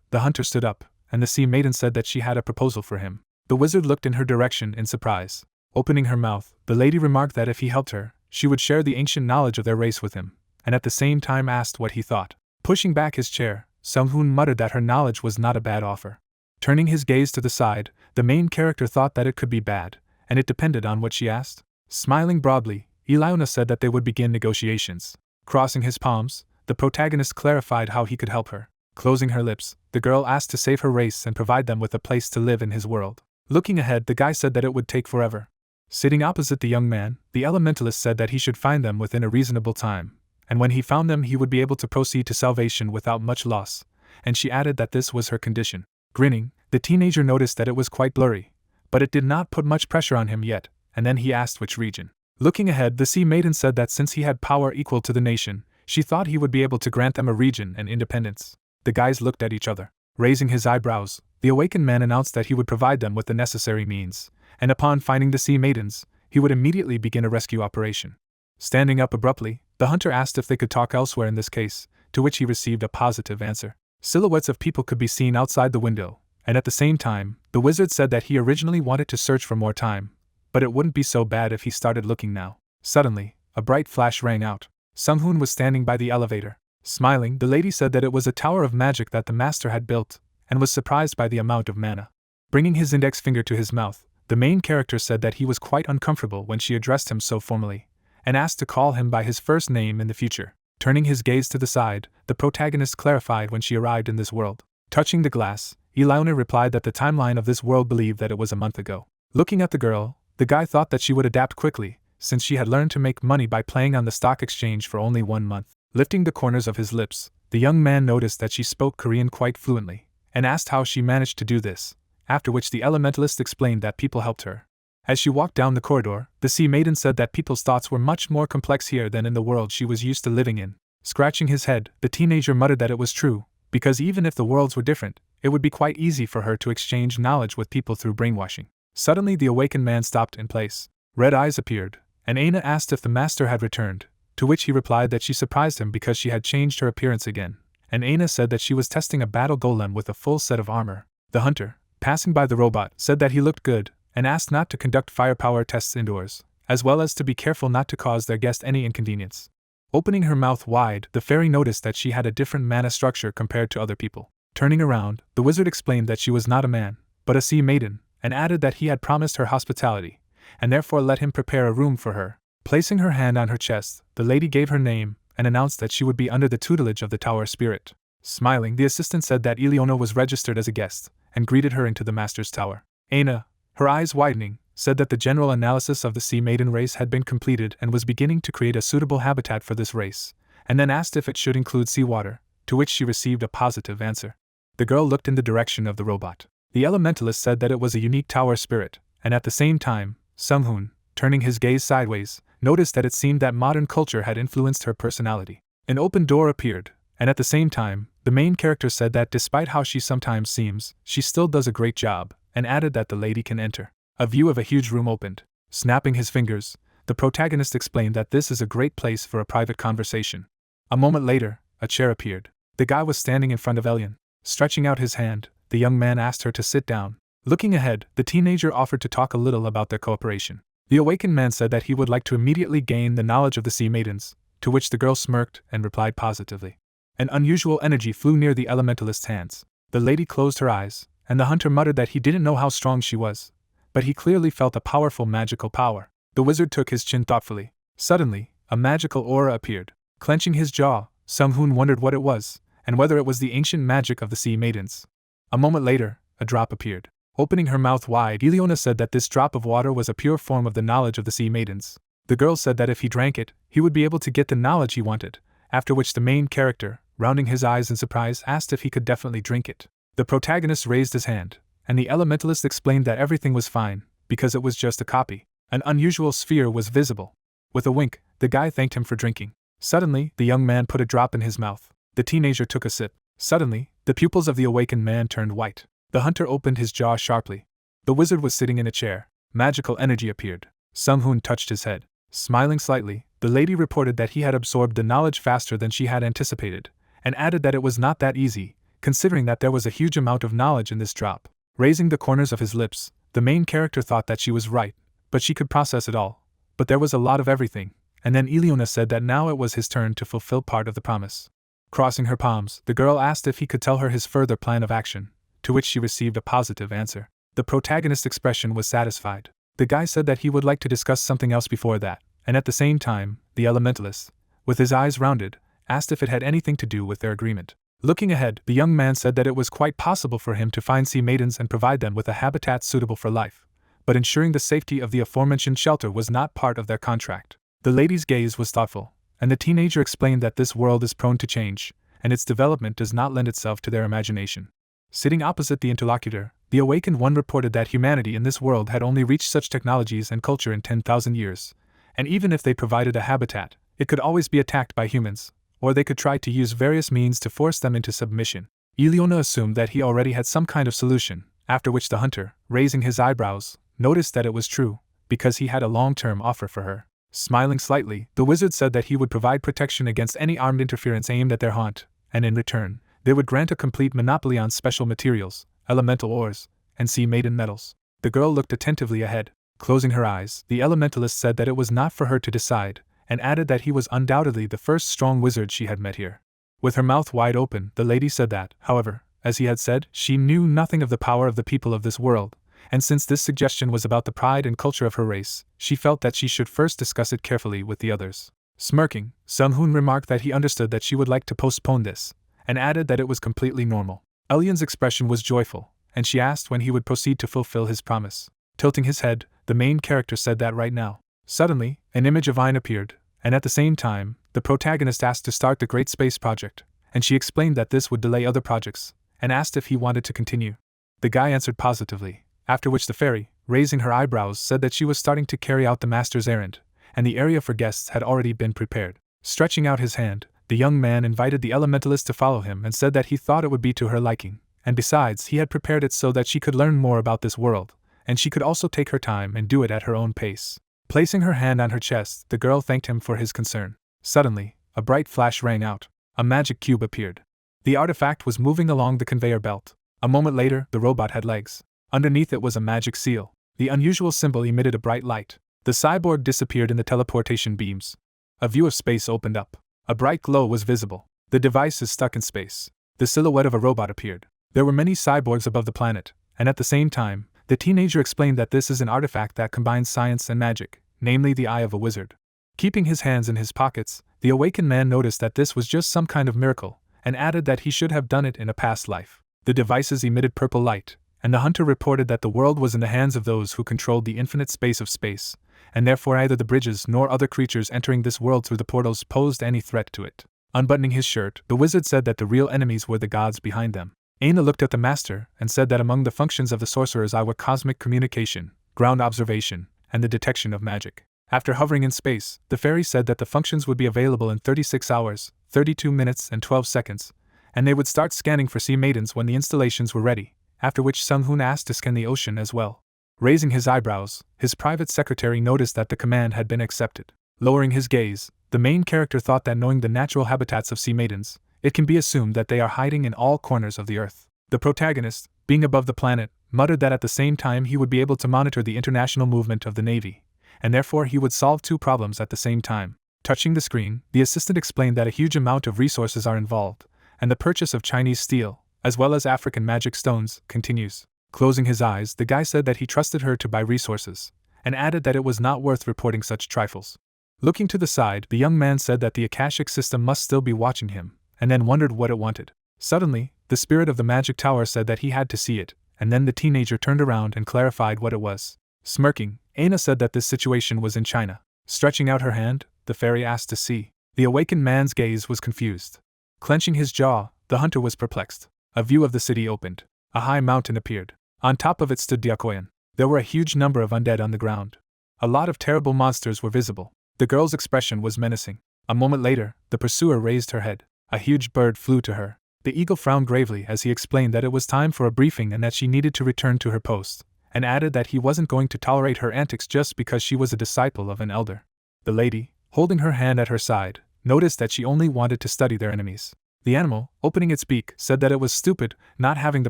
the hunter stood up, and the sea maiden said that she had a proposal for him. The wizard looked in her direction in surprise. Opening her mouth, the lady remarked that if he helped her, she would share the ancient knowledge of their race with him, and at the same time asked what he thought. Pushing back his chair, Sung-hoon muttered that her knowledge was not a bad offer. Turning his gaze to the side, the main character thought that it could be bad, and it depended on what she asked. Smiling broadly, Ileana said that they would begin negotiations. Crossing his palms, the protagonist clarified how he could help her. Closing her lips, the girl asked to save her race and provide them with a place to live in his world. Looking ahead, the guy said that it would take forever. Sitting opposite the young man, the elementalist said that he should find them within a reasonable time, and when he found them he would be able to proceed to salvation without much loss, and she added that this was her condition. Grinning, the teenager noticed that it was quite blurry, but it did not put much pressure on him yet, and then he asked which region. Looking ahead, the sea maiden said that since he had power equal to the nation, she thought he would be able to grant them a region and independence. The guys looked at each other. Raising his eyebrows, the awakened man announced that he would provide them with the necessary means, and upon finding the sea maidens, he would immediately begin a rescue operation. Standing up abruptly, the hunter asked if they could talk elsewhere in this case, to which he received a positive answer. Silhouettes of people could be seen outside the window, and at the same time, the wizard said that he originally wanted to search for more time, but it wouldn't be so bad if he started looking now. Suddenly, a bright flash rang out. Sung-hoon was standing by the elevator. Smiling, the lady said that it was a tower of magic that the master had built, and was surprised by the amount of mana. Bringing his index finger to his mouth, the main character said that he was quite uncomfortable when she addressed him so formally, and asked to call him by his first name in the future. Turning his gaze to the side, the protagonist clarified when she arrived in this world. Touching the glass, Ileana replied that the timeline of this world believed that it was a month ago. Looking at the girl, the guy thought that she would adapt quickly, since she had learned to make money by playing on the stock exchange for only 1 month. Lifting the corners of his lips, the young man noticed that she spoke Korean quite fluently, and asked how she managed to do this, after which the elementalist explained that people helped her. As she walked down the corridor, the sea maiden said that people's thoughts were much more complex here than in the world she was used to living in. Scratching his head, the teenager muttered that it was true, because even if the worlds were different, it would be quite easy for her to exchange knowledge with people through brainwashing. Suddenly the awakened man stopped in place. Red eyes appeared, and Aina asked if the master had returned, to which he replied that she surprised him because she had changed her appearance again, and Aina said that she was testing a battle golem with a full set of armor. The hunter, passing by the robot, said that he looked good, and asked not to conduct firepower tests indoors, as well as to be careful not to cause their guest any inconvenience. Opening her mouth wide, the fairy noticed that she had a different mana structure compared to other people. Turning around, the wizard explained that she was not a man, but a sea maiden, and added that he had promised her hospitality, and therefore let him prepare a room for her. Placing her hand on her chest, the lady gave her name, and announced that she would be under the tutelage of the tower spirit. Smiling, the assistant said that Ileana was registered as a guest, and greeted her into the master's tower. Aina, her eyes widening, said that the general analysis of the sea maiden race had been completed and was beginning to create a suitable habitat for this race, and then asked if it should include seawater, to which she received a positive answer. The girl looked in the direction of the robot. The elementalist said that it was a unique tower spirit, and at the same time, Sung-hoon, turning his gaze sideways, noticed that it seemed that modern culture had influenced her personality. An open door appeared, and at the same time, the main character said that despite how she sometimes seems, she still does a great job, and added that the lady can enter. A view of a huge room opened. Snapping his fingers, the protagonist explained that this is a great place for a private conversation. A moment later, a chair appeared. The guy was standing in front of Elian. Stretching out his hand, the young man asked her to sit down. Looking ahead, the teenager offered to talk a little about their cooperation. The awakened man said that he would like to immediately gain the knowledge of the sea maidens, to which the girl smirked and replied positively. An unusual energy flew near the elementalist's hands. The lady closed her eyes, and the hunter muttered that he didn't know how strong she was, but he clearly felt a powerful magical power. The wizard took his chin thoughtfully. Suddenly, a magical aura appeared. Clenching his jaw, Sung-hoon wondered what it was, and whether it was the ancient magic of the sea maidens. A moment later, a drop appeared. Opening her mouth wide, Ileona said that this drop of water was a pure form of the knowledge of the sea maidens. The girl said that if he drank it, he would be able to get the knowledge he wanted, after which the main character, rounding his eyes in surprise, asked if he could definitely drink it. The protagonist raised his hand, and the elementalist explained that everything was fine, because it was just a copy. An unusual sphere was visible. With a wink, the guy thanked him for drinking. Suddenly, the young man put a drop in his mouth. The teenager took a sip. Suddenly, the pupils of the awakened man turned white. The hunter opened his jaw sharply. The wizard was sitting in a chair. Magical energy appeared. Sung-hoon touched his head. Smiling slightly, the lady reported that he had absorbed the knowledge faster than she had anticipated, and added that it was not that easy, considering that there was a huge amount of knowledge in this drop. Raising the corners of his lips, the main character thought that she was right, but she could process it all. But there was a lot of everything, and then Ileona said that now it was his turn to fulfill part of the promise. Crossing her palms, the girl asked if he could tell her his further plan of action, to which she received a positive answer. The protagonist's expression was satisfied. The guy said that he would like to discuss something else before that, and at the same time, the elementalist, with his eyes rounded, asked if it had anything to do with their agreement. Looking ahead, the young man said that it was quite possible for him to find sea maidens and provide them with a habitat suitable for life, but ensuring the safety of the aforementioned shelter was not part of their contract. The lady's gaze was thoughtful, and the teenager explained that this world is prone to change, and its development does not lend itself to their imagination. Sitting opposite the interlocutor, the awakened one reported that humanity in this world had only reached such technologies and culture in 10,000 years, and even if they provided a habitat, it could always be attacked by humans, or they could try to use various means to force them into submission. Ileona assumed that he already had some kind of solution, after which the hunter, raising his eyebrows, noticed that it was true, because he had a long-term offer for her. Smiling slightly, the wizard said that he would provide protection against any armed interference aimed at their haunt, and in return, they would grant a complete monopoly on special materials, elemental ores, and sea maiden metals. The girl looked attentively ahead. Closing her eyes, the elementalist said that it was not for her to decide, and added that he was undoubtedly the first strong wizard she had met here. With her mouth wide open, the lady said that, however, as he had said, she knew nothing of the power of the people of this world, and since this suggestion was about the pride and culture of her race, she felt that she should first discuss it carefully with the others. Smirking, Sung-hoon remarked that he understood that she would like to postpone this, and added that it was completely normal. Elion's expression was joyful, and she asked when he would proceed to fulfill his promise. Tilting his head, the main character said that right now. Suddenly, an image of Vine appeared, and at the same time, the protagonist asked to start the Great Space Project, and she explained that this would delay other projects, and asked if he wanted to continue. The guy answered positively, after which the fairy, raising her eyebrows, said that she was starting to carry out the master's errand, and the area for guests had already been prepared. Stretching out his hand, the young man invited the elementalist to follow him and said that he thought it would be to her liking, and besides he had prepared it so that she could learn more about this world, and she could also take her time and do it at her own pace. Placing her hand on her chest, the girl thanked him for his concern. Suddenly, a bright flash rang out. A magic cube appeared. The artifact was moving along the conveyor belt. A moment later, the robot had legs. Underneath it was a magic seal. The unusual symbol emitted a bright light. The cyborg disappeared in the teleportation beams. A view of space opened up. A bright glow was visible. The device is stuck in space. The silhouette of a robot appeared. There were many cyborgs above the planet, and at the same time, the teenager explained that this is an artifact that combines science and magic, namely the eye of a wizard. Keeping his hands in his pockets, the awakened man noticed that this was just some kind of miracle, and added that he should have done it in a past life. The devices emitted purple light, and the hunter reported that the world was in the hands of those who controlled the infinite space of space, and therefore neither the bridges nor other creatures entering this world through the portals posed any threat to it. Unbuttoning his shirt, the wizard said that the real enemies were the gods behind them. Aina looked at the master and said that among the functions of the sorcerer's eye were cosmic communication, ground observation, and the detection of magic. After hovering in space, the fairy said that the functions would be available in 36 hours, 32 minutes and 12 seconds, and they would start scanning for sea maidens when the installations were ready, after which Sung-hoon asked to scan the ocean as well. Raising his eyebrows, his private secretary noticed that the command had been accepted. Lowering his gaze, the main character thought that knowing the natural habitats of sea maidens, it can be assumed that they are hiding in all corners of the earth. The protagonist, being above the planet, muttered that at the same time he would be able to monitor the international movement of the Navy, and therefore he would solve two problems at the same time. Touching the screen, the assistant explained that a huge amount of resources are involved, and the purchase of Chinese steel, as well as African magic stones, continues. Closing his eyes, the guy said that he trusted her to buy resources, and added that it was not worth reporting such trifles. Looking to the side, the young man said that the Akashic system must still be watching him, and then wondered what it wanted. Suddenly, the spirit of the magic tower said that he had to see it, and then the teenager turned around and clarified what it was. Smirking, Aina said that this situation was in China. Stretching out her hand, the fairy asked to see. The awakened man's gaze was confused. Clenching his jaw, the hunter was perplexed. A view of the city opened. A high mountain appeared. On top of it stood Diakoyan. There were a huge number of undead on the ground. A lot of terrible monsters were visible. The girl's expression was menacing. A moment later, the pursuer raised her head. A huge bird flew to her. The eagle frowned gravely as he explained that it was time for a briefing and that she needed to return to her post, and added that he wasn't going to tolerate her antics just because she was a disciple of an elder. The lady, holding her hand at her side, noticed that she only wanted to study their enemies. The animal, opening its beak, said that it was stupid, not having the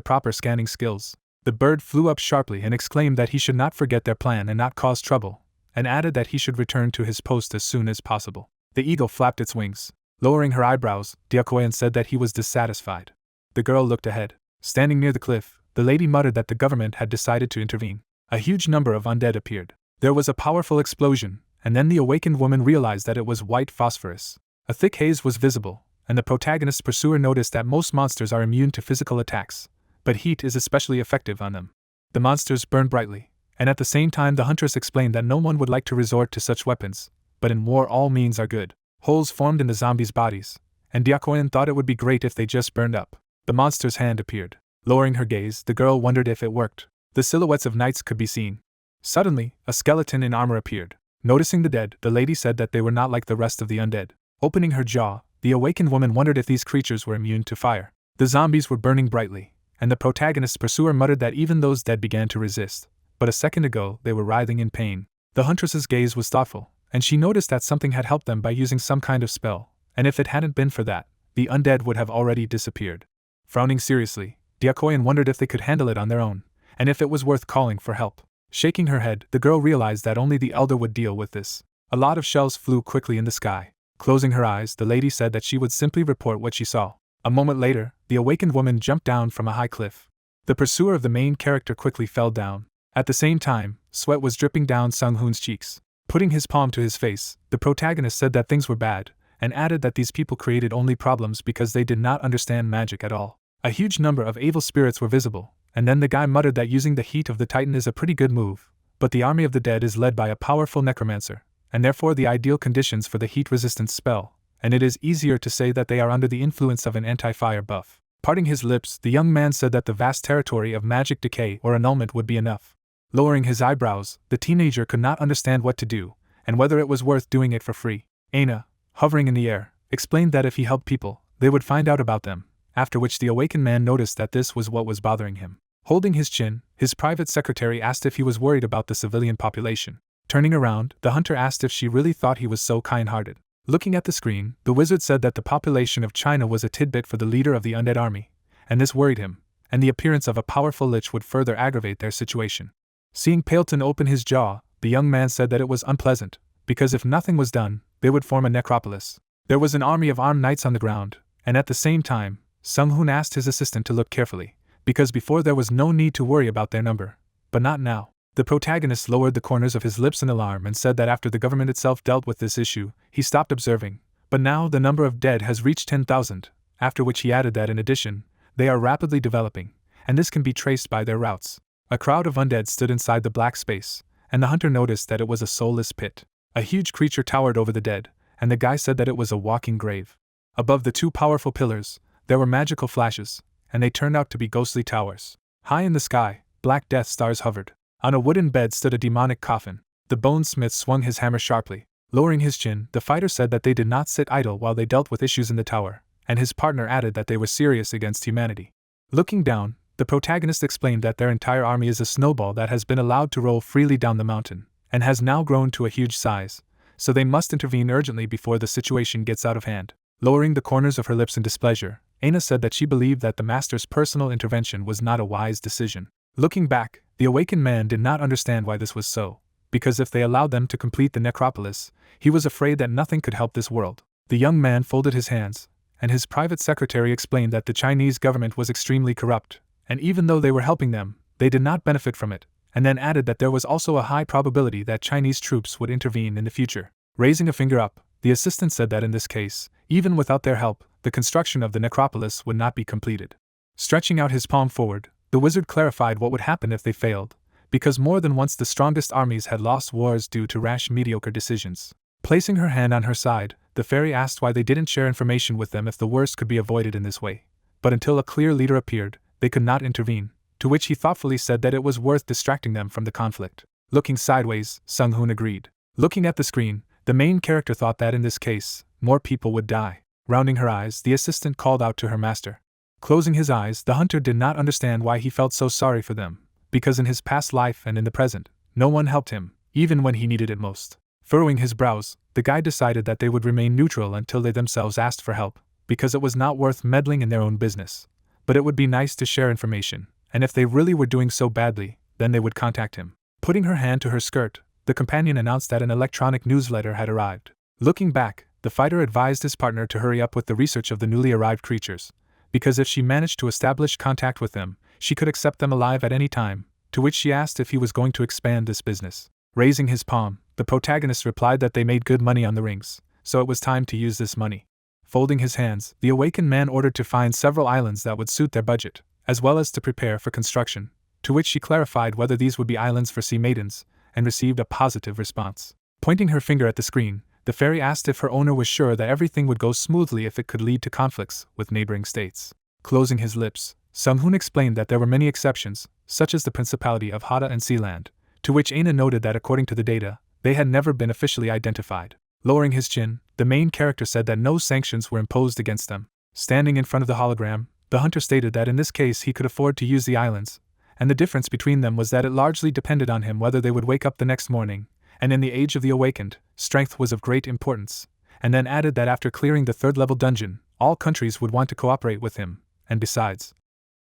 proper scanning skills. The bird flew up sharply and exclaimed that he should not forget their plan and not cause trouble, and added that he should return to his post as soon as possible. The eagle flapped its wings. Lowering her eyebrows, Diakoyan said that he was dissatisfied. The girl looked ahead. Standing near the cliff, the lady muttered that the government had decided to intervene. A huge number of undead appeared. There was a powerful explosion, and then the awakened woman realized that it was white phosphorus. A thick haze was visible, and the protagonist's pursuer noticed that most monsters are immune to physical attacks, but heat is especially effective on them. The monsters burned brightly, and at the same time the huntress explained that no one would like to resort to such weapons, but in war all means are good. Holes formed in the zombies' bodies, and Diakoyan thought it would be great if they just burned up. The monster's hand appeared. Lowering her gaze, the girl wondered if it worked. The silhouettes of knights could be seen. Suddenly, a skeleton in armor appeared. Noticing the dead, the lady said that they were not like the rest of the undead. Opening her jaw, the awakened woman wondered if these creatures were immune to fire. The zombies were burning brightly, and the protagonist's pursuer muttered that even those dead began to resist, but a second ago they were writhing in pain. The huntress's gaze was thoughtful, and she noticed that something had helped them by using some kind of spell, and if it hadn't been for that, the undead would have already disappeared. Frowning seriously, Diakoyan wondered if they could handle it on their own, and if it was worth calling for help. Shaking her head, the girl realized that only the elder would deal with this. A lot of shells flew quickly in the sky. Closing her eyes, the lady said that she would simply report what she saw. A moment later, the awakened woman jumped down from a high cliff. The pursuer of the main character quickly fell down. At the same time, sweat was dripping down Sung-hoon's cheeks. Putting his palm to his face, the protagonist said that things were bad, and added that these people created only problems because they did not understand magic at all. A huge number of evil spirits were visible, and then the guy muttered that using the heat of the Titan is a pretty good move, but the army of the dead is led by a powerful necromancer, and therefore the ideal conditions for the heat-resistant spell, and it is easier to say that they are under the influence of an anti-fire buff. Parting his lips, the young man said that the vast territory of magic decay or annulment would be enough. Lowering his eyebrows, the teenager could not understand what to do, and whether it was worth doing it for free. Aina, hovering in the air, explained that if he helped people, they would find out about them, after which the awakened man noticed that this was what was bothering him. Holding his chin, his private secretary asked if he was worried about the civilian population. Turning around, the hunter asked if she really thought he was so kind-hearted. Looking at the screen, the wizard said that the population of China was a tidbit for the leader of the undead army, and this worried him, and the appearance of a powerful lich would further aggravate their situation. Seeing Paleton open his jaw, the young man said that it was unpleasant, because if nothing was done, they would form a necropolis. There was an army of armed knights on the ground, and at the same time, Sung-hoon asked his assistant to look carefully, because before there was no need to worry about their number, but not now. The protagonist lowered the corners of his lips in alarm and said that after the government itself dealt with this issue, he stopped observing, but now the number of dead has reached 10,000, after which he added that in addition, they are rapidly developing, and this can be traced by their routes. A crowd of undead stood inside the black space, and the hunter noticed that it was a soulless pit. A huge creature towered over the dead, and the guy said that it was a walking grave. Above the two powerful pillars, there were magical flashes, and they turned out to be ghostly towers. High in the sky, black death stars hovered. On a wooden bed stood a demonic coffin. The bonesmith swung his hammer sharply. Lowering his chin, the fighter said that they did not sit idle while they dealt with issues in the tower, and his partner added that they were serious against humanity. Looking down, the protagonist explained that their entire army is a snowball that has been allowed to roll freely down the mountain, and has now grown to a huge size, so they must intervene urgently before the situation gets out of hand. Lowering the corners of her lips in displeasure, Aina said that she believed that the master's personal intervention was not a wise decision. Looking back, the awakened man did not understand why this was so, because if they allowed them to complete the necropolis, he was afraid that nothing could help this world. The young man folded his hands, and his private secretary explained that the Chinese government was extremely corrupt, and even though they were helping them, they did not benefit from it, and then added that there was also a high probability that Chinese troops would intervene in the future. Raising a finger up, the assistant said that in this case, even without their help, the construction of the necropolis would not be completed. Stretching out his palm forward, The wizard clarified what would happen if they failed, because more than once the strongest armies had lost wars due to rash, mediocre decisions. Placing her hand on her side, the fairy asked why they didn't share information with them if the worst could be avoided in this way. But until a clear leader appeared, they could not intervene, to which he thoughtfully said that it was worth distracting them from the conflict. Looking sideways, Sung-hoon agreed. Looking at the screen, the main character thought that in this case, more people would die. Rounding her eyes, the assistant called out to her master. Closing his eyes, the hunter did not understand why he felt so sorry for them, because in his past life and in the present, no one helped him, even when he needed it most. Furrowing his brows, the guy decided that they would remain neutral until they themselves asked for help, because it was not worth meddling in their own business. But it would be nice to share information, and if they really were doing so badly, then they would contact him. Putting her hand to her skirt, the companion announced that an electronic newsletter had arrived. Looking back, the fighter advised his partner to hurry up with the research of the newly arrived creatures, because if she managed to establish contact with them, she could accept them alive at any time, to which she asked if he was going to expand this business. Raising his palm, the protagonist replied that they made good money on the rings, so it was time to use this money. Folding his hands, the awakened man ordered to find several islands that would suit their budget, as well as to prepare for construction, to which she clarified whether these would be islands for sea maidens, and received a positive response. Pointing her finger at the screen, the fairy asked if her owner was sure that everything would go smoothly if it could lead to conflicts with neighboring states. Closing his lips, Sung-hoon explained that there were many exceptions, such as the Principality of Hada and Sealand, to which Aina noted that according to the data, they had never been officially identified. Lowering his chin, the main character said that no sanctions were imposed against them. Standing in front of the hologram, the hunter stated that in this case he could afford to use the islands, and the difference between them was that it largely depended on him whether they would wake up the next morning, and in the age of the awakened, strength was of great importance, and then added that after clearing the third-level dungeon, all countries would want to cooperate with him, and besides,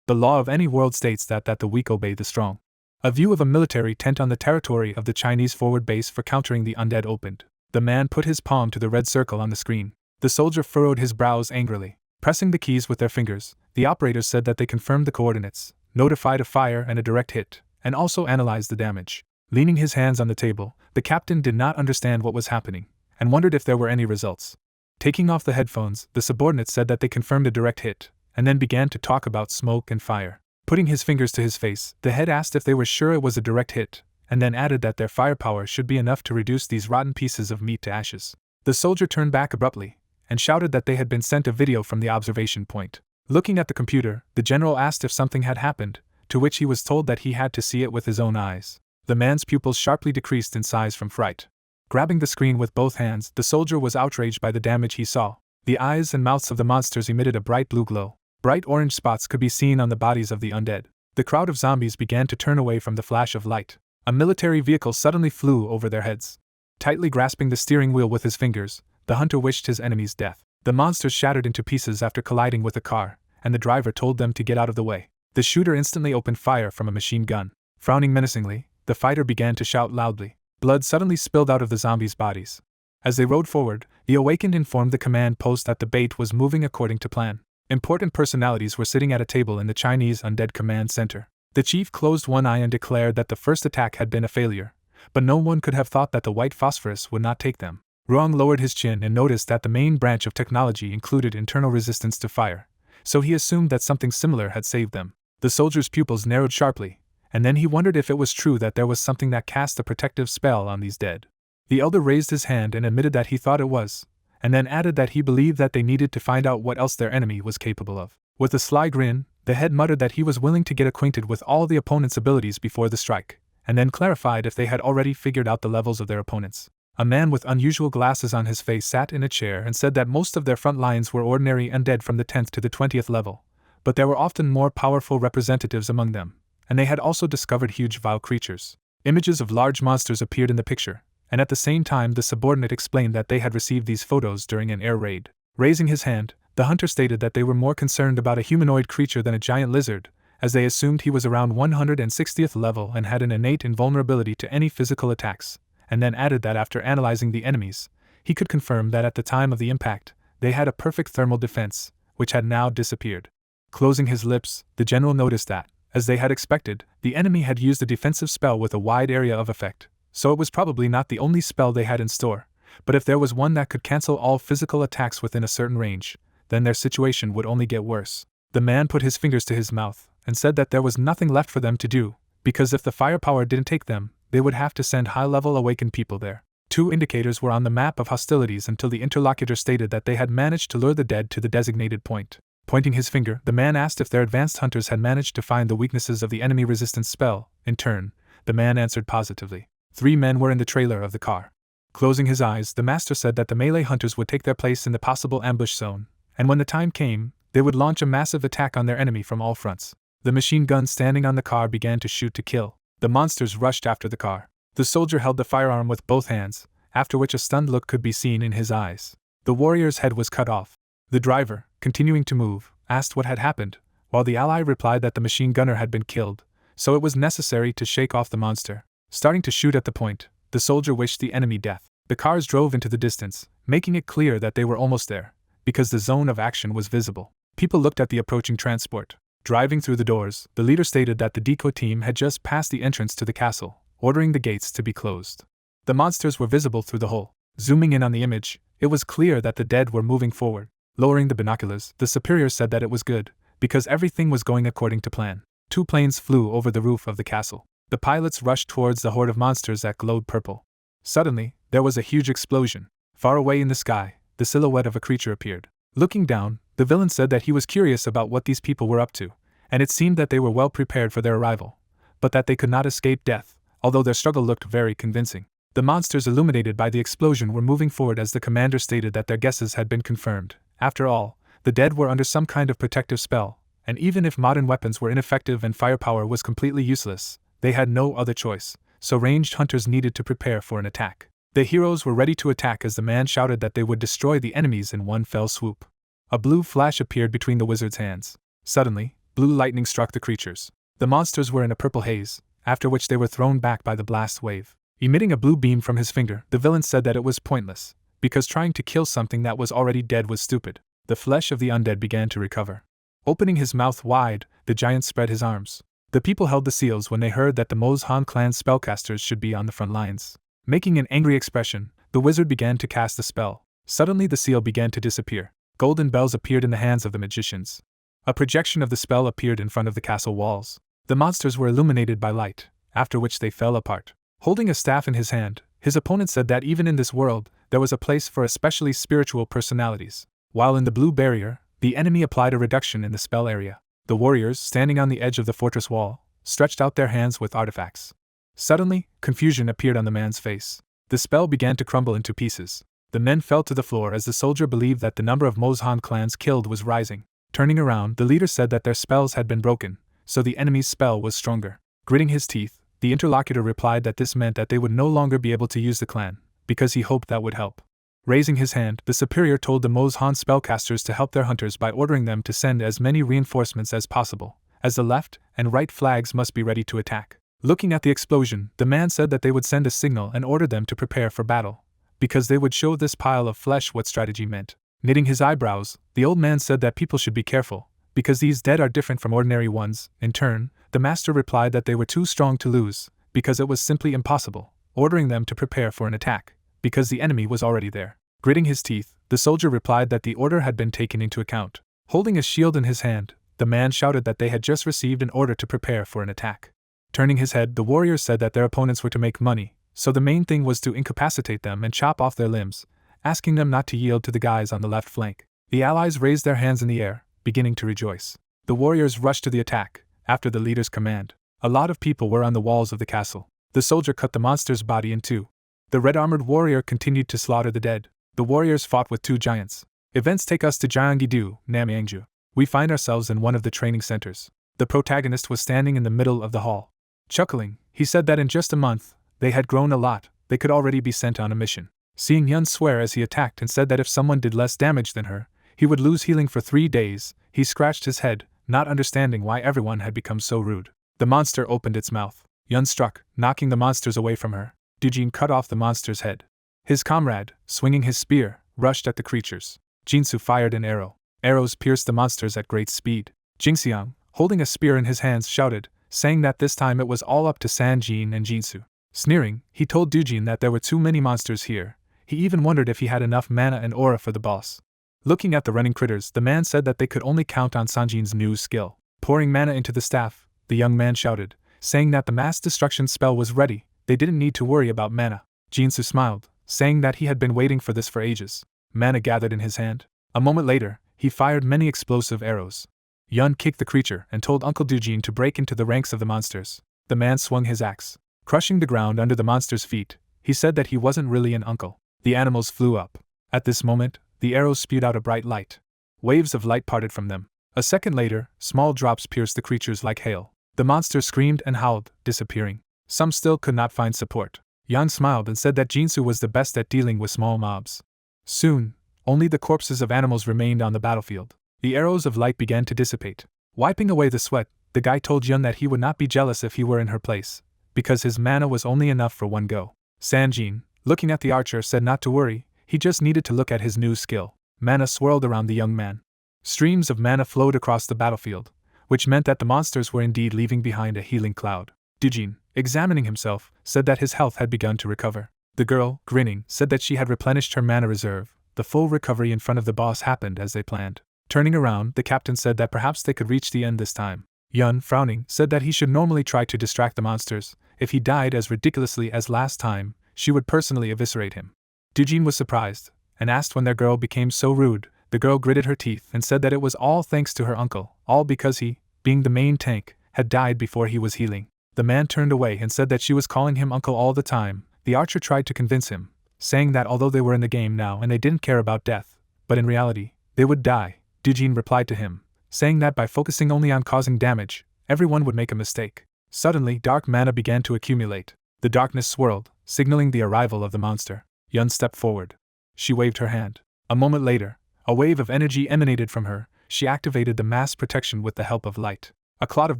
the law of any world states that the weak obey the strong. A view of a military tent on the territory of the Chinese forward base for countering the undead opened. The man put his palm to the red circle on the screen. The soldier furrowed his brows angrily. Pressing the keys with their fingers, the operators said that they confirmed the coordinates, notified a fire and a direct hit, and also analyzed the damage. Leaning his hands on the table, the captain did not understand what was happening, and wondered if there were any results. Taking off the headphones, the subordinate said that they confirmed a direct hit, and then began to talk about smoke and fire. Putting his fingers to his face, the head asked if they were sure it was a direct hit, and then added that their firepower should be enough to reduce these rotten pieces of meat to ashes. The soldier turned back abruptly, and shouted that they had been sent a video from the observation point. Looking at the computer, the general asked if something had happened, to which he was told that he had to see it with his own eyes. The man's pupils sharply decreased in size from fright. Grabbing the screen with both hands, the soldier was outraged by the damage he saw. The eyes and mouths of the monsters emitted a bright blue glow. Bright orange spots could be seen on the bodies of the undead. The crowd of zombies began to turn away from the flash of light. A military vehicle suddenly flew over their heads. Tightly grasping the steering wheel with his fingers, the hunter wished his enemy's death. The monsters shattered into pieces after colliding with a car, and the driver told them to get out of the way. The shooter instantly opened fire from a machine gun. Frowning menacingly, the fighter began to shout loudly. Blood suddenly spilled out of the zombies' bodies. As they rode forward, the awakened informed the command post that the bait was moving according to plan. Important personalities were sitting at a table in the Chinese Undead Command Center. The chief closed one eye and declared that the first attack had been a failure, but no one could have thought that the white phosphorus would not take them. Ruang lowered his chin and noticed that the main branch of technology included internal resistance to fire, so he assumed that something similar had saved them. The soldier's pupils narrowed sharply, and then he wondered if it was true that there was something that cast a protective spell on these dead. The elder raised his hand and admitted that he thought it was, and then added that he believed that they needed to find out what else their enemy was capable of. With a sly grin, the head muttered that he was willing to get acquainted with all the opponent's abilities before the strike, and then clarified if they had already figured out the levels of their opponents. A man with unusual glasses on his face sat in a chair and said that most of their front lines were ordinary undead from the 10th to the 20th level, but there were often more powerful representatives among them, and they had also discovered huge vile creatures. Images of large monsters appeared in the picture, and at the same time the subordinate explained that they had received these photos during an air raid. Raising his hand, the hunter stated that they were more concerned about a humanoid creature than a giant lizard, as they assumed he was around 160th level and had an innate invulnerability to any physical attacks, and then added that after analyzing the enemies, he could confirm that at the time of the impact, they had a perfect thermal defense, which had now disappeared. Closing his lips, the general noticed that, as they had expected, the enemy had used a defensive spell with a wide area of effect, so it was probably not the only spell they had in store, but if there was one that could cancel all physical attacks within a certain range, then their situation would only get worse. The man put his fingers to his mouth, and said that there was nothing left for them to do, because if the firepower didn't take them, they would have to send high-level awakened people there. 2 indicators were on the map of hostilities until the interlocutor stated that they had managed to lure the dead to the designated point. Pointing his finger, the man asked if their advanced hunters had managed to find the weaknesses of the enemy resistance spell. In turn, the man answered positively. 3 men were in the trailer of the car. Closing his eyes, the master said that the melee hunters would take their place in the possible ambush zone, and when the time came, they would launch a massive attack on their enemy from all fronts. The machine gun standing on the car began to shoot to kill. The monsters rushed after the car. The soldier held the firearm with both hands, after which a stunned look could be seen in his eyes. The warrior's head was cut off. The driver, continuing to move, asked what had happened, while the ally replied that the machine gunner had been killed, so it was necessary to shake off the monster. Starting to shoot at the point, the soldier wished the enemy death. The cars drove into the distance, making it clear that they were almost there, because the zone of action was visible. People looked at the approaching transport. Driving through the doors, the leader stated that the decoy team had just passed the entrance to the castle, ordering the gates to be closed. The monsters were visible through the hole. Zooming in on the image, it was clear that the dead were moving forward. Lowering the binoculars, the superior said that it was good, because everything was going according to plan. 2 planes flew over the roof of the castle. The pilots rushed towards the horde of monsters that glowed purple. Suddenly, there was a huge explosion. Far away in the sky, the silhouette of a creature appeared. Looking down, the villain said that he was curious about what these people were up to, and it seemed that they were well prepared for their arrival, but that they could not escape death, although their struggle looked very convincing. The monsters illuminated by the explosion were moving forward as the commander stated that their guesses had been confirmed. After all, the dead were under some kind of protective spell, and even if modern weapons were ineffective and firepower was completely useless, they had no other choice, so ranged hunters needed to prepare for an attack. The heroes were ready to attack as the man shouted that they would destroy the enemies in one fell swoop. A blue flash appeared between the wizard's hands. Suddenly, blue lightning struck the creatures. The monsters were in a purple haze, after which they were thrown back by the blast wave. Emitting a blue beam from his finger, the villain said that it was pointless, because trying to kill something that was already dead was stupid. The flesh of the undead began to recover. Opening his mouth wide, the giant spread his arms. The people held the seals when they heard that the Mozhan clan's spellcasters should be on the front lines. Making an angry expression, the wizard began to cast the spell. Suddenly the seal began to disappear. Golden bells appeared in the hands of the magicians. A projection of the spell appeared in front of the castle walls. The monsters were illuminated by light, after which they fell apart. Holding a staff in his hand, his opponent said that even in this world, there was a place for especially spiritual personalities. While in the blue barrier, the enemy applied a reduction in the spell area. The warriors, standing on the edge of the fortress wall, stretched out their hands with artifacts. Suddenly, confusion appeared on the man's face. The spell began to crumble into pieces. The men fell to the floor as the soldier believed that the number of Mozhan clans killed was rising. Turning around, the leader said that their spells had been broken, so the enemy's spell was stronger. Gritting his teeth, the interlocutor replied that this meant that they would no longer be able to use the clan, because he hoped that would help. Raising his hand, the superior told the Mozhan spellcasters to help their hunters by ordering them to send as many reinforcements as possible, as the left and right flags must be ready to attack. Looking at the explosion, the man said that they would send a signal and order them to prepare for battle, because they would show this pile of flesh what strategy meant. Knitting his eyebrows, the old man said that people should be careful, because these dead are different from ordinary ones. In turn, the master replied that they were too strong to lose, because it was simply impossible, ordering them to prepare for an attack, because the enemy was already there. Gritting his teeth, the soldier replied that the order had been taken into account. Holding a shield in his hand, the man shouted that they had just received an order to prepare for an attack. Turning his head, the warriors said that their opponents were to make money, so the main thing was to incapacitate them and chop off their limbs, asking them not to yield to the guys on the left flank. The allies raised their hands in the air, beginning to rejoice. The warriors rushed to the attack, after the leader's command. A lot of people were on the walls of the castle. The soldier cut the monster's body in two. The red-armored warrior continued to slaughter the dead. The warriors fought with 2 giants. Events take us to Gyeonggi-do, Namyangju. We find ourselves in one of the training centers. The protagonist was standing in the middle of the hall. Chuckling, he said that in just a month, they had grown a lot, they could already be sent on a mission. Seeing Yun swear as he attacked and said that if someone did less damage than her, he would lose healing for 3 days, he scratched his head, not understanding why everyone had become so rude. The monster opened its mouth. Yun struck, knocking the monsters away from her. Dujin cut off the monster's head. His comrade, swinging his spear, rushed at the creatures. Jinsu fired an arrow. Arrows pierced the monsters at great speed. Jingxiang, holding a spear in his hands, shouted, saying that this time it was all up to Sanjin and Jinsu. Sneering, he told Dujin that there were too many monsters here. He even wondered if he had enough mana and aura for the boss. Looking at the running critters, the man said that they could only count on Sanjin's new skill. Pouring mana into the staff, the young man shouted, saying that the mass destruction spell was ready. They didn't need to worry about mana. Jinsu smiled, saying that he had been waiting for this for ages. Mana gathered in his hand. A moment later, he fired many explosive arrows. Yun kicked the creature and told Uncle Dujin to break into the ranks of the monsters. The man swung his axe, crushing the ground under the monster's feet. He said that he wasn't really an uncle. The animals flew up. At this moment, the arrows spewed out a bright light. Waves of light parted from them. A second later, small drops pierced the creatures like hail. The monsters screamed and howled, disappearing. Some still could not find support. Yan smiled and said that Jinsu was the best at dealing with small mobs. Soon, only the corpses of animals remained on the battlefield. The arrows of light began to dissipate. Wiping away the sweat, the guy told Yun that he would not be jealous if he were in her place, because his mana was only enough for one go. Sanjin, looking at the archer, said not to worry, he just needed to look at his new skill. Mana swirled around the young man. Streams of mana flowed across the battlefield, which meant that the monsters were indeed leaving behind a healing cloud. Dujin, examining himself, said that his health had begun to recover. The girl, grinning, said that she had replenished her mana reserve. The full recovery in front of the boss happened as they planned. Turning around, the captain said that perhaps they could reach the end this time. Yun, frowning, said that he should normally try to distract the monsters. If he died as ridiculously as last time, she would personally eviscerate him. Dujin was surprised, and asked when their girl became so rude. The girl gritted her teeth and said that it was all thanks to her uncle, all because he, being the main tank, had died before he was healing. The man turned away and said that she was calling him uncle all the time. The archer tried to convince him, saying that although they were in the game now and they didn't care about death, but in reality, they would die. Dujin replied to him, saying that by focusing only on causing damage, everyone would make a mistake. Suddenly, dark mana began to accumulate. The darkness swirled, signaling the arrival of the monster. Yun stepped forward. She waved her hand. A moment later, a wave of energy emanated from her. She activated the mass protection with the help of light. A cloud of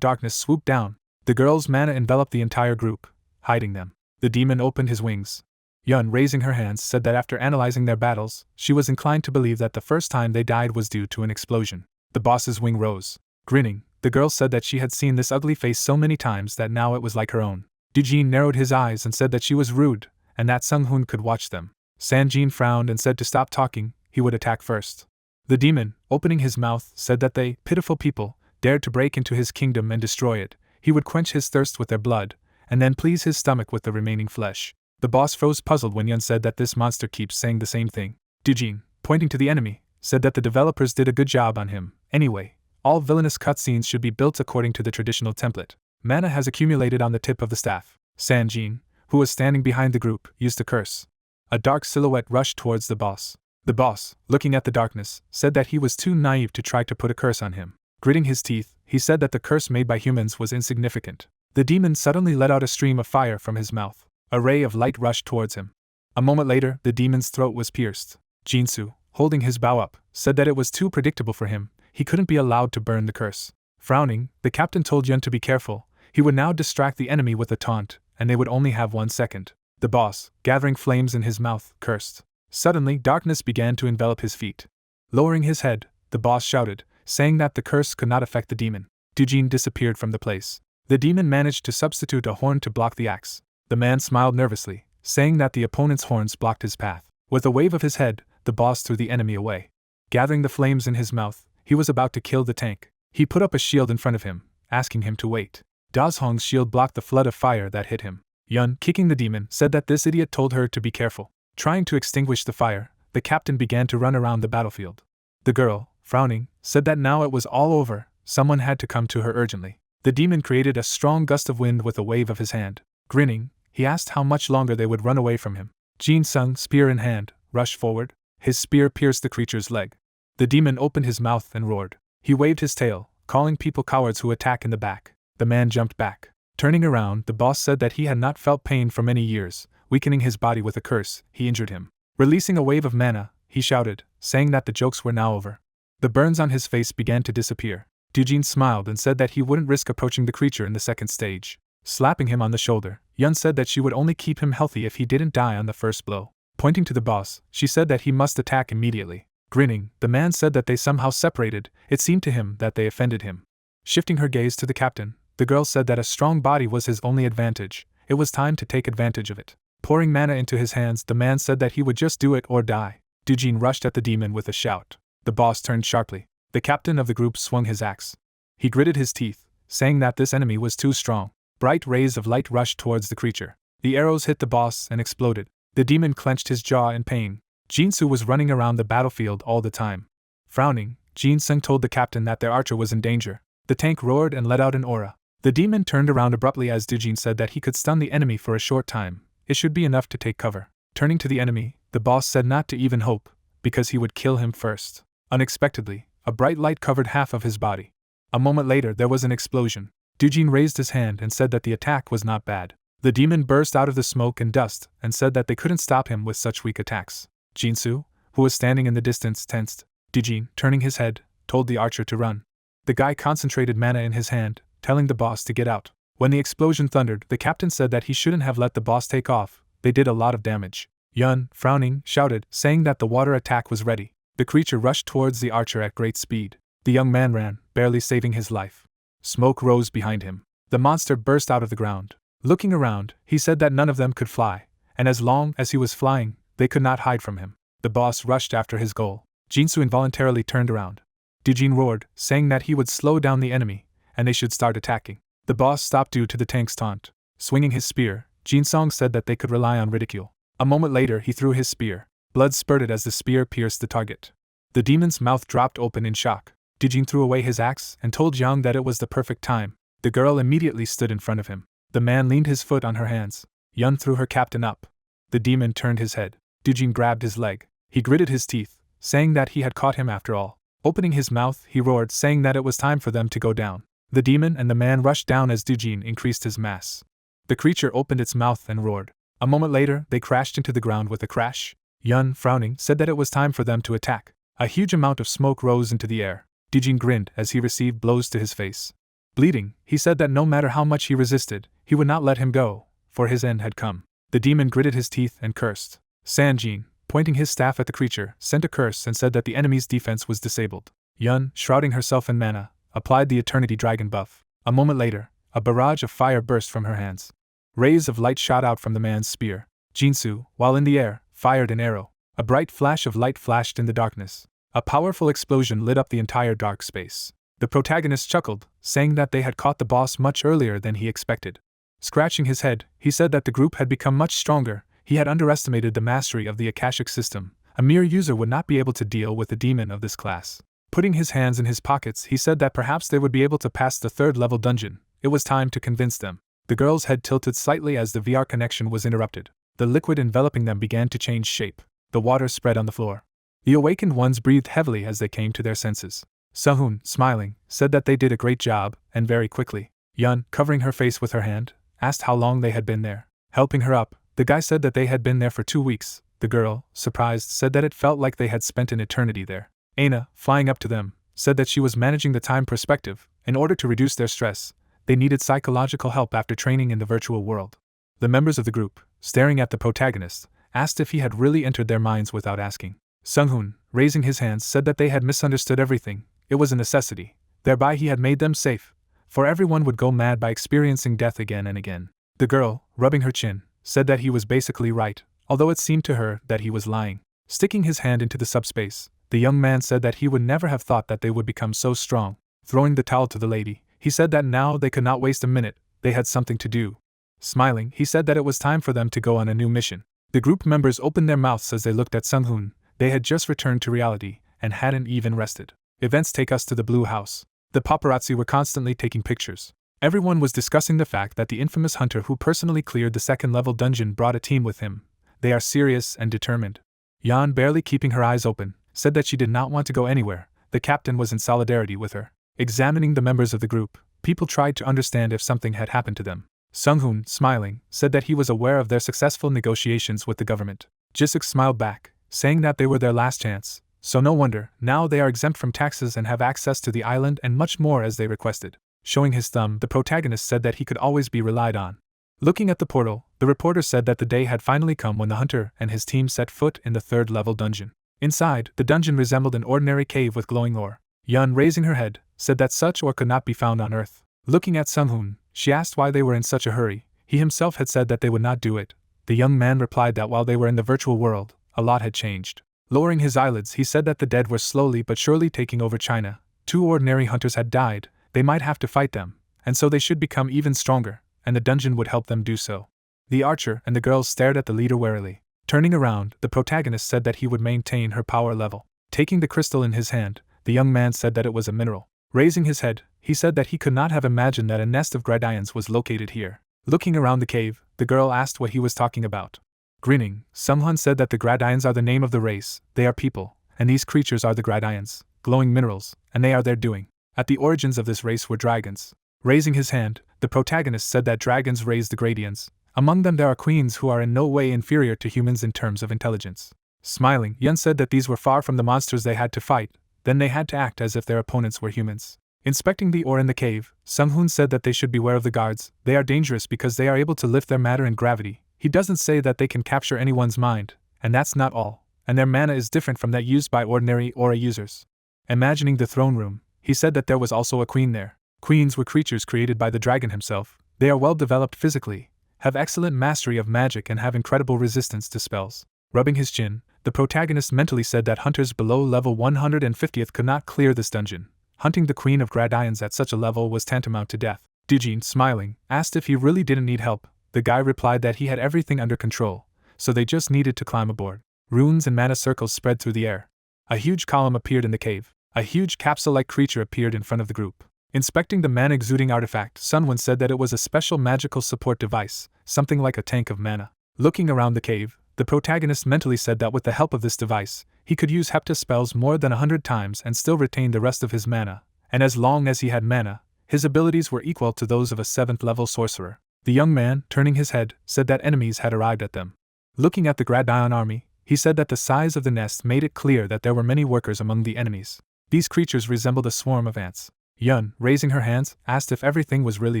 darkness swooped down. The girl's mana enveloped the entire group, hiding them. The demon opened his wings. Yun, raising her hands, said that after analyzing their battles, she was inclined to believe that the first time they died was due to an explosion. The boss's wing rose. Grinning, the girl said that she had seen this ugly face so many times that now it was like her own. Dujin narrowed his eyes and said that she was rude, and that Sung-hoon could watch them. Sanjin frowned and said to stop talking, he would attack first. The demon, opening his mouth, said that they, pitiful people, dared to break into his kingdom and destroy it. He would quench his thirst with their blood, and then please his stomach with the remaining flesh. The boss froze puzzled when Yun said that this monster keeps saying the same thing. Dujin, pointing to the enemy, said that the developers did a good job on him. Anyway, all villainous cutscenes should be built according to the traditional template. Mana has accumulated on the tip of the staff. Sanjin, who was standing behind the group, used a curse. A dark silhouette rushed towards the boss. The boss, looking at the darkness, said that he was too naive to try to put a curse on him. Gritting his teeth, he said that the curse made by humans was insignificant. The demon suddenly let out a stream of fire from his mouth. A ray of light rushed towards him. A moment later, the demon's throat was pierced. Jinsu, holding his bow up, said that it was too predictable for him. He couldn't be allowed to burn the curse. Frowning, the captain told Yun to be careful. He would now distract the enemy with a taunt, and they would only have 1 second. The boss, gathering flames in his mouth, cursed. Suddenly, darkness began to envelop his feet. Lowering his head, the boss shouted, saying that the curse could not affect the demon. Dujin disappeared from the place. The demon managed to substitute a horn to block the axe. The man smiled nervously, saying that the opponent's horns blocked his path. With a wave of his head, the boss threw the enemy away. Gathering the flames in his mouth, he was about to kill the tank. He put up a shield in front of him, asking him to wait. Dazhong's shield blocked the flood of fire that hit him. Yun, kicking the demon, said that this idiot told her to be careful. Trying to extinguish the fire, the captain began to run around the battlefield. The girl, frowning, said that now it was all over, someone had to come to her urgently. The demon created a strong gust of wind with a wave of his hand. Grinning, he asked how much longer they would run away from him. Jin Sung, spear in hand, rushed forward. His spear pierced the creature's leg. The demon opened his mouth and roared. He waved his tail, calling people cowards who attack in the back. The man jumped back. Turning around, the boss said that he had not felt pain for many years. Weakening his body with a curse, he injured him. Releasing a wave of mana, he shouted, saying that the jokes were now over. The burns on his face began to disappear. Dujin smiled and said that he wouldn't risk approaching the creature in the second stage. Slapping him on the shoulder, Yun said that she would only keep him healthy if he didn't die on the first blow. Pointing to the boss, she said that he must attack immediately. Grinning, the man said that they somehow separated. It seemed to him that they offended him. Shifting her gaze to the captain, the girl said that a strong body was his only advantage. It was time to take advantage of it. Pouring mana into his hands, the man said that he would just do it or die. Dujin rushed at the demon with a shout. The boss turned sharply. The captain of the group swung his axe. He gritted his teeth, saying that this enemy was too strong. Bright rays of light rushed towards the creature. The arrows hit the boss and exploded. The demon clenched his jaw in pain. Jinsu was running around the battlefield all the time. Frowning, Jin-sung told the captain that their archer was in danger. The tank roared and let out an aura. The demon turned around abruptly as Dujin said that he could stun the enemy for a short time. It should be enough to take cover. Turning to the enemy, the boss said not to even hope, because he would kill him first. Unexpectedly, a bright light covered half of his body. A moment later there was an explosion. Dujin raised his hand and said that the attack was not bad. The demon burst out of the smoke and dust and said that they couldn't stop him with such weak attacks. Jinsu, who was standing in the distance, tensed. Dujin, turning his head, told the archer to run. The guy concentrated mana in his hand, telling the boss to get out. When the explosion thundered, the captain said that he shouldn't have let the boss take off. They did a lot of damage. Yun, frowning, shouted, saying that the water attack was ready. The creature rushed towards the archer at great speed. The young man ran, barely saving his life. Smoke rose behind him. The monster burst out of the ground. Looking around, he said that none of them could fly, and as long as he was flying, they could not hide from him. The boss rushed after his goal. Jinsu involuntarily turned around. Dujin roared, saying that he would slow down the enemy, and they should start attacking. The boss stopped due to the tank's taunt. Swinging his spear, Jin-sung said that they could rely on ridicule. A moment later he threw his spear. Blood spurted as the spear pierced the target. The demon's mouth dropped open in shock. Dujin threw away his axe and told Yang that it was the perfect time. The girl immediately stood in front of him. The man leaned his foot on her hands. Yun threw her captain up. The demon turned his head. Dujin grabbed his leg. He gritted his teeth, saying that he had caught him after all. Opening his mouth, he roared, saying that it was time for them to go down. The demon and the man rushed down as Dujin increased his mass. The creature opened its mouth and roared. A moment later, they crashed into the ground with a crash. Yun, frowning, said that it was time for them to attack. A huge amount of smoke rose into the air. Dujin grinned as he received blows to his face. Bleeding, he said that no matter how much he resisted, he would not let him go, for his end had come. The demon gritted his teeth and cursed. Sanjin, pointing his staff at the creature, sent a curse and said that the enemy's defense was disabled. Yun, shrouding herself in mana, applied the Eternity Dragon buff. A moment later, a barrage of fire burst from her hands. Rays of light shot out from the man's spear. Jinsu, while in the air, fired an arrow. A bright flash of light flashed in the darkness. A powerful explosion lit up the entire dark space. The protagonist chuckled, saying that they had caught the boss much earlier than he expected. Scratching his head, he said that the group had become much stronger. He had underestimated the mastery of the Akashic system. A mere user would not be able to deal with a demon of this class. Putting his hands in his pockets, he said that perhaps they would be able to pass the third-level dungeon. It was time to convince them. The girl's head tilted slightly as the VR connection was interrupted. The liquid enveloping them began to change shape. The water spread on the floor. The awakened ones breathed heavily as they came to their senses. Sehun, smiling, said that they did a great job, and very quickly. Yun, covering her face with her hand, asked how long they had been there. Helping her up, the guy said that they had been there for 2 weeks. The girl, surprised, said that it felt like they had spent an eternity there. Aina, flying up to them, said that she was managing the time perspective. In order to reduce their stress, they needed psychological help after training in the virtual world. The members of the group, staring at the protagonist, asked if he had really entered their minds without asking. Sunghun, raising his hands, said that they had misunderstood everything. It was a necessity. Thereby he had made them safe, for everyone would go mad by experiencing death again and again. The girl, rubbing her chin, said that he was basically right, although it seemed to her that he was lying. Sticking his hand into the subspace, the young man said that he would never have thought that they would become so strong. Throwing the towel to the lady, he said that now they could not waste a minute, they had something to do. Smiling, he said that it was time for them to go on a new mission. The group members opened their mouths as they looked at Sunghun. They had just returned to reality, and hadn't even rested. Events take us to the Blue House. The paparazzi were constantly taking pictures. Everyone was discussing the fact that the infamous hunter who personally cleared the second-level dungeon brought a team with him. They are serious and determined. Yan, barely keeping her eyes open, said that she did not want to go anywhere. The captain was in solidarity with her. Examining the members of the group, people tried to understand if something had happened to them. Sunghun, smiling, said that he was aware of their successful negotiations with the government. Jisuk smiled back, saying that they were their last chance. So no wonder, now they are exempt from taxes and have access to the island and much more as they requested. Showing his thumb, the protagonist said that he could always be relied on. Looking at the portal, the reporter said that the day had finally come when the hunter and his team set foot in the third-level dungeon. Inside, the dungeon resembled an ordinary cave with glowing ore. Yun, raising her head, said that such ore could not be found on Earth. Looking at Sunghun, she asked why they were in such a hurry. He himself had said that they would not do it. The young man replied that while they were in the virtual world, a lot had changed. Lowering his eyelids, he said that the dead were slowly but surely taking over China. 2 ordinary hunters had died, they might have to fight them, and so they should become even stronger, and the dungeon would help them do so. The archer and the girls stared at the leader warily. Turning around, the protagonist said that he would maintain her power level. Taking the crystal in his hand, the young man said that it was a mineral. Raising his head, he said that he could not have imagined that a nest of gradions was located here. Looking around the cave, the girl asked what he was talking about. Grinning, Sunghun said that the gradions are the name of the race, they are people, and these creatures are the gradions, glowing minerals, and they are their doing. At the origins of this race were dragons. Raising his hand, the protagonist said that dragons raised the gradients. Among them there are queens who are in no way inferior to humans in terms of intelligence. Smiling, Yun said that these were far from the monsters they had to fight, then they had to act as if their opponents were humans. Inspecting the ore in the cave, Sunghun said that they should beware of the guards, they are dangerous because they are able to lift their matter in gravity. He doesn't say that they can capture anyone's mind, and that's not all, and their mana is different from that used by ordinary aura users. Imagining the throne room, he said that there was also a queen there. Queens were creatures created by the dragon himself, they are well developed physically, have excellent mastery of magic and have incredible resistance to spells. Rubbing his chin, the protagonist mentally said that hunters below level 150th could not clear this dungeon. Hunting the Queen of Gradions at such a level was tantamount to death. Dijin, smiling, asked if he really didn't need help. The guy replied that he had everything under control, so they just needed to climb aboard. Runes and mana circles spread through the air. A huge column appeared in the cave. A huge capsule-like creature appeared in front of the group. Inspecting the mana-exuding artifact, Sunwon said that it was a special magical support device, something like a tank of mana. Looking around the cave, the protagonist mentally said that with the help of this device, he could use Hepta spells more than 100 times and still retain the rest of his mana, and as long as he had mana, his abilities were equal to those of a 7th-level sorcerer. The young man, turning his head, said that enemies had arrived at them. Looking at the Gradion army, he said that the size of the nest made it clear that there were many workers among the enemies. These creatures resembled a swarm of ants. Yun, raising her hands, asked if everything was really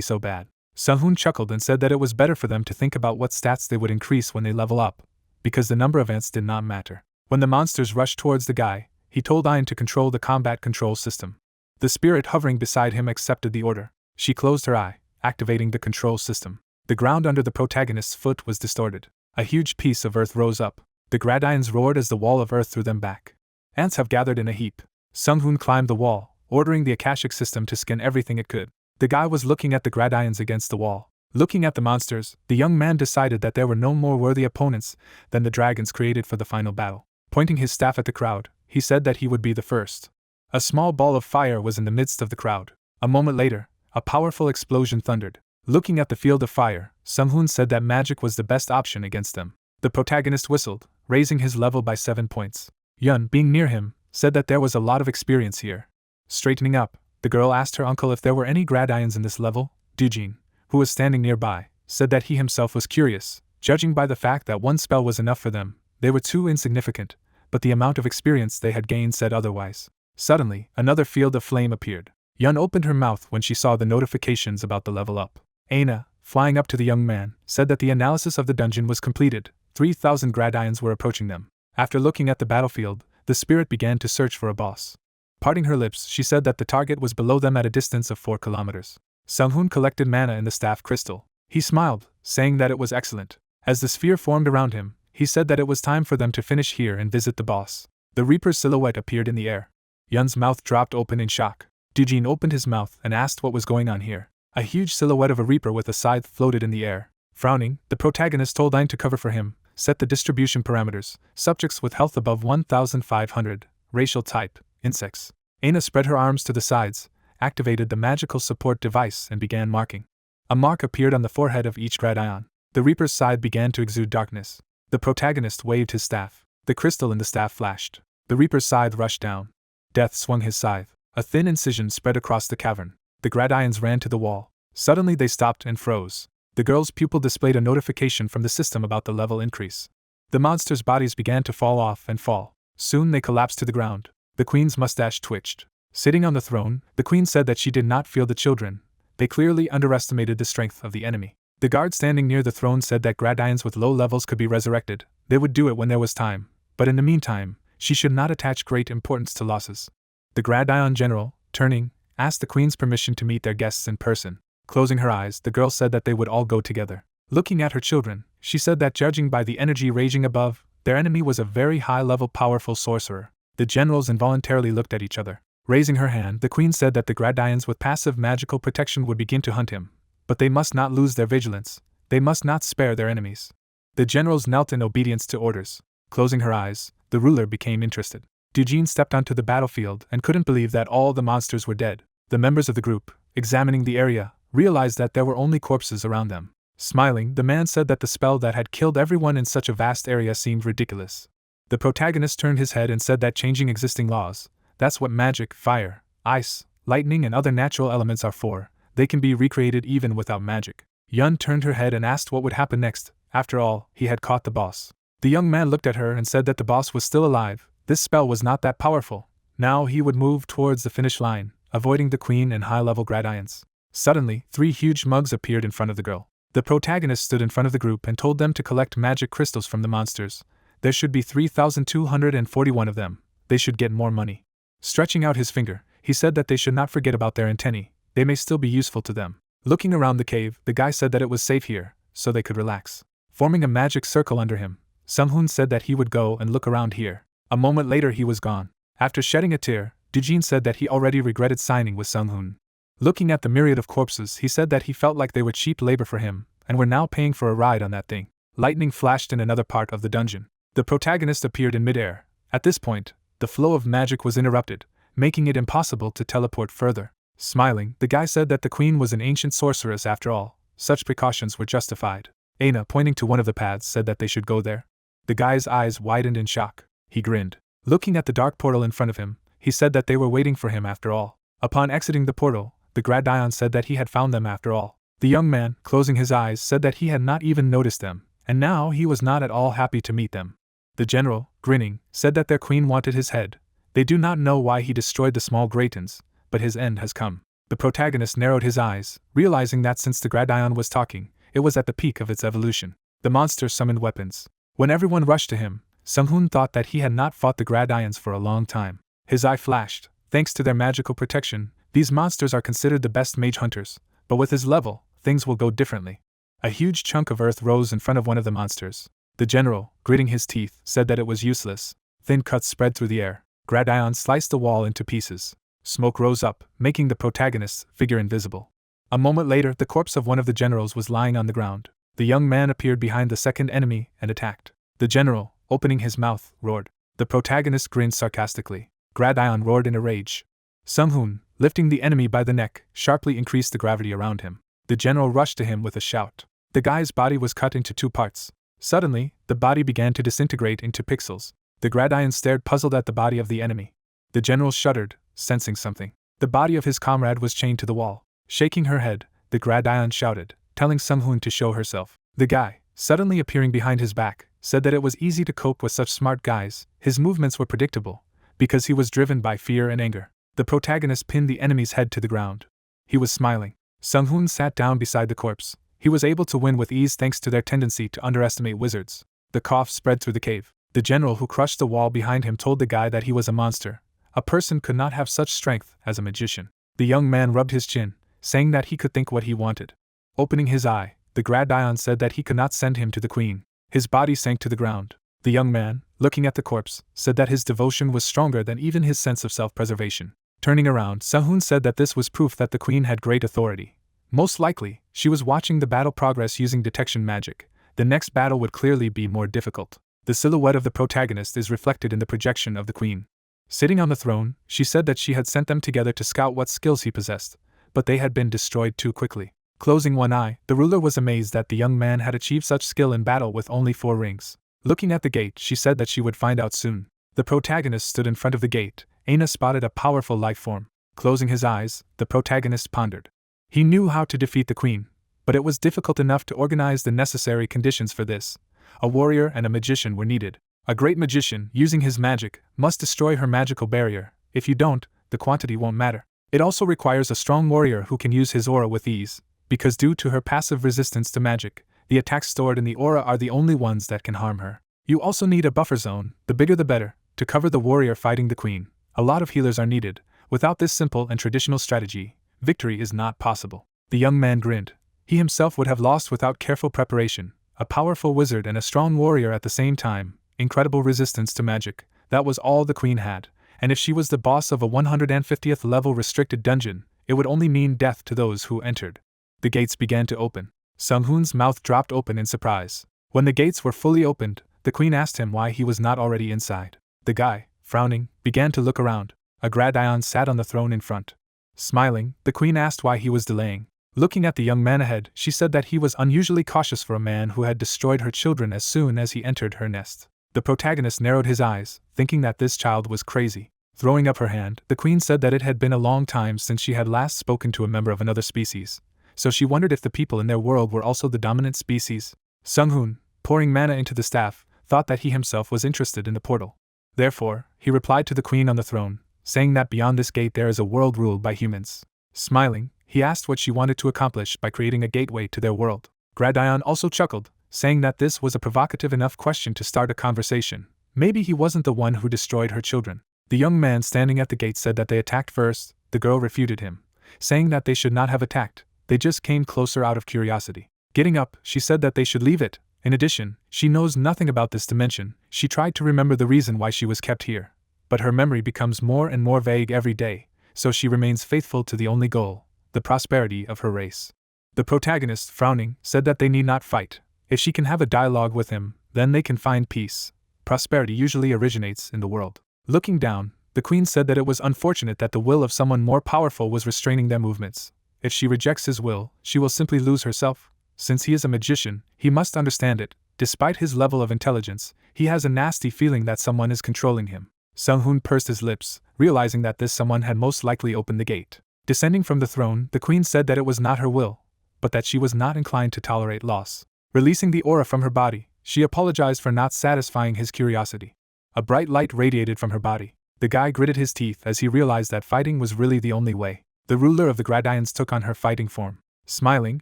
so bad. Sunhoon chuckled and said that it was better for them to think about what stats they would increase when they level up, because the number of ants did not matter. When the monsters rushed towards the guy, he told Ayn to control the combat control system. The spirit hovering beside him accepted the order. She closed her eye, activating the control system. The ground under the protagonist's foot was distorted. A huge piece of earth rose up. The Gradions roared as the wall of earth threw them back. Ants have gathered in a heap. Sunghoon climbed the wall, ordering the Akashic system to scan everything it could. The guy was looking at the Gradions against the wall. Looking at the monsters, the young man decided that there were no more worthy opponents than the dragons created for the final battle. Pointing his staff at the crowd, he said that he would be the first. A small ball of fire was in the midst of the crowd. A moment later, a powerful explosion thundered. Looking at the field of fire, Sunghoon said that magic was the best option against them. The protagonist whistled, raising his level by 7 points. Yun, being near him, said that there was a lot of experience here. Straightening up, the girl asked her uncle if there were any Gradions in this level. Dujin, who was standing nearby, said that he himself was curious. Judging by the fact that one spell was enough for them, they were too insignificant, but the amount of experience they had gained said otherwise. Suddenly, another field of flame appeared. Yun opened her mouth when she saw the notifications about the level up. Aina, flying up to the young man, said that the analysis of the dungeon was completed. 3,000 Gradions were approaching them. After looking at the battlefield, the spirit began to search for a boss. Parting her lips, she said that the target was below them at a distance of 4 kilometers. Sunghoon collected mana in the staff crystal. He smiled, saying that it was excellent. As the sphere formed around him, he said that it was time for them to finish here and visit the boss. The Reaper's silhouette appeared in the air. Yun's mouth dropped open in shock. Dujin opened his mouth and asked what was going on here. A huge silhouette of a Reaper with a scythe floated in the air. Frowning, the protagonist told Ayn to cover for him. Set the distribution parameters. Subjects with health above 1,500. Racial type, insects. Aina spread her arms to the sides, activated the magical support device and began marking. A mark appeared on the forehead of each Gradion. The Reaper's scythe began to exude darkness. The protagonist waved his staff. The crystal in the staff flashed. The Reaper's scythe rushed down. Death swung his scythe. A thin incision spread across the cavern. The Gradions ran to the wall. Suddenly they stopped and froze. The girl's pupil displayed a notification from the system about the level increase. The monsters' bodies began to fall off and fall. Soon they collapsed to the ground. The queen's mustache twitched. Sitting on the throne, the queen said that she did not feel the children. They clearly underestimated the strength of the enemy. The guard standing near the throne said that Gradions with low levels could be resurrected. They would do it when there was time, but in the meantime, she should not attach great importance to losses. The Gradion general, turning, asked the queen's permission to meet their guests in person. Closing her eyes, the girl said that they would all go together. Looking at her children, she said that judging by the energy raging above, their enemy was a very high-level powerful sorcerer. The generals involuntarily looked at each other. Raising her hand, the queen said that the Gradians with passive magical protection would begin to hunt him, but they must not lose their vigilance, they must not spare their enemies. The generals knelt in obedience to orders. Closing her eyes, the ruler became interested. Dujin stepped onto the battlefield and couldn't believe that all the monsters were dead. The members of the group, examining the area, realized that there were only corpses around them. Smiling, the man said that the spell that had killed everyone in such a vast area seemed ridiculous. The protagonist turned his head and said that changing existing laws, that's what magic, fire, ice, lightning and other natural elements are for, they can be recreated even without magic. Yun turned her head and asked what would happen next. After all, he had caught the boss. The young man looked at her and said that the boss was still alive. This spell was not that powerful. Now he would move towards the finish line, avoiding the queen and high-level Gradians. Suddenly, 3 huge mugs appeared in front of the girl. The protagonist stood in front of the group and told them to collect magic crystals from the monsters. There should be 3,241 of them. They should get more money. Stretching out his finger, he said that they should not forget about their antennae. They may still be useful to them. Looking around the cave, the guy said that it was safe here, so they could relax. Forming a magic circle under him, Sung-hoon said that he would go and look around here. A moment later he was gone. After shedding a tear, Dujin said that he already regretted signing with Sung-hoon. Looking at the myriad of corpses, he said that he felt like they were cheap labor for him, and were now paying for a ride on that thing. Lightning flashed in another part of the dungeon. The protagonist appeared in midair. At this point, the flow of magic was interrupted, making it impossible to teleport further. Smiling, the guy said that the queen was an ancient sorceress after all. Such precautions were justified. Aina, pointing to one of the paths, said that they should go there. The guy's eyes widened in shock. He grinned. Looking at the dark portal in front of him, he said that they were waiting for him after all. Upon exiting the portal, the Gradion said that he had found them after all. The young man, closing his eyes, said that he had not even noticed them, and now he was not at all happy to meet them. The general, grinning, said that their queen wanted his head. They do not know why he destroyed the small Gratans, but his end has come. The protagonist narrowed his eyes, realizing that since the Gradion was talking, it was at the peak of its evolution. The monster summoned weapons. When everyone rushed to him, Sung-hoon thought that he had not fought the Gradions for a long time. His eye flashed. Thanks to their magical protection, these monsters are considered the best mage hunters, but with his level, things will go differently. A huge chunk of earth rose in front of one of the monsters. The general, gritting his teeth, said that it was useless. Thin cuts spread through the air. Gradion sliced the wall into pieces. Smoke rose up, making the protagonist's figure invisible. A moment later, the corpse of one of the generals was lying on the ground. The young man appeared behind the second enemy and attacked. The general, opening his mouth, roared. The protagonist grinned sarcastically. Gradion roared in a rage. Sung-hoon, lifting the enemy by the neck, sharply increased the gravity around him. The general rushed to him with a shout. The guy's body was cut into 2 parts. Suddenly, the body began to disintegrate into pixels. The Gradion stared puzzled at the body of the enemy. The general shuddered, sensing something. The body of his comrade was chained to the wall. Shaking her head, the Gradion shouted, telling Sung-hoon to show herself. The guy, suddenly appearing behind his back, said that it was easy to cope with such smart guys. His movements were predictable, because he was driven by fear and anger. The protagonist pinned the enemy's head to the ground. He was smiling. Sung-hoon sat down beside the corpse. He was able to win with ease thanks to their tendency to underestimate wizards. The cough spread through the cave. The general who crushed the wall behind him told the guy that he was a monster. A person could not have such strength as a magician. The young man rubbed his chin, saying that he could think what he wanted. Opening his eye, the Gradion said that he could not send him to the queen. His body sank to the ground. The young man, looking at the corpse, said that his devotion was stronger than even his sense of self-preservation. Turning around, Sung-hoon said that this was proof that the queen had great authority. Most likely, she was watching the battle progress using detection magic. The next battle would clearly be more difficult. The silhouette of the protagonist is reflected in the projection of the queen. Sitting on the throne, she said that she had sent them together to scout what skills he possessed, but they had been destroyed too quickly. Closing one eye, the ruler was amazed that the young man had achieved such skill in battle with only 4 rings. Looking at the gate, she said that she would find out soon. The protagonist stood in front of the gate. Aina spotted a powerful life form. Closing his eyes, the protagonist pondered. He knew how to defeat the queen, but it was difficult enough to organize the necessary conditions for this. A warrior and a magician were needed. A great magician, using his magic, must destroy her magical barrier. If you don't, the quantity won't matter. It also requires a strong warrior who can use his aura with ease, because due to her passive resistance to magic, the attacks stored in the aura are the only ones that can harm her. You also need a buffer zone, the bigger the better, to cover the warrior fighting the queen. A lot of healers are needed. Without this simple and traditional strategy, victory is not possible. The young man grinned. He himself would have lost without careful preparation. A powerful wizard and a strong warrior at the same time, incredible resistance to magic, that was all the queen had, and if she was the boss of a 150th level restricted dungeon, it would only mean death to those who entered. The gates began to open. Sung-hoon's mouth dropped open in surprise. When the gates were fully opened, the queen asked him why he was not already inside. The guy, frowning, began to look around. A Gradion sat on the throne in front. Smiling, the queen asked why he was delaying. Looking at the young man ahead, she said that he was unusually cautious for a man who had destroyed her children as soon as he entered her nest. The protagonist narrowed his eyes, thinking that this child was crazy. Throwing up her hand, the queen said that it had been a long time since she had last spoken to a member of another species, so she wondered if the people in their world were also the dominant species. Sung-hoon, pouring mana into the staff, thought that he himself was interested in the portal. Therefore, he replied to the queen on the throne, saying that beyond this gate there is a world ruled by humans. Smiling, he asked what she wanted to accomplish by creating a gateway to their world. Gradion also chuckled, saying that this was a provocative enough question to start a conversation. Maybe he wasn't the one who destroyed her children. The young man standing at the gate said that they attacked first. The girl refuted him, saying that they should not have attacked, they just came closer out of curiosity. Getting up, she said that they should leave it. In addition, she knows nothing about this dimension. She tried to remember the reason why she was kept here, but her memory becomes more and more vague every day, so she remains faithful to the only goal, the prosperity of her race. The protagonist, frowning, said that they need not fight. If she can have a dialogue with him, then they can find peace. Prosperity usually originates in the world. Looking down, the queen said that it was unfortunate that the will of someone more powerful was restraining their movements. If she rejects his will, she will simply lose herself. Since he is a magician, he must understand it. Despite his level of intelligence, he has a nasty feeling that someone is controlling him. Sung-hoon pursed his lips, realizing that this someone had most likely opened the gate. Descending from the throne, the queen said that it was not her will, but that she was not inclined to tolerate loss. Releasing the aura from her body, she apologized for not satisfying his curiosity. A bright light radiated from her body. The guy gritted his teeth as he realized that fighting was really the only way. The ruler of the Gradions took on her fighting form. Smiling,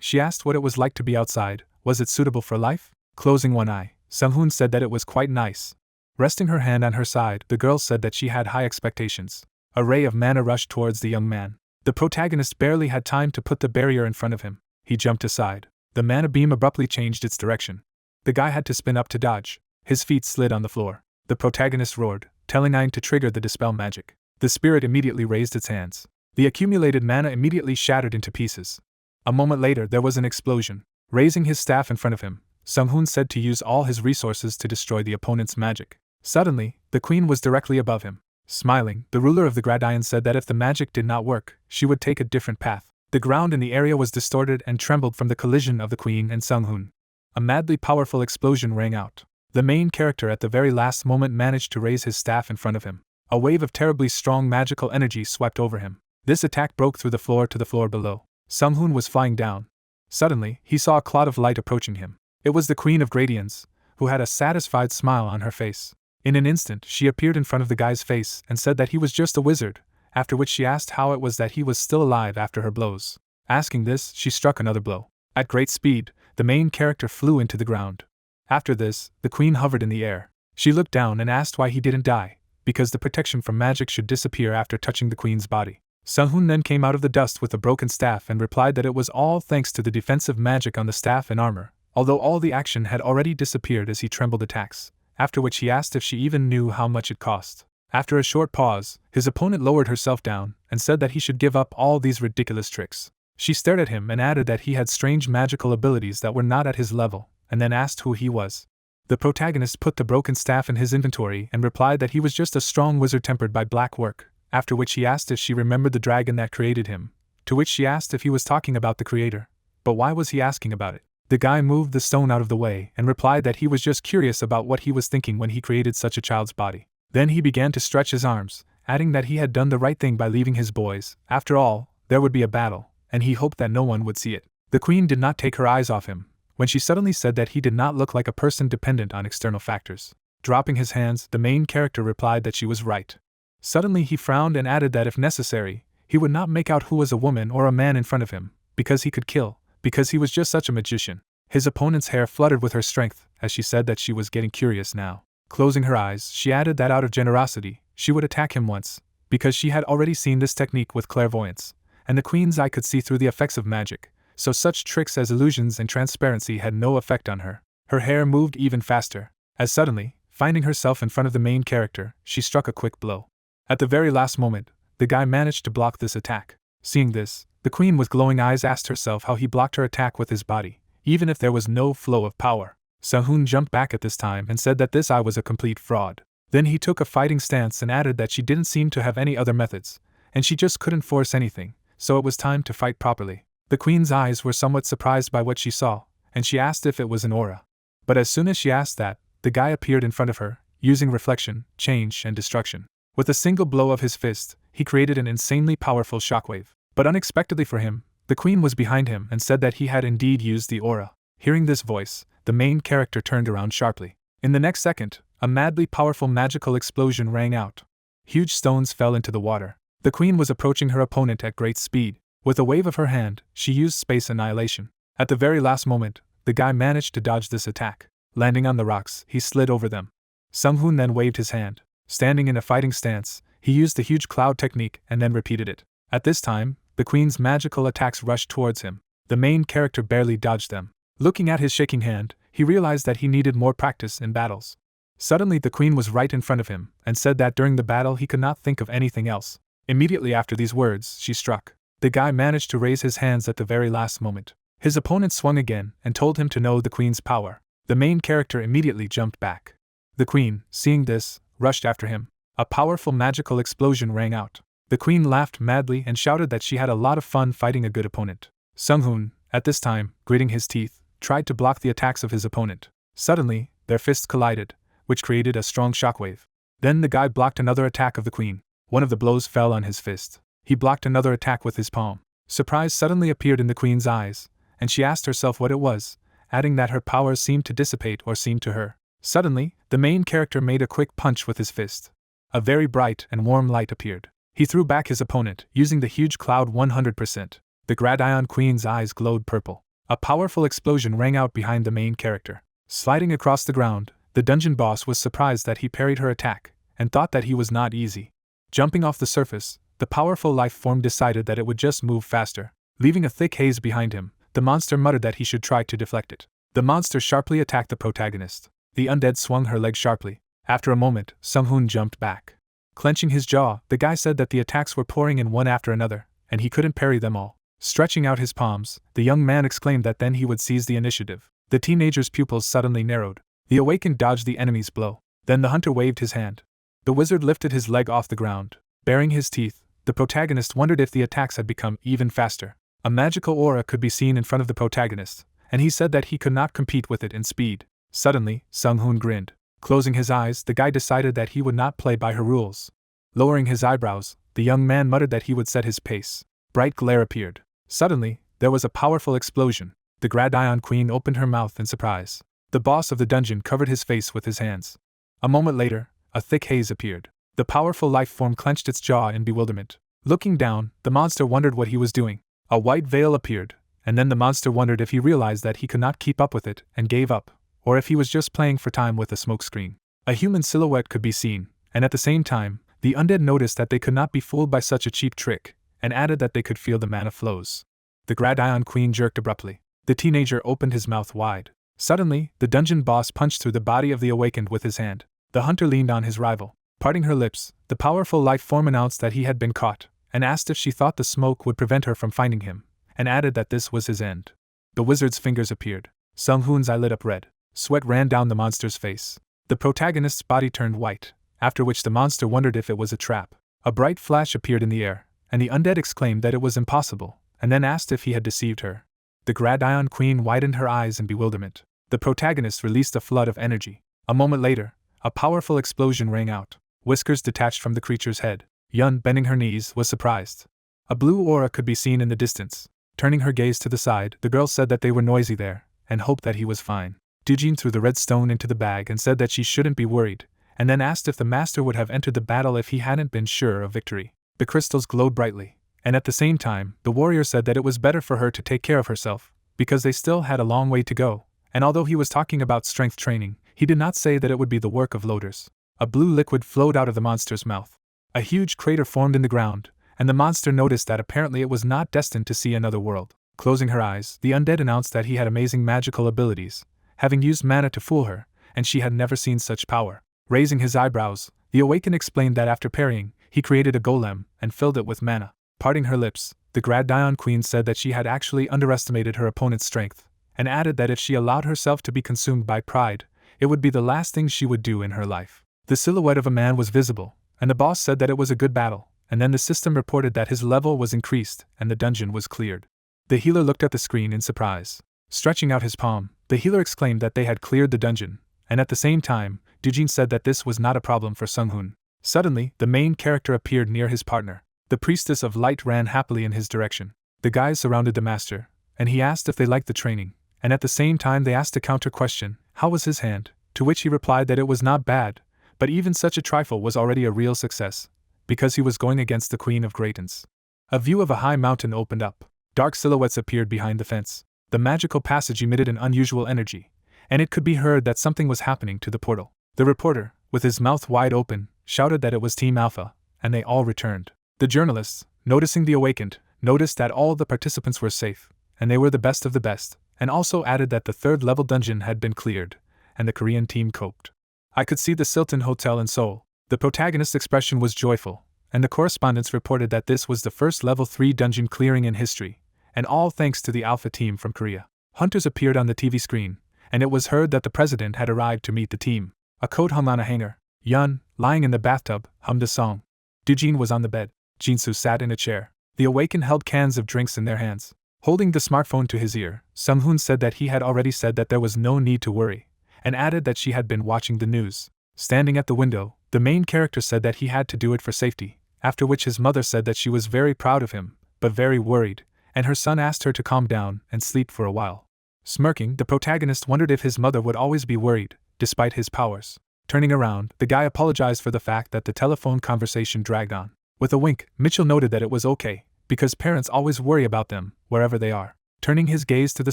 she asked what it was like to be outside. Was it suitable for life? Closing one eye, Sung-hoon said that it was quite nice. Resting her hand on her side, the girl said that she had high expectations. A ray of mana rushed towards the young man. The protagonist barely had time to put the barrier in front of him. He jumped aside. The mana beam abruptly changed its direction. The guy had to spin up to dodge. His feet slid on the floor. The protagonist roared, telling Aang to trigger the dispel magic. The spirit immediately raised its hands. The accumulated mana immediately shattered into pieces. A moment later there was an explosion. Raising his staff in front of him, Sung-hoon said to use all his resources to destroy the opponent's magic. Suddenly, the queen was directly above him. Smiling, the ruler of the Gradions said that if the magic did not work, she would take a different path. The ground in the area was distorted and trembled from the collision of the queen and Sung-hoon. A madly powerful explosion rang out. The main character at the very last moment managed to raise his staff in front of him. A wave of terribly strong magical energy swept over him. This attack broke through the floor to the floor below. Sung-hoon was flying down. Suddenly, he saw a cloud of light approaching him. It was the Queen of Gradions, who had a satisfied smile on her face. In an instant, she appeared in front of the guy's face and said that he was just a wizard, after which she asked how it was that he was still alive after her blows. Asking this, she struck another blow. At great speed, the main character flew into the ground. After this, the queen hovered in the air. She looked down and asked why he didn't die, because the protection from magic should disappear after touching the queen's body. Sung-hoon then came out of the dust with a broken staff and replied that it was all thanks to the defensive magic on the staff and armor, although all the action had already disappeared as he trembled attacks, after which he asked if she even knew how much it cost. After a short pause, his opponent lowered herself down and said that he should give up all these ridiculous tricks. She stared at him and added that he had strange magical abilities that were not at his level, and then asked who he was. The protagonist put the broken staff in his inventory and replied that he was just a strong wizard tempered by black work, after which he asked if she remembered the dragon that created him, to which she asked if he was talking about the creator. But why was he asking about it? The guy moved the stone out of the way and replied that he was just curious about what he was thinking when he created such a child's body. Then he began to stretch his arms, adding that he had done the right thing by leaving his boys. After all, there would be a battle, and he hoped that no one would see it. The queen did not take her eyes off him, when she suddenly said that he did not look like a person dependent on external factors. Dropping his hands, the main character replied that she was right. Suddenly he frowned and added that if necessary, he would not make out who was a woman or a man in front of him, because he could kill, because he was just such a magician. His opponent's hair fluttered with her strength, as she said that she was getting curious now. Closing her eyes, she added that out of generosity, she would attack him once, because she had already seen this technique with clairvoyance, and the queen's eye could see through the effects of magic, so such tricks as illusions and transparency had no effect on her. Her hair moved even faster, as suddenly, finding herself in front of the main character, she struck a quick blow. At the very last moment, the guy managed to block this attack. Seeing this, the queen with glowing eyes asked herself how he blocked her attack with his body, even if there was no flow of power. Sung-hoon jumped back at this time and said that this eye was a complete fraud. Then he took a fighting stance and added that she didn't seem to have any other methods, and she just couldn't force anything, so it was time to fight properly. The queen's eyes were somewhat surprised by what she saw, and she asked if it was an aura. But as soon as she asked that, the guy appeared in front of her, using reflection, change, and destruction. With a single blow of his fist, he created an insanely powerful shockwave. But unexpectedly for him, the queen was behind him and said that he had indeed used the aura. Hearing this voice, the main character turned around sharply. In the next second, a madly powerful magical explosion rang out. Huge stones fell into the water. The queen was approaching her opponent at great speed. With a wave of her hand, she used space annihilation. At the very last moment, the guy managed to dodge this attack. Landing on the rocks, he slid over them. Sung-hoon then waved his hand. Standing in a fighting stance, he used the huge cloud technique and then repeated it. At this time, the queen's magical attacks rushed towards him. The main character barely dodged them. Looking at his shaking hand, he realized that he needed more practice in battles. Suddenly the queen was right in front of him and said that during the battle he could not think of anything else. Immediately after these words, she struck. The guy managed to raise his hands at the very last moment. His opponent swung again and told him to know the queen's power. The main character immediately jumped back. The queen, seeing this, rushed after him. A powerful magical explosion rang out. The queen laughed madly and shouted that she had a lot of fun fighting a good opponent. Sung-hoon, at this time, gritting his teeth, tried to block the attacks of his opponent. Suddenly, their fists collided, which created a strong shockwave. Then the guy blocked another attack of the queen. One of the blows fell on his fist. He blocked another attack with his palm. Surprise suddenly appeared in the queen's eyes, and she asked herself what it was, adding that her powers seemed to dissipate or seemed to her. Suddenly, the main character made a quick punch with his fist. A very bright and warm light appeared. He threw back his opponent, using the huge cloud 100%. The Gradion Queen's eyes glowed purple. A powerful explosion rang out behind the main character. Sliding across the ground, the dungeon boss was surprised that he parried her attack, and thought that he was not easy. Jumping off the surface, the powerful life form decided that it would just move faster. Leaving a thick haze behind him, the monster muttered that he should try to deflect it. The monster sharply attacked the protagonist. The undead swung her leg sharply. After a moment, Sung-hoon jumped back. Clenching his jaw, the guy said that the attacks were pouring in one after another, and he couldn't parry them all. Stretching out his palms, the young man exclaimed that then he would seize the initiative. The teenager's pupils suddenly narrowed. The awakened dodged the enemy's blow. Then the hunter waved his hand. The wizard lifted his leg off the ground. Baring his teeth, the protagonist wondered if the attacks had become even faster. A magical aura could be seen in front of the protagonist, and he said that he could not compete with it in speed. Suddenly, Sung-hoon grinned. Closing his eyes, the guy decided that he would not play by her rules. Lowering his eyebrows, the young man muttered that he would set his pace. Bright glare appeared. Suddenly, there was a powerful explosion. The Gradion Queen opened her mouth in surprise. The boss of the dungeon covered his face with his hands. A moment later, a thick haze appeared. The powerful life form clenched its jaw in bewilderment. Looking down, the monster wondered what he was doing. A white veil appeared, and then the monster wondered if he realized that he could not keep up with it and gave up, or if he was just playing for time with a smokescreen. A human silhouette could be seen, and at the same time, the undead noticed that they could not be fooled by such a cheap trick, and added that they could feel the mana flows. The Gradion Queen jerked abruptly. The teenager opened his mouth wide. Suddenly, the dungeon boss punched through the body of the awakened with his hand. The hunter leaned on his rival. Parting her lips, the powerful life form announced that he had been caught, and asked if she thought the smoke would prevent her from finding him, and added that this was his end. The wizard's fingers appeared. Sung-hoon's eye lit up red. Sweat ran down the monster's face. The protagonist's body turned white, after which the monster wondered if it was a trap. A bright flash appeared in the air, and the undead exclaimed that it was impossible, and then asked if he had deceived her. The Gradion Queen widened her eyes in bewilderment. The protagonist released a flood of energy. A moment later, a powerful explosion rang out. Whiskers detached from the creature's head. Yun, bending her knees, was surprised. A blue aura could be seen in the distance. Turning her gaze to the side, the girl said that they were noisy there, and hoped that he was fine. Dujin threw the red stone into the bag and said that she shouldn't be worried, and then asked if the master would have entered the battle if he hadn't been sure of victory. The crystals glowed brightly, and at the same time, the warrior said that it was better for her to take care of herself, because they still had a long way to go, and although he was talking about strength training, he did not say that it would be the work of loaders. A blue liquid flowed out of the monster's mouth. A huge crater formed in the ground, and the monster noticed that apparently it was not destined to see another world. Closing her eyes, the undead announced that he had amazing magical abilities, having used mana to fool her, and she had never seen such power. Raising his eyebrows, the awakened explained that after parrying, he created a golem and filled it with mana. Parting her lips, the Gradion Queen said that she had actually underestimated her opponent's strength, and added that if she allowed herself to be consumed by pride, it would be the last thing she would do in her life. The silhouette of a man was visible, and the boss said that it was a good battle, and then the system reported that his level was increased and the dungeon was cleared. The healer looked at the screen in surprise. Stretching out his palm, the healer exclaimed that they had cleared the dungeon, and at the same time, Dujin said that this was not a problem for Sunghun. Suddenly, the main character appeared near his partner. The priestess of light ran happily in his direction. The guys surrounded the master, and he asked if they liked the training, and at the same time they asked a counter question, how was his hand, to which he replied that it was not bad, but even such a trifle was already a real success, because he was going against the Queen of Greatons. A view of a high mountain opened up. Dark silhouettes appeared behind the fence. The magical passage emitted an unusual energy, and it could be heard that something was happening to the portal. The reporter, with his mouth wide open, shouted that it was Team Alpha, and they all returned. The journalists, noticing the awakened, noticed that all the participants were safe, and they were the best of the best, and also added that the third-level dungeon had been cleared, and the Korean team coped. I could see the Silton Hotel in Seoul. The protagonist's expression was joyful, and the correspondents reported that this was the first level 3 dungeon clearing in history, and all thanks to the Alpha team from Korea. Hunters appeared on the TV screen, and it was heard that the president had arrived to meet the team. A coat hung on a hanger. Yun, lying in the bathtub, hummed a song. Dujin was on the bed. Jinsu sat in a chair. The awakened held cans of drinks in their hands. Holding the smartphone to his ear, Sunghun said that he had already said that there was no need to worry, and added that she had been watching the news. Standing at the window, the main character said that he had to do it for safety, after which his mother said that she was very proud of him, but very worried, and her son asked her to calm down and sleep for a while. Smirking, the protagonist wondered if his mother would always be worried, despite his powers. Turning around, the guy apologized for the fact that the telephone conversation dragged on. With a wink, Mitchell noted that it was okay, because parents always worry about them, wherever they are. Turning his gaze to the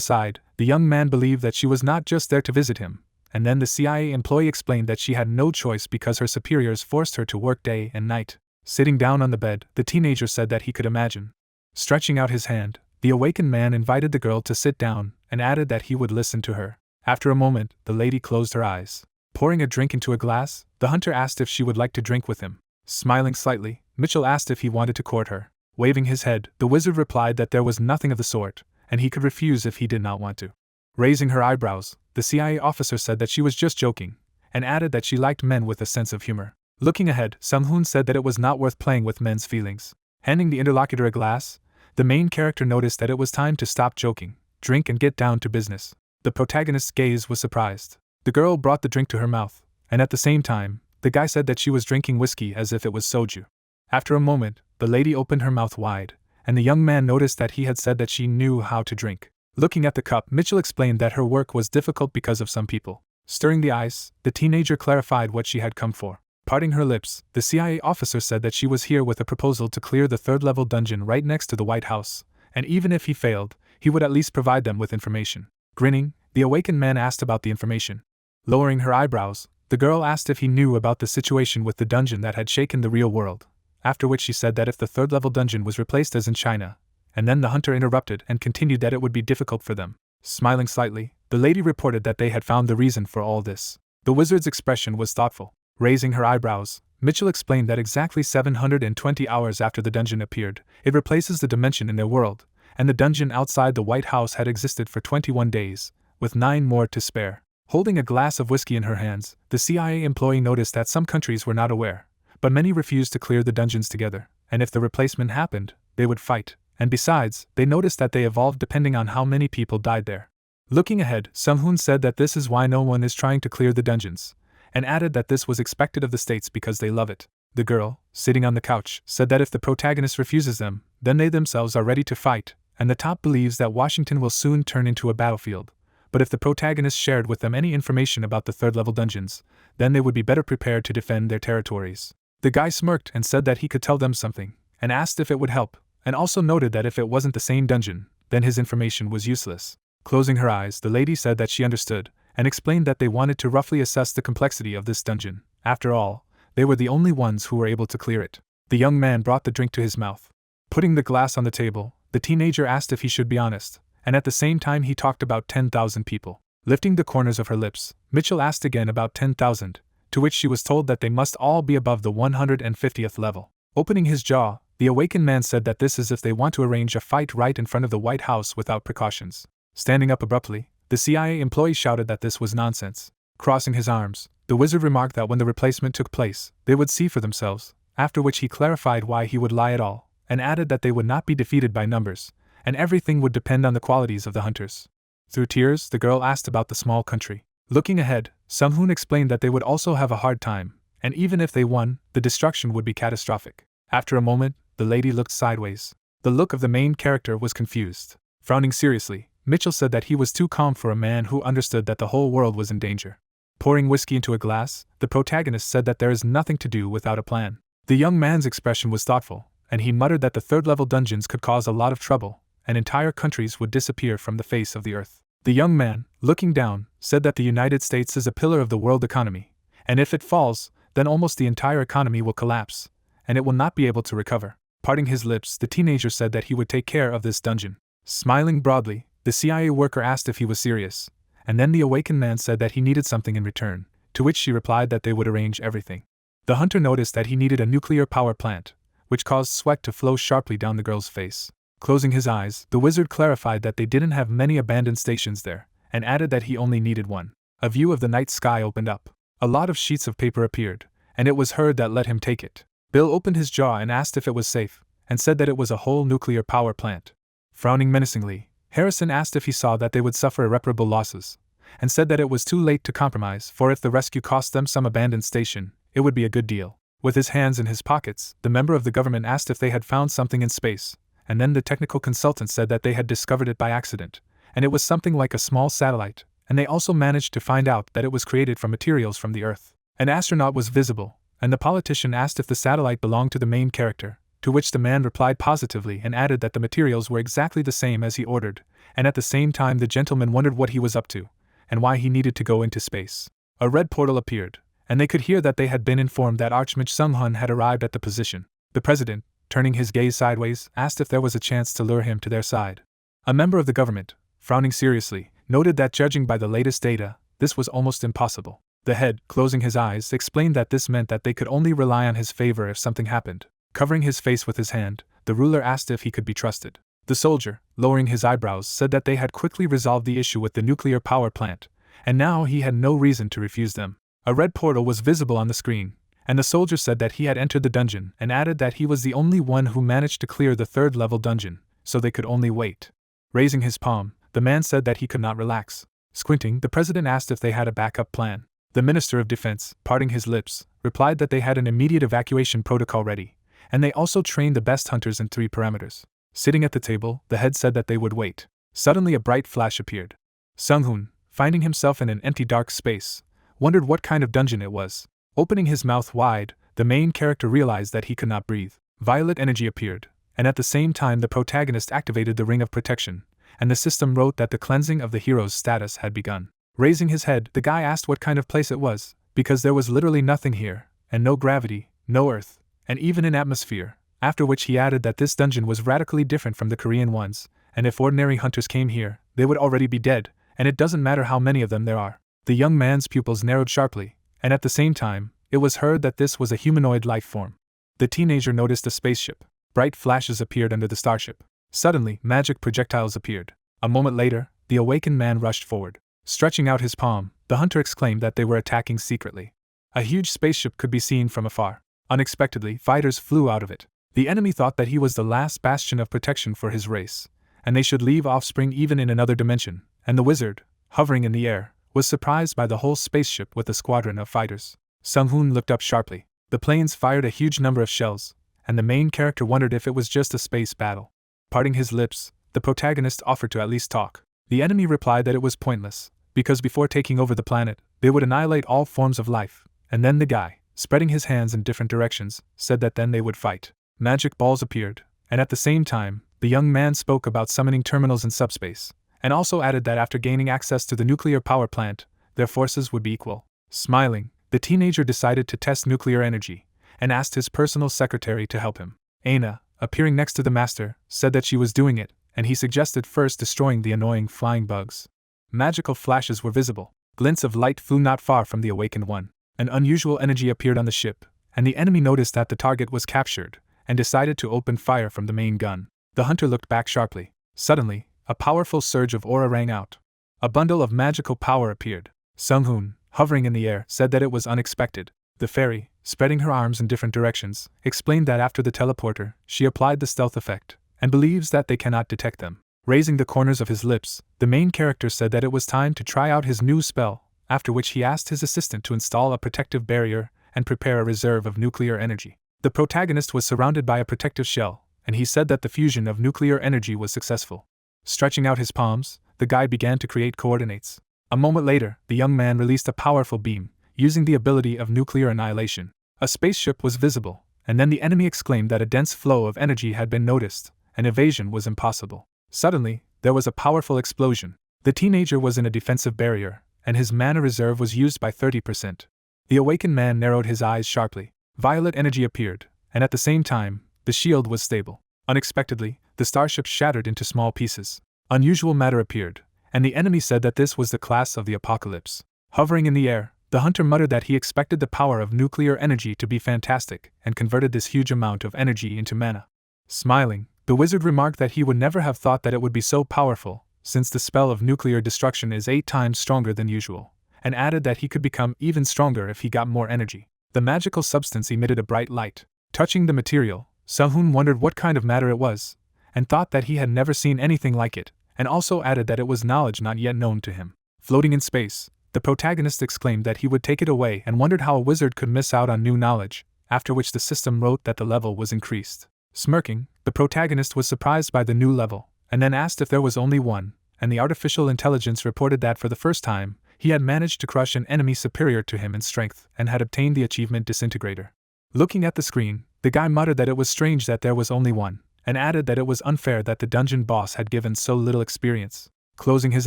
side, the young man believed that she was not just there to visit him, and then the CIA employee explained that she had no choice because her superiors forced her to work day and night. Sitting down on the bed, the teenager said that he could imagine. Stretching out his hand, the awakened man invited the girl to sit down and added that he would listen to her. After a moment, the lady closed her eyes. Pouring a drink into a glass, the hunter asked if she would like to drink with him. Smiling slightly, Mitchell asked if he wanted to court her. Waving his head, the wizard replied that there was nothing of the sort, and he could refuse if he did not want to. Raising her eyebrows, the CIA officer said that she was just joking, and added that she liked men with a sense of humor. Looking ahead, Sunghun said that it was not worth playing with men's feelings. Handing the interlocutor a glass, the main character noticed that it was time to stop joking, drink and get down to business. The protagonist's gaze was surprised. The girl brought the drink to her mouth, and at the same time, the guy said that she was drinking whiskey as if it was soju. After a moment, the lady opened her mouth wide, and the young man noticed that he had said that she knew how to drink. Looking at the cup, Mitchell explained that her work was difficult because of some people. Stirring the ice, the teenager clarified what she had come for. Parting her lips, the CIA officer said that she was here with a proposal to clear the third-level dungeon right next to the White House, and even if he failed, he would at least provide them with information. Grinning, the awakened man asked about the information. Lowering her eyebrows, the girl asked if he knew about the situation with the dungeon that had shaken the real world, after which she said that if the third-level dungeon was replaced as in China, and then the hunter interrupted and continued that it would be difficult for them. Smiling slightly, the lady reported that they had found the reason for all this. The wizard's expression was thoughtful. Raising her eyebrows, Mitchell explained that exactly 720 hours after the dungeon appeared, it replaces the dimension in their world, and the dungeon outside the White House had existed for 21 days, with 9 more to spare. Holding a glass of whiskey in her hands, the CIA employee noticed that some countries were not aware, but many refused to clear the dungeons together, and if the replacement happened, they would fight, and besides, they noticed that they evolved depending on how many people died there. Looking ahead, Sunghun said that this is why no one is trying to clear the dungeons, and added that this was expected of the states because they love it. The girl, sitting on the couch, said that if the protagonist refuses them, then they themselves are ready to fight, and the top believes that Washington will soon turn into a battlefield. But if the protagonist shared with them any information about the third-level dungeons, then they would be better prepared to defend their territories. The guy smirked and said that he could tell them something, and asked if it would help, and also noted that if it wasn't the same dungeon, then his information was useless. Closing her eyes, the lady said that she understood, and explained that they wanted to roughly assess the complexity of this dungeon. After all, they were the only ones who were able to clear it. The young man brought the drink to his mouth. Putting the glass on the table, the teenager asked if he should be honest, and at the same time he talked about 10,000 people. Lifting the corners of her lips, Mitchell asked again about 10,000, to which she was told that they must all be above the 150th level. Opening his jaw, the awakened man said that this is if they want to arrange a fight right in front of the White House without precautions. Standing up abruptly, the CIA employee shouted that this was nonsense. Crossing his arms, the wizard remarked that when the replacement took place, they would see for themselves, after which he clarified why he would lie at all, and added that they would not be defeated by numbers, and everything would depend on the qualities of the hunters. Through tears, the girl asked about the small country. Looking ahead, Sung-hoon explained that they would also have a hard time, and even if they won, the destruction would be catastrophic. After a moment, the lady looked sideways. The look of the main character was confused. Frowning seriously, Mitchell said that he was too calm for a man who understood that the whole world was in danger. Pouring whiskey into a glass, the protagonist said that there is nothing to do without a plan. The young man's expression was thoughtful, and he muttered that the third-level dungeons could cause a lot of trouble, and entire countries would disappear from the face of the earth. The young man, looking down, said that the United States is a pillar of the world economy, and if it falls, then almost the entire economy will collapse, and it will not be able to recover. Parting his lips, the teenager said that he would take care of this dungeon. Smiling broadly, the CIA worker asked if he was serious, and then the awakened man said that he needed something in return, to which she replied that they would arrange everything. The hunter noticed that he needed a nuclear power plant, which caused sweat to flow sharply down the girl's face. Closing his eyes, the wizard clarified that they didn't have many abandoned stations there, and added that he only needed one. A view of the night sky opened up. A lot of sheets of paper appeared, and it was her that let him take it. Bill opened his jaw and asked if it was safe, and said that it was a whole nuclear power plant. Frowning menacingly, Harrison asked if he saw that they would suffer irreparable losses, and said that it was too late to compromise, for if the rescue cost them some abandoned station, it would be a good deal. With his hands in his pockets, the member of the government asked if they had found something in space, and then the technical consultant said that they had discovered it by accident, and it was something like a small satellite, and they also managed to find out that it was created from materials from the Earth. An astronaut was visible, and the politician asked if the satellite belonged to the main character, to which the man replied positively and added that the materials were exactly the same as he ordered, and at the same time the gentleman wondered what he was up to, and why he needed to go into space. A red portal appeared, and they could hear that they had been informed that Archmage Sung-hun had arrived at the position. The president, turning his gaze sideways, asked if there was a chance to lure him to their side. A member of the government, frowning seriously, noted that judging by the latest data, this was almost impossible. The head, closing his eyes, explained that this meant that they could only rely on his favor if something happened. Covering his face with his hand, the ruler asked if he could be trusted. The soldier, lowering his eyebrows, said that they had quickly resolved the issue with the nuclear power plant, and now he had no reason to refuse them. A red portal was visible on the screen, and the soldier said that he had entered the dungeon and added that he was the only one who managed to clear the third-level dungeon, so they could only wait. Raising his palm, the man said that he could not relax. Squinting, the president asked if they had a backup plan. The Minister of Defense, parting his lips, replied that they had an immediate evacuation protocol ready, and they also trained the best hunters in 3 parameters. Sitting at the table, the head said that they would wait. Suddenly a bright flash appeared. Sung-hoon, finding himself in an empty dark space, wondered what kind of dungeon it was. Opening his mouth wide, the main character realized that he could not breathe. Violet energy appeared, and at the same time the protagonist activated the Ring of Protection, and the system wrote that the cleansing of the hero's status had begun. Raising his head, the guy asked what kind of place it was, because there was literally nothing here, and no gravity, no earth, and even an atmosphere, after which he added that this dungeon was radically different from the Korean ones, and if ordinary hunters came here, they would already be dead, and it doesn't matter how many of them there are. The young man's pupils narrowed sharply, and at the same time, it was heard that this was a humanoid life form. The teenager noticed a spaceship. Bright flashes appeared under the starship. Suddenly, magic projectiles appeared. A moment later, the awakened man rushed forward. Stretching out his palm, the hunter exclaimed that they were attacking secretly. A huge spaceship could be seen from afar. Unexpectedly, fighters flew out of it. The enemy thought that he was the last bastion of protection for his race, and they should leave offspring even in another dimension, and the wizard, hovering in the air, was surprised by the whole spaceship with a squadron of fighters. Sung-hoon looked up sharply. The planes fired a huge number of shells, and the main character wondered if it was just a space battle. Parting his lips, the protagonist offered to at least talk. The enemy replied that it was pointless, because before taking over the planet, they would annihilate all forms of life, and then the guy, spreading his hands in different directions, said that then they would fight. Magic balls appeared, and at the same time, the young man spoke about summoning terminals in subspace, and also added that after gaining access to the nuclear power plant, their forces would be equal. Smiling, the teenager decided to test nuclear energy, and asked his personal secretary to help him. Aina, appearing next to the master, said that she was doing it, and he suggested first destroying the annoying flying bugs. Magical flashes were visible. Glints of light flew not far from the awakened one. An unusual energy appeared on the ship, and the enemy noticed that the target was captured, and decided to open fire from the main gun. The hunter looked back sharply. Suddenly, a powerful surge of aura rang out. A bundle of magical power appeared. Sung-hoon, hovering in the air, said that it was unexpected. The fairy, spreading her arms in different directions, explained that after the teleporter, she applied the stealth effect, and believes that they cannot detect them. Raising the corners of his lips, the main character said that it was time to try out his new spell, after which he asked his assistant to install a protective barrier and prepare a reserve of nuclear energy. The protagonist was surrounded by a protective shell, and he said that the fusion of nuclear energy was successful. Stretching out his palms, the guy began to create coordinates. A moment later, the young man released a powerful beam, using the ability of nuclear annihilation. A spaceship was visible, and then the enemy exclaimed that a dense flow of energy had been noticed, and evasion was impossible. Suddenly, there was a powerful explosion. The teenager was in a defensive barrier, and his mana reserve was used by 30%. The awakened man narrowed his eyes sharply. Violet energy appeared, and at the same time, the shield was stable. Unexpectedly, the starship shattered into small pieces. Unusual matter appeared, and the enemy said that this was the class of the apocalypse. Hovering in the air, the hunter muttered that he expected the power of nuclear energy to be fantastic, and converted this huge amount of energy into mana. Smiling, the wizard remarked that he would never have thought that it would be so powerful, since the spell of nuclear destruction is 8 times stronger than usual, and added that he could become even stronger if he got more energy. The magical substance emitted a bright light. Touching the material, Sung-hoon wondered what kind of matter it was, and thought that he had never seen anything like it, and also added that it was knowledge not yet known to him. Floating in space, the protagonist exclaimed that he would take it away and wondered how a wizard could miss out on new knowledge, after which the system wrote that the level was increased. Smirking, the protagonist was surprised by the new level, and then asked if there was only one, and the artificial intelligence reported that for the first time, he had managed to crush an enemy superior to him in strength and had obtained the achievement Disintegrator. Looking at the screen, the guy muttered that it was strange that there was only one, and added that it was unfair that the dungeon boss had given so little experience. Closing his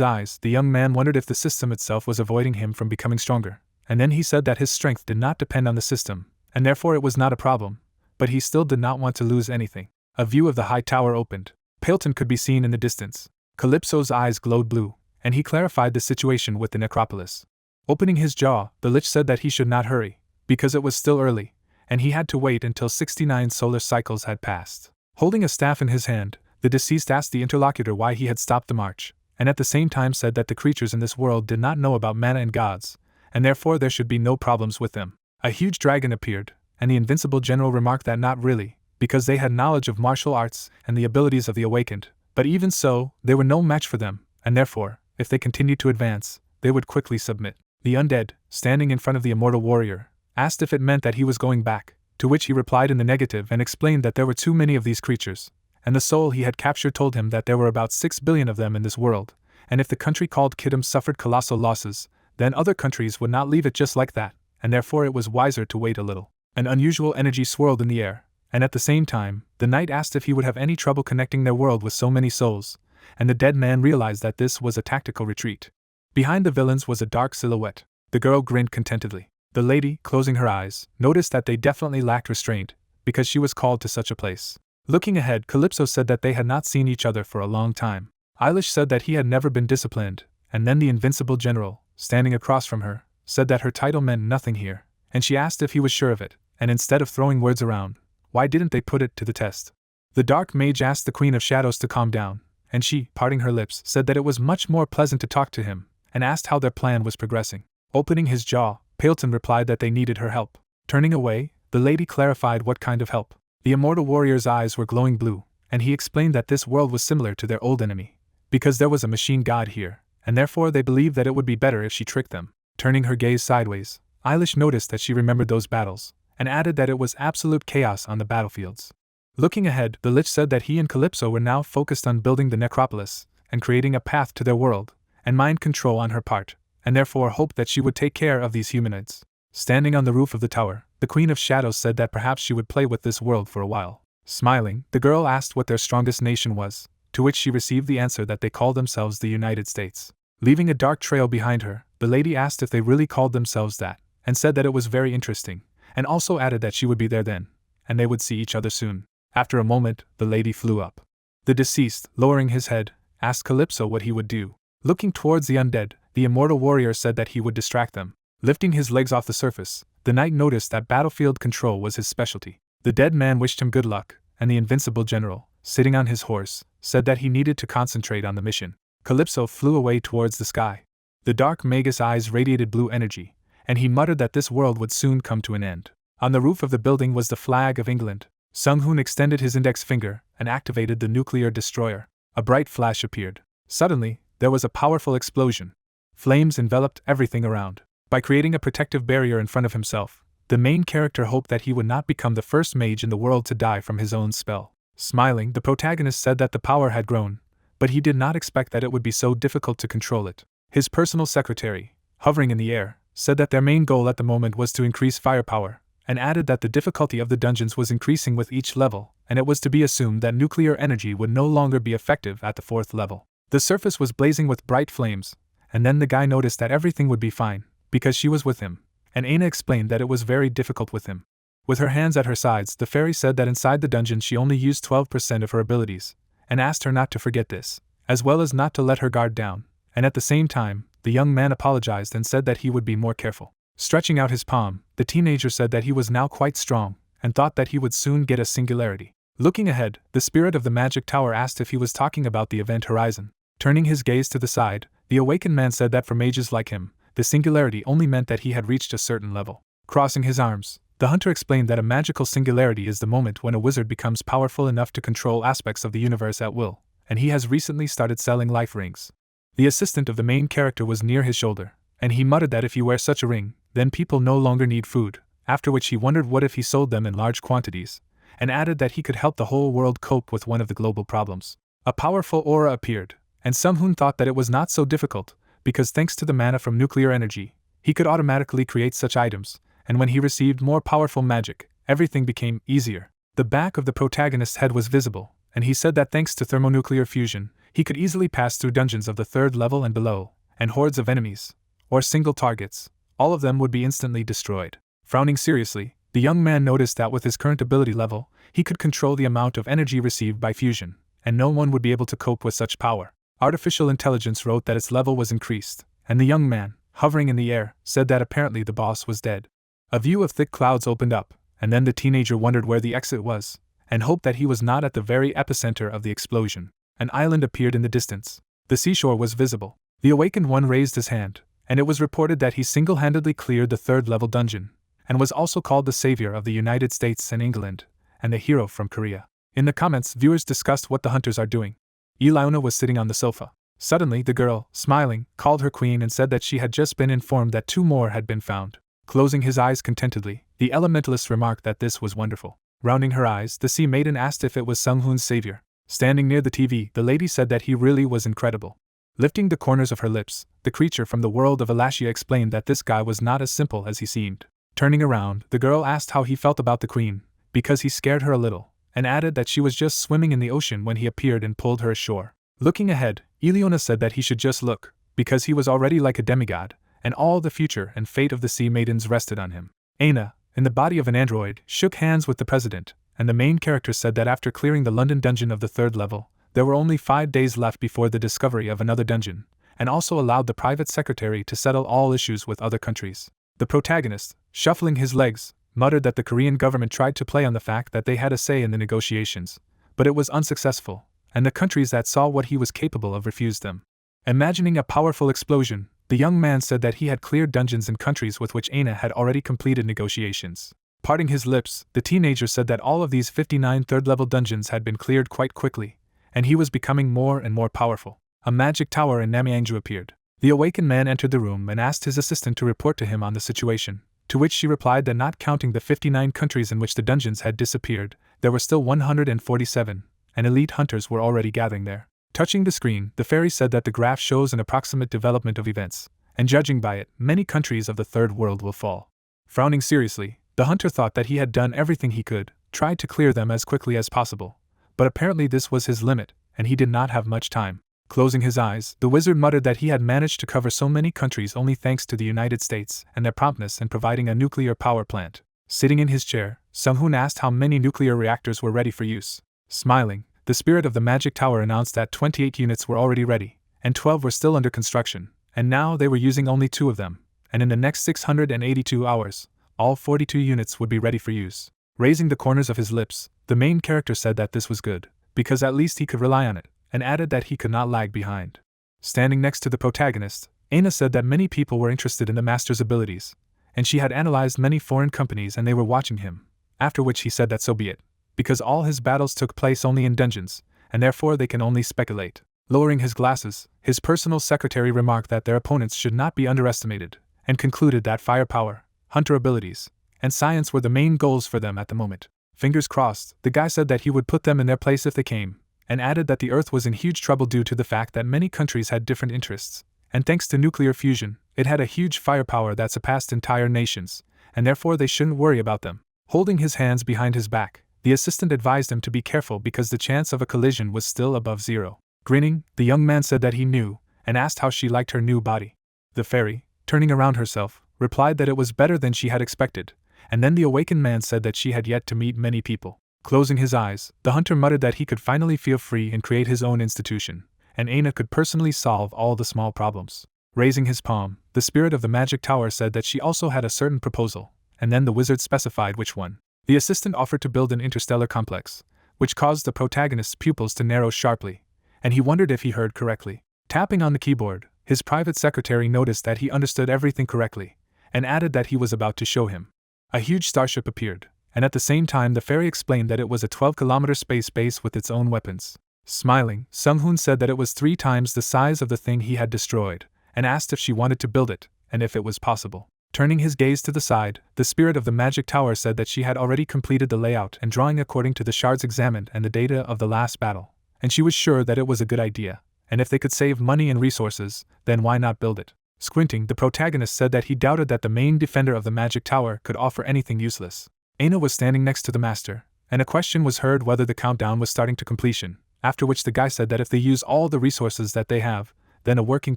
eyes, the young man wondered if the system itself was avoiding him from becoming stronger, and then he said that his strength did not depend on the system, and therefore it was not a problem, but he still did not want to lose anything. A view of the high tower opened. Pailton could be seen in the distance. Calypso's eyes glowed blue, and he clarified the situation with the necropolis. Opening his jaw, the lich said that he should not hurry, because it was still early, and he had to wait until 69 solar cycles had passed. Holding a staff in his hand, the deceased asked the interlocutor why he had stopped the march, and at the same time said that the creatures in this world did not know about mana and gods, and therefore there should be no problems with them. A huge dragon appeared, and the invincible general remarked that not really, because they had knowledge of martial arts and the abilities of the awakened, but even so, they were no match for them, and therefore, if they continued to advance, they would quickly submit. The undead, standing in front of the immortal warrior, asked if it meant that he was going back, to which he replied in the negative and explained that there were too many of these creatures, and the soul he had captured told him that there were about 6 billion of them in this world, and if the country called Kidam suffered colossal losses, then other countries would not leave it just like that, and therefore it was wiser to wait a little. An unusual energy swirled in the air, and at the same time, the knight asked if he would have any trouble connecting their world with so many souls, and the dead man realized that this was a tactical retreat. Behind the villains was a dark silhouette. The girl grinned contentedly. The lady, closing her eyes, noticed that they definitely lacked restraint, because she was called to such a place. Looking ahead, Calypso said that they had not seen each other for a long time. Eilish said that he had never been disciplined, and then the invincible general, standing across from her, said that her title meant nothing here, and she asked if he was sure of it, and instead of throwing words around, why didn't they put it to the test? The dark mage asked the Queen of Shadows to calm down, and she, parting her lips, said that it was much more pleasant to talk to him, and asked how their plan was progressing. Opening his jaw, Pailton replied that they needed her help. Turning away, the lady clarified what kind of help. The immortal warrior's eyes were glowing blue, and he explained that this world was similar to their old enemy, because there was a machine god here, and therefore they believed that it would be better if she tricked them. Turning her gaze sideways, Eilish noticed that she remembered those battles, and added that it was absolute chaos on the battlefields. Looking ahead, the lich said that he and Calypso were now focused on building the necropolis, and creating a path to their world, and mind control on her part, and therefore hoped that she would take care of these humanoids. Standing on the roof of the tower, the Queen of Shadows said that perhaps she would play with this world for a while. Smiling, the girl asked what their strongest nation was, to which she received the answer that they called themselves the United States. Leaving a dark trail behind her, the lady asked if they really called themselves that, and said that it was very interesting, and also added that she would be there then, and they would see each other soon. After a moment, the lady flew up. The deceased, lowering his head, asked Calypso what he would do. Looking towards the undead, the immortal warrior said that he would distract them. Lifting his legs off the surface, the knight noticed that battlefield control was his specialty. The dead man wished him good luck, and the invincible general, sitting on his horse, said that he needed to concentrate on the mission. Calypso flew away towards the sky. The dark magus eyes radiated blue energy, and he muttered that this world would soon come to an end. On the roof of the building was the flag of England. Sung-hoon extended his index finger and activated the nuclear destroyer. A bright flash appeared. Suddenly, there was a powerful explosion. Flames enveloped everything around. By creating a protective barrier in front of himself, the main character hoped that he would not become the first mage in the world to die from his own spell. Smiling, the protagonist said that the power had grown, but he did not expect that it would be so difficult to control it. His personal secretary, hovering in the air, said that their main goal at the moment was to increase firepower, and added that the difficulty of the dungeons was increasing with each level, and it was to be assumed that nuclear energy would no longer be effective at the 4th level. The surface was blazing with bright flames, and then the guy noticed that everything would be fine, because she was with him, and Aina explained that it was very difficult with him. With her hands at her sides, the fairy said that inside the dungeon she only used 12% of her abilities, and asked her not to forget this, as well as not to let her guard down, and at the same time, the young man apologized and said that he would be more careful. Stretching out his palm, the teenager said that he was now quite strong, and thought that he would soon get a singularity. Looking ahead, the spirit of the magic tower asked if he was talking about the event horizon. Turning his gaze to the side, the awakened man said that for mages like him, the singularity only meant that he had reached a certain level. Crossing his arms, the hunter explained that a magical singularity is the moment when a wizard becomes powerful enough to control aspects of the universe at will, and he has recently started selling life rings. The assistant of the main character was near his shoulder, and he muttered that if you wear such a ring, then people no longer need food, after which he wondered what if he sold them in large quantities, and added that he could help the whole world cope with one of the global problems. A powerful aura appeared, and Sung-hoon thought that it was not so difficult, because thanks to the mana from nuclear energy, he could automatically create such items, and when he received more powerful magic, everything became easier. The back of the protagonist's head was visible, and he said that thanks to thermonuclear fusion, he could easily pass through dungeons of the 3rd level and below, and hordes of enemies, or single targets, all of them would be instantly destroyed. Frowning seriously, the young man noticed that with his current ability level, he could control the amount of energy received by fusion, and no one would be able to cope with such power. Artificial intelligence wrote that its level was increased, and the young man, hovering in the air, said that apparently the boss was dead. A view of thick clouds opened up, and then the teenager wondered where the exit was, and hoped that he was not at the very epicenter of the explosion. An island appeared in the distance. The seashore was visible. The awakened one raised his hand, and it was reported that he single-handedly cleared the 3rd level dungeon, and was also called the savior of the United States and England, and the hero from Korea. In the comments, viewers discussed what the hunters are doing. Eliona was sitting on the sofa. Suddenly, the girl, smiling, called her queen and said that she had just been informed that 2 more had been found. Closing his eyes contentedly, the elementalist remarked that this was wonderful. Rounding her eyes, the sea maiden asked if it was Sung-hoon's savior. Standing near the TV, the lady said that he really was incredible. Lifting the corners of her lips, the creature from the world of Alashia explained that this guy was not as simple as he seemed. Turning around, the girl asked how he felt about the queen, because he scared her a little, and added that she was just swimming in the ocean when he appeared and pulled her ashore. Looking ahead, Eliona said that he should just look, because he was already like a demigod, and all the future and fate of the sea maidens rested on him. Aina, in the body of an android, shook hands with the president, and the main character said that after clearing the London dungeon of the 3rd level, there were only 5 days left before the discovery of another dungeon, and also allowed the private secretary to settle all issues with other countries. The protagonist, shuffling his legs, muttered that the Korean government tried to play on the fact that they had a say in the negotiations, but it was unsuccessful, and the countries that saw what he was capable of refused them. Imagining a powerful explosion, the young man said that he had cleared dungeons in countries with which Aina had already completed negotiations. Parting his lips, the teenager said that all of these 59 3rd-level dungeons had been cleared quite quickly, and he was becoming more and more powerful. A magic tower in Namyangju appeared. The awakened man entered the room and asked his assistant to report to him on the situation, to which she replied that not counting the 59 countries in which the dungeons had disappeared, there were still 147, and elite hunters were already gathering there. Touching the screen, the fairy said that the graph shows an approximate development of events, and judging by it, many countries of the 3rd world will fall. Frowning seriously, the hunter thought that he had done everything he could, tried to clear them as quickly as possible, but apparently this was his limit, and he did not have much time. Closing his eyes, the wizard muttered that he had managed to cover so many countries only thanks to the United States and their promptness in providing a nuclear power plant. Sitting in his chair, Sung-hoon asked how many nuclear reactors were ready for use. Smiling, the spirit of the magic tower announced that 28 units were already ready, and 12 were still under construction, and now they were using only 2 of them, and in the next 682 hours, all 42 units would be ready for use. Raising the corners of his lips, the main character said that this was good, because at least he could rely on it, and added that he could not lag behind. Standing next to the protagonist, Aina said that many people were interested in the master's abilities, and she had analyzed many foreign companies and they were watching him, after which he said that so be it, because all his battles took place only in dungeons, and therefore they can only speculate. Lowering his glasses, his personal secretary remarked that their opponents should not be underestimated, and concluded that firepower, hunter abilities, and science were the main goals for them at the moment. Fingers crossed, the guy said that he would put them in their place if they came, and added that the Earth was in huge trouble due to the fact that many countries had different interests, and thanks to nuclear fusion, it had a huge firepower that surpassed entire nations, and therefore they shouldn't worry about them. Holding his hands behind his back, the assistant advised him to be careful because the chance of a collision was still above zero. Grinning, the young man said that he knew, and asked how she liked her new body. The fairy, turning around herself, replied that it was better than she had expected, and then the awakened man said that she had yet to meet many people. Closing his eyes, the hunter muttered that he could finally feel free and create his own institution, and Aina could personally solve all the small problems. Raising his palm, the spirit of the magic tower said that she also had a certain proposal, and then the wizard specified which one. The assistant offered to build an interstellar complex, which caused the protagonist's pupils to narrow sharply, and he wondered if he heard correctly. Tapping on the keyboard, his private secretary noticed that he understood everything correctly, and added that he was about to show him. A huge starship appeared, and at the same time the fairy explained that it was a 12-kilometer space base with its own weapons. Smiling, Sung-hoon said that it was 3 times the size of the thing he had destroyed, and asked if she wanted to build it, and if it was possible. Turning his gaze to the side, the spirit of the magic tower said that she had already completed the layout and drawing according to the shards examined and the data of the last battle, and she was sure that it was a good idea, and if they could save money and resources, then why not build it? Squinting, the protagonist said that he doubted that the main defender of the magic tower could offer anything useless. Aina was standing next to the master, and a question was heard whether the countdown was starting to completion, after which the guy said that if they use all the resources that they have, then a working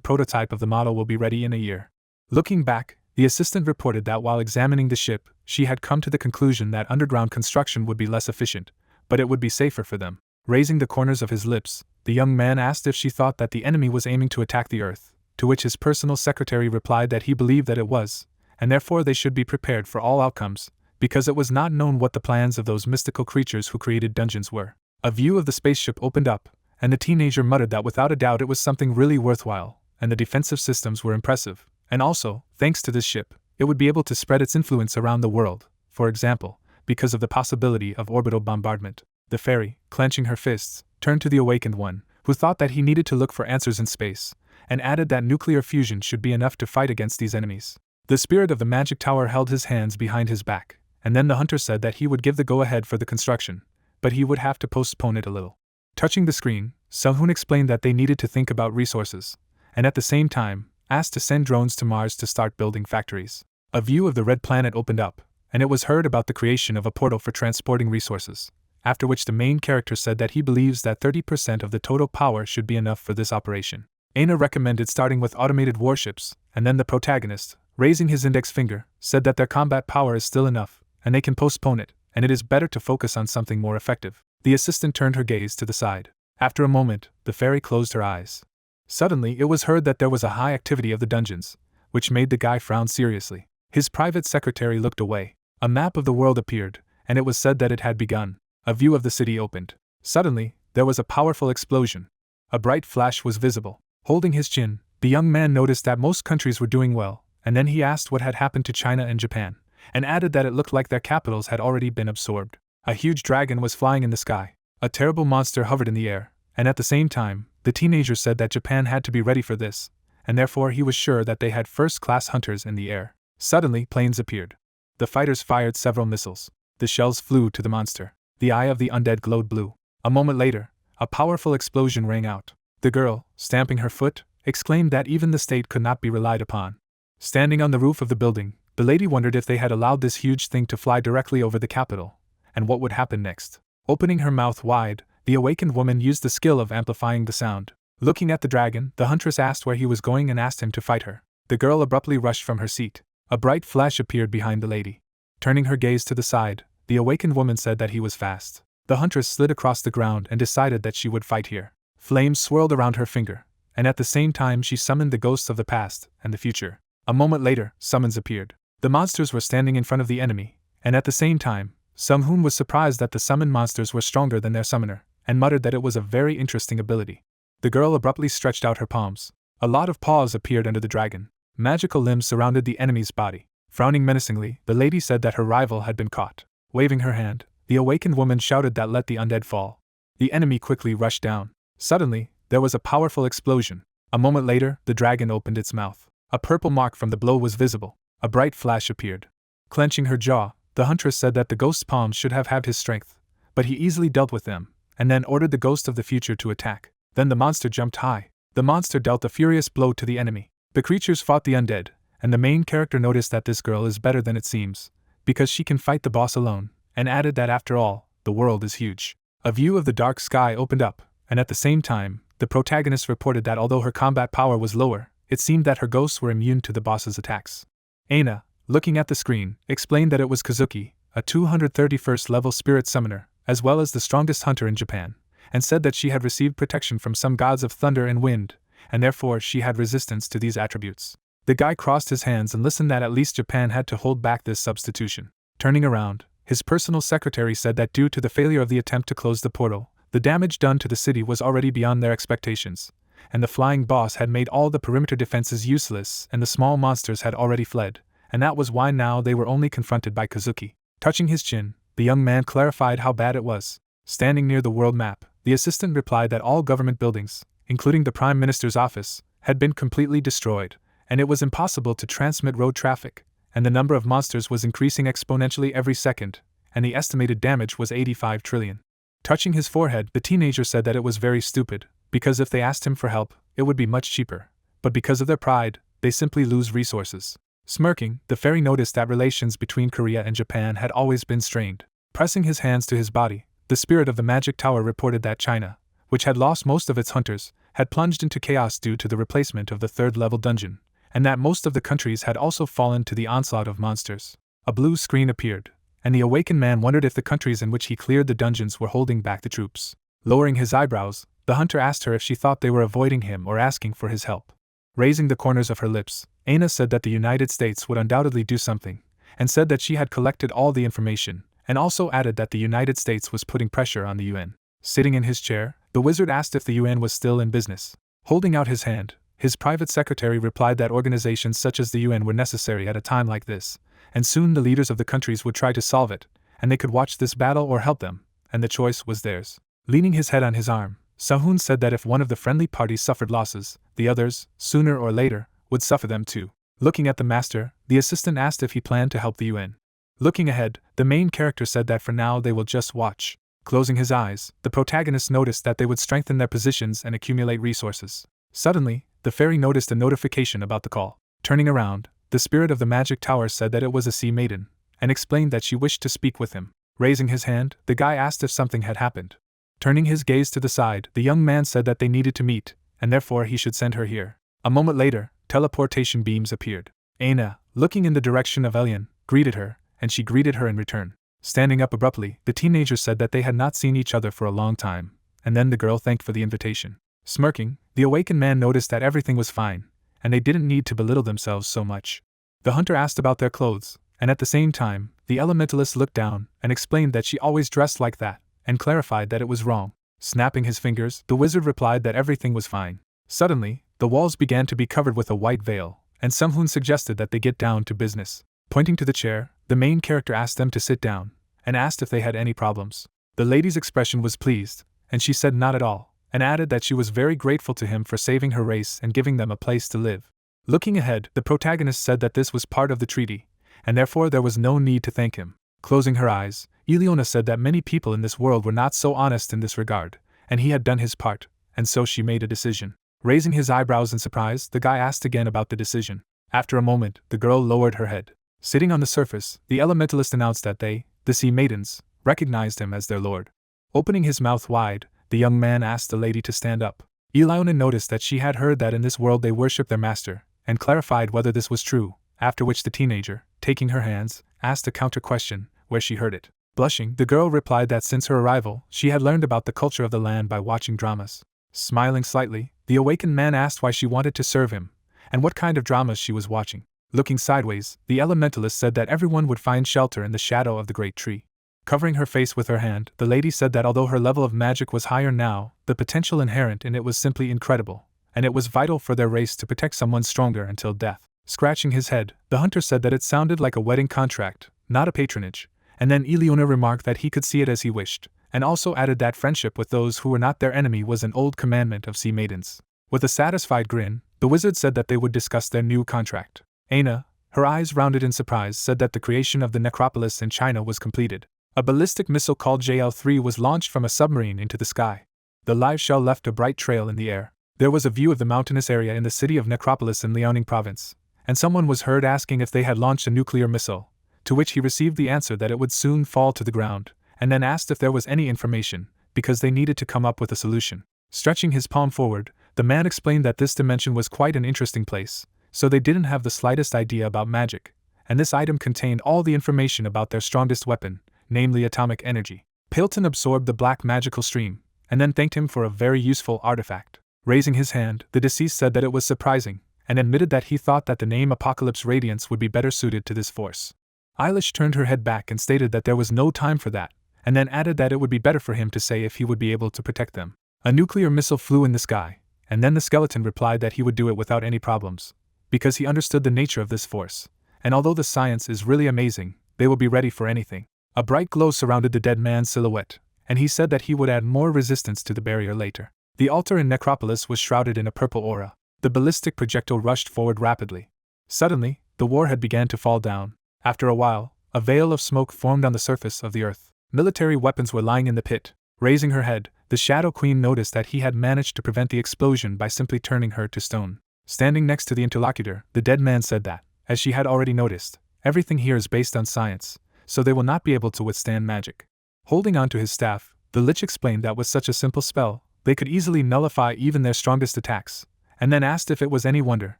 prototype of the model will be ready in a year. Looking back, the assistant reported that while examining the ship, she had come to the conclusion that underground construction would be less efficient, but it would be safer for them. Raising the corners of his lips, the young man asked if she thought that the enemy was aiming to attack the Earth, to which his personal secretary replied that he believed that it was, and therefore they should be prepared for all outcomes, because it was not known what the plans of those mystical creatures who created dungeons were. A view of the spaceship opened up, and the teenager muttered that without a doubt it was something really worthwhile, and the defensive systems were impressive, and also, thanks to this ship, it would be able to spread its influence around the world, for example, because of the possibility of orbital bombardment. The fairy, clenching her fists, turned to the awakened one, who thought that he needed to look for answers in space, and added that nuclear fusion should be enough to fight against these enemies. The spirit of the magic tower held his hands behind his back, and then the hunter said that he would give the go-ahead for the construction, but he would have to postpone it a little. Touching the screen, Sung-hoon explained that they needed to think about resources, and at the same time, asked to send drones to Mars to start building factories. A view of the red planet opened up, and it was heard about the creation of a portal for transporting resources, after which the main character said that he believes that 30% of the total power should be enough for this operation. Aina recommended starting with automated warships, and then the protagonist, raising his index finger, said that their combat power is still enough, and they can postpone it, and it is better to focus on something more effective. The assistant turned her gaze to the side. After a moment, the fairy closed her eyes. Suddenly it was heard that there was a high activity of the dungeons, which made the guy frown seriously. His private secretary looked away. A map of the world appeared, and it was said that it had begun. A view of the city opened. Suddenly, there was a powerful explosion. A bright flash was visible. Holding his chin, the young man noticed that most countries were doing well, and then he asked what had happened to China and Japan, and added that it looked like their capitals had already been absorbed. A huge dragon was flying in the sky. A terrible monster hovered in the air, and at the same time, the teenager said that Japan had to be ready for this, and therefore he was sure that they had first-class hunters in the air. Suddenly, planes appeared. The fighters fired several missiles. The shells flew to the monster. The eye of the undead glowed blue. A moment later, a powerful explosion rang out. The girl, stamping her foot, exclaimed that even the state could not be relied upon. Standing on the roof of the building, the lady wondered if they had allowed this huge thing to fly directly over the capital, and what would happen next. Opening her mouth wide, the awakened woman used the skill of amplifying the sound. Looking at the dragon, the huntress asked where he was going and asked him to fight her. The girl abruptly rushed from her seat. A bright flash appeared behind the lady. Turning her gaze to the side, the awakened woman said that he was fast. The huntress slid across the ground and decided that she would fight here. Flames swirled around her finger, and at the same time she summoned the ghosts of the past and the future. A moment later, summons appeared. The monsters were standing in front of the enemy, and at the same time, Sung-hoon was surprised that the summoned monsters were stronger than their summoner, and muttered that it was a very interesting ability. The girl abruptly stretched out her palms. A lot of paws appeared under the dragon. Magical limbs surrounded the enemy's body. Frowning menacingly, the lady said that her rival had been caught. Waving her hand, the awakened woman shouted that let the undead fall. The enemy quickly rushed down. Suddenly, there was a powerful explosion. A moment later, the dragon opened its mouth. A purple mark from the blow was visible. A bright flash appeared. Clenching her jaw, the huntress said that the ghost's palms should have halved his strength, but he easily dealt with them, and then ordered the ghost of the future to attack. Then the monster jumped high. The monster dealt a furious blow to the enemy. The creatures fought the undead, and the main character noticed that this girl is better than it seems, because she can fight the boss alone, and added that after all, the world is huge. A view of the dark sky opened up, and at the same time, the protagonist reported that although her combat power was lower, it seemed that her ghosts were immune to the boss's attacks. Aina, looking at the screen, explained that it was Kazuki, a 231st level spirit summoner, as well as the strongest hunter in Japan, and said that she had received protection from some gods of thunder and wind, and therefore she had resistance to these attributes. The guy crossed his hands and listened that at least Japan had to hold back this substitution. Turning around, his personal secretary said that due to the failure of the attempt to close the portal, the damage done to the city was already beyond their expectations, and the flying boss had made all the perimeter defenses useless and the small monsters had already fled, and that was why now they were only confronted by Kazuki. Touching his chin, the young man clarified how bad it was. Standing near the world map, the assistant replied that all government buildings, including the Prime Minister's office, had been completely destroyed, and it was impossible to transmit road traffic, and the number of monsters was increasing exponentially every second, and the estimated damage was 85 trillion. Touching his forehead, the teenager said that it was very stupid, because if they asked him for help, it would be much cheaper, but because of their pride, they simply lose resources. Smirking, the fairy noticed that relations between Korea and Japan had always been strained. Pressing his hands to his body, the spirit of the magic tower reported that China, which had lost most of its hunters, had plunged into chaos due to the replacement of the third-level dungeon, and that most of the countries had also fallen to the onslaught of monsters. A blue screen appeared, and the awakened man wondered if the countries in which he cleared the dungeons were holding back the troops. Lowering his eyebrows, the hunter asked her if she thought they were avoiding him or asking for his help. Raising the corners of her lips, Aina said that the United States would undoubtedly do something, and said that she had collected all the information, and also added that the United States was putting pressure on the UN. Sitting in his chair, the wizard asked if the UN was still in business. Holding out his hand, his private secretary replied that organizations such as the UN were necessary at a time like this, and soon the leaders of the countries would try to solve it, and they could watch this battle or help them, and the choice was theirs. Leaning his head on his arm, Sung-hoon said that if one of the friendly parties suffered losses, the others, sooner or later, would suffer them too. Looking at the master, the assistant asked if he planned to help the UN. Looking ahead, the main character said that for now they will just watch. Closing his eyes, the protagonist noticed that they would strengthen their positions and accumulate resources. Suddenly, the fairy noticed a notification about the call. Turning around, the spirit of the magic tower said that it was a sea maiden, and explained that she wished to speak with him. Raising his hand, the guy asked if something had happened. Turning his gaze to the side, the young man said that they needed to meet, and therefore he should send her here. A moment later, teleportation beams appeared. Aina, looking in the direction of Elian, greeted her, and she greeted her in return. Standing up abruptly, the teenager said that they had not seen each other for a long time, and then the girl thanked for the invitation. Smirking, the awakened man noticed that everything was fine, and they didn't need to belittle themselves so much. The hunter asked about their clothes, and at the same time, the elementalist looked down and explained that she always dressed like that, and clarified that it was wrong. Snapping his fingers, the wizard replied that everything was fine. Suddenly, the walls began to be covered with a white veil, and Sung-hoon suggested that they get down to business. Pointing to the chair, the main character asked them to sit down, and asked if they had any problems. The lady's expression was pleased, and she said not at all, and added that she was very grateful to him for saving her race and giving them a place to live. Looking ahead, the protagonist said that this was part of the treaty, and therefore there was no need to thank him. Closing her eyes, Ileona said that many people in this world were not so honest in this regard, and he had done his part, and so she made a decision. Raising his eyebrows in surprise, the guy asked again about the decision. After a moment, the girl lowered her head. Sitting on the surface, the elementalist announced that they, the sea maidens, recognized him as their lord. Opening his mouth wide, the young man asked the lady to stand up. Ileona noticed that she had heard that in this world they worship their master, and clarified whether this was true, after which the teenager, taking her hands, asked a counter-question, where she heard it. Blushing, the girl replied that since her arrival, she had learned about the culture of the land by watching dramas. Smiling slightly, the awakened man asked why she wanted to serve him, and what kind of dramas she was watching. Looking sideways, the elementalist said that everyone would find shelter in the shadow of the great tree. Covering her face with her hand, the lady said that although her level of magic was higher now, the potential inherent in it was simply incredible, and it was vital for their race to protect someone stronger until death. Scratching his head, the hunter said that it sounded like a wedding contract, not a patronage, and then Eleonor remarked that he could see it as he wished, and also added that friendship with those who were not their enemy was an old commandment of sea maidens. With a satisfied grin, the wizard said that they would discuss their new contract. Aina, her eyes rounded in surprise, said that the creation of the necropolis in China was completed. A ballistic missile called JL-3 was launched from a submarine into the sky. The live shell left a bright trail in the air. There was a view of the mountainous area in the city of Necropolis in Liaoning province, and someone was heard asking if they had launched a nuclear missile, to which he received the answer that it would soon fall to the ground, and then asked if there was any information, because they needed to come up with a solution. Stretching his palm forward, the man explained that this dimension was quite an interesting place, so they didn't have the slightest idea about magic, and this item contained all the information about their strongest weapon, namely atomic energy. Pilton absorbed the black magical stream, and then thanked him for a very useful artifact. Raising his hand, the deceased said that it was surprising, and admitted that he thought that the name Apocalypse Radiance would be better suited to this force. Eilish turned her head back and stated that there was no time for that, and then added that it would be better for him to say if he would be able to protect them. A nuclear missile flew in the sky, and then the skeleton replied that he would do it without any problems, because he understood the nature of this force, and although the science is really amazing, they will be ready for anything. A bright glow surrounded the dead man's silhouette, and he said that he would add more resistance to the barrier later. The altar in Necropolis was shrouded in a purple aura. The ballistic projectile rushed forward rapidly. Suddenly, the warhead began to fall down. After a while, a veil of smoke formed on the surface of the earth. Military weapons were lying in the pit. Raising her head, the Shadow Queen noticed that he had managed to prevent the explosion by simply turning her to stone. Standing next to the interlocutor, the dead man said that, as she had already noticed, everything here is based on science, so they will not be able to withstand magic. Holding on to his staff, the lich explained that with such a simple spell, they could easily nullify even their strongest attacks, and then asked if it was any wonder,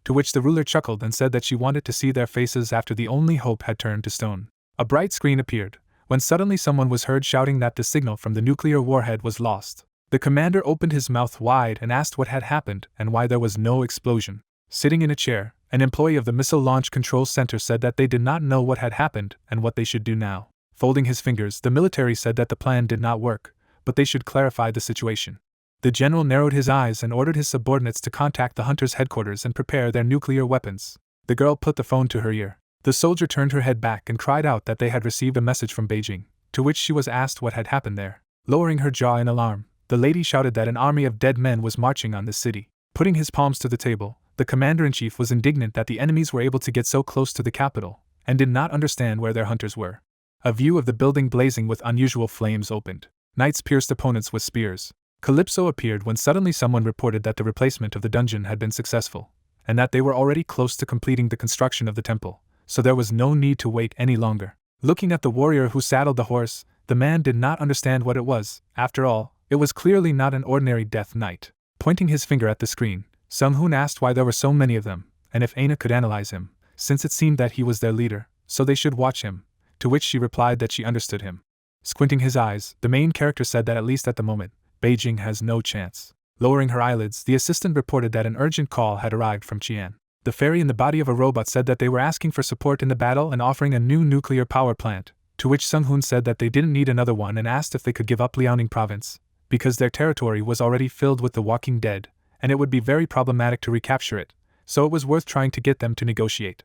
to which the ruler chuckled and said that she wanted to see their faces after the only hope had turned to stone. A bright screen appeared, when suddenly someone was heard shouting that the signal from the nuclear warhead was lost. The commander opened his mouth wide and asked what had happened and why there was no explosion. Sitting in a chair, an employee of the Missile Launch Control Center said that they did not know what had happened and what they should do now. Folding his fingers, the military said that the plan did not work, but they should clarify the situation. The general narrowed his eyes and ordered his subordinates to contact the hunter's headquarters and prepare their nuclear weapons. The girl put the phone to her ear. The soldier turned her head back and cried out that they had received a message from Beijing, to which she was asked what had happened there. Lowering her jaw in alarm, the lady shouted that an army of dead men was marching on the city. Putting his palms to the table, the commander-in-chief was indignant that the enemies were able to get so close to the capital, and did not understand where their hunters were. A view of the building blazing with unusual flames opened. Knights pierced opponents with spears. Calypso appeared when suddenly someone reported that the replacement of the dungeon had been successful, and that they were already close to completing the construction of the temple, so there was no need to wait any longer. Looking at the warrior who saddled the horse, the man did not understand what it was. After all, it was clearly not an ordinary death knight. Pointing his finger at the screen, Sung-hoon asked why there were so many of them, and if Aina could analyze him, since it seemed that he was their leader, so they should watch him, to which she replied that she understood him. Squinting his eyes, the main character said that at least at the moment, Beijing has no chance. Lowering her eyelids, the assistant reported that an urgent call had arrived from Qian. The fairy in the body of a robot said that they were asking for support in the battle and offering a new nuclear power plant, to which Sung-hoon said that they didn't need another one and asked if they could give up Liaoning province, because their territory was already filled with the walking dead, and it would be very problematic to recapture it, so it was worth trying to get them to negotiate.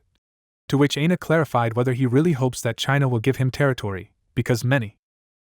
To which Aina clarified whether he really hopes that China will give him territory, because many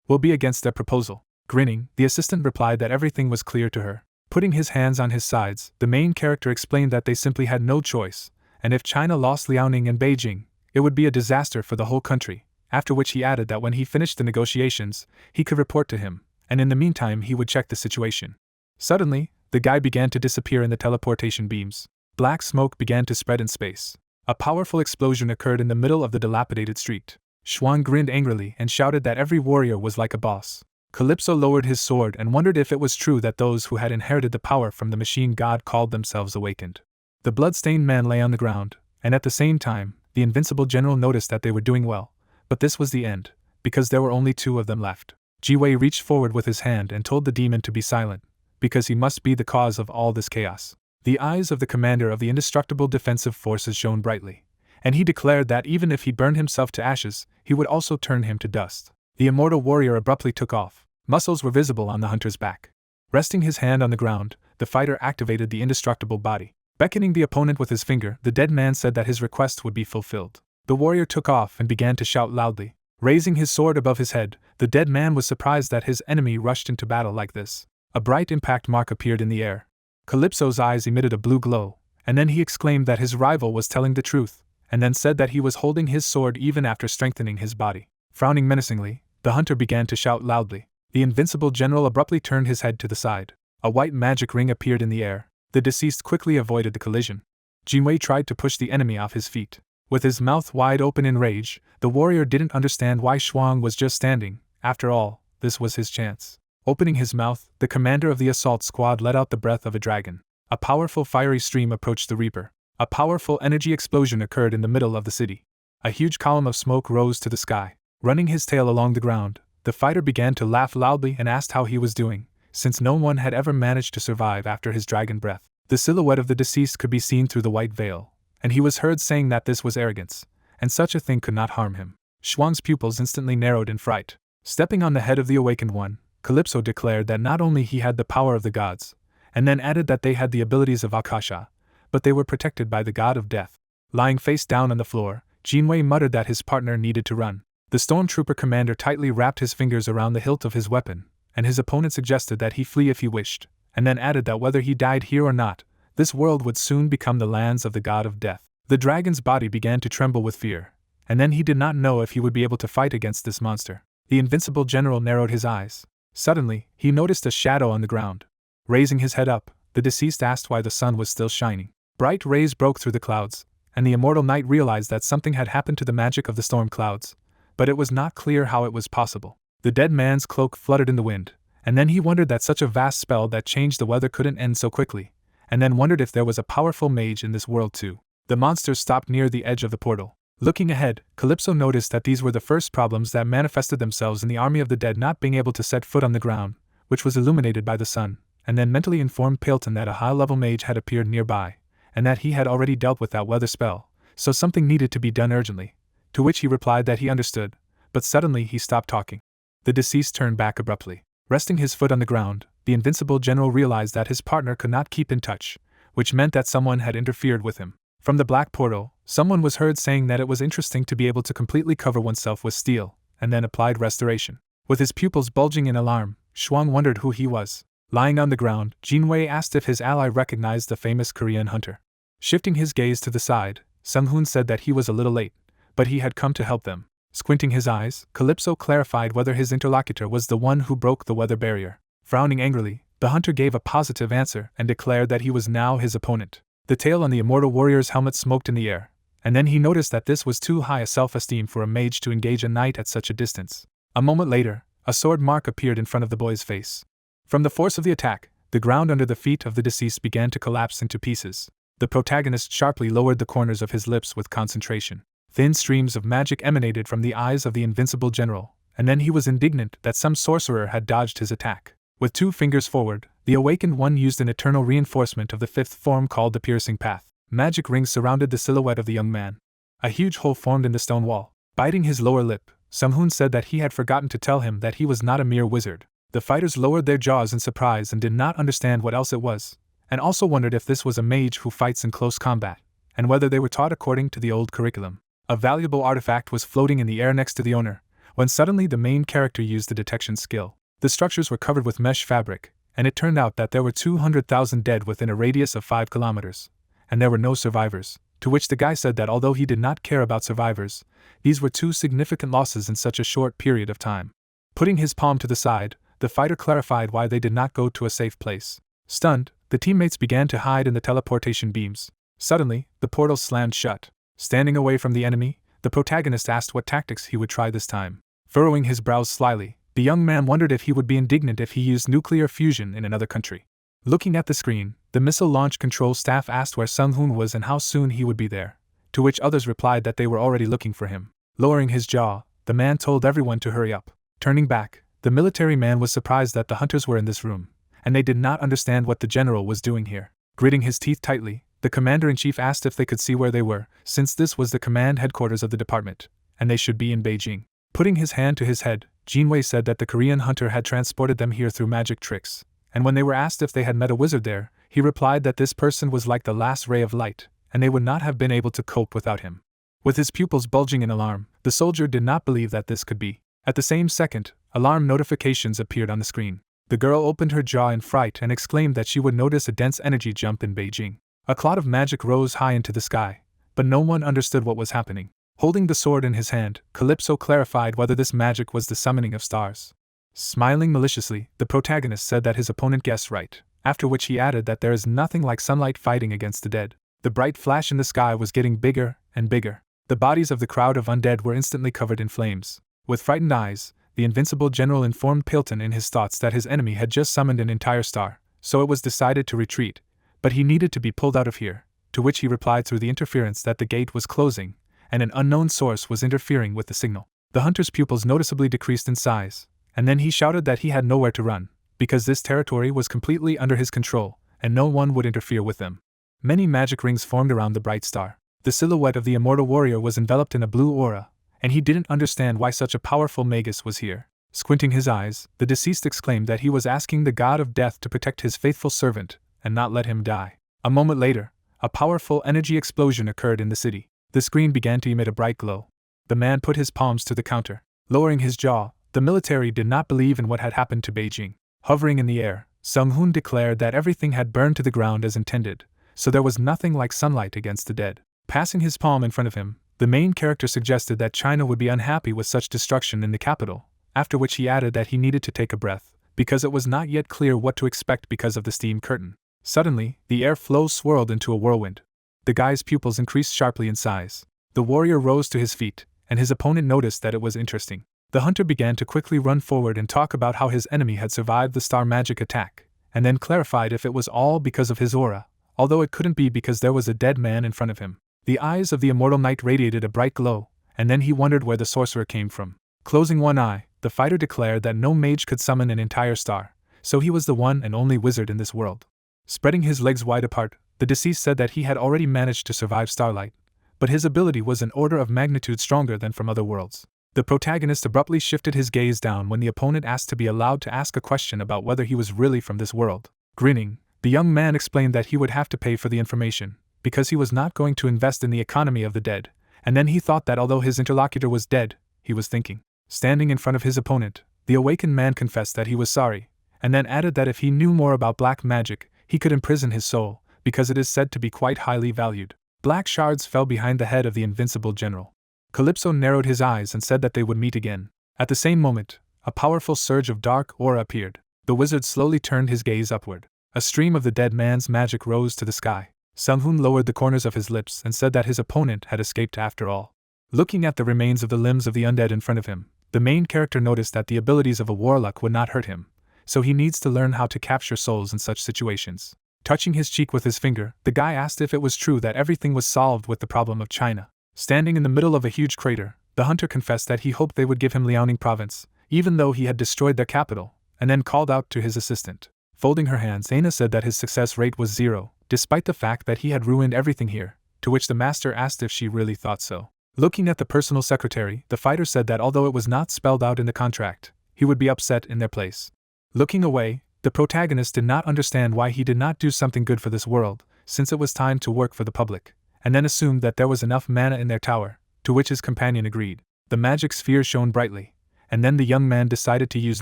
will be against their proposal. Grinning, the assistant replied that everything was clear to her. Putting his hands on his sides, the main character explained that they simply had no choice, and if China lost Liaoning and Beijing, it would be a disaster for the whole country, after which he added that when he finished the negotiations, he could report to him, and in the meantime he would check the situation. Suddenly, the guy began to disappear in the teleportation beams. Black smoke began to spread in space. A powerful explosion occurred in the middle of the dilapidated street. Xuan grinned angrily and shouted that every warrior was like a boss. Calypso lowered his sword and wondered if it was true that those who had inherited the power from the machine god called themselves awakened. The blood-stained man lay on the ground, and at the same time, the invincible general noticed that they were doing well, but this was the end, because there were only 2 of them left. Jiwei reached forward with his hand and told the demon to be silent, because he must be the cause of all this chaos. The eyes of the commander of the indestructible defensive forces shone brightly, and he declared that even if he burned himself to ashes, he would also turn him to dust. The immortal warrior abruptly took off. Muscles were visible on the hunter's back. Resting his hand on the ground, the fighter activated the indestructible body. Beckoning the opponent with his finger, the dead man said that his request would be fulfilled. The warrior took off and began to shout loudly. Raising his sword above his head, the dead man was surprised that his enemy rushed into battle like this. A bright impact mark appeared in the air. Calypso's eyes emitted a blue glow, and then he exclaimed that his rival was telling the truth, and then said that he was holding his sword even after strengthening his body. Frowning menacingly, the hunter began to shout loudly. The invincible general abruptly turned his head to the side. A white magic ring appeared in the air. The deceased quickly avoided the collision. Jinwei tried to push the enemy off his feet. With his mouth wide open in rage, the warrior didn't understand why Shuang was just standing. After all, this was his chance. Opening his mouth, the commander of the assault squad let out the breath of a dragon. A powerful fiery stream approached the reaper. A powerful energy explosion occurred in the middle of the city. A huge column of smoke rose to the sky. Running his tail along the ground, the fighter began to laugh loudly and asked how he was doing, since no one had ever managed to survive after his dragon breath. The silhouette of the deceased could be seen through the white veil, and he was heard saying that this was arrogance, and such a thing could not harm him. Shuang's pupils instantly narrowed in fright. Stepping on the head of the awakened one, Calypso declared that not only he had the power of the gods, and then added that they had the abilities of Akasha, but they were protected by the god of death. Lying face down on the floor, Jinwei muttered that his partner needed to run. The stormtrooper commander tightly wrapped his fingers around the hilt of his weapon, and his opponent suggested that he flee if he wished, and then added that whether he died here or not, this world would soon become the lands of the god of death. The dragon's body began to tremble with fear, and then he did not know if he would be able to fight against this monster. The invincible general narrowed his eyes. Suddenly, he noticed a shadow on the ground. Raising his head up, the deceased asked why the sun was still shining. Bright rays broke through the clouds, and the immortal knight realized that something had happened to the magic of the storm clouds, but it was not clear how it was possible. The dead man's cloak fluttered in the wind, and then he wondered that such a vast spell that changed the weather couldn't end so quickly, and then wondered if there was a powerful mage in this world too. The monsters stopped near the edge of the portal. Looking ahead, Calypso noticed that these were the first problems that manifested themselves in the army of the dead not being able to set foot on the ground, which was illuminated by the sun, and then mentally informed Pailton that a high-level mage had appeared nearby, and that he had already dealt with that weather spell, so something needed to be done urgently, to which he replied that he understood, but suddenly he stopped talking. The deceased turned back abruptly. Resting his foot on the ground, the invincible general realized that his partner could not keep in touch, which meant that someone had interfered with him. From the black portal, someone was heard saying that it was interesting to be able to completely cover oneself with steel, and then applied restoration. With his pupils bulging in alarm, Shuang wondered who he was. Lying on the ground, Jinwei asked if his ally recognized the famous Korean hunter. Shifting his gaze to the side, Sung-hoon said that he was a little late, but he had come to help them. Squinting his eyes, Calypso clarified whether his interlocutor was the one who broke the weather barrier. Frowning angrily, the hunter gave a positive answer and declared that he was now his opponent. The tail on the immortal warrior's helmet smoked in the air, and then he noticed that this was too high a self-esteem for a mage to engage a knight at such a distance. A moment later, a sword mark appeared in front of the boy's face. From the force of the attack, the ground under the feet of the deceased began to collapse into pieces. The protagonist sharply lowered the corners of his lips with concentration. Thin streams of magic emanated from the eyes of the invincible general, and then he was indignant that some sorcerer had dodged his attack. With 2 fingers forward, the awakened one used an eternal reinforcement of the 5th form called the piercing path. Magic rings surrounded the silhouette of the young man. A huge hole formed in the stone wall. Biting his lower lip, Sung-hoon said that he had forgotten to tell him that he was not a mere wizard. The fighters lowered their jaws in surprise and did not understand what else it was, and also wondered if this was a mage who fights in close combat, and whether they were taught according to the old curriculum. A valuable artifact was floating in the air next to the owner, when suddenly the main character used the detection skill. The structures were covered with mesh fabric, and it turned out that there were 200,000 dead within a radius of 5 kilometers, and there were no survivors, to which the guy said that although he did not care about survivors, these were 2 significant losses in such a short period of time. Putting his palm to the side, the fighter clarified why they did not go to a safe place. Stunned, the teammates began to hide in the teleportation beams. Suddenly, the portal slammed shut. Standing away from the enemy, the protagonist asked what tactics he would try this time. Furrowing his brows slyly, the young man wondered if he would be indignant if he used nuclear fusion in another country. Looking at the screen, the missile launch control staff asked where Sung-hoon was and how soon he would be there, to which others replied that they were already looking for him. Lowering his jaw, the man told everyone to hurry up. Turning back, the military man was surprised that the hunters were in this room, and they did not understand what the general was doing here. Gritting his teeth tightly, the commander-in-chief asked if they could see where they were, since this was the command headquarters of the department, and they should be in Beijing. Putting his hand to his head, Jinwei said that the Korean hunter had transported them here through magic tricks, and when they were asked if they had met a wizard there, he replied that this person was like the last ray of light, and they would not have been able to cope without him. With his pupils bulging in alarm, the soldier did not believe that this could be. At the same second, alarm notifications appeared on the screen. The girl opened her jaw in fright and exclaimed that she would notice a dense energy jump in Beijing. A cloud of magic rose high into the sky, but no one understood what was happening. Holding the sword in his hand, Calypso clarified whether this magic was the summoning of stars. Smiling maliciously, the protagonist said that his opponent guessed right, after which he added that there is nothing like sunlight fighting against the dead. The bright flash in the sky was getting bigger and bigger. The bodies of the crowd of undead were instantly covered in flames. With frightened eyes, the invincible general informed Pilton in his thoughts that his enemy had just summoned an entire star, so it was decided to retreat, but he needed to be pulled out of here, to which he replied through the interference that the gate was closing, and an unknown source was interfering with the signal. The hunter's pupils noticeably decreased in size, and then he shouted that he had nowhere to run, because this territory was completely under his control, and no one would interfere with them. Many magic rings formed around the bright star. The silhouette of the immortal warrior was enveloped in a blue aura, and he didn't understand why such a powerful magus was here. Squinting his eyes, the deceased exclaimed that he was asking the god of death to protect his faithful servant, and not let him die. A moment later, a powerful energy explosion occurred in the city. The screen began to emit a bright glow. The man put his palms to the counter. Lowering his jaw, the military did not believe in what had happened to Beijing. Hovering in the air, Sung-hoon declared that everything had burned to the ground as intended, so there was nothing like sunlight against the dead. Passing his palm in front of him, the main character suggested that China would be unhappy with such destruction in the capital, after which he added that he needed to take a breath, because it was not yet clear what to expect because of the steam curtain. Suddenly, the airflow swirled into a whirlwind. The guy's pupils increased sharply in size. The warrior rose to his feet, and his opponent noticed that it was interesting. The hunter began to quickly run forward and talk about how his enemy had survived the star magic attack, and then clarified if it was all because of his aura, although it couldn't be because there was a dead man in front of him. The eyes of the immortal knight radiated a bright glow, and then he wondered where the sorcerer came from. Closing one eye, the fighter declared that no mage could summon an entire star, so he was the one and only wizard in this world. Spreading his legs wide apart, the deceased said that he had already managed to survive starlight, but his ability was an order of magnitude stronger than from other worlds. The protagonist abruptly shifted his gaze down when the opponent asked to be allowed to ask a question about whether he was really from this world. Grinning, the young man explained that he would have to pay for the information, because he was not going to invest in the economy of the dead, and then he thought that although his interlocutor was dead, he was thinking. Standing in front of his opponent, the awakened man confessed that he was sorry, and then added that if he knew more about black magic, he could imprison his soul, because it is said to be quite highly valued. Black shards fell behind the head of the invincible general. Calypso narrowed his eyes and said that they would meet again. At the same moment, a powerful surge of dark aura appeared. The wizard slowly turned his gaze upward. A stream of the dead man's magic rose to the sky. Sung-hoon lowered the corners of his lips and said that his opponent had escaped after all. Looking at the remains of the limbs of the undead in front of him, the main character noticed that the abilities of a warlock would not hurt him, so he needs to learn how to capture souls in such situations. Touching his cheek with his finger, the guy asked if it was true that everything was solved with the problem of China. Standing in the middle of a huge crater, the hunter confessed that he hoped they would give him Liaoning province, even though he had destroyed their capital, and then called out to his assistant. Folding her hands, Aina said that his success rate was 0, despite the fact that he had ruined everything here, to which the master asked if she really thought so. Looking at the personal secretary, the fighter said that although it was not spelled out in the contract, he would be upset in their place. Looking away, the protagonist did not understand why he did not do something good for this world, since it was time to work for the public, and then assumed that there was enough mana in their tower, to which his companion agreed. The magic sphere shone brightly, and then the young man decided to use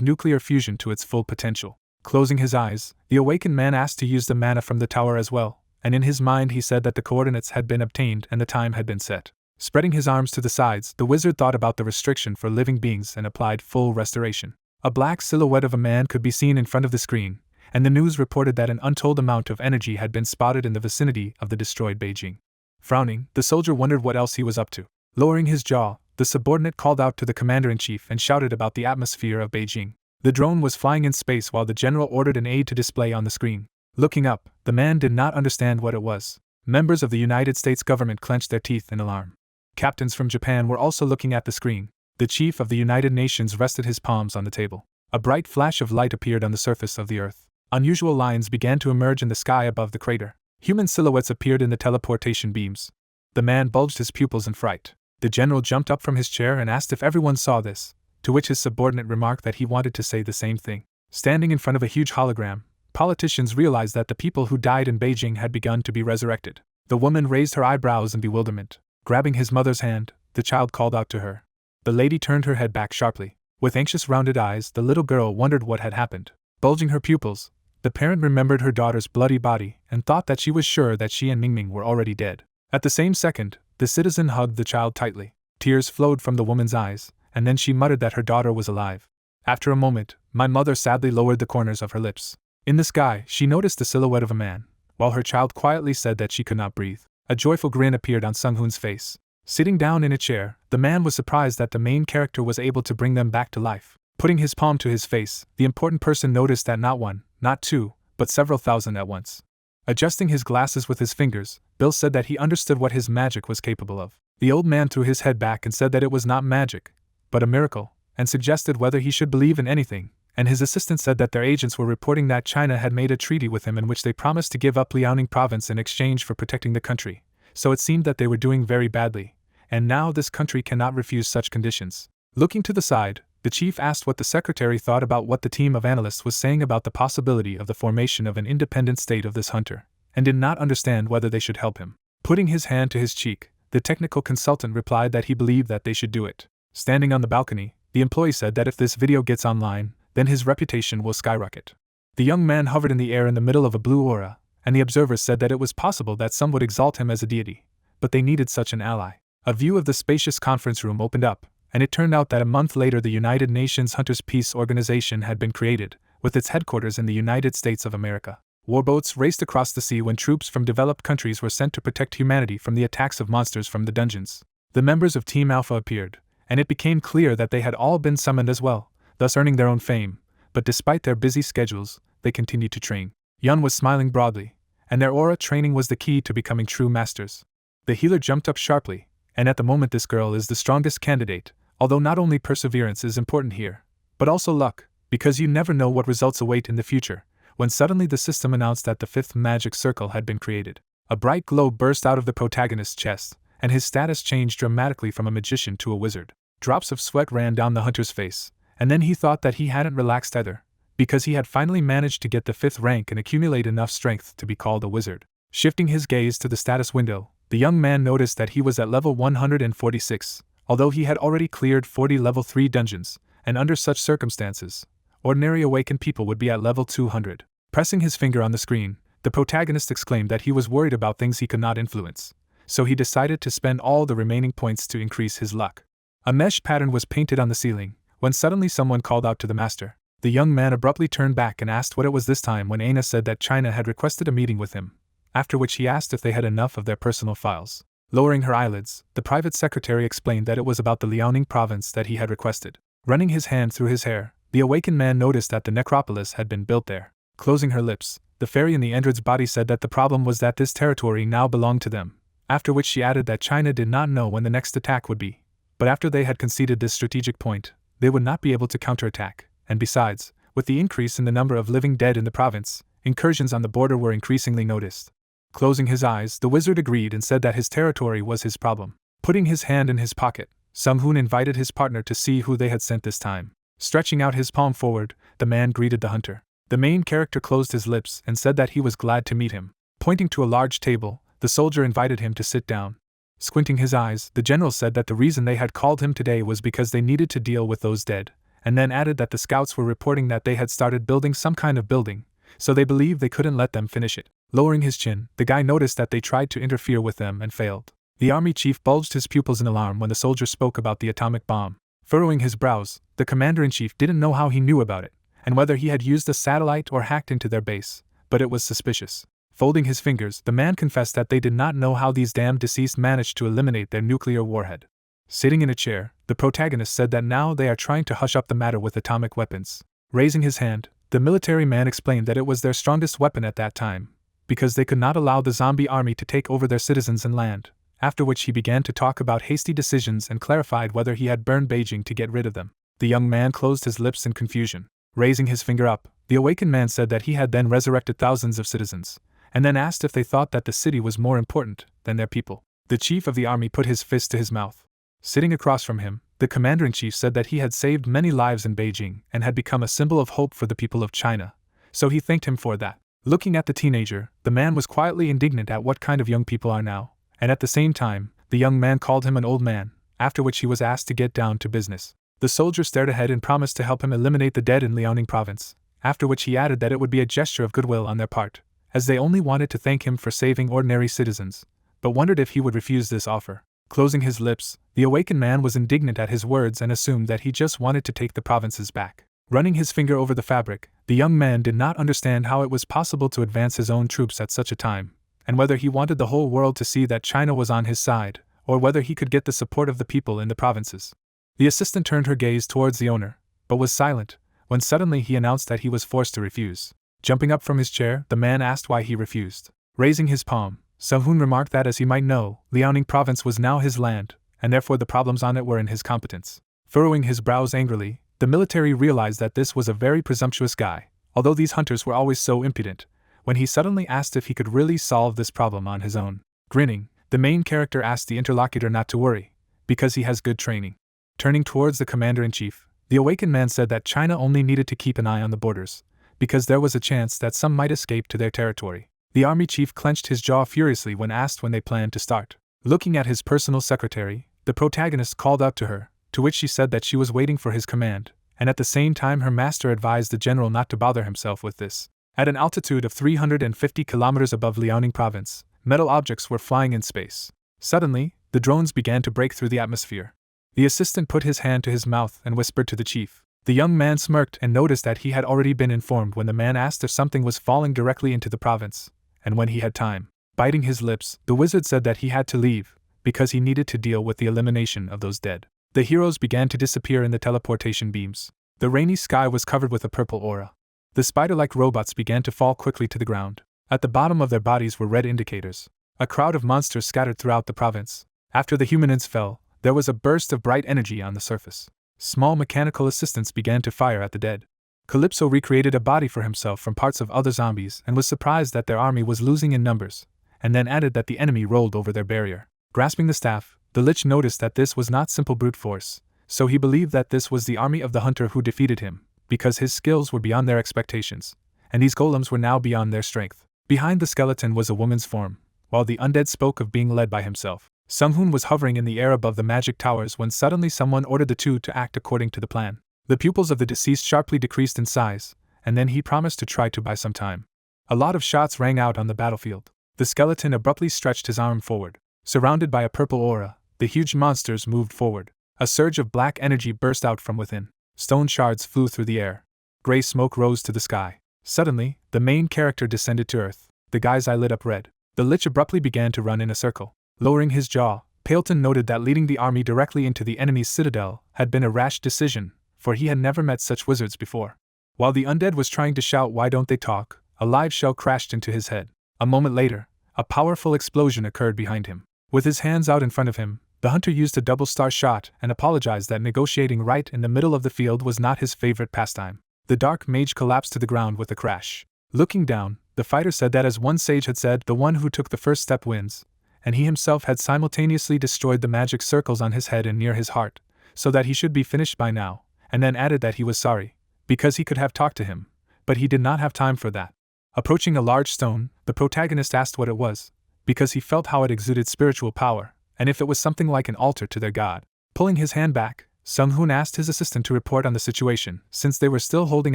nuclear fusion to its full potential. Closing his eyes, the awakened man asked to use the mana from the tower as well, and in his mind he said that the coordinates had been obtained and the time had been set. Spreading his arms to the sides, the wizard thought about the restriction for living beings and applied full restoration. A black silhouette of a man could be seen in front of the screen, and the news reported that an untold amount of energy had been spotted in the vicinity of the destroyed Beijing. Frowning, the soldier wondered what else he was up to. Lowering his jaw, the subordinate called out to the commander-in-chief and shouted about the atmosphere of Beijing. The drone was flying in space while the general ordered an aid to display on the screen. Looking up, the man did not understand what it was. Members of the United States government clenched their teeth in alarm. Captains from Japan were also looking at the screen. The chief of the United Nations rested his palms on the table. A bright flash of light appeared on the surface of the earth. Unusual lines began to emerge in the sky above the crater. Human silhouettes appeared in the teleportation beams. The man bulged his pupils in fright. The general jumped up from his chair and asked if everyone saw this, to which his subordinate remarked that he wanted to say the same thing. Standing in front of a huge hologram, politicians realized that the people who died in Beijing had begun to be resurrected. The woman raised her eyebrows in bewilderment. Grabbing his mother's hand, the child called out to her. The lady turned her head back sharply. With anxious rounded eyes, the little girl wondered what had happened. Bulging her pupils, the parent remembered her daughter's bloody body and thought that she was sure that she and Mingming were already dead. At the same second, the citizen hugged the child tightly. Tears flowed from the woman's eyes, and then she muttered that her daughter was alive. After a moment, my mother sadly lowered the corners of her lips. In the sky, she noticed the silhouette of a man, while her child quietly said that she could not breathe. A joyful grin appeared on Sung-hoon's face. Sitting down in a chair, the man was surprised that the main character was able to bring them back to life. Putting his palm to his face, the important person noticed that not one, not two, but several thousand at once. Adjusting his glasses with his fingers, Bill said that he understood what his magic was capable of. The old man threw his head back and said that it was not magic, but a miracle, and suggested whether he should believe in anything, and his assistant said that their agents were reporting that China had made a treaty with him in which they promised to give up Liaoning province in exchange for protecting the country, so it seemed that they were doing very badly, and now this country cannot refuse such conditions. Looking to the side, the chief asked what the secretary thought about what the team of analysts was saying about the possibility of the formation of an independent state of this hunter, and did not understand whether they should help him. Putting his hand to his cheek, the technical consultant replied that he believed that they should do it. Standing on the balcony, the employee said that if this video gets online, then his reputation will skyrocket. The young man hovered in the air in the middle of a blue aura, and the observers said that it was possible that some would exalt him as a deity, but they needed such an ally. A view of the spacious conference room opened up, and it turned out that a month later the United Nations Hunters Peace Organization had been created, with its headquarters in the United States of America. Warboats raced across the sea when troops from developed countries were sent to protect humanity from the attacks of monsters from the dungeons. The members of Team Alpha appeared, and it became clear that they had all been summoned as well, thus earning their own fame, but despite their busy schedules, they continued to train. Yun was smiling broadly, and their aura training was the key to becoming true masters. The healer jumped up sharply, and at the moment this girl is the strongest candidate, although not only perseverance is important here, but also luck, because you never know what results await in the future, when suddenly the system announced that the fifth magic circle had been created. A bright glow burst out of the protagonist's chest, and his status changed dramatically from a magician to a wizard. Drops of sweat ran down the hunter's face, and then he thought that he hadn't relaxed either, because he had finally managed to get the fifth rank and accumulate enough strength to be called a wizard. Shifting his gaze to the status window, the young man noticed that he was at level 146, although he had already cleared 40 level 3 dungeons, and under such circumstances, ordinary awakened people would be at level 200. Pressing his finger on the screen, the protagonist exclaimed that he was worried about things he could not influence, so he decided to spend all the remaining points to increase his luck. A mesh pattern was painted on the ceiling, when suddenly someone called out to the master. The young man abruptly turned back and asked what it was this time when Aina said that China had requested a meeting with him, after which he asked if they had enough of their personal files. Lowering her eyelids, the private secretary explained that it was about the Liaoning province that he had requested. Running his hand through his hair, the awakened man noticed that the necropolis had been built there. Closing her lips, the fairy in the android's body said that the problem was that this territory now belonged to them, after which she added that China did not know when the next attack would be, but after they had conceded this strategic point, they would not be able to counterattack, and besides, with the increase in the number of living dead in the province, incursions on the border were increasingly noticed. Closing his eyes, the wizard agreed and said that his territory was his problem. Putting his hand in his pocket, Sung-hoon invited his partner to see who they had sent this time. Stretching out his palm forward, the man greeted the hunter. The main character closed his lips and said that he was glad to meet him. Pointing to a large table, the soldier invited him to sit down. Squinting his eyes, the general said that the reason they had called him today was because they needed to deal with those dead, and then added that the scouts were reporting that they had started building some kind of building, so they believed they couldn't let them finish it. Lowering his chin, the guy noticed that they tried to interfere with them and failed. The army chief bulged his pupils in alarm when the soldier spoke about the atomic bomb. Furrowing his brows, the commander-in-chief didn't know how he knew about it, and whether he had used a satellite or hacked into their base, but it was suspicious. Folding his fingers, the man confessed that they did not know how these damned deceased managed to eliminate their nuclear warhead. Sitting in a chair, the protagonist said that now they are trying to hush up the matter with atomic weapons. Raising his hand, the military man explained that it was their strongest weapon at that time, because they could not allow the zombie army to take over their citizens and land, after which he began to talk about hasty decisions and clarified whether he had burned Beijing to get rid of them. The young man closed his lips in confusion. Raising his finger up, the awakened man said that he had then resurrected thousands of citizens, and then asked if they thought that the city was more important than their people. The chief of the army put his fist to his mouth. Sitting across from him, The commander-in-chief said that he had saved many lives in Beijing and had become a symbol of hope for the people of China, so he thanked him for that. Looking at the teenager, the man was quietly indignant at what kind of young people are now, and at the same time, the young man called him an old man, after which he was asked to get down to business. The soldier stared ahead and promised to help him eliminate the dead in Liaoning province, after which he added that it would be a gesture of goodwill on their part, as they only wanted to thank him for saving ordinary citizens, but wondered if he would refuse this offer. Closing his lips, the awakened man was indignant at his words and assumed that he just wanted to take the provinces back. Running his finger over the fabric, the young man did not understand how it was possible to advance his own troops at such a time, and whether he wanted the whole world to see that China was on his side, or whether he could get the support of the people in the provinces. The assistant turned her gaze towards the owner, but was silent, when suddenly he announced that he was forced to refuse. Jumping up from his chair, the man asked why he refused. Raising his palm, Sung-hoon remarked that as he might know, Liaoning province was now his land, and therefore the problems on it were in his competence. Furrowing his brows angrily, the military realized that this was a very presumptuous guy, although these hunters were always so impudent, when he suddenly asked if he could really solve this problem on his own. Grinning, the main character asked the interlocutor not to worry, because he has good training. Turning towards the commander-in-chief, the awakened man said that China only needed to keep an eye on the borders, because there was a chance that some might escape to their territory. The army chief clenched his jaw furiously when asked when they planned to start. Looking at his personal secretary, the protagonist called out to her, to which she said that she was waiting for his command, and at the same time her master advised the general not to bother himself with this. At an altitude of 350 kilometers above Liaoning province, metal objects were flying in space. Suddenly, the drones began to break through the atmosphere. The assistant put his hand to his mouth and whispered to the chief. The young man smirked and noticed that he had already been informed when the man asked if something was falling directly into the province, and when he had time. Biting his lips, the wizard said that he had to leave, because he needed to deal with the elimination of those dead. The heroes began to disappear in the teleportation beams. The rainy sky was covered with a purple aura. The spider-like robots began to fall quickly to the ground. At the bottom of their bodies were red indicators. A crowd of monsters scattered throughout the province. After the humanoids fell, there was a burst of bright energy on the surface. Small mechanical assistants began to fire at the dead. Calypso recreated a body for himself from parts of other zombies and was surprised that their army was losing in numbers, and then added that the enemy rolled over their barrier. Grasping the staff, the lich noticed that this was not simple brute force, so he believed that this was the army of the hunter who defeated him, because his skills were beyond their expectations, and these golems were now beyond their strength. Behind the skeleton was a woman's form, while the undead spoke of being led by himself. Sung-hoon was hovering in the air above the magic towers when suddenly someone ordered the two to act according to the plan. The pupils of the deceased sharply decreased in size, and then he promised to try to buy some time. A lot of shots rang out on the battlefield. The skeleton abruptly stretched his arm forward. Surrounded by a purple aura, the huge monsters moved forward. A surge of black energy burst out from within. Stone shards flew through the air. Gray smoke rose to the sky. Suddenly, the main character descended to earth. The guy's eye lit up red. The lich abruptly began to run in a circle. Lowering his jaw, Paleton noted that leading the army directly into the enemy's citadel had been a rash decision, for he had never met such wizards before. While the undead was trying to shout "Why don't they talk?", a live shell crashed into his head. A moment later, a powerful explosion occurred behind him. With his hands out in front of him, the hunter used a double-star shot and apologized that negotiating right in the middle of the field was not his favorite pastime. The dark mage collapsed to the ground with a crash. Looking down, the fighter said that as one sage had said, the one who took the first step wins, and he himself had simultaneously destroyed the magic circles on his head and near his heart, so that he should be finished by now, and then added that he was sorry, because he could have talked to him, but he did not have time for that. Approaching a large stone, the protagonist asked what it was, because he felt how it exuded spiritual power, and if it was something like an altar to their god. Pulling his hand back, Sung-hoon asked his assistant to report on the situation, since they were still holding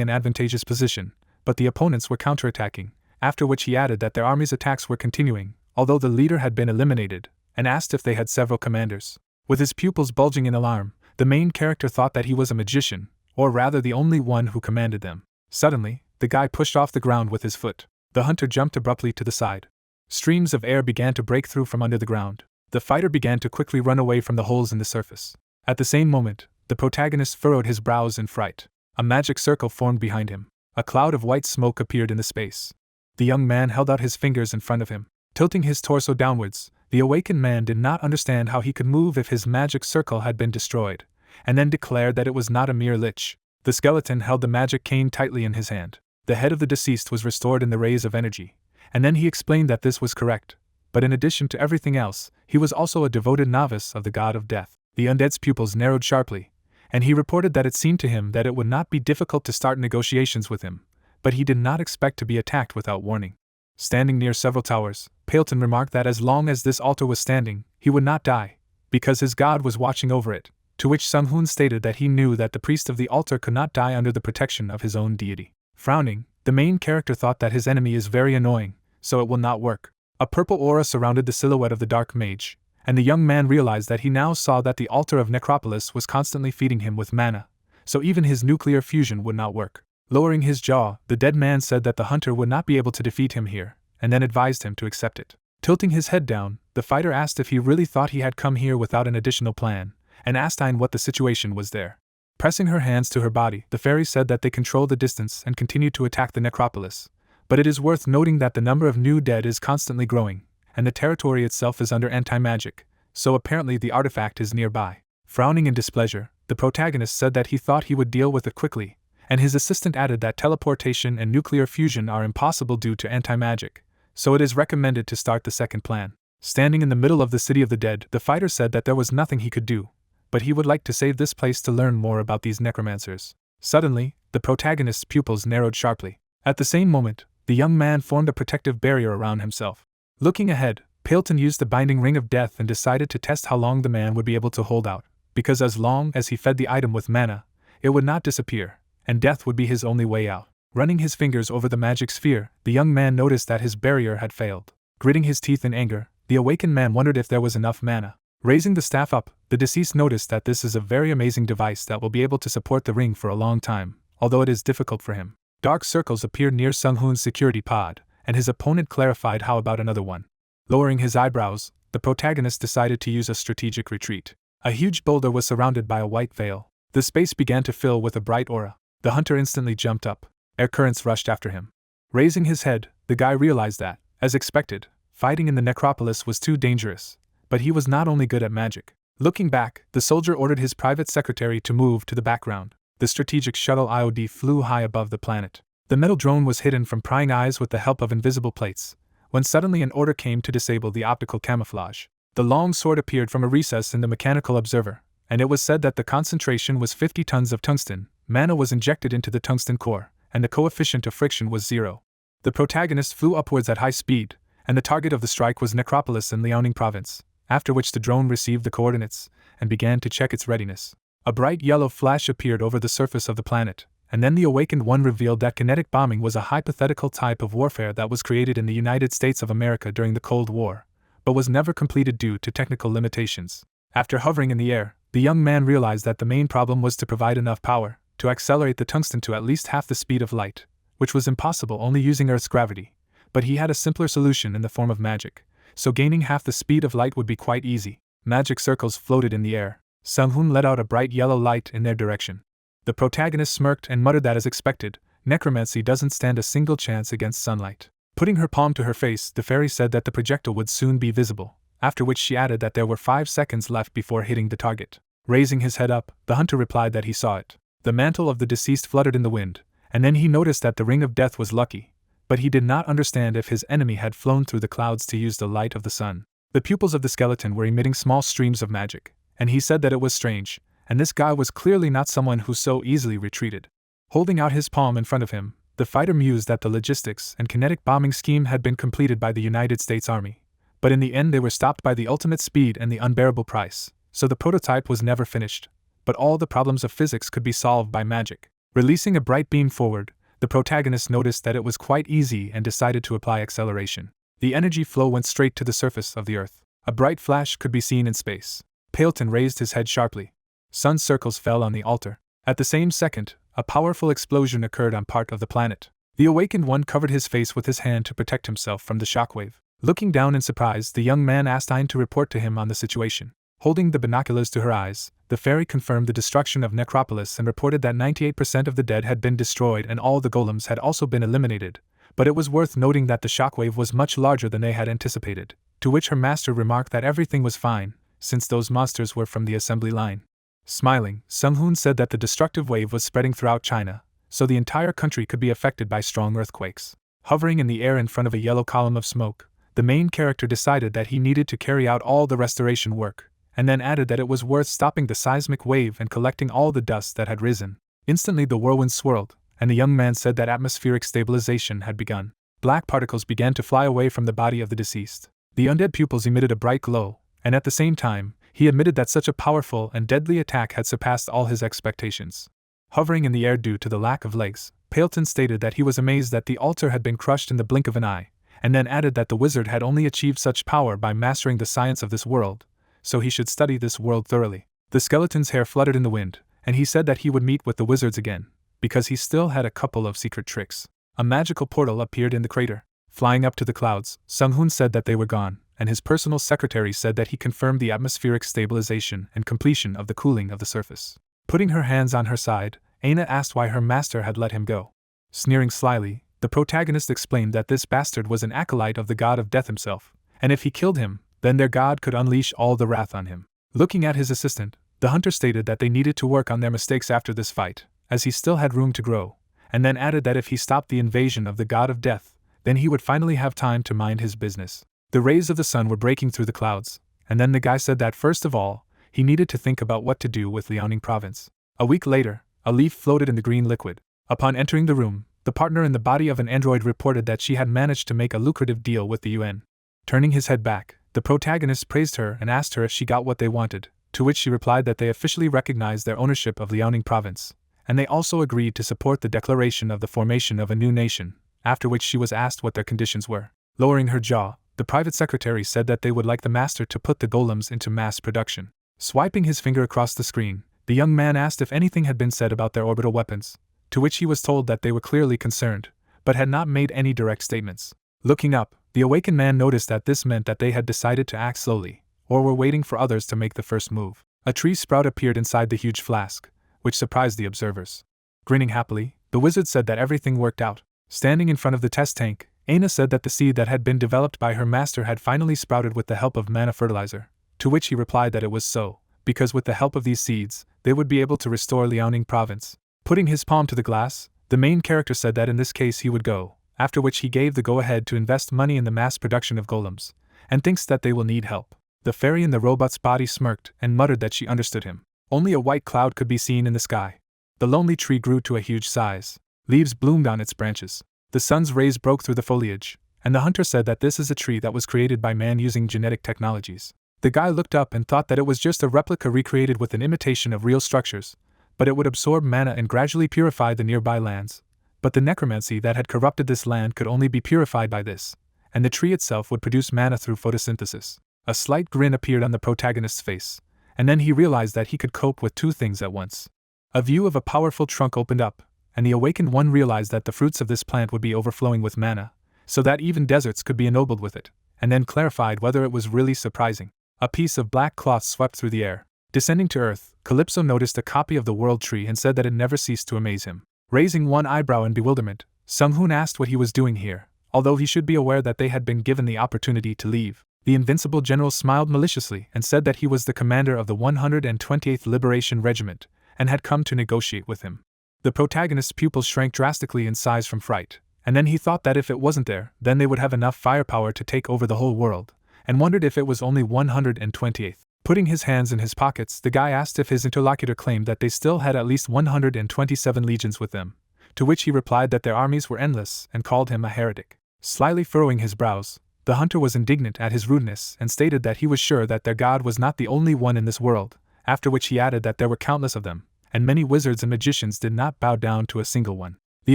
an advantageous position, but the opponents were counterattacking, after which he added that their army's attacks were continuing, although the leader had been eliminated, and asked if they had several commanders. With his pupils bulging in alarm, the main character thought that he was a magician, or rather the only one who commanded them. Suddenly, the guy pushed off the ground with his foot. The hunter jumped abruptly to the side. Streams of air began to break through from under the ground. The fighter began to quickly run away from the holes in the surface. At the same moment, the protagonist furrowed his brows in fright. A magic circle formed behind him. A cloud of white smoke appeared in the space. The young man held out his fingers in front of him. Tilting his torso downwards, the awakened man did not understand how he could move if his magic circle had been destroyed, and then declared that it was not a mere lich. The skeleton held the magic cane tightly in his hand. The head of the deceased was restored in the rays of energy, and then he explained that this was correct, but in addition to everything else, he was also a devoted novice of the god of death. The undead's pupils narrowed sharply, and he reported that it seemed to him that it would not be difficult to start negotiations with him, but he did not expect to be attacked without warning. Standing near several towers, Paleton remarked that as long as this altar was standing, he would not die, because his god was watching over it, to which Sung Hoon stated that he knew that the priest of the altar could not die under the protection of his own deity. Frowning, the main character thought that his enemy is very annoying, so it will not work. A purple aura surrounded the silhouette of the dark mage, and the young man realized that he now saw that the altar of Necropolis was constantly feeding him with mana, so even his nuclear fusion would not work. Lowering his jaw, the dead man said that the hunter would not be able to defeat him here, and then advised him to accept it. Tilting his head down, the fighter asked if he really thought he had come here without an additional plan, and asked Ayn what the situation was there. Pressing her hands to her body, the fairy said that they control the distance and continue to attack the necropolis, but it is worth noting that the number of new dead is constantly growing, and the territory itself is under anti-magic, so apparently the artifact is nearby. Frowning in displeasure, the protagonist said that he thought he would deal with it quickly, and his assistant added that teleportation and nuclear fusion are impossible due to anti-magic, so it is recommended to start the second plan. Standing in the middle of the city of the dead, the fighter said that there was nothing he could do, but he would like to save this place to learn more about these necromancers. Suddenly, the protagonist's pupils narrowed sharply. At the same moment, the young man formed a protective barrier around himself. Looking ahead, Paleton used the binding ring of death and decided to test how long the man would be able to hold out, because as long as he fed the item with mana, it would not disappear, and death would be his only way out. Running his fingers over the magic sphere, the young man noticed that his barrier had failed. Gritting his teeth in anger, the awakened man wondered if there was enough mana. Raising the staff up, the deceased noticed that this is a very amazing device that will be able to support the ring for a long time, although it is difficult for him. Dark circles appeared near Sung Hoon's security pod, and his opponent clarified how about another one. Lowering his eyebrows, the protagonist decided to use a strategic retreat. A huge boulder was surrounded by a white veil. The space began to fill with a bright aura. The hunter instantly jumped up. Air currents rushed after him. Raising his head, the guy realized that, as expected, fighting in the necropolis was too dangerous, but he was not only good at magic. Looking back, the soldier ordered his private secretary to move to the background. The strategic shuttle IOD flew high above the planet. The metal drone was hidden from prying eyes with the help of invisible plates, when suddenly an order came to disable the optical camouflage. The long sword appeared from a recess in the mechanical observer, and it was said that the concentration was 50 tons of tungsten. Mana was injected into the tungsten core, and the coefficient of friction was 0. The protagonist flew upwards at high speed, and the target of the strike was Necropolis in Liaoning province, after which the drone received the coordinates and began to check its readiness. A bright yellow flash appeared over the surface of the planet, and then the awakened one revealed that kinetic bombing was a hypothetical type of warfare that was created in the United States of America during the Cold War, but was never completed due to technical limitations. After hovering in the air, the young man realized that the main problem was to provide enough power to accelerate the tungsten to at least half the speed of light, which was impossible only using Earth's gravity, but he had a simpler solution in the form of magic, so gaining half the speed of light would be quite easy. Magic circles floated in the air. Sung Hoon let out a bright yellow light in their direction. The protagonist smirked and muttered that as expected, necromancy doesn't stand a single chance against sunlight. Putting her palm to her face, the fairy said that the projectile would soon be visible, after which she added that there were 5 seconds left before hitting the target. Raising his head up, the hunter replied that he saw it. The mantle of the deceased fluttered in the wind, and then he noticed that the ring of death was lucky, but he did not understand if his enemy had flown through the clouds to use the light of the sun. The pupils of the skeleton were emitting small streams of magic, and he said that it was strange, and this guy was clearly not someone who so easily retreated. Holding out his palm in front of him, the fighter mused that the logistics and kinetic bombing scheme had been completed by the United States Army, but in the end they were stopped by the ultimate speed and the unbearable price, so the prototype was never finished. But all the problems of physics could be solved by magic. Releasing a bright beam forward, the protagonist noticed that it was quite easy and decided to apply acceleration. The energy flow went straight to the surface of the Earth. A bright flash could be seen in space. Paleton raised his head sharply. Sun circles fell on the altar. At the same second, a powerful explosion occurred on part of the planet. The awakened one covered his face with his hand to protect himself from the shockwave. Looking down in surprise, the young man asked Ayn to report to him on the situation. Holding the binoculars to her eyes, the fairy confirmed the destruction of Necropolis and reported that 98% of the dead had been destroyed and all the golems had also been eliminated, but it was worth noting that the shockwave was much larger than they had anticipated, to which her master remarked that everything was fine, since those monsters were from the assembly line. Smiling, Sung Hoon said that the destructive wave was spreading throughout China, so the entire country could be affected by strong earthquakes. Hovering in the air in front of a yellow column of smoke, the main character decided that he needed to carry out all the restoration work, and then added that it was worth stopping the seismic wave and collecting all the dust that had risen. Instantly the whirlwind swirled, and the young man said that atmospheric stabilization had begun. Black particles began to fly away from the body of the deceased. The undead pupils emitted a bright glow, and at the same time, he admitted that such a powerful and deadly attack had surpassed all his expectations. Hovering in the air due to the lack of legs, Paleton stated that he was amazed that the altar had been crushed in the blink of an eye, and then added that the wizard had only achieved such power by mastering the science of this world, so he should study this world thoroughly. The skeleton's hair fluttered in the wind, and he said that he would meet with the wizards again, because he still had a couple of secret tricks. A magical portal appeared in the crater. Flying up to the clouds, Sung-hoon said that they were gone, and his personal secretary said that he confirmed the atmospheric stabilization and completion of the cooling of the surface. Putting her hands on her side, Aina asked why her master had let him go. Sneering slyly, the protagonist explained that this bastard was an acolyte of the god of death himself, and if he killed him, then their god could unleash all the wrath on him. Looking at his assistant, the hunter stated that they needed to work on their mistakes after this fight, as he still had room to grow, and then added that if he stopped the invasion of the god of death, then he would finally have time to mind his business. The rays of the sun were breaking through the clouds, and then the guy said that first of all, he needed to think about what to do with Liaoning province. A week later, a leaf floated in the green liquid. Upon entering the room, the partner in the body of an android reported that she had managed to make a lucrative deal with the UN. Turning his head back, the protagonist praised her and asked her if she got what they wanted, to which she replied that they officially recognized their ownership of Liaoning province, and they also agreed to support the declaration of the formation of a new nation, after which she was asked what their conditions were. Lowering her jaw, the private secretary said that they would like the master to put the golems into mass production. Swiping his finger across the screen, the young man asked if anything had been said about their orbital weapons, to which he was told that they were clearly concerned, but had not made any direct statements. Looking up, the awakened man noticed that this meant that they had decided to act slowly, or were waiting for others to make the first move. A tree sprout appeared inside the huge flask, which surprised the observers. Grinning happily, the wizard said that everything worked out. Standing in front of the test tank, Aina said that the seed that had been developed by her master had finally sprouted with the help of mana fertilizer, to which he replied that it was so, because with the help of these seeds, they would be able to restore Liaoning province. Putting his palm to the glass, the main character said that in this case he would go, after which he gave the go-ahead to invest money in the mass production of golems, and thinks that they will need help. The fairy in the robot's body smirked and muttered that she understood him. Only a white cloud could be seen in the sky. The lonely tree grew to a huge size. Leaves bloomed on its branches. The sun's rays broke through the foliage, and the hunter said that this is a tree that was created by man using genetic technologies. The guy looked up and thought that it was just a replica recreated with an imitation of real structures, but it would absorb mana and gradually purify the nearby lands. But the necromancy that had corrupted this land could only be purified by this, and the tree itself would produce mana through photosynthesis. A slight grin appeared on the protagonist's face, and then he realized that he could cope with two things at once. A view of a powerful trunk opened up, and the awakened one realized that the fruits of this plant would be overflowing with mana, so that even deserts could be ennobled with it, and then clarified whether it was really surprising. A piece of black cloth swept through the air. Descending to earth, Calypso noticed a copy of the world tree and said that it never ceased to amaze him. Raising one eyebrow in bewilderment, Sung-hoon asked what he was doing here, although he should be aware that they had been given the opportunity to leave. The invincible general smiled maliciously and said that he was the commander of the 128th Liberation Regiment, and had come to negotiate with him. The protagonist's pupils shrank drastically in size from fright, and then he thought that if it wasn't there, then they would have enough firepower to take over the whole world, and wondered if it was only 128th. Putting his hands in his pockets, the guy asked if his interlocutor claimed that they still had at least 127 legions with them, to which he replied that their armies were endless and called him a heretic. Slyly furrowing his brows, the hunter was indignant at his rudeness and stated that he was sure that their god was not the only one in this world, after which he added that there were countless of them, and many wizards and magicians did not bow down to a single one. The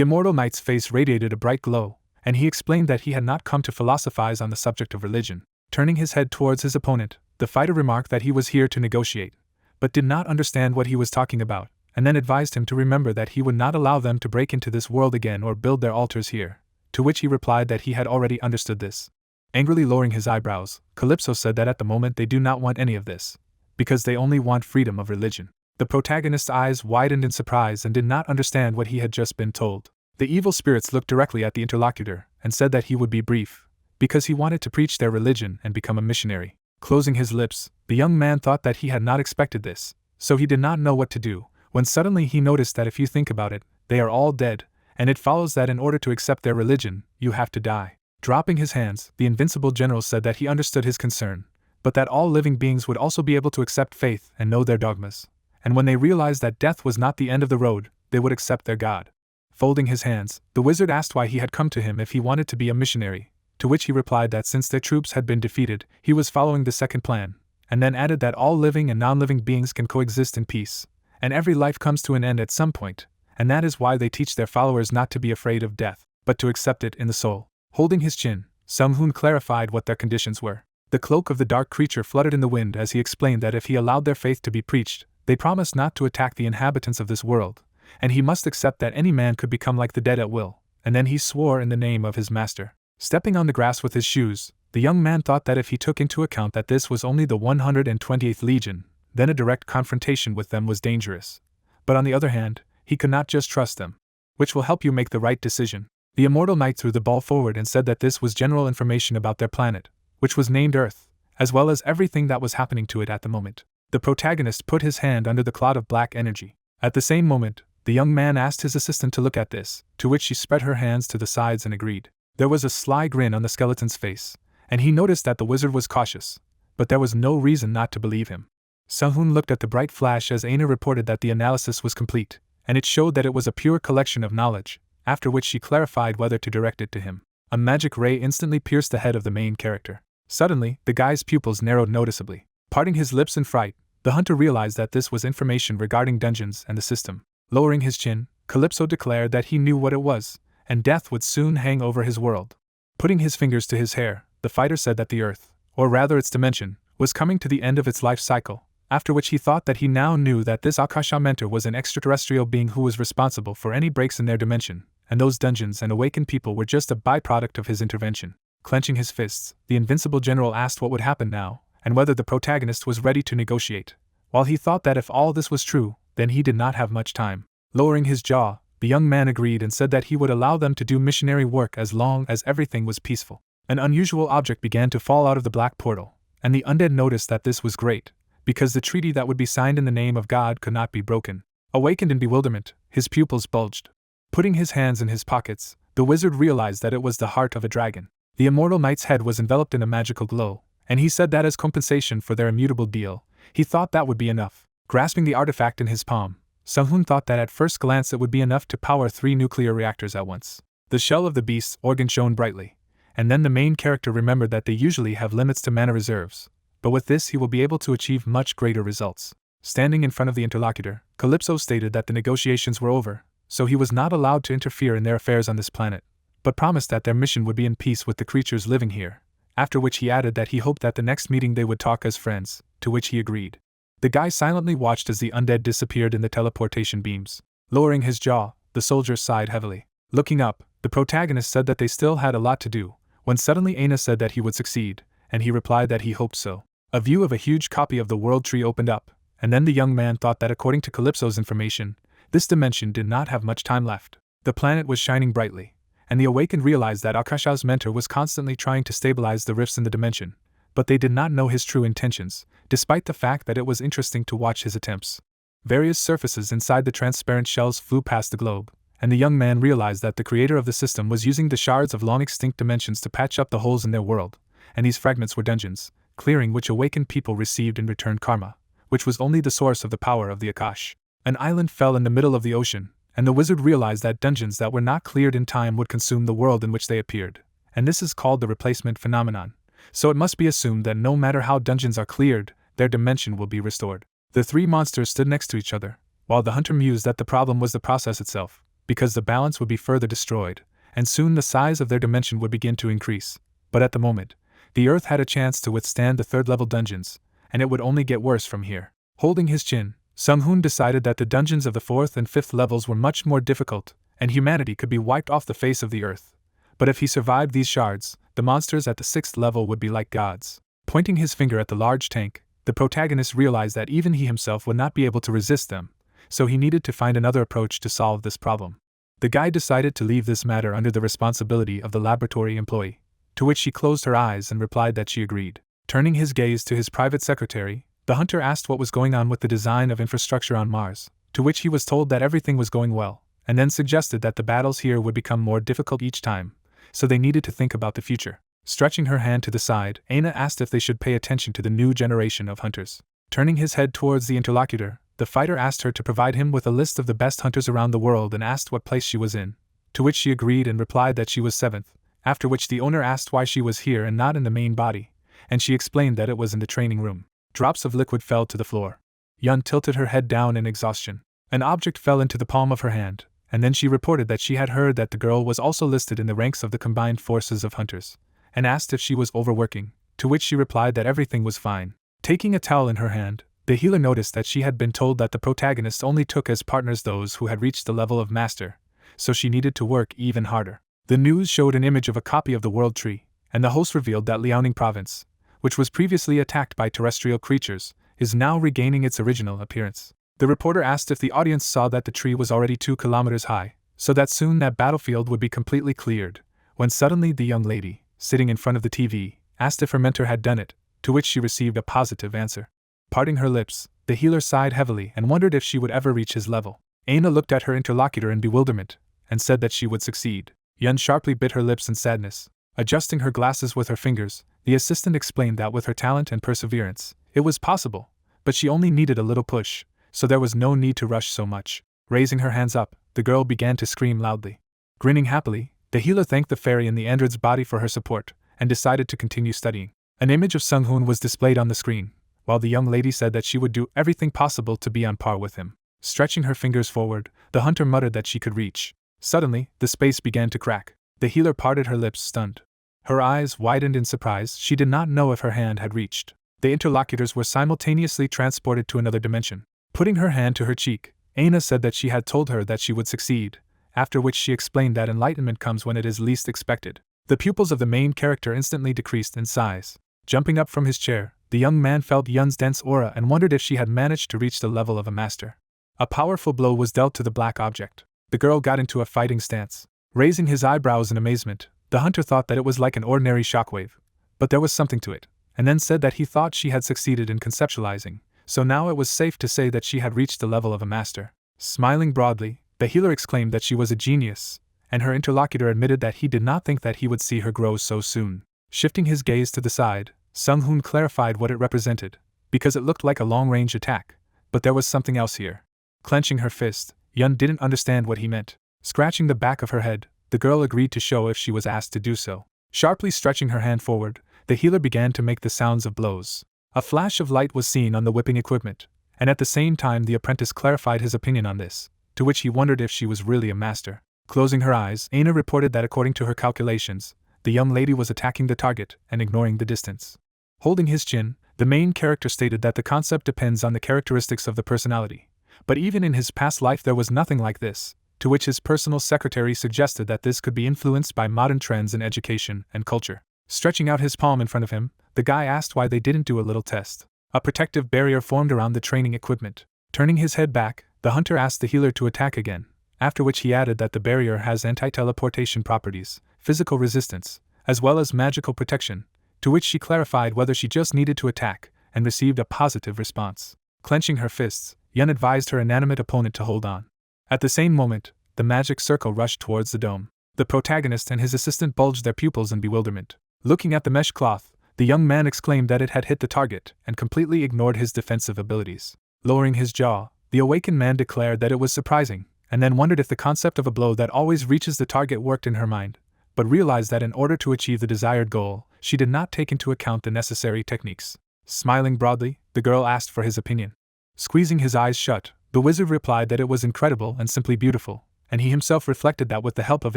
immortal knight's face radiated a bright glow, and he explained that he had not come to philosophize on the subject of religion. Turning his head towards his opponent, the fighter remarked that he was here to negotiate, but did not understand what he was talking about, and then advised him to remember that he would not allow them to break into this world again or build their altars here, to which he replied that he had already understood this. Angrily lowering his eyebrows, Calypso said that at the moment they do not want any of this, because they only want freedom of religion. The protagonist's eyes widened in surprise and did not understand what he had just been told. The evil spirits looked directly at the interlocutor and said that he would be brief, because he wanted to preach their religion and become a missionary. Closing his lips, the young man thought that he had not expected this, so he did not know what to do, when suddenly he noticed that if you think about it, they are all dead, and it follows that in order to accept their religion, you have to die. Dropping his hands, the invincible general said that he understood his concern, but that all living beings would also be able to accept faith and know their dogmas. And when they realized that death was not the end of the road, they would accept their God. Folding his hands, the wizard asked why he had come to him if he wanted to be a missionary, to which he replied that since their troops had been defeated, he was following the second plan, and then added that all living and non-living beings can coexist in peace, and every life comes to an end at some point, and that is why they teach their followers not to be afraid of death, but to accept it in the soul. Holding his chin, Sun clarified what their conditions were. The cloak of the dark creature fluttered in the wind as he explained that if he allowed their faith to be preached, they promised not to attack the inhabitants of this world, and he must accept that any man could become like the dead at will, and then he swore in the name of his master. Stepping on the grass with his shoes, the young man thought that if he took into account that this was only the 128th Legion, then a direct confrontation with them was dangerous. But on the other hand, he could not just trust them. Which will help you make the right decision. The immortal knight threw the ball forward and said that this was general information about their planet, which was named Earth, as well as everything that was happening to it at the moment. The protagonist put his hand under the cloud of black energy. At the same moment, the young man asked his assistant to look at this, to which she spread her hands to the sides and agreed. There was a sly grin on the skeleton's face, and he noticed that the wizard was cautious, but there was no reason not to believe him. Sun looked at the bright flash as Aina reported that the analysis was complete, and it showed that it was a pure collection of knowledge, after which she clarified whether to direct it to him. A magic ray instantly pierced the head of the main character. Suddenly, the guy's pupils narrowed noticeably. Parting his lips in fright, the hunter realized that this was information regarding dungeons and the system. Lowering his chin, Calypso declared that he knew what it was, and death would soon hang over his world. Putting his fingers to his hair, the fighter said that the Earth, or rather its dimension, was coming to the end of its life cycle, after which he thought that he now knew that this Akasha mentor was an extraterrestrial being who was responsible for any breaks in their dimension, and those dungeons and awakened people were just a byproduct of his intervention. Clenching his fists, the invincible general asked what would happen now, and whether the protagonist was ready to negotiate. While he thought that if all this was true, then he did not have much time. Lowering his jaw, the young man agreed and said that he would allow them to do missionary work as long as everything was peaceful. An unusual object began to fall out of the black portal, and the undead noticed that this was great, because the treaty that would be signed in the name of God could not be broken. Awakened in bewilderment, his pupils bulged. Putting his hands in his pockets, the wizard realized that it was the heart of a dragon. The immortal knight's head was enveloped in a magical glow, and he said that as compensation for their immutable deal, he thought that would be enough. Grasping the artifact in his palm, Sun thought that at first glance it would be enough to power 3 nuclear reactors at once. The shell of the beast's organ shone brightly, and then the main character remembered that they usually have limits to mana reserves, but with this he will be able to achieve much greater results. Standing in front of the interlocutor, Calypso stated that the negotiations were over, so he was not allowed to interfere in their affairs on this planet, but promised that their mission would be in peace with the creatures living here, after which he added that he hoped that the next meeting they would talk as friends, to which he agreed. The guy silently watched as the undead disappeared in the teleportation beams. Lowering his jaw, the soldier sighed heavily. Looking up, the protagonist said that they still had a lot to do, when suddenly Aina said that he would succeed, and he replied that he hoped so. A view of a huge copy of the world tree opened up, and then the young man thought that according to Calypso's information, this dimension did not have much time left. The planet was shining brightly, and the awakened realized that Akasha's mentor was constantly trying to stabilize the rifts in the dimension, but they did not know his true intentions, despite the fact that it was interesting to watch his attempts. Various surfaces inside the transparent shells flew past the globe, and the young man realized that the creator of the system was using the shards of long-extinct dimensions to patch up the holes in their world, and these fragments were dungeons, clearing which awakened people received in return karma, which was only the source of the power of the Akash. An island fell in the middle of the ocean, and the wizard realized that dungeons that were not cleared in time would consume the world in which they appeared, and this is called the replacement phenomenon. So it must be assumed that no matter how dungeons are cleared, their dimension will be restored. The 3 monsters stood next to each other, while the hunter mused that the problem was the process itself, because the balance would be further destroyed, and soon the size of their dimension would begin to increase. But at the moment, the Earth had a chance to withstand the 3rd-level dungeons, and it would only get worse from here. Holding his chin, Sun decided that the dungeons of the 4th and 5th levels were much more difficult, and humanity could be wiped off the face of the Earth. But if he survived these shards, the monsters at the 6th level would be like gods. Pointing his finger at the large tank, the protagonist realized that even he himself would not be able to resist them, so he needed to find another approach to solve this problem. The guide decided to leave this matter under the responsibility of the laboratory employee, to which she closed her eyes and replied that she agreed. Turning his gaze to his private secretary, the hunter asked what was going on with the design of infrastructure on Mars, to which he was told that everything was going well, and then suggested that the battles here would become more difficult each time, so they needed to think about the future. Stretching her hand to the side, Aina asked if they should pay attention to the new generation of hunters. Turning his head towards the interlocutor, the fighter asked her to provide him with a list of the best hunters around the world and asked what place she was in, to which she agreed and replied that she was 7th, after which the owner asked why she was here and not in the main body, and she explained that it was in the training room. Drops of liquid fell to the floor. Yun tilted her head down in exhaustion. An object fell into the palm of her hand, and then she reported that she had heard that the girl was also listed in the ranks of the combined forces of hunters, and asked if she was overworking, to which she replied that everything was fine. Taking a towel in her hand, the healer noticed that she had been told that the protagonist only took as partners those who had reached the level of master, so she needed to work even harder. The news showed an image of a copy of the World Tree, and the host revealed that Liaoning Province, which was previously attacked by terrestrial creatures, is now regaining its original appearance. The reporter asked if the audience saw that the tree was already 2 kilometers high, so that soon that battlefield would be completely cleared, when suddenly the young lady, sitting in front of the TV, asked if her mentor had done it, to which she received a positive answer. Parting her lips, the healer sighed heavily and wondered if she would ever reach his level. Aina looked at her interlocutor in bewilderment, and said that she would succeed. Yun sharply bit her lips in sadness. Adjusting her glasses with her fingers, the assistant explained that with her talent and perseverance, it was possible, but she only needed a little push, so there was no need to rush so much. Raising her hands up, the girl began to scream loudly. Grinning happily, the healer thanked the fairy in the android's body for her support, and decided to continue studying. An image of Sung-hoon was displayed on the screen, while the young lady said that she would do everything possible to be on par with him. Stretching her fingers forward, the hunter muttered that she could reach. Suddenly, the space began to crack. The healer parted her lips, stunned. Her eyes widened in surprise. She did not know if her hand had reached. The interlocutors were simultaneously transported to another dimension. Putting her hand to her cheek, Aina said that she had told her that she would succeed, after which she explained that enlightenment comes when it is least expected. The pupils of the main character instantly decreased in size. Jumping up from his chair, the young man felt Yun's dense aura and wondered if she had managed to reach the level of a master. A powerful blow was dealt to the black object. The girl got into a fighting stance. Raising his eyebrows in amazement, the hunter thought that it was like an ordinary shockwave, but there was something to it, and then said that he thought she had succeeded in conceptualizing, so now it was safe to say that she had reached the level of a master. Smiling broadly, the healer exclaimed that she was a genius, and her interlocutor admitted that he did not think that he would see her grow so soon. Shifting his gaze to the side, Sung-hoon clarified what it represented, because it looked like a long-range attack, but there was something else here. Clenching her fist, Yun didn't understand what he meant. Scratching the back of her head, the girl agreed to show if she was asked to do so. Sharply stretching her hand forward, the healer began to make the sounds of blows. A flash of light was seen on the whipping equipment, and at the same time the apprentice clarified his opinion on this, to which he wondered if she was really a master. Closing her eyes, Aina reported that according to her calculations, the young lady was attacking the target and ignoring the distance. Holding his chin, the main character stated that the concept depends on the characteristics of the personality, but even in his past life there was nothing like this, to which his personal secretary suggested that this could be influenced by modern trends in education and culture. Stretching out his palm in front of him, the guy asked why they didn't do a little test. A protective barrier formed around the training equipment. Turning his head back, the hunter asked the healer to attack again, after which he added that the barrier has anti-teleportation properties, physical resistance, as well as magical protection, to which she clarified whether she just needed to attack, and received a positive response. Clenching her fists, Yun advised her inanimate opponent to hold on. At the same moment, the magic circle rushed towards the dome. The protagonist and his assistant bulged their pupils in bewilderment. Looking at the mesh cloth, the young man exclaimed that it had hit the target and completely ignored his defensive abilities. Lowering his jaw, the awakened man declared that it was surprising, and then wondered if the concept of a blow that always reaches the target worked in her mind, but realized that in order to achieve the desired goal, she did not take into account the necessary techniques. Smiling broadly, the girl asked for his opinion. Squeezing his eyes shut, the wizard replied that it was incredible and simply beautiful, and he himself reflected that with the help of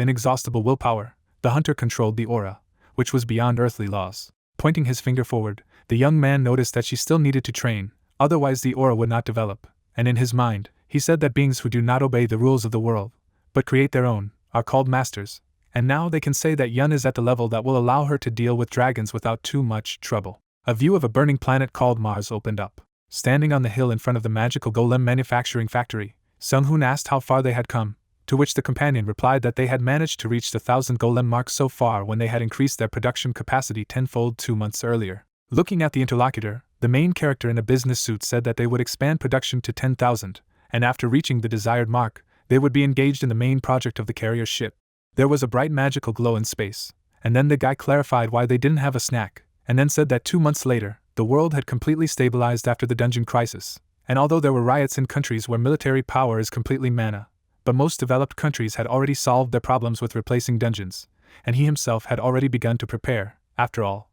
inexhaustible willpower, the hunter controlled the aura, which was beyond earthly laws. Pointing his finger forward, the young man noticed that she still needed to train, otherwise the aura would not develop, and in his mind, he said that beings who do not obey the rules of the world, but create their own, are called masters, and now they can say that Yun is at the level that will allow her to deal with dragons without too much trouble. A view of a burning planet called Mars opened up. Standing on the hill in front of the magical golem manufacturing factory, Sung-hoon asked how far they had come, to which the companion replied that they had managed to reach the 1,000 golem mark so far when they had increased their production capacity tenfold 2 months earlier. Looking at the interlocutor, the main character in a business suit said that they would expand production to 10,000, and after reaching the desired mark, they would be engaged in the main project of the carrier ship. There was a bright magical glow in space, and then the guy clarified why they didn't have a snack, and then said that 2 months later, the world had completely stabilized after the dungeon crisis, and although there were riots in countries where military power is completely mana, but most developed countries had already solved their problems with replacing dungeons, and he himself had already begun to prepare, after all.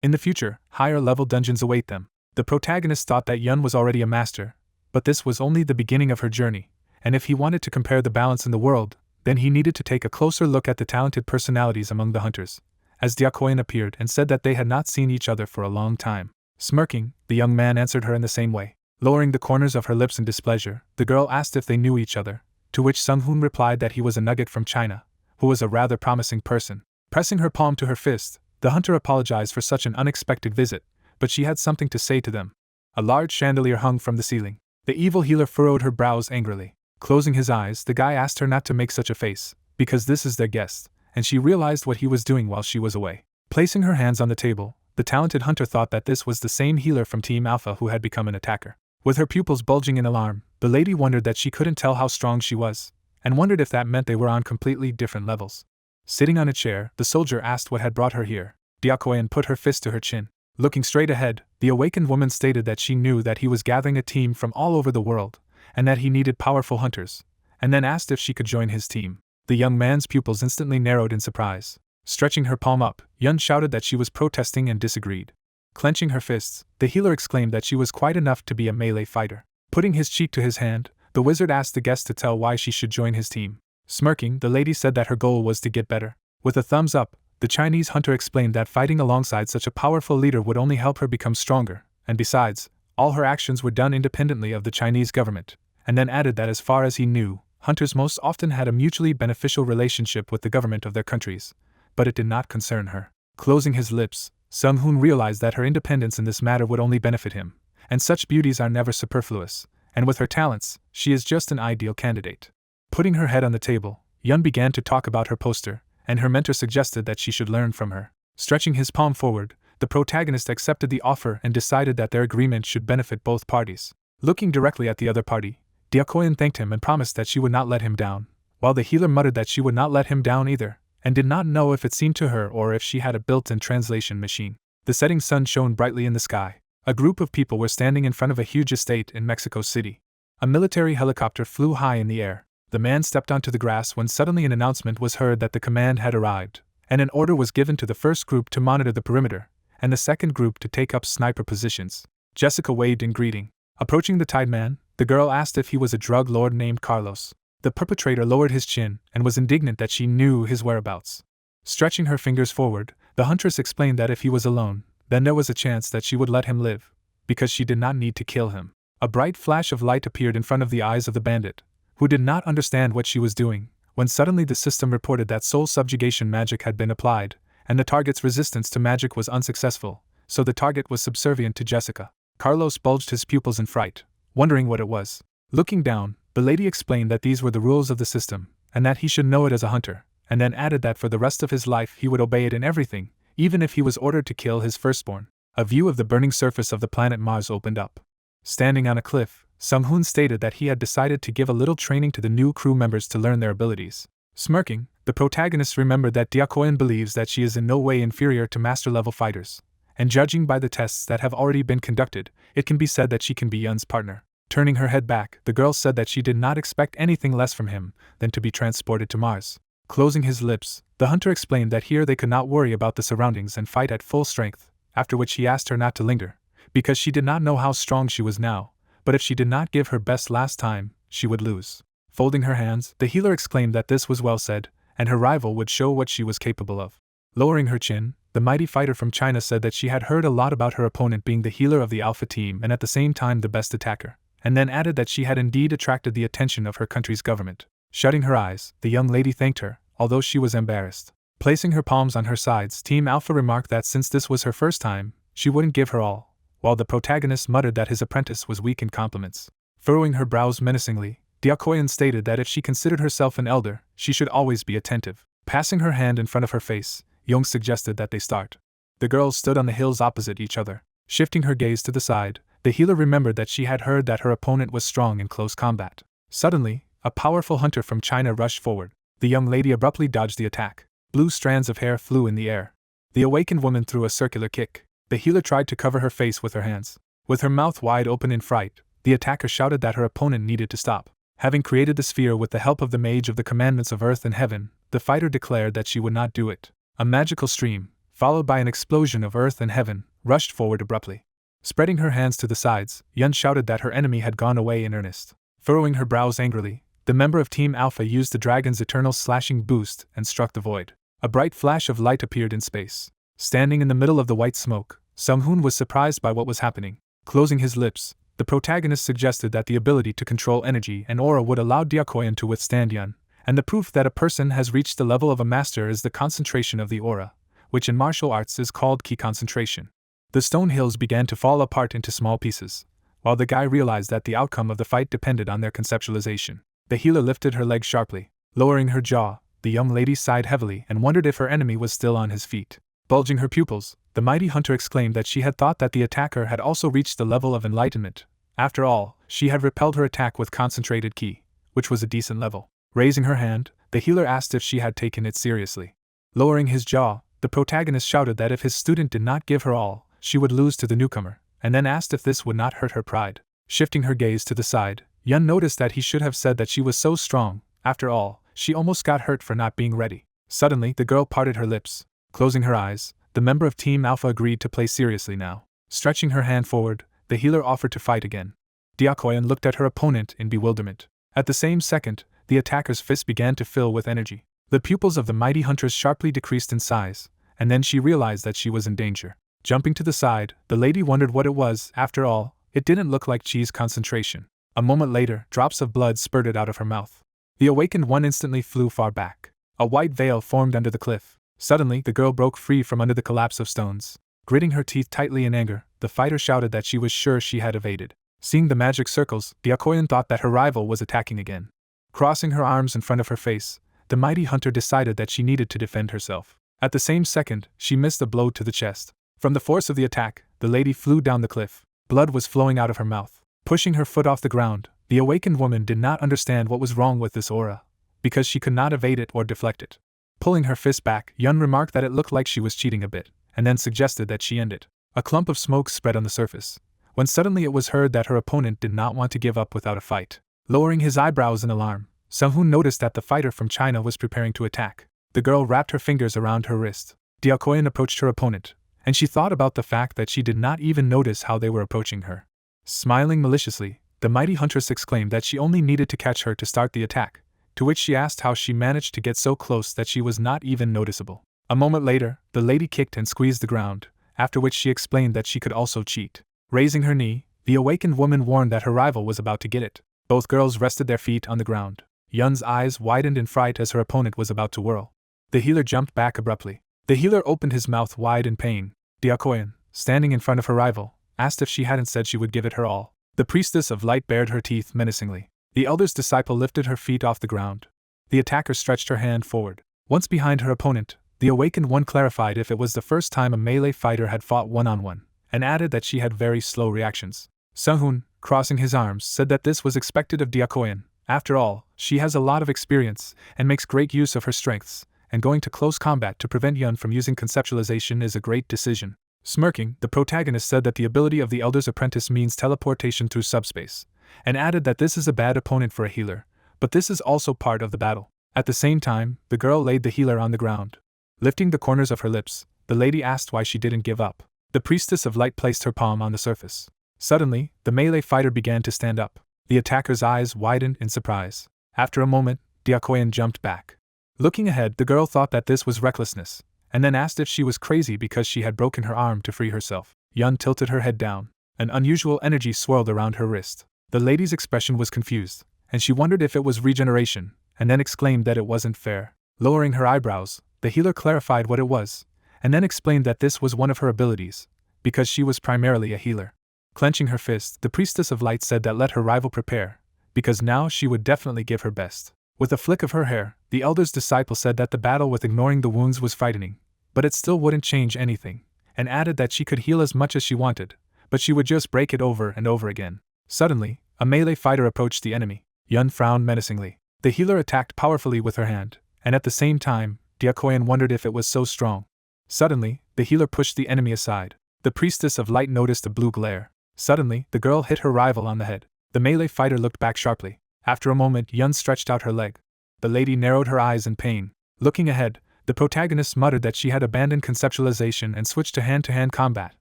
In the future, higher-level dungeons await them. The protagonist thought that Yun was already a master, but this was only the beginning of her journey, and if he wanted to compare the balance in the world, then he needed to take a closer look at the talented personalities among the hunters, as Diakoyan appeared and said that they had not seen each other for a long time. Smirking, the young man answered her in the same way. Lowering the corners of her lips in displeasure, the girl asked if they knew each other, to which Sung-hoon replied that he was a nugget from China, who was a rather promising person. Pressing her palm to her fist, the hunter apologized for such an unexpected visit, but she had something to say to them. A large chandelier hung from the ceiling. The evil healer furrowed her brows angrily. Closing his eyes, the guy asked her not to make such a face, because this is their guest, and she realized what he was doing while she was away. Placing her hands on the table, the talented hunter thought that this was the same healer from Team Alpha who had become an attacker. With her pupils bulging in alarm, the lady wondered that she couldn't tell how strong she was, and wondered if that meant they were on completely different levels. Sitting on a chair, the soldier asked what had brought her here. Diakoyan put her fist to her chin. Looking straight ahead, the awakened woman stated that she knew that he was gathering a team from all over the world, and that he needed powerful hunters, and then asked if she could join his team. The young man's pupils instantly narrowed in surprise. Stretching her palm up, Yun shouted that she was protesting and disagreed. Clenching her fists, the healer exclaimed that she was quite enough to be a melee fighter. Putting his cheek to his hand, the wizard asked the guest to tell why she should join his team. Smirking, the lady said that her goal was to get better. With a thumbs up, the Chinese hunter explained that fighting alongside such a powerful leader would only help her become stronger, and besides, all her actions were done independently of the Chinese government, and then added that as far as he knew, hunters most often had a mutually beneficial relationship with the government of their countries, but it did not concern her. Closing his lips, Sung-hoon realized that her independence in this matter would only benefit him, and such beauties are never superfluous, and with her talents, she is just an ideal candidate. Putting her head on the table, Yun began to talk about her poster, and her mentor suggested that she should learn from her. Stretching his palm forward, the protagonist accepted the offer and decided that their agreement should benefit both parties. Looking directly at the other party, Diakoyan thanked him and promised that she would not let him down, while the healer muttered that she would not let him down either, and did not know if it seemed to her or if she had a built-in translation machine. The setting sun shone brightly in the sky. A group of people were standing in front of a huge estate in Mexico City. A military helicopter flew high in the air. The man stepped onto the grass when suddenly an announcement was heard that the command had arrived, and an order was given to the first group to monitor the perimeter, and the second group to take up sniper positions. Jessica waved in greeting. Approaching the tied man, the girl asked if he was a drug lord named Carlos. The perpetrator lowered his chin and was indignant that she knew his whereabouts. Stretching her fingers forward, the huntress explained that if he was alone, then there was a chance that she would let him live, because she did not need to kill him. A bright flash of light appeared in front of the eyes of the bandit, who did not understand what she was doing, when suddenly the system reported that soul subjugation magic had been applied, and the target's resistance to magic was unsuccessful, so the target was subservient to Jessica. Carlos bulged his pupils in fright, wondering what it was. Looking down, the lady explained that these were the rules of the system, and that he should know it as a hunter, and then added that for the rest of his life he would obey it in everything, even if he was ordered to kill his firstborn. A view of the burning surface of the planet Mars opened up. Standing on a cliff, Sung-hoon stated that he had decided to give a little training to the new crew members to learn their abilities. Smirking, the protagonist remembered that Diakoyan believes that she is in no way inferior to master-level fighters, and judging by the tests that have already been conducted, it can be said that she can be Yun's partner. Turning her head back, the girl said that she did not expect anything less from him than to be transported to Mars. Closing his lips, the hunter explained that here they could not worry about the surroundings and fight at full strength, after which he asked her not to linger, because she did not know how strong she was now, but if she did not give her best last time, she would lose. Folding her hands, the healer exclaimed that this was well said, and her rival would show what she was capable of. Lowering her chin, the mighty fighter from China said that she had heard a lot about her opponent being the healer of the Alpha team and at the same time the best attacker, and then added that she had indeed attracted the attention of her country's government. Shutting her eyes, the young lady thanked her, although she was embarrassed. Placing her palms on her sides, Team Alpha remarked that since this was her first time, she wouldn't give her all, while the protagonist muttered that his apprentice was weak in compliments. Furrowing her brows menacingly, Diakoyan stated that if she considered herself an elder, she should always be attentive. Passing her hand in front of her face, Yong suggested that they start. The girls stood on the hills opposite each other. Shifting her gaze to the side, the healer remembered that she had heard that her opponent was strong in close combat. Suddenly, a powerful hunter from China rushed forward. The young lady abruptly dodged the attack. blue strands of hair flew in the air. The awakened woman threw a circular kick. The healer tried to cover her face with her hands. With her mouth wide open in fright, the attacker shouted that her opponent needed to stop. Having created the sphere with the help of the mage of the commandments of earth and heaven, the fighter declared that she would not do it. A magical stream, followed by an explosion of earth and heaven, rushed forward abruptly. Spreading her hands to the sides, Yun shouted that her enemy had gone away in earnest. Furrowing her brows angrily, the member of Team Alpha used the dragon's eternal slashing boost and struck the void. A bright flash of light appeared in space. Standing in the middle of the white smoke, Sung-hoon was surprised by what was happening. Closing his lips, the protagonist suggested that the ability to control energy and aura would allow Diakoyan to withstand Yun, and the proof that a person has reached the level of a master is the concentration of the aura, which in martial arts is called ki concentration. The stone hills began to fall apart into small pieces, while the guy realized that the outcome of the fight depended on their conceptualization. The healer lifted her leg sharply. Lowering her jaw, the young lady sighed heavily and wondered if her enemy was still on his feet. Bulging her pupils, the mighty hunter exclaimed that she had thought that the attacker had also reached the level of enlightenment. After all, she had repelled her attack with concentrated ki, which was a decent level. Raising her hand, the healer asked if she had taken it seriously. Lowering his jaw, the protagonist shouted that if his student did not give her all, she would lose to the newcomer, and then asked if this would not hurt her pride. Shifting her gaze to the side, Yun noticed that he should have said that she was so strong. After all, she almost got hurt for not being ready. Suddenly, the girl parted her lips. Closing her eyes, the member of Team Alpha agreed to play seriously now. Stretching her hand forward, the healer offered to fight again. Diakoyan looked at her opponent in bewilderment. At the same second, the attacker's fist began to fill with energy. The pupils of the mighty huntress sharply decreased in size, and then she realized that she was in danger. Jumping to the side, the lady wondered what it was. After all, it didn't look like cheese concentration. A moment later, drops of blood spurted out of her mouth. The awakened one instantly flew far back. A white veil formed under the cliff. Suddenly, the girl broke free from under the collapse of stones. Gritting her teeth tightly in anger, the fighter shouted that she was sure she had evaded. Seeing the magic circles, Diakoyan thought that her rival was attacking again. Crossing her arms in front of her face, the mighty hunter decided that she needed to defend herself. At the same second, she missed a blow to the chest. From the force of the attack, the lady flew down the cliff. Blood was flowing out of her mouth. Pushing her foot off the ground, the awakened woman did not understand what was wrong with this aura, because she could not evade it or deflect it. Pulling her fist back, Yun remarked that it looked like she was cheating a bit, and then suggested that she end it. A clump of smoke spread on the surface, when suddenly it was heard that her opponent did not want to give up without a fight. Lowering his eyebrows in alarm, Sung-hoon noticed that the fighter from China was preparing to attack. The girl wrapped her fingers around her wrist. Diakoyan approached her opponent, and she thought about the fact that she did not even notice how they were approaching her. Smiling maliciously, the mighty huntress exclaimed that she only needed to catch her to start the attack, to which she asked how she managed to get so close that she was not even noticeable. A moment later, the lady kicked and squeezed the ground, after which she explained that she could also cheat. Raising her knee, the awakened woman warned that her rival was about to get it. Both girls rested their feet on the ground. Yun's eyes widened in fright as her opponent was about to whirl. The healer jumped back abruptly. The healer opened his mouth wide in pain. Diakoyan, standing in front of her rival, asked if she hadn't said she would give it her all. The priestess of light bared her teeth menacingly. The elder's disciple lifted her feet off the ground. The attacker stretched her hand forward. Once behind her opponent, the awakened one clarified if it was the first time a melee fighter had fought one-on-one, and added that she had very slow reactions. Sung-hoon, crossing his arms, said that this was expected of Diakoyan. After all, she has a lot of experience, and makes great use of her strengths, and going to close combat to prevent Yun from using conceptualization is a great decision. Smirking, the protagonist said that the ability of the Elder's Apprentice means teleportation through subspace, and added that this is a bad opponent for a healer, but this is also part of the battle. At the same time, the girl laid the healer on the ground. Lifting the corners of her lips, the lady asked why she didn't give up. The priestess of light placed her palm on the surface. Suddenly, the melee fighter began to stand up. The attacker's eyes widened in surprise. After a moment, Diakoyan jumped back. Looking ahead, the girl thought that this was recklessness, and then asked if she was crazy because she had broken her arm to free herself. Yun tilted her head down. An unusual energy swirled around her wrist. The lady's expression was confused, and she wondered if it was regeneration, and then exclaimed that it wasn't fair. Lowering her eyebrows, the healer clarified what it was, and then explained that this was one of her abilities, because she was primarily a healer. Clenching her fist, the priestess of light said that let her rival prepare, because now she would definitely give her best. With a flick of her hair, the elder's disciple said that the battle with ignoring the wounds was frightening, but it still wouldn't change anything, and added that she could heal as much as she wanted, but she would just break it over and over again. Suddenly, a melee fighter approached the enemy. Yun frowned menacingly. The healer attacked powerfully with her hand, and at the same time, Diakoyan wondered if it was so strong. Suddenly, the healer pushed the enemy aside. The priestess of light noticed a blue glare. Suddenly, the girl hit her rival on the head. The melee fighter looked back sharply. After a moment, Yun stretched out her leg. The lady narrowed her eyes in pain. Looking ahead, the protagonist muttered that she had abandoned conceptualization and switched to hand-to-hand combat,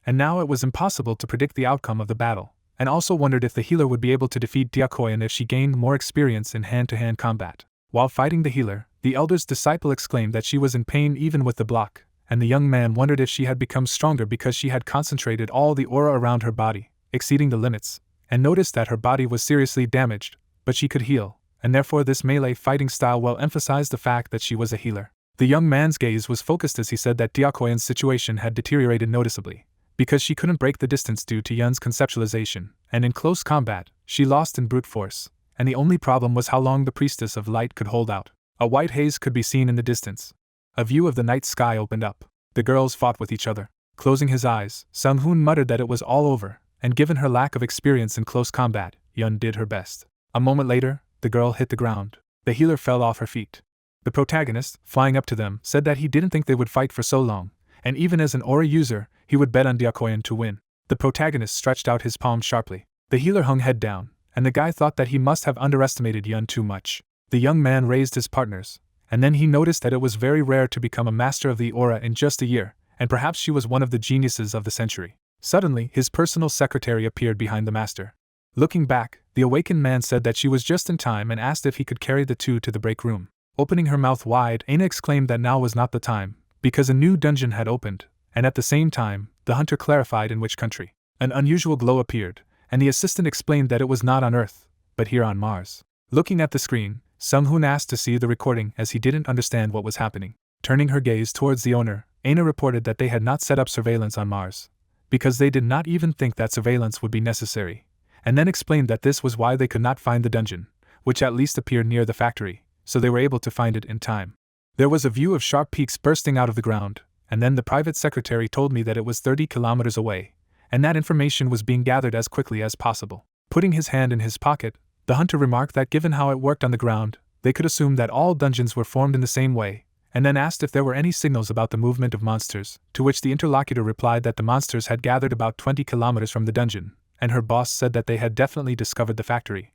and now it was impossible to predict the outcome of the battle, and also wondered if the healer would be able to defeat Diakoyan if she gained more experience in hand-to-hand combat. While fighting the healer, the elder's disciple exclaimed that she was in pain even with the block, and the young man wondered if she had become stronger because she had concentrated all the aura around her body, exceeding the limits, and noticed that her body was seriously damaged, but she could heal, and therefore this melee fighting style well emphasized the fact that she was a healer. The young man's gaze was focused as he said that Diakoyan's situation had deteriorated noticeably, because she couldn't break the distance due to Yun's conceptualization, and in close combat, she lost in brute force, and the only problem was how long the priestess of light could hold out. A white haze could be seen in the distance. A view of the night sky opened up. The girls fought with each other. Closing his eyes, Sung-hoon muttered that it was all over, and given her lack of experience in close combat, Yun did her best. A moment later, the girl hit the ground. The healer fell off her feet. The protagonist, flying up to them, said that he didn't think they would fight for so long, and even as an aura user, he would bet on Diakoyan to win. The protagonist stretched out his palm sharply. The healer hung head down, and the guy thought that he must have underestimated Yun too much. The young man raised his partners, and then he noticed that it was very rare to become a master of the aura in just a year, and perhaps she was one of the geniuses of the century. Suddenly, his personal secretary appeared behind the master. Looking back, the awakened man said that she was just in time and asked if he could carry the two to the break room. Opening her mouth wide, Aina exclaimed that now was not the time, because a new dungeon had opened, and at the same time, the hunter clarified in which country. An unusual glow appeared, and the assistant explained that it was not on Earth, but here on Mars. Looking at the screen, Sung-hoon asked to see the recording as he didn't understand what was happening. Turning her gaze towards the owner, Aina reported that they had not set up surveillance on Mars, because they did not even think that surveillance would be necessary, and then explained that this was why they could not find the dungeon, which at least appeared near the factory, so they were able to find it in time. There was a view of sharp peaks bursting out of the ground, and then the private secretary told me that it was 30 kilometers away, and that information was being gathered as quickly as possible. Putting his hand in his pocket, the hunter remarked that given how it worked on the ground, they could assume that all dungeons were formed in the same way, and then asked if there were any signals about the movement of monsters, to which the interlocutor replied that the monsters had gathered about 20 kilometers from the dungeon, and her boss said that they had definitely discovered the factory,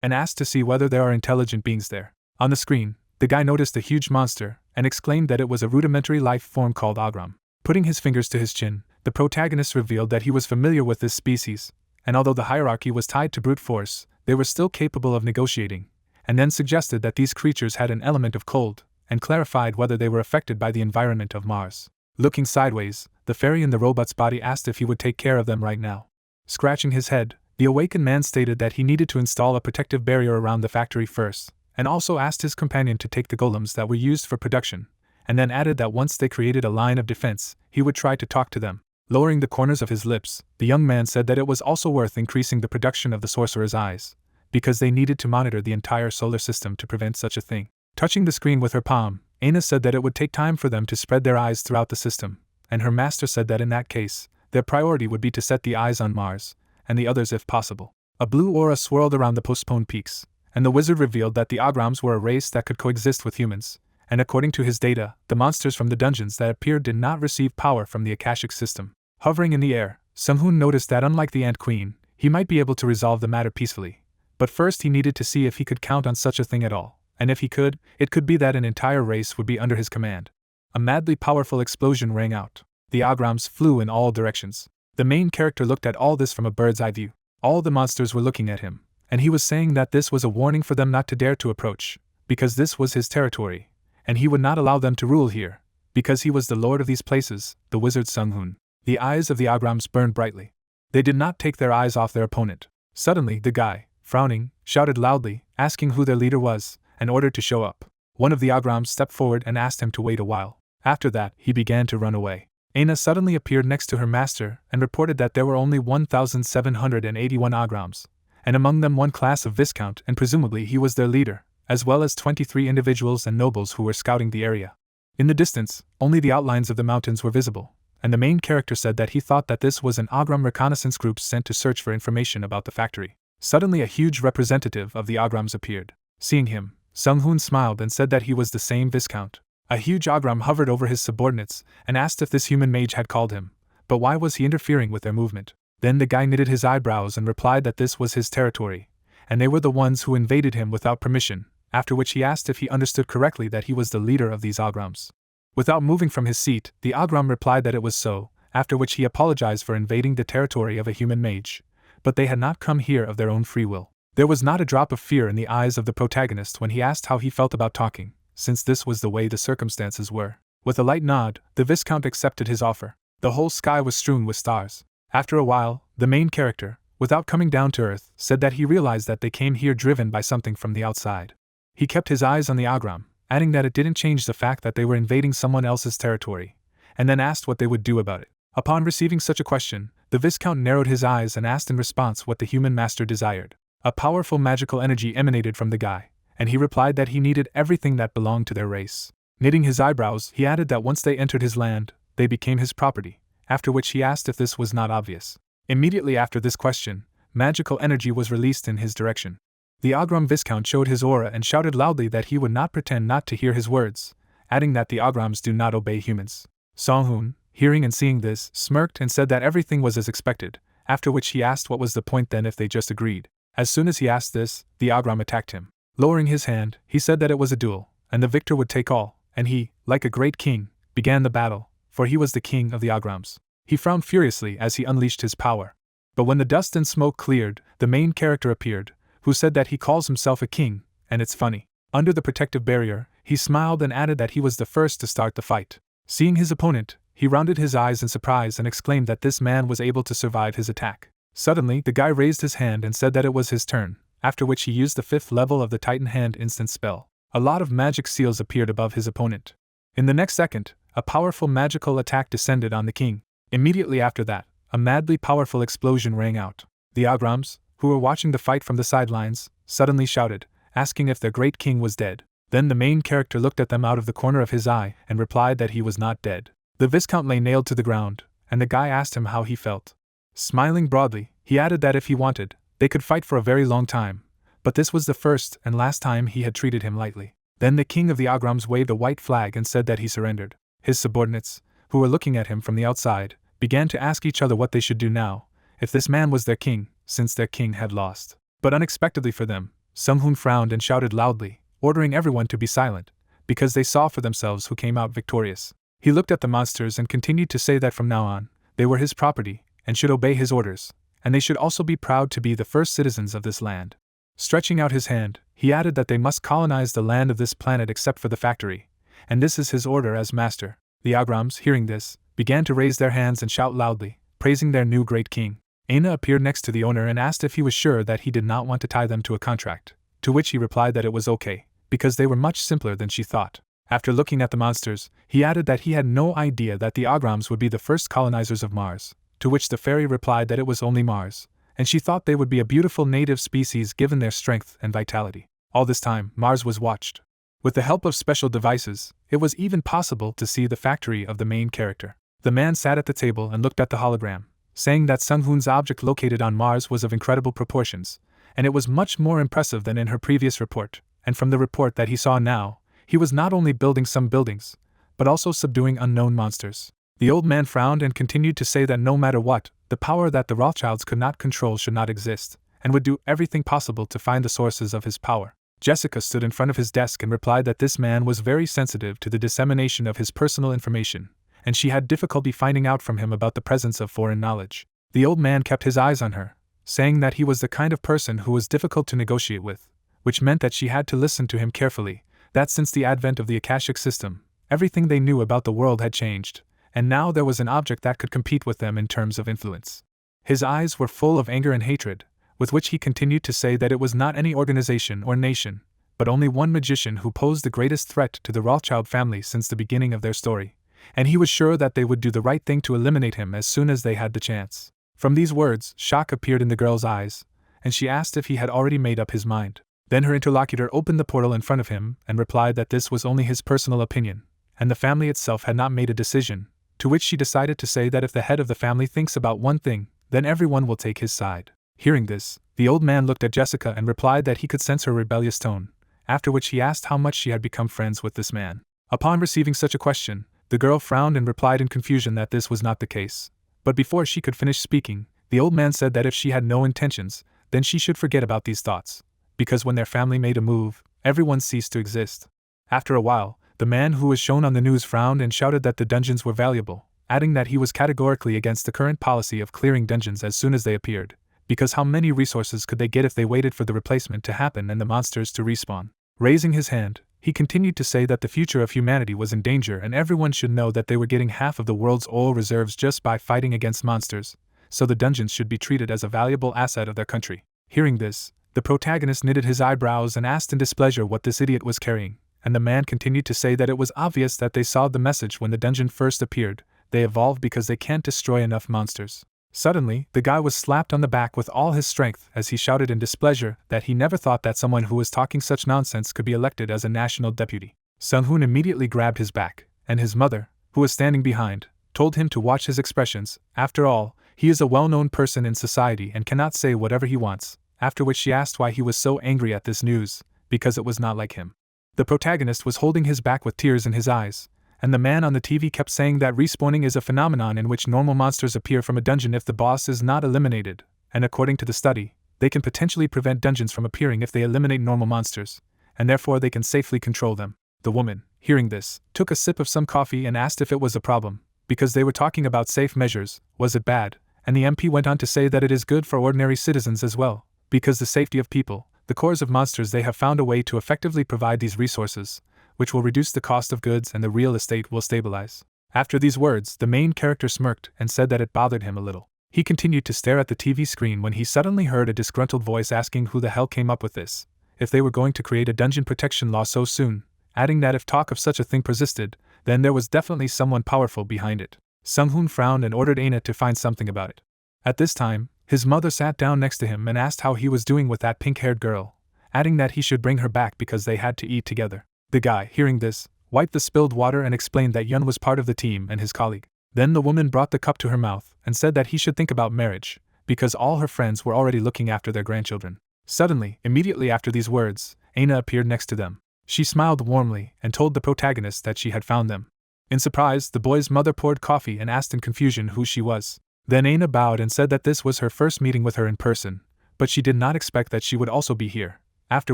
and asked to see whether there are intelligent beings there. On the screen, the guy noticed a huge monster, and exclaimed that it was a rudimentary life form called Agram. Putting his fingers to his chin, the protagonist revealed that he was familiar with this species, and although the hierarchy was tied to brute force, they were still capable of negotiating, and then suggested that these creatures had an element of cold, and clarified whether they were affected by the environment of Mars. Looking sideways, the fairy in the robot's body asked if he would take care of them right now. Scratching his head, the awakened man stated that he needed to install a protective barrier around the factory first, and also asked his companion to take the golems that were used for production, and then added that once they created a line of defense, he would try to talk to them. Lowering the corners of his lips, the young man said that it was also worth increasing the production of the sorcerer's eyes, because they needed to monitor the entire solar system to prevent such a thing. Touching the screen with her palm, Aina said that it would take time for them to spread their eyes throughout the system, and her master said that in that case, their priority would be to set the eyes on Mars, and the others if possible. A blue aura swirled around the postponed peaks, and the wizard revealed that the Agrams were a race that could coexist with humans, and according to his data, the monsters from the dungeons that appeared did not receive power from the Akashic system. Hovering in the air, Sung-hoon noticed that unlike the Ant Queen, he might be able to resolve the matter peacefully, but first he needed to see if he could count on such a thing at all, and if he could, it could be that an entire race would be under his command. A madly powerful explosion rang out. The Agrams flew in all directions. The main character looked at all this from a bird's eye view. All the monsters were looking at him, and he was saying that this was a warning for them not to dare to approach, because this was his territory, and he would not allow them to rule here, because he was the lord of these places, the wizard Sung-hoon. The eyes of the Agrams burned brightly. They did not take their eyes off their opponent. Suddenly, the guy, frowning, shouted loudly, asking who their leader was, and ordered to show up. One of the Agrams stepped forward and asked him to wait a while. After that, he began to run away. Aina suddenly appeared next to her master and reported that there were only 1,781 Agrams, and among them one class of Viscount, and presumably he was their leader, as well as 23 individuals and nobles who were scouting the area. In the distance, only the outlines of the mountains were visible, and the main character said that he thought that this was an Agram reconnaissance group sent to search for information about the factory. Suddenly a huge representative of the Agrams appeared. Seeing him, Sung-hoon smiled and said that he was the same Viscount. A huge Ogram hovered over his subordinates and asked if this human mage had called him, but why was he interfering with their movement? Then the guy knitted his eyebrows and replied that this was his territory, and they were the ones who invaded him without permission, after which he asked if he understood correctly that he was the leader of these Ograms. Without moving from his seat, the Ogram replied that it was so, after which he apologized for invading the territory of a human mage, but they had not come here of their own free will. There was not a drop of fear in the eyes of the protagonist when he asked how he felt about talking, since this was the way the circumstances were. With a light nod, the Viscount accepted his offer. The whole sky was strewn with stars. After a while, the main character, without coming down to earth, said that he realized that they came here driven by something from the outside. He kept his eyes on the Ogram, adding that it didn't change the fact that they were invading someone else's territory, and then asked what they would do about it. Upon receiving such a question, the Viscount narrowed his eyes and asked in response what the human master desired. A powerful magical energy emanated from the guy, and he replied that he needed everything that belonged to their race. Knitting his eyebrows, he added that once they entered his land, they became his property, after which he asked if this was not obvious. Immediately after this question, magical energy was released in his direction. The Ogram Viscount showed his aura and shouted loudly that he would not pretend not to hear his words, adding that the Ograms do not obey humans. Song-hoon, hearing and seeing this, smirked and said that everything was as expected, after which he asked what was the point then if they just agreed. As soon as he asked this, the Ogram attacked him. Lowering his hand, he said that it was a duel, and the victor would take all, and he, like a great king, began the battle, for he was the king of the Ograms. He frowned furiously as he unleashed his power. But when the dust and smoke cleared, the main character appeared, who said that he calls himself a king, and it's funny. Under the protective barrier, he smiled and added that he was the first to start the fight. Seeing his opponent, he rounded his eyes in surprise and exclaimed that this man was able to survive his attack. Suddenly, the guy raised his hand and said that it was his turn, after which he used the 5th level of the Titan Hand instant spell. A lot of magic seals appeared above his opponent. In the next second, a powerful magical attack descended on the king. Immediately after that, a madly powerful explosion rang out. The Ograms, who were watching the fight from the sidelines, suddenly shouted, asking if their great king was dead. Then the main character looked at them out of the corner of his eye and replied that he was not dead. The Viscount lay nailed to the ground, and the guy asked him how he felt. Smiling broadly, he added that if he wanted, they could fight for a very long time, but this was the first and last time he had treated him lightly. Then the king of the Ograms waved a white flag and said that he surrendered. His subordinates, who were looking at him from the outside, began to ask each other what they should do now, if this man was their king, since their king had lost. But unexpectedly for them, Sung-hoon frowned and shouted loudly, ordering everyone to be silent, because they saw for themselves who came out victorious. He looked at the monsters and continued to say that from now on, they were his property, and should obey his orders, and they should also be proud to be the first citizens of this land. Stretching out his hand, he added that they must colonize the land of this planet except for the factory, and this is his order as master. The Ograms, hearing this, began to raise their hands and shout loudly, praising their new great king. Aina appeared next to the owner and asked if he was sure that he did not want to tie them to a contract, to which he replied that it was okay, because they were much simpler than she thought. After looking at the monsters, he added that he had no idea that the Ograms would be the first colonizers of Mars, to which the fairy replied that it was only Mars, and she thought they would be a beautiful native species given their strength and vitality. All this time, Mars was watched. With the help of special devices, it was even possible to see the factory of the main character. The man sat at the table and looked at the hologram, saying that Sung-hoon's object located on Mars was of incredible proportions, and it was much more impressive than in her previous report, and from the report that he saw now, he was not only building some buildings, but also subduing unknown monsters. The old man frowned and continued to say that no matter what, the power that the Rothschilds could not control should not exist, and would do everything possible to find the sources of his power. Jessica stood in front of his desk and replied that this man was very sensitive to the dissemination of his personal information, and she had difficulty finding out from him about the presence of foreign knowledge. The old man kept his eyes on her, saying that he was the kind of person who was difficult to negotiate with, which meant that she had to listen to him carefully, that since the advent of the Akashic system, everything they knew about the world had changed, and now there was an object that could compete with them in terms of influence. His eyes were full of anger and hatred, with which he continued to say that it was not any organization or nation, but only one magician who posed the greatest threat to the Rothschild family since the beginning of their story, and he was sure that they would do the right thing to eliminate him as soon as they had the chance. From these words, shock appeared in the girl's eyes, and she asked if he had already made up his mind. Then her interlocutor opened the portal in front of him and replied that this was only his personal opinion, and the family itself had not made a decision, to which she decided to say that if the head of the family thinks about one thing, then everyone will take his side. Hearing this, the old man looked at Jessica and replied that he could sense her rebellious tone, after which he asked how much she had become friends with this man. Upon receiving such a question, the girl frowned and replied in confusion that this was not the case. But before she could finish speaking, the old man said that if she had no intentions, then she should forget about these thoughts, because when their family made a move, everyone ceased to exist. After a while, the man who was shown on the news frowned and shouted that the dungeons were valuable, adding that he was categorically against the current policy of clearing dungeons as soon as they appeared, because how many resources could they get if they waited for the replacement to happen and the monsters to respawn? Raising his hand, he continued to say that the future of humanity was in danger and everyone should know that they were getting half of the world's oil reserves just by fighting against monsters, so the dungeons should be treated as a valuable asset of their country. Hearing this, the protagonist knitted his eyebrows and asked in displeasure what this idiot was carrying, and the man continued to say that it was obvious that they saw the message when the dungeon first appeared. They evolved because they can't destroy enough monsters. Suddenly, the guy was slapped on the back with all his strength as he shouted in displeasure that he never thought that someone who was talking such nonsense could be elected as a national deputy. Sung-hoon immediately grabbed his back, and his mother, who was standing behind, told him to watch his expressions. After all, he is a well-known person in society and cannot say whatever he wants, after which she asked why he was so angry at this news, because it was not like him. The protagonist was holding his back with tears in his eyes, and the man on the TV kept saying that respawning is a phenomenon in which normal monsters appear from a dungeon if the boss is not eliminated, and according to the study, they can potentially prevent dungeons from appearing if they eliminate normal monsters, and therefore they can safely control them. The woman, hearing this, took a sip of some coffee and asked if it was a problem, because they were talking about safe measures. Was it bad? And the MP went on to say that it is good for ordinary citizens as well, because the safety of people, the cores of monsters, they have found a way to effectively provide these resources, which will reduce the cost of goods and the real estate will stabilize. After these words, the main character smirked and said that it bothered him a little. He continued to stare at the TV screen when he suddenly heard a disgruntled voice asking who the hell came up with this, if they were going to create a dungeon protection law so soon, adding that if talk of such a thing persisted, then there was definitely someone powerful behind it. Sung-hoon frowned and ordered Aina to find something about it. At this time, his mother sat down next to him and asked how he was doing with that pink-haired girl, adding that he should bring her back because they had to eat together. The guy, hearing this, wiped the spilled water and explained that Yun was part of the team and his colleague. Then the woman brought the cup to her mouth and said that he should think about marriage, because all her friends were already looking after their grandchildren. Suddenly, immediately after these words, Aina appeared next to them. She smiled warmly and told the protagonist that she had found them. In surprise, the boy's mother poured coffee and asked in confusion who she was. Then Aina bowed and said that this was her first meeting with her in person, but she did not expect that she would also be here. After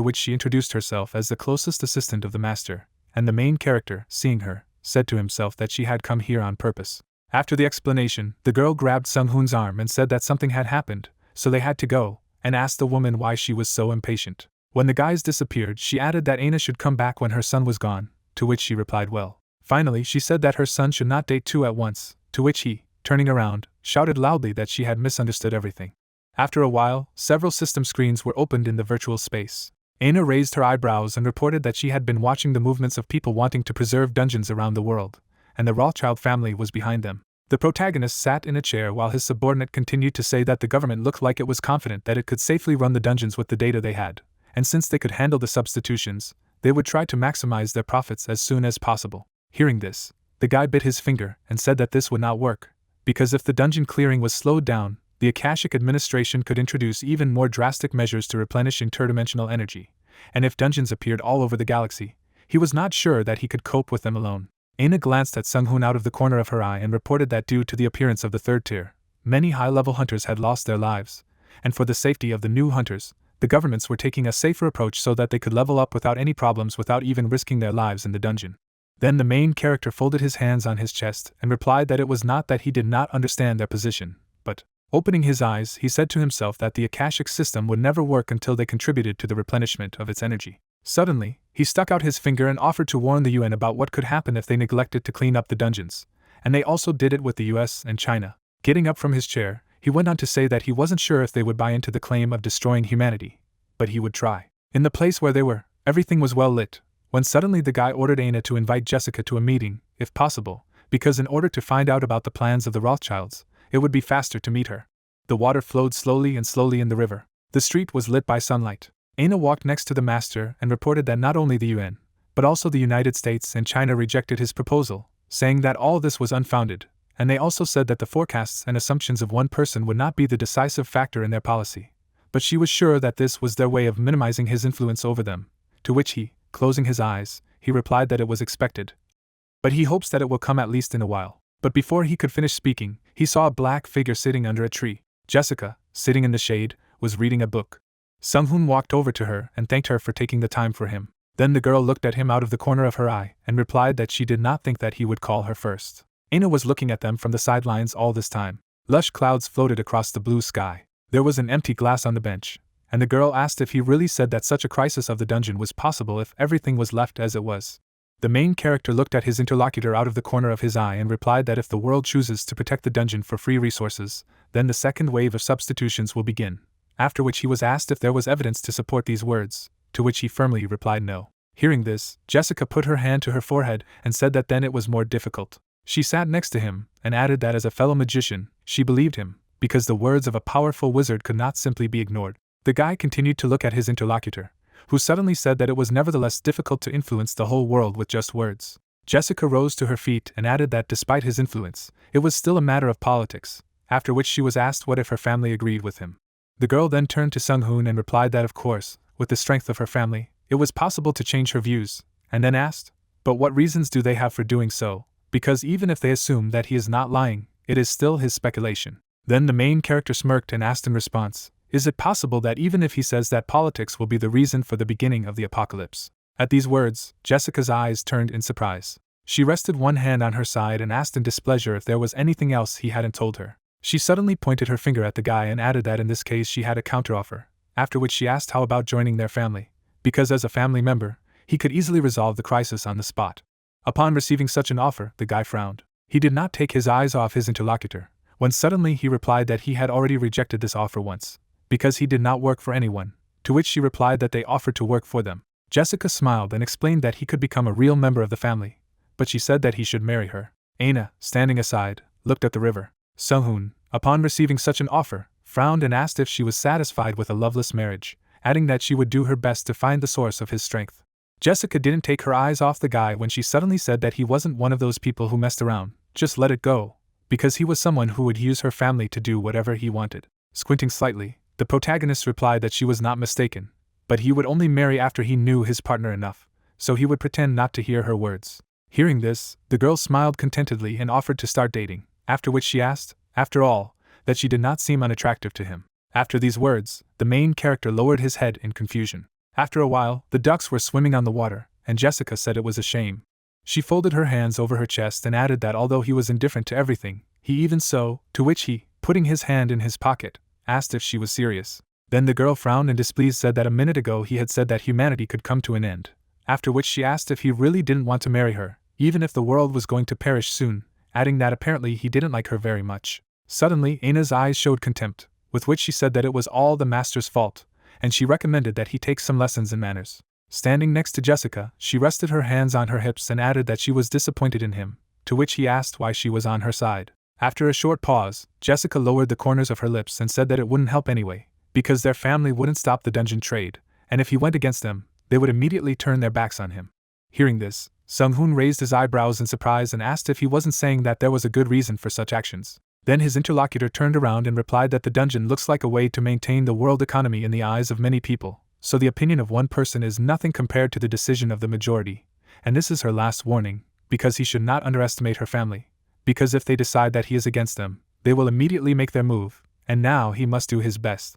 which she introduced herself as the closest assistant of the master, and the main character, seeing her, said to himself that she had come here on purpose. After the explanation, the girl grabbed Sung-hoon's arm and said that something had happened, so they had to go, and asked the woman why she was so impatient. When the guys disappeared, she added that Aina should come back when her son was gone, to which she replied well. Finally, she said that her son should not date two at once, to which he, turning around, shouted loudly that she had misunderstood everything. After a while, several system screens were opened in the virtual space. Aina raised her eyebrows and reported that she had been watching the movements of people wanting to preserve dungeons around the world, and the Rothschild family was behind them. The protagonist sat in a chair while his subordinate continued to say that the government looked like it was confident that it could safely run the dungeons with the data they had, and since they could handle the substitutions, they would try to maximize their profits as soon as possible. Hearing this, the guy bit his finger and said that this would not work, because if the dungeon clearing was slowed down, the Akashic administration could introduce even more drastic measures to replenish interdimensional energy, and if dungeons appeared all over the galaxy, he was not sure that he could cope with them alone. Aina glanced at Sung-hoon out of the corner of her eye and reported that due to the appearance of the third tier, many high-level hunters had lost their lives, and for the safety of the new hunters, the governments were taking a safer approach so that they could level up without any problems without even risking their lives in the dungeon. Then the main character folded his hands on his chest and replied that it was not that he did not understand their position, but, opening his eyes, he said to himself that the Akashic system would never work until they contributed to the replenishment of its energy. Suddenly, he stuck out his finger and offered to warn the UN about what could happen if they neglected to clean up the dungeons, and they also did it with the US and China. Getting up from his chair, he went on to say that he wasn't sure if they would buy into the claim of destroying humanity, but he would try. In the place where they were, everything was well lit, when suddenly the guy ordered Aina to invite Jessica to a meeting, if possible, because in order to find out about the plans of the Rothschilds, it would be faster to meet her. The water flowed slowly and slowly in the river. The street was lit by sunlight. Aina walked next to the master and reported that not only the UN, but also the United States and China rejected his proposal, saying that all this was unfounded, and they also said that the forecasts and assumptions of one person would not be the decisive factor in their policy. But she was sure that this was their way of minimizing his influence over them, to which he, closing his eyes, he replied that it was expected. but he hopes that it will come at least in a while. But before he could finish speaking, he saw a black figure sitting under a tree. Jessica, sitting in the shade, was reading a book. Sung-hoon walked over to her and thanked her for taking the time for him. Then the girl looked at him out of the corner of her eye and replied that she did not think that he would call her first. Aina was looking at them from the sidelines all this time. Lush clouds floated across the blue sky. There was an empty glass on the bench, and the girl asked if he really said that such a crisis of the dungeon was possible if everything was left as it was. The main character looked at his interlocutor out of the corner of his eye and replied that if the world chooses to protect the dungeon for free resources, then the second wave of substitutions will begin, after which he was asked if there was evidence to support these words, to which he firmly replied no. Hearing this, Jessica put her hand to her forehead and said that then it was more difficult. She sat next to him and added that as a fellow magician, she believed him, because the words of a powerful wizard could not simply be ignored. The guy continued to look at his interlocutor, who suddenly said that it was nevertheless difficult to influence the whole world with just words. Jessica rose to her feet and added that despite his influence, it was still a matter of politics, after which she was asked what if her family agreed with him. The girl then turned to Sung-hoon and replied that of course, with the strength of her family, it was possible to change her views, and then asked, but what reasons do they have for doing so? Because even if they assume that he is not lying, it is still his speculation. Then the main character smirked and asked in response, is it possible that even if he says that politics will be the reason for the beginning of the apocalypse? At these words, Jessica's eyes turned in surprise. She rested one hand on her side and asked in displeasure if there was anything else he hadn't told her. She suddenly pointed her finger at the guy and added that in this case she had a counteroffer, after which she asked how about joining their family, because as a family member, he could easily resolve the crisis on the spot. Upon receiving such an offer, the guy frowned. He did not take his eyes off his interlocutor, when suddenly he replied that he had already rejected this offer once, because he did not work for anyone, to which she replied that they offered to work for them. Jessica smiled and explained that he could become a real member of the family, but she said that he should marry her. Aina, standing aside, looked at the river. Sung-hoon, upon receiving such an offer, frowned and asked if she was satisfied with a loveless marriage, adding that she would do her best to find the source of his strength. Jessica didn't take her eyes off the guy when she suddenly said that he wasn't one of those people who messed around, just let it go, because he was someone who would use her family to do whatever he wanted. Squinting slightly, the protagonist replied that she was not mistaken, but he would only marry after he knew his partner enough, so he would pretend not to hear her words. Hearing this, the girl smiled contentedly and offered to start dating, after which she asked, after all, that she did not seem unattractive to him. After these words, the main character lowered his head in confusion. After a while, the ducks were swimming on the water, and Jessica said it was a shame. She folded her hands over her chest and added that although he was indifferent to everything, he even so, to which he, putting his hand in his pocket, asked if she was serious. Then the girl frowned and displeased said that a minute ago he had said that humanity could come to an end, after which she asked if he really didn't want to marry her, even if the world was going to perish soon, adding that apparently he didn't like her very much. Suddenly, Aina's eyes showed contempt, with which she said that it was all the master's fault, and she recommended that he take some lessons in manners. Standing next to Jessica, she rested her hands on her hips and added that she was disappointed in him, to which he asked why she was on her side. After a short pause, Jessica lowered the corners of her lips and said that it wouldn't help anyway, because their family wouldn't stop the dungeon trade, and if he went against them, they would immediately turn their backs on him. Hearing this, Sung-hoon raised his eyebrows in surprise and asked if he wasn't saying that there was a good reason for such actions. Then his interlocutor turned around and replied that the dungeon looks like a way to maintain the world economy in the eyes of many people, so the opinion of one person is nothing compared to the decision of the majority, and this is her last warning, because he should not underestimate her family, because if they decide that he is against them, they will immediately make their move, and now he must do his best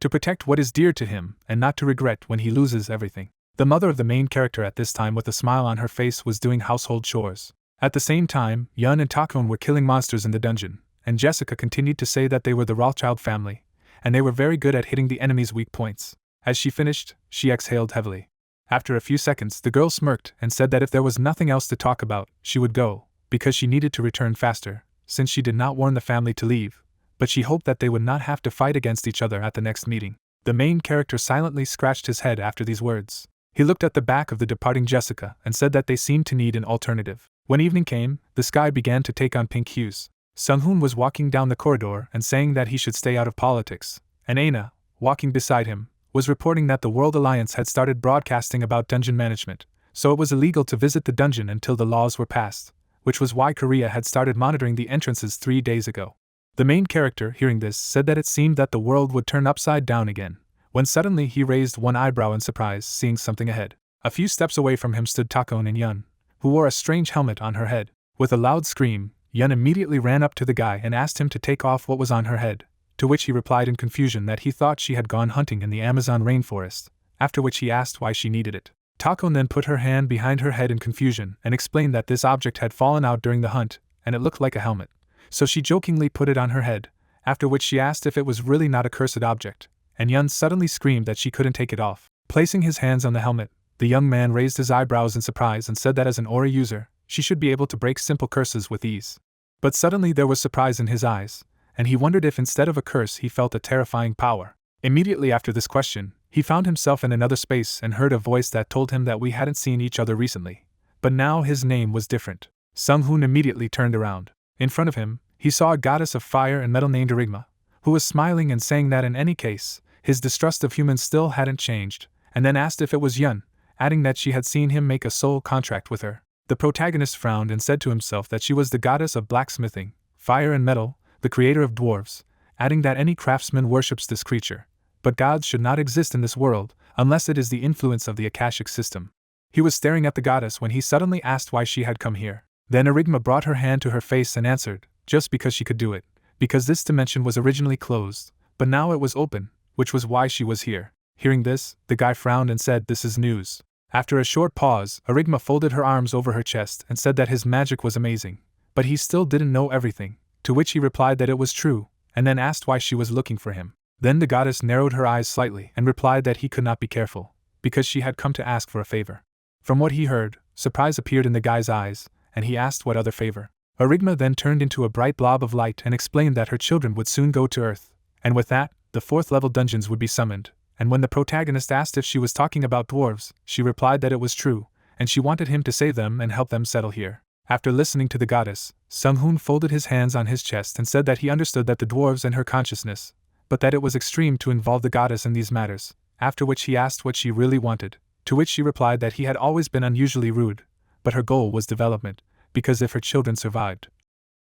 to protect what is dear to him and not to regret when he loses everything. The mother of the main character at this time with a smile on her face was doing household chores. At the same time, Yun and Takon were killing monsters in the dungeon, and Jessica continued to say that they were the Rothschild family, and they were very good at hitting the enemy's weak points. As she finished, she exhaled heavily. After a few seconds, the girl smirked and said that if there was nothing else to talk about, she would go, because she needed to return faster, since she did not warn the family to leave, but she hoped that they would not have to fight against each other at the next meeting. The main character silently scratched his head after these words. He looked at the back of the departing Jessica and said that they seemed to need an alternative. When evening came, the sky began to take on pink hues. Sung-hoon was walking down the corridor and saying that he should stay out of politics, and Aina, walking beside him, was reporting that the World Alliance had started broadcasting about dungeon management, so it was illegal to visit the dungeon until the laws were passed, which was why Korea had started monitoring the entrances 3 days ago. The main character, hearing this, said that it seemed that the world would turn upside down again, when suddenly he raised one eyebrow in surprise, seeing something ahead. A few steps away from him stood Takon and Yun, who wore a strange helmet on her head. With a loud scream, Yun immediately ran up to the guy and asked him to take off what was on her head, to which he replied in confusion that he thought she had gone hunting in the Amazon rainforest, after which he asked why she needed it. Takon then put her hand behind her head in confusion and explained that this object had fallen out during the hunt, and it looked like a helmet. So she jokingly put it on her head, after which she asked if it was really not a cursed object, and Yun suddenly screamed that she couldn't take it off. Placing his hands on the helmet, the young man raised his eyebrows in surprise and said that as an aura user, she should be able to break simple curses with ease. But suddenly there was surprise in his eyes, and he wondered if instead of a curse he felt a terrifying power. Immediately after this question, he found himself in another space and heard a voice that told him that we hadn't seen each other recently. But now his name was different. Sung-hoon immediately turned around. In front of him, he saw a goddess of fire and metal named Erigma, who was smiling and saying that in any case, his distrust of humans still hadn't changed, and then asked if it was Yun, adding that she had seen him make a soul contract with her. The protagonist frowned and said to himself that she was the goddess of blacksmithing, fire and metal, the creator of dwarves, adding that any craftsman worships this creature. But gods should not exist in this world, unless it is the influence of the Akashic system. He was staring at the goddess when he suddenly asked why she had come here. Then Erigma brought her hand to her face and answered, just because she could do it, because this dimension was originally closed, but now it was open, which was why she was here. Hearing this, the guy frowned and said, "This is news." After a short pause, Erigma folded her arms over her chest and said that his magic was amazing, but he still didn't know everything, to which he replied that it was true, and then asked why she was looking for him. Then the goddess narrowed her eyes slightly and replied that he could not be careful, because she had come to ask for a favor. From what he heard, surprise appeared in the guy's eyes, and he asked what other favor. Erigma then turned into a bright blob of light and explained that her children would soon go to Earth, and with that, the 4th level dungeons would be summoned, and when the protagonist asked if she was talking about dwarves, she replied that it was true, and she wanted him to save them and help them settle here. After listening to the goddess, Sung-hoon folded his hands on his chest and said that he understood that the dwarves and her consciousness, but that it was extreme to involve the goddess in these matters, after which he asked what she really wanted, to which she replied that he had always been unusually rude, but her goal was development, because if her children survived,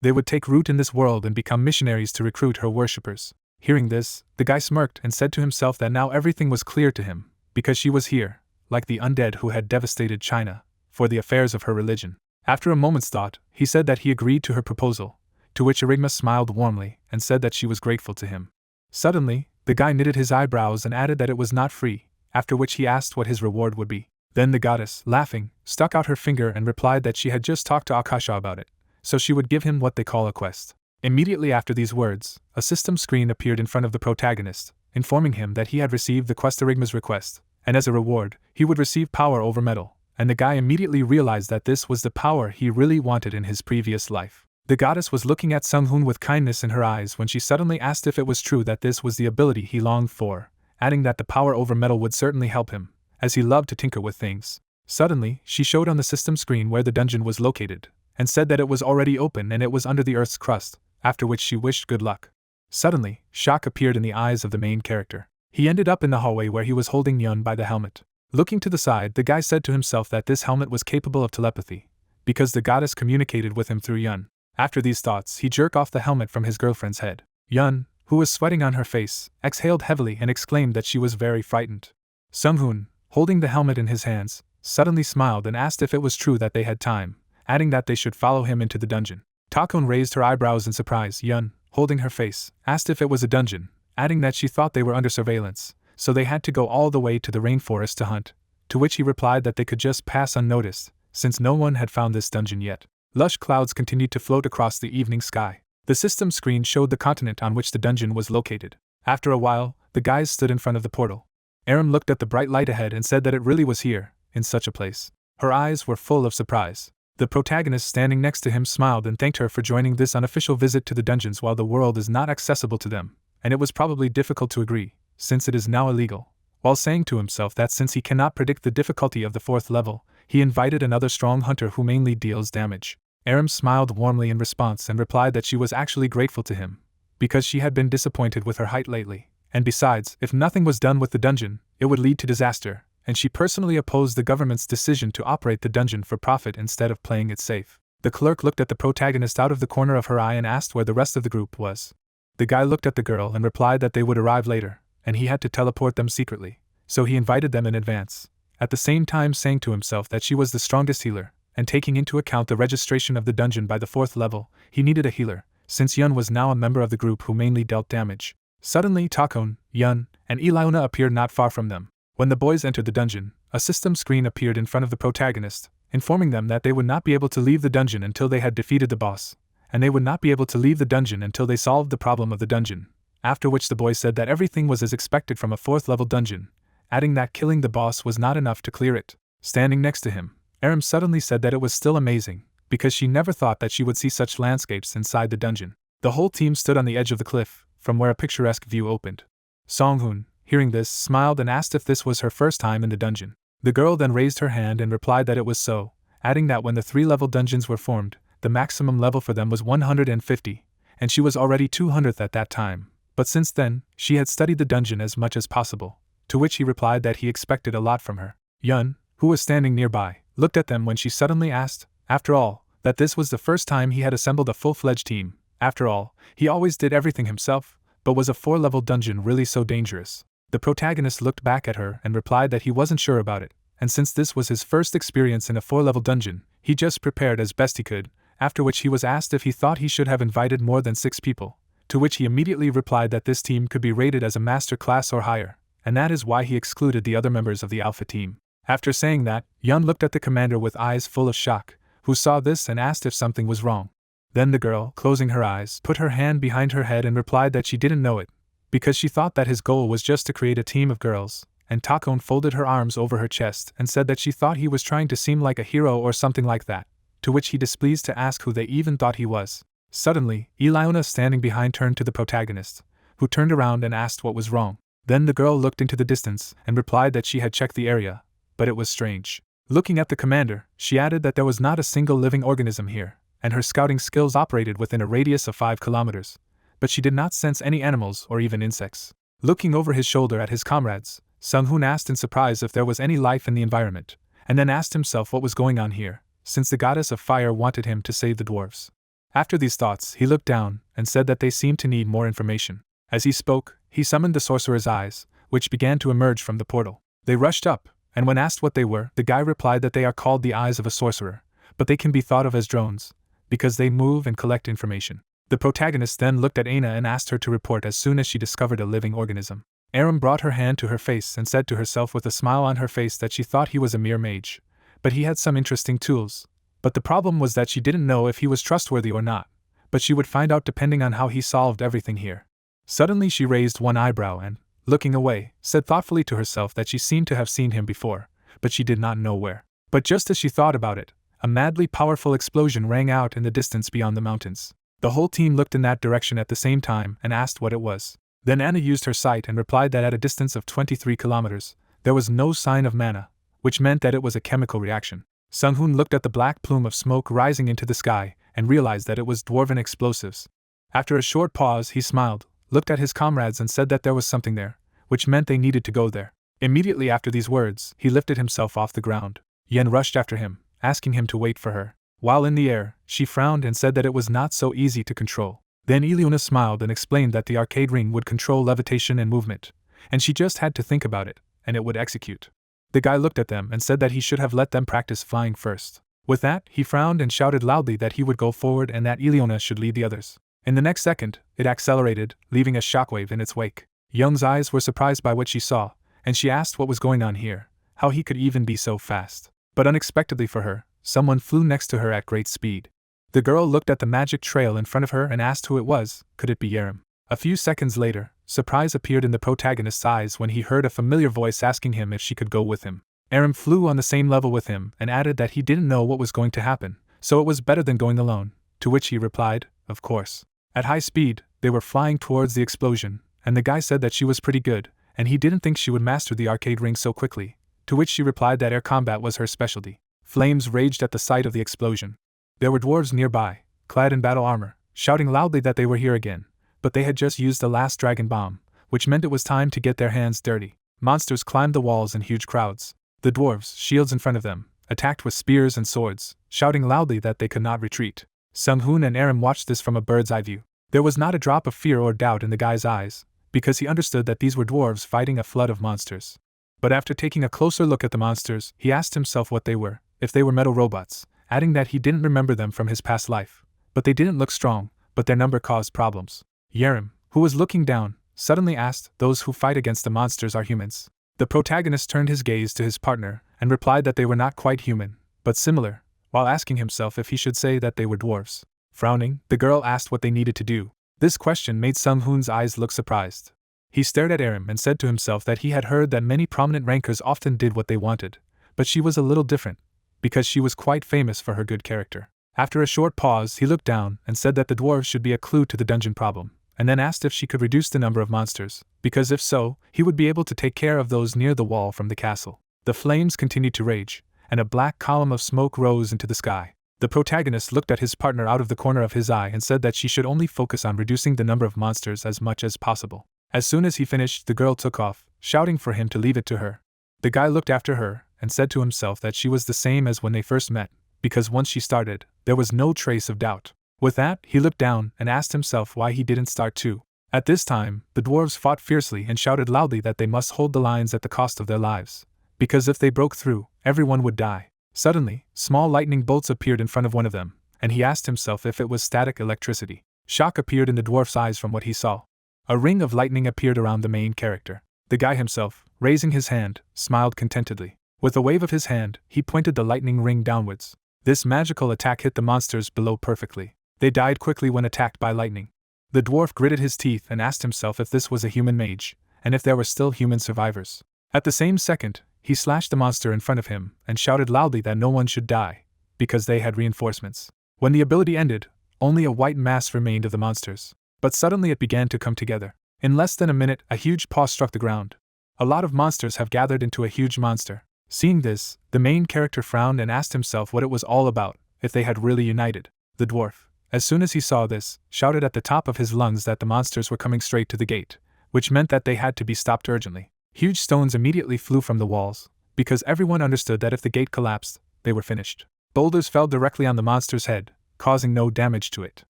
they would take root in this world and become missionaries to recruit her worshippers. Hearing this, the guy smirked and said to himself that now everything was clear to him, because she was here, like the undead who had devastated China, for the affairs of her religion. After a moment's thought, he said that he agreed to her proposal, to which Erigma smiled warmly and said that she was grateful to him. Suddenly, the guy knitted his eyebrows and added that it was not free, after which he asked what his reward would be. Then the goddess, laughing, stuck out her finger and replied that she had just talked to Akasha about it, so she would give him what they call a quest. Immediately after these words, a system screen appeared in front of the protagonist, informing him that he had received the quest Erigma's request, and as a reward, he would receive power over metal, and the guy immediately realized that this was the power he really wanted in his previous life. The goddess was looking at Sung-hoon with kindness in her eyes when she suddenly asked if it was true that this was the ability he longed for, adding that the power over metal would certainly help him, as he loved to tinker with things. Suddenly, she showed on the system screen where the dungeon was located, and said that it was already open and it was under the Earth's crust, after which she wished good luck. Suddenly, shock appeared in the eyes of the main character. He ended up in the hallway where he was holding Yun by the helmet. Looking to the side, the guy said to himself that this helmet was capable of telepathy, because the goddess communicated with him through Yun. After these thoughts, he jerked off the helmet from his girlfriend's head. Yun, who was sweating on her face, exhaled heavily and exclaimed that she was very frightened. Sung-hoon, holding the helmet in his hands, suddenly smiled and asked if it was true that they had time, adding that they should follow him into the dungeon. Takon raised her eyebrows in surprise. Yun, holding her face, asked if it was a dungeon, adding that she thought they were under surveillance, so they had to go all the way to the rainforest to hunt, to which he replied that they could just pass unnoticed, since no one had found this dungeon yet. Lush clouds continued to float across the evening sky. The system screen showed the continent on which the dungeon was located. After a while, the guys stood in front of the portal. Aram looked at the bright light ahead and said that it really was here, in such a place. Her eyes were full of surprise. The protagonist standing next to him smiled and thanked her for joining this unofficial visit to the dungeons while the world is not accessible to them, and it was probably difficult to agree, since it is now illegal. While saying to himself that since he cannot predict the difficulty of the 4th level, he invited another strong hunter who mainly deals damage. Aram smiled warmly in response and replied that she was actually grateful to him, because she had been disappointed with her height lately, and besides, if nothing was done with the dungeon, it would lead to disaster, and she personally opposed the government's decision to operate the dungeon for profit instead of playing it safe. The clerk looked at the protagonist out of the corner of her eye and asked where the rest of the group was. The guy looked at the girl and replied that they would arrive later, and he had to teleport them secretly, so he invited them in advance, at the same time saying to himself that she was the strongest healer, and taking into account the registration of the dungeon by the 4th level, he needed a healer, since Yun was now a member of the group who mainly dealt damage. Suddenly Takon, Yun, and Eliona appeared not far from them. When the boys entered the dungeon, a system screen appeared in front of the protagonist, informing them that they would not be able to leave the dungeon until they had defeated the boss, and they would not be able to leave the dungeon until they solved the problem of the dungeon, after which the boys said that everything was as expected from a 4th level dungeon, adding that killing the boss was not enough to clear it. Standing next to him, Aram suddenly said that it was still amazing, because she never thought that she would see such landscapes inside the dungeon. The whole team stood on the edge of the cliff, from where a picturesque view opened. Song-hoon, hearing this, smiled and asked if this was her first time in the dungeon. The girl then raised her hand and replied that it was so, adding that when the 3-level dungeons were formed, the maximum level for them was 150, and she was already 200th at that time, but since then, she had studied the dungeon as much as possible, to which he replied that he expected a lot from her. Yun, who was standing nearby, looked at them when she suddenly asked, after all, that this was the first time he had assembled a full-fledged team. After all, he always did everything himself, but was a 4-level dungeon really so dangerous? The protagonist looked back at her and replied that he wasn't sure about it, and since this was his first experience in a 4-level dungeon, he just prepared as best he could, after which he was asked if he thought he should have invited more than 6 people, to which he immediately replied that this team could be rated as a master class or higher, and that is why he excluded the other members of the Alpha team. After saying that, Yun looked at the commander with eyes full of shock, who saw this and asked if something was wrong. Then the girl, closing her eyes, put her hand behind her head and replied that she didn't know it, because she thought that his goal was just to create a team of girls, and Takon folded her arms over her chest and said that she thought he was trying to seem like a hero or something like that, to which he displeased to ask who they even thought he was. Suddenly, Eliona standing behind turned to the protagonist, who turned around and asked what was wrong. Then the girl looked into the distance and replied that she had checked the area, but it was strange. Looking at the commander, she added that there was not a single living organism here, and her scouting skills operated within a radius of 5 kilometers, but she did not sense any animals or even insects. Looking over his shoulder at his comrades, Sung-hoon asked in surprise if there was any life in the environment, and then asked himself what was going on here, since the goddess of fire wanted him to save the dwarves. After these thoughts, he looked down and said that they seemed to need more information. As he spoke, he summoned the sorcerer's eyes, which began to emerge from the portal. They rushed up, and when asked what they were, the guy replied that they are called the eyes of a sorcerer, but they can be thought of as drones, because they move and collect information. The protagonist then looked at Aina and asked her to report as soon as she discovered a living organism. Aram brought her hand to her face and said to herself with a smile on her face that she thought he was a mere mage, but he had some interesting tools. But the problem was that she didn't know if he was trustworthy or not, but she would find out depending on how he solved everything here. Suddenly she raised one eyebrow and, looking away, said thoughtfully to herself that she seemed to have seen him before, but she did not know where. But just as she thought about it, a madly powerful explosion rang out in the distance beyond the mountains. The whole team looked in that direction at the same time and asked what it was. Then Anna used her sight and replied that at a distance of 23 kilometers, there was no sign of mana, which meant that it was a chemical reaction. Sung-hoon looked at the black plume of smoke rising into the sky and realized that it was dwarven explosives. After a short pause, he smiled, looked at his comrades and said that there was something there, which meant they needed to go there. Immediately after these words, he lifted himself off the ground. Yen rushed after him, asking him to wait for her. While in the air, she frowned and said that it was not so easy to control. Then Eliona smiled and explained that the arcade ring would control levitation and movement, and she just had to think about it, and it would execute. The guy looked at them and said that he should have let them practice flying first. With that, he frowned and shouted loudly that he would go forward and that Eliona should lead the others. In the next second, it accelerated, leaving a shockwave in its wake. Young's eyes were surprised by what she saw, and she asked what was going on here, how he could even be so fast. But unexpectedly for her, someone flew next to her at great speed. The girl looked at the magic trail in front of her and asked who it was. Could it be Yerim? A few seconds later, surprise appeared in the protagonist's eyes when he heard a familiar voice asking him if she could go with him. Aram flew on the same level with him and added that he didn't know what was going to happen, so it was better than going alone, to which he replied, of course. At high speed, they were flying towards the explosion, and the guy said that she was pretty good, and he didn't think she would master the arcade ring so quickly, to which she replied that air combat was her specialty. Flames raged at the sight of the explosion. There were dwarves nearby, clad in battle armor, shouting loudly that they were here again, but they had just used the last dragon bomb, which meant it was time to get their hands dirty. Monsters climbed the walls in huge crowds. The dwarves, shields in front of them, attacked with spears and swords, shouting loudly that they could not retreat. Sung-hoon and Aram watched this from a bird's eye view. There was not a drop of fear or doubt in the guy's eyes, because he understood that these were dwarves fighting a flood of monsters. But after taking a closer look at the monsters, he asked himself what they were, if they were metal robots, adding that he didn't remember them from his past life, but they didn't look strong, but their number caused problems. Yerim, who was looking down, suddenly asked, "Those who fight against the monsters are humans?" The protagonist turned his gaze to his partner and replied that they were not quite human, but similar, while asking himself if he should say that they were dwarves. Frowning, the girl asked what they needed to do. This question made Sung-hoon's eyes look surprised. He stared at Yerim and said to himself that he had heard that many prominent rankers often did what they wanted, but she was a little different, because she was quite famous for her good character. After a short pause, he looked down and said that the dwarves should be a clue to the dungeon problem, and then asked if she could reduce the number of monsters, because if so, he would be able to take care of those near the wall from the castle. The flames continued to rage, and a black column of smoke rose into the sky. The protagonist looked at his partner out of the corner of his eye and said that she should only focus on reducing the number of monsters as much as possible. As soon as he finished, the girl took off, shouting for him to leave it to her. The guy looked after her and said to himself that she was the same as when they first met, because once she started, there was no trace of doubt. With that, he looked down and asked himself why he didn't start too. At this time, the dwarves fought fiercely and shouted loudly that they must hold the lines at the cost of their lives, because if they broke through, everyone would die. Suddenly, small lightning bolts appeared in front of one of them, and he asked himself if it was static electricity. Shock appeared in the dwarf's eyes from what he saw. A ring of lightning appeared around the main character. The guy himself, raising his hand, smiled contentedly. With a wave of his hand, he pointed the lightning ring downwards. This magical attack hit the monsters below perfectly. They died quickly when attacked by lightning. The dwarf gritted his teeth and asked himself if this was a human mage, and if there were still human survivors. At the same second, he slashed the monster in front of him and shouted loudly that no one should die, because they had reinforcements. When the ability ended, only a white mass remained of the monsters. But suddenly it began to come together. In less than a minute, a huge paw struck the ground. A lot of monsters have gathered into a huge monster. Seeing this, the main character frowned and asked himself what it was all about, if they had really united. The dwarf, as soon as he saw this, shouted at the top of his lungs that the monsters were coming straight to the gate, which meant that they had to be stopped urgently. Huge stones immediately flew from the walls, because everyone understood that if the gate collapsed, they were finished. Boulders fell directly on the monster's head, causing no damage to it.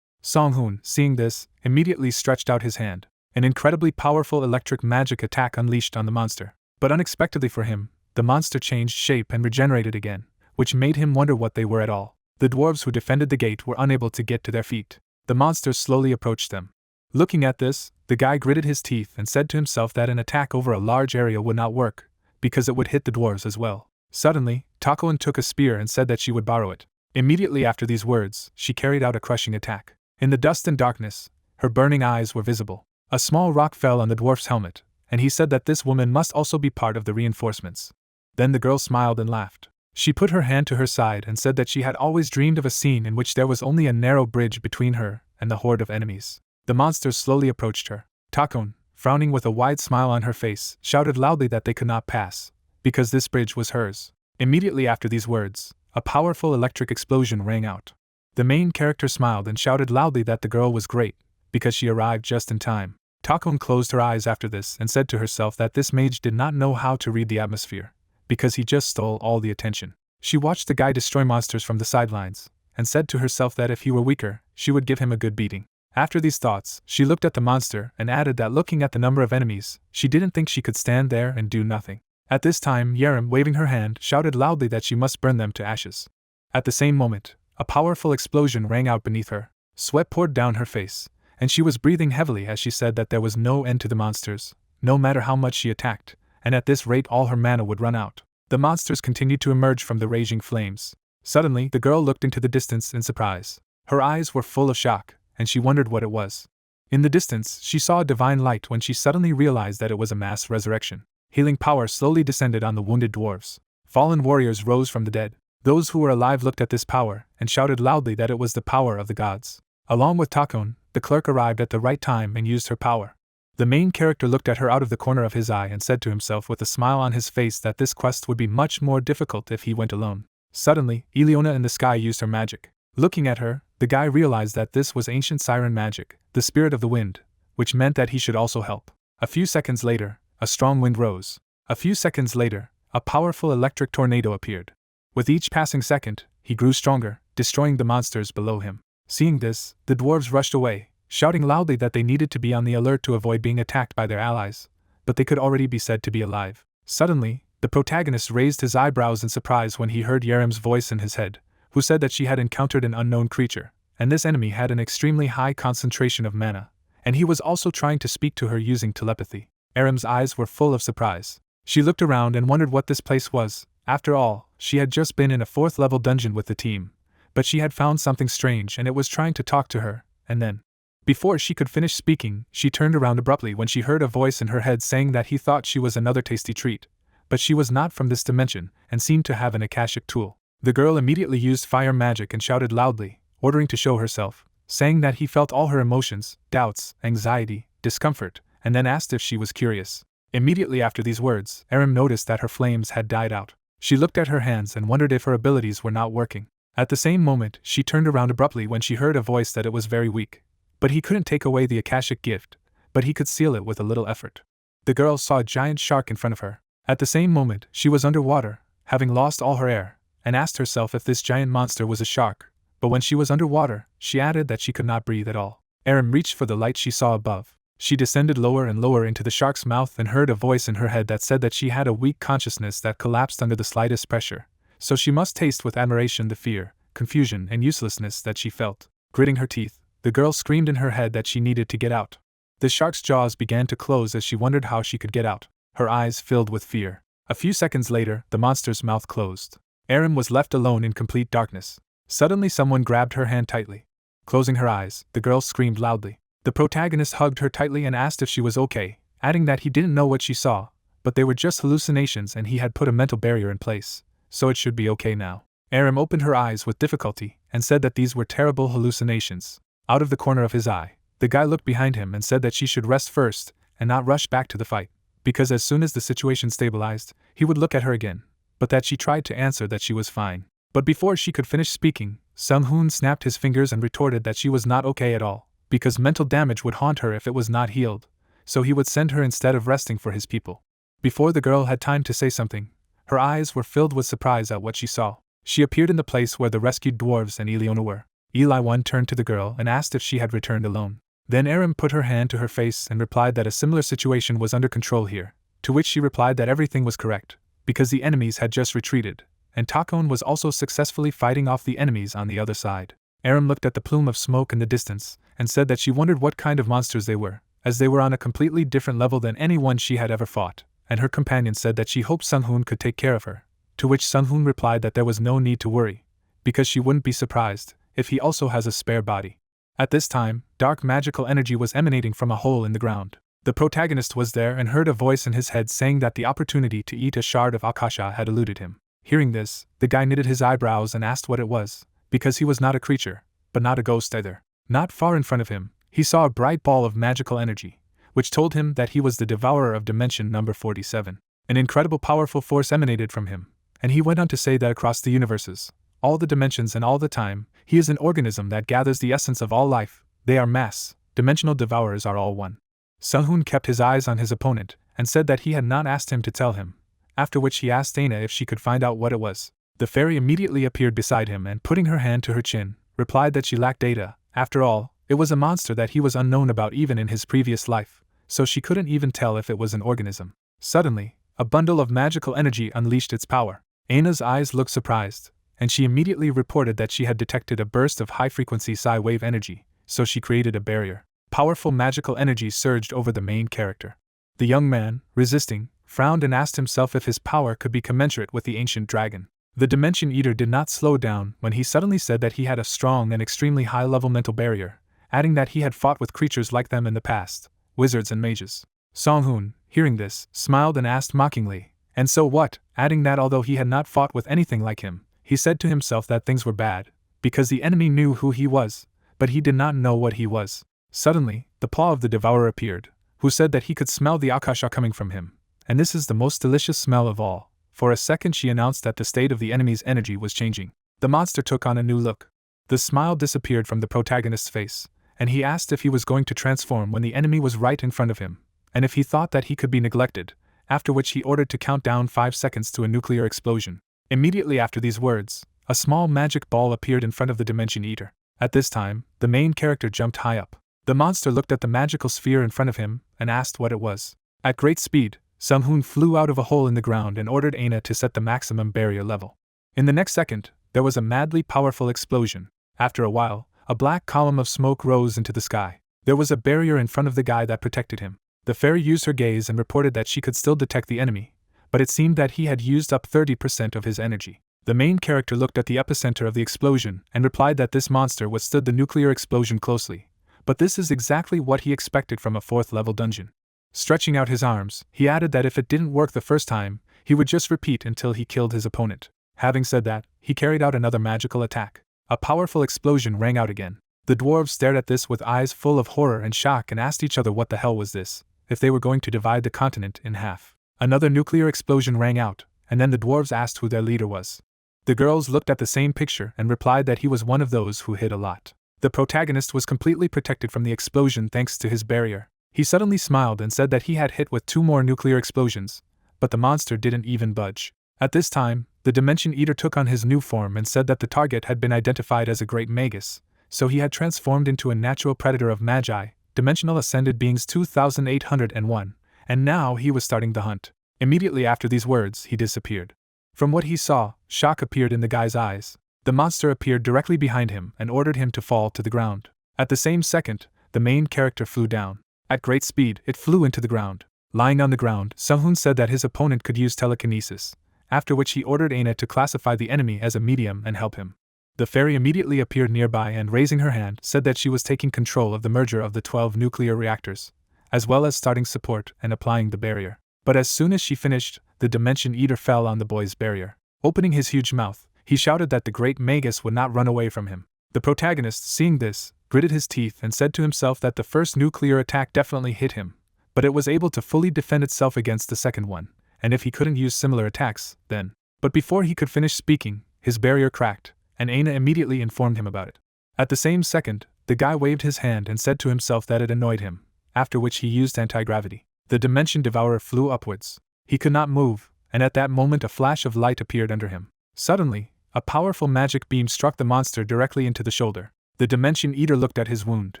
Song-hoon, seeing this, immediately stretched out his hand. An incredibly powerful electric magic attack unleashed on the monster. But unexpectedly for him, the monster changed shape and regenerated again, which made him wonder what they were at all. The dwarves who defended the gate were unable to get to their feet. The monsters slowly approached them. Looking at this, the guy gritted his teeth and said to himself that an attack over a large area would not work, because it would hit the dwarves as well. Suddenly, Takoan took a spear and said that she would borrow it. Immediately after these words, she carried out a crushing attack. In the dust and darkness, her burning eyes were visible. A small rock fell on the dwarf's helmet, and he said that this woman must also be part of the reinforcements. Then the girl smiled and laughed. She put her hand to her side and said that she had always dreamed of a scene in which there was only a narrow bridge between her and the horde of enemies. The monsters slowly approached her. Takoan, frowning with a wide smile on her face, shouted loudly that they could not pass, because this bridge was hers. Immediately after these words, a powerful electric explosion rang out. The main character smiled and shouted loudly that the girl was great, because she arrived just in time. Takoan closed her eyes after this and said to herself that this mage did not know how to read the atmosphere, because he just stole all the attention. She watched the guy destroy monsters from the sidelines, and said to herself that if he were weaker, she would give him a good beating. After these thoughts, she looked at the monster and added that looking at the number of enemies, she didn't think she could stand there and do nothing. At this time, Yerim, waving her hand, shouted loudly that she must burn them to ashes. At the same moment, a powerful explosion rang out beneath her. Sweat poured down her face, and she was breathing heavily as she said that there was no end to the monsters, no matter how much she attacked, and at this rate all her mana would run out. The monsters continued to emerge from the raging flames. Suddenly, the girl looked into the distance in surprise. Her eyes were full of shock, and she wondered what it was. In the distance, she saw a divine light when she suddenly realized that it was a mass resurrection. Healing power slowly descended on the wounded dwarves. Fallen warriors rose from the dead. Those who were alive looked at this power and shouted loudly that it was the power of the gods. Along with Takoan, the clerk arrived at the right time and used her power. The main character looked at her out of the corner of his eye and said to himself with a smile on his face that this quest would be much more difficult if he went alone. Suddenly, Ileona in the sky used her magic. Looking at her, the guy realized that this was ancient siren magic, the spirit of the wind, which meant that he should also help. A few seconds later, a strong wind rose. A few seconds later, a powerful electric tornado appeared. With each passing second, he grew stronger, destroying the monsters below him. Seeing this, the dwarves rushed away, shouting loudly that they needed to be on the alert to avoid being attacked by their allies, but they could already be said to be alive. Suddenly, the protagonist raised his eyebrows in surprise when he heard Yerim's voice in his head, who said that she had encountered an unknown creature, and this enemy had an extremely high concentration of mana, and he was also trying to speak to her using telepathy. Aram's eyes were full of surprise. She looked around and wondered what this place was. After all, she had just been in a 4th-level dungeon with the team, but she had found something strange and it was trying to talk to her, and then, before she could finish speaking, she turned around abruptly when she heard a voice in her head saying that he thought she was another tasty treat, but she was not from this dimension and seemed to have an Akashic tool. The girl immediately used fire magic and shouted loudly, ordering to show herself, saying that he felt all her emotions, doubts, anxiety, discomfort, and then asked if she was curious. Immediately after these words, Aram noticed that her flames had died out. She looked at her hands and wondered if her abilities were not working. At the same moment, she turned around abruptly when she heard a voice that it was very weak. But he couldn't take away the Akashic gift, but he could seal it with a little effort. The girl saw a giant shark in front of her. At the same moment, she was underwater, having lost all her air, and asked herself if this giant monster was a shark, but when she was underwater, she added that she could not breathe at all. Aram reached for the light she saw above. She descended lower and lower into the shark's mouth and heard a voice in her head that said that she had a weak consciousness that collapsed under the slightest pressure, so she must taste with admiration the fear, confusion, and uselessness that she felt. Gritting her teeth, the girl screamed in her head that she needed to get out. The shark's jaws began to close as she wondered how she could get out. Her eyes filled with fear. A few seconds later, the monster's mouth closed. Aram was left alone in complete darkness. Suddenly someone grabbed her hand tightly. Closing her eyes, the girl screamed loudly. The protagonist hugged her tightly and asked if she was okay, adding that he didn't know what she saw, but they were just hallucinations and he had put a mental barrier in place, so it should be okay now. Aram opened her eyes with difficulty and said that these were terrible hallucinations. Out of the corner of his eye, the guy looked behind him and said that she should rest first and not rush back to the fight, because as soon as the situation stabilized, he would look at her again, but that she tried to answer that she was fine. But before she could finish speaking, Sung-hoon snapped his fingers and retorted that she was not okay at all, because mental damage would haunt her if it was not healed, so he would send her instead of resting for his people. Before the girl had time to say something, her eyes were filled with surprise at what she saw. She appeared in the place where the rescued dwarves and Eliona were. Eli One turned to the girl and asked if she had returned alone. Then Aram put her hand to her face and replied that a similar situation was under control here, to which she replied that everything was correct, because the enemies had just retreated, and Takon was also successfully fighting off the enemies on the other side. Aram looked at the plume of smoke in the distance, and said that she wondered what kind of monsters they were, as they were on a completely different level than anyone she had ever fought, and her companion said that she hoped Sung-hoon could take care of her, to which Sung-hoon replied that there was no need to worry, because she wouldn't be surprised if he also has a spare body. At this time, dark magical energy was emanating from a hole in the ground. The protagonist was there and heard a voice in his head saying that the opportunity to eat a shard of Akasha had eluded him. Hearing this, the guy knitted his eyebrows and asked what it was, because he was not a creature, but not a ghost either. Not far in front of him, he saw a bright ball of magical energy, which told him that he was the devourer of dimension number 47. An incredible powerful force emanated from him, and he went on to say that across the universes, all the dimensions and all the time, he is an organism that gathers the essence of all life. They are mass, dimensional devourers are all one. Sung-hoon kept his eyes on his opponent, and said that he had not asked him to tell him, after which he asked Aina if she could find out what it was. The fairy immediately appeared beside him and putting her hand to her chin, replied that she lacked data. After all, it was a monster that he was unknown about even in his previous life, so she couldn't even tell if it was an organism. Suddenly, a bundle of magical energy unleashed its power. Aina's eyes looked surprised, and she immediately reported that she had detected a burst of high-frequency psi wave energy, so she created a barrier. Powerful magical energy surged over the main character. The young man, resisting, frowned and asked himself if his power could be commensurate with the ancient dragon. The Dimension Eater did not slow down when he suddenly said that he had a strong and extremely high-level mental barrier, adding that he had fought with creatures like them in the past, wizards and mages. Sung-hoon, hearing this, smiled and asked mockingly, "And so what?" adding that although he had not fought with anything like him, he said to himself that things were bad, because the enemy knew who he was, but he did not know what he was. Suddenly, the paw of the devourer appeared, who said that he could smell the Akasha coming from him, and this is the most delicious smell of all. For a second she announced that the state of the enemy's energy was changing. The monster took on a new look. The smile disappeared from the protagonist's face, and he asked if he was going to transform when the enemy was right in front of him, and if he thought that he could be neglected, after which he ordered to count down 5 seconds to a nuclear explosion. Immediately after these words, a small magic ball appeared in front of the Dimension Eater. At this time, the main character jumped high up. The monster looked at the magical sphere in front of him and asked what it was. At great speed, Sung-hoon flew out of a hole in the ground and ordered Aina to set the maximum barrier level. In the next second, there was a madly powerful explosion. After a while, a black column of smoke rose into the sky. There was a barrier in front of the guy that protected him. The fairy used her gaze and reported that she could still detect the enemy, but it seemed that he had used up 30% of his energy. The main character looked at the epicenter of the explosion and replied that this monster withstood the nuclear explosion closely, but this is exactly what he expected from a 4th-level dungeon. Stretching out his arms, he added that if it didn't work the first time, he would just repeat until he killed his opponent. Having said that, he carried out another magical attack. A powerful explosion rang out again. The dwarves stared at this with eyes full of horror and shock and asked each other what the hell was this, if they were going to divide the continent in half. Another nuclear explosion rang out, and then the dwarves asked who their leader was. The girls looked at the same picture and replied that he was one of those who hit a lot. The protagonist was completely protected from the explosion thanks to his barrier. He suddenly smiled and said that he had hit with 2 more nuclear explosions, but the monster didn't even budge. At this time, the Dimension Eater took on his new form and said that the target had been identified as a great magus, so he had transformed into a natural predator of magi, dimensional ascended beings 2801, and now he was starting the hunt. Immediately after these words, he disappeared. From what he saw, shock appeared in the guy's eyes. The monster appeared directly behind him and ordered him to fall to the ground. At the same second, the main character flew down. At great speed, it flew into the ground. Lying on the ground, Sung-hoon said that his opponent could use telekinesis, after which he ordered Aina to classify the enemy as a medium and help him. The fairy immediately appeared nearby and, raising her hand, said that she was taking control of the merger of the 12 nuclear reactors, as well as starting support and applying the barrier. But as soon as she finished, the Dimension Eater fell on the boy's barrier. Opening his huge mouth, he shouted that the great magus would not run away from him. The protagonist, seeing this, gritted his teeth and said to himself that the first nuclear attack definitely hit him, but it was able to fully defend itself against the second one, and if he couldn't use similar attacks, then. But before he could finish speaking, his barrier cracked, and Aina immediately informed him about it. At the same second, the guy waved his hand and said to himself that it annoyed him, after which he used anti-gravity. The Dimension Devourer flew upwards. He could not move, and at that moment a flash of light appeared under him. Suddenly, a powerful magic beam struck the monster directly into the shoulder. The Dimension Eater looked at his wound.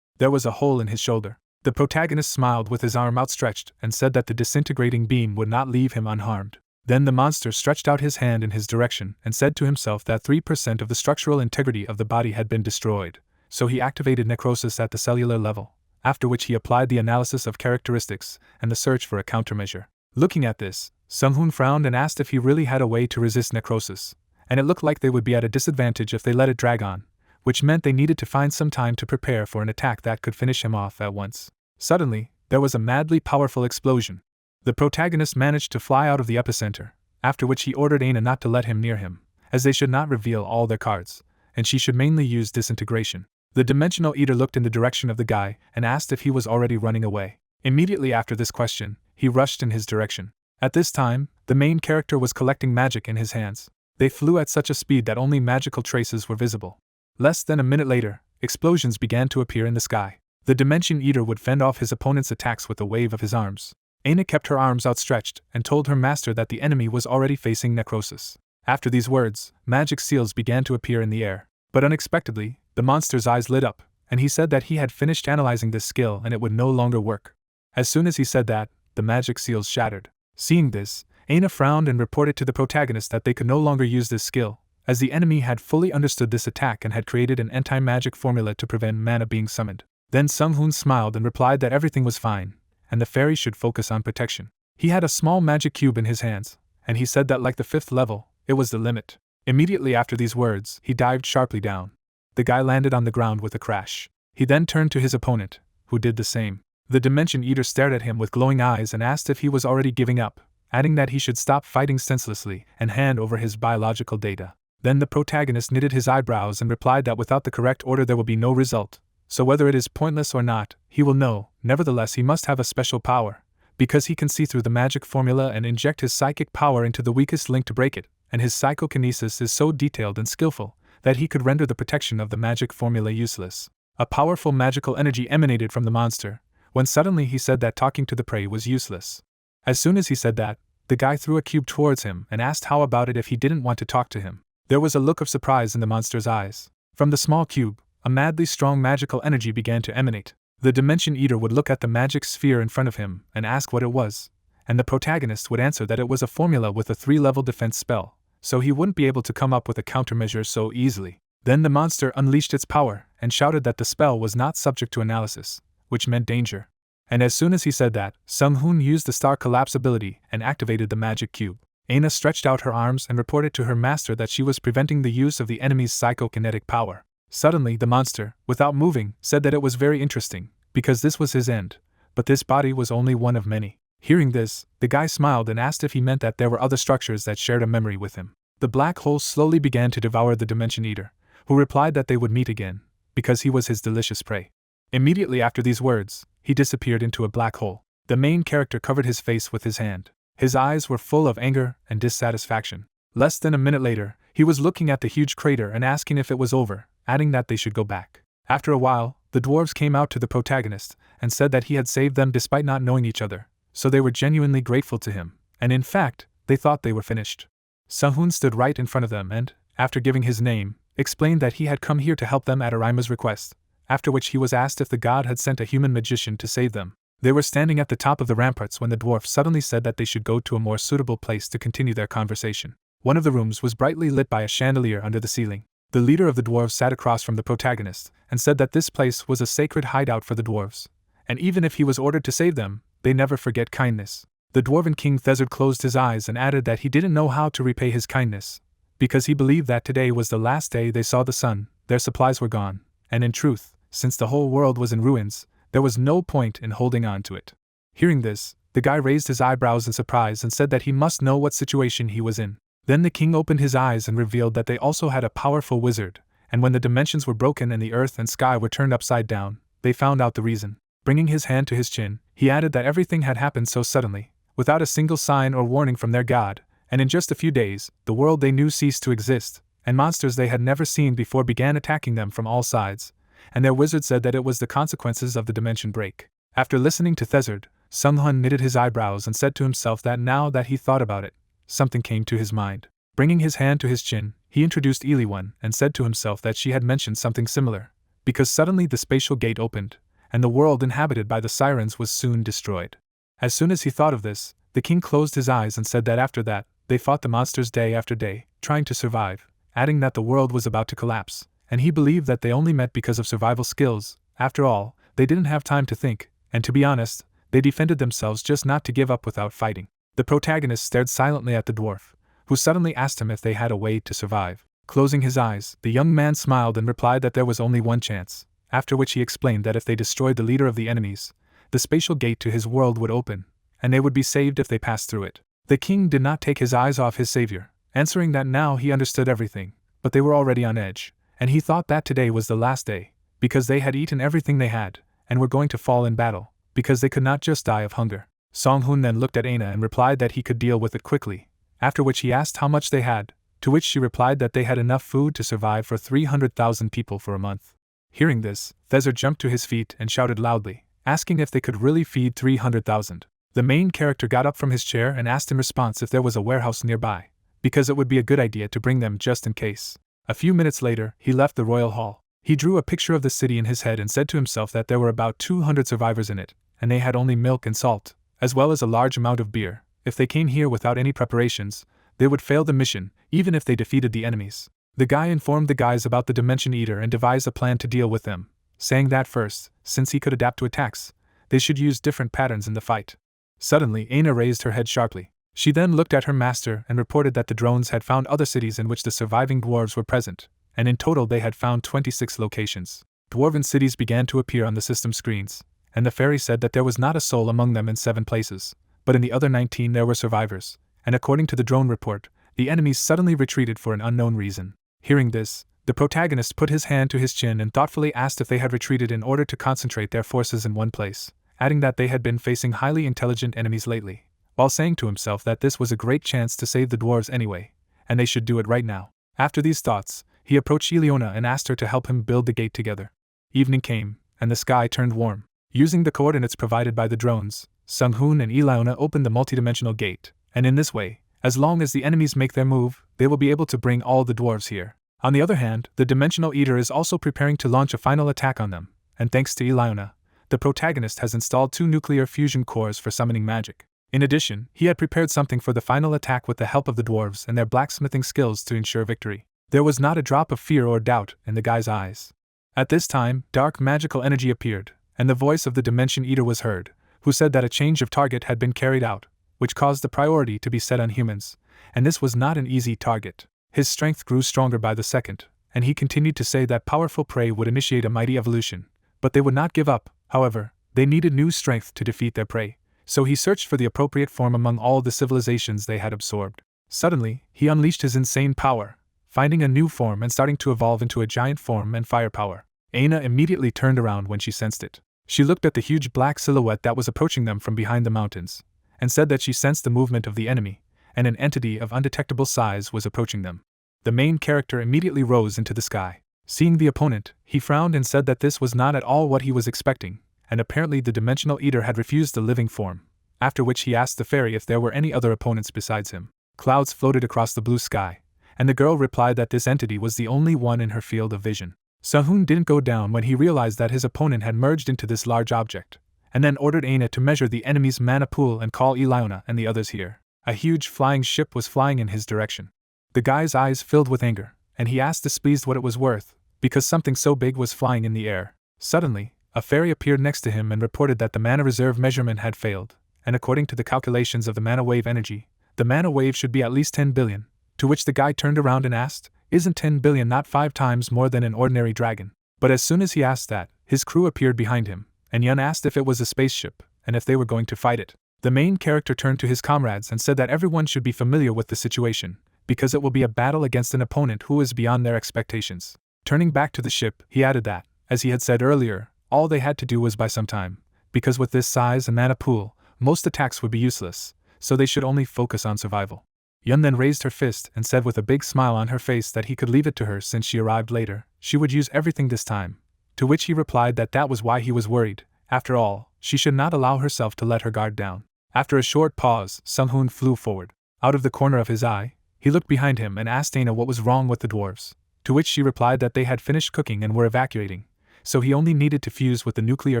There was a hole in his shoulder. The protagonist smiled with his arm outstretched and said that the disintegrating beam would not leave him unharmed. Then the monster stretched out his hand in his direction and said to himself that 3% of the structural integrity of the body had been destroyed, so he activated necrosis at the cellular level, after which he applied the analysis of characteristics and the search for a countermeasure. Looking at this, Sung-hoon frowned and asked if he really had a way to resist necrosis, and it looked like they would be at a disadvantage if they let it drag on, which meant they needed to find some time to prepare for an attack that could finish him off at once. Suddenly, there was a madly powerful explosion. The protagonist managed to fly out of the epicenter, after which he ordered Aina not to let him near him, as they should not reveal all their cards, and she should mainly use disintegration. The Dimensional Eater looked in the direction of the guy and asked if he was already running away. Immediately after this question, he rushed in his direction. At this time, the main character was collecting magic in his hands. They flew at such a speed that only magical traces were visible. Less than a minute later, explosions began to appear in the sky. The Dimension Eater would fend off his opponent's attacks with a wave of his arms. Aina kept her arms outstretched and told her master that the enemy was already facing necrosis. After these words, magic seals began to appear in the air. But unexpectedly, the monster's eyes lit up, and he said that he had finished analyzing this skill and it would no longer work. As soon as he said that, the magic seals shattered. Seeing this, Aina frowned and reported to the protagonist that they could no longer use this skill, as the enemy had fully understood this attack and had created an anti-magic formula to prevent mana being summoned. Then Sung-hoon smiled and replied that everything was fine, and the fairy should focus on protection. He had a small magic cube in his hands, and he said that like the 5th level, it was the limit. Immediately after these words, he dived sharply down. The guy landed on the ground with a crash. He then turned to his opponent, who did the same. The Dimension Eater stared at him with glowing eyes and asked if he was already giving up, adding that he should stop fighting senselessly and hand over his biological data. Then the protagonist knitted his eyebrows and replied that without the correct order there will be no result, so whether it is pointless or not, he will know. Nevertheless, he must have a special power, because he can see through the magic formula and inject his psychic power into the weakest link to break it, and his psychokinesis is so detailed and skillful that he could render the protection of the magic formula useless. A powerful magical energy emanated from the monster, when suddenly he said that talking to the prey was useless. As soon as he said that, the guy threw a cube towards him and asked how about it if he didn't want to talk to him. There was a look of surprise in the monster's eyes. From the small cube, a madly strong magical energy began to emanate. The Dimension Eater would look at the magic sphere in front of him and ask what it was, and the protagonist would answer that it was a formula with a 3-level defense spell, so he wouldn't be able to come up with a countermeasure so easily. Then the monster unleashed its power and shouted that the spell was not subject to analysis, which meant danger. And as soon as he said that, Sung-hoon used the star collapse ability and activated the magic cube. Aina stretched out her arms and reported to her master that she was preventing the use of the enemy's psychokinetic power. Suddenly, the monster, without moving, said that it was very interesting, because this was his end, but this body was only one of many. Hearing this, the guy smiled and asked if he meant that there were other structures that shared a memory with him. The black hole slowly began to devour the Dimension Eater, who replied that they would meet again, because he was his delicious prey. Immediately after these words, he disappeared into a black hole. The main character covered his face with his hand. His eyes were full of anger and dissatisfaction. Less than a minute later, he was looking at the huge crater and asking if it was over, adding that they should go back. After a while, the dwarves came out to the protagonist and said that he had saved them despite not knowing each other, so they were genuinely grateful to him, and in fact, they thought they were finished. Sung-hoon stood right in front of them and, after giving his name, explained that he had come here to help them at Arima's request, after which he was asked if the god had sent a human magician to save them. They were standing at the top of the ramparts when the dwarf suddenly said that they should go to a more suitable place to continue their conversation. One of the rooms was brightly lit by a chandelier under the ceiling. The leader of the dwarves sat across from the protagonist and said that this place was a sacred hideout for the dwarves, and even if he was ordered to save them, they never forget kindness. The dwarven king Thezard closed his eyes and added that he didn't know how to repay his kindness, because he believed that today was the last day they saw the sun, their supplies were gone, and in truth, since the whole world was in ruins, there was no point in holding on to it. Hearing this, the guy raised his eyebrows in surprise and said that he must know what situation he was in. Then the king opened his eyes and revealed that they also had a powerful wizard, and when the dimensions were broken and the earth and sky were turned upside down, they found out the reason. Bringing his hand to his chin, he added that everything had happened so suddenly, without a single sign or warning from their god, and in just a few days, the world they knew ceased to exist, and monsters they had never seen before began attacking them from all sides, and their wizard said that it was the consequences of the dimension break. After listening to Thezard, Sung-hoon knitted his eyebrows and said to himself that now that he thought about it, something came to his mind. Bringing his hand to his chin, he introduced Iliwan and said to himself that she had mentioned something similar, because suddenly the spatial gate opened, and the world inhabited by the sirens was soon destroyed. As soon as he thought of this, the king closed his eyes and said that after that, they fought the monsters day after day, trying to survive, adding that the world was about to collapse, and he believed that they only met because of survival skills. After all, they didn't have time to think, and to be honest, they defended themselves just not to give up without fighting. The protagonist stared silently at the dwarf, who suddenly asked him if they had a way to survive. Closing his eyes, the young man smiled and replied that there was only one chance, after which he explained that if they destroyed the leader of the enemies, the spatial gate to his world would open, and they would be saved if they passed through it. The king did not take his eyes off his savior, answering that now he understood everything, but they were already on edge, and he thought that today was the last day, because they had eaten everything they had, and were going to fall in battle, because they could not just die of hunger. Sung-hoon then looked at Aina and replied that he could deal with it quickly, after which he asked how much they had, to which she replied that they had enough food to survive for 300,000 people for a month. Hearing this, Thezard jumped to his feet and shouted loudly, asking if they could really feed 300,000. The main character got up from his chair and asked in response if there was a warehouse nearby, because it would be a good idea to bring them just in case. A few minutes later, he left the royal hall. He drew a picture of the city in his head and said to himself that there were about 200 survivors in it, and they had only milk and salt, as well as a large amount of beer. If they came here without any preparations, they would fail the mission, even if they defeated the enemies. The guy informed the guys about the Dimension Eater and devised a plan to deal with them, saying that first, since he could adapt to attacks, they should use different patterns in the fight. Suddenly, Aina raised her head sharply. She then looked at her master and reported that the drones had found other cities in which the surviving dwarves were present, and in total they had found 26 locations. Dwarven cities began to appear on the system screens, and the fairy said that there was not a soul among them in 7 places, but in the other 19 there were survivors, and according to the drone report, the enemies suddenly retreated for an unknown reason. Hearing this, the protagonist put his hand to his chin and thoughtfully asked if they had retreated in order to concentrate their forces in one place, adding that they had been facing highly intelligent enemies lately, while saying to himself that this was a great chance to save the dwarves anyway, and they should do it right now. After these thoughts, he approached Ileona and asked her to help him build the gate together. Evening came, and the sky turned warm. Using the coordinates provided by the drones, Sung-hoon and Ileona opened the multidimensional gate, and in this way, as long as the enemies make their move, they will be able to bring all the dwarves here. On the other hand, the Dimensional Eater is also preparing to launch a final attack on them, and thanks to Ileona, the protagonist has installed 2 nuclear fusion cores for summoning magic. In addition, he had prepared something for the final attack with the help of the dwarves and their blacksmithing skills to ensure victory. There was not a drop of fear or doubt in the guy's eyes. At this time, dark magical energy appeared, and the voice of the Dimension Eater was heard, who said that a change of target had been carried out, which caused the priority to be set on humans, and this was not an easy target. His strength grew stronger by the second, and he continued to say that powerful prey would initiate a mighty evolution, but they would not give up. However, they needed new strength to defeat their prey, so he searched for the appropriate form among all the civilizations they had absorbed. Suddenly, he unleashed his insane power, finding a new form and starting to evolve into a giant form and firepower. Aina immediately turned around when she sensed it. She looked at the huge black silhouette that was approaching them from behind the mountains, and said that she sensed the movement of the enemy, and an entity of undetectable size was approaching them. The main character immediately rose into the sky. Seeing the opponent, he frowned and said that this was not at all what he was expecting, and apparently the Dimensional Eater had refused the living form, after which he asked the fairy if there were any other opponents besides him. Clouds floated across the blue sky, and the girl replied that this entity was the only one in her field of vision. Sahun didn't go down when he realized that his opponent had merged into this large object, and then ordered Aina to measure the enemy's mana pool and call Eliona and the others here. A huge flying ship was flying in his direction. The guy's eyes filled with anger, and he asked displeased what it was worth, because something so big was flying in the air. Suddenly, a fairy appeared next to him and reported that the mana reserve measurement had failed, and according to the calculations of the mana wave energy, the mana wave should be at least 10 billion, to which the guy turned around and asked, "Isn't 10 billion not 5 times more than an ordinary dragon?" But as soon as he asked that, his crew appeared behind him, and Yun asked if it was a spaceship, and if they were going to fight it. The main character turned to his comrades and said that everyone should be familiar with the situation, because it will be a battle against an opponent who is beyond their expectations. Turning back to the ship, he added that, as he had said earlier, all they had to do was buy some time, because with this size and mana pool, most attacks would be useless, so they should only focus on survival. Yun then raised her fist and said with a big smile on her face that he could leave it to her since she arrived later, she would use everything this time, to which he replied that that was why he was worried. After all, she should not allow herself to let her guard down. After a short pause, Sung-hoon flew forward. Out of the corner of his eye, he looked behind him and asked Aina what was wrong with the dwarves, to which she replied that they had finished cooking and were evacuating, so he only needed to fuse with the nuclear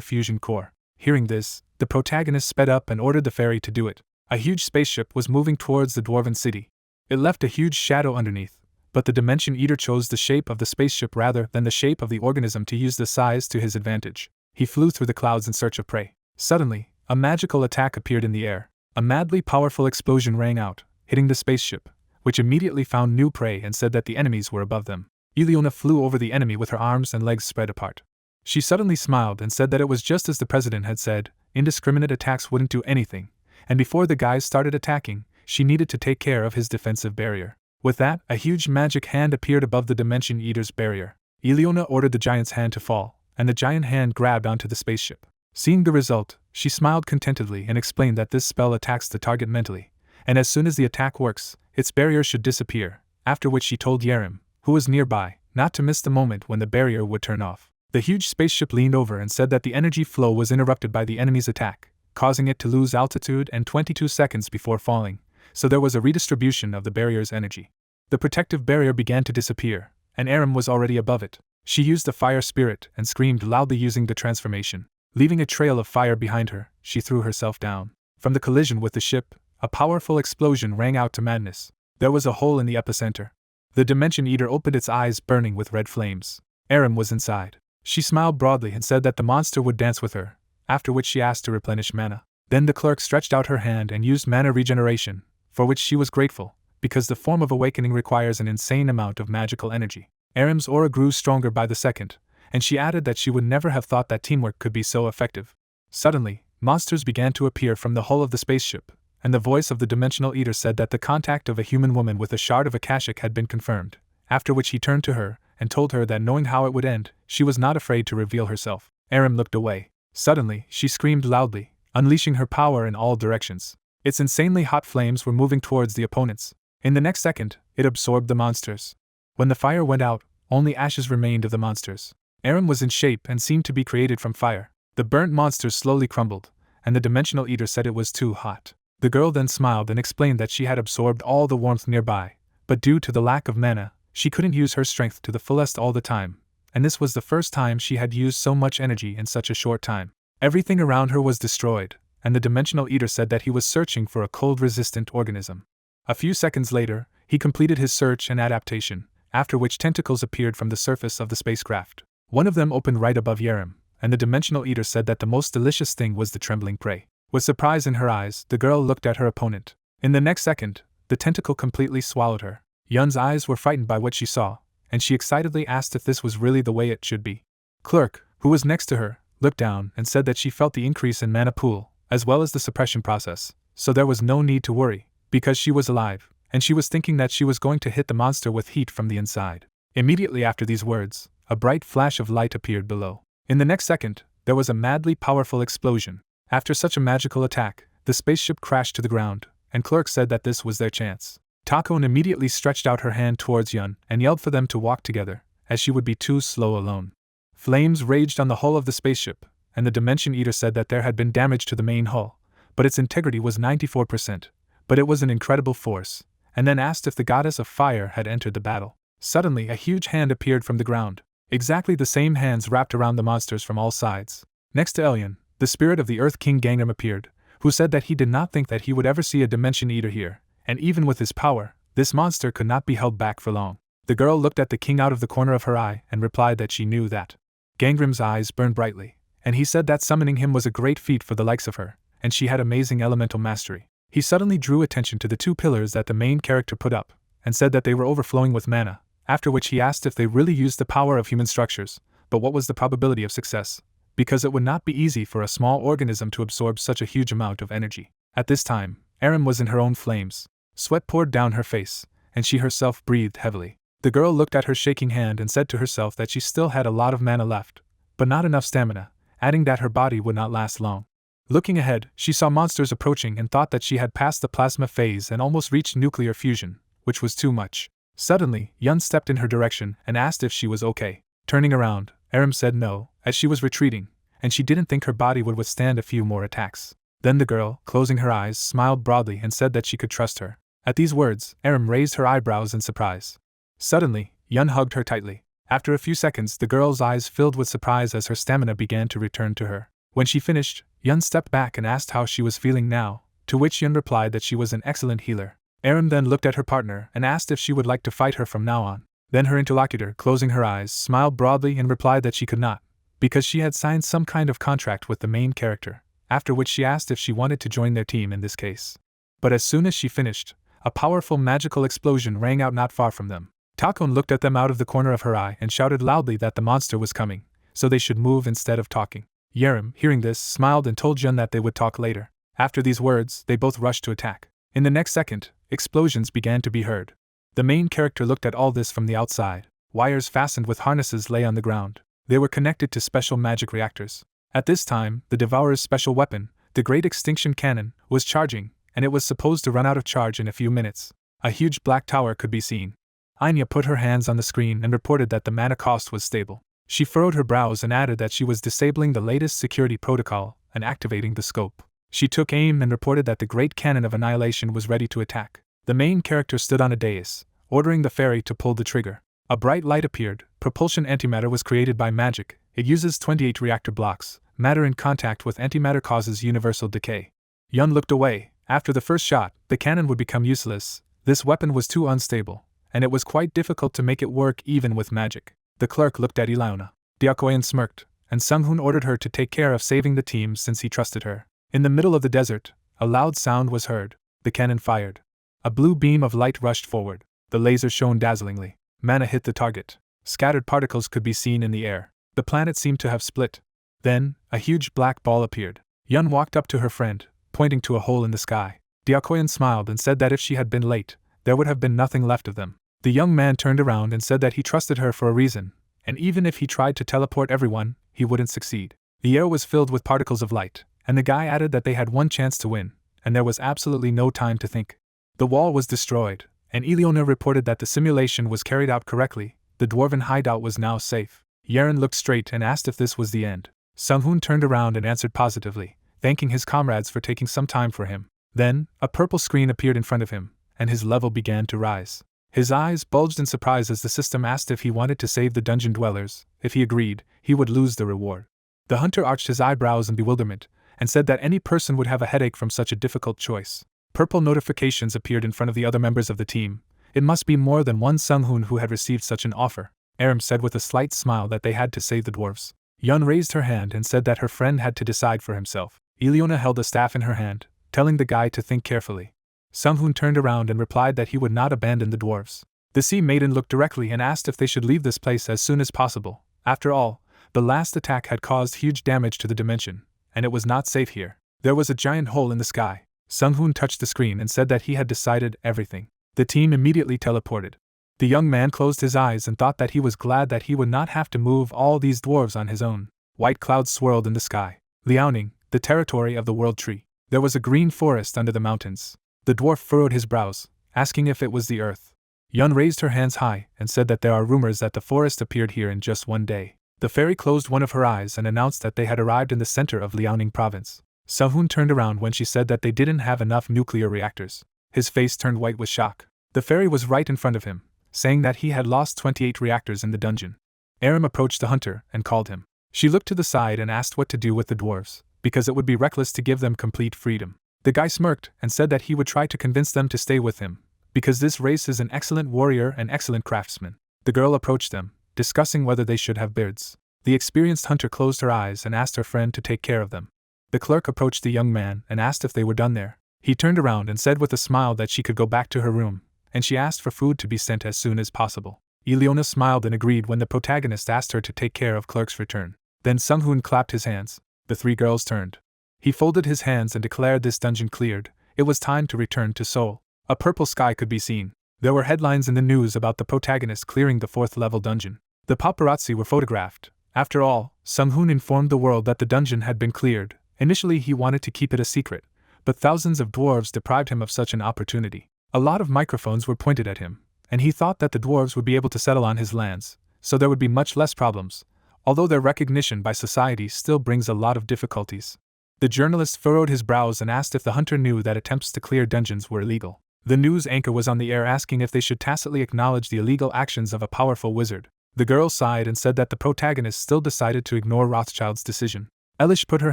fusion core. Hearing this, the protagonist sped up and ordered the fairy to do it. A huge spaceship was moving towards the dwarven city. It left a huge shadow underneath, but the Dimension Eater chose the shape of the spaceship rather than the shape of the organism to use the size to his advantage. He flew through the clouds in search of prey. Suddenly, a magical attack appeared in the air. A madly powerful explosion rang out, hitting the spaceship, which immediately found new prey and said that the enemies were above them. Eliona flew over the enemy with her arms and legs spread apart. She suddenly smiled and said that it was just as the president had said, indiscriminate attacks wouldn't do anything, and before the guys started attacking, she needed to take care of his defensive barrier. With that, a huge magic hand appeared above the Dimension Eater's barrier. Eliona ordered the giant's hand to fall, and the giant hand grabbed onto the spaceship. Seeing the result, she smiled contentedly and explained that this spell attacks the target mentally, and as soon as the attack works, its barrier should disappear, after which she told Yerim, who was nearby, not to miss the moment when the barrier would turn off. The huge spaceship leaned over and said that the energy flow was interrupted by the enemy's attack, causing it to lose altitude and 22 seconds before falling, so there was a redistribution of the barrier's energy. The protective barrier began to disappear, and Aram was already above it. She used the fire spirit and screamed loudly using the transformation. Leaving a trail of fire behind her, she threw herself down. From the collision with the ship, a powerful explosion rang out to madness. There was a hole in the epicenter. The Dimension Eater opened its eyes burning with red flames. Aram was inside. She smiled broadly and said that the monster would dance with her, after which she asked to replenish mana. Then the clerk stretched out her hand and used mana regeneration, for which she was grateful, because the form of awakening requires an insane amount of magical energy. Aram's aura grew stronger by the second, and she added that she would never have thought that teamwork could be so effective. Suddenly, monsters began to appear from the hull of the spaceship, and the voice of the Dimensional Eater said that the contact of a human woman with a shard of Akashic had been confirmed, after which he turned to her and told her that knowing how it would end, she was not afraid to reveal herself. Aram looked away. Suddenly, she screamed loudly, unleashing her power in all directions. Its insanely hot flames were moving towards the opponents. In the next second, it absorbed the monsters. When the fire went out, only ashes remained of the monsters. Aram was in shape and seemed to be created from fire. The burnt monsters slowly crumbled, and the Dimensional Eater said it was too hot. The girl then smiled and explained that she had absorbed all the warmth nearby, but due to the lack of mana, she couldn't use her strength to the fullest all the time, and this was the first time she had used so much energy in such a short time. Everything around her was destroyed, and the Dimensional Eater said that he was searching for a cold-resistant organism. A few seconds later, he completed his search and adaptation, after which tentacles appeared from the surface of the spacecraft. One of them opened right above Yerim, and the Dimensional Eater said that the most delicious thing was the trembling prey. With surprise in her eyes, the girl looked at her opponent. In the next second, the tentacle completely swallowed her. Yun's eyes were frightened by what she saw, and she excitedly asked if this was really the way it should be. Clerk, who was next to her, looked down and said that she felt the increase in mana pool, as well as the suppression process, so there was no need to worry, because she was alive, and she was thinking that she was going to hit the monster with heat from the inside. Immediately after these words, a bright flash of light appeared below. In the next second, there was a madly powerful explosion. After such a magical attack, the spaceship crashed to the ground, and Clerk said that this was their chance. Takon immediately stretched out her hand towards Yun and yelled for them to walk together, as she would be too slow alone. Flames raged on the hull of the spaceship, and the Dimension Eater said that there had been damage to the main hull, but its integrity was 94%, but it was an incredible force, and then asked if the goddess of fire had entered the battle. Suddenly a huge hand appeared from the ground, exactly the same hands wrapped around the monsters from all sides. Next to Elyon, the spirit of the Earth King Gangnam appeared, who said that he did not think that he would ever see a Dimension Eater here, and even with his power, this monster could not be held back for long. The girl looked at the king out of the corner of her eye and replied that she knew that. Gangram's eyes burned brightly, and he said that summoning him was a great feat for the likes of her, and she had amazing elemental mastery. He suddenly drew attention to the two pillars that the main character put up, and said that they were overflowing with mana, after which he asked if they really used the power of human structures, but what was the probability of success, because it would not be easy for a small organism to absorb such a huge amount of energy. At this time, Aram was in her own flames. Sweat poured down her face, and she herself breathed heavily. The girl looked at her shaking hand and said to herself that she still had a lot of mana left, but not enough stamina, adding that her body would not last long. Looking ahead, she saw monsters approaching and thought that she had passed the plasma phase and almost reached nuclear fusion, which was too much. Suddenly, Yun stepped in her direction and asked if she was okay. Turning around, Aram said no, as she was retreating, and she didn't think her body would withstand a few more attacks. Then the girl, closing her eyes, smiled broadly and said that she could trust her. At these words, Aram raised her eyebrows in surprise. Suddenly, Yun hugged her tightly. After a few seconds, the girl's eyes filled with surprise as her stamina began to return to her. When she finished, Yun stepped back and asked how she was feeling now, to which Yun replied that she was an excellent healer. Aram then looked at her partner and asked if she would like to fight her from now on. Then her interlocutor, closing her eyes, smiled broadly and replied that she could not, because she had signed some kind of contract with the main character, after which she asked if she wanted to join their team in this case. But as soon as she finished, a powerful magical explosion rang out not far from them. Takon looked at them out of the corner of her eye and shouted loudly that the monster was coming, so they should move instead of talking. Yerim, hearing this, smiled and told Jun that they would talk later. After these words, they both rushed to attack. In the next second, explosions began to be heard. The main character looked at all this from the outside. Wires fastened with harnesses lay on the ground. They were connected to special magic reactors. At this time, the Devourer's special weapon, the Great Extinction Cannon, was charging, and it was supposed to run out of charge in a few minutes. A huge black tower could be seen. Anya put her hands on the screen and reported that the mana cost was stable. She furrowed her brows and added that she was disabling the latest security protocol and activating the scope. She took aim and reported that the Great Cannon of Annihilation was ready to attack. The main character stood on a dais, ordering the fairy to pull the trigger. A bright light appeared. Propulsion antimatter was created by magic. It uses 28 reactor blocks. Matter in contact with antimatter causes universal decay. Yun looked away. After the first shot, the cannon would become useless. This weapon was too unstable, and it was quite difficult to make it work even with magic. The clerk looked at Ilauna. Diakoyan smirked, and Sunghun ordered her to take care of saving the team since he trusted her. In the middle of the desert, a loud sound was heard. The cannon fired. A blue beam of light rushed forward. The laser shone dazzlingly. Mana hit the target. Scattered particles could be seen in the air. The planet seemed to have split. Then, a huge black ball appeared. Yun walked up to her friend, pointing to a hole in the sky. Diakoyan smiled and said that if she had been late, there would have been nothing left of them. The young man turned around and said that he trusted her for a reason, and even if he tried to teleport everyone, he wouldn't succeed. The air was filled with particles of light, and the guy added that they had one chance to win, and there was absolutely no time to think. The wall was destroyed, and Ileona reported that the simulation was carried out correctly. The dwarven hideout was now safe. Yeren looked straight and asked if this was the end. Sunghun turned around and answered positively, thanking his comrades for taking some time for him. Then, a purple screen appeared in front of him, and his level began to rise. His eyes bulged in surprise as the system asked if he wanted to save the dungeon dwellers. If he agreed, he would lose the reward. The hunter arched his eyebrows in bewilderment, and said that any person would have a headache from such a difficult choice. Purple notifications appeared in front of the other members of the team. It must be more than one Sung-hoon who had received such an offer. Aram said with a slight smile that they had to save the dwarves. Yun raised her hand and said that her friend had to decide for himself. Ileona held a staff in her hand, telling the guy to think carefully. Sung-hoon turned around and replied that he would not abandon the dwarves. The sea maiden looked directly and asked if they should leave this place as soon as possible. After all, the last attack had caused huge damage to the dimension, and it was not safe here. There was a giant hole in the sky. Sung-hoon touched the screen and said that he had decided everything. The team immediately teleported. The young man closed his eyes and thought that he was glad that he would not have to move all these dwarves on his own. White clouds swirled in the sky. Liaoning, the territory of the World Tree. There was a green forest under the mountains. The dwarf furrowed his brows, asking if it was the earth. Yun raised her hands high and said that there are rumors that the forest appeared here in just one day. The fairy closed one of her eyes and announced that they had arrived in the center of Liaoning province. Sung-hoon turned around when she said that they didn't have enough nuclear reactors. His face turned white with shock. The fairy was right in front of him, saying that he had lost 28 reactors in the dungeon. Aram approached the hunter and called him. She looked to the side and asked what to do with the dwarves, because it would be reckless to give them complete freedom. The guy smirked and said that he would try to convince them to stay with him, because this race is an excellent warrior and excellent craftsman. The girl approached them, discussing whether they should have beards. The experienced hunter closed her eyes and asked her friend to take care of them. The clerk approached the young man and asked if they were done there. He turned around and said with a smile that she could go back to her room, and she asked for food to be sent as soon as possible. Ileona smiled and agreed when the protagonist asked her to take care of clerk's return. Then Sung-hoon clapped his hands. The three girls turned. He folded his hands and declared this dungeon cleared. It was time to return to Seoul. A purple sky could be seen. There were headlines in the news about the protagonist clearing the 4th level dungeon. The paparazzi were photographed. After all, Sung-hoon informed the world that the dungeon had been cleared. Initially he wanted to keep it a secret, but thousands of dwarves deprived him of such an opportunity. A lot of microphones were pointed at him, and he thought that the dwarves would be able to settle on his lands, so there would be much less problems, although their recognition by society still brings a lot of difficulties. The journalist furrowed his brows and asked if the hunter knew that attempts to clear dungeons were illegal. The news anchor was on the air asking if they should tacitly acknowledge the illegal actions of a powerful wizard. The girl sighed and said that the protagonist still decided to ignore Rothschild's decision. Elish put her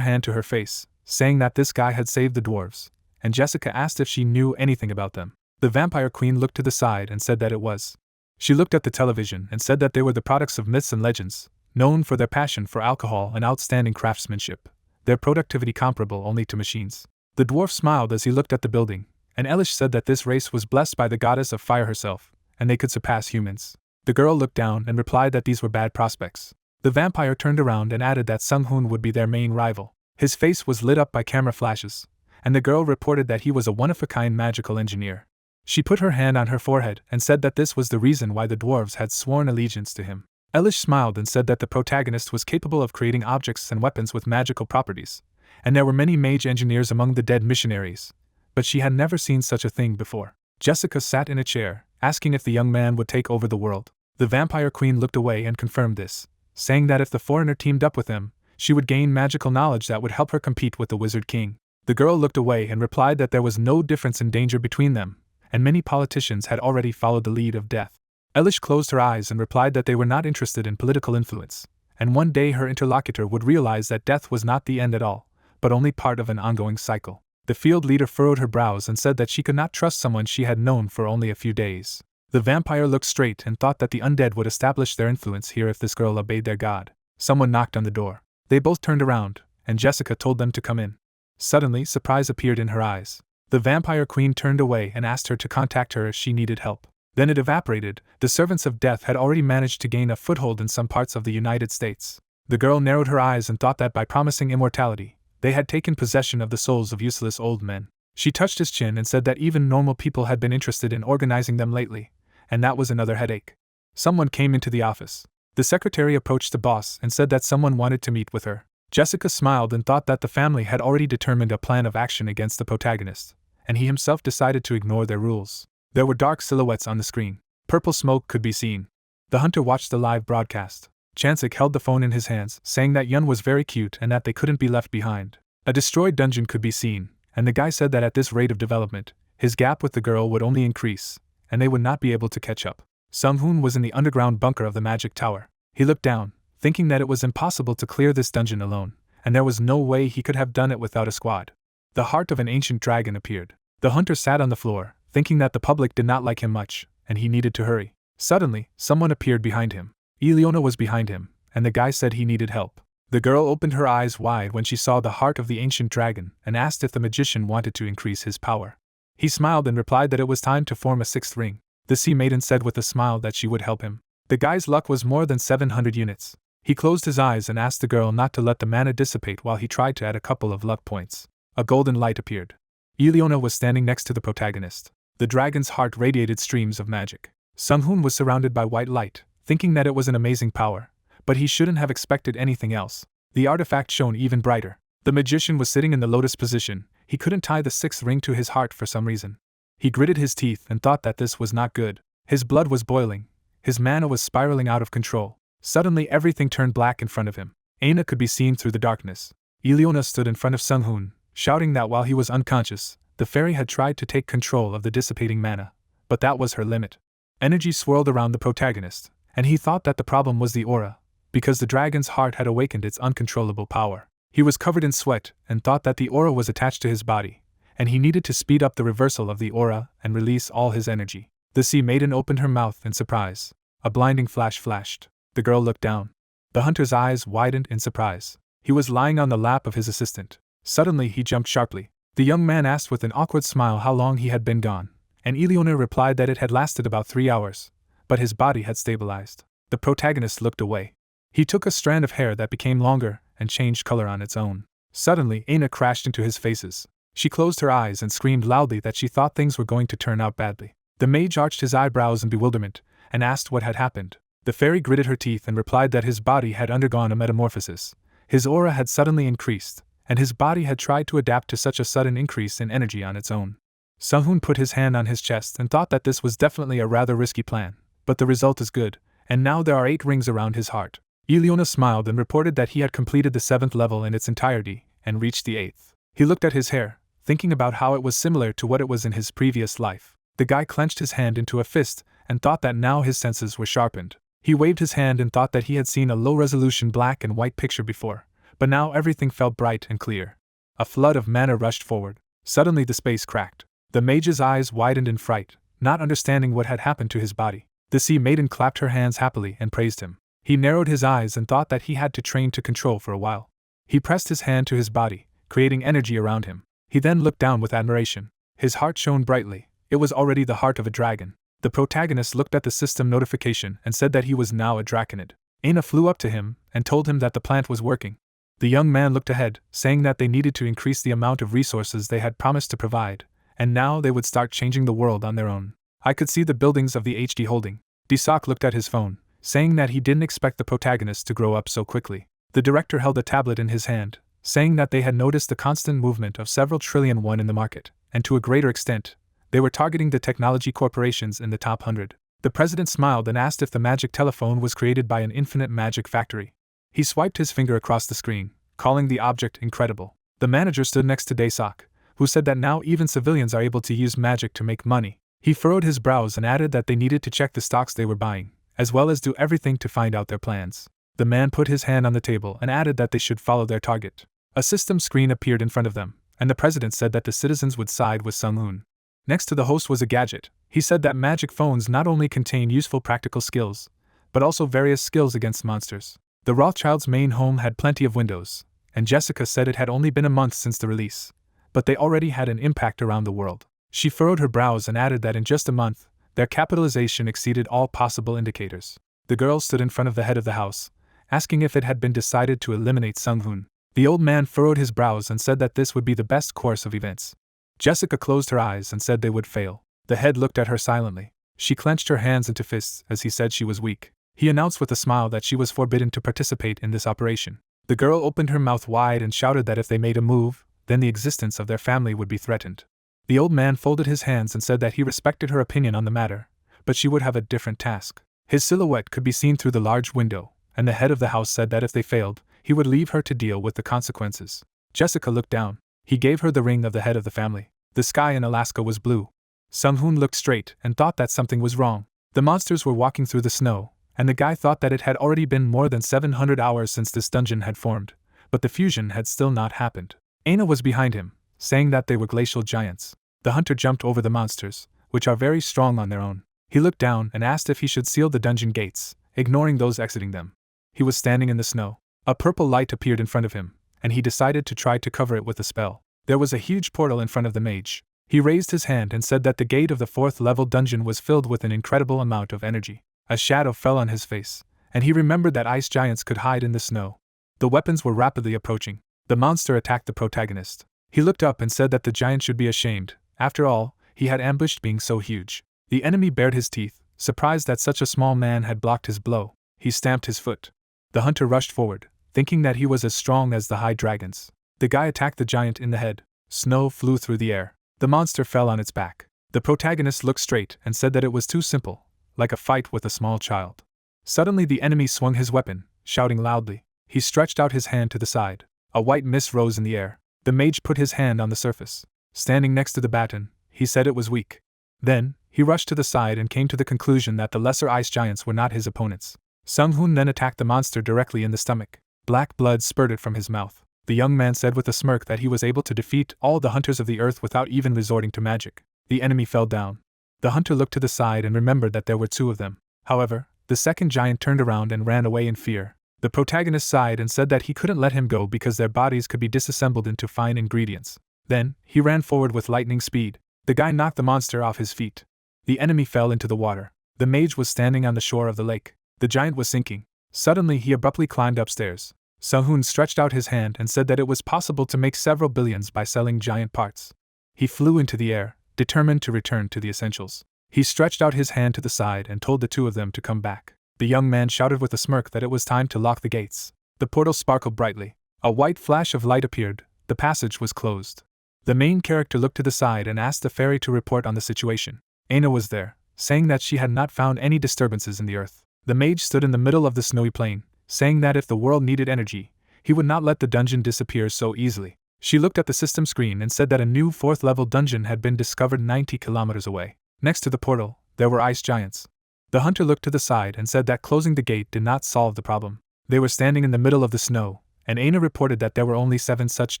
hand to her face, saying that this guy had saved the dwarves, and Jessica asked if she knew anything about them. The vampire queen looked to the side and said that it was. She looked at the television and said that they were the products of myths and legends, known for their passion for alcohol and outstanding craftsmanship, their productivity comparable only to machines. The dwarf smiled as he looked at the building, and Elish said that this race was blessed by the goddess of fire herself, and they could surpass humans. The girl looked down and replied that these were bad prospects. The vampire turned around and added that Sung-hoon would be their main rival. His face was lit up by camera flashes, and the girl reported that he was a one-of-a-kind magical engineer. She put her hand on her forehead and said that this was the reason why the dwarves had sworn allegiance to him. Elish smiled and said that the protagonist was capable of creating objects and weapons with magical properties, and there were many mage engineers among the dead missionaries, but she had never seen such a thing before. Jessica sat in a chair, asking if the young man would take over the world. The vampire queen looked away and confirmed this, saying that if the foreigner teamed up with him, she would gain magical knowledge that would help her compete with the wizard king. The girl looked away and replied that there was no difference in danger between them, and many politicians had already followed the lead of death. Elish closed her eyes and replied that they were not interested in political influence, and one day her interlocutor would realize that death was not the end at all, but only part of an ongoing cycle. The field leader furrowed her brows and said that she could not trust someone she had known for only a few days. The vampire looked straight and thought that the undead would establish their influence here if this girl obeyed their god. Someone knocked on the door. They both turned around, and Jessica told them to come in. Suddenly, surprise appeared in her eyes. The vampire queen turned away and asked her to contact her if she needed help. Then it evaporated. The servants of death had already managed to gain a foothold in some parts of the United States. The girl narrowed her eyes and thought that by promising immortality, they had taken possession of the souls of useless old men. She touched his chin and said that even normal people had been interested in organizing them lately, and that was another headache. Someone came into the office. The secretary approached the boss and said that someone wanted to meet with her. Jessica smiled and thought that the family had already determined a plan of action against the protagonist, and he himself decided to ignore their rules. There were dark silhouettes on the screen. Purple smoke could be seen. The hunter watched the live broadcast. Chansik held the phone in his hands, saying that Yun was very cute and that they couldn't be left behind. A destroyed dungeon could be seen, and the guy said that at this rate of development, his gap with the girl would only increase, and they would not be able to catch up. Sung-hoon was in the underground bunker of the magic tower. He looked down, thinking that it was impossible to clear this dungeon alone, and there was no way he could have done it without a squad. The heart of an ancient dragon appeared. The hunter sat on the floor, thinking that the public did not like him much, and he needed to hurry. Suddenly, someone appeared behind him. Ileona was behind him, and the guy said he needed help. The girl opened her eyes wide when she saw the heart of the ancient dragon and asked if the magician wanted to increase his power. He smiled and replied that it was time to form a sixth ring. The sea maiden said with a smile that she would help him. The guy's luck was more than 700 units. He closed his eyes and asked the girl not to let the mana dissipate while he tried to add a couple of luck points. A golden light appeared. Ileona was standing next to the protagonist. The dragon's heart radiated streams of magic. Sung-hoon was surrounded by white light, thinking that it was an amazing power, but he shouldn't have expected anything else. The artifact shone even brighter. The magician was sitting in the lotus position. He couldn't tie the sixth ring to his heart for some reason. He gritted his teeth and thought that this was not good. His blood was boiling. His mana was spiraling out of control. Suddenly everything turned black in front of him. Aina could be seen through the darkness. Ileona stood in front of Sung-hoon, shouting that while he was unconscious, the fairy had tried to take control of the dissipating mana, but that was her limit. Energy swirled around the protagonist, and he thought that the problem was the aura, because the dragon's heart had awakened its uncontrollable power. He was covered in sweat and thought that the aura was attached to his body, and he needed to speed up the reversal of the aura and release all his energy. The sea maiden opened her mouth in surprise. A blinding flash flashed. The girl looked down. The hunter's eyes widened in surprise. He was lying on the lap of his assistant. Suddenly he jumped sharply. The young man asked with an awkward smile how long he had been gone, and Ileona replied that it had lasted about 3 hours, but his body had stabilized. The protagonist looked away. He took a strand of hair that became longer and changed color on its own. Suddenly Aina crashed into his faces. She closed her eyes and screamed loudly that she thought things were going to turn out badly. The mage arched his eyebrows in bewilderment and asked what had happened. The fairy gritted her teeth and replied that his body had undergone a metamorphosis. His aura had suddenly increased, and his body had tried to adapt to such a sudden increase in energy on its own. Sung-hoon put his hand on his chest and thought that this was definitely a rather risky plan, but the result is good, and now there are 8 rings around his heart. Ileona smiled and reported that he had completed the 7th level in its entirety and reached the 8th. He looked at his hair, thinking about how it was similar to what it was in his previous life. The guy clenched his hand into a fist and thought that now his senses were sharpened. He waved his hand and thought that he had seen a low-resolution black and white picture before, but now everything felt bright and clear. A flood of mana rushed forward. Suddenly the space cracked. The mage's eyes widened in fright, not understanding what had happened to his body. The sea maiden clapped her hands happily and praised him. He narrowed his eyes and thought that he had to train to control for a while. He pressed his hand to his body, creating energy around him. He then looked down with admiration. His heart shone brightly. It was already the heart of a dragon. The protagonist looked at the system notification and said that he was now a draconid. Aina flew up to him and told him that the plant was working. The young man looked ahead, saying that they needed to increase the amount of resources they had promised to provide, and now they would start changing the world on their own. I could see the buildings of the HD holding. Desak looked at his phone, saying that he didn't expect the protagonist to grow up so quickly. The director held a tablet in his hand, saying that they had noticed the constant movement of several trillion won in the market, and to a greater extent, they were targeting the technology corporations in the top 100. The president smiled and asked if the magic telephone was created by an infinite magic factory. He swiped his finger across the screen, calling the object incredible. The manager stood next to Desak, who said that now even civilians are able to use magic to make money. He furrowed his brows and added that they needed to check the stocks they were buying, as well as do everything to find out their plans. The man put his hand on the table and added that they should follow their target. A system screen appeared in front of them, and the president said that the citizens would side with Sung-hoon. Next to the host was a gadget. He said that magic phones not only contain useful practical skills, but also various skills against monsters. The Rothschilds' main home had plenty of windows, and Jessica said it had only been a month since the release, but they already had an impact around the world. She furrowed her brows and added that in just a month, their capitalization exceeded all possible indicators. The girl stood in front of the head of the house, asking if it had been decided to eliminate Sung-hoon. The old man furrowed his brows and said that this would be the best course of events. Jessica closed her eyes and said they would fail. The head looked at her silently. She clenched her hands into fists as he said she was weak. He announced with a smile that she was forbidden to participate in this operation. The girl opened her mouth wide and shouted that if they made a move, then the existence of their family would be threatened. The old man folded his hands and said that he respected her opinion on the matter, but she would have a different task. His silhouette could be seen through the large window, and the head of the house said that if they failed, he would leave her to deal with the consequences. Jessica looked down. He gave her the ring of the head of the family. The sky in Alaska was blue. Sung-hoon looked straight and thought that something was wrong. The monsters were walking through the snow, and the guy thought that it had already been more than 700 hours since this dungeon had formed, but the fusion had still not happened. Aina was behind him, saying that they were glacial giants. The hunter jumped over the monsters, which are very strong on their own. He looked down and asked if he should seal the dungeon gates, ignoring those exiting them. He was standing in the snow. A purple light appeared in front of him, and he decided to try to cover it with a spell. There was a huge portal in front of the mage. He raised his hand and said that the gate of the 4th level dungeon was filled with an incredible amount of energy. A shadow fell on his face, and he remembered that ice giants could hide in the snow. The weapons were rapidly approaching. The monster attacked the protagonist. He looked up and said that the giant should be ashamed. After all, he had ambushed being so huge. The enemy bared his teeth, surprised that such a small man had blocked his blow. He stamped his foot. The hunter rushed forward, thinking that he was as strong as the high dragons. The guy attacked the giant in the head. Snow flew through the air. The monster fell on its back. The protagonist looked straight and said that it was too simple, like a fight with a small child. Suddenly the enemy swung his weapon, shouting loudly. He stretched out his hand to the side. A white mist rose in the air. The mage put his hand on the surface. Standing next to the baton, he said it was weak. Then, he rushed to the side and came to the conclusion that the lesser ice giants were not his opponents. Sung-hoon then attacked the monster directly in the stomach. Black blood spurted from his mouth. The young man said with a smirk that he was able to defeat all the hunters of the earth without even resorting to magic. The enemy fell down. The hunter looked to the side and remembered that there were 2 of them. However, the second giant turned around and ran away in fear. The protagonist sighed and said that he couldn't let him go because their bodies could be disassembled into fine ingredients. Then, he ran forward with lightning speed. The guy knocked the monster off his feet. The enemy fell into the water. The mage was standing on the shore of the lake. The giant was sinking. Suddenly he abruptly climbed upstairs. Sung-hoon stretched out his hand and said that it was possible to make several billions by selling giant parts. He flew into the air, determined to return to the essentials. He stretched out his hand to the side and told the 2 of them to come back. The young man shouted with a smirk that it was time to lock the gates. The portal sparkled brightly. A white flash of light appeared. The passage was closed. The main character looked to the side and asked the fairy to report on the situation. Aina was there, saying that she had not found any disturbances in the earth. The mage stood in the middle of the snowy plain, saying that if the world needed energy, he would not let the dungeon disappear so easily. She looked at the system screen and said that a new 4th level dungeon had been discovered 90 kilometers away. Next to the portal, there were ice giants. The hunter looked to the side and said that closing the gate did not solve the problem. They were standing in the middle of the snow, and Aina reported that there were only 7 such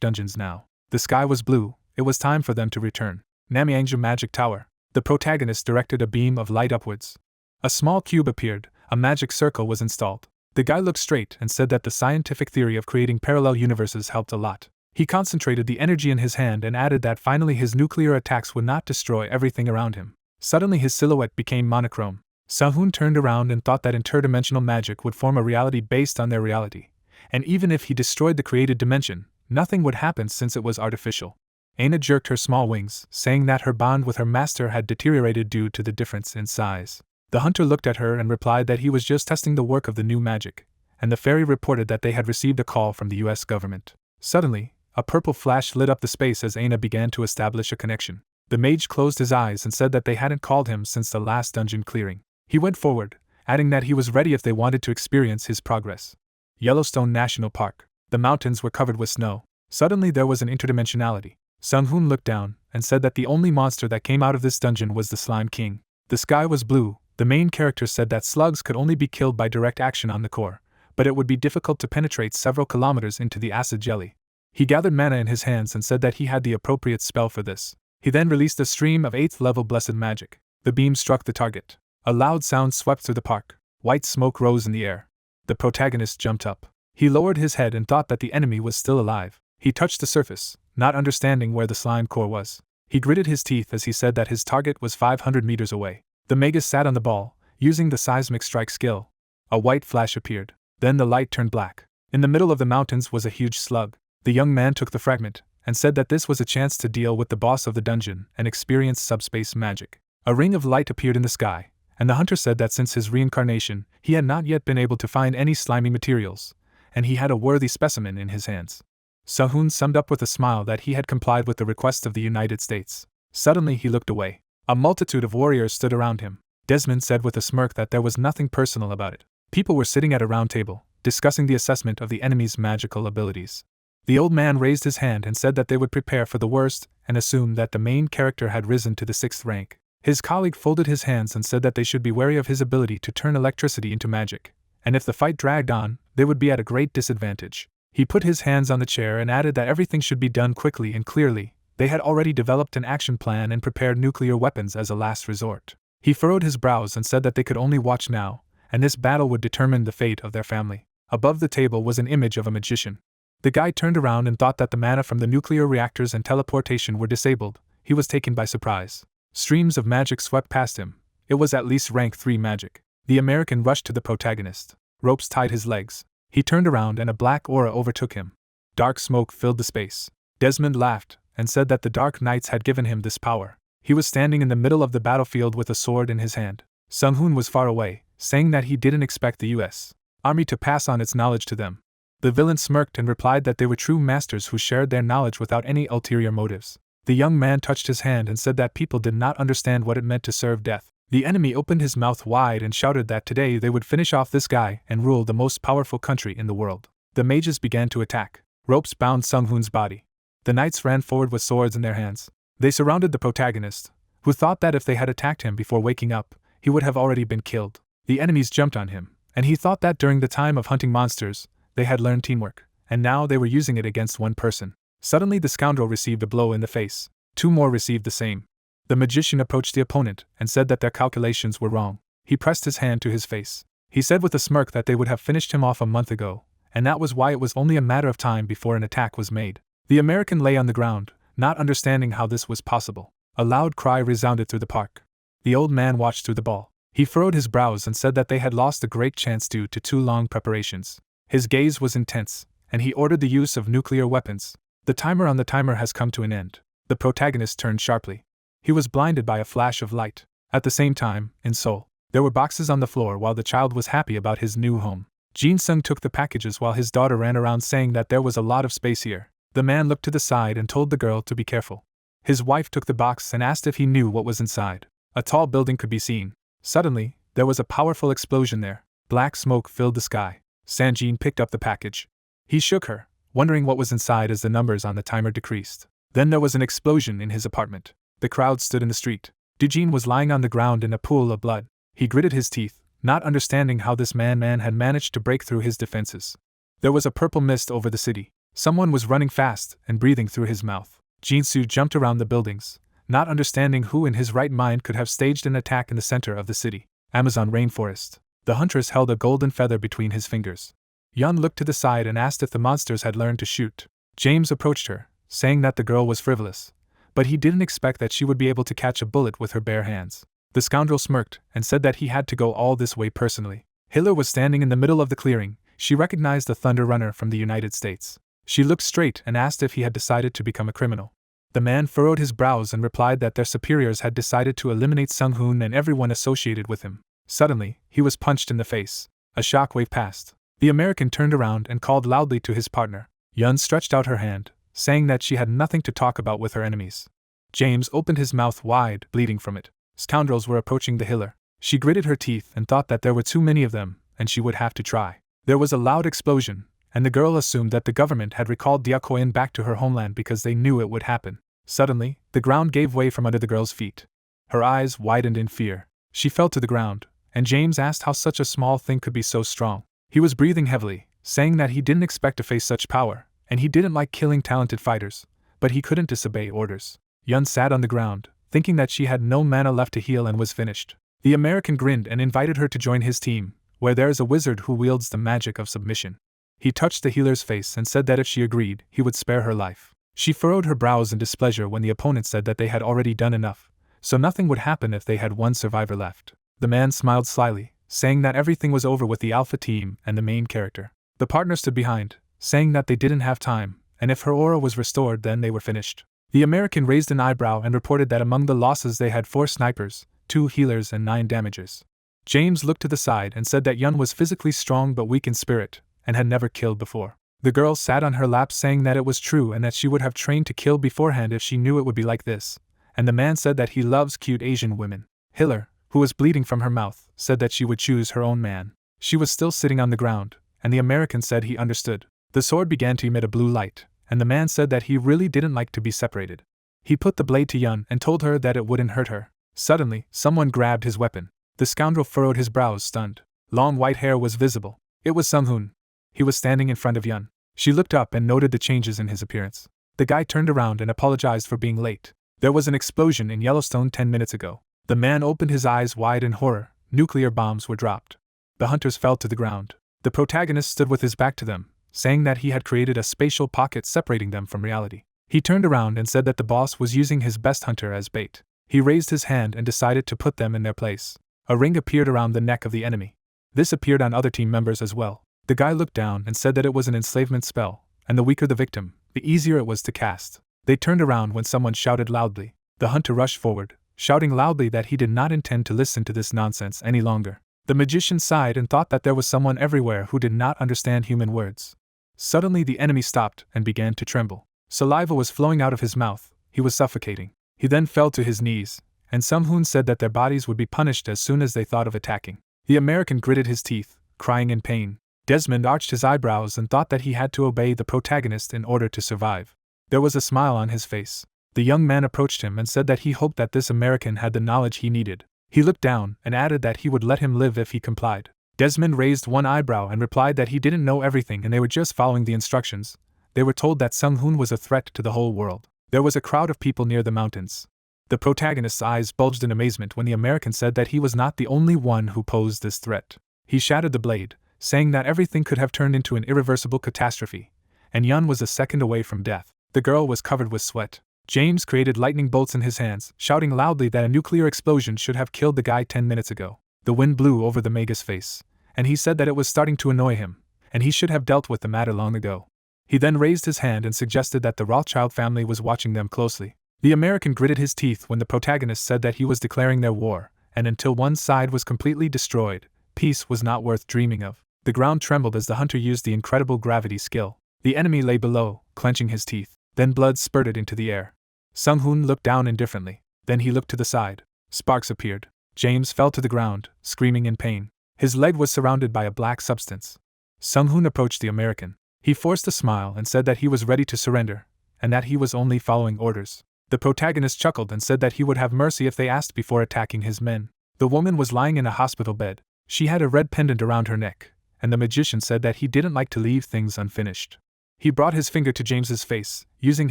dungeons now. The sky was blue. It was time for them to return. Namyangju Magic Tower. The protagonist directed a beam of light upwards. A small cube appeared. A magic circle was installed. The guy looked straight and said that the scientific theory of creating parallel universes helped a lot. He concentrated the energy in his hand and added that finally his nuclear attacks would not destroy everything around him. Suddenly his silhouette became monochrome. Sung-hoon turned around and thought that interdimensional magic would form a reality based on their reality. And even if he destroyed the created dimension, nothing would happen since it was artificial. Aina jerked her small wings, saying that her bond with her master had deteriorated due to the difference in size. The hunter looked at her and replied that he was just testing the work of the new magic, and the fairy reported that they had received a call from the US government. Suddenly, a purple flash lit up the space as Aina began to establish a connection. The mage closed his eyes and said that they hadn't called him since the last dungeon clearing. He went forward, adding that he was ready if they wanted to experience his progress. Yellowstone National Park. The mountains were covered with snow. Suddenly there was an interdimensionality. Sung-hoon looked down and said that the only monster that came out of this dungeon was the Slime King. The sky was blue. The main character said that slugs could only be killed by direct action on the core, but it would be difficult to penetrate several kilometers into the acid jelly. He gathered mana in his hands and said that he had the appropriate spell for this. He then released a stream of 8th level blessed magic. The beam struck the target. A loud sound swept through the park. White smoke rose in the air. The protagonist jumped up. He lowered his head and thought that the enemy was still alive. He touched the surface, not understanding where the slime core was. He gritted his teeth as he said that his target was 500 meters away. The Magus sat on the ball, using the seismic strike skill. A white flash appeared. Then the light turned black. In the middle of the mountains was a huge slug. The young man took the fragment, and said that this was a chance to deal with the boss of the dungeon and experience subspace magic. A ring of light appeared in the sky, and the hunter said that since his reincarnation, he had not yet been able to find any slimy materials, and he had a worthy specimen in his hands. Sung-hoon summed up with a smile that he had complied with the request of the United States. Suddenly he looked away. A multitude of warriors stood around him. Desmond said with a smirk that there was nothing personal about it. People were sitting at a round table, discussing the assessment of the enemy's magical abilities. The old man raised his hand and said that they would prepare for the worst and assumed that the main character had risen to the 6th rank. His colleague folded his hands and said that they should be wary of his ability to turn electricity into magic, and if the fight dragged on, they would be at a great disadvantage. He put his hands on the chair and added that everything should be done quickly and clearly. They had already developed an action plan and prepared nuclear weapons as a last resort. He furrowed his brows and said that they could only watch now, and this battle would determine the fate of their family. Above the table was an image of a magician. The guy turned around and thought that the mana from the nuclear reactors and teleportation were disabled. He was taken by surprise. Streams of magic swept past him. It was at least rank 3 magic. The American rushed to the protagonist. Ropes tied his legs. He turned around and a black aura overtook him. Dark smoke filled the space. Desmond laughed and said that the Dark Knights had given him this power. He was standing in the middle of the battlefield with a sword in his hand. Sung-hoon was far away, saying that he didn't expect the U.S. Army to pass on its knowledge to them. The villain smirked and replied that they were true masters who shared their knowledge without any ulterior motives. The young man touched his hand and said that people did not understand what it meant to serve death. The enemy opened his mouth wide and shouted that today they would finish off this guy and rule the most powerful country in the world. The mages began to attack. Ropes bound Sung-hoon's body. The knights ran forward with swords in their hands. They surrounded the protagonist, who thought that if they had attacked him before waking up, he would have already been killed. The enemies jumped on him, and he thought that during the time of hunting monsters, they had learned teamwork, and now they were using it against one person. Suddenly the scoundrel received a blow in the face. 2 more received the same. The magician approached the opponent and said that their calculations were wrong. He pressed his hand to his face. He said with a smirk that they would have finished him off a month ago, and that was why it was only a matter of time before an attack was made. The American lay on the ground, not understanding how this was possible. A loud cry resounded through the park. The old man watched through the ball. He furrowed his brows and said that they had lost a great chance due to too long preparations. His gaze was intense, and he ordered the use of nuclear weapons. The timer on the timer has come to an end. The protagonist turned sharply. He was blinded by a flash of light. At the same time, in Seoul, there were boxes on the floor while the child was happy about his new home. Jin-sung took the packages while his daughter ran around saying that there was a lot of space here. The man looked to the side and told the girl to be careful. His wife took the box and asked if he knew what was inside. A tall building could be seen. Suddenly, there was a powerful explosion there. Black smoke filled the sky. Sanjin picked up the package. He shook her, wondering what was inside as the numbers on the timer decreased. Then there was an explosion in his apartment. The crowd stood in the street. Dujin was lying on the ground in a pool of blood. He gritted his teeth, not understanding how this man had managed to break through his defenses. There was a purple mist over the city. Someone was running fast and breathing through his mouth. Jinsu jumped around the buildings, not understanding who in his right mind could have staged an attack in the center of the city. Amazon rainforest. The huntress held a golden feather between his fingers. Yun looked to the side and asked if the monsters had learned to shoot. James approached her, saying that the girl was frivolous, but he didn't expect that she would be able to catch a bullet with her bare hands. The scoundrel smirked and said that he had to go all this way personally. Hiller was standing in the middle of the clearing. She recognized the Thunder Runner from the United States. She looked straight and asked if he had decided to become a criminal. The man furrowed his brows and replied that their superiors had decided to eliminate Sung-hoon and everyone associated with him. Suddenly, he was punched in the face. A shockwave passed. The American turned around and called loudly to his partner. Yun stretched out her hand, saying that she had nothing to talk about with her enemies. James opened his mouth wide, bleeding from it. Scoundrels were approaching the Hiller. She gritted her teeth and thought that there were too many of them, and she would have to try. There was a loud explosion, and the girl assumed that the government had recalled Diakoyan back to her homeland because they knew it would happen. Suddenly, the ground gave way from under the girl's feet. Her eyes widened in fear. She fell to the ground, and James asked how such a small thing could be so strong. He was breathing heavily, saying that he didn't expect to face such power, and he didn't like killing talented fighters, but he couldn't disobey orders. Yun sat on the ground, thinking that she had no mana left to heal and was finished. The American grinned and invited her to join his team, where there is a wizard who wields the magic of submission. He touched the healer's face and said that if she agreed, he would spare her life. She furrowed her brows in displeasure when the opponent said that they had already done enough, so nothing would happen if they had one survivor left. The man smiled slyly, saying that everything was over with the Alpha team and the main character. The partner stood behind, saying that they didn't have time, and if her aura was restored then they were finished. The American raised an eyebrow and reported that among the losses they had 4 snipers, 2 healers and 9 damagers. James looked to the side and said that Yun was physically strong but weak in spirit, and had never killed before. The girl sat on her lap saying that it was true and that she would have trained to kill beforehand if she knew it would be like this, and the man said that he loves cute Asian women. Hiller, who was bleeding from her mouth, said that she would choose her own man. She was still sitting on the ground, and the American said he understood. The sword began to emit a blue light, and the man said that he really didn't like to be separated. He put the blade to Yun and told her that it wouldn't hurt her. Suddenly, someone grabbed his weapon. The scoundrel furrowed his brows, stunned. Long white hair was visible. It was Sung-hoon. He was standing in front of Yun. She looked up and noted the changes in his appearance. The guy turned around and apologized for being late. There was an explosion in Yellowstone 10 minutes ago. The man opened his eyes wide in horror. Nuclear bombs were dropped. The hunters fell to the ground. The protagonist stood with his back to them, saying that he had created a spatial pocket separating them from reality. He turned around and said that the boss was using his best hunter as bait. He raised his hand and decided to put them in their place. A ring appeared around the neck of the enemy. This appeared on other team members as well. The guy looked down and said that it was an enslavement spell, and the weaker the victim, the easier it was to cast. They turned around when someone shouted loudly. The hunter rushed forward, shouting loudly that he did not intend to listen to this nonsense any longer. The magician sighed and thought that there was someone everywhere who did not understand human words. Suddenly the enemy stopped and began to tremble. Saliva was flowing out of his mouth. He was suffocating. He then fell to his knees, and Sung-hoon said that their bodies would be punished as soon as they thought of attacking. The American gritted his teeth, crying in pain. Desmond arched his eyebrows and thought that he had to obey the protagonist in order to survive. There was a smile on his face. The young man approached him and said that he hoped that this American had the knowledge he needed. He looked down and added that he would let him live if he complied. Desmond raised one eyebrow and replied that he didn't know everything and they were just following the instructions. They were told that Sung-hoon was a threat to the whole world. There was a crowd of people near the mountains. The protagonist's eyes bulged in amazement when the American said that he was not the only one who posed this threat. He shattered the blade, saying that everything could have turned into an irreversible catastrophe, and Yun was a second away from death. The girl was covered with sweat. James created lightning bolts in his hands, shouting loudly that a nuclear explosion should have killed the guy 10 minutes ago. The wind blew over the Maga's face, and he said that it was starting to annoy him, and he should have dealt with the matter long ago. He then raised his hand and suggested that the Rothschild family was watching them closely. The American gritted his teeth when the protagonist said that he was declaring their war, and until one side was completely destroyed, peace was not worth dreaming of. The ground trembled as the hunter used the incredible gravity skill. The enemy lay below, clenching his teeth. Then blood spurted into the air. Sung-hoon looked down indifferently. Then he looked to the side. Sparks appeared. James fell to the ground, screaming in pain. His leg was surrounded by a black substance. Sung-hoon approached the American. He forced a smile and said that he was ready to surrender, and that he was only following orders. The protagonist chuckled and said that he would have mercy if they asked before attacking his men. The woman was lying in a hospital bed. She had a red pendant around her neck, and the magician said that he didn't like to leave things unfinished. He brought his finger to James's face, using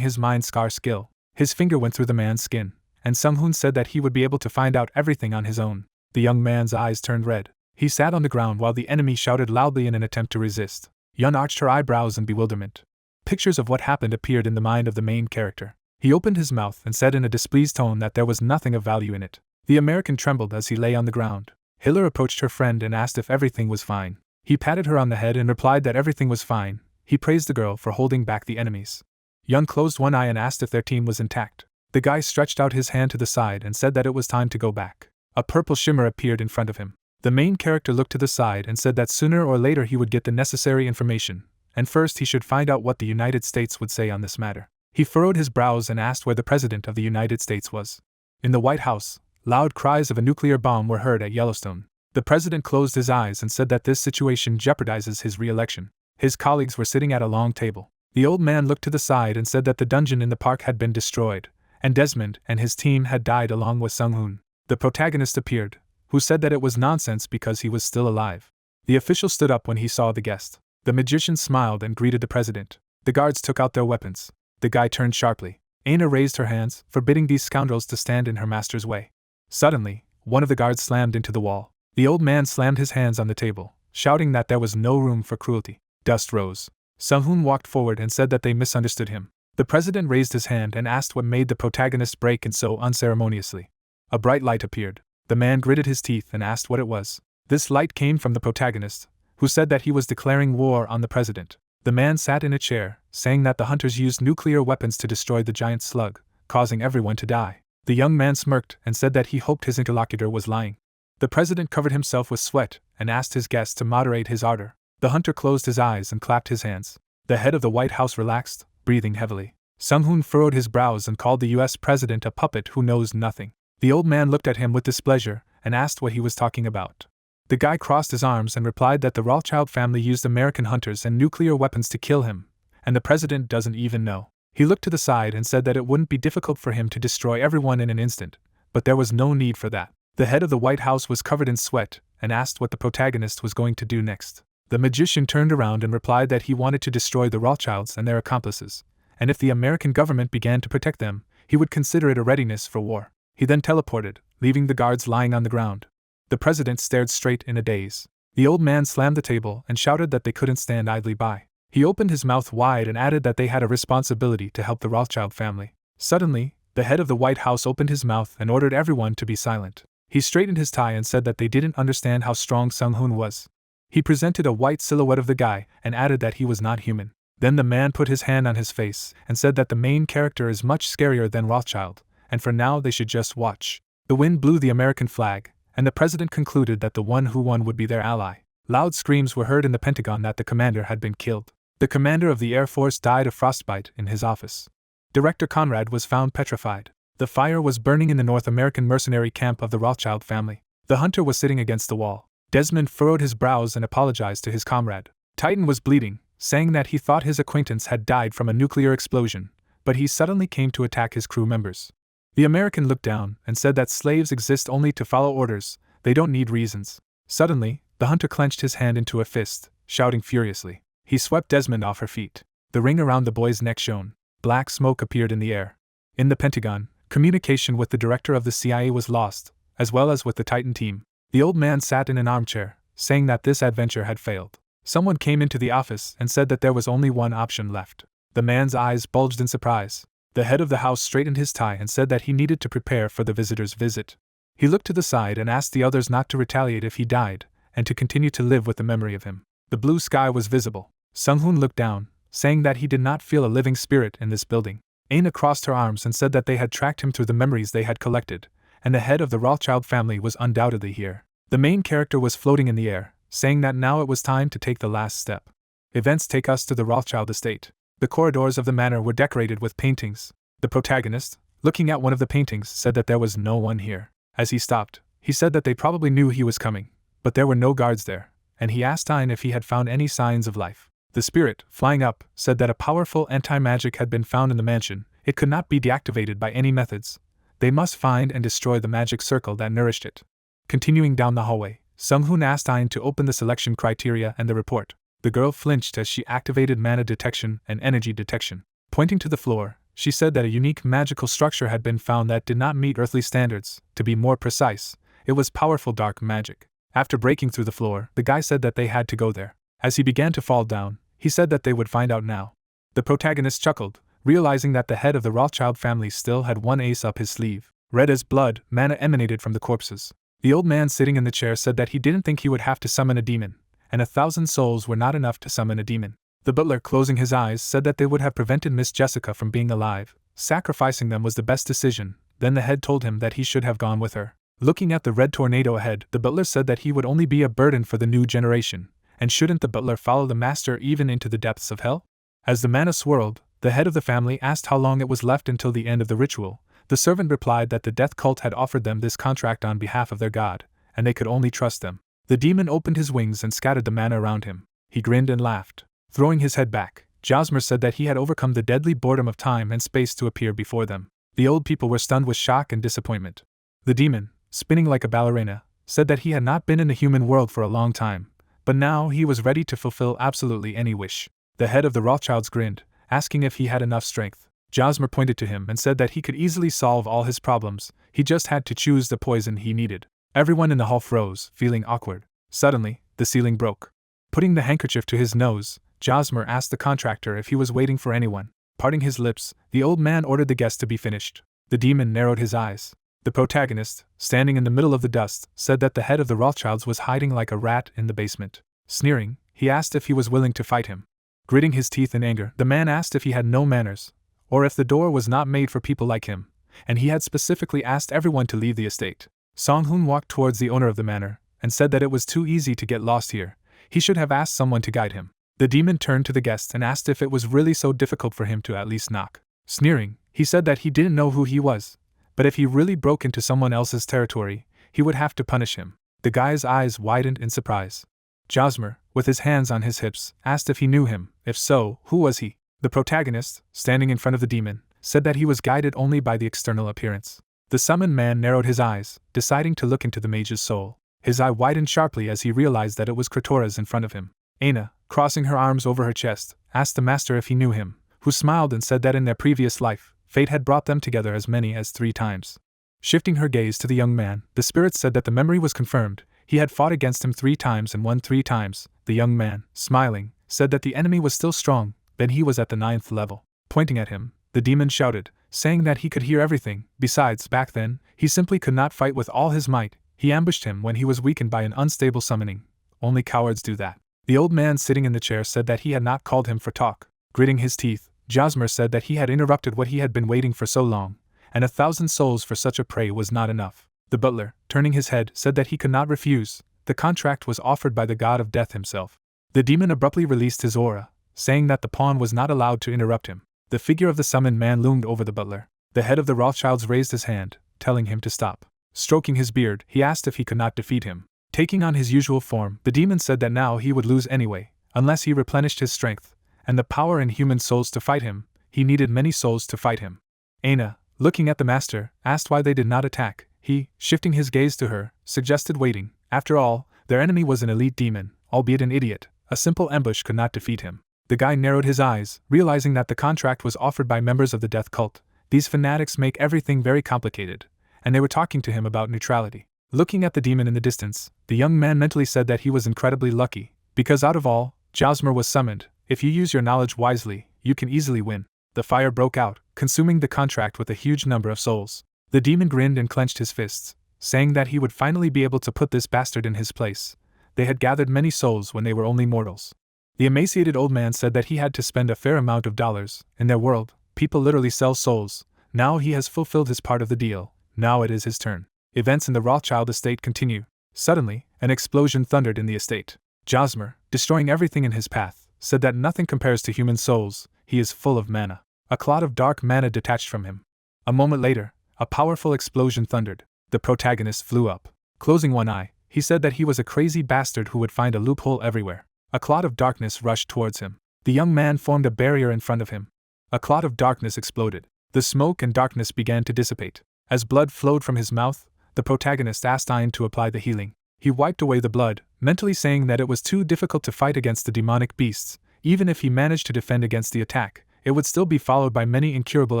his mind scar skill. His finger went through the man's skin, and Sung-hoon said that he would be able to find out everything on his own. The young man's eyes turned red. He sat on the ground while the enemy shouted loudly in an attempt to resist. Yun arched her eyebrows in bewilderment. Pictures of what happened appeared in the mind of the main character. He opened his mouth and said in a displeased tone that there was nothing of value in it. The American trembled as he lay on the ground. Hiller approached her friend and asked if everything was fine. He patted her on the head and replied that everything was fine. He praised the girl for holding back the enemies. Yun closed one eye and asked if their team was intact. The guy stretched out his hand to the side and said that it was time to go back. A purple shimmer appeared in front of him. The main character looked to the side and said that sooner or later he would get the necessary information, and first he should find out what the United States would say on this matter. He furrowed his brows and asked where the President of the United States was. In the White House, loud cries of a nuclear bomb were heard at Yellowstone. The President closed his eyes and said that this situation jeopardizes his re-election. His colleagues were sitting at a long table. The old man looked to the side and said that the dungeon in the park had been destroyed, and Desmond and his team had died along with Sung-hoon. The protagonist appeared, who said that it was nonsense because he was still alive. The official stood up when he saw the guest. The magician smiled and greeted the president. The guards took out their weapons. The guy turned sharply. Aina raised her hands, forbidding these scoundrels to stand in her master's way. Suddenly, one of the guards slammed into the wall. The old man slammed his hands on the table, shouting that there was no room for cruelty. Dust rose. Sung-hoon walked forward and said that they misunderstood him. The president raised his hand and asked what made the protagonist break in so unceremoniously. A bright light appeared. The man gritted his teeth and asked what it was. This light came from the protagonist, who said that he was declaring war on the president. The man sat in a chair, saying that the hunters used nuclear weapons to destroy the giant slug, causing everyone to die. The young man smirked and said that he hoped his interlocutor was lying. The president covered himself with sweat and asked his guest to moderate his ardor. The hunter closed his eyes and clapped his hands. The head of the White House relaxed, breathing heavily. Sung-hoon furrowed his brows and called the U.S. president a puppet who knows nothing. The old man looked at him with displeasure and asked what he was talking about. The guy crossed his arms and replied that the Rothschild family used American hunters and nuclear weapons to kill him, and the president doesn't even know. He looked to the side and said that it wouldn't be difficult for him to destroy everyone in an instant, but there was no need for that. The head of the White House was covered in sweat and asked what the protagonist was going to do next. The magician turned around and replied that he wanted to destroy the Rothschilds and their accomplices, and if the American government began to protect them, he would consider it a readiness for war. He then teleported, leaving the guards lying on the ground. The president stared straight in a daze. The old man slammed the table and shouted that they couldn't stand idly by. He opened his mouth wide and added that they had a responsibility to help the Rothschild family. Suddenly, the head of the White House opened his mouth and ordered everyone to be silent. He straightened his tie and said that they didn't understand how strong Sung-hoon was. He presented a white silhouette of the guy and added that he was not human. Then the man put his hand on his face and said that the main character is much scarier than Rothschild, and for now they should just watch. The wind blew the American flag, and the president concluded that the one who won would be their ally. Loud screams were heard in the Pentagon that the commander had been killed. The commander of the Air Force died of frostbite in his office. Director Conrad was found petrified. The fire was burning in the North American mercenary camp of the Rothschild family. The hunter was sitting against the wall. Desmond furrowed his brows and apologized to his comrade. Titan was bleeding, saying that he thought his acquaintance had died from a nuclear explosion, but he suddenly came to attack his crew members. The American looked down and said that slaves exist only to follow orders, they don't need reasons. Suddenly, the hunter clenched his hand into a fist, shouting furiously. He swept Desmond off her feet. The ring around the boy's neck shone. Black smoke appeared in the air. In the Pentagon, communication with the director of the CIA was lost, as well as with the Titan team. The old man sat in an armchair, saying that this adventure had failed. Someone came into the office and said that there was only one option left. The man's eyes bulged in surprise. The head of the house straightened his tie and said that he needed to prepare for the visitor's visit. He looked to the side and asked the others not to retaliate if he died, and to continue to live with the memory of him. The blue sky was visible. Sung-hoon looked down, saying that he did not feel a living spirit in this building. Aina crossed her arms and said that they had tracked him through the memories they had collected, and the head of the Rothschild family was undoubtedly here. The main character was floating in the air, saying that now it was time to take the last step. Events take us to the Rothschild estate. The corridors of the manor were decorated with paintings. The protagonist, looking at one of the paintings, said that there was no one here. As he stopped, he said that they probably knew he was coming, but there were no guards there, and he asked Ain if he had found any signs of life. The spirit, flying up, said that a powerful anti-magic had been found in the mansion. It could not be deactivated by any methods. They must find and destroy the magic circle that nourished it. Continuing down the hallway, Sung-hoon asked Ain to open the selection criteria and the report. The girl flinched as she activated mana detection and energy detection. Pointing to the floor, she said that a unique magical structure had been found that did not meet earthly standards. To be more precise, it was powerful dark magic. After breaking through the floor, the guy said that they had to go there. As he began to fall down, he said that they would find out now. The protagonist chuckled, realizing that the head of the Rothschild family still had one ace up his sleeve. Red as blood, mana emanated from the corpses. The old man sitting in the chair said that he didn't think he would have to summon a demon, and 1,000 souls were not enough to summon a demon. The butler, closing his eyes, said that they would have prevented Miss Jessica from being alive. Sacrificing them was the best decision. Then the head told him that he should have gone with her. Looking at the red tornado ahead, the butler said that he would only be a burden for the new generation, and shouldn't the butler follow the master even into the depths of hell? As the mana swirled, the head of the family asked how long it was left until the end of the ritual. The servant replied that the death cult had offered them this contract on behalf of their god, and they could only trust them. The demon opened his wings and scattered the mana around him. He grinned and laughed. Throwing his head back, Josmer said that he had overcome the deadly boredom of time and space to appear before them. The old people were stunned with shock and disappointment. The demon, spinning like a ballerina, said that he had not been in the human world for a long time, but now he was ready to fulfill absolutely any wish. The head of the Rothschilds grinned, asking if he had enough strength. Josmer pointed to him and said that he could easily solve all his problems, he just had to choose the poison he needed. Everyone in the hall froze, feeling awkward. Suddenly, the ceiling broke. Putting the handkerchief to his nose, Josmer asked the contractor if he was waiting for anyone. Parting his lips, the old man ordered the guest to be finished. The demon narrowed his eyes. The protagonist, standing in the middle of the dust, said that the head of the Rothschilds was hiding like a rat in the basement. Sneering, he asked if he was willing to fight him. Gritting his teeth in anger, the man asked if he had no manners, or if the door was not made for people like him, and he had specifically asked everyone to leave the estate. Song-hoon walked towards the owner of the manor, and said that it was too easy to get lost here. He should have asked someone to guide him. The demon turned to the guest and asked if it was really so difficult for him to at least knock. Sneering, he said that he didn't know who he was, but if he really broke into someone else's territory, he would have to punish him. The guy's eyes widened in surprise. Josmer, with his hands on his hips, asked if he knew him. If so, who was he? The protagonist, standing in front of the demon, said that he was guided only by the external appearance. The summoned man narrowed his eyes, deciding to look into the mage's soul. His eye widened sharply as he realized that it was Kratora's in front of him. Aina, crossing her arms over her chest, asked the master if he knew him, who smiled and said that in their previous life, fate had brought them together as many as 3 times. Shifting her gaze to the young man, the spirit said that the memory was confirmed. He had fought against him 3 times and won 3 times. The young man, smiling, said that the enemy was still strong, then he was at the 9th level. Pointing at him, the demon shouted, saying that he could hear everything. Besides, back then, he simply could not fight with all his might. He ambushed him when he was weakened by an unstable summoning. Only cowards do that. The old man sitting in the chair said that he had not called him for talk. Gritting his teeth, Josmer said that he had interrupted what he had been waiting for so long, and 1,000 souls for such a prey was not enough. The butler, turning his head, said that he could not refuse. The contract was offered by the god of death himself. The demon abruptly released his aura, saying that the pawn was not allowed to interrupt him. The figure of the summoned man loomed over the butler. The head of the Rothschilds raised his hand, telling him to stop. Stroking his beard, he asked if he could not defeat him. Taking on his usual form, the demon said that now he would lose anyway, unless he replenished his strength, and the power in human souls to fight him. He needed many souls to fight him. Aina, looking at the master, asked why they did not attack. He, shifting his gaze to her, suggested waiting. After all, their enemy was an elite demon, albeit an idiot. A simple ambush could not defeat him. The guy narrowed his eyes, realizing that the contract was offered by members of the death cult. These fanatics make everything very complicated, and they were talking to him about neutrality. Looking at the demon in the distance, the young man mentally said that he was incredibly lucky, because out of all, Josmer was summoned. If you use your knowledge wisely, you can easily win. The fire broke out, consuming the contract with a huge number of souls. The demon grinned and clenched his fists, saying that he would finally be able to put this bastard in his place. They had gathered many souls when they were only mortals. The emaciated old man said that he had to spend a fair amount of dollars. In their world, people literally sell souls. Now he has fulfilled his part of the deal. Now it is his turn. Events in the Rothschild estate continue. Suddenly, an explosion thundered in the estate. Josmer, destroying everything in his path, said that nothing compares to human souls. He is full of mana. A cloud of dark mana detached from him. A moment later, a powerful explosion thundered. The protagonist flew up. Closing one eye, he said that he was a crazy bastard who would find a loophole everywhere. A cloud of darkness rushed towards him. The young man formed a barrier in front of him. A cloud of darkness exploded. The smoke and darkness began to dissipate. As blood flowed from his mouth, the protagonist asked Ayn to apply the healing. He wiped away the blood, mentally saying that it was too difficult to fight against the demonic beasts. Even if he managed to defend against the attack, it would still be followed by many incurable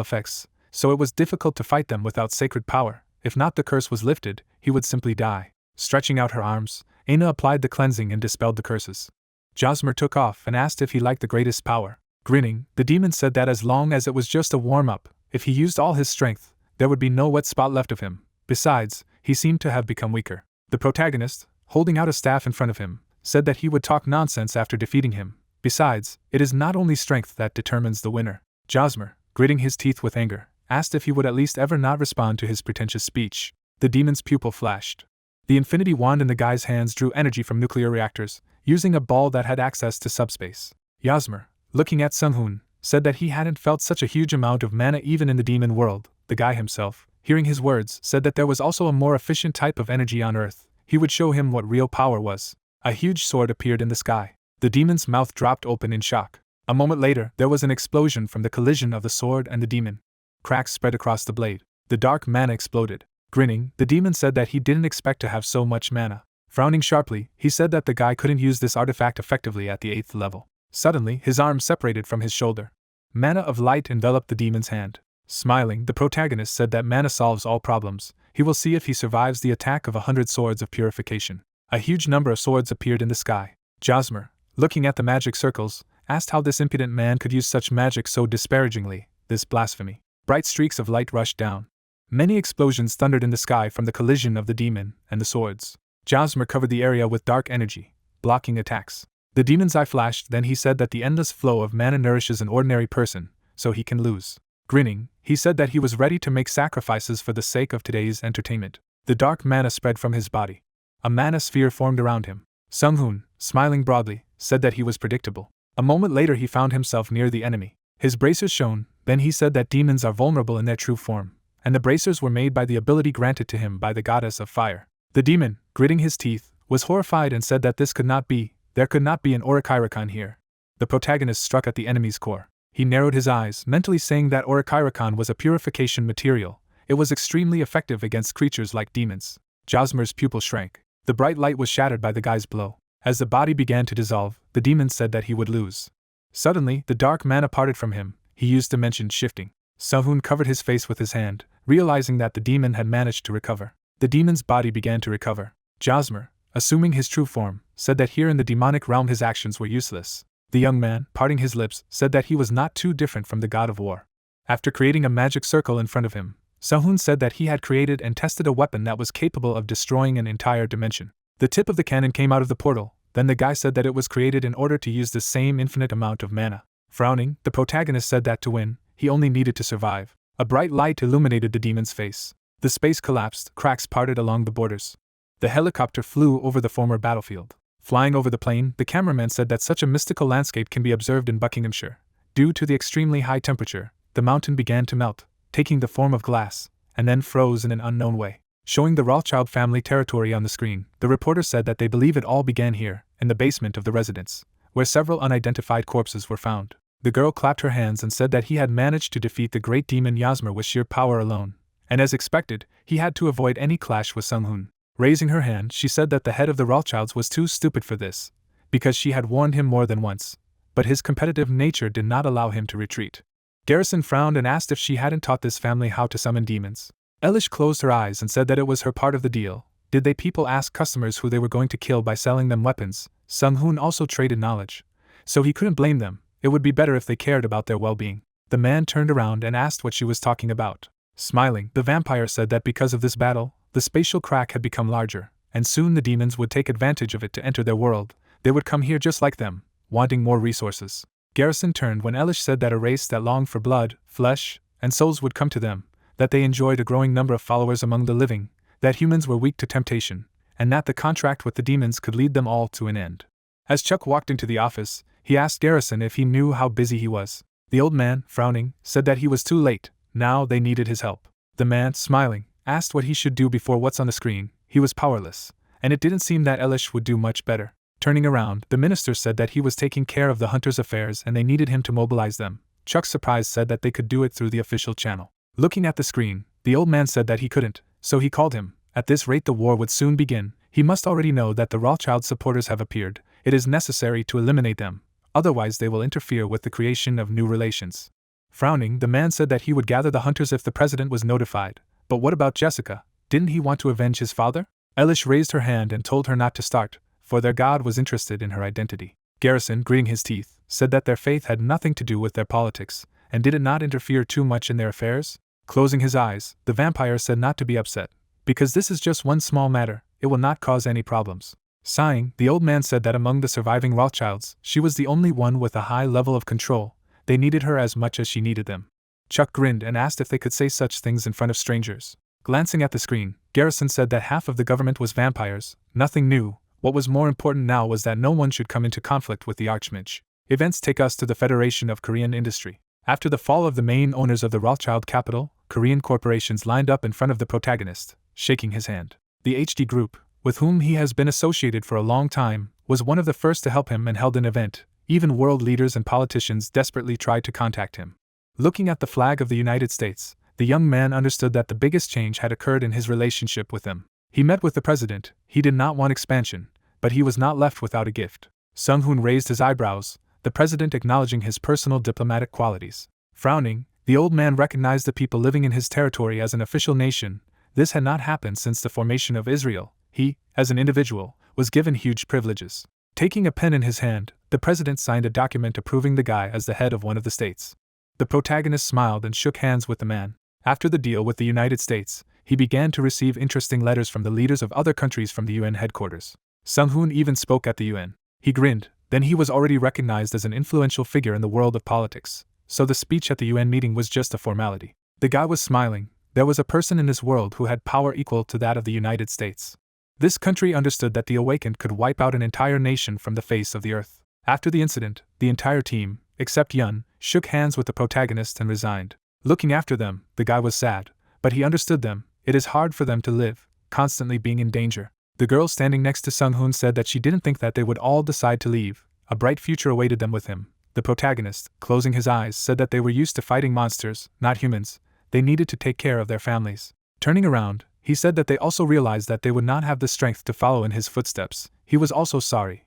effects, so it was difficult to fight them without sacred power. If not the curse was lifted, he would simply die. Stretching out her arms, Aina applied the cleansing and dispelled the curses. Josmer took off and asked if he liked the greatest power. Grinning, the demon said that as long as it was just a warm-up, if he used all his strength, there would be no wet spot left of him. Besides, he seemed to have become weaker. The protagonist, holding out a staff in front of him, said that he would talk nonsense after defeating him. Besides, it is not only strength that determines the winner. Josmer, gritting his teeth with anger, asked if he would at least ever not respond to his pretentious speech. The demon's pupil flashed. The infinity wand in the guy's hands drew energy from nuclear reactors, using a ball that had access to subspace. Josmer, looking at Sunghun, said that he hadn't felt such a huge amount of mana even in the demon world. The guy himself, hearing his words, said that there was also a more efficient type of energy on Earth. He would show him what real power was. A huge sword appeared in the sky. The demon's mouth dropped open in shock. A moment later, there was an explosion from the collision of the sword and the demon. Cracks spread across the blade. The dark mana exploded. Grinning, the demon said that he didn't expect to have so much mana. Frowning sharply, he said that the guy couldn't use this artifact effectively at the 8th level. Suddenly, his arm separated from his shoulder. Mana of light enveloped the demon's hand. Smiling, the protagonist said that mana solves all problems. He will see if he survives the attack of 100 swords of purification. A huge number of swords appeared in the sky. Josmer, looking at the magic circles, asked how this impudent man could use such magic so disparagingly. This blasphemy. Bright streaks of light rushed down. Many explosions thundered in the sky from the collision of the demon and the swords. Josmer covered the area with dark energy, blocking attacks. The demon's eye flashed, then he said that the endless flow of mana nourishes an ordinary person, so he can lose. Grinning, he said that he was ready to make sacrifices for the sake of today's entertainment. The dark mana spread from his body. A mana sphere formed around him. Sunghun, smiling broadly, said that he was predictable. A moment later he found himself near the enemy. His bracers shone, then he said that demons are vulnerable in their true form, and the bracers were made by the ability granted to him by the goddess of fire. The demon, gritting his teeth, was horrified and said that this could not be, there could not be an Orichyrakan here. The protagonist struck at the enemy's core. He narrowed his eyes, mentally saying that Orichyrakan was a purification material. It was extremely effective against creatures like demons. Josmer's pupil shrank. The bright light was shattered by the guy's blow. As the body began to dissolve, the demon said that he would lose. Suddenly, the dark mana parted from him. He used dimension shifting. Sung-hoon covered his face with his hand, realizing that the demon had managed to recover. The demon's body began to recover. Josmer, assuming his true form, said that here in the demonic realm his actions were useless. The young man, parting his lips, said that he was not too different from the god of war. After creating a magic circle in front of him, Sung-hoon said that he had created and tested a weapon that was capable of destroying an entire dimension. The tip of the cannon came out of the portal. Then the guy said that it was created in order to use the same infinite amount of mana. Frowning, the protagonist said that to win, he only needed to survive. A bright light illuminated the demon's face. The space collapsed, cracks parted along the borders. The helicopter flew over the former battlefield. Flying over the plane, the cameraman said that such a mystical landscape can be observed in Buckinghamshire. Due to the extremely high temperature, the mountain began to melt, taking the form of glass, and then froze in an unknown way. Showing the Rothschild family territory on the screen, the reporter said that they believe it all began here, in the basement of the residence, where several unidentified corpses were found. The girl clapped her hands and said that he had managed to defeat the great demon Josmer with sheer power alone, and as expected, he had to avoid any clash with Sung-hoon. Raising her hand, she said that the head of the Rothschilds was too stupid for this, because she had warned him more than once, but his competitive nature did not allow him to retreat. Garrison frowned and asked if she hadn't taught this family how to summon demons. Elish closed her eyes and said that it was her part of the deal. Did they people ask customers who they were going to kill by selling them weapons? Sung-hoon also traded knowledge, so he couldn't blame them. It would be better if they cared about their well-being. The man turned around and asked what she was talking about. Smiling, the vampire said that because of this battle, the spatial crack had become larger, and soon the demons would take advantage of it to enter their world. They would come here just like them, wanting more resources. Garrison turned when Elish said that a race that longed for blood, flesh, and souls would come to them, that they enjoyed a growing number of followers among the living, that humans were weak to temptation, and that the contract with the demons could lead them all to an end. As Chuck walked into the office, he asked Garrison if he knew how busy he was. The old man, frowning, said that he was too late. Now they needed his help. The man, smiling, asked what he should do before what's on the screen. He was powerless, and it didn't seem that Elish would do much better. Turning around, the minister said that he was taking care of the hunters' affairs and they needed him to mobilize them. Chuck, surprised, said that they could do it through the official channel. Looking at the screen, the old man said that he couldn't, so he called him. At this rate the war would soon begin. He must already know that the Rothschild supporters have appeared. It is necessary to eliminate them, otherwise they will interfere with the creation of new relations. Frowning, the man said that he would gather the hunters if the president was notified. But what about Jessica? Didn't he want to avenge his father? Elish raised her hand and told her not to start, for their god was interested in her identity. Garrison, gritting his teeth, said that their faith had nothing to do with their politics, and did it not interfere too much in their affairs? Closing his eyes, the vampire said not to be upset, because this is just one small matter, it will not cause any problems. Sighing, the old man said that among the surviving Rothschilds, she was the only one with a high level of control. They needed her as much as she needed them. Chuck grinned and asked if they could say such things in front of strangers. Glancing at the screen, Garrison said that half of the government was vampires. Nothing new. What was more important now was that no one should come into conflict with the Archmage. Events take us to the Federation of Korean Industry. After the fall of the main owners of the Rothschild capital, Korean corporations lined up in front of the protagonist, shaking his hand. The HD Group, with whom he has been associated for a long time, was one of the first to help him and held an event. Even world leaders and politicians desperately tried to contact him. Looking at the flag of the United States, the young man understood that the biggest change had occurred in his relationship with them. He met with the president. He did not want expansion, but he was not left without a gift. Sung-hoon raised his eyebrows, the president acknowledging his personal diplomatic qualities. Frowning, the old man recognized the people living in his territory as an official nation. This had not happened since the formation of Israel. He, as an individual, was given huge privileges. Taking a pen in his hand, the president signed a document approving the guy as the head of one of the states. The protagonist smiled and shook hands with the man. After the deal with the United States, he began to receive interesting letters from the leaders of other countries from the UN headquarters. Sung-hoon even spoke at the UN. He grinned, then he was already recognized as an influential figure in the world of politics, so the speech at the UN meeting was just a formality. The guy was smiling. There was a person in this world who had power equal to that of the United States. This country understood that the Awakened could wipe out an entire nation from the face of the earth. After the incident, the entire team, except Yun, shook hands with the protagonist and resigned. Looking after them, the guy was sad, but he understood them. It is hard for them to live, constantly being in danger. The girl standing next to Sung-hoon said that she didn't think that they would all decide to leave. A bright future awaited them with him. The protagonist, closing his eyes, said that they were used to fighting monsters, not humans. They needed to take care of their families. Turning around, he said that they also realized that they would not have the strength to follow in his footsteps. He was also sorry.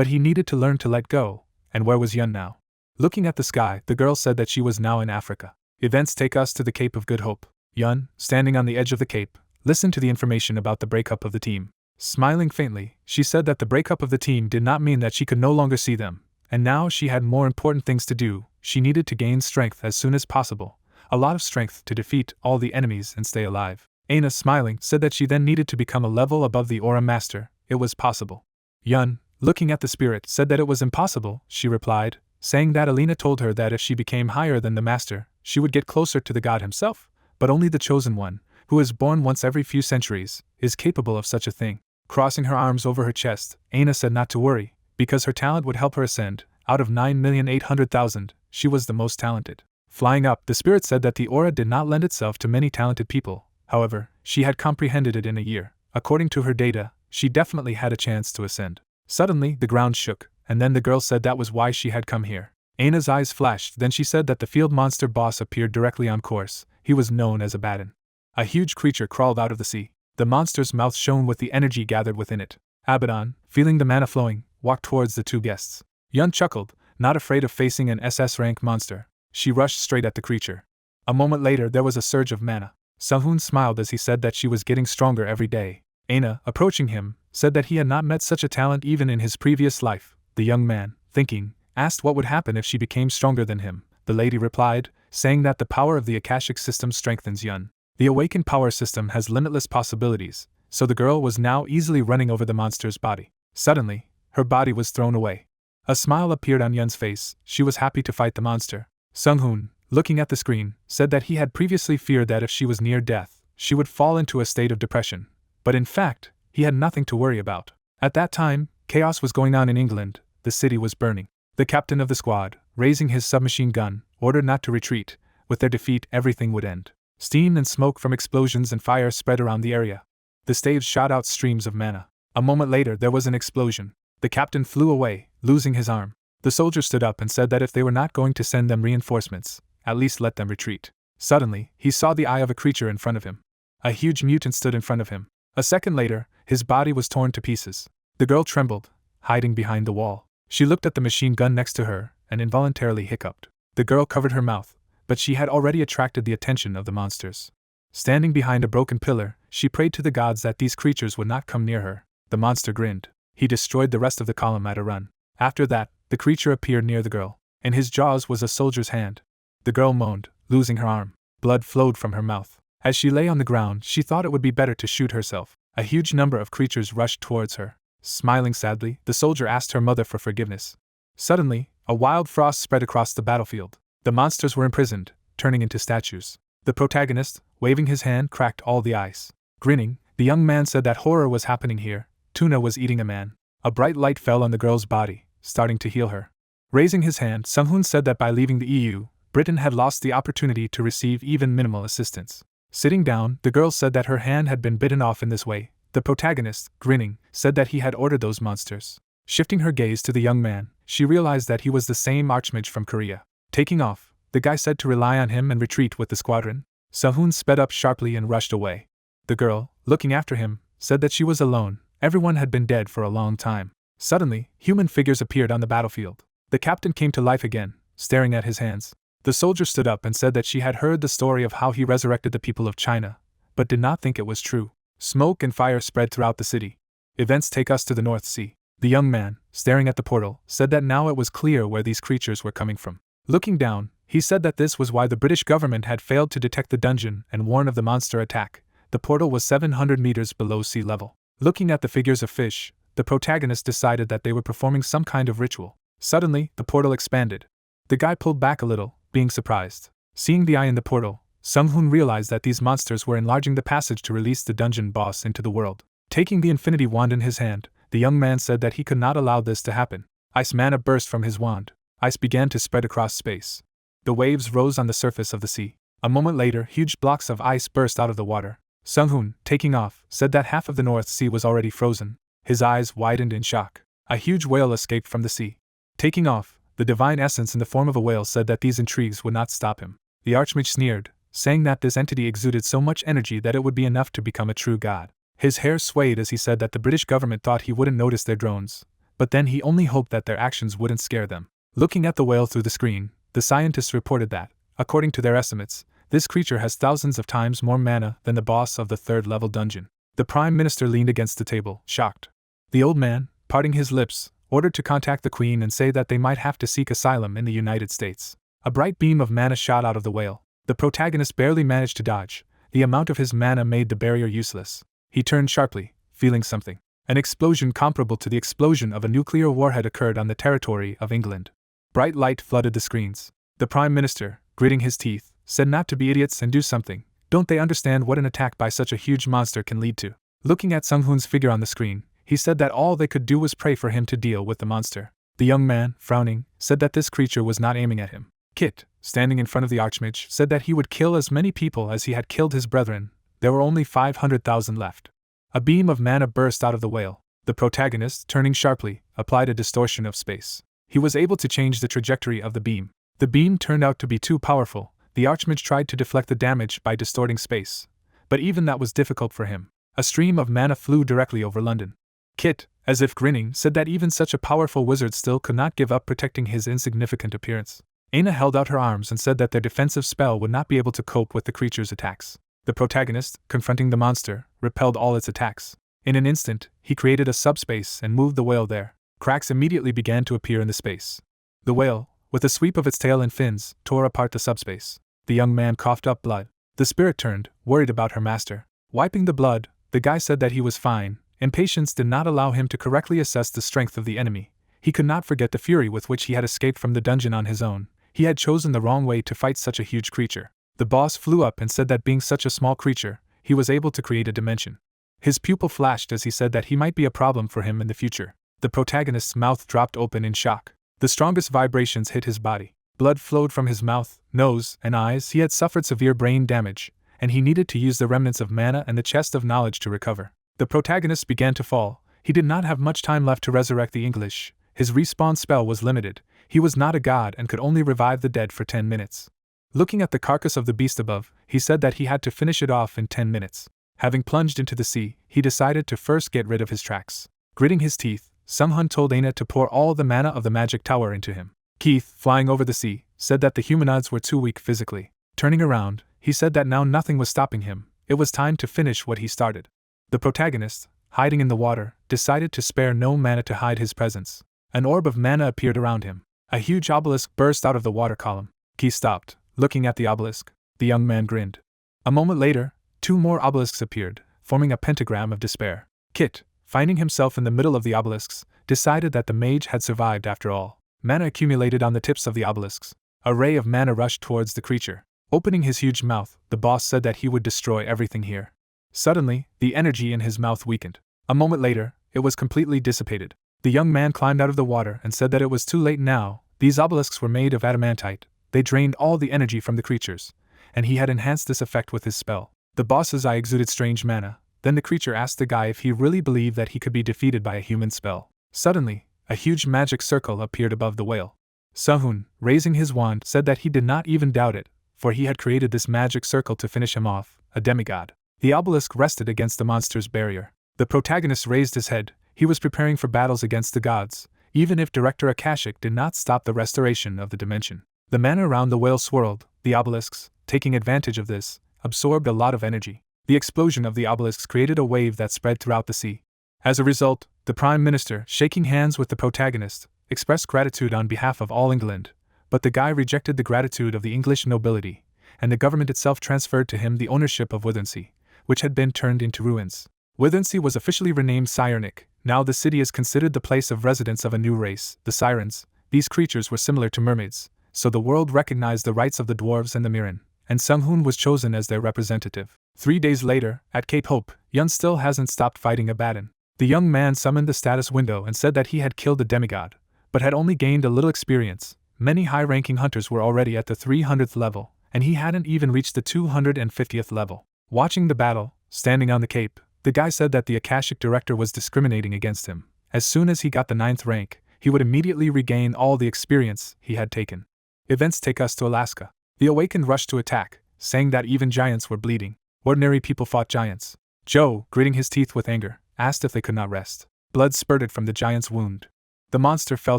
but he needed to learn to let go. And where was Yun now? Looking at the sky, the girl said that she was now in Africa. Events take us to the Cape of Good Hope. Yun, standing on the edge of the cape, listened to the information about the breakup of the team. Smiling faintly, she said that the breakup of the team did not mean that she could no longer see them, and now she had more important things to do. She needed to gain strength as soon as possible, a lot of strength to defeat all the enemies and stay alive. Aina, smiling, said that she then needed to become a level above the Aura Master. It was possible. Yun, looking at the spirit, said that it was impossible, she replied, saying that Alina told her that if she became higher than the Master, she would get closer to the god himself, but only the chosen one, who is born once every few centuries, is capable of such a thing. Crossing her arms over her chest, Aina said not to worry, because her talent would help her ascend. Out of 9,800,000, she was the most talented. Flying up, the spirit said that the aura did not lend itself to many talented people. However, she had comprehended it in a year. According to her data, she definitely had a chance to ascend. Suddenly, the ground shook, and then the girl said that was why she had come here. Aina's eyes flashed, then she said that the field monster boss appeared directly on course. He was known as Abaddon. A huge creature crawled out of the sea. The monster's mouth shone with the energy gathered within it. Abaddon, feeling the mana flowing, walked towards the two guests. Yun chuckled, not afraid of facing an SS-rank monster. She rushed straight at the creature. A moment later there was a surge of mana. Sung-hoon smiled as he said that she was getting stronger every day. Aina, approaching him, said that he had not met such a talent even in his previous life. The young man, thinking, asked what would happen if she became stronger than him. The lady replied, saying that the power of the Akashic system strengthens Yun. The awakened power system has limitless possibilities, so the girl was now easily running over the monster's body. Suddenly, her body was thrown away. A smile appeared on Yun's face. She was happy to fight the monster. Sung-hoon, looking at the screen, said that he had previously feared that if she was near death, she would fall into a state of depression. But in fact, he had nothing to worry about. At that time, chaos was going on in England. The city was burning. The captain of the squad, raising his submachine gun, ordered not to retreat. With their defeat, everything would end. Steam and smoke from explosions and fire spread around the area. The staves shot out streams of mana. A moment later there was an explosion. The captain flew away, losing his arm. The soldier stood up and said that if they were not going to send them reinforcements, at least let them retreat. Suddenly, he saw the eye of a creature in front of him. A huge mutant stood in front of him. A second later, his body was torn to pieces. The girl trembled, hiding behind the wall. She looked at the machine gun next to her, and involuntarily hiccuped. The girl covered her mouth, but she had already attracted the attention of the monsters. Standing behind a broken pillar, she prayed to the gods that these creatures would not come near her. The monster grinned. He destroyed the rest of the column at a run. After that, the creature appeared near the girl. In his jaws was a soldier's hand. The girl moaned, losing her arm. Blood flowed from her mouth. As she lay on the ground, she thought it would be better to shoot herself. A huge number of creatures rushed towards her. Smiling sadly, the soldier asked her mother for forgiveness. Suddenly, a wild frost spread across the battlefield. The monsters were imprisoned, turning into statues. The protagonist, waving his hand, cracked all the ice. Grinning, the young man said that horror was happening here. Tuna was eating a man. A bright light fell on the girl's body, starting to heal her. Raising his hand, Sung-hoon said that by leaving the EU, Britain had lost the opportunity to receive even minimal assistance. Sitting down, the girl said that her hand had been bitten off in this way. The protagonist, grinning, said that he had ordered those monsters. Shifting her gaze to the young man, she realized that he was the same archmage from Korea. Taking off, the guy said to rely on him and retreat with the squadron. Sung-hoon sped up sharply and rushed away. The girl, looking after him, said that she was alone. Everyone had been dead for a long time. Suddenly, human figures appeared on the battlefield. The captain came to life again, staring at his hands. The soldier stood up and said that she had heard the story of how he resurrected the people of China, but did not think it was true. Smoke and fire spread throughout the city. Events take us to the North Sea. The young man, staring at the portal, said that now it was clear where these creatures were coming from. Looking down, he said that this was why the British government had failed to detect the dungeon and warn of the monster attack. The portal was 700 meters below sea level. Looking at the figures of fish, the protagonist decided that they were performing some kind of ritual. Suddenly, the portal expanded. The guy pulled back a little, being surprised. Seeing the eye in the portal, Sung-hoon realized that these monsters were enlarging the passage to release the dungeon boss into the world. Taking the infinity wand in his hand, the young man said that he could not allow this to happen. Ice mana burst from his wand. Ice began to spread across space. The waves rose on the surface of the sea. A moment later, huge blocks of ice burst out of the water. Sung-hoon, taking off, said that half of the North Sea was already frozen. His eyes widened in shock. A huge whale escaped from the sea. Taking off, the divine essence in the form of a whale said that these intrigues would not stop him. The archmage sneered, saying that this entity exuded so much energy that it would be enough to become a true god. His hair swayed as he said that the British government thought he wouldn't notice their drones. but then he only hoped that their actions wouldn't scare them. Looking at the whale through the screen, the scientists reported that, according to their estimates, this creature has thousands of times more mana than the boss of the 3rd level dungeon. The Prime Minister leaned against the table, shocked. The old man, parting his lips, ordered to contact the Queen and say that they might have to seek asylum in the United States. A bright beam of mana shot out of the whale. The protagonist barely managed to dodge. The amount of his mana made the barrier useless. He turned sharply, feeling something. An explosion comparable to the explosion of a nuclear warhead occurred on the territory of England. Bright light flooded the screens. The Prime Minister, gritting his teeth, said not to be idiots and do something. Don't they understand what an attack by such a huge monster can lead to? Looking at Sung-hoon's figure on the screen, he said that all they could do was pray for him to deal with the monster. The young man, frowning, said that this creature was not aiming at him. Kit, standing in front of the Archmage, said that he would kill as many people as he had killed his brethren. There were only 500,000 left. A beam of mana burst out of the whale. The protagonist, turning sharply, applied a distortion of space. He was able to change the trajectory of the beam. The beam turned out to be too powerful. The Archmage tried to deflect the damage by distorting space, but even that was difficult for him. A stream of mana flew directly over London. Kit, as if grinning, said that even such a powerful wizard still could not give up protecting his insignificant appearance. Aina held out her arms and said that their defensive spell would not be able to cope with the creature's attacks. The protagonist, confronting the monster, repelled all its attacks. In an instant, he created a subspace and moved the whale there. Cracks immediately began to appear in the space. The whale, with a sweep of its tail and fins, tore apart the subspace. The young man coughed up blood. The spirit turned, worried about her master. Wiping the blood, the guy said that he was fine. Impatience did not allow him to correctly assess the strength of the enemy. He could not forget the fury with which he had escaped from the dungeon on his own. He had chosen the wrong way to fight such a huge creature. The boss flew up and said that being such a small creature, he was able to create a dimension. His pupil flashed as he said that he might be a problem for him in the future. The protagonist's mouth dropped open in shock. The strongest vibrations hit his body. Blood flowed from his mouth, nose, and eyes. He had suffered severe brain damage, and he needed to use the remnants of mana and the chest of knowledge to recover. The protagonist began to fall. He did not have much time left to resurrect the English. His respawn spell was limited. He was not a god and could only revive the dead for 10 minutes. Looking at the carcass of the beast above, he said that he had to finish it off in 10 minutes. Having plunged into the sea, he decided to first get rid of his tracks. Gritting his teeth, Sung-hoon told Aina to pour all the mana of the magic tower into him. Keith, flying over the sea, said that the humanoids were too weak physically. Turning around, he said that now nothing was stopping him. It was time to finish what he started. The protagonist, hiding in the water, decided to spare no mana to hide his presence. An orb of mana appeared around him. A huge obelisk burst out of the water column. Keith stopped, looking at the obelisk. The young man grinned. A moment later, 2 more obelisks appeared, forming a pentagram of despair. Kit, finding himself in the middle of the obelisks, decided that the mage had survived after all. Mana accumulated on the tips of the obelisks. A ray of mana rushed towards the creature. Opening his huge mouth, the boss said that he would destroy everything here. Suddenly, the energy in his mouth weakened. A moment later, it was completely dissipated. The young man climbed out of the water and said that it was too late now. These obelisks were made of adamantite. They drained all the energy from the creatures, and he had enhanced this effect with his spell. The boss's eye exuded strange mana. Then the creature asked the guy if he really believed that he could be defeated by a human spell. Suddenly, a huge magic circle appeared above the whale. Sung-hoon, raising his wand, said that he did not even doubt it, for he had created this magic circle to finish him off, a demigod. The obelisk rested against the monster's barrier. The protagonist raised his head. He was preparing for battles against the gods, even if Director Akashic did not stop the restoration of the dimension. The mana around the whale swirled. The obelisks, taking advantage of this, absorbed a lot of energy. The explosion of the obelisks created a wave that spread throughout the sea. As a result, the Prime Minister, shaking hands with the protagonist, expressed gratitude on behalf of all England, but the guy rejected the gratitude of the English nobility, and the government itself transferred to him the ownership of Withensea, which had been turned into ruins. Withensea was officially renamed Cyrenik. Now the city is considered the place of residence of a new race, the Sirens. These creatures were similar to mermaids, so the world recognized the rights of the dwarves and the Mirren, and Sung-hoon was chosen as their representative. 3 days later, at Cape Hope, Yun still hasn't stopped fighting Abaddon. The young man summoned the status window and said that he had killed the demigod, but had only gained a little experience. Many high-ranking hunters were already at the 300th level, and he hadn't even reached the 250th level. Watching the battle, standing on the cape, the guy said that the Akashic Director was discriminating against him. As soon as he got the 9th rank, he would immediately regain all the experience he had taken. Events take us to Alaska. The Awakened rushed to attack, saying that even giants were bleeding. Ordinary people fought giants. Joe, gritting his teeth with anger, asked if they could not rest. Blood spurted from the giant's wound. The monster fell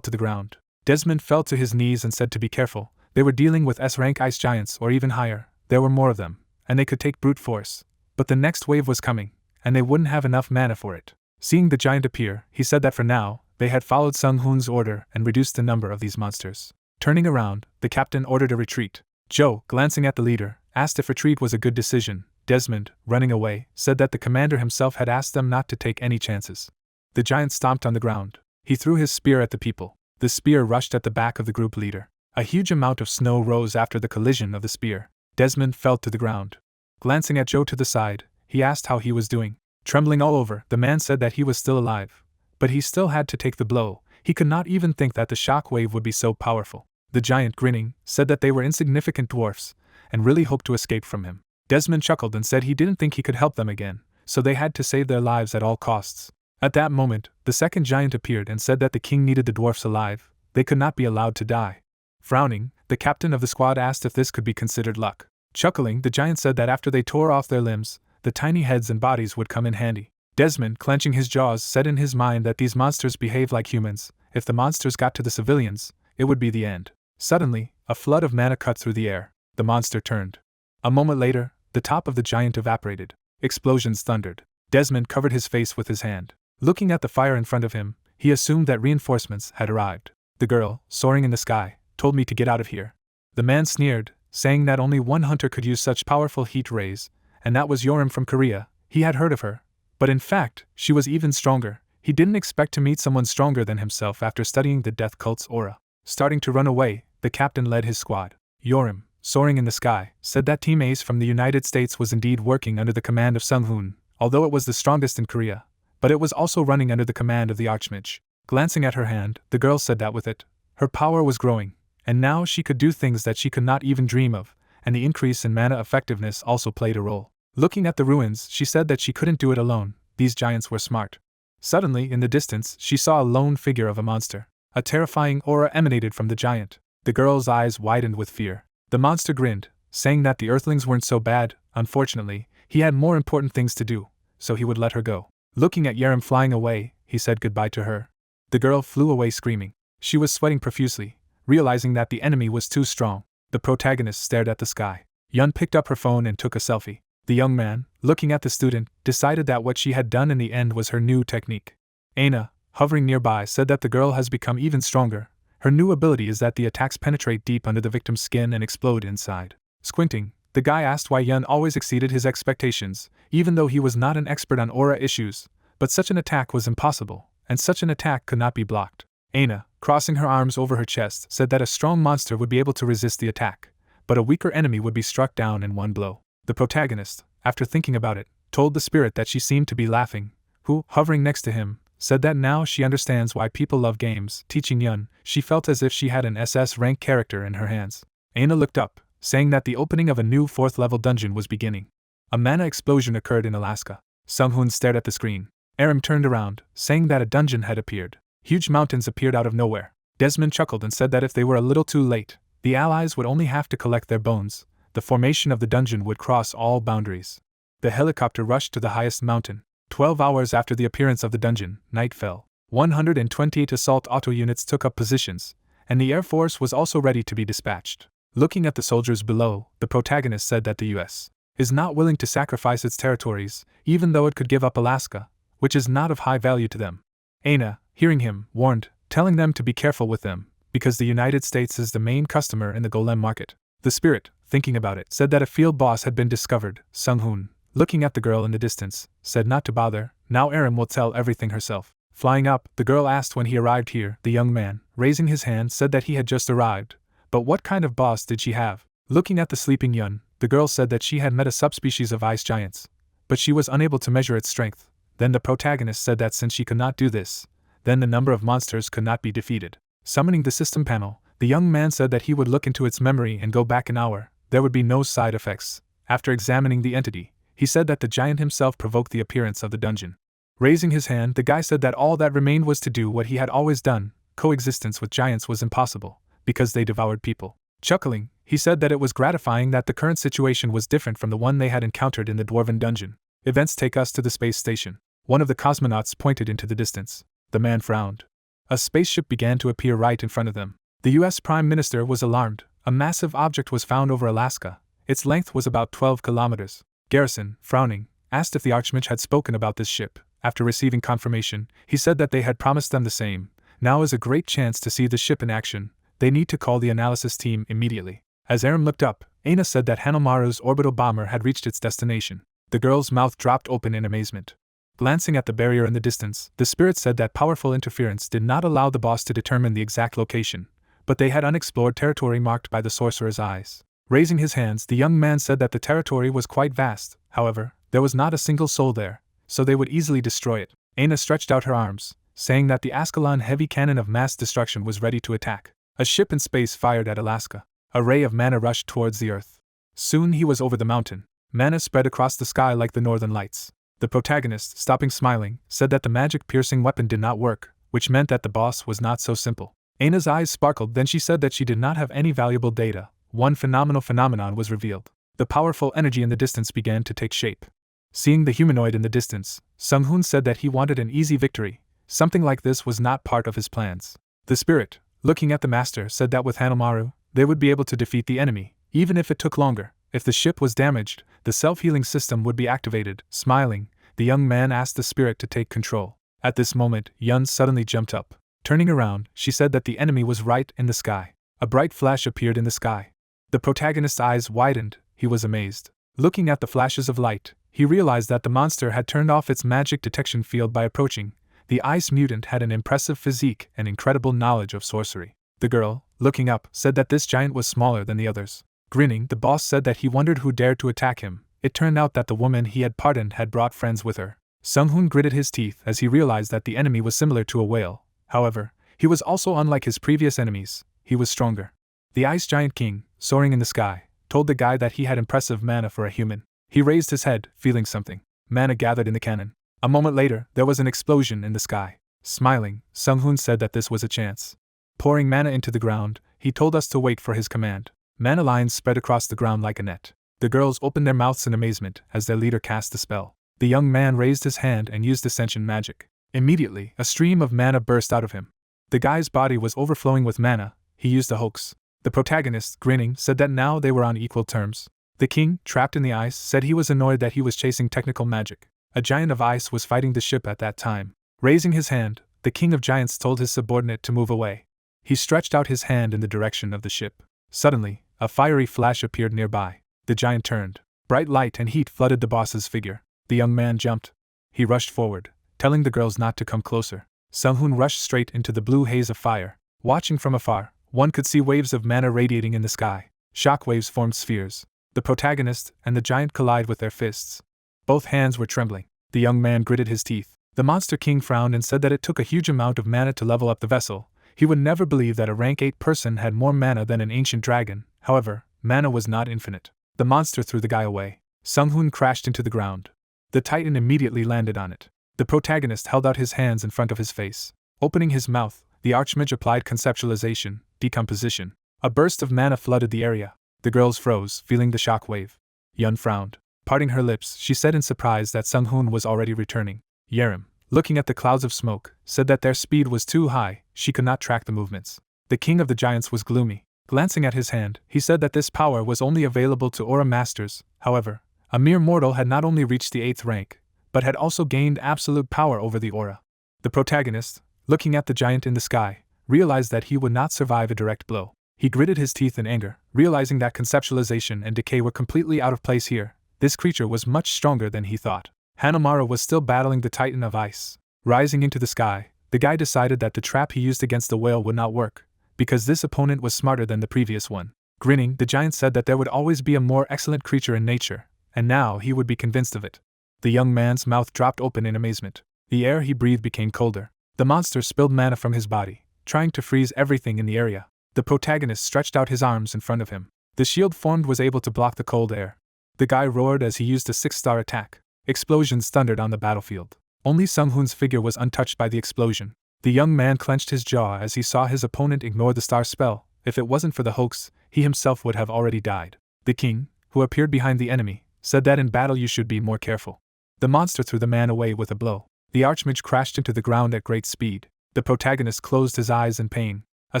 to the ground. Desmond fell to his knees and said to be careful. They were dealing with S-rank ice giants or even higher. There were more of them, and they could take brute force. But the next wave was coming, and they wouldn't have enough mana for it. Seeing the giant appear, he said that for now, they had followed Sung Hoon's order and reduced the number of these monsters. Turning around, the captain ordered a retreat. Joe, glancing at the leader, asked if retreat was a good decision. Desmond, running away, said that the commander himself had asked them not to take any chances. The giant stomped on the ground. He threw his spear at the people. The spear rushed at the back of the group leader. A huge amount of snow rose after the collision of the spear. Desmond fell to the ground. Glancing at Joe to the side, he asked how he was doing. Trembling all over, the man said that he was still alive. But he still had to take the blow. He could not even think that the shock wave would be so powerful. The giant, grinning, said that they were insignificant dwarfs, and really hoped to escape from him. Desmond chuckled and said he didn't think he could help them again, so they had to save their lives at all costs. At that moment, the second giant appeared and said that the king needed the dwarfs alive. They could not be allowed to die. Frowning, the captain of the squad asked if this could be considered luck. Chuckling, the giant said that after they tore off their limbs, the tiny heads and bodies would come in handy. Desmond, clenching his jaws, said in his mind that these monsters behave like humans. If the monsters got to the civilians, it would be the end. Suddenly, a flood of mana cut through the air. The monster turned. A moment later, the top of the giant evaporated. Explosions thundered. Desmond covered his face with his hand. Looking at the fire in front of him, he assumed that reinforcements had arrived. The girl, soaring in the sky, told me to get out of here. The man sneered, saying that only one hunter could use such powerful heat rays, and that was Yoram from Korea. He had heard of her. But in fact, she was even stronger. He didn't expect to meet someone stronger than himself after studying the death cult's aura. Starting to run away, the captain led his squad. Yoram, soaring in the sky, said that Team Ace from the United States was indeed working under the command of Sung Hoon, although it was the strongest in Korea. But it was also running under the command of the Archmage. Glancing at her hand, the girl said that with it, her power was growing, and now she could do things that she could not even dream of, and the increase in mana effectiveness also played a role. Looking at the ruins, she said that she couldn't do it alone. These giants were smart. Suddenly, in the distance, she saw a lone figure of a monster. A terrifying aura emanated from the giant. The girl's eyes widened with fear. The monster grinned, saying that the earthlings weren't so bad. Unfortunately, he had more important things to do, so he would let her go. Looking at Yerim flying away, he said goodbye to her. The girl flew away screaming. She was sweating profusely, realizing that the enemy was too strong. The protagonist stared at the sky. Yun picked up her phone and took a selfie. The young man, looking at the student, decided that what she had done in the end was her new technique. Aina, hovering nearby, said that the girl has become even stronger. Her new ability is that the attacks penetrate deep under the victim's skin and explode inside. Squinting, the guy asked why Yun always exceeded his expectations, even though he was not an expert on aura issues, but such an attack was impossible, and such an attack could not be blocked. Aina, crossing her arms over her chest, said that a strong monster would be able to resist the attack, but a weaker enemy would be struck down in one blow. The protagonist, after thinking about it, told the spirit that she seemed to be laughing, who, hovering next to him, said that now she understands why people love games. Teaching Yun, she felt as if she had an SS rank character in her hands. Aina looked up, saying that the opening of a new 4th level dungeon was beginning. A mana explosion occurred in Alaska. Sung-hoon stared at the screen. Aram turned around, saying that a dungeon had appeared. Huge mountains appeared out of nowhere. Desmond chuckled and said that if they were a little too late, the allies would only have to collect their bones. The formation of the dungeon would cross all boundaries. The helicopter rushed to the highest mountain. 12 hours after the appearance of the dungeon, night fell. 128 assault auto units took up positions, and the Air Force was also ready to be dispatched. Looking at the soldiers below, the protagonist said that the U.S. is not willing to sacrifice its territories, even though it could give up Alaska, which is not of high value to them. Aina, hearing him, warned, telling them to be careful with them, because the United States is the main customer in the golem market. The spirit, thinking about it, said that a field boss had been discovered. Sung-hoon, looking at the girl in the distance, said not to bother. Now Aram will tell everything herself. Flying up, the girl asked when he arrived here. The young man, raising his hand, said that he had just arrived. But what kind of boss did she have? Looking at the sleeping Yun, the girl said that she had met a subspecies of ice giants, but she was unable to measure its strength. Then the protagonist said that since she could not do this, then the number of monsters could not be defeated. Summoning the system panel, the young man said that he would look into its memory and go back an hour. There would be no side effects. After examining the entity, he said that the giant himself provoked the appearance of the dungeon. Raising his hand, the guy said that all that remained was to do what he had always done. Coexistence with giants was impossible, because they devoured people. Chuckling, he said that it was gratifying that the current situation was different from the one they had encountered in the dwarven dungeon. Events take us to the space station. One of the cosmonauts pointed into the distance. The man frowned. A spaceship began to appear right in front of them. The US Prime Minister was alarmed. A massive object was found over Alaska. Its length was about 12 kilometers. Garrison, frowning, asked if the Archmage had spoken about this ship. After receiving confirmation, he said that they had promised them the same. Now is a great chance to see the ship in action. They need to call the analysis team immediately. As Aram looked up, Aina said that Hanamaru's orbital bomber had reached its destination. The girl's mouth dropped open in amazement. Glancing at the barrier in the distance, the spirit said that powerful interference did not allow the boss to determine the exact location, but they had unexplored territory marked by the sorcerer's eyes. Raising his hands, the young man said that the territory was quite vast. However, there was not a single soul there, so they would easily destroy it. Aina stretched out her arms, saying that the Ascalon heavy cannon of mass destruction was ready to attack. A ship in space fired at Alaska. A ray of mana rushed towards the earth. Soon he was over the mountain. Mana spread across the sky like the northern lights. The protagonist, stopping smiling, said that the magic-piercing weapon did not work, which meant that the boss was not so simple. Aina's eyes sparkled, then she said that she did not have any valuable data. One phenomenal phenomenon was revealed. The powerful energy in the distance began to take shape. Seeing the humanoid in the distance, Sung-hoon said that he wanted an easy victory. Something like this was not part of his plans. The spirit, looking at the master, said that with Hanamaru, they would be able to defeat the enemy, even if it took longer. If the ship was damaged, the self-healing system would be activated. Smiling, the young man asked the spirit to take control. At this moment, Yun suddenly jumped up. Turning around, she said that the enemy was right in the sky. A bright flash appeared in the sky. The protagonist's eyes widened. He was amazed. Looking at the flashes of light, he realized that the monster had turned off its magic detection field by approaching. The ice mutant had an impressive physique and incredible knowledge of sorcery. The girl, looking up, said that this giant was smaller than the others. Grinning, the boss said that he wondered who dared to attack him. It turned out that the woman he had pardoned had brought friends with her. Sung-hoon gritted his teeth as he realized that the enemy was similar to a whale. However, he was also unlike his previous enemies. He was stronger. The Ice Giant King, soaring in the sky, told the guy that he had impressive mana for a human. He raised his head, feeling something. Mana gathered in the cannon. A moment later, there was an explosion in the sky. Smiling, Sung-hoon said that this was a chance. Pouring mana into the ground, he told us to wait for his command. Mana lines spread across the ground like a net. The girls opened their mouths in amazement as their leader cast the spell. The young man raised his hand and used Ascension magic. Immediately, a stream of mana burst out of him. The guy's body was overflowing with mana. He used a hoax. The protagonist, grinning, said that now they were on equal terms. The king, trapped in the ice, said he was annoyed that he was chasing technical magic. A giant of ice was fighting the ship at that time. Raising his hand, the king of giants told his subordinate to move away. He stretched out his hand in the direction of the ship. Suddenly, a fiery flash appeared nearby. The giant turned. Bright light and heat flooded the boss's figure. The young man jumped. He rushed forward, telling the girls not to come closer. Sung-hoon rushed straight into the blue haze of fire. Watching from afar, one could see waves of mana radiating in the sky. Shock waves formed spheres. The protagonist and the giant collide with their fists. Both hands were trembling. The young man gritted his teeth. The Monster King frowned and said that it took a huge amount of mana to level up the vessel. He would never believe that a rank 8 person had more mana than an ancient dragon. However, mana was not infinite. The monster threw the guy away. Sung-hoon crashed into the ground. The Titan immediately landed on it. The protagonist held out his hands in front of his face. Opening his mouth, the Archmage applied conceptualization, decomposition. A burst of mana flooded the area. The girls froze, feeling the shock wave. Yun frowned. Parting her lips, she said in surprise that Sung-hoon was already returning. Yerim, looking at the clouds of smoke, said that their speed was too high, she could not track the movements. The king of the giants was gloomy. Glancing at his hand, he said that this power was only available to Aura Masters. However, a mere mortal had not only reached the 8th rank, but had also gained absolute power over the aura. The protagonist, looking at the giant in the sky, realized that he would not survive a direct blow. He gritted his teeth in anger, realizing that conceptualization and decay were completely out of place here. This creature was much stronger than he thought. Hanamaru was still battling the Titan of Ice. Rising into the sky, the guy decided that the trap he used against the whale would not work, because this opponent was smarter than the previous one. Grinning, the giant said that there would always be a more excellent creature in nature, and now he would be convinced of it. The young man's mouth dropped open in amazement. The air he breathed became colder. The monster spilled mana from his body, trying to freeze everything in the area. The protagonist stretched out his arms in front of him. The shield formed was able to block the cold air. The guy roared as he used a 6-star attack. Explosions thundered on the battlefield. Only Sung-hoon's figure was untouched by the explosion. The young man clenched his jaw as he saw his opponent ignore the star spell. If it wasn't for the hoax, he himself would have already died. The king, who appeared behind the enemy, said that in battle you should be more careful. The monster threw the man away with a blow. The Archmage crashed into the ground at great speed. The protagonist closed his eyes in pain. A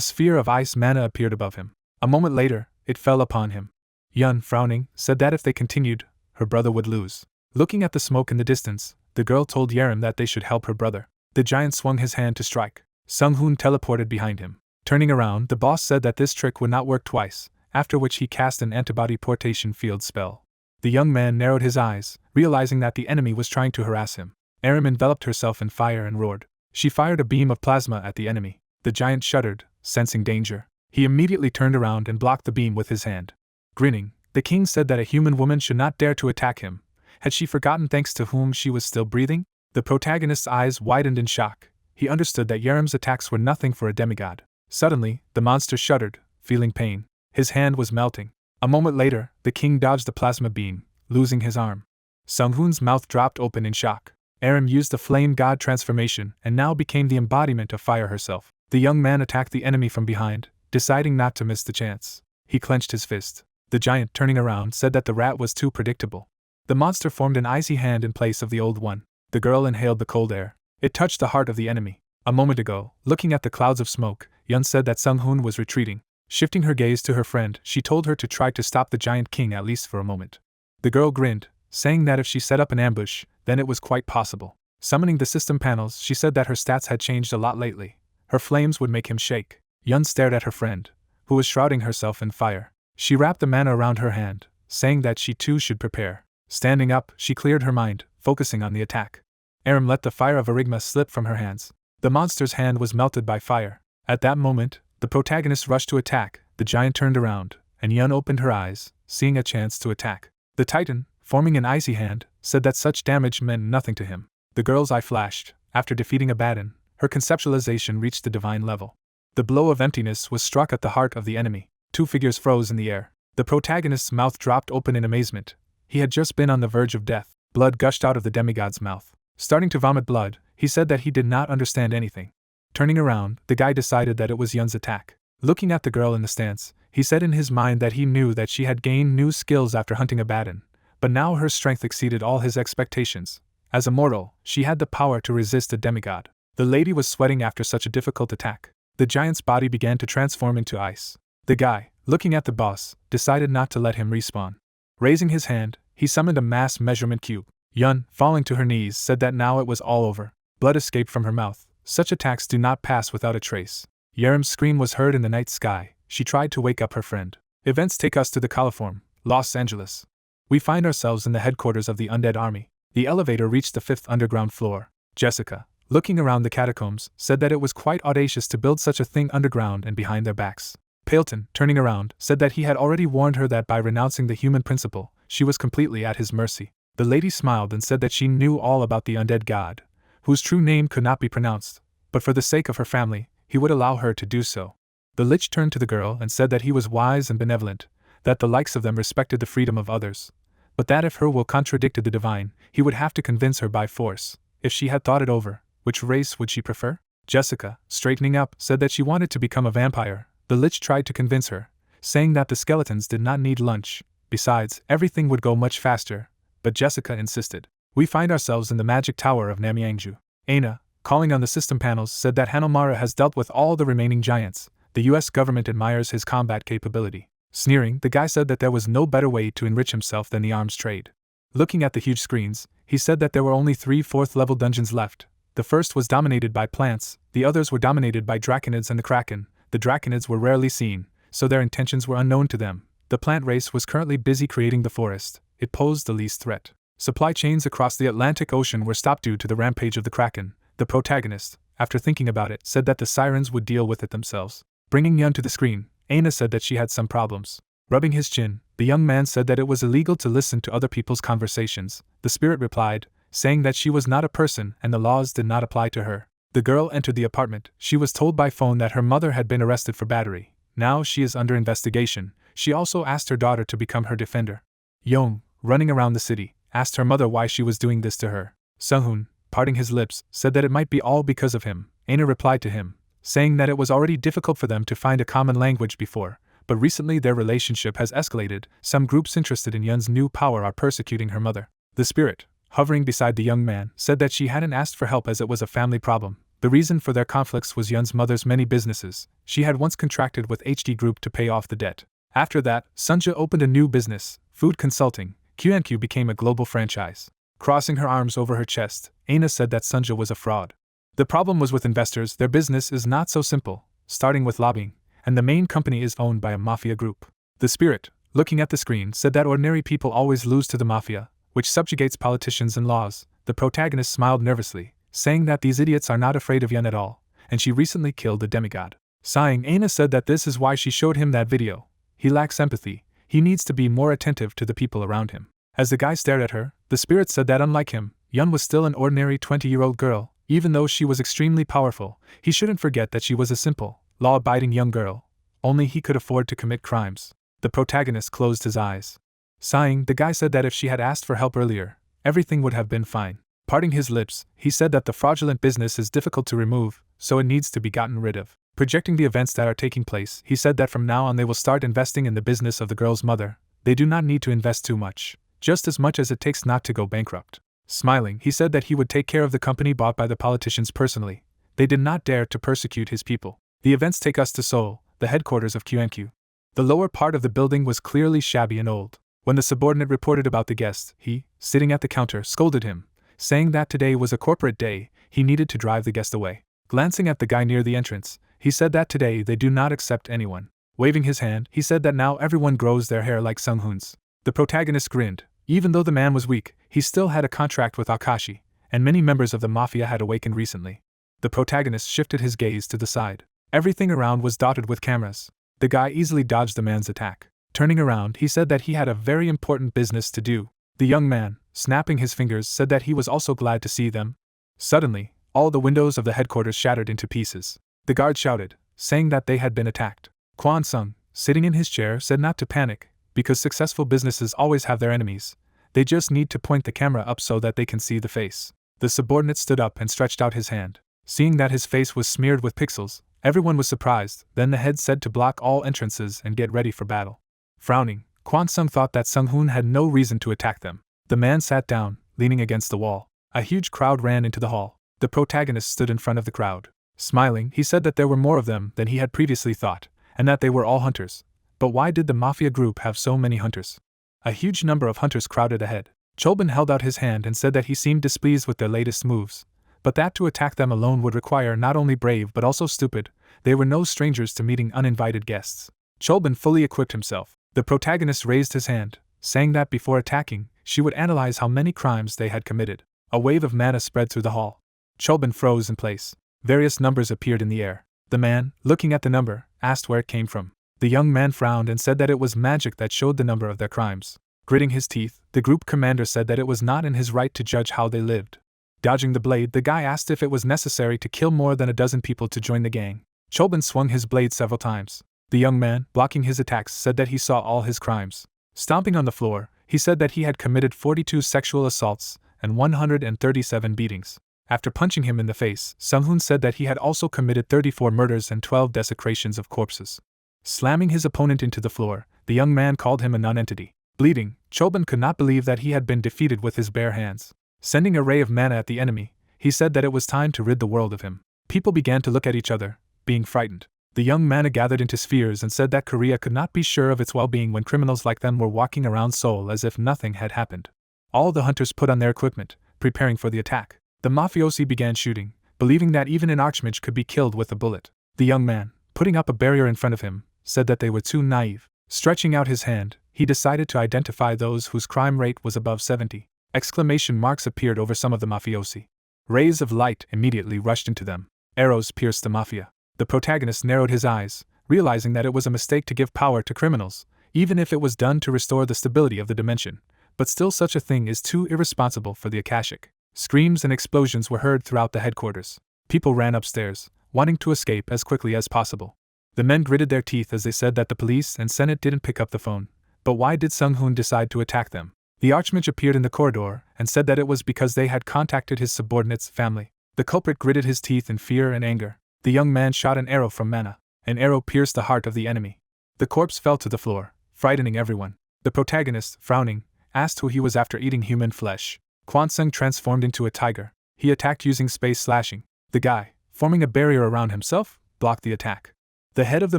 sphere of ice mana appeared above him. A moment later, it fell upon him. Yun, frowning, said that if they continued, her brother would lose. Looking at the smoke in the distance, the girl told Yerim that they should help her brother. The giant swung his hand to strike. Sung-hoon teleported behind him. Turning around, the boss said that this trick would not work twice, after which he cast an antibody portation field spell. The young man narrowed his eyes, realizing that the enemy was trying to harass him. Yerim enveloped herself in fire and roared. She fired a beam of plasma at the enemy. The giant shuddered, sensing danger. He immediately turned around and blocked the beam with his hand. Grinning, the king said that a human woman should not dare to attack him. Had she forgotten thanks to whom she was still breathing? The protagonist's eyes widened in shock. He understood that Yerim's attacks were nothing for a demigod. Suddenly, the monster shuddered, feeling pain. His hand was melting. A moment later, the king dodged the plasma beam, losing his arm. Sung-hoon's mouth dropped open in shock. Yerim used the flame god transformation and now became the embodiment of fire herself. The young man attacked the enemy from behind, deciding not to miss the chance. He clenched his fist. The giant, turning around, said that the rat was too predictable. The monster formed an icy hand in place of the old one. The girl inhaled the cold air. It touched the heart of the enemy. A moment ago, looking at the clouds of smoke, Yun said that Sung-hoon was retreating. Shifting her gaze to her friend, she told her to try to stop the giant king at least for a moment. The girl grinned, saying that if she set up an ambush, then it was quite possible. Summoning the system panels, she said that her stats had changed a lot lately. Her flames would make him shake. Yun stared at her friend, who was shrouding herself in fire. She wrapped the mana around her hand, saying that she too should prepare. Standing up, she cleared her mind, focusing on the attack. Yerim let the fire of Arigma slip from her hands. The monster's hand was melted by fire. At that moment, the protagonist rushed to attack. The giant turned around, and Yun opened her eyes, seeing a chance to attack. The titan, forming an icy hand, said that such damage meant nothing to him. The girl's eye flashed. After defeating Abaddon, her conceptualization reached the divine level. The blow of emptiness was struck at the heart of the enemy. Two figures froze in the air. The protagonist's mouth dropped open in amazement. He had just been on the verge of death. Blood gushed out of the demigod's mouth. Starting to vomit blood, he said that he did not understand anything. Turning around, the guy decided that it was Yun's attack. Looking at the girl in the stance, he said in his mind that he knew that she had gained new skills after hunting Abaddon, but now her strength exceeded all his expectations. As a mortal, she had the power to resist a demigod. The lady was sweating after such a difficult attack. The giant's body began to transform into ice. The guy, looking at the boss, decided not to let him respawn. Raising his hand, he summoned a mass measurement cube. Yun, falling to her knees, said that now it was all over. Blood escaped from her mouth. Such attacks do not pass without a trace. Yerim's scream was heard in the night sky. She tried to wake up her friend. Events take us to the Coliform, Los Angeles. We find ourselves in the headquarters of the undead army. The elevator reached the 5th underground floor. Jessica, looking around the catacombs, said that it was quite audacious to build such a thing underground and behind their backs. Paleton, turning around, said that he had already warned her that by renouncing the human principle, she was completely at his mercy. The lady smiled and said that she knew all about the undead god, whose true name could not be pronounced, but for the sake of her family, he would allow her to do so. The lich turned to the girl and said that he was wise and benevolent, that the likes of them respected the freedom of others, but that if her will contradicted the divine, he would have to convince her by force. If she had thought it over, which race would she prefer? Jessica, straightening up, said that she wanted to become a vampire. The lich tried to convince her, saying that the skeletons did not need lunch. Besides, everything would go much faster, but Jessica insisted. We find ourselves in the magic tower of Namyangju. Aina, calling on the system panels, said that Hanamara has dealt with all the remaining giants. The US government admires his combat capability. Sneering, the guy said that there was no better way to enrich himself than the arms trade. Looking at the huge screens, he said that there were only 3 4th-level dungeons left. The first was dominated by plants, the others were dominated by draconids and the kraken. The draconids were rarely seen, so their intentions were unknown to them. The plant race was currently busy creating the forest. It posed the least threat. Supply chains across the Atlantic Ocean were stopped due to the rampage of the kraken. The protagonist, after thinking about it, said that the sirens would deal with it themselves. Bringing Yun to the screen, Aina said that she had some problems. Rubbing his chin, the young man said that it was illegal to listen to other people's conversations. The spirit replied, saying that she was not a person and the laws did not apply to her. The girl entered the apartment. She was told by phone that her mother had been arrested for battery. Now she is under investigation. She also asked her daughter to become her defender. Yong, running around the city, asked her mother why she was doing this to her. Sung-hoon, parting his lips, said that it might be all because of him. Aina replied to him, saying that it was already difficult for them to find a common language before, but recently their relationship has escalated. Some groups interested in Yun's new power are persecuting her mother. The spirit, hovering beside the young man, said that she hadn't asked for help as it was a family problem. The reason for their conflicts was Yun's mother's many businesses. She had once contracted with HD Group to pay off the debt. After that, Sunja opened a new business, food consulting. Q&Q became a global franchise. Crossing her arms over her chest, Aina said that Sunja was a fraud. The problem was with investors. Their business is not so simple, starting with lobbying, and the main company is owned by a mafia group. The spirit, looking at the screen, said that ordinary people always lose to the mafia, which subjugates politicians and laws. The protagonist smiled nervously, saying that these idiots are not afraid of Yun at all, and she recently killed a demigod. Sighing, Aina said that this is why she showed him that video. He lacks empathy. He needs to be more attentive to the people around him. As the guy stared at her, the spirit said that unlike him, Yun was still an ordinary 20-year-old girl. Even though she was extremely powerful, he shouldn't forget that she was a simple, law-abiding young girl. Only he could afford to commit crimes. The protagonist closed his eyes. Sighing, the guy said that if she had asked for help earlier, everything would have been fine. Parting his lips, he said that the fraudulent business is difficult to remove, so it needs to be gotten rid of. Projecting the events that are taking place, he said that from now on they will start investing in the business of the girl's mother. They do not need to invest too much, just as much as it takes not to go bankrupt. Smiling, he said that he would take care of the company bought by the politicians personally. They did not dare to persecute his people. The events take us to Seoul, the headquarters of Q&Q. The lower part of the building was clearly shabby and old. When the subordinate reported about the guest, he, sitting at the counter, scolded him, saying that today was a corporate day. He needed to drive the guest away. Glancing at the guy near the entrance, he said that today they do not accept anyone. Waving his hand, he said that now everyone grows their hair like Sung-hoon's. The protagonist grinned. Even though the man was weak, he still had a contract with Akashi, and many members of the mafia had awakened recently. The protagonist shifted his gaze to the side. Everything around was dotted with cameras. The guy easily dodged the man's attack. Turning around, he said that he had a very important business to do. The young man, snapping his fingers, said that he was also glad to see them. Suddenly, all the windows of the headquarters shattered into pieces. The guard shouted, saying that they had been attacked. Kwon Sung, sitting in his chair, said not to panic, because successful businesses always have their enemies. They just need to point the camera up so that they can see the face. The subordinate stood up and stretched out his hand. Seeing that his face was smeared with pixels, everyone was surprised. Then the head said to block all entrances and get ready for battle. Frowning, Kwon Sung thought that Sung-hoon had no reason to attack them. The man sat down, leaning against the wall. A huge crowd ran into the hall. The protagonist stood in front of the crowd. Smiling, he said that there were more of them than he had previously thought, and that they were all hunters. But why did the mafia group have so many hunters? A huge number of hunters crowded ahead. Cholbin held out his hand and said that he seemed displeased with their latest moves, but that to attack them alone would require not only brave but also stupid. They were no strangers to meeting uninvited guests. Cholbin fully equipped himself. The protagonist raised his hand, saying that before attacking, she would analyze how many crimes they had committed. A wave of mana spread through the hall. Cholbin froze in place. Various numbers appeared in the air. The man, looking at the number, asked where it came from. The young man frowned and said that it was magic that showed the number of their crimes. Gritting his teeth, the group commander said that it was not in his right to judge how they lived. Dodging the blade, the guy asked if it was necessary to kill more than a dozen people to join the gang. Cholbin swung his blade several times. The young man, blocking his attacks, said that he saw all his crimes. Stomping on the floor, he said that he had committed 42 sexual assaults and 137 beatings. After punching him in the face, Sung-hoon said that he had also committed 34 murders and 12 desecrations of corpses. Slamming his opponent into the floor, the young man called him a nonentity. Bleeding, Cholbin could not believe that he had been defeated with his bare hands. Sending a ray of mana at the enemy, he said that it was time to rid the world of him. People began to look at each other, being frightened. The young mana gathered into spheres and said that Korea could not be sure of its well-being when criminals like them were walking around Seoul as if nothing had happened. All the hunters put on their equipment, preparing for the attack. The mafiosi began shooting, believing that even an archmage could be killed with a bullet. The young man, putting up a barrier in front of him, said that they were too naive. Stretching out his hand, he decided to identify those whose crime rate was above 70. Exclamation marks appeared over some of the mafiosi. Rays of light immediately rushed into them. Arrows pierced the mafia. The protagonist narrowed his eyes, realizing that it was a mistake to give power to criminals, even if it was done to restore the stability of the dimension. But still, such a thing is too irresponsible for the Akashic. Screams and explosions were heard throughout the headquarters. People ran upstairs, wanting to escape as quickly as possible. The men gritted their teeth as they said that the police and Senate didn't pick up the phone. But why did Sung-hoon decide to attack them? The archmage appeared in the corridor and said that it was because they had contacted his subordinate's family. The culprit gritted his teeth in fear and anger. The young man shot an arrow from mana. An arrow pierced the heart of the enemy. The corpse fell to the floor, frightening everyone. The protagonist, frowning, asked who he was after eating human flesh. Kwon Sung transformed into a tiger. He attacked using space slashing. The guy, forming a barrier around himself, blocked the attack. The head of the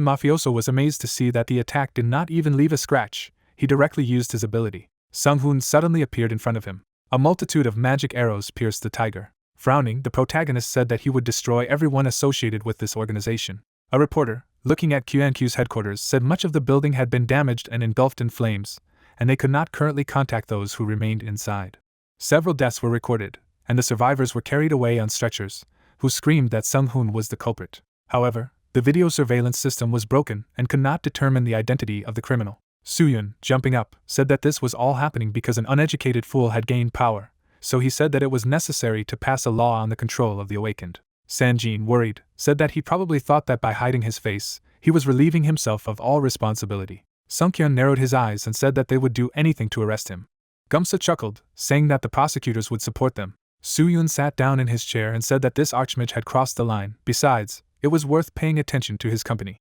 mafioso was amazed to see that the attack did not even leave a scratch. He directly used his ability. Sung-hoon suddenly appeared in front of him. A multitude of magic arrows pierced the tiger. Frowning, the protagonist said that he would destroy everyone associated with this organization. A reporter, looking at QNQ's headquarters, said much of the building had been damaged and engulfed in flames, and they could not currently contact those who remained inside. Several deaths were recorded, and the survivors were carried away on stretchers, who screamed that Sung-hoon was the culprit. However, the video surveillance system was broken and could not determine the identity of the criminal. Soo-yun, jumping up, said that this was all happening because an uneducated fool had gained power, so he said that it was necessary to pass a law on the control of the awakened. Sanjin, worried, said that he probably thought that by hiding his face, he was relieving himself of all responsibility. Sung-kyun narrowed his eyes and said that they would do anything to arrest him. Gumsa chuckled, saying that the prosecutors would support them. Soo-yun sat down in his chair and said that this archmage had crossed the line. Besides, it was worth paying attention to his company.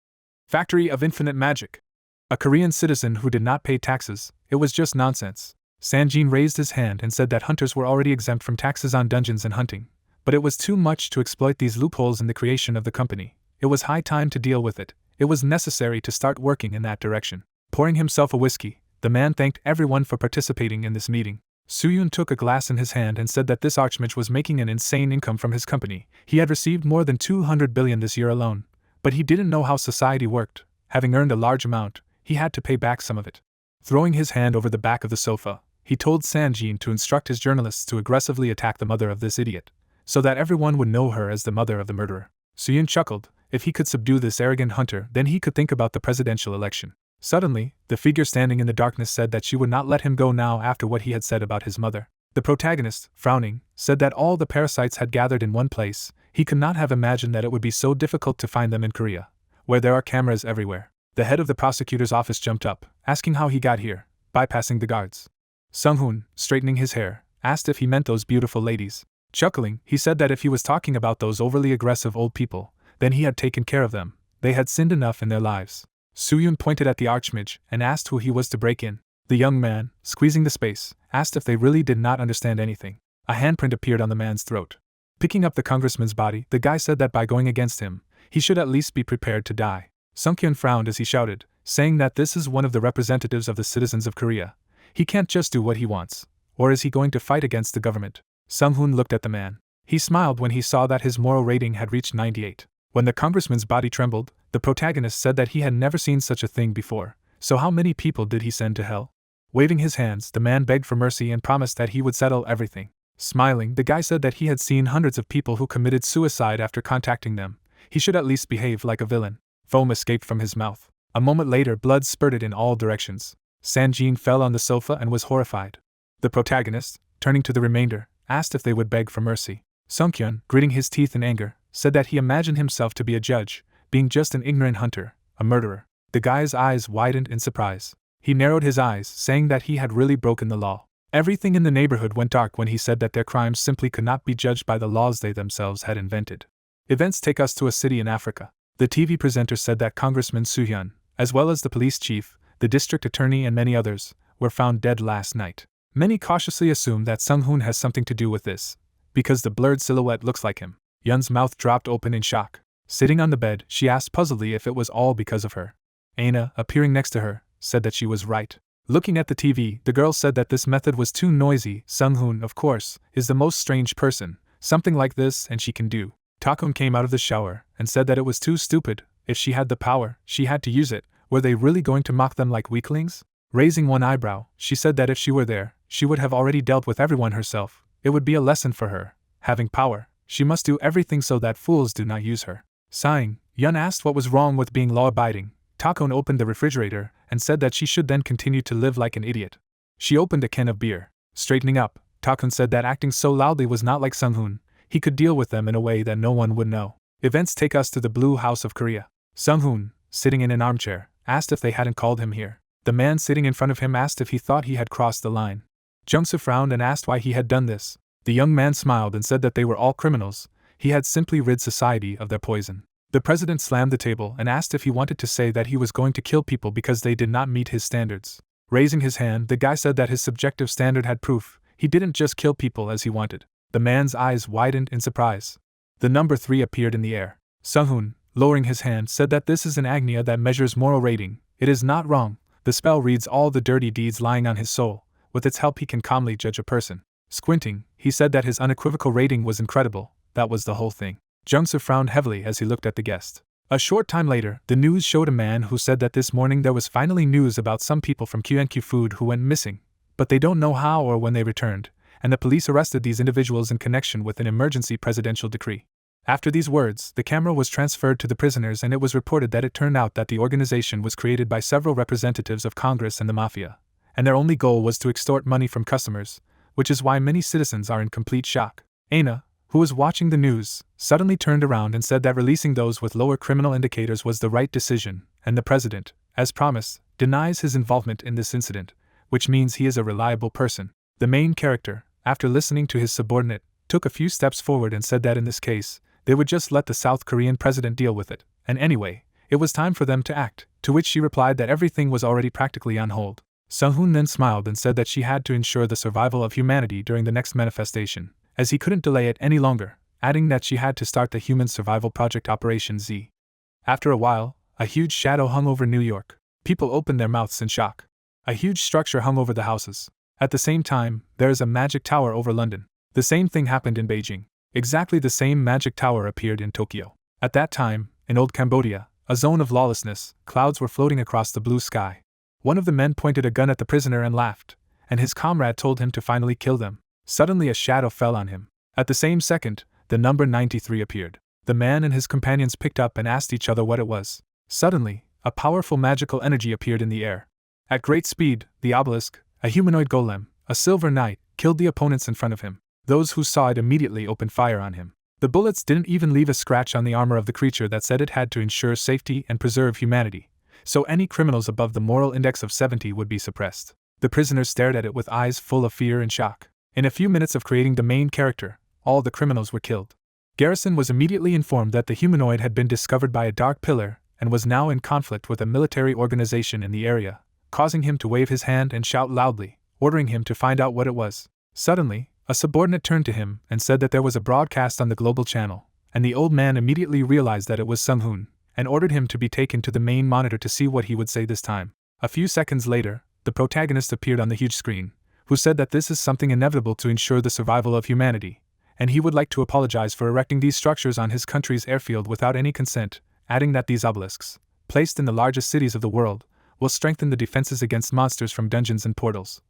Factory of Infinite Magic. A Korean citizen who did not pay taxes. It was just nonsense. Sanjin raised his hand and said that hunters were already exempt from taxes on dungeons and hunting, but it was too much to exploit these loopholes in the creation of the company. It was high time to deal with it. It was necessary to start working in that direction. Pouring himself a whiskey, the man thanked everyone for participating in this meeting. Soo-yun took a glass in his hand and said that this archmage was making an insane income from his company. He had received more than 200 billion this year alone, but he didn't know how society worked. Having earned a large amount, he had to pay back some of it. Throwing his hand over the back of the sofa, he told Sanjin to instruct his journalists to aggressively attack the mother of this idiot, so that everyone would know her as the mother of the murderer. Soo-yun chuckled. If he could subdue this arrogant hunter, then he could think about the presidential election. Suddenly, the figure standing in the darkness said that she would not let him go now after what he had said about his mother. The protagonist, frowning, said that all the parasites had gathered in one place. He could not have imagined that it would be so difficult to find them in Korea, where there are cameras everywhere. The head of the prosecutor's office jumped up, asking how he got here, bypassing the guards. Sung-hoon, straightening his hair, asked if he meant those beautiful ladies. Chuckling, he said that if he was talking about those overly aggressive old people, then he had taken care of them. They had sinned enough in their lives. Soo-yun pointed at the archmage and asked who he was to break in. The young man, squeezing the space, asked if they really did not understand anything. A handprint appeared on the man's throat. Picking up the congressman's body, the guy said that by going against him, he should at least be prepared to die. Sung-kyun frowned as he shouted, saying that this is one of the representatives of the citizens of Korea. He can't just do what he wants. Or is he going to fight against the government? Sung-hoon looked at the man. He smiled when he saw that his moral rating had reached 98. When the congressman's body trembled, the protagonist said that he had never seen such a thing before. So how many people did he send to hell? Waving his hands, the man begged for mercy and promised that he would settle everything. Smiling, the guy said that he had seen hundreds of people who committed suicide after contacting them. He should at least behave like a villain. Foam escaped from his mouth. A moment later, blood spurted in all directions. Sanjin fell on the sofa and was horrified. The protagonist, turning to the remainder, asked if they would beg for mercy. Sung-kyun, gritting his teeth in anger, said that he imagined himself to be a judge, being just an ignorant hunter, a murderer. The guy's eyes widened in surprise. He narrowed his eyes, saying that he had really broken the law. Everything in the neighborhood went dark when he said that their crimes simply could not be judged by the laws they themselves had invented. Events take us to a city in Africa. The TV presenter said that Congressman Soo-hyun, as well as the police chief, the district attorney and many others, were found dead last night. Many cautiously assume that Sung-hoon has something to do with this, because the blurred silhouette looks like him. Yun's mouth dropped open in shock. Sitting on the bed, she asked puzzledly if it was all because of her. Aina, appearing next to her, said that she was right. Looking at the TV, the girl said that this method was too noisy. Sung-hoon, of course, is the most strange person. Something like this and she can do. Takun came out of the shower and said that it was too stupid. If she had the power, she had to use it. Were they really going to mock them like weaklings? Raising one eyebrow, she said that if she were there, she would have already dealt with everyone herself. It would be a lesson for her. Having power, she must do everything so that fools do not use her. Sighing, Yun asked what was wrong with being law-abiding. Takun opened the refrigerator and said that she should then continue to live like an idiot. She opened a can of beer. Straightening up, Takun said that acting so loudly was not like Sung-hoon. He could deal with them in a way that no one would know. Events take us to the Blue House of Korea. Sung-hoon, sitting in an armchair, asked if they hadn't called him here. The man sitting in front of him asked if he thought he had crossed the line. Jung-soo frowned and asked why he had done this. The young man smiled and said that they were all criminals. He had simply rid society of their poison. The president slammed the table and asked if he wanted to say that he was going to kill people because they did not meet his standards. Raising his hand, the guy said that his subjective standard had proof. He didn't just kill people as he wanted. The man's eyes widened in surprise. The number 3 appeared in the air. Sung-hoon, lowering his hand, said that this is an agnya that measures moral rating. It is not wrong. The spell reads all the dirty deeds lying on his soul. With its help he can calmly judge a person. Squinting, he said that his unequivocal rating was incredible. That was the whole thing. Jung-soo frowned heavily as he looked at the guest. A short time later, the news showed a man who said that this morning there was finally news about some people from QNQ Food who went missing, but they don't know how or when they returned, and the police arrested these individuals in connection with an emergency presidential decree. After these words, the camera was transferred to the prisoners, and it was reported that it turned out that the organization was created by several representatives of Congress and the mafia, and their only goal was to extort money from customers, which is why many citizens are in complete shock. Aina, who was watching the news, suddenly turned around and said that releasing those with lower criminal indicators was the right decision, and the president, as promised, denies his involvement in this incident, which means he is a reliable person. The main character, after listening to his subordinate, took a few steps forward and said that in this case, they would just let the South Korean president deal with it, and anyway, it was time for them to act, to which she replied that everything was already practically on hold. Sung-hoon then smiled and said that she had to ensure the survival of humanity during the next manifestation, as he couldn't delay it any longer, adding that she had to start the Human Survival Project Operation Z. After a while, a huge shadow hung over New York. People opened their mouths in shock. A huge structure hung over the houses. At the same time, there is a magic tower over London. The same thing happened in Beijing. Exactly the same magic tower appeared in Tokyo. At that time, in old Cambodia, a zone of lawlessness, clouds were floating across the blue sky. One of the men pointed a gun at the prisoner and laughed, and his comrade told him to finally kill them. Suddenly a shadow fell on him. At the same second, the number 93 appeared. The man and his companions picked up and asked each other what it was. Suddenly, a powerful magical energy appeared in the air. At great speed, the obelisk, a humanoid golem, a silver knight, killed the opponents in front of him. Those who saw it immediately opened fire on him. The bullets didn't even leave a scratch on the armor of the creature that said it had to ensure safety and preserve humanity, so any criminals above the moral index of 70 would be suppressed. The prisoners stared at it with eyes full of fear and shock. In a few minutes of creating the main character, all the criminals were killed. Garrison was immediately informed that the humanoid had been discovered by a dark pillar and was now in conflict with a military organization in the area, causing him to wave his hand and shout loudly, ordering him to find out what it was. Suddenly, a subordinate turned to him and said that there was a broadcast on the global channel, and the old man immediately realized that it was Sung-hoon, and ordered him to be taken to the main monitor to see what he would say this time. A few seconds later, the protagonist appeared on the huge screen, who said that this is something inevitable to ensure the survival of humanity, and he would like to apologize for erecting these structures on his country's airfield without any consent, adding that these obelisks, placed in the largest cities of the world, will strengthen the defenses against monsters from dungeons and portals.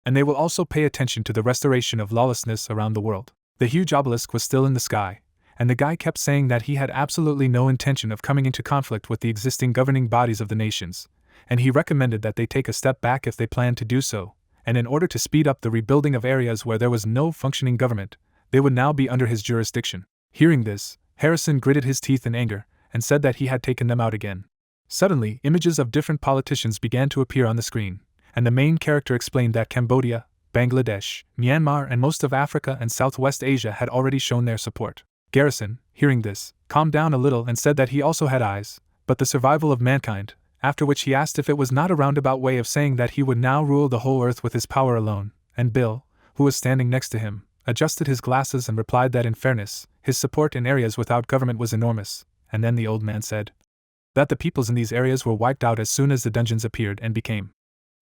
And they will also pay attention to the restoration of lawlessness around the world. The huge obelisk was still in the sky, and the guy kept saying that he had absolutely no intention of coming into conflict with the existing governing bodies of the nations, and he recommended that they take a step back if they planned to do so, and in order to speed up the rebuilding of areas where there was no functioning government, they would now be under his jurisdiction. Hearing this, Harrison gritted his teeth in anger and said that he had taken them out again. Suddenly, images of different politicians began to appear on the screen, and the main character explained that Cambodia, Bangladesh, Myanmar, and most of Africa and Southwest Asia had already shown their support. Garrison, hearing this, calmed down a little and said that he also had eyes, but the survival of mankind, after which he asked if it was not a roundabout way of saying that he would now rule the whole earth with his power alone, and Bill, who was standing next to him, adjusted his glasses and replied that in fairness, his support in areas without government was enormous, and then the old man said that the peoples in these areas were wiped out as soon as the dungeons appeared and became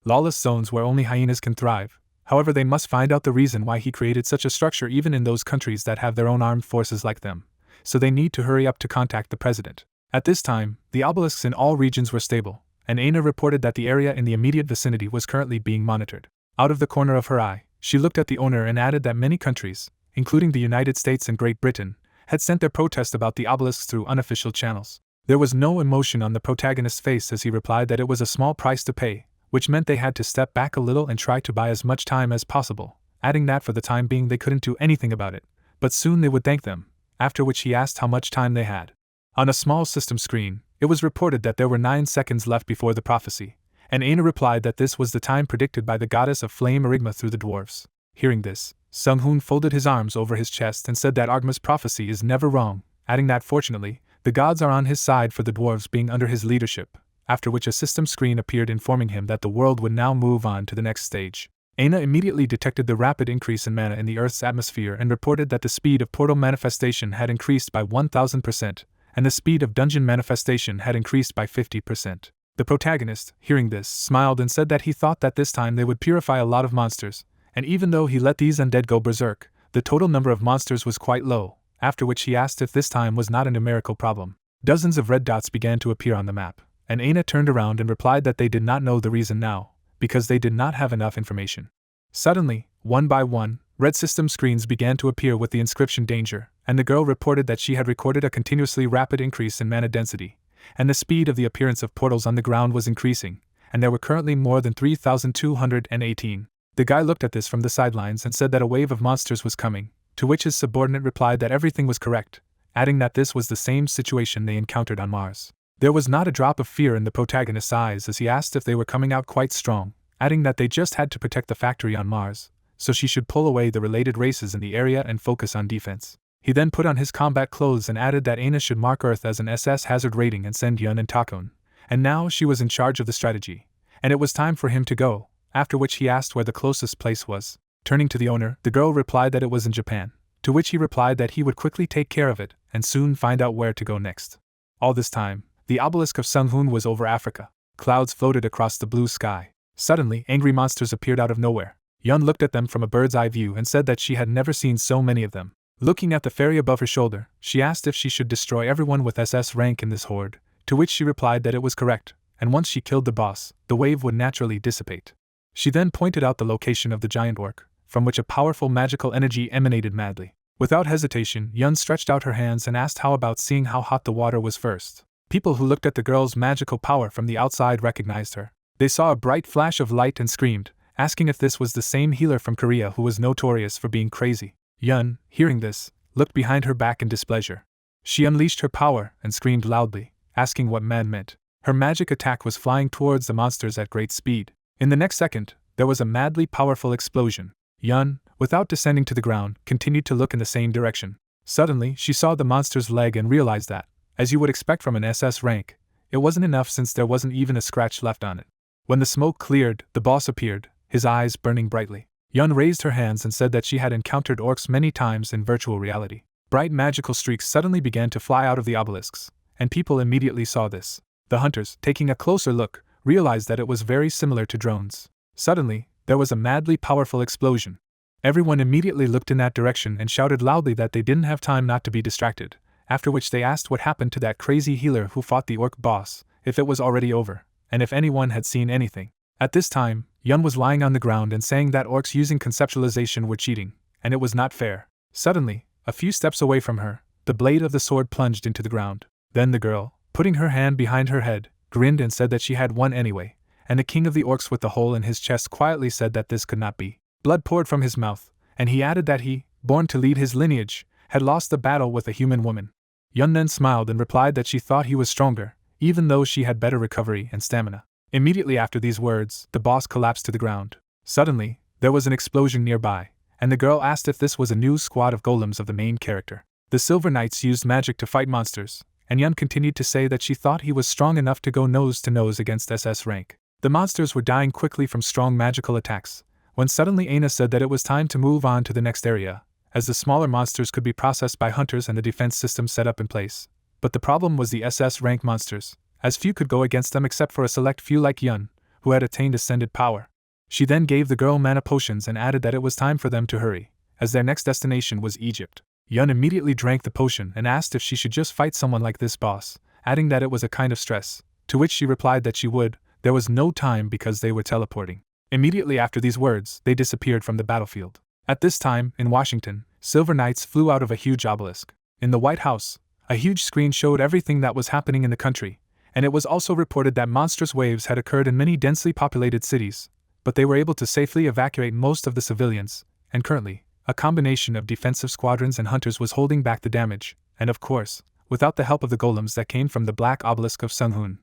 lawless zones where only hyenas can thrive. However, they must find out the reason why he created such a structure even in those countries that have their own armed forces like them, so they need to hurry up to contact the president. At this time, the obelisks in all regions were stable, and Aina reported that the area in the immediate vicinity was currently being monitored. Out of the corner of her eye, she looked at the owner and added that many countries, including the United States and Great Britain, had sent their protest about the obelisks through unofficial channels. There was no emotion on the protagonist's face as he replied that it was a small price to pay, which meant they had to step back a little and try to buy as much time as possible, adding that for the time being they couldn't do anything about it, but soon they would thank them, after which he asked how much time they had. On a small system screen, it was reported that there were 9 seconds left before the prophecy, and Aina replied that this was the time predicted by the goddess of flame Arigma through the dwarves. Hearing this, Sung-hoon folded his arms over his chest and said that Arigma's prophecy is never wrong, adding that fortunately, the gods are on his side for the dwarves being under his leadership, after which a system screen appeared informing him that the world would now move on to the next stage. Aina immediately detected the rapid increase in mana in the Earth's atmosphere and reported that the speed of portal manifestation had increased by 1000%, and the speed of dungeon manifestation had increased by 50%. The protagonist, hearing this, smiled and said that he thought that this time they would purify a lot of monsters, and even though he let these undead go berserk, the total number of monsters was quite low, after which he asked if this time was not a numerical problem. Dozens of red dots began to appear on the map, and Aina turned around and replied that they did not know the reason now, because they did not have enough information. Suddenly, one by one, red system screens began to appear with the inscription danger, and the girl reported that she had recorded a continuously rapid increase in mana density, and the speed of the appearance of portals on the ground was increasing, and there were currently more than 3,218. The guy looked at this from the sidelines and said that a wave of monsters was coming, to which his subordinate replied that everything was correct, adding that this was the same situation they encountered on Mars. There was not a drop of fear in the protagonist's eyes as he asked if they were coming out quite strong, adding that they just had to protect the factory on Mars, so she should pull away the related races in the area and focus on defense. He then put on his combat clothes and added that Aina should mark Earth as an SS hazard rating and send Yun and Takun, and now she was in charge of the strategy, and it was time for him to go, after which he asked where the closest place was. Turning to the owner, the girl replied that it was in Japan, to which he replied that he would quickly take care of it and soon find out where to go next. All this time, the obelisk of Sunghun was over Africa. Clouds floated across the blue sky. Suddenly, angry monsters appeared out of nowhere. Yun looked at them from a bird's eye view and said that she had never seen so many of them. Looking at the fairy above her shoulder, she asked if she should destroy everyone with SS rank in this horde, to which she replied that it was correct, and once she killed the boss, the wave would naturally dissipate. She then pointed out the location of the giant orc, from which a powerful magical energy emanated madly. Without hesitation, Yun stretched out her hands and asked how about seeing how hot the water was first. People who looked at the girl's magical power from the outside recognized her. They saw a bright flash of light and screamed, asking if this was the same healer from Korea who was notorious for being crazy. Yun, hearing this, looked behind her back in displeasure. She unleashed her power and screamed loudly, asking what man meant. Her magic attack was flying towards the monsters at great speed. In the next second, there was a madly powerful explosion. Yun, without descending to the ground, continued to look in the same direction. Suddenly, she saw the monster's leg and realized that, as you would expect from an SS rank, it wasn't enough since there wasn't even a scratch left on it. When the smoke cleared, the boss appeared, his eyes burning brightly. Yun raised her hands and said that she had encountered orcs many times in virtual reality. Bright magical streaks suddenly began to fly out of the obelisks, and people immediately saw this. The hunters, taking a closer look, realized that it was very similar to drones. Suddenly, there was a madly powerful explosion. Everyone immediately looked in that direction and shouted loudly that they didn't have time not to be distracted, after which they asked what happened to that crazy healer who fought the orc boss, if it was already over, and if anyone had seen anything. At this time, Yun was lying on the ground and saying that orcs using conceptualization were cheating, and it was not fair. Suddenly, a few steps away from her, the blade of the sword plunged into the ground. Then the girl, putting her hand behind her head, grinned and said that she had won anyway, and the king of the orcs with the hole in his chest quietly said that this could not be. Blood poured from his mouth, and he added that he, born to lead his lineage, had lost the battle with a human woman. Yun then smiled and replied that she thought he was stronger, even though she had better recovery and stamina. Immediately after these words, the boss collapsed to the ground. Suddenly, there was an explosion nearby, and the girl asked if this was a new squad of golems of the main character. The Silver Knights used magic to fight monsters, and Yun continued to say that she thought he was strong enough to go nose to nose against SS rank. The monsters were dying quickly from strong magical attacks, when suddenly Aina said that it was time to move on to the next area, as the smaller monsters could be processed by hunters and the defense system set up in place. But the problem was the SS rank monsters, as few could go against them except for a select few like Yun, who had attained ascended power. She then gave the girl mana potions and added that it was time for them to hurry, as their next destination was Egypt. Yun immediately drank the potion and asked if she should just fight someone like this boss, adding that it was a kind of stress, to which she replied that she would. There was no time because they were teleporting. Immediately after these words, they disappeared from the battlefield. At this time, in Washington, Silver Knights flew out of a huge obelisk. In the White House, a huge screen showed everything that was happening in the country, and it was also reported that monstrous waves had occurred in many densely populated cities, but they were able to safely evacuate most of the civilians, and currently, a combination of defensive squadrons and hunters was holding back the damage, and of course, without the help of the golems that came from the Black Obelisk of Sunghun,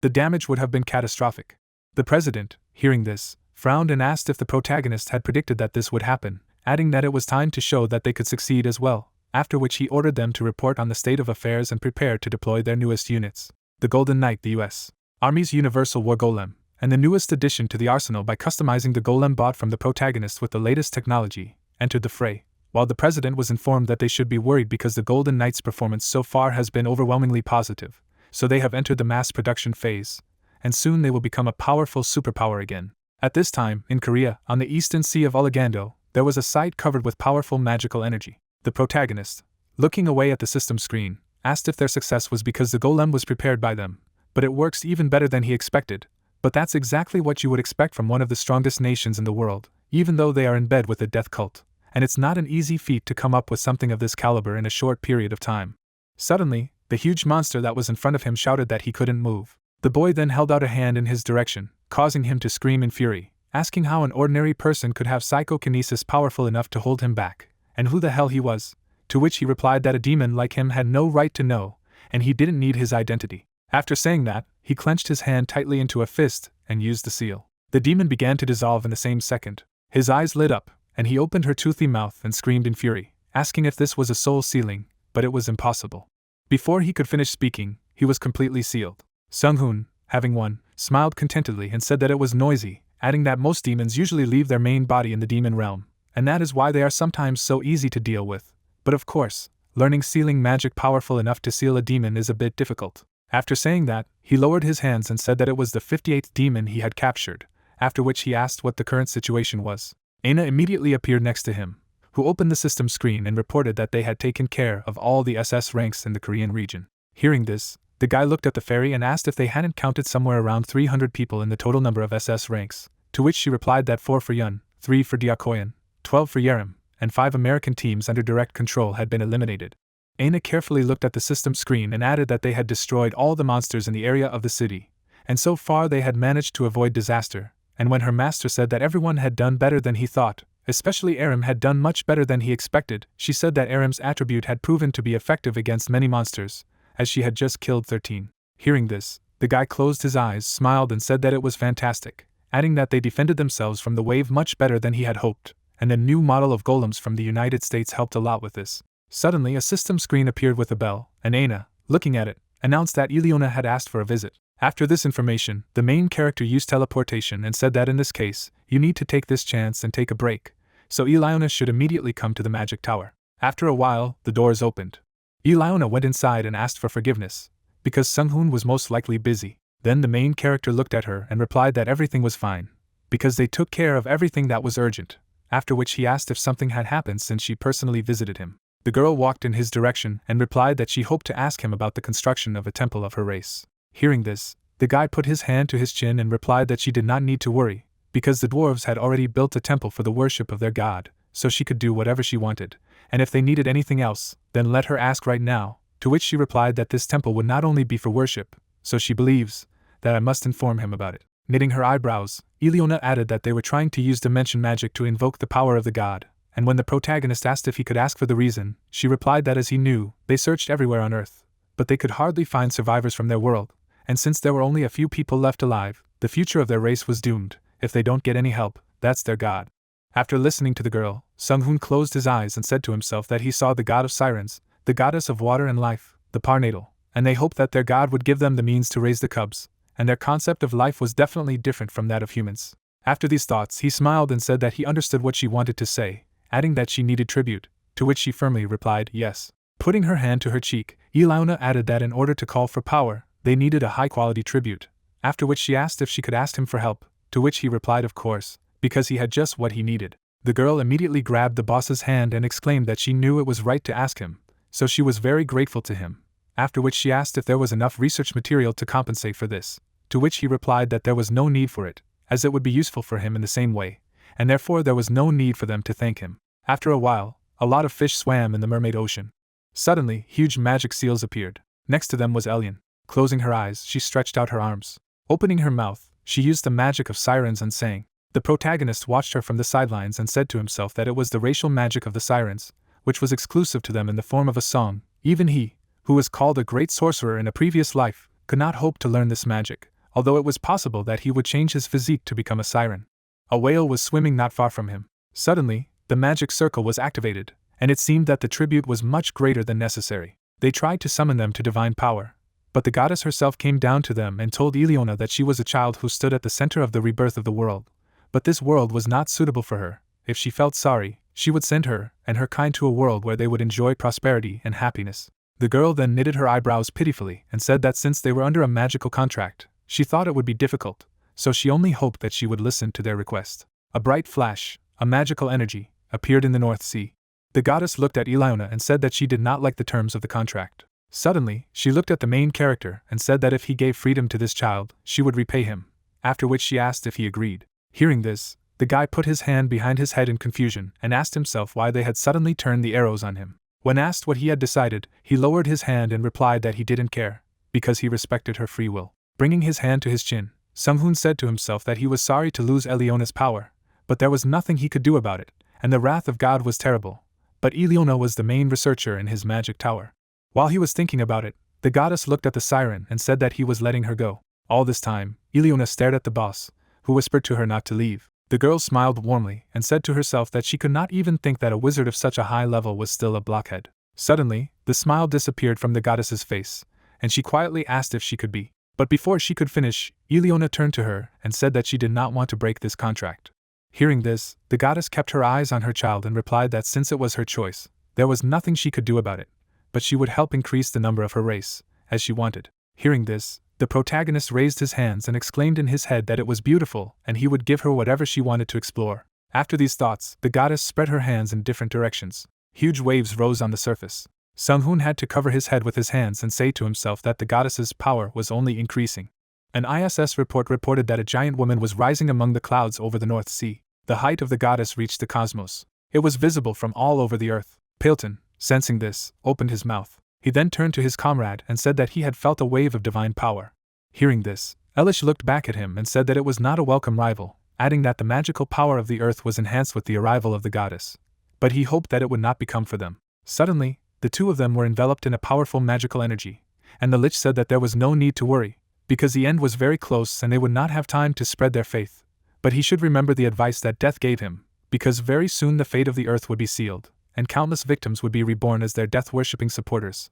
the damage would have been catastrophic. The president, hearing this, frowned and asked if the protagonist had predicted that this would happen, adding that it was time to show that they could succeed as well, after which he ordered them to report on the state of affairs and prepare to deploy their newest units. The Golden Knight, the U.S. Army's Universal War Golem, and the newest addition to the arsenal by customizing the golem bought from the protagonist with the latest technology, entered the fray, while the president was informed that they should be worried because the Golden Knight's performance so far has been overwhelmingly positive, so they have entered the mass production phase, and soon they will become a powerful superpower again. At this time, in Korea, on the eastern sea of Uligando, there was a site covered with powerful magical energy. The protagonist, looking away at the system screen, asked if their success was because the golem was prepared by them, but it works even better than he expected. But that's exactly what you would expect from one of the strongest nations in the world, even though they are in bed with the death cult, and it's not an easy feat to come up with something of this caliber in a short period of time. Suddenly, the huge monster that was in front of him shouted that he couldn't move. The boy then held out a hand in his direction, causing him to scream in fury, asking how an ordinary person could have psychokinesis powerful enough to hold him back, and who the hell he was, to which he replied that a demon like him had no right to know, and he didn't need his identity. After saying that, he clenched his hand tightly into a fist and used the seal. The demon began to dissolve in the same second. His eyes lit up, and he opened her toothy mouth and screamed in fury, asking if this was a soul sealing, but it was impossible. Before he could finish speaking, he was completely sealed. Sung-hoon, having won, smiled contentedly and said that it was noisy, adding that most demons usually leave their main body in the demon realm, and that is why they are sometimes so easy to deal with. But of course, learning sealing magic powerful enough to seal a demon is a bit difficult. After saying that, he lowered his hands and said that it was the 58th demon he had captured, after which he asked what the current situation was. Aina immediately appeared next to him, who opened the system screen and reported that they had taken care of all the SS ranks in the Korean region. Hearing this, the guy looked at the fairy and asked if they hadn't counted somewhere around 300 people in the total number of SS ranks, to which she replied that 4 for Yun, 3 for Diakoyan, 12 for Yerim, and 5 American teams under direct control had been eliminated. Aina carefully looked at the system screen and added that they had destroyed all the monsters in the area of the city, and so far they had managed to avoid disaster, and when her master said that everyone had done better than he thought, especially Arim had done much better than he expected, she said that Arim's attribute had proven to be effective against many monsters, as she had just killed 13. Hearing this, the guy closed his eyes, smiled and said that it was fantastic, adding that they defended themselves from the wave much better than he had hoped, and the new model of golems from the United States helped a lot with this. Suddenly a system screen appeared with a bell, and Aina, looking at it, announced that Ileona had asked for a visit. After this information, the main character used teleportation and said that in this case, you need to take this chance and take a break, so Ileona should immediately come to the magic tower. After a while, the doors opened. Ileona went inside and asked for forgiveness, because Sung-hoon was most likely busy. Then the main character looked at her and replied that everything was fine, because they took care of everything that was urgent, after which he asked if something had happened since she personally visited him. The girl walked in his direction and replied that she hoped to ask him about the construction of a temple of her race. Hearing this, the guy put his hand to his chin and replied that she did not need to worry, because the dwarves had already built a temple for the worship of their god, so she could do whatever she wanted, and if they needed anything else, then let her ask right now, to which she replied that this temple would not only be for worship, so she believes that I must inform him about it. Knitting her eyebrows, Ileona added that they were trying to use dimension magic to invoke the power of the god, and when the protagonist asked if he could ask for the reason, she replied that as he knew, they searched everywhere on Earth, but they could hardly find survivors from their world, and since there were only a few people left alive, the future of their race was doomed. If they don't get any help, that's their god. After listening to the girl, Sung-hoon closed his eyes and said to himself that he saw the god of sirens, the goddess of water and life, the Parnatal, and they hoped that their god would give them the means to raise the cubs, and their concept of life was definitely different from that of humans. After these thoughts, he smiled and said that he understood what she wanted to say, adding that she needed tribute, to which she firmly replied yes. Putting her hand to her cheek, Ileona added that in order to call for power, they needed a high-quality tribute, after which she asked if she could ask him for help, to which he replied of course, because he had just what he needed. The girl immediately grabbed the boss's hand and exclaimed that she knew it was right to ask him, so she was very grateful to him, after which she asked if there was enough research material to compensate for this, to which he replied that there was no need for it, as it would be useful for him in the same way, and therefore there was no need for them to thank him. After a while, a lot of fish swam in the mermaid ocean. Suddenly, huge magic seals appeared. Next to them was Elian. Closing her eyes, she stretched out her arms. Opening her mouth, she used the magic of sirens and sang. The protagonist watched her from the sidelines and said to himself that it was the racial magic of the sirens, which was exclusive to them in the form of a song. Even he, who was called a great sorcerer in a previous life, could not hope to learn this magic, although it was possible that he would change his physique to become a siren. A whale was swimming not far from him. Suddenly, the magic circle was activated, and it seemed that the tribute was much greater than necessary. They tried to summon them to divine power, But the goddess herself came down to them and told Ileona that she was a child who stood at the center of the rebirth of the world. But this world was not suitable for her. If she felt sorry, she would send her and her kind to a world where they would enjoy prosperity and happiness. The girl then knitted her eyebrows pitifully and said that since they were under a magical contract, she thought it would be difficult, so she only hoped that she would listen to their request. A bright flash, a magical energy, appeared in the North Sea. The goddess looked at Ileona and said that she did not like the terms of the contract. Suddenly, she looked at the main character and said that if he gave freedom to this child, she would repay him, after which she asked if he agreed. Hearing this, the guy put his hand behind his head in confusion and asked himself why they had suddenly turned the arrows on him. When asked what he had decided, he lowered his hand and replied that he didn't care, because he respected her free will. Bringing his hand to his chin, Sung-hoon said to himself that he was sorry to lose Ileona's power, but there was nothing he could do about it, and the wrath of God was terrible. But Ileona was the main researcher in his magic tower. While he was thinking about it, the goddess looked at the siren and said that he was letting her go. All this time, Ileona stared at the boss, who whispered to her not to leave. The girl smiled warmly and said to herself that she could not even think that a wizard of such a high level was still a blockhead. Suddenly, the smile disappeared from the goddess's face, and she quietly asked if she could be. But before she could finish, Ileona turned to her and said that she did not want to break this contract. Hearing this, the goddess kept her eyes on her child and replied that since it was her choice, there was nothing she could do about it, but she would help increase the number of her race, as she wanted. Hearing this, the protagonist raised his hands and exclaimed in his head that it was beautiful and he would give her whatever she wanted to explore. After these thoughts, the goddess spread her hands in different directions. Huge waves rose on the surface. Sung-hoon had to cover his head with his hands and say to himself that the goddess's power was only increasing. An ISS report reported that a giant woman was rising among the clouds over the North Sea. The height of the goddess reached the cosmos. It was visible from all over the earth. Pilton, sensing this, opened his mouth. He then turned to his comrade and said that he had felt a wave of divine power. Hearing this, Elish looked back at him and said that it was not a welcome rival, adding that the magical power of the earth was enhanced with the arrival of the goddess. But he hoped that it would not become for them. Suddenly, the two of them were enveloped in a powerful magical energy, and the lich said that there was no need to worry, because the end was very close and they would not have time to spread their faith. But he should remember the advice that death gave him, because very soon the fate of the earth would be sealed, and countless victims would be reborn as their death-worshipping supporters.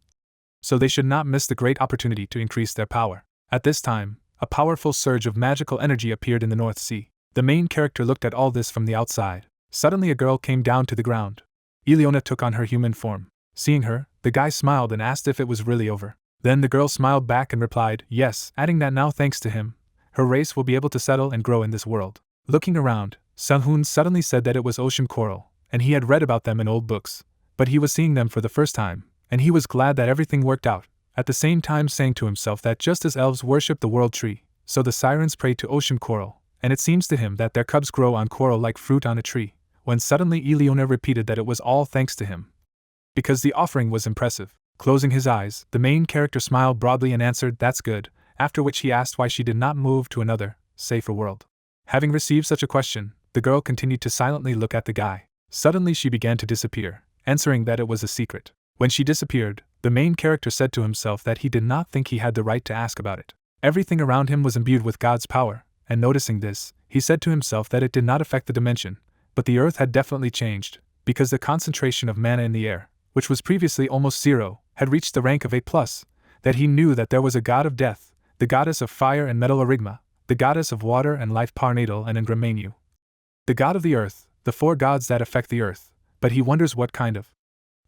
So they should not miss the great opportunity to increase their power. At this time, a powerful surge of magical energy appeared in the North Sea. The main character looked at all this from the outside. Suddenly a girl came down to the ground. Ileona took on her human form. Seeing her, the guy smiled and asked if it was really over. Then the girl smiled back and replied, yes, adding that now thanks to him, her race will be able to settle and grow in this world. Looking around, Sung-hoon suddenly said that it was ocean coral, and he had read about them in old books, but he was seeing them for the first time, and he was glad that everything worked out, at the same time saying to himself that just as elves worship the world tree, so the sirens pray to ocean coral, and it seems to him that their cubs grow on coral like fruit on a tree, when suddenly Ileona repeated that it was all thanks to him, because the offering was impressive. Closing his eyes, the main character smiled broadly and answered, that's good, after which he asked why she did not move to another, safer world. Having received such a question, the girl continued to silently look at the guy. Suddenly she began to disappear, answering that it was a secret. When she disappeared, the main character said to himself that he did not think he had the right to ask about it. Everything around him was imbued with God's power, and noticing this, he said to himself that it did not affect the dimension, but the earth had definitely changed, because the concentration of mana in the air, which was previously almost zero, had reached the rank of A+, that he knew that there was a god of death, the goddess of fire and metal Arigma, the goddess of water and life Parnatal and Ingramenu, the god of the earth, the four gods that affect the earth, but he wonders what kind of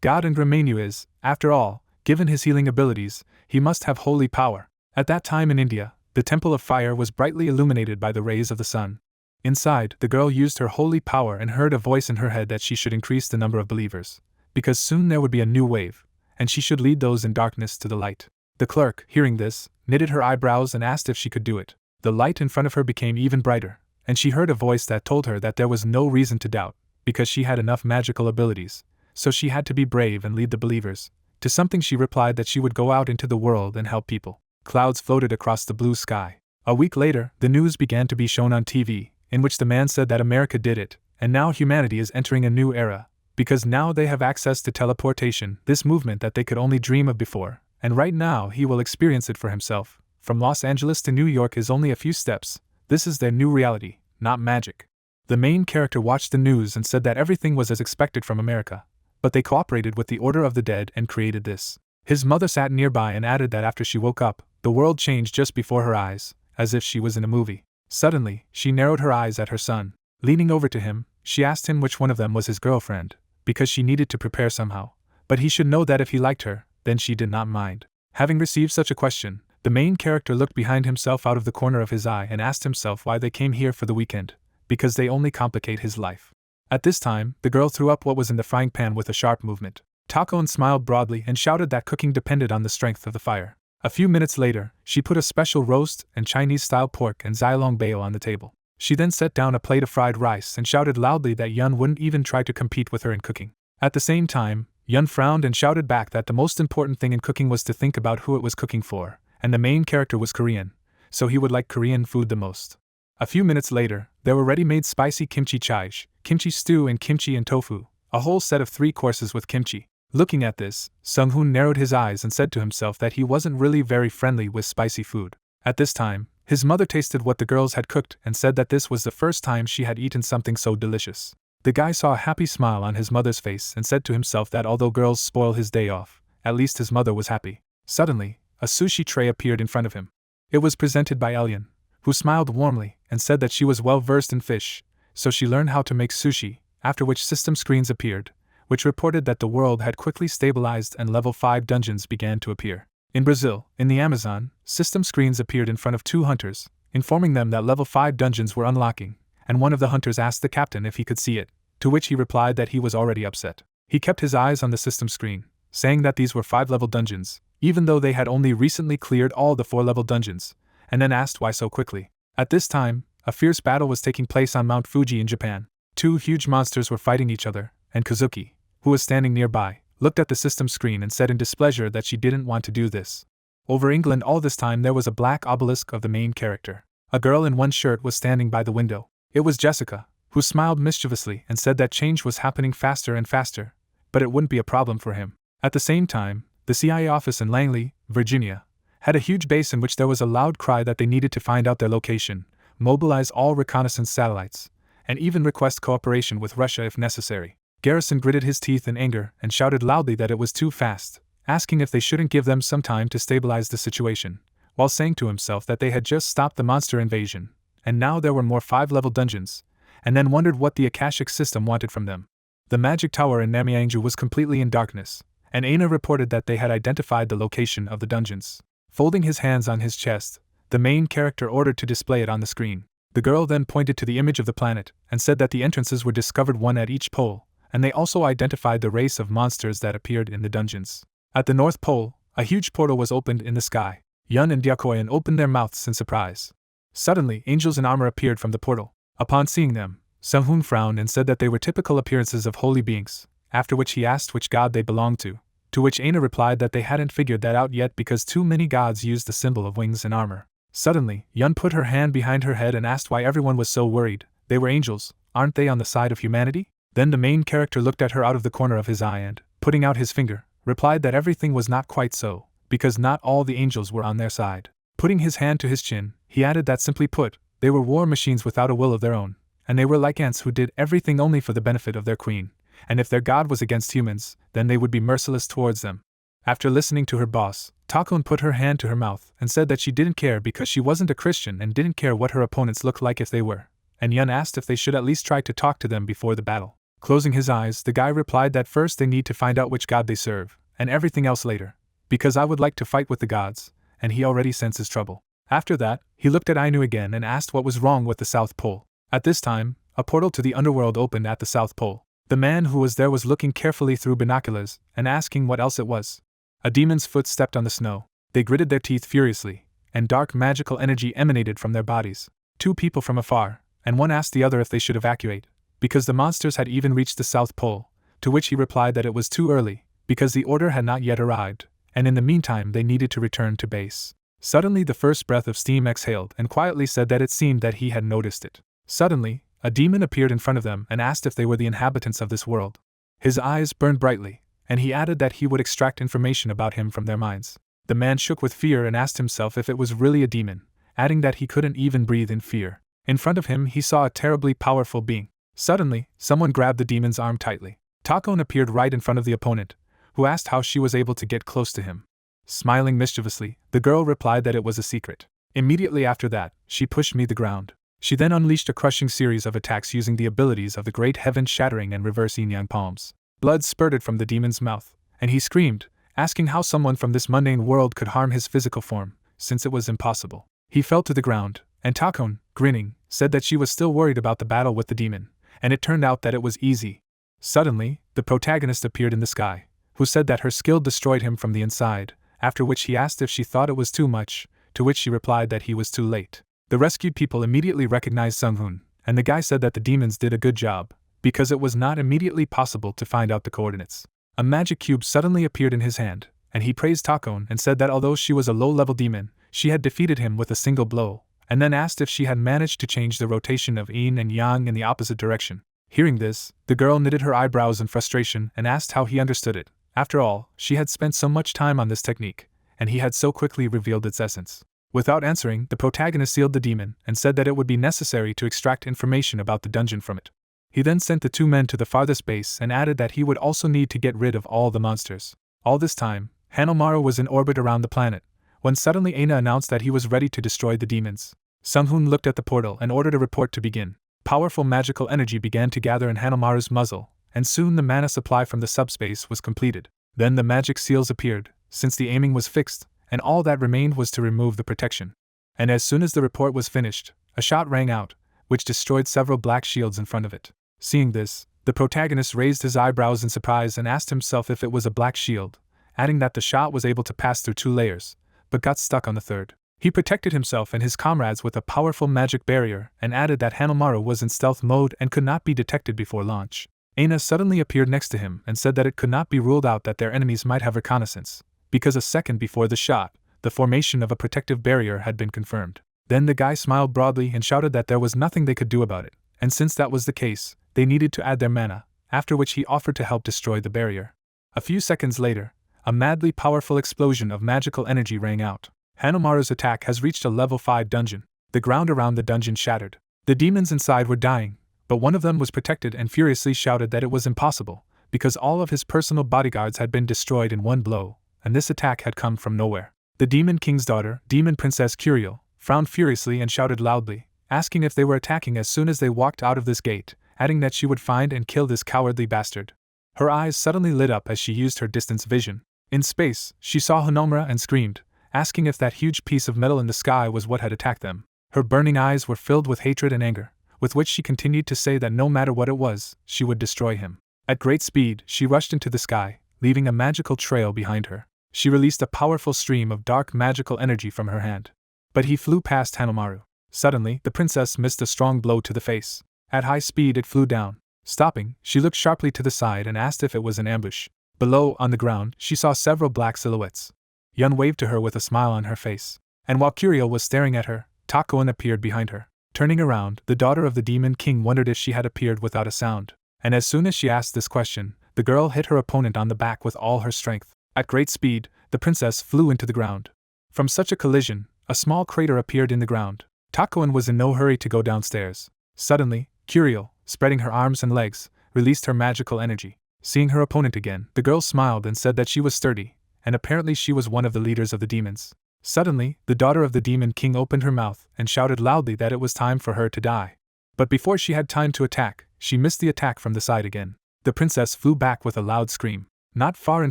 god Ingramenu is. After all, given his healing abilities, he must have holy power. At that time in India, the temple of fire was brightly illuminated by the rays of the sun. Inside, the girl used her holy power and heard a voice in her head that she should increase the number of believers, because soon there would be a new wave, and she should lead those in darkness to the light. The clerk, hearing this, knitted her eyebrows and asked if she could do it. The light in front of her became even brighter, and she heard a voice that told her that there was no reason to doubt, because she had enough magical abilities, so she had to be brave and lead the believers. To something she replied that she would go out into the world and help people. Clouds floated across the blue sky. A week later, the news began to be shown on TV, in which the man said that America did it, and now humanity is entering a new era, because now they have access to teleportation, this movement that they could only dream of before, and right now he will experience it for himself. From Los Angeles to New York is only a few steps. This is their new reality, not magic. The main character watched the news and said that everything was as expected from America, but they cooperated with the Order of the Dead and created this. His mother sat nearby and added that after she woke up, the world changed just before her eyes, as if she was in a movie. Suddenly, she narrowed her eyes at her son. Leaning over to him, she asked him which one of them was his girlfriend, because she needed to prepare somehow. But he should know that if he liked her, then she did not mind. Having received such a question, the main character looked behind himself out of the corner of his eye and asked himself why they came here for the weekend, because they only complicate his life. At this time, the girl threw up what was in the frying pan with a sharp movement. Takon smiled broadly and shouted that cooking depended on the strength of the fire. A few minutes later, she put a special roast and Chinese-style pork and xylong bao on the table. She then set down a plate of fried rice and shouted loudly that Yun wouldn't even try to compete with her in cooking. At the same time, Yun frowned and shouted back that the most important thing in cooking was to think about who it was cooking for, and the main character was Korean, so he would like Korean food the most. A few minutes later, there were ready-made spicy kimchi chiege, kimchi stew and kimchi and tofu, a whole set of 3 courses with kimchi. Looking at this, Sung-hoon narrowed his eyes and said to himself that he wasn't really very friendly with spicy food. At this time, his mother tasted what the girls had cooked and said that this was the first time she had eaten something so delicious. The guy saw a happy smile on his mother's face and said to himself that although girls spoil his day off, at least his mother was happy. Suddenly, a sushi tray appeared in front of him. It was presented by Elyon, who smiled warmly and said that she was well versed in fish, so she learned how to make sushi, after which system screens appeared, which reported that the world had quickly stabilized and level 5 dungeons began to appear. In Brazil, in the Amazon, system screens appeared in front of 2 hunters, informing them that level 5 dungeons were unlocking, and one of the hunters asked the captain if he could see it, to which he replied that he was already upset. He kept his eyes on the system screen, saying that these were 5-level dungeons, even though they had only recently cleared all the 4-level dungeons, and then asked why so quickly. At this time, a fierce battle was taking place on Mount Fuji in Japan. 2 huge monsters were fighting each other, and Kazuki, who was standing nearby, looked at the system screen and said in displeasure that she didn't want to do this. Over England all this time there was a black obelisk of the main character. A girl in one shirt was standing by the window. It was Jessica, who smiled mischievously and said that change was happening faster and faster, but it wouldn't be a problem for him. At the same time, the CIA office in Langley, Virginia, had a huge base in which there was a loud cry that they needed to find out their location, mobilize all reconnaissance satellites, and even request cooperation with Russia if necessary. Garrison gritted his teeth in anger and shouted loudly that it was too fast, asking if they shouldn't give them some time to stabilize the situation, while saying to himself that they had just stopped the monster invasion, and now there were more 5-level dungeons, and then wondered what the Akashic system wanted from them. The magic tower in Namyangju was completely in darkness, and Aina reported that they had identified the location of the dungeons. Folding his hands on his chest, the main character ordered to display it on the screen. The girl then pointed to the image of the planet and said that the entrances were discovered one at each pole, and they also identified the race of monsters that appeared in the dungeons. At the North Pole, a huge portal was opened in the sky. Yun and Dyakoyan opened their mouths in surprise. Suddenly, angels in armor appeared from the portal. Upon seeing them, Sung-hoon frowned and said that they were typical appearances of holy beings, after which he asked which god they belonged to which Aina replied that they hadn't figured that out yet because too many gods used the symbol of wings and armor. Suddenly, Yun put her hand behind her head and asked why everyone was so worried. They were angels, aren't they on the side of humanity? Then the main character looked at her out of the corner of his eye and, putting out his finger, replied that everything was not quite so, because not all the angels were on their side. Putting his hand to his chin, he added that simply put, they were war machines without a will of their own, and they were like ants who did everything only for the benefit of their queen, and if their god was against humans, then they would be merciless towards them. After listening to her boss, Takun put her hand to her mouth and said that she didn't care because she wasn't a Christian and didn't care what her opponents looked like if they were, and Yun asked if they should at least try to talk to them before the battle. Closing his eyes, the guy replied that first they need to find out which god they serve, and everything else later, because I would like to fight with the gods, and he already senses trouble. After that, he looked at Ainu again and asked what was wrong with the South Pole. At this time, a portal to the underworld opened at the South Pole. The man who was there was looking carefully through binoculars and asking what else it was. A demon's foot stepped on the snow. They gritted their teeth furiously, and dark magical energy emanated from their bodies. 2 people from afar, and one asked the other if they should evacuate, because the monsters had even reached the South Pole, to which he replied that it was too early, because the order had not yet arrived, and in the meantime they needed to return to base. Suddenly the first breath of steam exhaled and quietly said that it seemed that he had noticed it. Suddenly, a demon appeared in front of them and asked if they were the inhabitants of this world. His eyes burned brightly, and he added that he would extract information about him from their minds. The man shook with fear and asked himself if it was really a demon, adding that he couldn't even breathe in fear. In front of him he saw a terribly powerful being. Suddenly, someone grabbed the demon's arm tightly. Takon appeared right in front of the opponent, who asked how she was able to get close to him. Smiling mischievously, the girl replied that it was a secret. Immediately after that, she pushed me the ground. She then unleashed a crushing series of attacks using the abilities of the great heaven-shattering and reverse yin-yang palms. Blood spurted from the demon's mouth, and he screamed, asking how someone from this mundane world could harm his physical form, since it was impossible. He fell to the ground, and Takon, grinning, said that she was still worried about the battle with the demon, and it turned out that it was easy. Suddenly, the protagonist appeared in the sky, who said that her skill destroyed him from the inside, after which he asked if she thought it was too much, to which she replied that he was too late. The rescued people immediately recognized Sung-hoon, and the guy said that the demons did a good job, because it was not immediately possible to find out the coordinates. A magic cube suddenly appeared in his hand, and he praised Takon and said that although she was a low-level demon, she had defeated him with a single blow, and then asked if she had managed to change the rotation of yin and yang in the opposite direction. Hearing this, the girl knitted her eyebrows in frustration and asked how he understood it. After all, she had spent so much time on this technique, and he had so quickly revealed its essence. Without answering, the protagonist sealed the demon and said that it would be necessary to extract information about the dungeon from it. He then sent the two men to the farthest base and added that he would also need to get rid of all the monsters. All this time, Hanamaru was in orbit around the planet, when suddenly Aina announced that he was ready to destroy the demons. Sung-hoon looked at the portal and ordered a report to begin. Powerful magical energy began to gather in Hanamaru's muzzle, and soon the mana supply from the subspace was completed. Then the magic seals appeared, since the aiming was fixed, and all that remained was to remove the protection. And as soon as the report was finished, a shot rang out, which destroyed several black shields in front of it. Seeing this, the protagonist raised his eyebrows in surprise and asked himself if it was a black shield, adding that the shot was able to pass through 2 layers, but got stuck on the third. He protected himself and his comrades with a powerful magic barrier and added that Hanamaru was in stealth mode and could not be detected before launch. Aina suddenly appeared next to him and said that it could not be ruled out that their enemies might have reconnaissance, because a second before the shot, the formation of a protective barrier had been confirmed. Then the guy smiled broadly and shouted that there was nothing they could do about it, and since that was the case, they needed to add their mana, after which he offered to help destroy the barrier. A few seconds later, a madly powerful explosion of magical energy rang out. Hanamaru's attack has reached a level 5 dungeon. The ground around the dungeon shattered. The demons inside were dying, but one of them was protected and furiously shouted that it was impossible, because all of his personal bodyguards had been destroyed in one blow, and this attack had come from nowhere. The Demon King's daughter, Demon Princess Curiel, frowned furiously and shouted loudly, asking if they were attacking as soon as they walked out of this gate, adding that she would find and kill this cowardly bastard. Her eyes suddenly lit up as she used her distance vision. In space, she saw Honomura and screamed, asking if that huge piece of metal in the sky was what had attacked them. Her burning eyes were filled with hatred and anger, with which she continued to say that no matter what it was, she would destroy him. At great speed, she rushed into the sky, leaving a magical trail behind her. She released a powerful stream of dark magical energy from her hand. But he flew past Hanamaru. Suddenly, the princess missed a strong blow to the face. At high speed it flew down. Stopping, she looked sharply to the side and asked if it was an ambush. Below, on the ground, she saw several black silhouettes. Yun waved to her with a smile on her face. And while Curiel was staring at her, Takoan appeared behind her. Turning around, the daughter of the Demon King wondered if she had appeared without a sound. And as soon as she asked this question, the girl hit her opponent on the back with all her strength. At great speed, the princess flew into the ground. From such a collision, a small crater appeared in the ground. Takoan was in no hurry to go downstairs. Suddenly, Curiel, spreading her arms and legs, released her magical energy. Seeing her opponent again, the girl smiled and said that she was sturdy, and apparently she was one of the leaders of the demons. Suddenly, the daughter of the Demon King opened her mouth and shouted loudly that it was time for her to die. But before she had time to attack, she missed the attack from the side again. The princess flew back with a loud scream. Not far in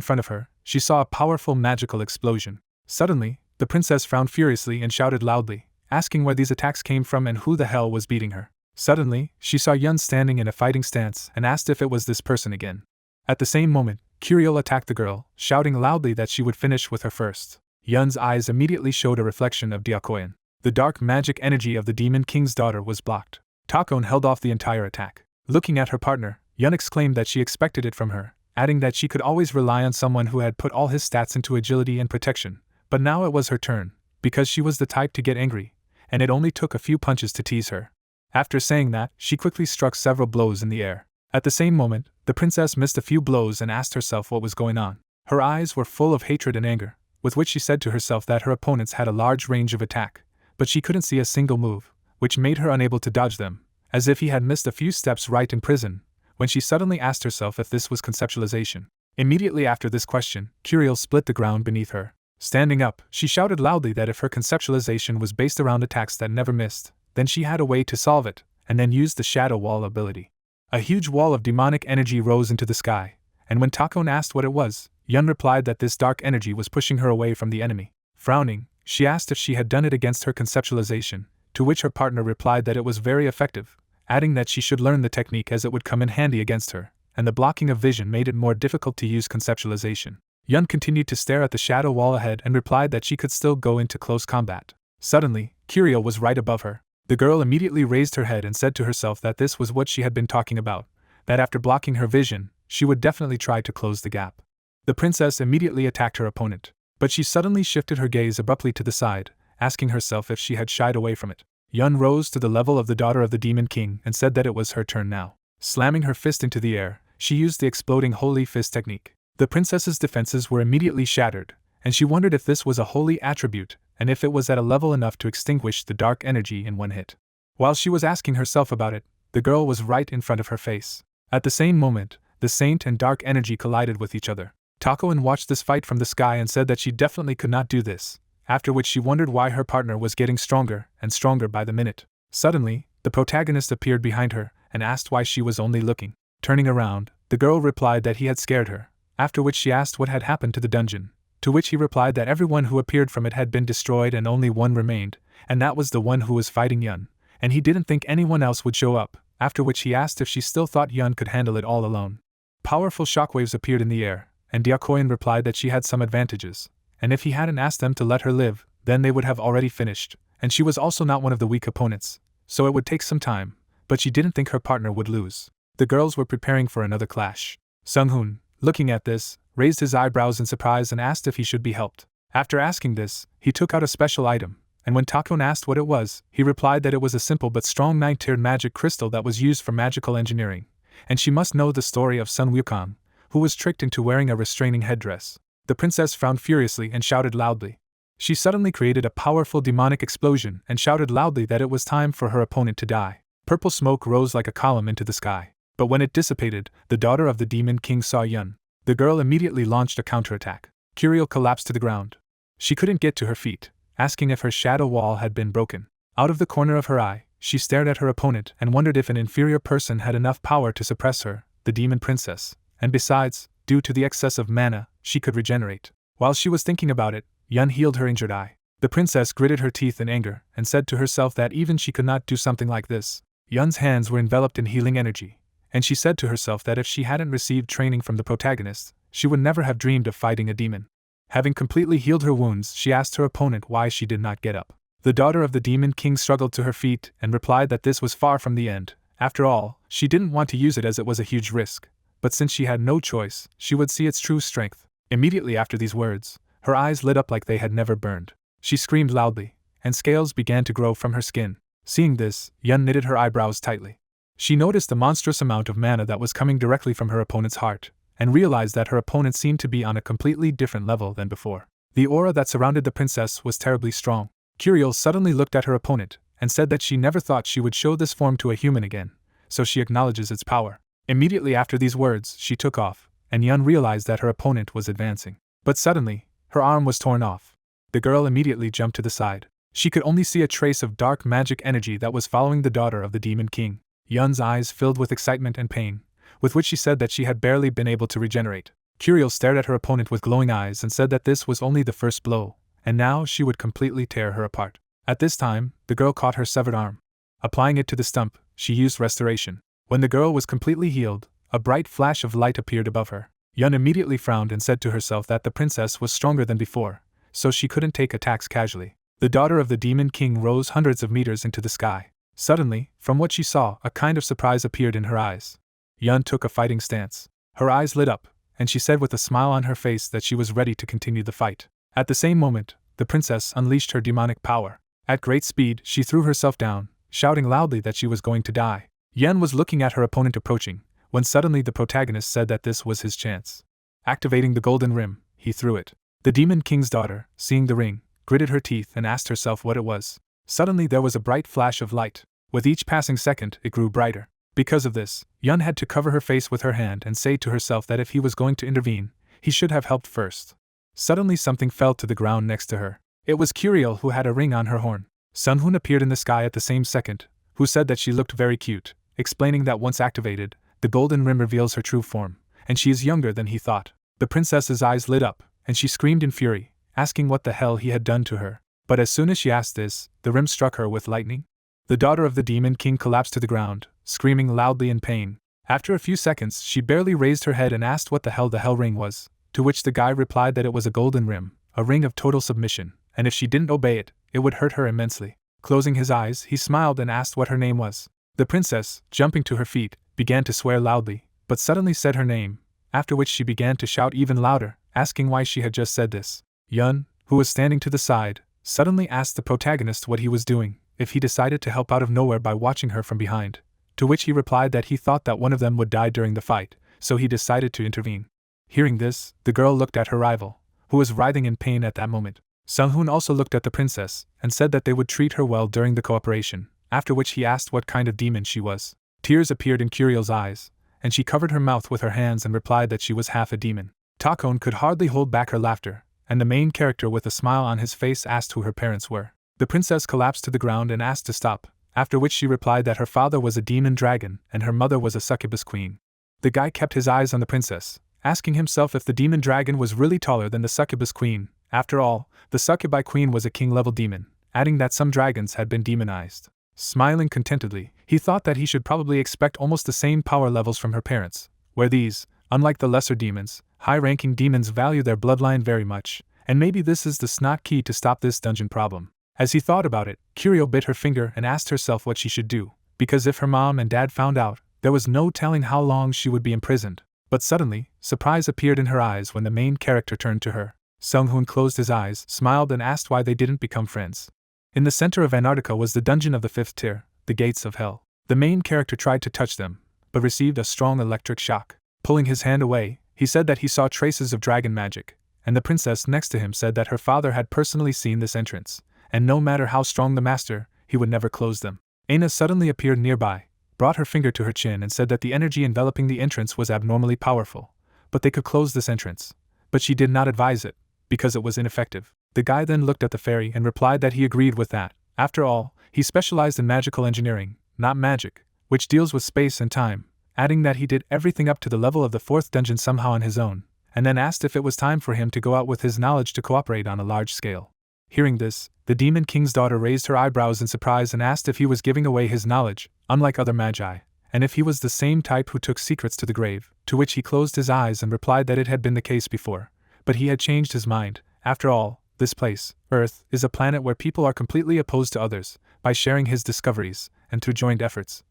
front of her, she saw a powerful magical explosion. Suddenly, the princess frowned furiously and shouted loudly, asking where these attacks came from and who the hell was beating her. Suddenly, she saw Yun standing in a fighting stance and asked if it was this person again. At the same moment, Curiel attacked the girl, shouting loudly that she would finish with her first. Yun's eyes immediately showed a reflection of Diakoyan. The dark magic energy of the Demon King's daughter was blocked. Takon held off the entire attack. Looking at her partner, Yun exclaimed that she expected it from her, adding that she could always rely on someone who had put all his stats into agility and protection. But now it was her turn, because she was the type to get angry, and it only took a few punches to tease her. After saying that, she quickly struck several blows in the air. At the same moment, the princess missed a few blows and asked herself what was going on. Her eyes were full of hatred and anger, with which she said to herself that her opponents had a large range of attack, but she couldn't see a single move, which made her unable to dodge them, as if he had missed a few steps right in prison, when she suddenly asked herself if this was conceptualization. Immediately after this question, Curiel split the ground beneath her. Standing up, she shouted loudly that if her conceptualization was based around attacks that never missed, then she had a way to solve it, and then used the Shadow Wall ability. A huge wall of demonic energy rose into the sky, and when Takon asked what it was, Yun replied that this dark energy was pushing her away from the enemy. Frowning, she asked if she had done it against her conceptualization, to which her partner replied that it was very effective, adding that she should learn the technique as it would come in handy against her, and the blocking of vision made it more difficult to use conceptualization. Yun continued to stare at the shadow wall ahead and replied that she could still go into close combat. Suddenly, Curiel was right above her. The girl immediately raised her head and said to herself that this was what she had been talking about, that after blocking her vision, she would definitely try to close the gap. The princess immediately attacked her opponent, but she suddenly shifted her gaze abruptly to the side, asking herself if she had shied away from it. Yun rose to the level of the daughter of the Demon King and said that it was her turn now. Slamming her fist into the air, she used the exploding holy fist technique. The princess's defenses were immediately shattered, and she wondered if this was a holy attribute, and if it was at a level enough to extinguish the dark energy in one hit. While she was asking herself about it, the girl was right in front of her face. At the same moment, the saint and dark energy collided with each other. Takoin watched this fight from the sky and said that she definitely could not do this, after which she wondered why her partner was getting stronger and stronger by the minute. Suddenly, the protagonist appeared behind her and asked why she was only looking. Turning around, the girl replied that he had scared her, after which she asked what had happened to the dungeon, to which he replied that everyone who appeared from it had been destroyed and only one remained, and that was the one who was fighting Yun, and he didn't think anyone else would show up, after which he asked if she still thought Yun could handle it all alone. Powerful shockwaves appeared in the air, and Diakoyan replied that she had some advantages, and if he hadn't asked them to let her live, then they would have already finished, and she was also not one of the weak opponents, so it would take some time, but she didn't think her partner would lose. The girls were preparing for another clash. Sung-hoon, looking at this, raised his eyebrows in surprise and asked if he should be helped. After asking this, he took out a special item, and when Takon asked what it was, he replied that it was a simple but strong 9-tiered magic crystal that was used for magical engineering, and she must know the story of Sun Wukong, who was tricked into wearing a restraining headdress. The princess frowned furiously and shouted loudly. She suddenly created a powerful demonic explosion and shouted loudly that it was time for her opponent to die. Purple smoke rose like a column into the sky, but when it dissipated, the daughter of the Demon King saw Yun. The girl immediately launched a counterattack. Curiel collapsed to the ground. She couldn't get to her feet, asking if her shadow wall had been broken. Out of the corner of her eye, she stared at her opponent and wondered if an inferior person had enough power to suppress her, the demon princess, and besides, due to the excess of mana, she could regenerate. While she was thinking about it, Yun healed her injured eye. The princess gritted her teeth in anger and said to herself that even she could not do something like this. Yun's hands were enveloped in healing energy, and she said to herself that if she hadn't received training from the protagonist, she would never have dreamed of fighting a demon. Having completely healed her wounds, she asked her opponent why she did not get up. The daughter of the Demon King struggled to her feet and replied that this was far from the end. After all, she didn't want to use it as it was a huge risk, but since she had no choice, she would see its true strength. Immediately after these words, her eyes lit up like they had never burned. She screamed loudly, and scales began to grow from her skin. Seeing this, Yun knitted her eyebrows tightly. She noticed the monstrous amount of mana that was coming directly from her opponent's heart, and realized that her opponent seemed to be on a completely different level than before. The aura that surrounded the princess was terribly strong. Curiel suddenly looked at her opponent, and said that she never thought she would show this form to a human again, so she acknowledges its power. Immediately after these words, she took off, and Yun realized that her opponent was advancing. But suddenly, her arm was torn off. The girl immediately jumped to the side. She could only see a trace of dark magic energy that was following the daughter of the Demon King. Yun's eyes filled with excitement and pain, with which she said that she had barely been able to regenerate. Curiel stared at her opponent with glowing eyes and said that this was only the first blow, and now she would completely tear her apart. At this time, the girl caught her severed arm. Applying it to the stump, she used restoration. When the girl was completely healed, a bright flash of light appeared above her. Yun immediately frowned and said to herself that the princess was stronger than before, so she couldn't take attacks casually. The daughter of the Demon King rose hundreds of meters into the sky. Suddenly, from what she saw, a kind of surprise appeared in her eyes. Yun took a fighting stance. Her eyes lit up, and she said with a smile on her face that she was ready to continue the fight. At the same moment, the princess unleashed her demonic power. At great speed, she threw herself down, shouting loudly that she was going to die. Yun was looking at her opponent approaching, when suddenly the protagonist said that this was his chance. Activating the golden rim, he threw it. The Demon King's daughter, seeing the ring, gritted her teeth and asked herself what it was. Suddenly there was a bright flash of light. With each passing second, it grew brighter. Because of this, Yun had to cover her face with her hand and say to herself that if he was going to intervene, he should have helped first. Suddenly something fell to the ground next to her. It was Curiel, who had a ring on her horn. Sunhoon appeared in the sky at the same second, who said that she looked very cute, explaining that once activated, the golden rim reveals her true form, and she is younger than he thought. The princess's eyes lit up, and she screamed in fury, asking what the hell he had done to her. But as soon as she asked this, the rim struck her with lightning. The daughter of the demon king collapsed to the ground, screaming loudly in pain. After a few seconds, she barely raised her head and asked what the hell ring was, to which the guy replied that it was a golden rim, a ring of total submission, and if she didn't obey it, it would hurt her immensely. Closing his eyes, he smiled and asked what her name was. The princess, jumping to her feet, began to swear loudly, but suddenly said her name, after which she began to shout even louder, asking why she had just said this. Yun, who was standing to the side, suddenly asked the protagonist what he was doing, if he decided to help out of nowhere by watching her from behind, to which he replied that he thought that one of them would die during the fight, so he decided to intervene. Hearing this, the girl looked at her rival, who was writhing in pain at that moment. Sunghoon also looked at the princess, and said that they would treat her well during the cooperation, after which he asked what kind of demon she was. Tears appeared in Curiel's eyes, and she covered her mouth with her hands and replied that she was half a demon. Takon could hardly hold back her laughter, and the main character with a smile on his face asked who her parents were. The princess collapsed to the ground and asked to stop, after which she replied that her father was a demon dragon and her mother was a succubus queen. The guy kept his eyes on the princess, asking himself if the demon dragon was really taller than the succubus queen. After all, the succubi queen was a king-level demon, adding that some dragons had been demonized. Smiling contentedly, he thought that he should probably expect almost the same power levels from her parents, where these, unlike the lesser demons, high-ranking demons value their bloodline very much, and maybe this is the snot key to stop this dungeon problem. As he thought about it, Curiel bit her finger and asked herself what she should do, because if her mom and dad found out, there was no telling how long she would be imprisoned. But suddenly, surprise appeared in her eyes when the main character turned to her. Sunghoon closed his eyes, smiled and asked why they didn't become friends. In the center of Antarctica was the dungeon of the 5th tier, the gates of hell. The main character tried to touch them, but received a strong electric shock. Pulling his hand away, he said that he saw traces of dragon magic, and the princess next to him said that her father had personally seen this entrance, and no matter how strong the master, he would never close them. Aina suddenly appeared nearby, brought her finger to her chin and said that the energy enveloping the entrance was abnormally powerful, but they could close this entrance. But she did not advise it, because it was ineffective. The guy then looked at the fairy and replied that he agreed with that. After all, he specialized in magical engineering, not magic, which deals with space and time, adding that he did everything up to the level of the 4th dungeon somehow on his own, and then asked if it was time for him to go out with his knowledge to cooperate on a large scale. Hearing this, the demon king's daughter raised her eyebrows in surprise and asked if he was giving away his knowledge, unlike other magi, and if he was the same type who took secrets to the grave, to which he closed his eyes and replied that it had been the case before, but he had changed his mind. After all, this place, Earth, is a planet where people are completely opposed to others. By sharing his discoveries, and through joint efforts,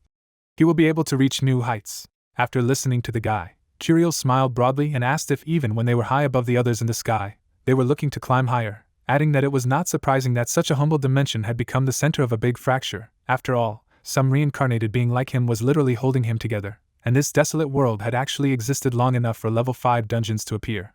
he will be able to reach new heights. After listening to the guy, Curiel smiled broadly and asked if even when they were high above the others in the sky, they were looking to climb higher, adding that it was not surprising that such a humble dimension had become the center of a big fracture. After all, some reincarnated being like him was literally holding him together, and this desolate world had actually existed long enough for level 5 dungeons to appear.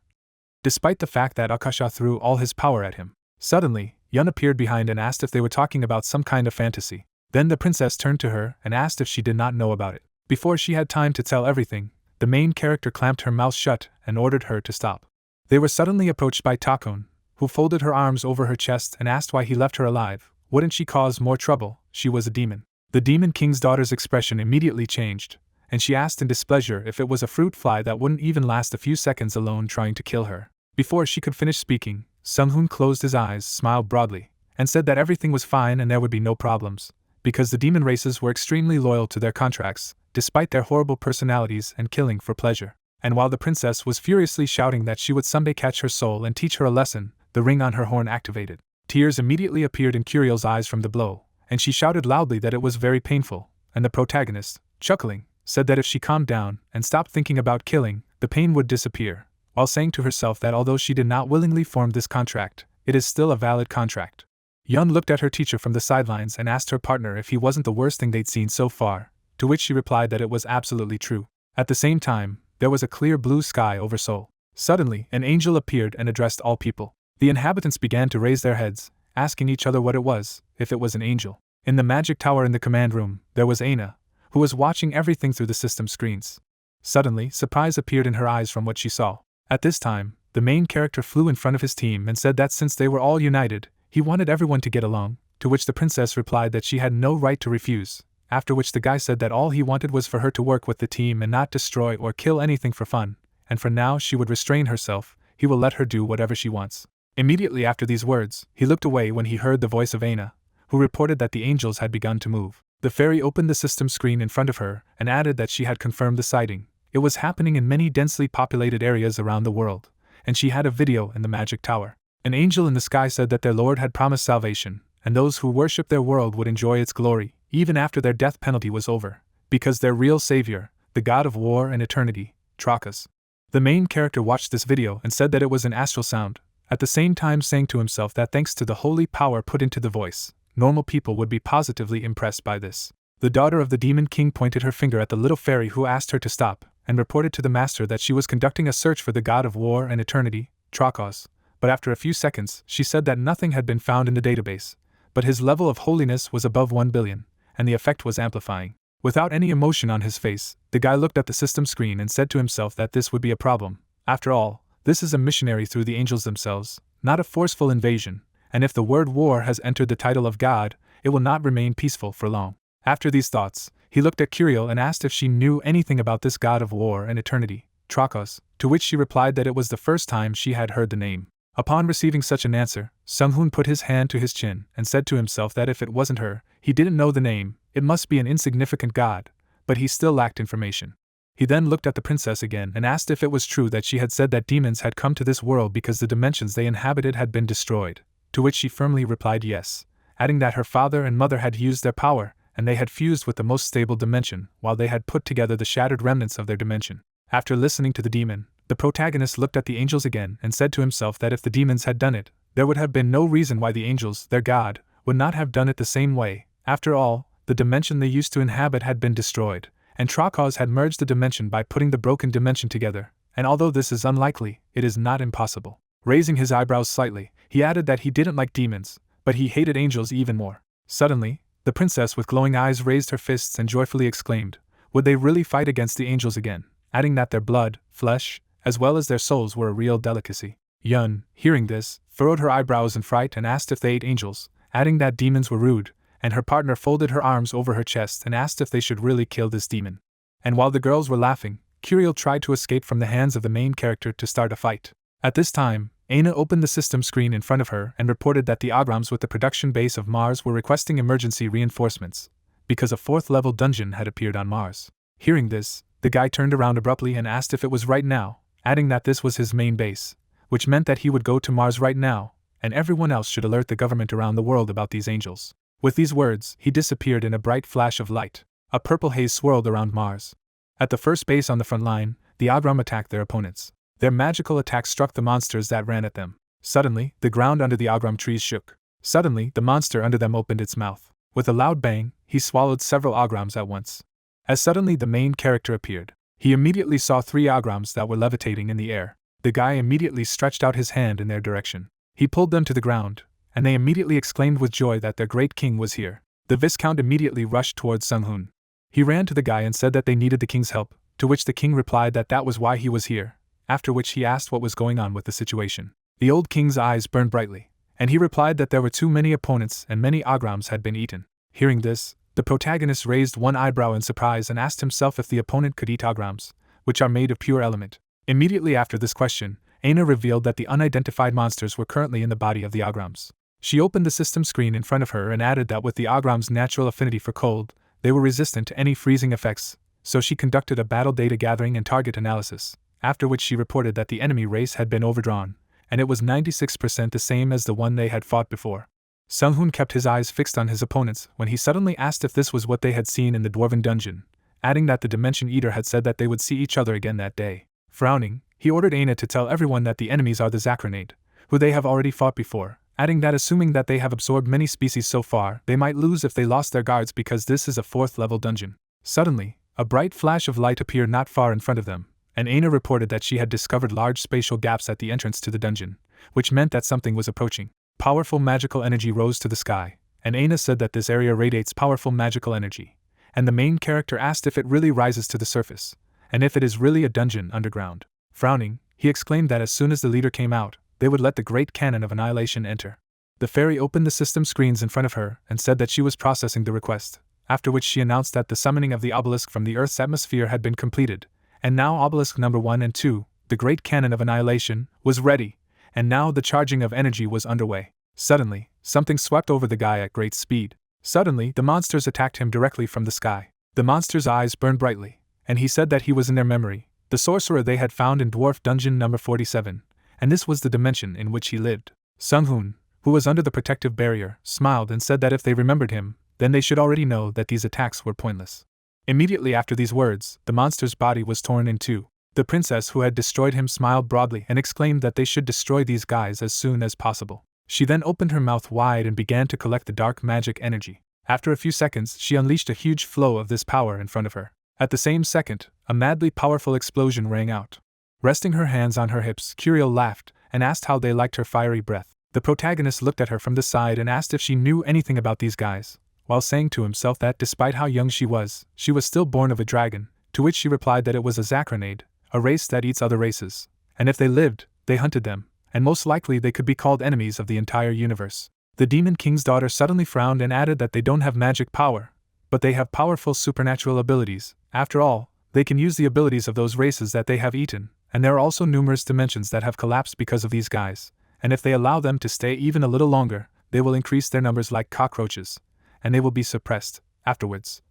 Despite the fact that Akasha threw all his power at him, suddenly, Yun appeared behind and asked if they were talking about some kind of fantasy. Then the princess turned to her and asked if she did not know about it. Before she had time to tell everything, the main character clamped her mouth shut and ordered her to stop. They were suddenly approached by Takon, who folded her arms over her chest and asked why he left her alive. Wouldn't she cause more trouble? She was a demon. The demon king's daughter's expression immediately changed, and she asked in displeasure if it was a fruit fly that wouldn't even last a few seconds alone trying to kill her. Before she could finish speaking, Sunghoon closed his eyes, smiled broadly, and said that everything was fine and there would be no problems, because the demon races were extremely loyal to their contracts, despite their horrible personalities and killing for pleasure. And while the princess was furiously shouting that she would someday catch her soul and teach her a lesson, the ring on her horn activated. Tears immediately appeared in Curiel's eyes from the blow, and she shouted loudly that it was very painful, and the protagonist, chuckling, said that if she calmed down and stopped thinking about killing, the pain would disappear, while saying to herself that although she did not willingly form this contract, it is still a valid contract. Yun looked at her teacher from the sidelines and asked her partner if he wasn't the worst thing they'd seen so far, to which she replied that it was absolutely true. At the same time, there was a clear blue sky over Seoul. Suddenly, an angel appeared and addressed all people. The inhabitants began to raise their heads, asking each other what it was, if it was an angel. In the magic tower in the command room, there was Aina, who was watching everything through the system screens. Suddenly, surprise appeared in her eyes from what she saw. At this time, the main character flew in front of his team and said that since they were all united, he wanted everyone to get along, to which the princess replied that she had no right to refuse, after which the guy said that all he wanted was for her to work with the team and not destroy or kill anything for fun, and for now she would restrain herself, he will let her do whatever she wants. Immediately after these words, he looked away when he heard the voice of Aina, who reported that the angels had begun to move. The fairy opened the system screen in front of her and added that she had confirmed the sighting. It was happening in many densely populated areas around the world, and she had a video in the magic tower. An angel in the sky said that their Lord had promised salvation, and those who worship their world would enjoy its glory, even after their death penalty was over, because their real savior, the god of war and eternity, Trakas. The main character watched this video and said that it was an astral sound, at the same time saying to himself that thanks to the holy power put into the voice, normal people would be positively impressed by this. The daughter of the demon king pointed her finger at the little fairy who asked her to stop, and reported to the master that she was conducting a search for the god of war and eternity, Trakas, but after a few seconds she said that nothing had been found in the database, but his level of holiness was above 1 billion, and the effect was amplifying. Without any emotion on his face, the guy looked at the system screen and said to himself that this would be a problem. After all, this is a missionary through the angels themselves, not a forceful invasion, and if the word war has entered the title of God, it will not remain peaceful for long. After these thoughts, he looked at Curiel and asked if she knew anything about this god of war and eternity, Trakas, to which she replied that it was the first time she had heard the name. Upon receiving such an answer, Sung-hoon put his hand to his chin and said to himself that if it wasn't her, he didn't know the name, it must be an insignificant god, but he still lacked information. He then looked at the princess again and asked if it was true that she had said that demons had come to this world because the dimensions they inhabited had been destroyed, to which she firmly replied yes, adding that her father and mother had used their power, and they had fused with the most stable dimension, while they had put together the shattered remnants of their dimension. After listening to the demon, the protagonist looked at the angels again and said to himself that if the demons had done it, there would have been no reason why the angels, their god, would not have done it the same way. After all, the dimension they used to inhabit had been destroyed, and Trakas had merged the dimension by putting the broken dimension together, and although this is unlikely, it is not impossible. Raising his eyebrows slightly, he added that he didn't like demons, but he hated angels even more. Suddenly, the princess with glowing eyes raised her fists and joyfully exclaimed, would they really fight against the angels again, adding that their blood, flesh, as well as their souls were a real delicacy. Yun, hearing this, furrowed her eyebrows in fright and asked if they ate angels, adding that demons were rude, and her partner folded her arms over her chest and asked if they should really kill this demon. And while the girls were laughing, Curiel tried to escape from the hands of the main character to start a fight. At this time, Aina opened the system screen in front of her and reported that the Agrams with the production base of Mars were requesting emergency reinforcements, because a 4th-level dungeon had appeared on Mars. Hearing this, the guy turned around abruptly and asked if it was right now, adding that this was his main base, which meant that he would go to Mars right now, and everyone else should alert the government around the world about these angels. With these words, he disappeared in a bright flash of light. A purple haze swirled around Mars. At the first base on the front line, the Agram attacked their opponents. Their magical attack struck the monsters that ran at them. Suddenly, the ground under the Agram trees shook. Suddenly, the monster under them opened its mouth. With a loud bang, he swallowed several Agrams at once. As suddenly the main character appeared. He immediately saw 3 Agrams that were levitating in the air. The guy immediately stretched out his hand in their direction. He pulled them to the ground, and they immediately exclaimed with joy that their great king was here. The Viscount immediately rushed towards Sung-hoon. He ran to the guy and said that they needed the king's help, to which the king replied that that was why he was here, after which he asked what was going on with the situation. The old king's eyes burned brightly, and he replied that there were too many opponents and many Agrams had been eaten. Hearing this, the protagonist raised one eyebrow in surprise and asked himself if the opponent could eat Agrams, which are made of pure element. Immediately after this question, Aina revealed that the unidentified monsters were currently in the body of the Agrams. She opened the system screen in front of her and added that with the Agrams' natural affinity for cold, they were resistant to any freezing effects, so she conducted a battle data gathering and target analysis, after which she reported that the enemy race had been overdrawn, and it was 96% the same as the one they had fought before. Sung-hoon kept his eyes fixed on his opponents when he suddenly asked if this was what they had seen in the Dwarven dungeon, adding that the Dimension Eater had said that they would see each other again that day. Frowning, he ordered Aina to tell everyone that the enemies are the Zakranade, who they have already fought before, adding that assuming that they have absorbed many species so far, they might lose if they lost their guards because this is a 4th-level dungeon. Suddenly, a bright flash of light appeared not far in front of them, and Aina reported that she had discovered large spatial gaps at the entrance to the dungeon, which meant that something was approaching. Powerful magical energy rose to the sky, and Aina said that this area radiates powerful magical energy, and the main character asked if it really rises to the surface, and if it is really a dungeon underground. Frowning, he exclaimed that as soon as the leader came out, they would let the great cannon of annihilation enter. The fairy opened the system screens in front of her and said that she was processing the request, after which she announced that the summoning of the obelisk from the Earth's atmosphere had been completed, and now obelisk number 1 and 2, the great cannon of annihilation, was ready, and now the charging of energy was underway. Suddenly, something swept over the guy at great speed. Suddenly, the monsters attacked him directly from the sky. The monsters' eyes burned brightly, and he said that he was in their memory, the sorcerer they had found in dwarf dungeon number 47, and this was the dimension in which he lived. Sung-hoon, who was under the protective barrier, smiled and said that if they remembered him, then they should already know that these attacks were pointless. Immediately after these words, the monster's body was torn in two. The princess who had destroyed him smiled broadly and exclaimed that they should destroy these guys as soon as possible. She then opened her mouth wide and began to collect the dark magic energy. After a few seconds, she unleashed a huge flow of this power in front of her. At the same second, a madly powerful explosion rang out. Resting her hands on her hips, Curiel laughed and asked how they liked her fiery breath. The protagonist looked at her from the side and asked if she knew anything about these guys, while saying to himself that despite how young she was still born of a dragon, to which she replied that it was a Zacronade, a race that eats other races, and if they lived, they hunted them, and most likely they could be called enemies of the entire universe. The Demon King's daughter suddenly frowned and added that they don't have magic power, but they have powerful supernatural abilities. After all, they can use the abilities of those races that they have eaten, and there are also numerous dimensions that have collapsed because of these guys, and if they allow them to stay even a little longer, they will increase their numbers like cockroaches, and they will be suppressed afterwards.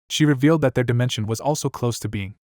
She revealed that their dimension was also close to being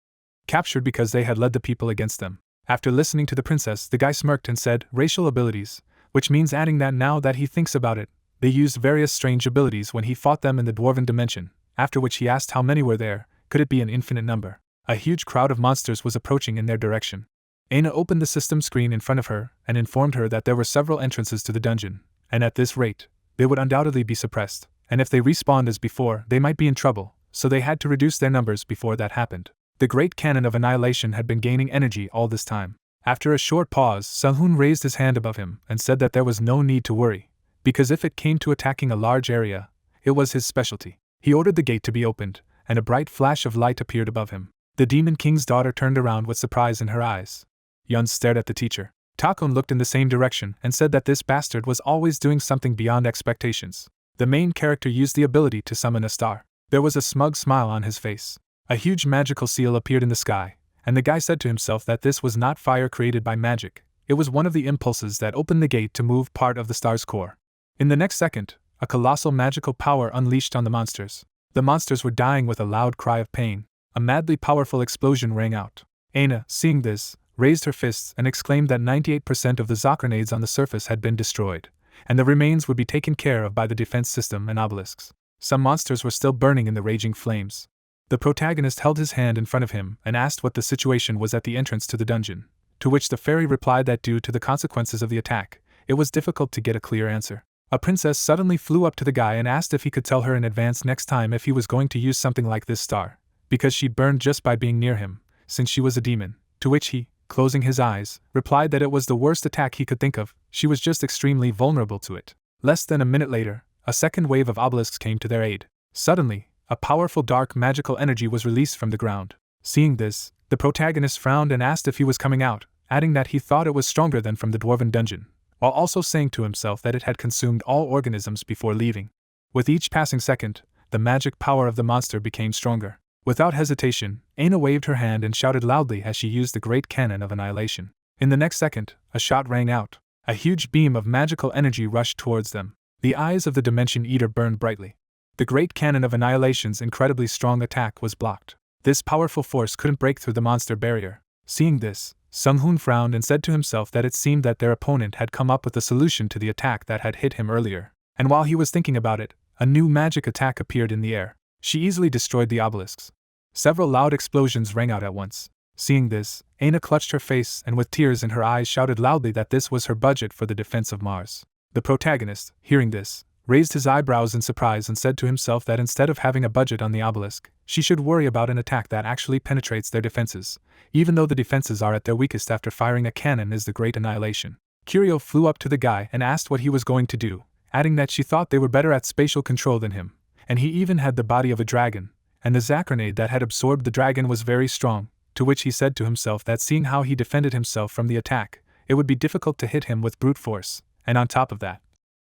captured because they had led the people against them. After listening to the princess, the guy smirked and said, racial abilities, which means adding that now that he thinks about it, they used various strange abilities when he fought them in the dwarven dimension, after which he asked how many were there, could it be an infinite number? A huge crowd of monsters was approaching in their direction. Aina opened the system screen in front of her and informed her that there were several entrances to the dungeon, and at this rate, they would undoubtedly be suppressed, and if they respawned as before, they might be in trouble, so they had to reduce their numbers before that happened. The great cannon of annihilation had been gaining energy all this time. After a short pause, Sung-hoon raised his hand above him and said that there was no need to worry, because if it came to attacking a large area, it was his specialty. He ordered the gate to be opened, and a bright flash of light appeared above him. The Demon King's daughter turned around with surprise in her eyes. Yun stared at the teacher. Takun looked in the same direction and said that this bastard was always doing something beyond expectations. The main character used the ability to summon a star. There was a smug smile on his face. A huge magical seal appeared in the sky, and the guy said to himself that this was not fire created by magic, it was one of the impulses that opened the gate to move part of the star's core. In the next second, a colossal magical power unleashed on the monsters. The monsters were dying with a loud cry of pain. A madly powerful explosion rang out. Aina, seeing this, raised her fists and exclaimed that 98% of the Zacronades on the surface had been destroyed, and the remains would be taken care of by the defense system and obelisks. Some monsters were still burning in the raging flames. The protagonist held his hand in front of him and asked what the situation was at the entrance to the dungeon, to which the fairy replied that due to the consequences of the attack, it was difficult to get a clear answer. A princess suddenly flew up to the guy and asked if he could tell her in advance next time if he was going to use something like this star, because she burned just by being near him, since she was a demon, to which he, closing his eyes, replied that it was the worst attack he could think of, she was just extremely vulnerable to it. Less than a minute later, a second wave of obelisks came to their aid. Suddenly, a powerful dark magical energy was released from the ground. Seeing this, the protagonist frowned and asked if he was coming out, adding that he thought it was stronger than from the dwarven dungeon, while also saying to himself that it had consumed all organisms before leaving. With each passing second, the magic power of the monster became stronger. Without hesitation, Aina waved her hand and shouted loudly as she used the great cannon of annihilation. In the next second, a shot rang out. A huge beam of magical energy rushed towards them. The eyes of the Dimension Eater burned brightly. The great cannon of annihilation's incredibly strong attack was blocked. This powerful force couldn't break through the monster barrier. Seeing this, Sung-hoon frowned and said to himself that it seemed that their opponent had come up with a solution to the attack that had hit him earlier. And while he was thinking about it, a new magic attack appeared in the air. She easily destroyed the obelisks. Several loud explosions rang out at once. Seeing this, Aina clutched her face and with tears in her eyes shouted loudly that this was her budget for the defense of Mars. The protagonist, hearing this, raised his eyebrows in surprise and said to himself that instead of having a budget on the obelisk, she should worry about an attack that actually penetrates their defenses, even though the defenses are at their weakest after firing a cannon is the great annihilation. Curio flew up to the guy and asked what he was going to do, adding that she thought they were better at spatial control than him, and he even had the body of a dragon, and the Zacronade that had absorbed the dragon was very strong, to which he said to himself that seeing how he defended himself from the attack, it would be difficult to hit him with brute force, and on top of that,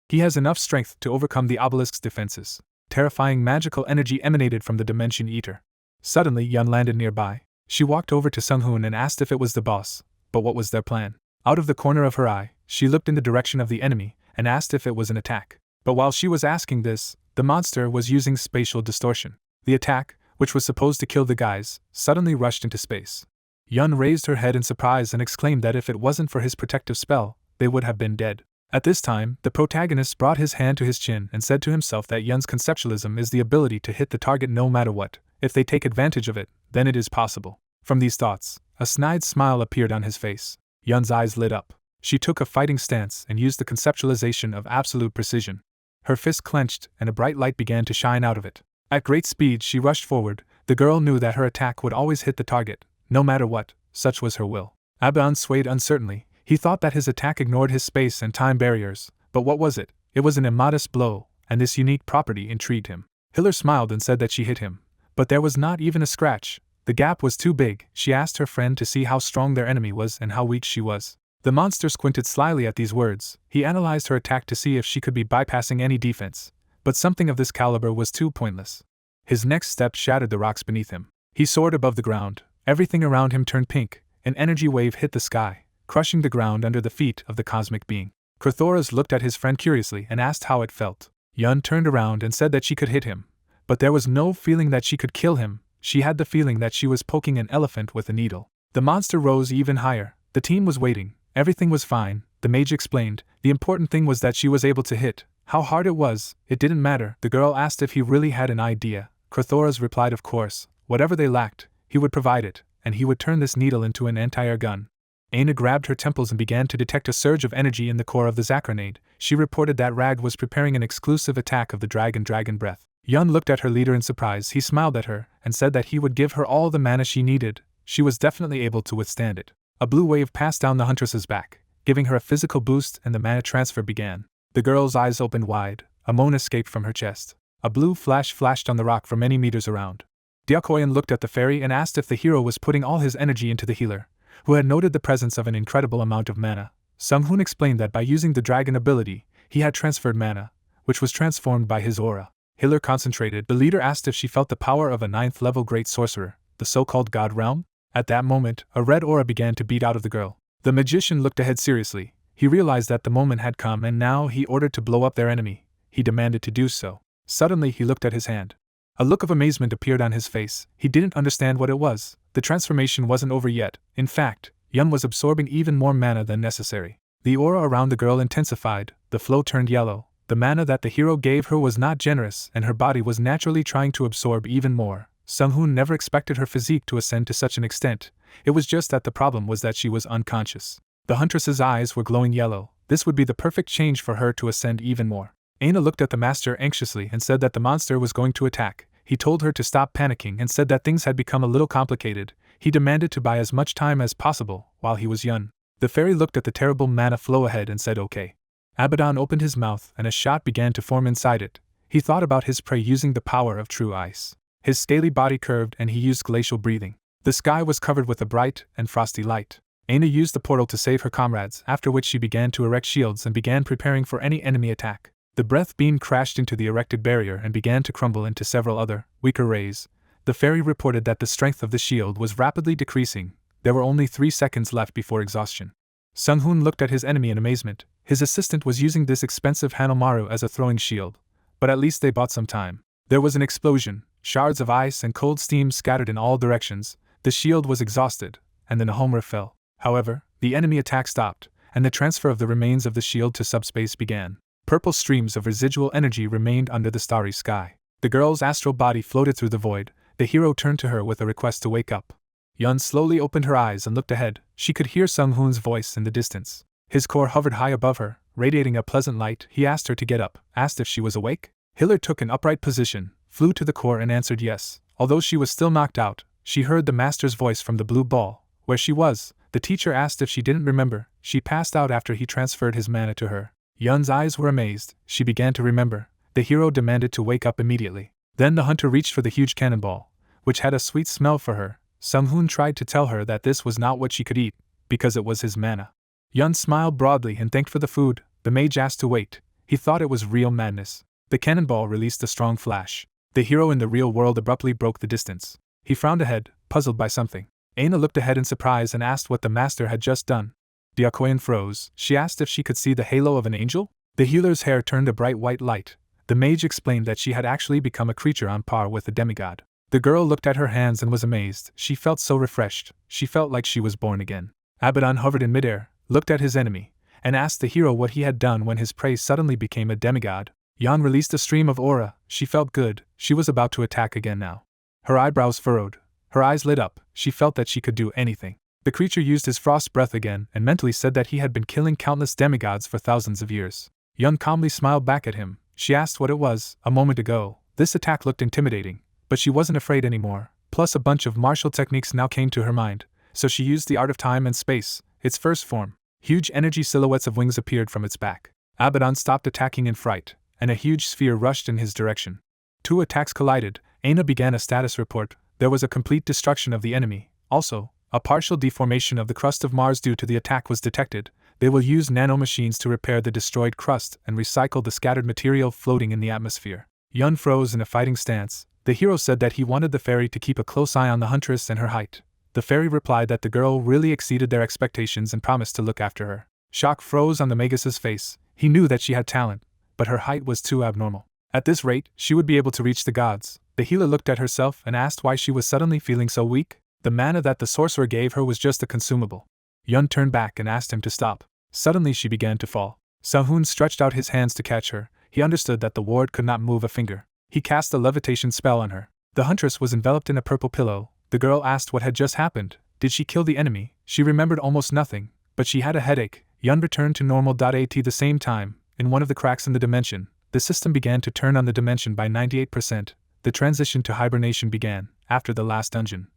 he has enough strength to overcome the obelisk's defenses. Terrifying magical energy emanated from the Dimension Eater. Suddenly Yun landed nearby. She walked over to Sung-hoon and asked if it was the boss, but what was their plan? Out of the corner of her eye, she looked in the direction of the enemy and asked if it was an attack. But while she was asking this, the monster was using spatial distortion. The attack, which was supposed to kill the guys, suddenly rushed into space. Yun raised her head in surprise and exclaimed that if it wasn't for his protective spell, they would have been dead. At this time, the protagonist brought his hand to his chin and said to himself that Yun's conceptualism is the ability to hit the target no matter what. If they take advantage of it, then it is possible. From these thoughts, a snide smile appeared on his face. Yun's eyes lit up. She took a fighting stance and used the conceptualization of absolute precision. Her fist clenched and a bright light began to shine out of it. At great speed she rushed forward. The girl knew that her attack would always hit the target, no matter what, such was her will. Abaddon swayed uncertainly. He thought that his attack ignored his space and time barriers, but what was it? It was an immodest blow, and this unique property intrigued him. Hiller smiled and said that she hit him, but there was not even a scratch. The gap was too big. She asked her friend to see how strong their enemy was and how weak she was. The monster squinted slyly at these words. He analyzed her attack to see if she could be bypassing any defense, but something of this caliber was too pointless. His next step shattered the rocks beneath him. He soared above the ground. Everything around him turned pink. An energy wave hit the sky, crushing the ground under the feet of the cosmic being. Crathoras looked at his friend curiously and asked how it felt. Yun turned around and said that she could hit him, but there was no feeling that she could kill him. She had the feeling that she was poking an elephant with a needle. The monster rose even higher. The team was waiting. Everything was fine, the mage explained. The important thing was that she was able to hit. How hard it was, it didn't matter. The girl asked if he really had an idea. Crathoras replied of course. Whatever they lacked, he would provide it, and he would turn this needle into an entire gun. Aina grabbed her temples and began to detect a surge of energy in the core of the Zacronade. She reported that Rag was preparing an exclusive attack of the dragon breath. Yun looked at her leader in surprise. He smiled at her and said that he would give her all the mana she needed. She was definitely able to withstand it. A blue wave passed down the huntress's back, giving her a physical boost, and the mana transfer began. The girl's eyes opened wide. A moan escaped from her chest. A blue flash flashed on the rock for many meters around. Diakoyan looked at the fairy and asked if the hero was putting all his energy into the healer, who had noted the presence of an incredible amount of mana. Sung-hoon explained that by using the dragon ability, he had transferred mana, which was transformed by his aura. Hiller concentrated. The leader asked if she felt the power of a 9th-level great sorcerer, the so-called god realm. At that moment, a red aura began to beat out of the girl. The magician looked ahead seriously. He realized that the moment had come and now he ordered to blow up their enemy. He demanded to do so. Suddenly he looked at his hand. A look of amazement appeared on his face. He didn't understand what it was. The transformation wasn't over yet. In fact, Yun was absorbing even more mana than necessary. The aura around the girl intensified. The flow turned yellow. The mana that the hero gave her was not generous, and her body was naturally trying to absorb even more. Sung-hoon never expected her physique to ascend to such an extent. It was just that the problem was that she was unconscious. The huntress's eyes were glowing yellow. This would be the perfect change for her to ascend even more. Aina looked at the master anxiously and said that the monster was going to attack. He told her to stop panicking and said that things had become a little complicated. He demanded to buy as much time as possible while he was Yun. The fairy looked at the terrible mana flow ahead and said okay. Abaddon opened his mouth and a shot began to form inside it. He thought about his prey using the power of true ice. His scaly body curved and he used glacial breathing. The sky was covered with a bright and frosty light. Aina used the portal to save her comrades, after which she began to erect shields and began preparing for any enemy attack. The breath beam crashed into the erected barrier and began to crumble into several other, weaker rays. The fairy reported that the strength of the shield was rapidly decreasing. There were only 3 seconds left before exhaustion. Sung-hoon looked at his enemy in amazement. His assistant was using this expensive Hanomaru as a throwing shield. But at least they bought some time. There was an explosion. Shards of ice and cold steam scattered in all directions. The shield was exhausted, and the Nahomra fell. However, the enemy attack stopped, and the transfer of the remains of the shield to subspace began. Purple streams of residual energy remained under the starry sky. The girl's astral body floated through the void. The hero turned to her with a request to wake up. Yun slowly opened her eyes and looked ahead. She could hear Sung-hoon's voice in the distance. His core hovered high above her, radiating a pleasant light. He asked her to get up, asked if she was awake. Hiller took an upright position, flew to the core and answered yes. Although she was still knocked out, she heard the master's voice from the blue ball. Where she was, the teacher asked if she didn't remember. She passed out after he transferred his mana to her. Yun's eyes were amazed. She began to remember. The hero demanded to wake up immediately. Then the hunter reached for the huge cannonball, which had a sweet smell for her. Sung-hoon tried to tell her that this was not what she could eat, because it was his mana. Yun smiled broadly and thanked for the food. The mage asked to wait. He thought it was real madness. The cannonball released a strong flash. The hero in the real world abruptly broke the distance. He frowned ahead, puzzled by something. Aina looked ahead in surprise and asked what the master had just done. Diakoyan froze. She asked if she could see the halo of an angel. The healer's hair turned a bright white light. The mage explained that she had actually become a creature on par with a demigod. The girl looked at her hands and was amazed. She felt so refreshed. She felt like she was born again. Abaddon hovered in midair, looked at his enemy, and asked the hero what he had done when his prey suddenly became a demigod. Yan released a stream of aura. She felt good. She was about to attack again now. Her eyebrows furrowed. Her eyes lit up. She felt that she could do anything. The creature used his frost breath again and mentally said that he had been killing countless demigods for thousands of years. Yun calmly smiled back at him. She asked what it was. A moment ago, this attack looked intimidating, but she wasn't afraid anymore. Plus a bunch of martial techniques now came to her mind, so she used the art of time and space, its first form. Huge energy silhouettes of wings appeared from its back. Abaddon stopped attacking in fright, and a huge sphere rushed in his direction. Two attacks collided. Aina began a status report. There was a complete destruction of the enemy. Also, a partial deformation of the crust of Mars due to the attack was detected. They will use nanomachines to repair the destroyed crust and recycle the scattered material floating in the atmosphere. Yun froze in a fighting stance. The hero said that he wanted the fairy to keep a close eye on the huntress and her height. The fairy replied that the girl really exceeded their expectations and promised to look after her. Shock froze on the Magus's face. He knew that she had talent, but her height was too abnormal. At this rate, she would be able to reach the gods. The healer looked at herself and asked why she was suddenly feeling so weak. The mana that the sorcerer gave her was just a consumable. Yun turned back and asked him to stop. Suddenly she began to fall. Sung-hoon stretched out his hands to catch her. He understood that the ward could not move a finger. He cast a levitation spell on her. The huntress was enveloped in a purple pillow. The girl asked what had just happened. Did she kill the enemy? She remembered almost nothing, but she had a headache. Yun returned to normal. At the same time, in one of the cracks in the dimension, the system began to turn on the dimension by 98%. The transition to hibernation began, after the last dungeon.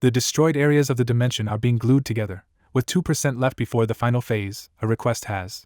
The destroyed areas of the dimension are being glued together, with 2% left before the final phase. A request has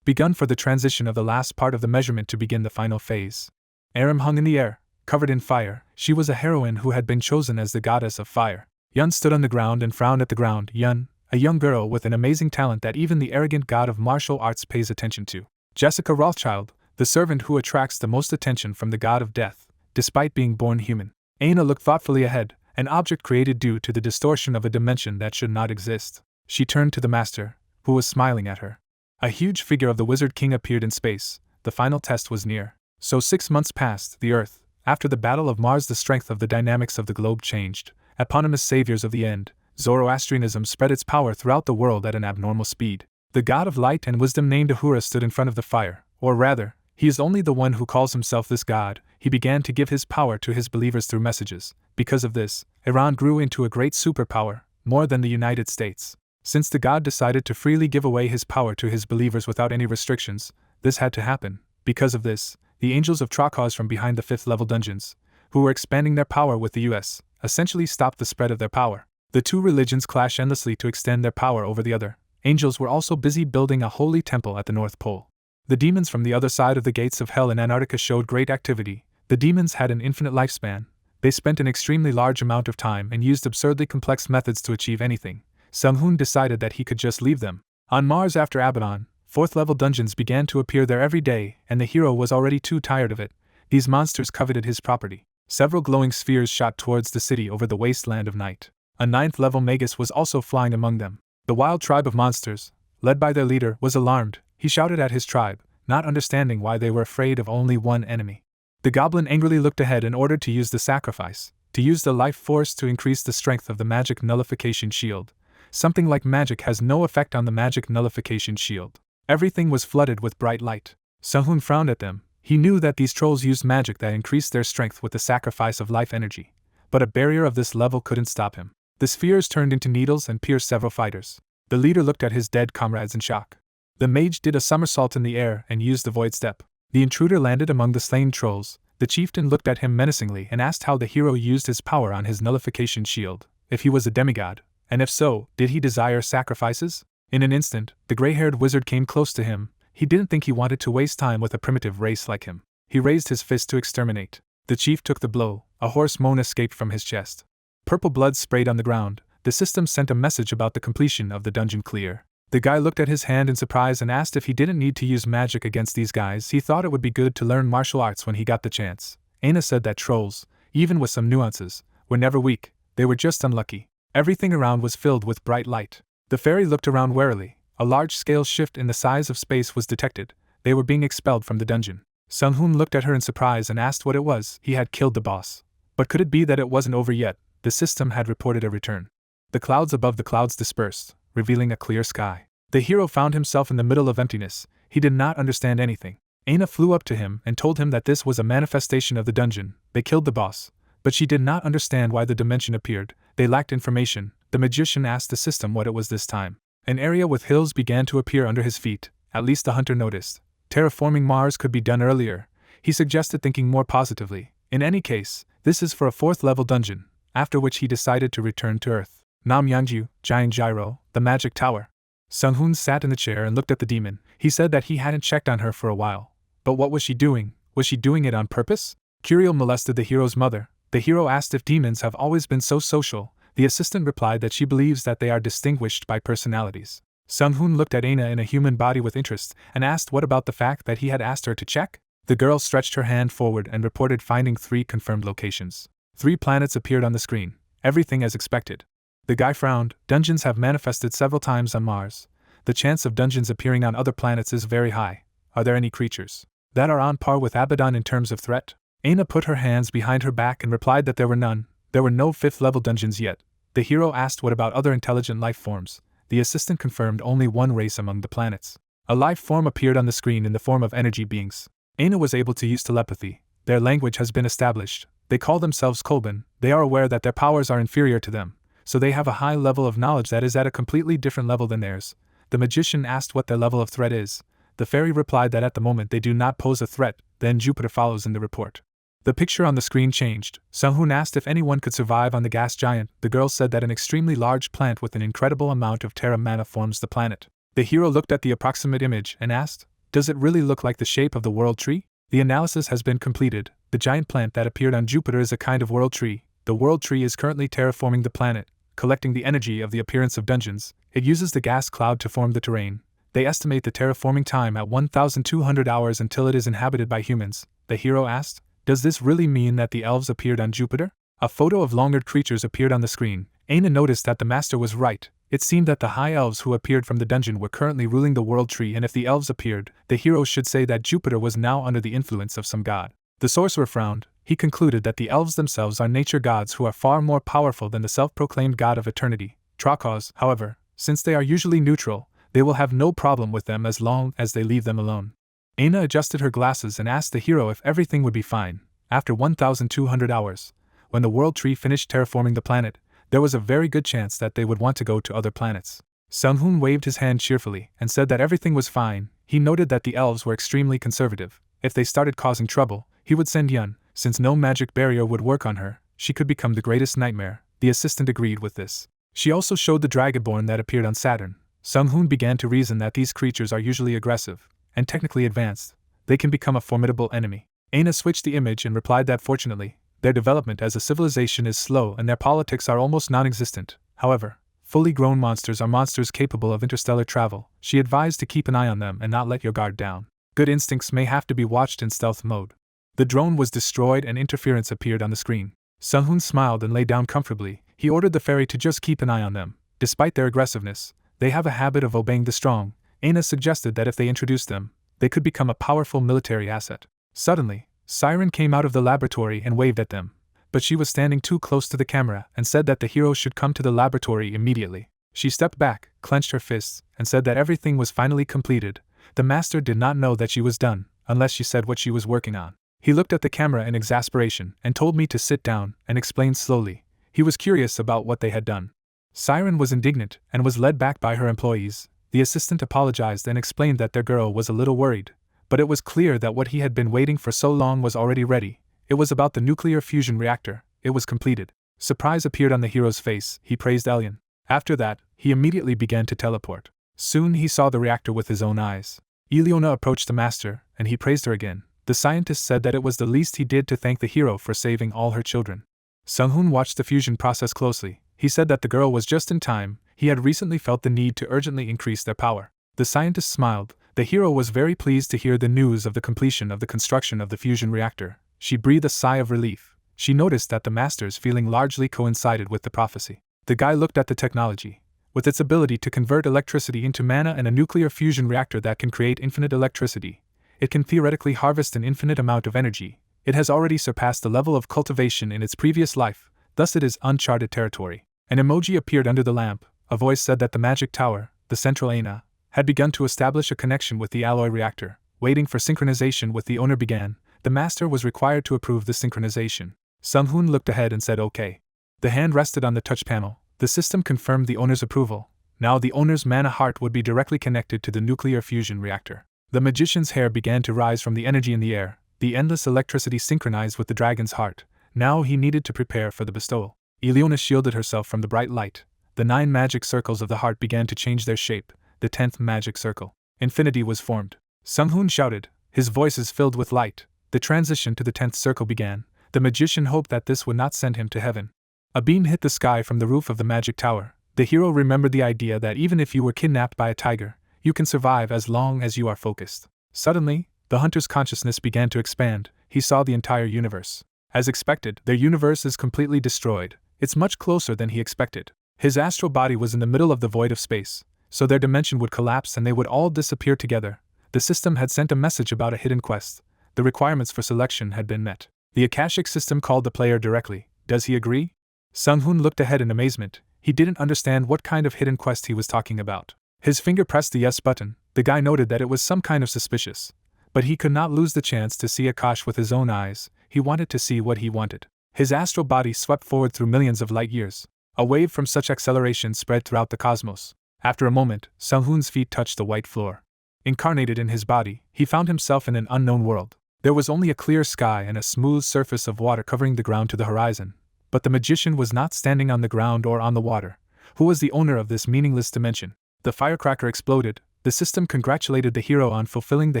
begun for the transition of the last part of the measurement to begin the final phase. Aram hung in the air, covered in fire. She was a heroine who had been chosen as the goddess of fire. Yun stood on the ground and frowned at the ground. Yun, a young girl with an amazing talent that even the arrogant god of martial arts pays attention to. Jessica Rothschild, the servant who attracts the most attention from the god of death, despite being born human. Aina looked thoughtfully ahead, an object created due to the distortion of a dimension that should not exist. She turned to the master, who was smiling at her. A huge figure of the Wizard King appeared in space. The final test was near. So 6 months passed. The Earth, after the Battle of Mars, the strength of the dynamics of the globe changed. Eponymous saviors of the end, Zoroastrianism spread its power throughout the world at an abnormal speed. The god of light and wisdom named Ahura stood in front of the fire, or rather, he is only the one who calls himself this god. He began to give his power to his believers through messages. Because of this, Iran grew into a great superpower, more than the United States. Since the god decided to freely give away his power to his believers without any restrictions, this had to happen. Because of this, the angels of Trokaz from behind the 5th level dungeons, who were expanding their power with the US, essentially stopped the spread of their power. The two religions clash endlessly to extend their power over the other. Angels were also busy building a holy temple at the North Pole. The demons from the other side of the gates of hell in Antarctica showed great activity. The demons had an infinite lifespan. They spent an extremely large amount of time and used absurdly complex methods to achieve anything. Sung-hoon decided that he could just leave them. On Mars after Abaddon, 4th level dungeons began to appear there every day, and the hero was already too tired of it. These monsters coveted his property. Several glowing spheres shot towards the city over the wasteland of night. A 9th level Magus was also flying among them. The wild tribe of monsters, led by their leader, was alarmed. He shouted at his tribe, not understanding why they were afraid of only one enemy. The goblin angrily looked ahead and ordered to use the sacrifice, to use the life force to increase the strength of the magic nullification shield. Something like magic has no effect on the magic nullification shield. Everything was flooded with bright light. Sung-hoon frowned at them. He knew that these trolls used magic that increased their strength with the sacrifice of life energy. But a barrier of this level couldn't stop him. The spheres turned into needles and pierced several fighters. The leader looked at his dead comrades in shock. The mage did a somersault in the air and used the void step. The intruder landed among the slain trolls. The chieftain looked at him menacingly and asked how the hero used his power on his nullification shield, if he was a demigod, and if so, did he desire sacrifices? In an instant, the gray-haired wizard came close to him. He didn't think he wanted to waste time with a primitive race like him. He raised his fist to exterminate. The chief took the blow, a hoarse moan escaped from his chest. Purple blood sprayed on the ground. The system sent a message about the completion of the dungeon clear. The guy looked at his hand in surprise and asked if he didn't need to use magic against these guys. He thought it would be good to learn martial arts when he got the chance. Aina said that trolls, even with some nuances, were never weak, they were just unlucky. Everything around was filled with bright light. The fairy looked around warily. A large-scale shift in the size of space was detected. They were being expelled from the dungeon. Sung-hoon looked at her in surprise and asked what it was. He had killed the boss. But could it be that it wasn't over yet? The system had reported a return. The clouds above the clouds dispersed, revealing a clear sky. The hero found himself in the middle of emptiness. He did not understand anything. Aina flew up to him and told him that this was a manifestation of the dungeon. They killed the boss. But she did not understand why the dimension appeared. They lacked information. The magician asked the system what it was this time. An area with hills began to appear under his feet. At least the hunter noticed. Terraforming Mars could be done earlier. He suggested, thinking more positively. In any case, this is for a 4th level dungeon, after which he decided to return to Earth. Nam Yanju, Giant Gyro, the magic tower. Sung-hoon sat in the chair and looked at the demon. He said that he hadn't checked on her for a while. But what was she doing? Was she doing it on purpose? Curiel molested the hero's mother. The hero asked if demons have always been so social. The assistant replied that she believes that they are distinguished by personalities. Sung-hoon looked at Aina in a human body with interest and asked what about the fact that he had asked her to check? The girl stretched her hand forward and reported finding 3 confirmed locations. 3 planets appeared on the screen. Everything as expected. The guy frowned. Dungeons have manifested several times on Mars. The chance of dungeons appearing on other planets is very high. Are there any creatures that are on par with Abaddon in terms of threat? Aina put her hands behind her back and replied that there were none. There were no 5th level dungeons yet. The hero asked what about other intelligent life forms. The assistant confirmed only one race among the planets. A life form appeared on the screen in the form of energy beings. Aina was able to use telepathy. Their language has been established. They call themselves Kolben. They are aware that their powers are inferior to them, so they have a high level of knowledge that is at a completely different level than theirs. The magician asked what their level of threat is. The fairy replied that at the moment they do not pose a threat. Then Jupiter follows in the report. The picture on the screen changed. Sung-hoon asked if anyone could survive on the gas giant. The girl said that an extremely large plant with an incredible amount of terra mana forms the planet. The hero looked at the approximate image and asked, does it really look like the shape of the world tree? The analysis has been completed. The giant plant that appeared on Jupiter is a kind of world tree. The world tree is currently terraforming the planet, collecting the energy of the appearance of dungeons. It uses the gas cloud to form the terrain. They estimate the terraforming time at 1,200 hours until it is inhabited by humans. The hero asked, does this really mean that the elves appeared on Jupiter? A photo of long-eared creatures appeared on the screen. Aina noticed that the master was right. It seemed that the high elves who appeared from the dungeon were currently ruling the world tree, and if the elves appeared, the hero should say that Jupiter was now under the influence of some god. The sorcerer frowned. He concluded that the elves themselves are nature gods who are far more powerful than the self-proclaimed god of eternity. Trakos, however, since they are usually neutral, they will have no problem with them as long as they leave them alone. Aina adjusted her glasses and asked the hero if everything would be fine. After 1,200 hours, when the world tree finished terraforming the planet, there was a very good chance that they would want to go to other planets. Sung-hoon waved his hand cheerfully and said that everything was fine. He noted that the elves were extremely conservative. If they started causing trouble, he would send Yun. Since no magic barrier would work on her, she could become the greatest nightmare. The assistant agreed with this. She also showed the dragonborn that appeared on Saturn. Sung-hoon began to reason that these creatures are usually aggressive and technically advanced. They can become a formidable enemy. Aina switched the image and replied that fortunately, their development as a civilization is slow and their politics are almost non-existent. However, fully grown monsters are monsters capable of interstellar travel. She advised to keep an eye on them and not let your guard down. Good instincts may have to be watched in stealth mode. The drone was destroyed and interference appeared on the screen. Sung-hoon smiled and lay down comfortably. He ordered the fairy to just keep an eye on them. Despite their aggressiveness, they have a habit of obeying the strong. Aina suggested that if they introduced them, they could become a powerful military asset. Suddenly, Siren came out of the laboratory and waved at them, but she was standing too close to the camera and said that the hero should come to the laboratory immediately. She stepped back, clenched her fists, and said that everything was finally completed. The master did not know that she was done, unless she said what she was working on. He looked at the camera in exasperation and told me to sit down and explained slowly. He was curious about what they had done. Siren was indignant and was led back by her employees. The assistant apologized and explained that their girl was a little worried, but it was clear that what he had been waiting for so long was already ready. It was about the nuclear fusion reactor. It was completed. Surprise appeared on the hero's face. He praised Elion. After that, he immediately began to teleport. Soon he saw the reactor with his own eyes. Eliona approached the master, and he praised her again. The scientist said that it was the least he did to thank the hero for saving all her children. Sung-hoon watched the fusion process closely. He said that the girl was just in time. He had recently felt the need to urgently increase their power. The scientist smiled. The hero was very pleased to hear the news of the completion of the construction of the fusion reactor. She breathed a sigh of relief. She noticed that the master's feeling largely coincided with the prophecy. The guy looked at the technology. With its ability to convert electricity into mana and a nuclear fusion reactor that can create infinite electricity, it can theoretically harvest an infinite amount of energy. It has already surpassed the level of cultivation in its previous life, thus it is uncharted territory. An emoji appeared under the lamp. A voice said that the magic tower, the central Aina, had begun to establish a connection with the alloy reactor. Waiting for synchronization with the owner began. The master was required to approve the synchronization. Sung-hoon looked ahead and said okay. The hand rested on the touch panel. The system confirmed the owner's approval. Now the owner's mana heart would be directly connected to the nuclear fusion reactor. The magician's hair began to rise from the energy in the air. The endless electricity synchronized with the dragon's heart. Now he needed to prepare for the bestowal. Ileana shielded herself from the bright light. The 9 magic circles of the heart began to change their shape. The 10th magic circle. Infinity was formed. Sung-hoon shouted. His voice is filled with light. The transition to the 10th circle began. The magician hoped that this would not send him to heaven. A beam hit the sky from the roof of the magic tower. The hero remembered the idea that even if you were kidnapped by a tiger, you can survive as long as you are focused. Suddenly, the hunter's consciousness began to expand. He saw the entire universe. As expected, their universe is completely destroyed. It's much closer than he expected. His astral body was in the middle of the void of space, so their dimension would collapse and they would all disappear together. The system had sent a message about a hidden quest. The requirements for selection had been met. The Akashic system called the player directly. Does he agree? Sung-hoon looked ahead in amazement. He didn't understand what kind of hidden quest he was talking about. His finger pressed the yes button. The guy noted that it was some kind of suspicious. But he could not lose the chance to see Akash with his own eyes. He wanted to see what he wanted. His astral body swept forward through millions of light years. A wave from such acceleration spread throughout the cosmos. After a moment, Sung-hoon's feet touched the white floor. Incarnated in his body, he found himself in an unknown world. There was only a clear sky and a smooth surface of water covering the ground to the horizon. But the magician was not standing on the ground or on the water. Who was the owner of this meaningless dimension? The firecracker exploded. The system congratulated the hero on fulfilling the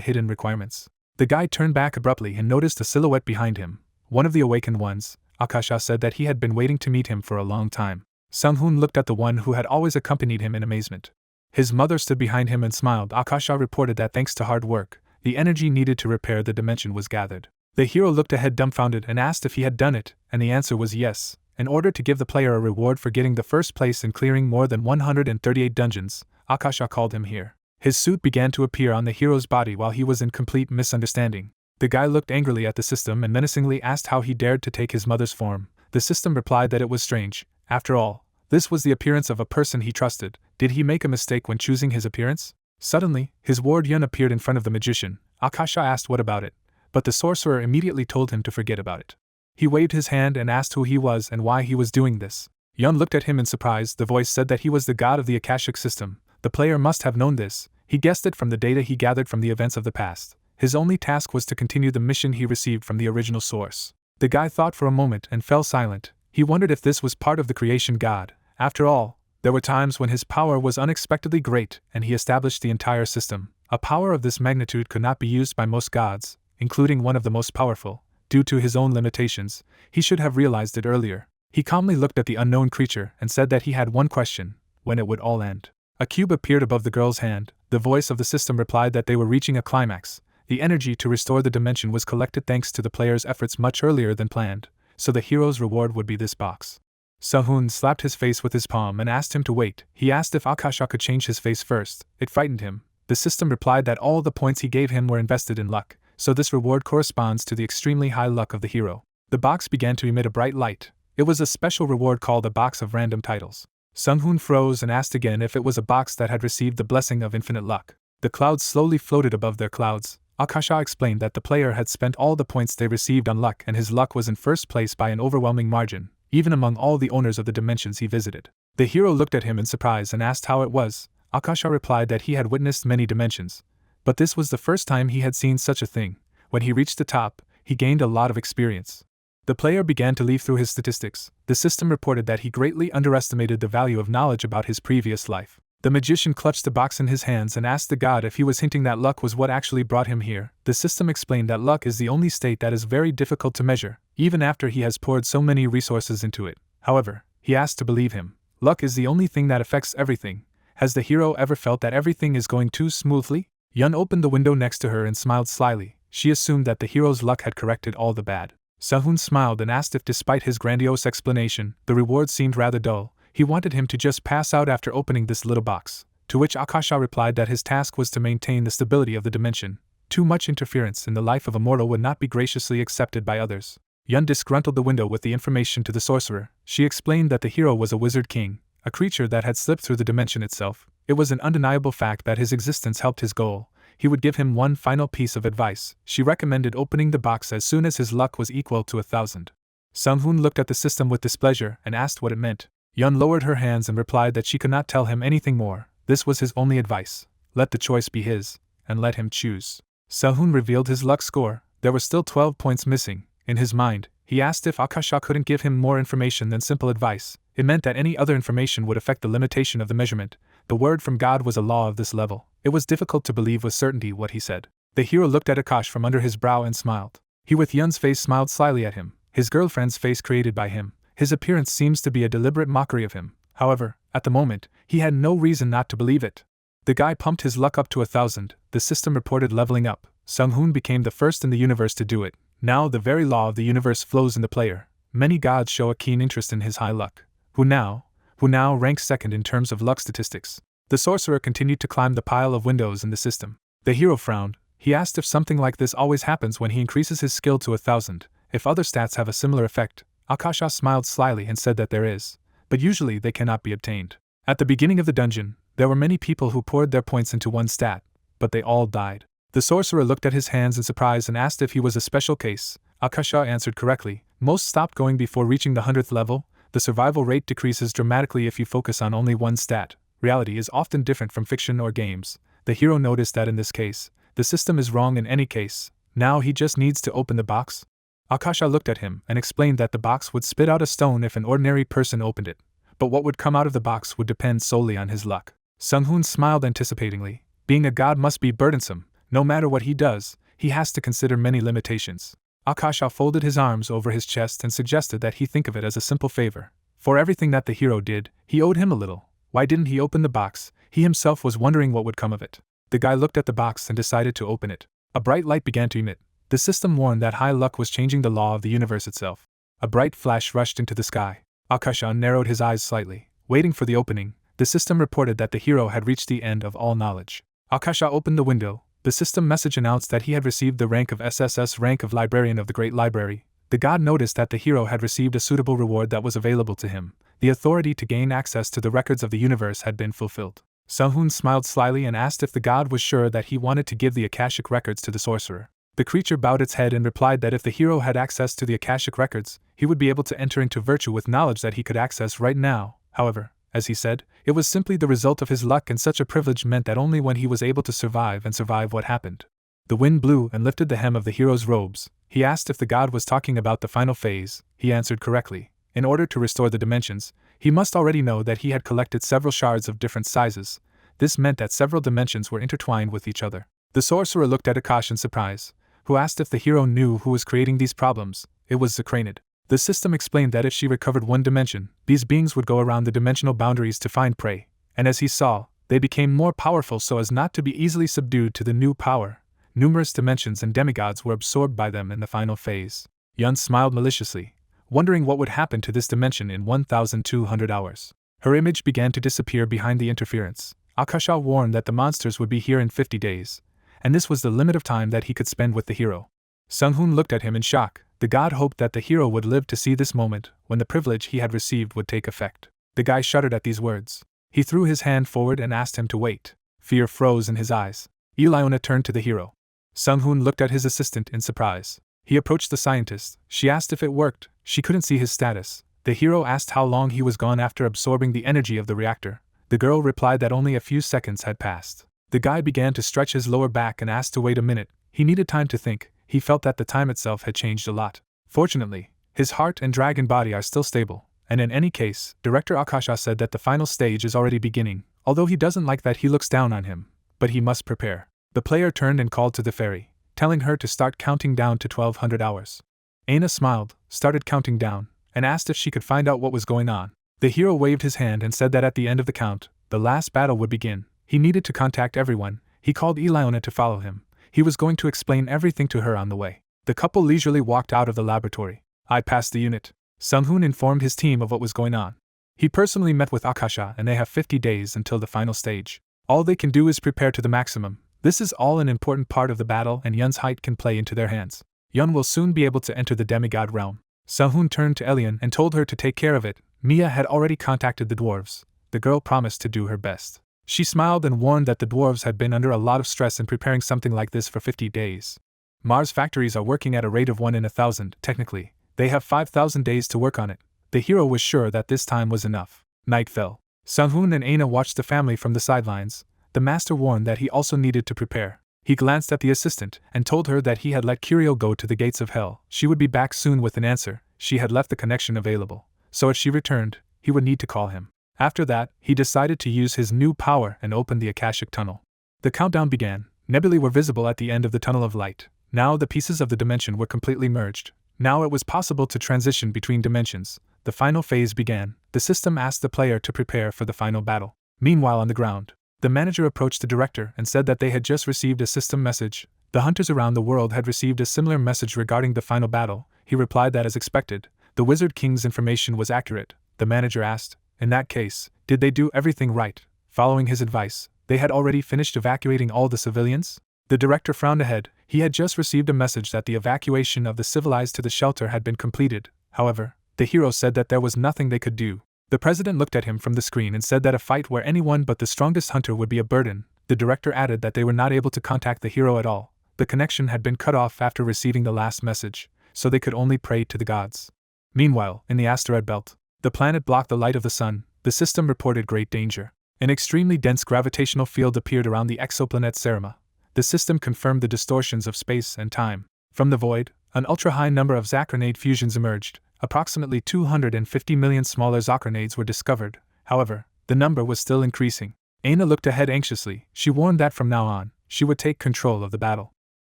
hidden requirements. The guy turned back abruptly and noticed a silhouette behind him. One of the awakened ones. Akasha said that he had been waiting to meet him for a long time. Sung-hoon looked at the one who had always accompanied him in amazement. His mother stood behind him and smiled. Akasha reported that thanks to hard work, the energy needed to repair the dimension was gathered. The hero looked ahead dumbfounded and asked if he had done it, and the answer was yes. In order to give the player a reward for getting the first place and clearing more than 138 dungeons, Akasha called him here. His suit began to appear on the hero's body while he was in complete misunderstanding. The guy looked angrily at the system and menacingly asked how he dared to take his mother's form. The system replied that it was strange. After all, this was the appearance of a person he trusted. Did he make a mistake when choosing his appearance? Suddenly, his ward Yun appeared in front of the magician. Akasha asked what about it, but the sorcerer immediately told him to forget about it. He waved his hand and asked who he was and why he was doing this. Yun looked at him in surprise. The voice said that he was the god of the Akashic system. The player must have known this. He guessed it from the data he gathered from the events of the past. His only task was to continue the mission he received from the original source. The guy thought for a moment and fell silent. He wondered if this was part of the creation god. After all, there were times when his power was unexpectedly great and he established the entire system. A power of this magnitude could not be used by most gods, including one of the most powerful. Due to his own limitations, he should have realized it earlier. He calmly looked at the unknown creature and said that he had one question: when it would all end. A cube appeared above the girl's hand. The voice of the system replied that they were reaching a climax. The energy to restore the dimension was collected thanks to the player's efforts much earlier than planned, so the hero's reward would be this box. Sung-hoon slapped his face with his palm and asked him to wait. He asked if Akasha could change his face first. It frightened him. The system replied that all the points he gave him were invested in luck, so this reward corresponds to the extremely high luck of the hero. The box began to emit a bright light. It was a special reward called a box of random titles. Sung-hoon froze and asked again if it was a box that had received the blessing of infinite luck. The clouds slowly floated above their clouds. Akasha explained that the player had spent all the points they received on luck and his luck was in first place by an overwhelming margin, even among all the owners of the dimensions he visited. The hero looked at him in surprise and asked how it was. Akasha replied that he had witnessed many dimensions, but this was the first time he had seen such a thing. When he reached the top, he gained a lot of experience. The player began to leaf through his statistics. The system reported that he greatly underestimated the value of knowledge about his previous life. The magician clutched the box in his hands and asked the god if he was hinting that luck was what actually brought him here. The system explained that luck is the only state that is very difficult to measure, even after he has poured so many resources into it. However, he asked to believe him. Luck is the only thing that affects everything. Has the hero ever felt that everything is going too smoothly? Yun opened the window next to her and smiled slyly. She assumed that the hero's luck had corrected all the bad. Sehun smiled and asked if, despite his grandiose explanation, the reward seemed rather dull. He wanted him to just pass out after opening this little box, to which Akasha replied that his task was to maintain the stability of the dimension. Too much interference in the life of a mortal would not be graciously accepted by others. Yun disgruntled the window with the information to the sorcerer. She explained that the hero was a wizard king, a creature that had slipped through the dimension itself. It was an undeniable fact that his existence helped his goal. He would give him one final piece of advice. She recommended opening the box as soon as his luck was equal to 1,000. Sehun looked at the system with displeasure and asked what it meant. Yun lowered her hands and replied that she could not tell him anything more. This was his only advice. Let the choice be his, and let him choose. Sehun revealed his luck score. There were still 12 points missing. In his mind, he asked if Akasha couldn't give him more information than simple advice. It meant that any other information would affect the limitation of the measurement. The word from God was a law of this level. It was difficult to believe with certainty what he said. The hero looked at Akash from under his brow and smiled. He with Yun's face smiled slyly at him. His girlfriend's face created by him. His appearance seems to be a deliberate mockery of him. However, at the moment, he had no reason not to believe it. The guy pumped his luck up to 1,000. The system reported leveling up. Sehun became the first in the universe to do it. Now the very law of the universe flows in the player. Many gods show a keen interest in his high luck. Who now ranks second in terms of luck statistics. The sorcerer continued to climb the pile of windows in the system. The hero frowned. He asked if something like this always happens when he increases his skill to 1,000. If other stats have a similar effect. Akasha smiled slyly and said that there is, but usually they cannot be obtained. At the beginning of the dungeon, there were many people who poured their points into one stat, but they all died. The sorcerer looked at his hands in surprise and asked if he was a special case. Akasha answered correctly. Most stopped going before reaching the 100th level. The survival rate decreases dramatically if you focus on only one stat. Reality is often different from fiction or games. The hero noticed that in this case, the system is wrong in any case. Now he just needs to open the box. Akasha looked at him and explained that the box would spit out a stone if an ordinary person opened it, but what would come out of the box would depend solely on his luck. Sehun smiled anticipatingly. Being a god must be burdensome. No matter what he does, he has to consider many limitations. Akasha folded his arms over his chest and suggested that he think of it as a simple favor. For everything that the hero did, he owed him a little. Why didn't he open the box? He himself was wondering what would come of it. The guy looked at the box and decided to open it. A bright light began to emit. The system warned that high luck was changing the law of the universe itself. A bright flash rushed into the sky. Akasha narrowed his eyes slightly. Waiting for the opening, the system reported that the hero had reached the end of all knowledge. Akasha opened the window. The system message announced that he had received the rank of SSS, rank of Librarian of the Great Library. The god noticed that the hero had received a suitable reward that was available to him. The authority to gain access to the records of the universe had been fulfilled. Sehun smiled slyly and asked if the god was sure that he wanted to give the Akashic records to the sorcerer. The creature bowed its head and replied that if the hero had access to the Akashic records, he would be able to enter into virtue with knowledge that he could access right now. However, as he said, it was simply the result of his luck, and such a privilege meant that only when he was able to survive what happened. The wind blew and lifted the hem of the hero's robes. He asked if the god was talking about the final phase. He answered correctly. In order to restore the dimensions, he must already know that he had collected several shards of different sizes. This meant that several dimensions were intertwined with each other. The sorcerer looked at Akash in surprise, who asked if the hero knew who was creating these problems. It was Zakranid. The system explained that if she recovered one dimension, these beings would go around the dimensional boundaries to find prey, and as he saw, they became more powerful so as not to be easily subdued to the new power. Numerous dimensions and demigods were absorbed by them in the final phase. Yun smiled maliciously, wondering what would happen to this dimension in 1,200 hours. Her image began to disappear behind the interference. Akasha warned that the monsters would be here in 50 days, and this was the limit of time that he could spend with the hero. Sehun looked at him in shock. The god hoped that the hero would live to see this moment, when the privilege he had received would take effect. The guy shuddered at these words. He threw his hand forward and asked him to wait. Fear froze in his eyes. Eliona turned to the hero. Sehun looked at his assistant in surprise. He approached the scientist. She asked if it worked. She couldn't see his status. The hero asked how long he was gone after absorbing the energy of the reactor. The girl replied that only a few seconds had passed. The guy began to stretch his lower back and asked to wait a minute. He needed time to think. He felt that the time itself had changed a lot. Fortunately, his heart and dragon body are still stable, and in any case, Director Akasha said that the final stage is already beginning. although he doesn't like that he looks down on him, but he must prepare. The player turned and called to the fairy, telling her to start counting down to 1200 hours. Aina smiled, started counting down, and asked if she could find out what was going on. The hero waved his hand and said that at the end of the count, the last battle would begin. He needed to contact everyone. He called Eliona to follow him. He was going to explain everything to her on the way. The couple leisurely walked out of the laboratory. I passed the unit. Sung-hoon informed his team of what was going on. He personally met with Akasha and they have 50 days until the final stage. All they can do is prepare to the maximum. This is all an important part of the battle and Yun's height can play into their hands. Yun will soon be able to enter the demigod realm. Sung-hoon turned to Elion and told her to take care of it. Mia had already contacted the dwarves. The girl promised to do her best. She smiled and warned that the dwarves had been under a lot of stress in preparing something like this for 50 days. Mars factories are working at a rate of 1 in 1,000, technically. They have 5,000 days to work on it. The hero was sure that this time was enough. Night fell. Sung-hoon and Aina watched the family from the sidelines. The master warned that he also needed to prepare. He glanced at the assistant and told her that he had let Kirio go to the gates of hell. She would be back soon with an answer. She had left the connection available. So if she returned, he would need to call him. After that, he decided to use his new power and open the Akashic tunnel. The countdown began. Nebulae were visible at the end of the tunnel of light. Now the pieces of the dimension were completely merged. Now it was possible to transition between dimensions. The final phase began. The system asked the player to prepare for the final battle. Meanwhile on the ground, the manager approached the director and said that they had just received a system message. The hunters around the world had received a similar message regarding the final battle. He replied that as expected, the Wizard King's information was accurate. The manager asked, in that case, did they do everything right? Following his advice, they had already finished evacuating all the civilians? The director frowned ahead. He had just received a message that the evacuation of the civilized to the shelter had been completed. However, the hero said that there was nothing they could do. The president looked at him from the screen and said that a fight where anyone but the strongest hunter would be a burden. The director added that they were not able to contact the hero at all. The connection had been cut off after receiving the last message, so they could only pray to the gods. Meanwhile, in the asteroid belt, the planet blocked the light of the sun. The system reported great danger. An extremely dense gravitational field appeared around the exoplanet Serima. The system confirmed the distortions of space and time. From the void, an ultra-high number of Zacronade fusions emerged. Approximately 250 million smaller Zacronades were discovered. However, the number was still increasing. Aina looked ahead anxiously. She warned that from now on, she would take control of the battle.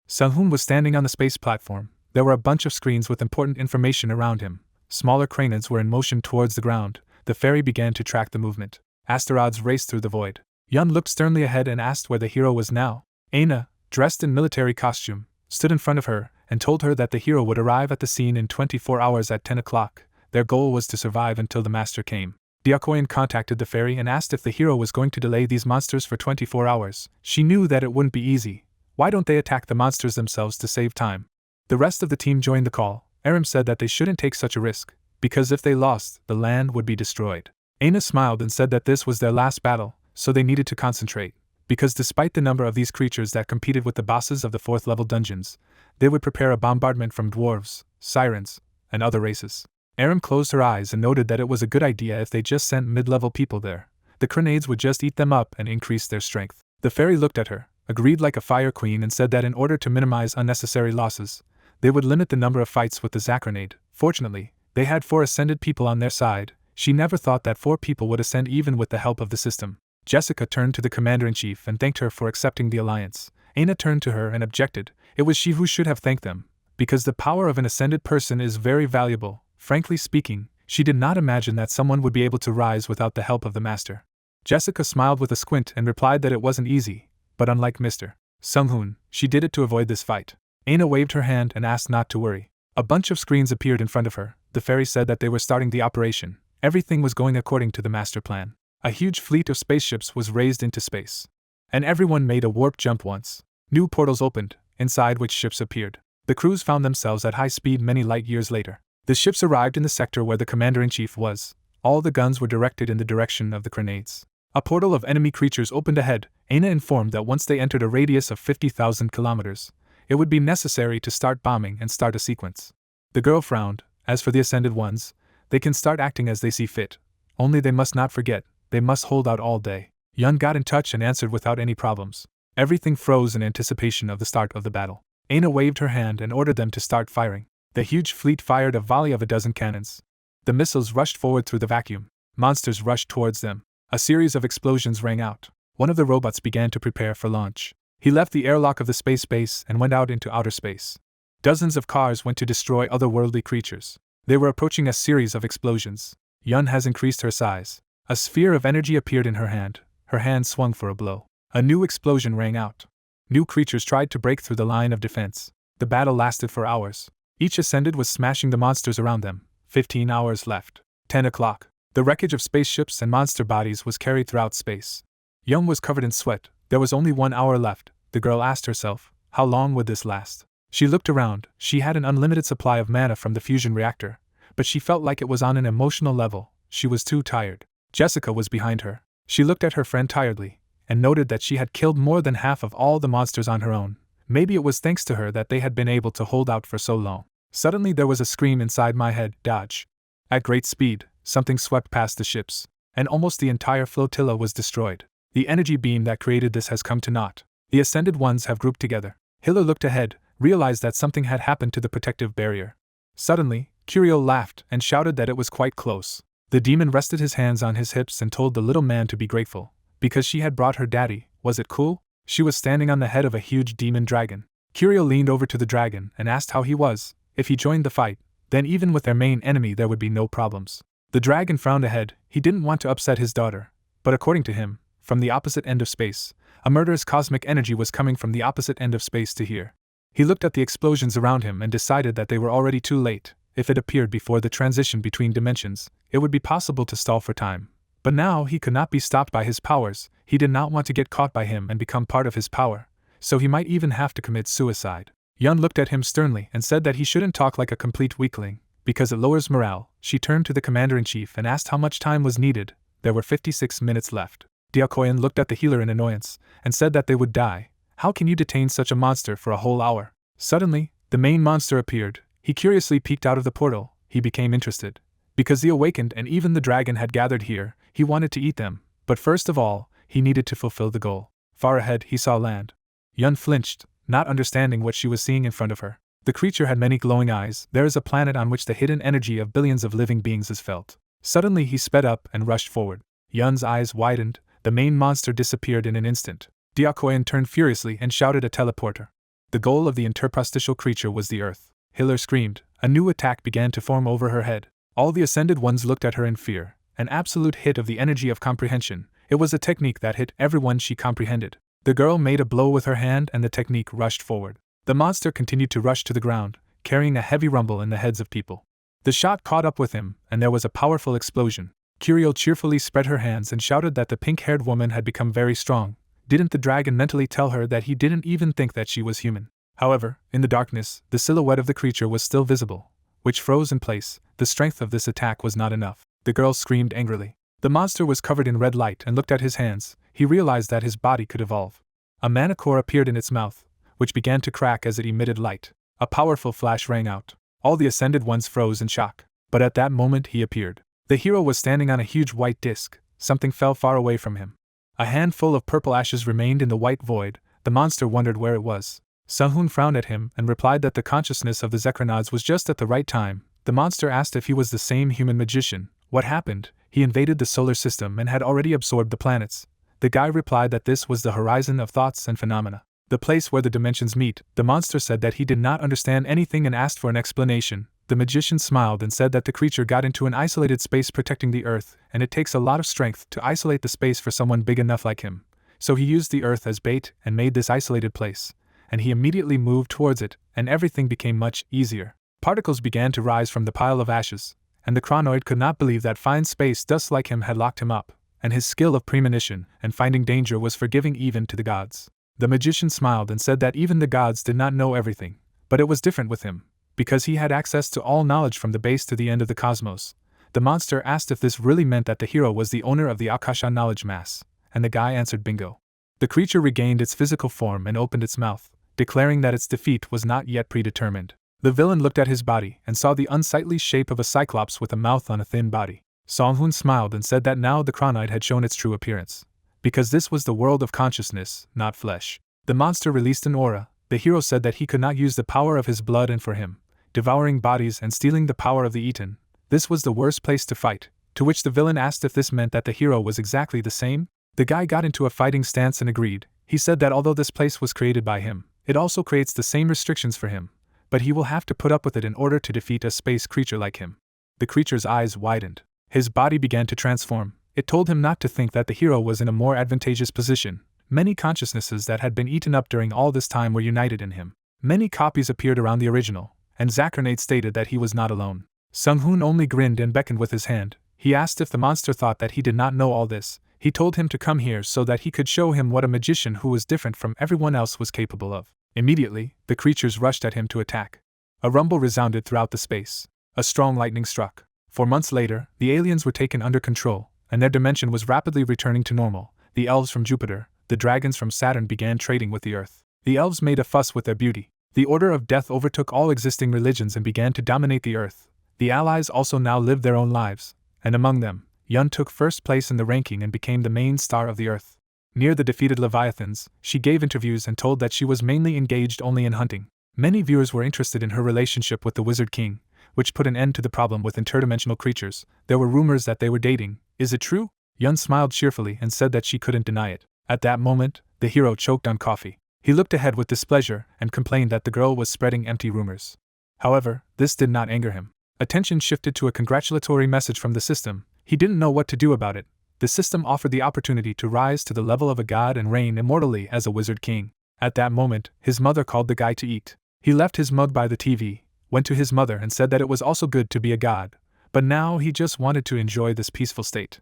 Sung-hoon was standing on the space platform. There were a bunch of screens with important information around him. Smaller cranids were in motion towards the ground. The fairy began to track the movement. Asteroids raced through the void. Yun looked sternly ahead and asked where the hero was now. Aina, dressed in military costume, stood in front of her and told her that the hero would arrive at the scene in 24 hours at 10 o'clock. Their goal was to survive until the master came. Diakoyan contacted the fairy and asked if the hero was going to delay these monsters for 24 hours. She knew that it wouldn't be easy. Why don't they attack the monsters themselves to save time? The rest of the team joined the call. Aram said that they shouldn't take such a risk, because if they lost, the land would be destroyed. Aina smiled and said that this was their last battle, so they needed to concentrate. Because despite the number of these creatures that competed with the bosses of the 4th level dungeons, they would prepare a bombardment from dwarves, sirens, and other races. Aram closed her eyes and noted that it was a good idea if they just sent mid-level people there. The grenades would just eat them up and increase their strength. The fairy looked at her, agreed like a fire queen and said that in order to minimize unnecessary losses, they would limit the number of fights with the Zacronade. Fortunately, they had 4 ascended people on their side. She never thought that 4 people would ascend even with the help of the system. Jessica turned to the commander-in-chief and thanked her for accepting the alliance. Aina turned to her and objected. It was she who should have thanked them, because the power of an ascended person is very valuable. Frankly speaking, she did not imagine that someone would be able to rise without the help of the master. Jessica smiled with a squint and replied that it wasn't easy, but unlike Mr. Sung-hoon, she did it to avoid this fight. Aina waved her hand and asked not to worry. A bunch of screens appeared in front of her. The fairy said that they were starting the operation. Everything was going according to the master plan. A huge fleet of spaceships was raised into space. And everyone made a warp jump once. New portals opened, inside which ships appeared. The crews found themselves at high speed many light years later. The ships arrived in the sector where the commander-in-chief was. All the guns were directed in the direction of the grenades. A portal of enemy creatures opened ahead. Aina informed that once they entered a radius of 50,000 kilometers, it would be necessary to start bombing and start a sequence. The girl frowned. As for the ascended ones, they can start acting as they see fit. Only they must not forget, they must hold out all day. Yun got in touch and answered without any problems. Everything froze in anticipation of the start of the battle. Aina waved her hand and ordered them to start firing. The huge fleet fired a volley of a dozen cannons. The missiles rushed forward through the vacuum. Monsters rushed towards them. A series of explosions rang out. One of the robots began to prepare for launch. He left the airlock of the space base and went out into outer space. Dozens of cars went to destroy otherworldly creatures. They were approaching a series of explosions. Yun has increased her size. A sphere of energy appeared in her hand. Her hand swung for a blow. A new explosion rang out. New creatures tried to break through the line of defense. The battle lasted for hours. Each Ascended was smashing the monsters around them. 15 hours left. 10 o'clock. The wreckage of spaceships and monster bodies was carried throughout space. Young was covered in sweat. There was only 1 hour left. The girl asked herself, how long would this last? She looked around. She had an unlimited supply of mana from the fusion reactor, but she felt like it was on an emotional level. She was too tired. Jessica was behind her. She looked at her friend tiredly, and noted that she had killed more than half of all the monsters on her own. Maybe it was thanks to her that they had been able to hold out for so long. Suddenly there was a scream inside my head, dodge. At great speed, something swept past the ships, and almost the entire flotilla was destroyed. The energy beam that created this has come to naught. The Ascended Ones have grouped together. Hiller looked ahead, realized that something had happened to the protective barrier. Suddenly, Curiel laughed and shouted that it was quite close. The demon rested his hands on his hips and told the little man to be grateful, because she had brought her daddy. Was it cool? She was standing on the head of a huge demon dragon. Curiel leaned over to the dragon and asked how he was. If he joined the fight, then even with their main enemy there would be no problems. The dragon frowned ahead. He didn't want to upset his daughter, but according to him, from the opposite end of space, a murderous cosmic energy was coming from the opposite end of space to here. He looked at the explosions around him and decided that they were already too late. If it appeared before the transition between dimensions, it would be possible to stall for time. But now he could not be stopped by his powers. He did not want to get caught by him and become part of his power, so he might even have to commit suicide. Yun looked at him sternly and said that he shouldn't talk like a complete weakling, because it lowers morale. She turned to the commander-in-chief and asked how much time was needed. There were 56 minutes left. Diakoyan looked at the healer in annoyance and said that they would die. How can you detain such a monster for a whole hour? Suddenly, the main monster appeared. He curiously peeked out of the portal. He became interested. Because the awakened and even the dragon had gathered here, he wanted to eat them. But first of all, he needed to fulfill the goal. Far ahead, he saw land. Yun flinched, not understanding what she was seeing in front of her. The creature had many glowing eyes. There is a planet on which the hidden energy of billions of living beings is felt. Suddenly he sped up and rushed forward. Yun's eyes widened. The main monster disappeared in an instant. Diakoyan turned furiously and shouted a teleporter. The goal of the interprostitial creature was the earth. Hiller screamed. A new attack began to form over her head. All the Ascended Ones looked at her in fear. An absolute hit of the energy of comprehension. It was a technique that hit everyone she comprehended. The girl made a blow with her hand and the technique rushed forward. The monster continued to rush to the ground, carrying a heavy rumble in the heads of people. The shot caught up with him, and there was a powerful explosion. Curiel cheerfully spread her hands and shouted that the pink-haired woman had become very strong. Didn't the dragon mentally tell her that he didn't even think that she was human? However, in the darkness, the silhouette of the creature was still visible, which froze in place. The strength of this attack was not enough. The girl screamed angrily. The monster was covered in red light and looked at his hands. He realized that his body could evolve. A mana core appeared in its mouth, which began to crack as it emitted light. A powerful flash rang out. All the Ascended Ones froze in shock. But at that moment he appeared. The hero was standing on a huge white disc. Something fell far away from him. A handful of purple ashes remained in the white void. The monster wondered where it was. Sunhoon frowned at him and replied that the consciousness of the Zekranauts was just at the right time. The monster asked if he was the same human magician. What happened? He invaded the solar system and had already absorbed the planets. The guy replied that this was the horizon of thoughts and phenomena, the place where the dimensions meet. The monster said that he did not understand anything and asked for an explanation. The magician smiled and said that the creature got into an isolated space protecting the Earth, and it takes a lot of strength to isolate the space for someone big enough like him. So he used the Earth as bait and made this isolated place, and he immediately moved towards it, and everything became much easier. Particles began to rise from the pile of ashes, and the chronoid could not believe that fine space dust like him had locked him up, and his skill of premonition and finding danger was forgiving even to the gods. The magician smiled and said that even the gods did not know everything, but it was different with him, because he had access to all knowledge from the base to the end of the cosmos. The monster asked if this really meant that the hero was the owner of the Akasha knowledge mass, and the guy answered bingo. The creature regained its physical form and opened its mouth, declaring that its defeat was not yet predetermined. The villain looked at his body and saw the unsightly shape of a cyclops with a mouth on a thin body. Songhun smiled and said that now the chronoid had shown its true appearance, because this was the world of consciousness, not flesh. The monster released an aura. The hero said that he could not use the power of his blood, and for him, devouring bodies and stealing the power of the eaten, this was the worst place to fight. To which the villain asked if this meant that the hero was exactly the same. The guy got into a fighting stance and agreed. He said that although this place was created by him, it also creates the same restrictions for him, but he will have to put up with it in order to defeat a space creature like him. The creature's eyes widened. His body began to transform. It told him not to think that the hero was in a more advantageous position. Many consciousnesses that had been eaten up during all this time were united in him. Many copies appeared around the original, and Zakernade stated that he was not alone. Sung-hoon only grinned and beckoned with his hand. He asked if the monster thought that he did not know all this. He told him to come here so that he could show him what a magician who was different from everyone else was capable of. Immediately, the creatures rushed at him to attack. A rumble resounded throughout the space. A strong lightning struck. 4 months later, the aliens were taken under control, and their dimension was rapidly returning to normal. The elves from Jupiter, the dragons from Saturn began trading with the Earth. The elves made a fuss with their beauty. The order of death overtook all existing religions and began to dominate the Earth. The allies also now lived their own lives, and among them, Yun took first place in the ranking and became the main star of the Earth. Near the defeated Leviathans, she gave interviews and told that she was mainly engaged only in hunting. Many viewers were interested in her relationship with the Wizard King, which put an end to the problem with interdimensional creatures. There were rumors that they were dating. Is it true? Yun smiled cheerfully and said that she couldn't deny it. At that moment, the hero choked on coffee. He looked ahead with displeasure and complained that the girl was spreading empty rumors. However, this did not anger him. Attention shifted to a congratulatory message from the system. He didn't know what to do about it. The system offered the opportunity to rise to the level of a god and reign immortally as a wizard king. At that moment, his mother called the guy to eat. He left his mug by the TV, went to his mother and said that it was also good to be a god, but now he just wanted to enjoy this peaceful state.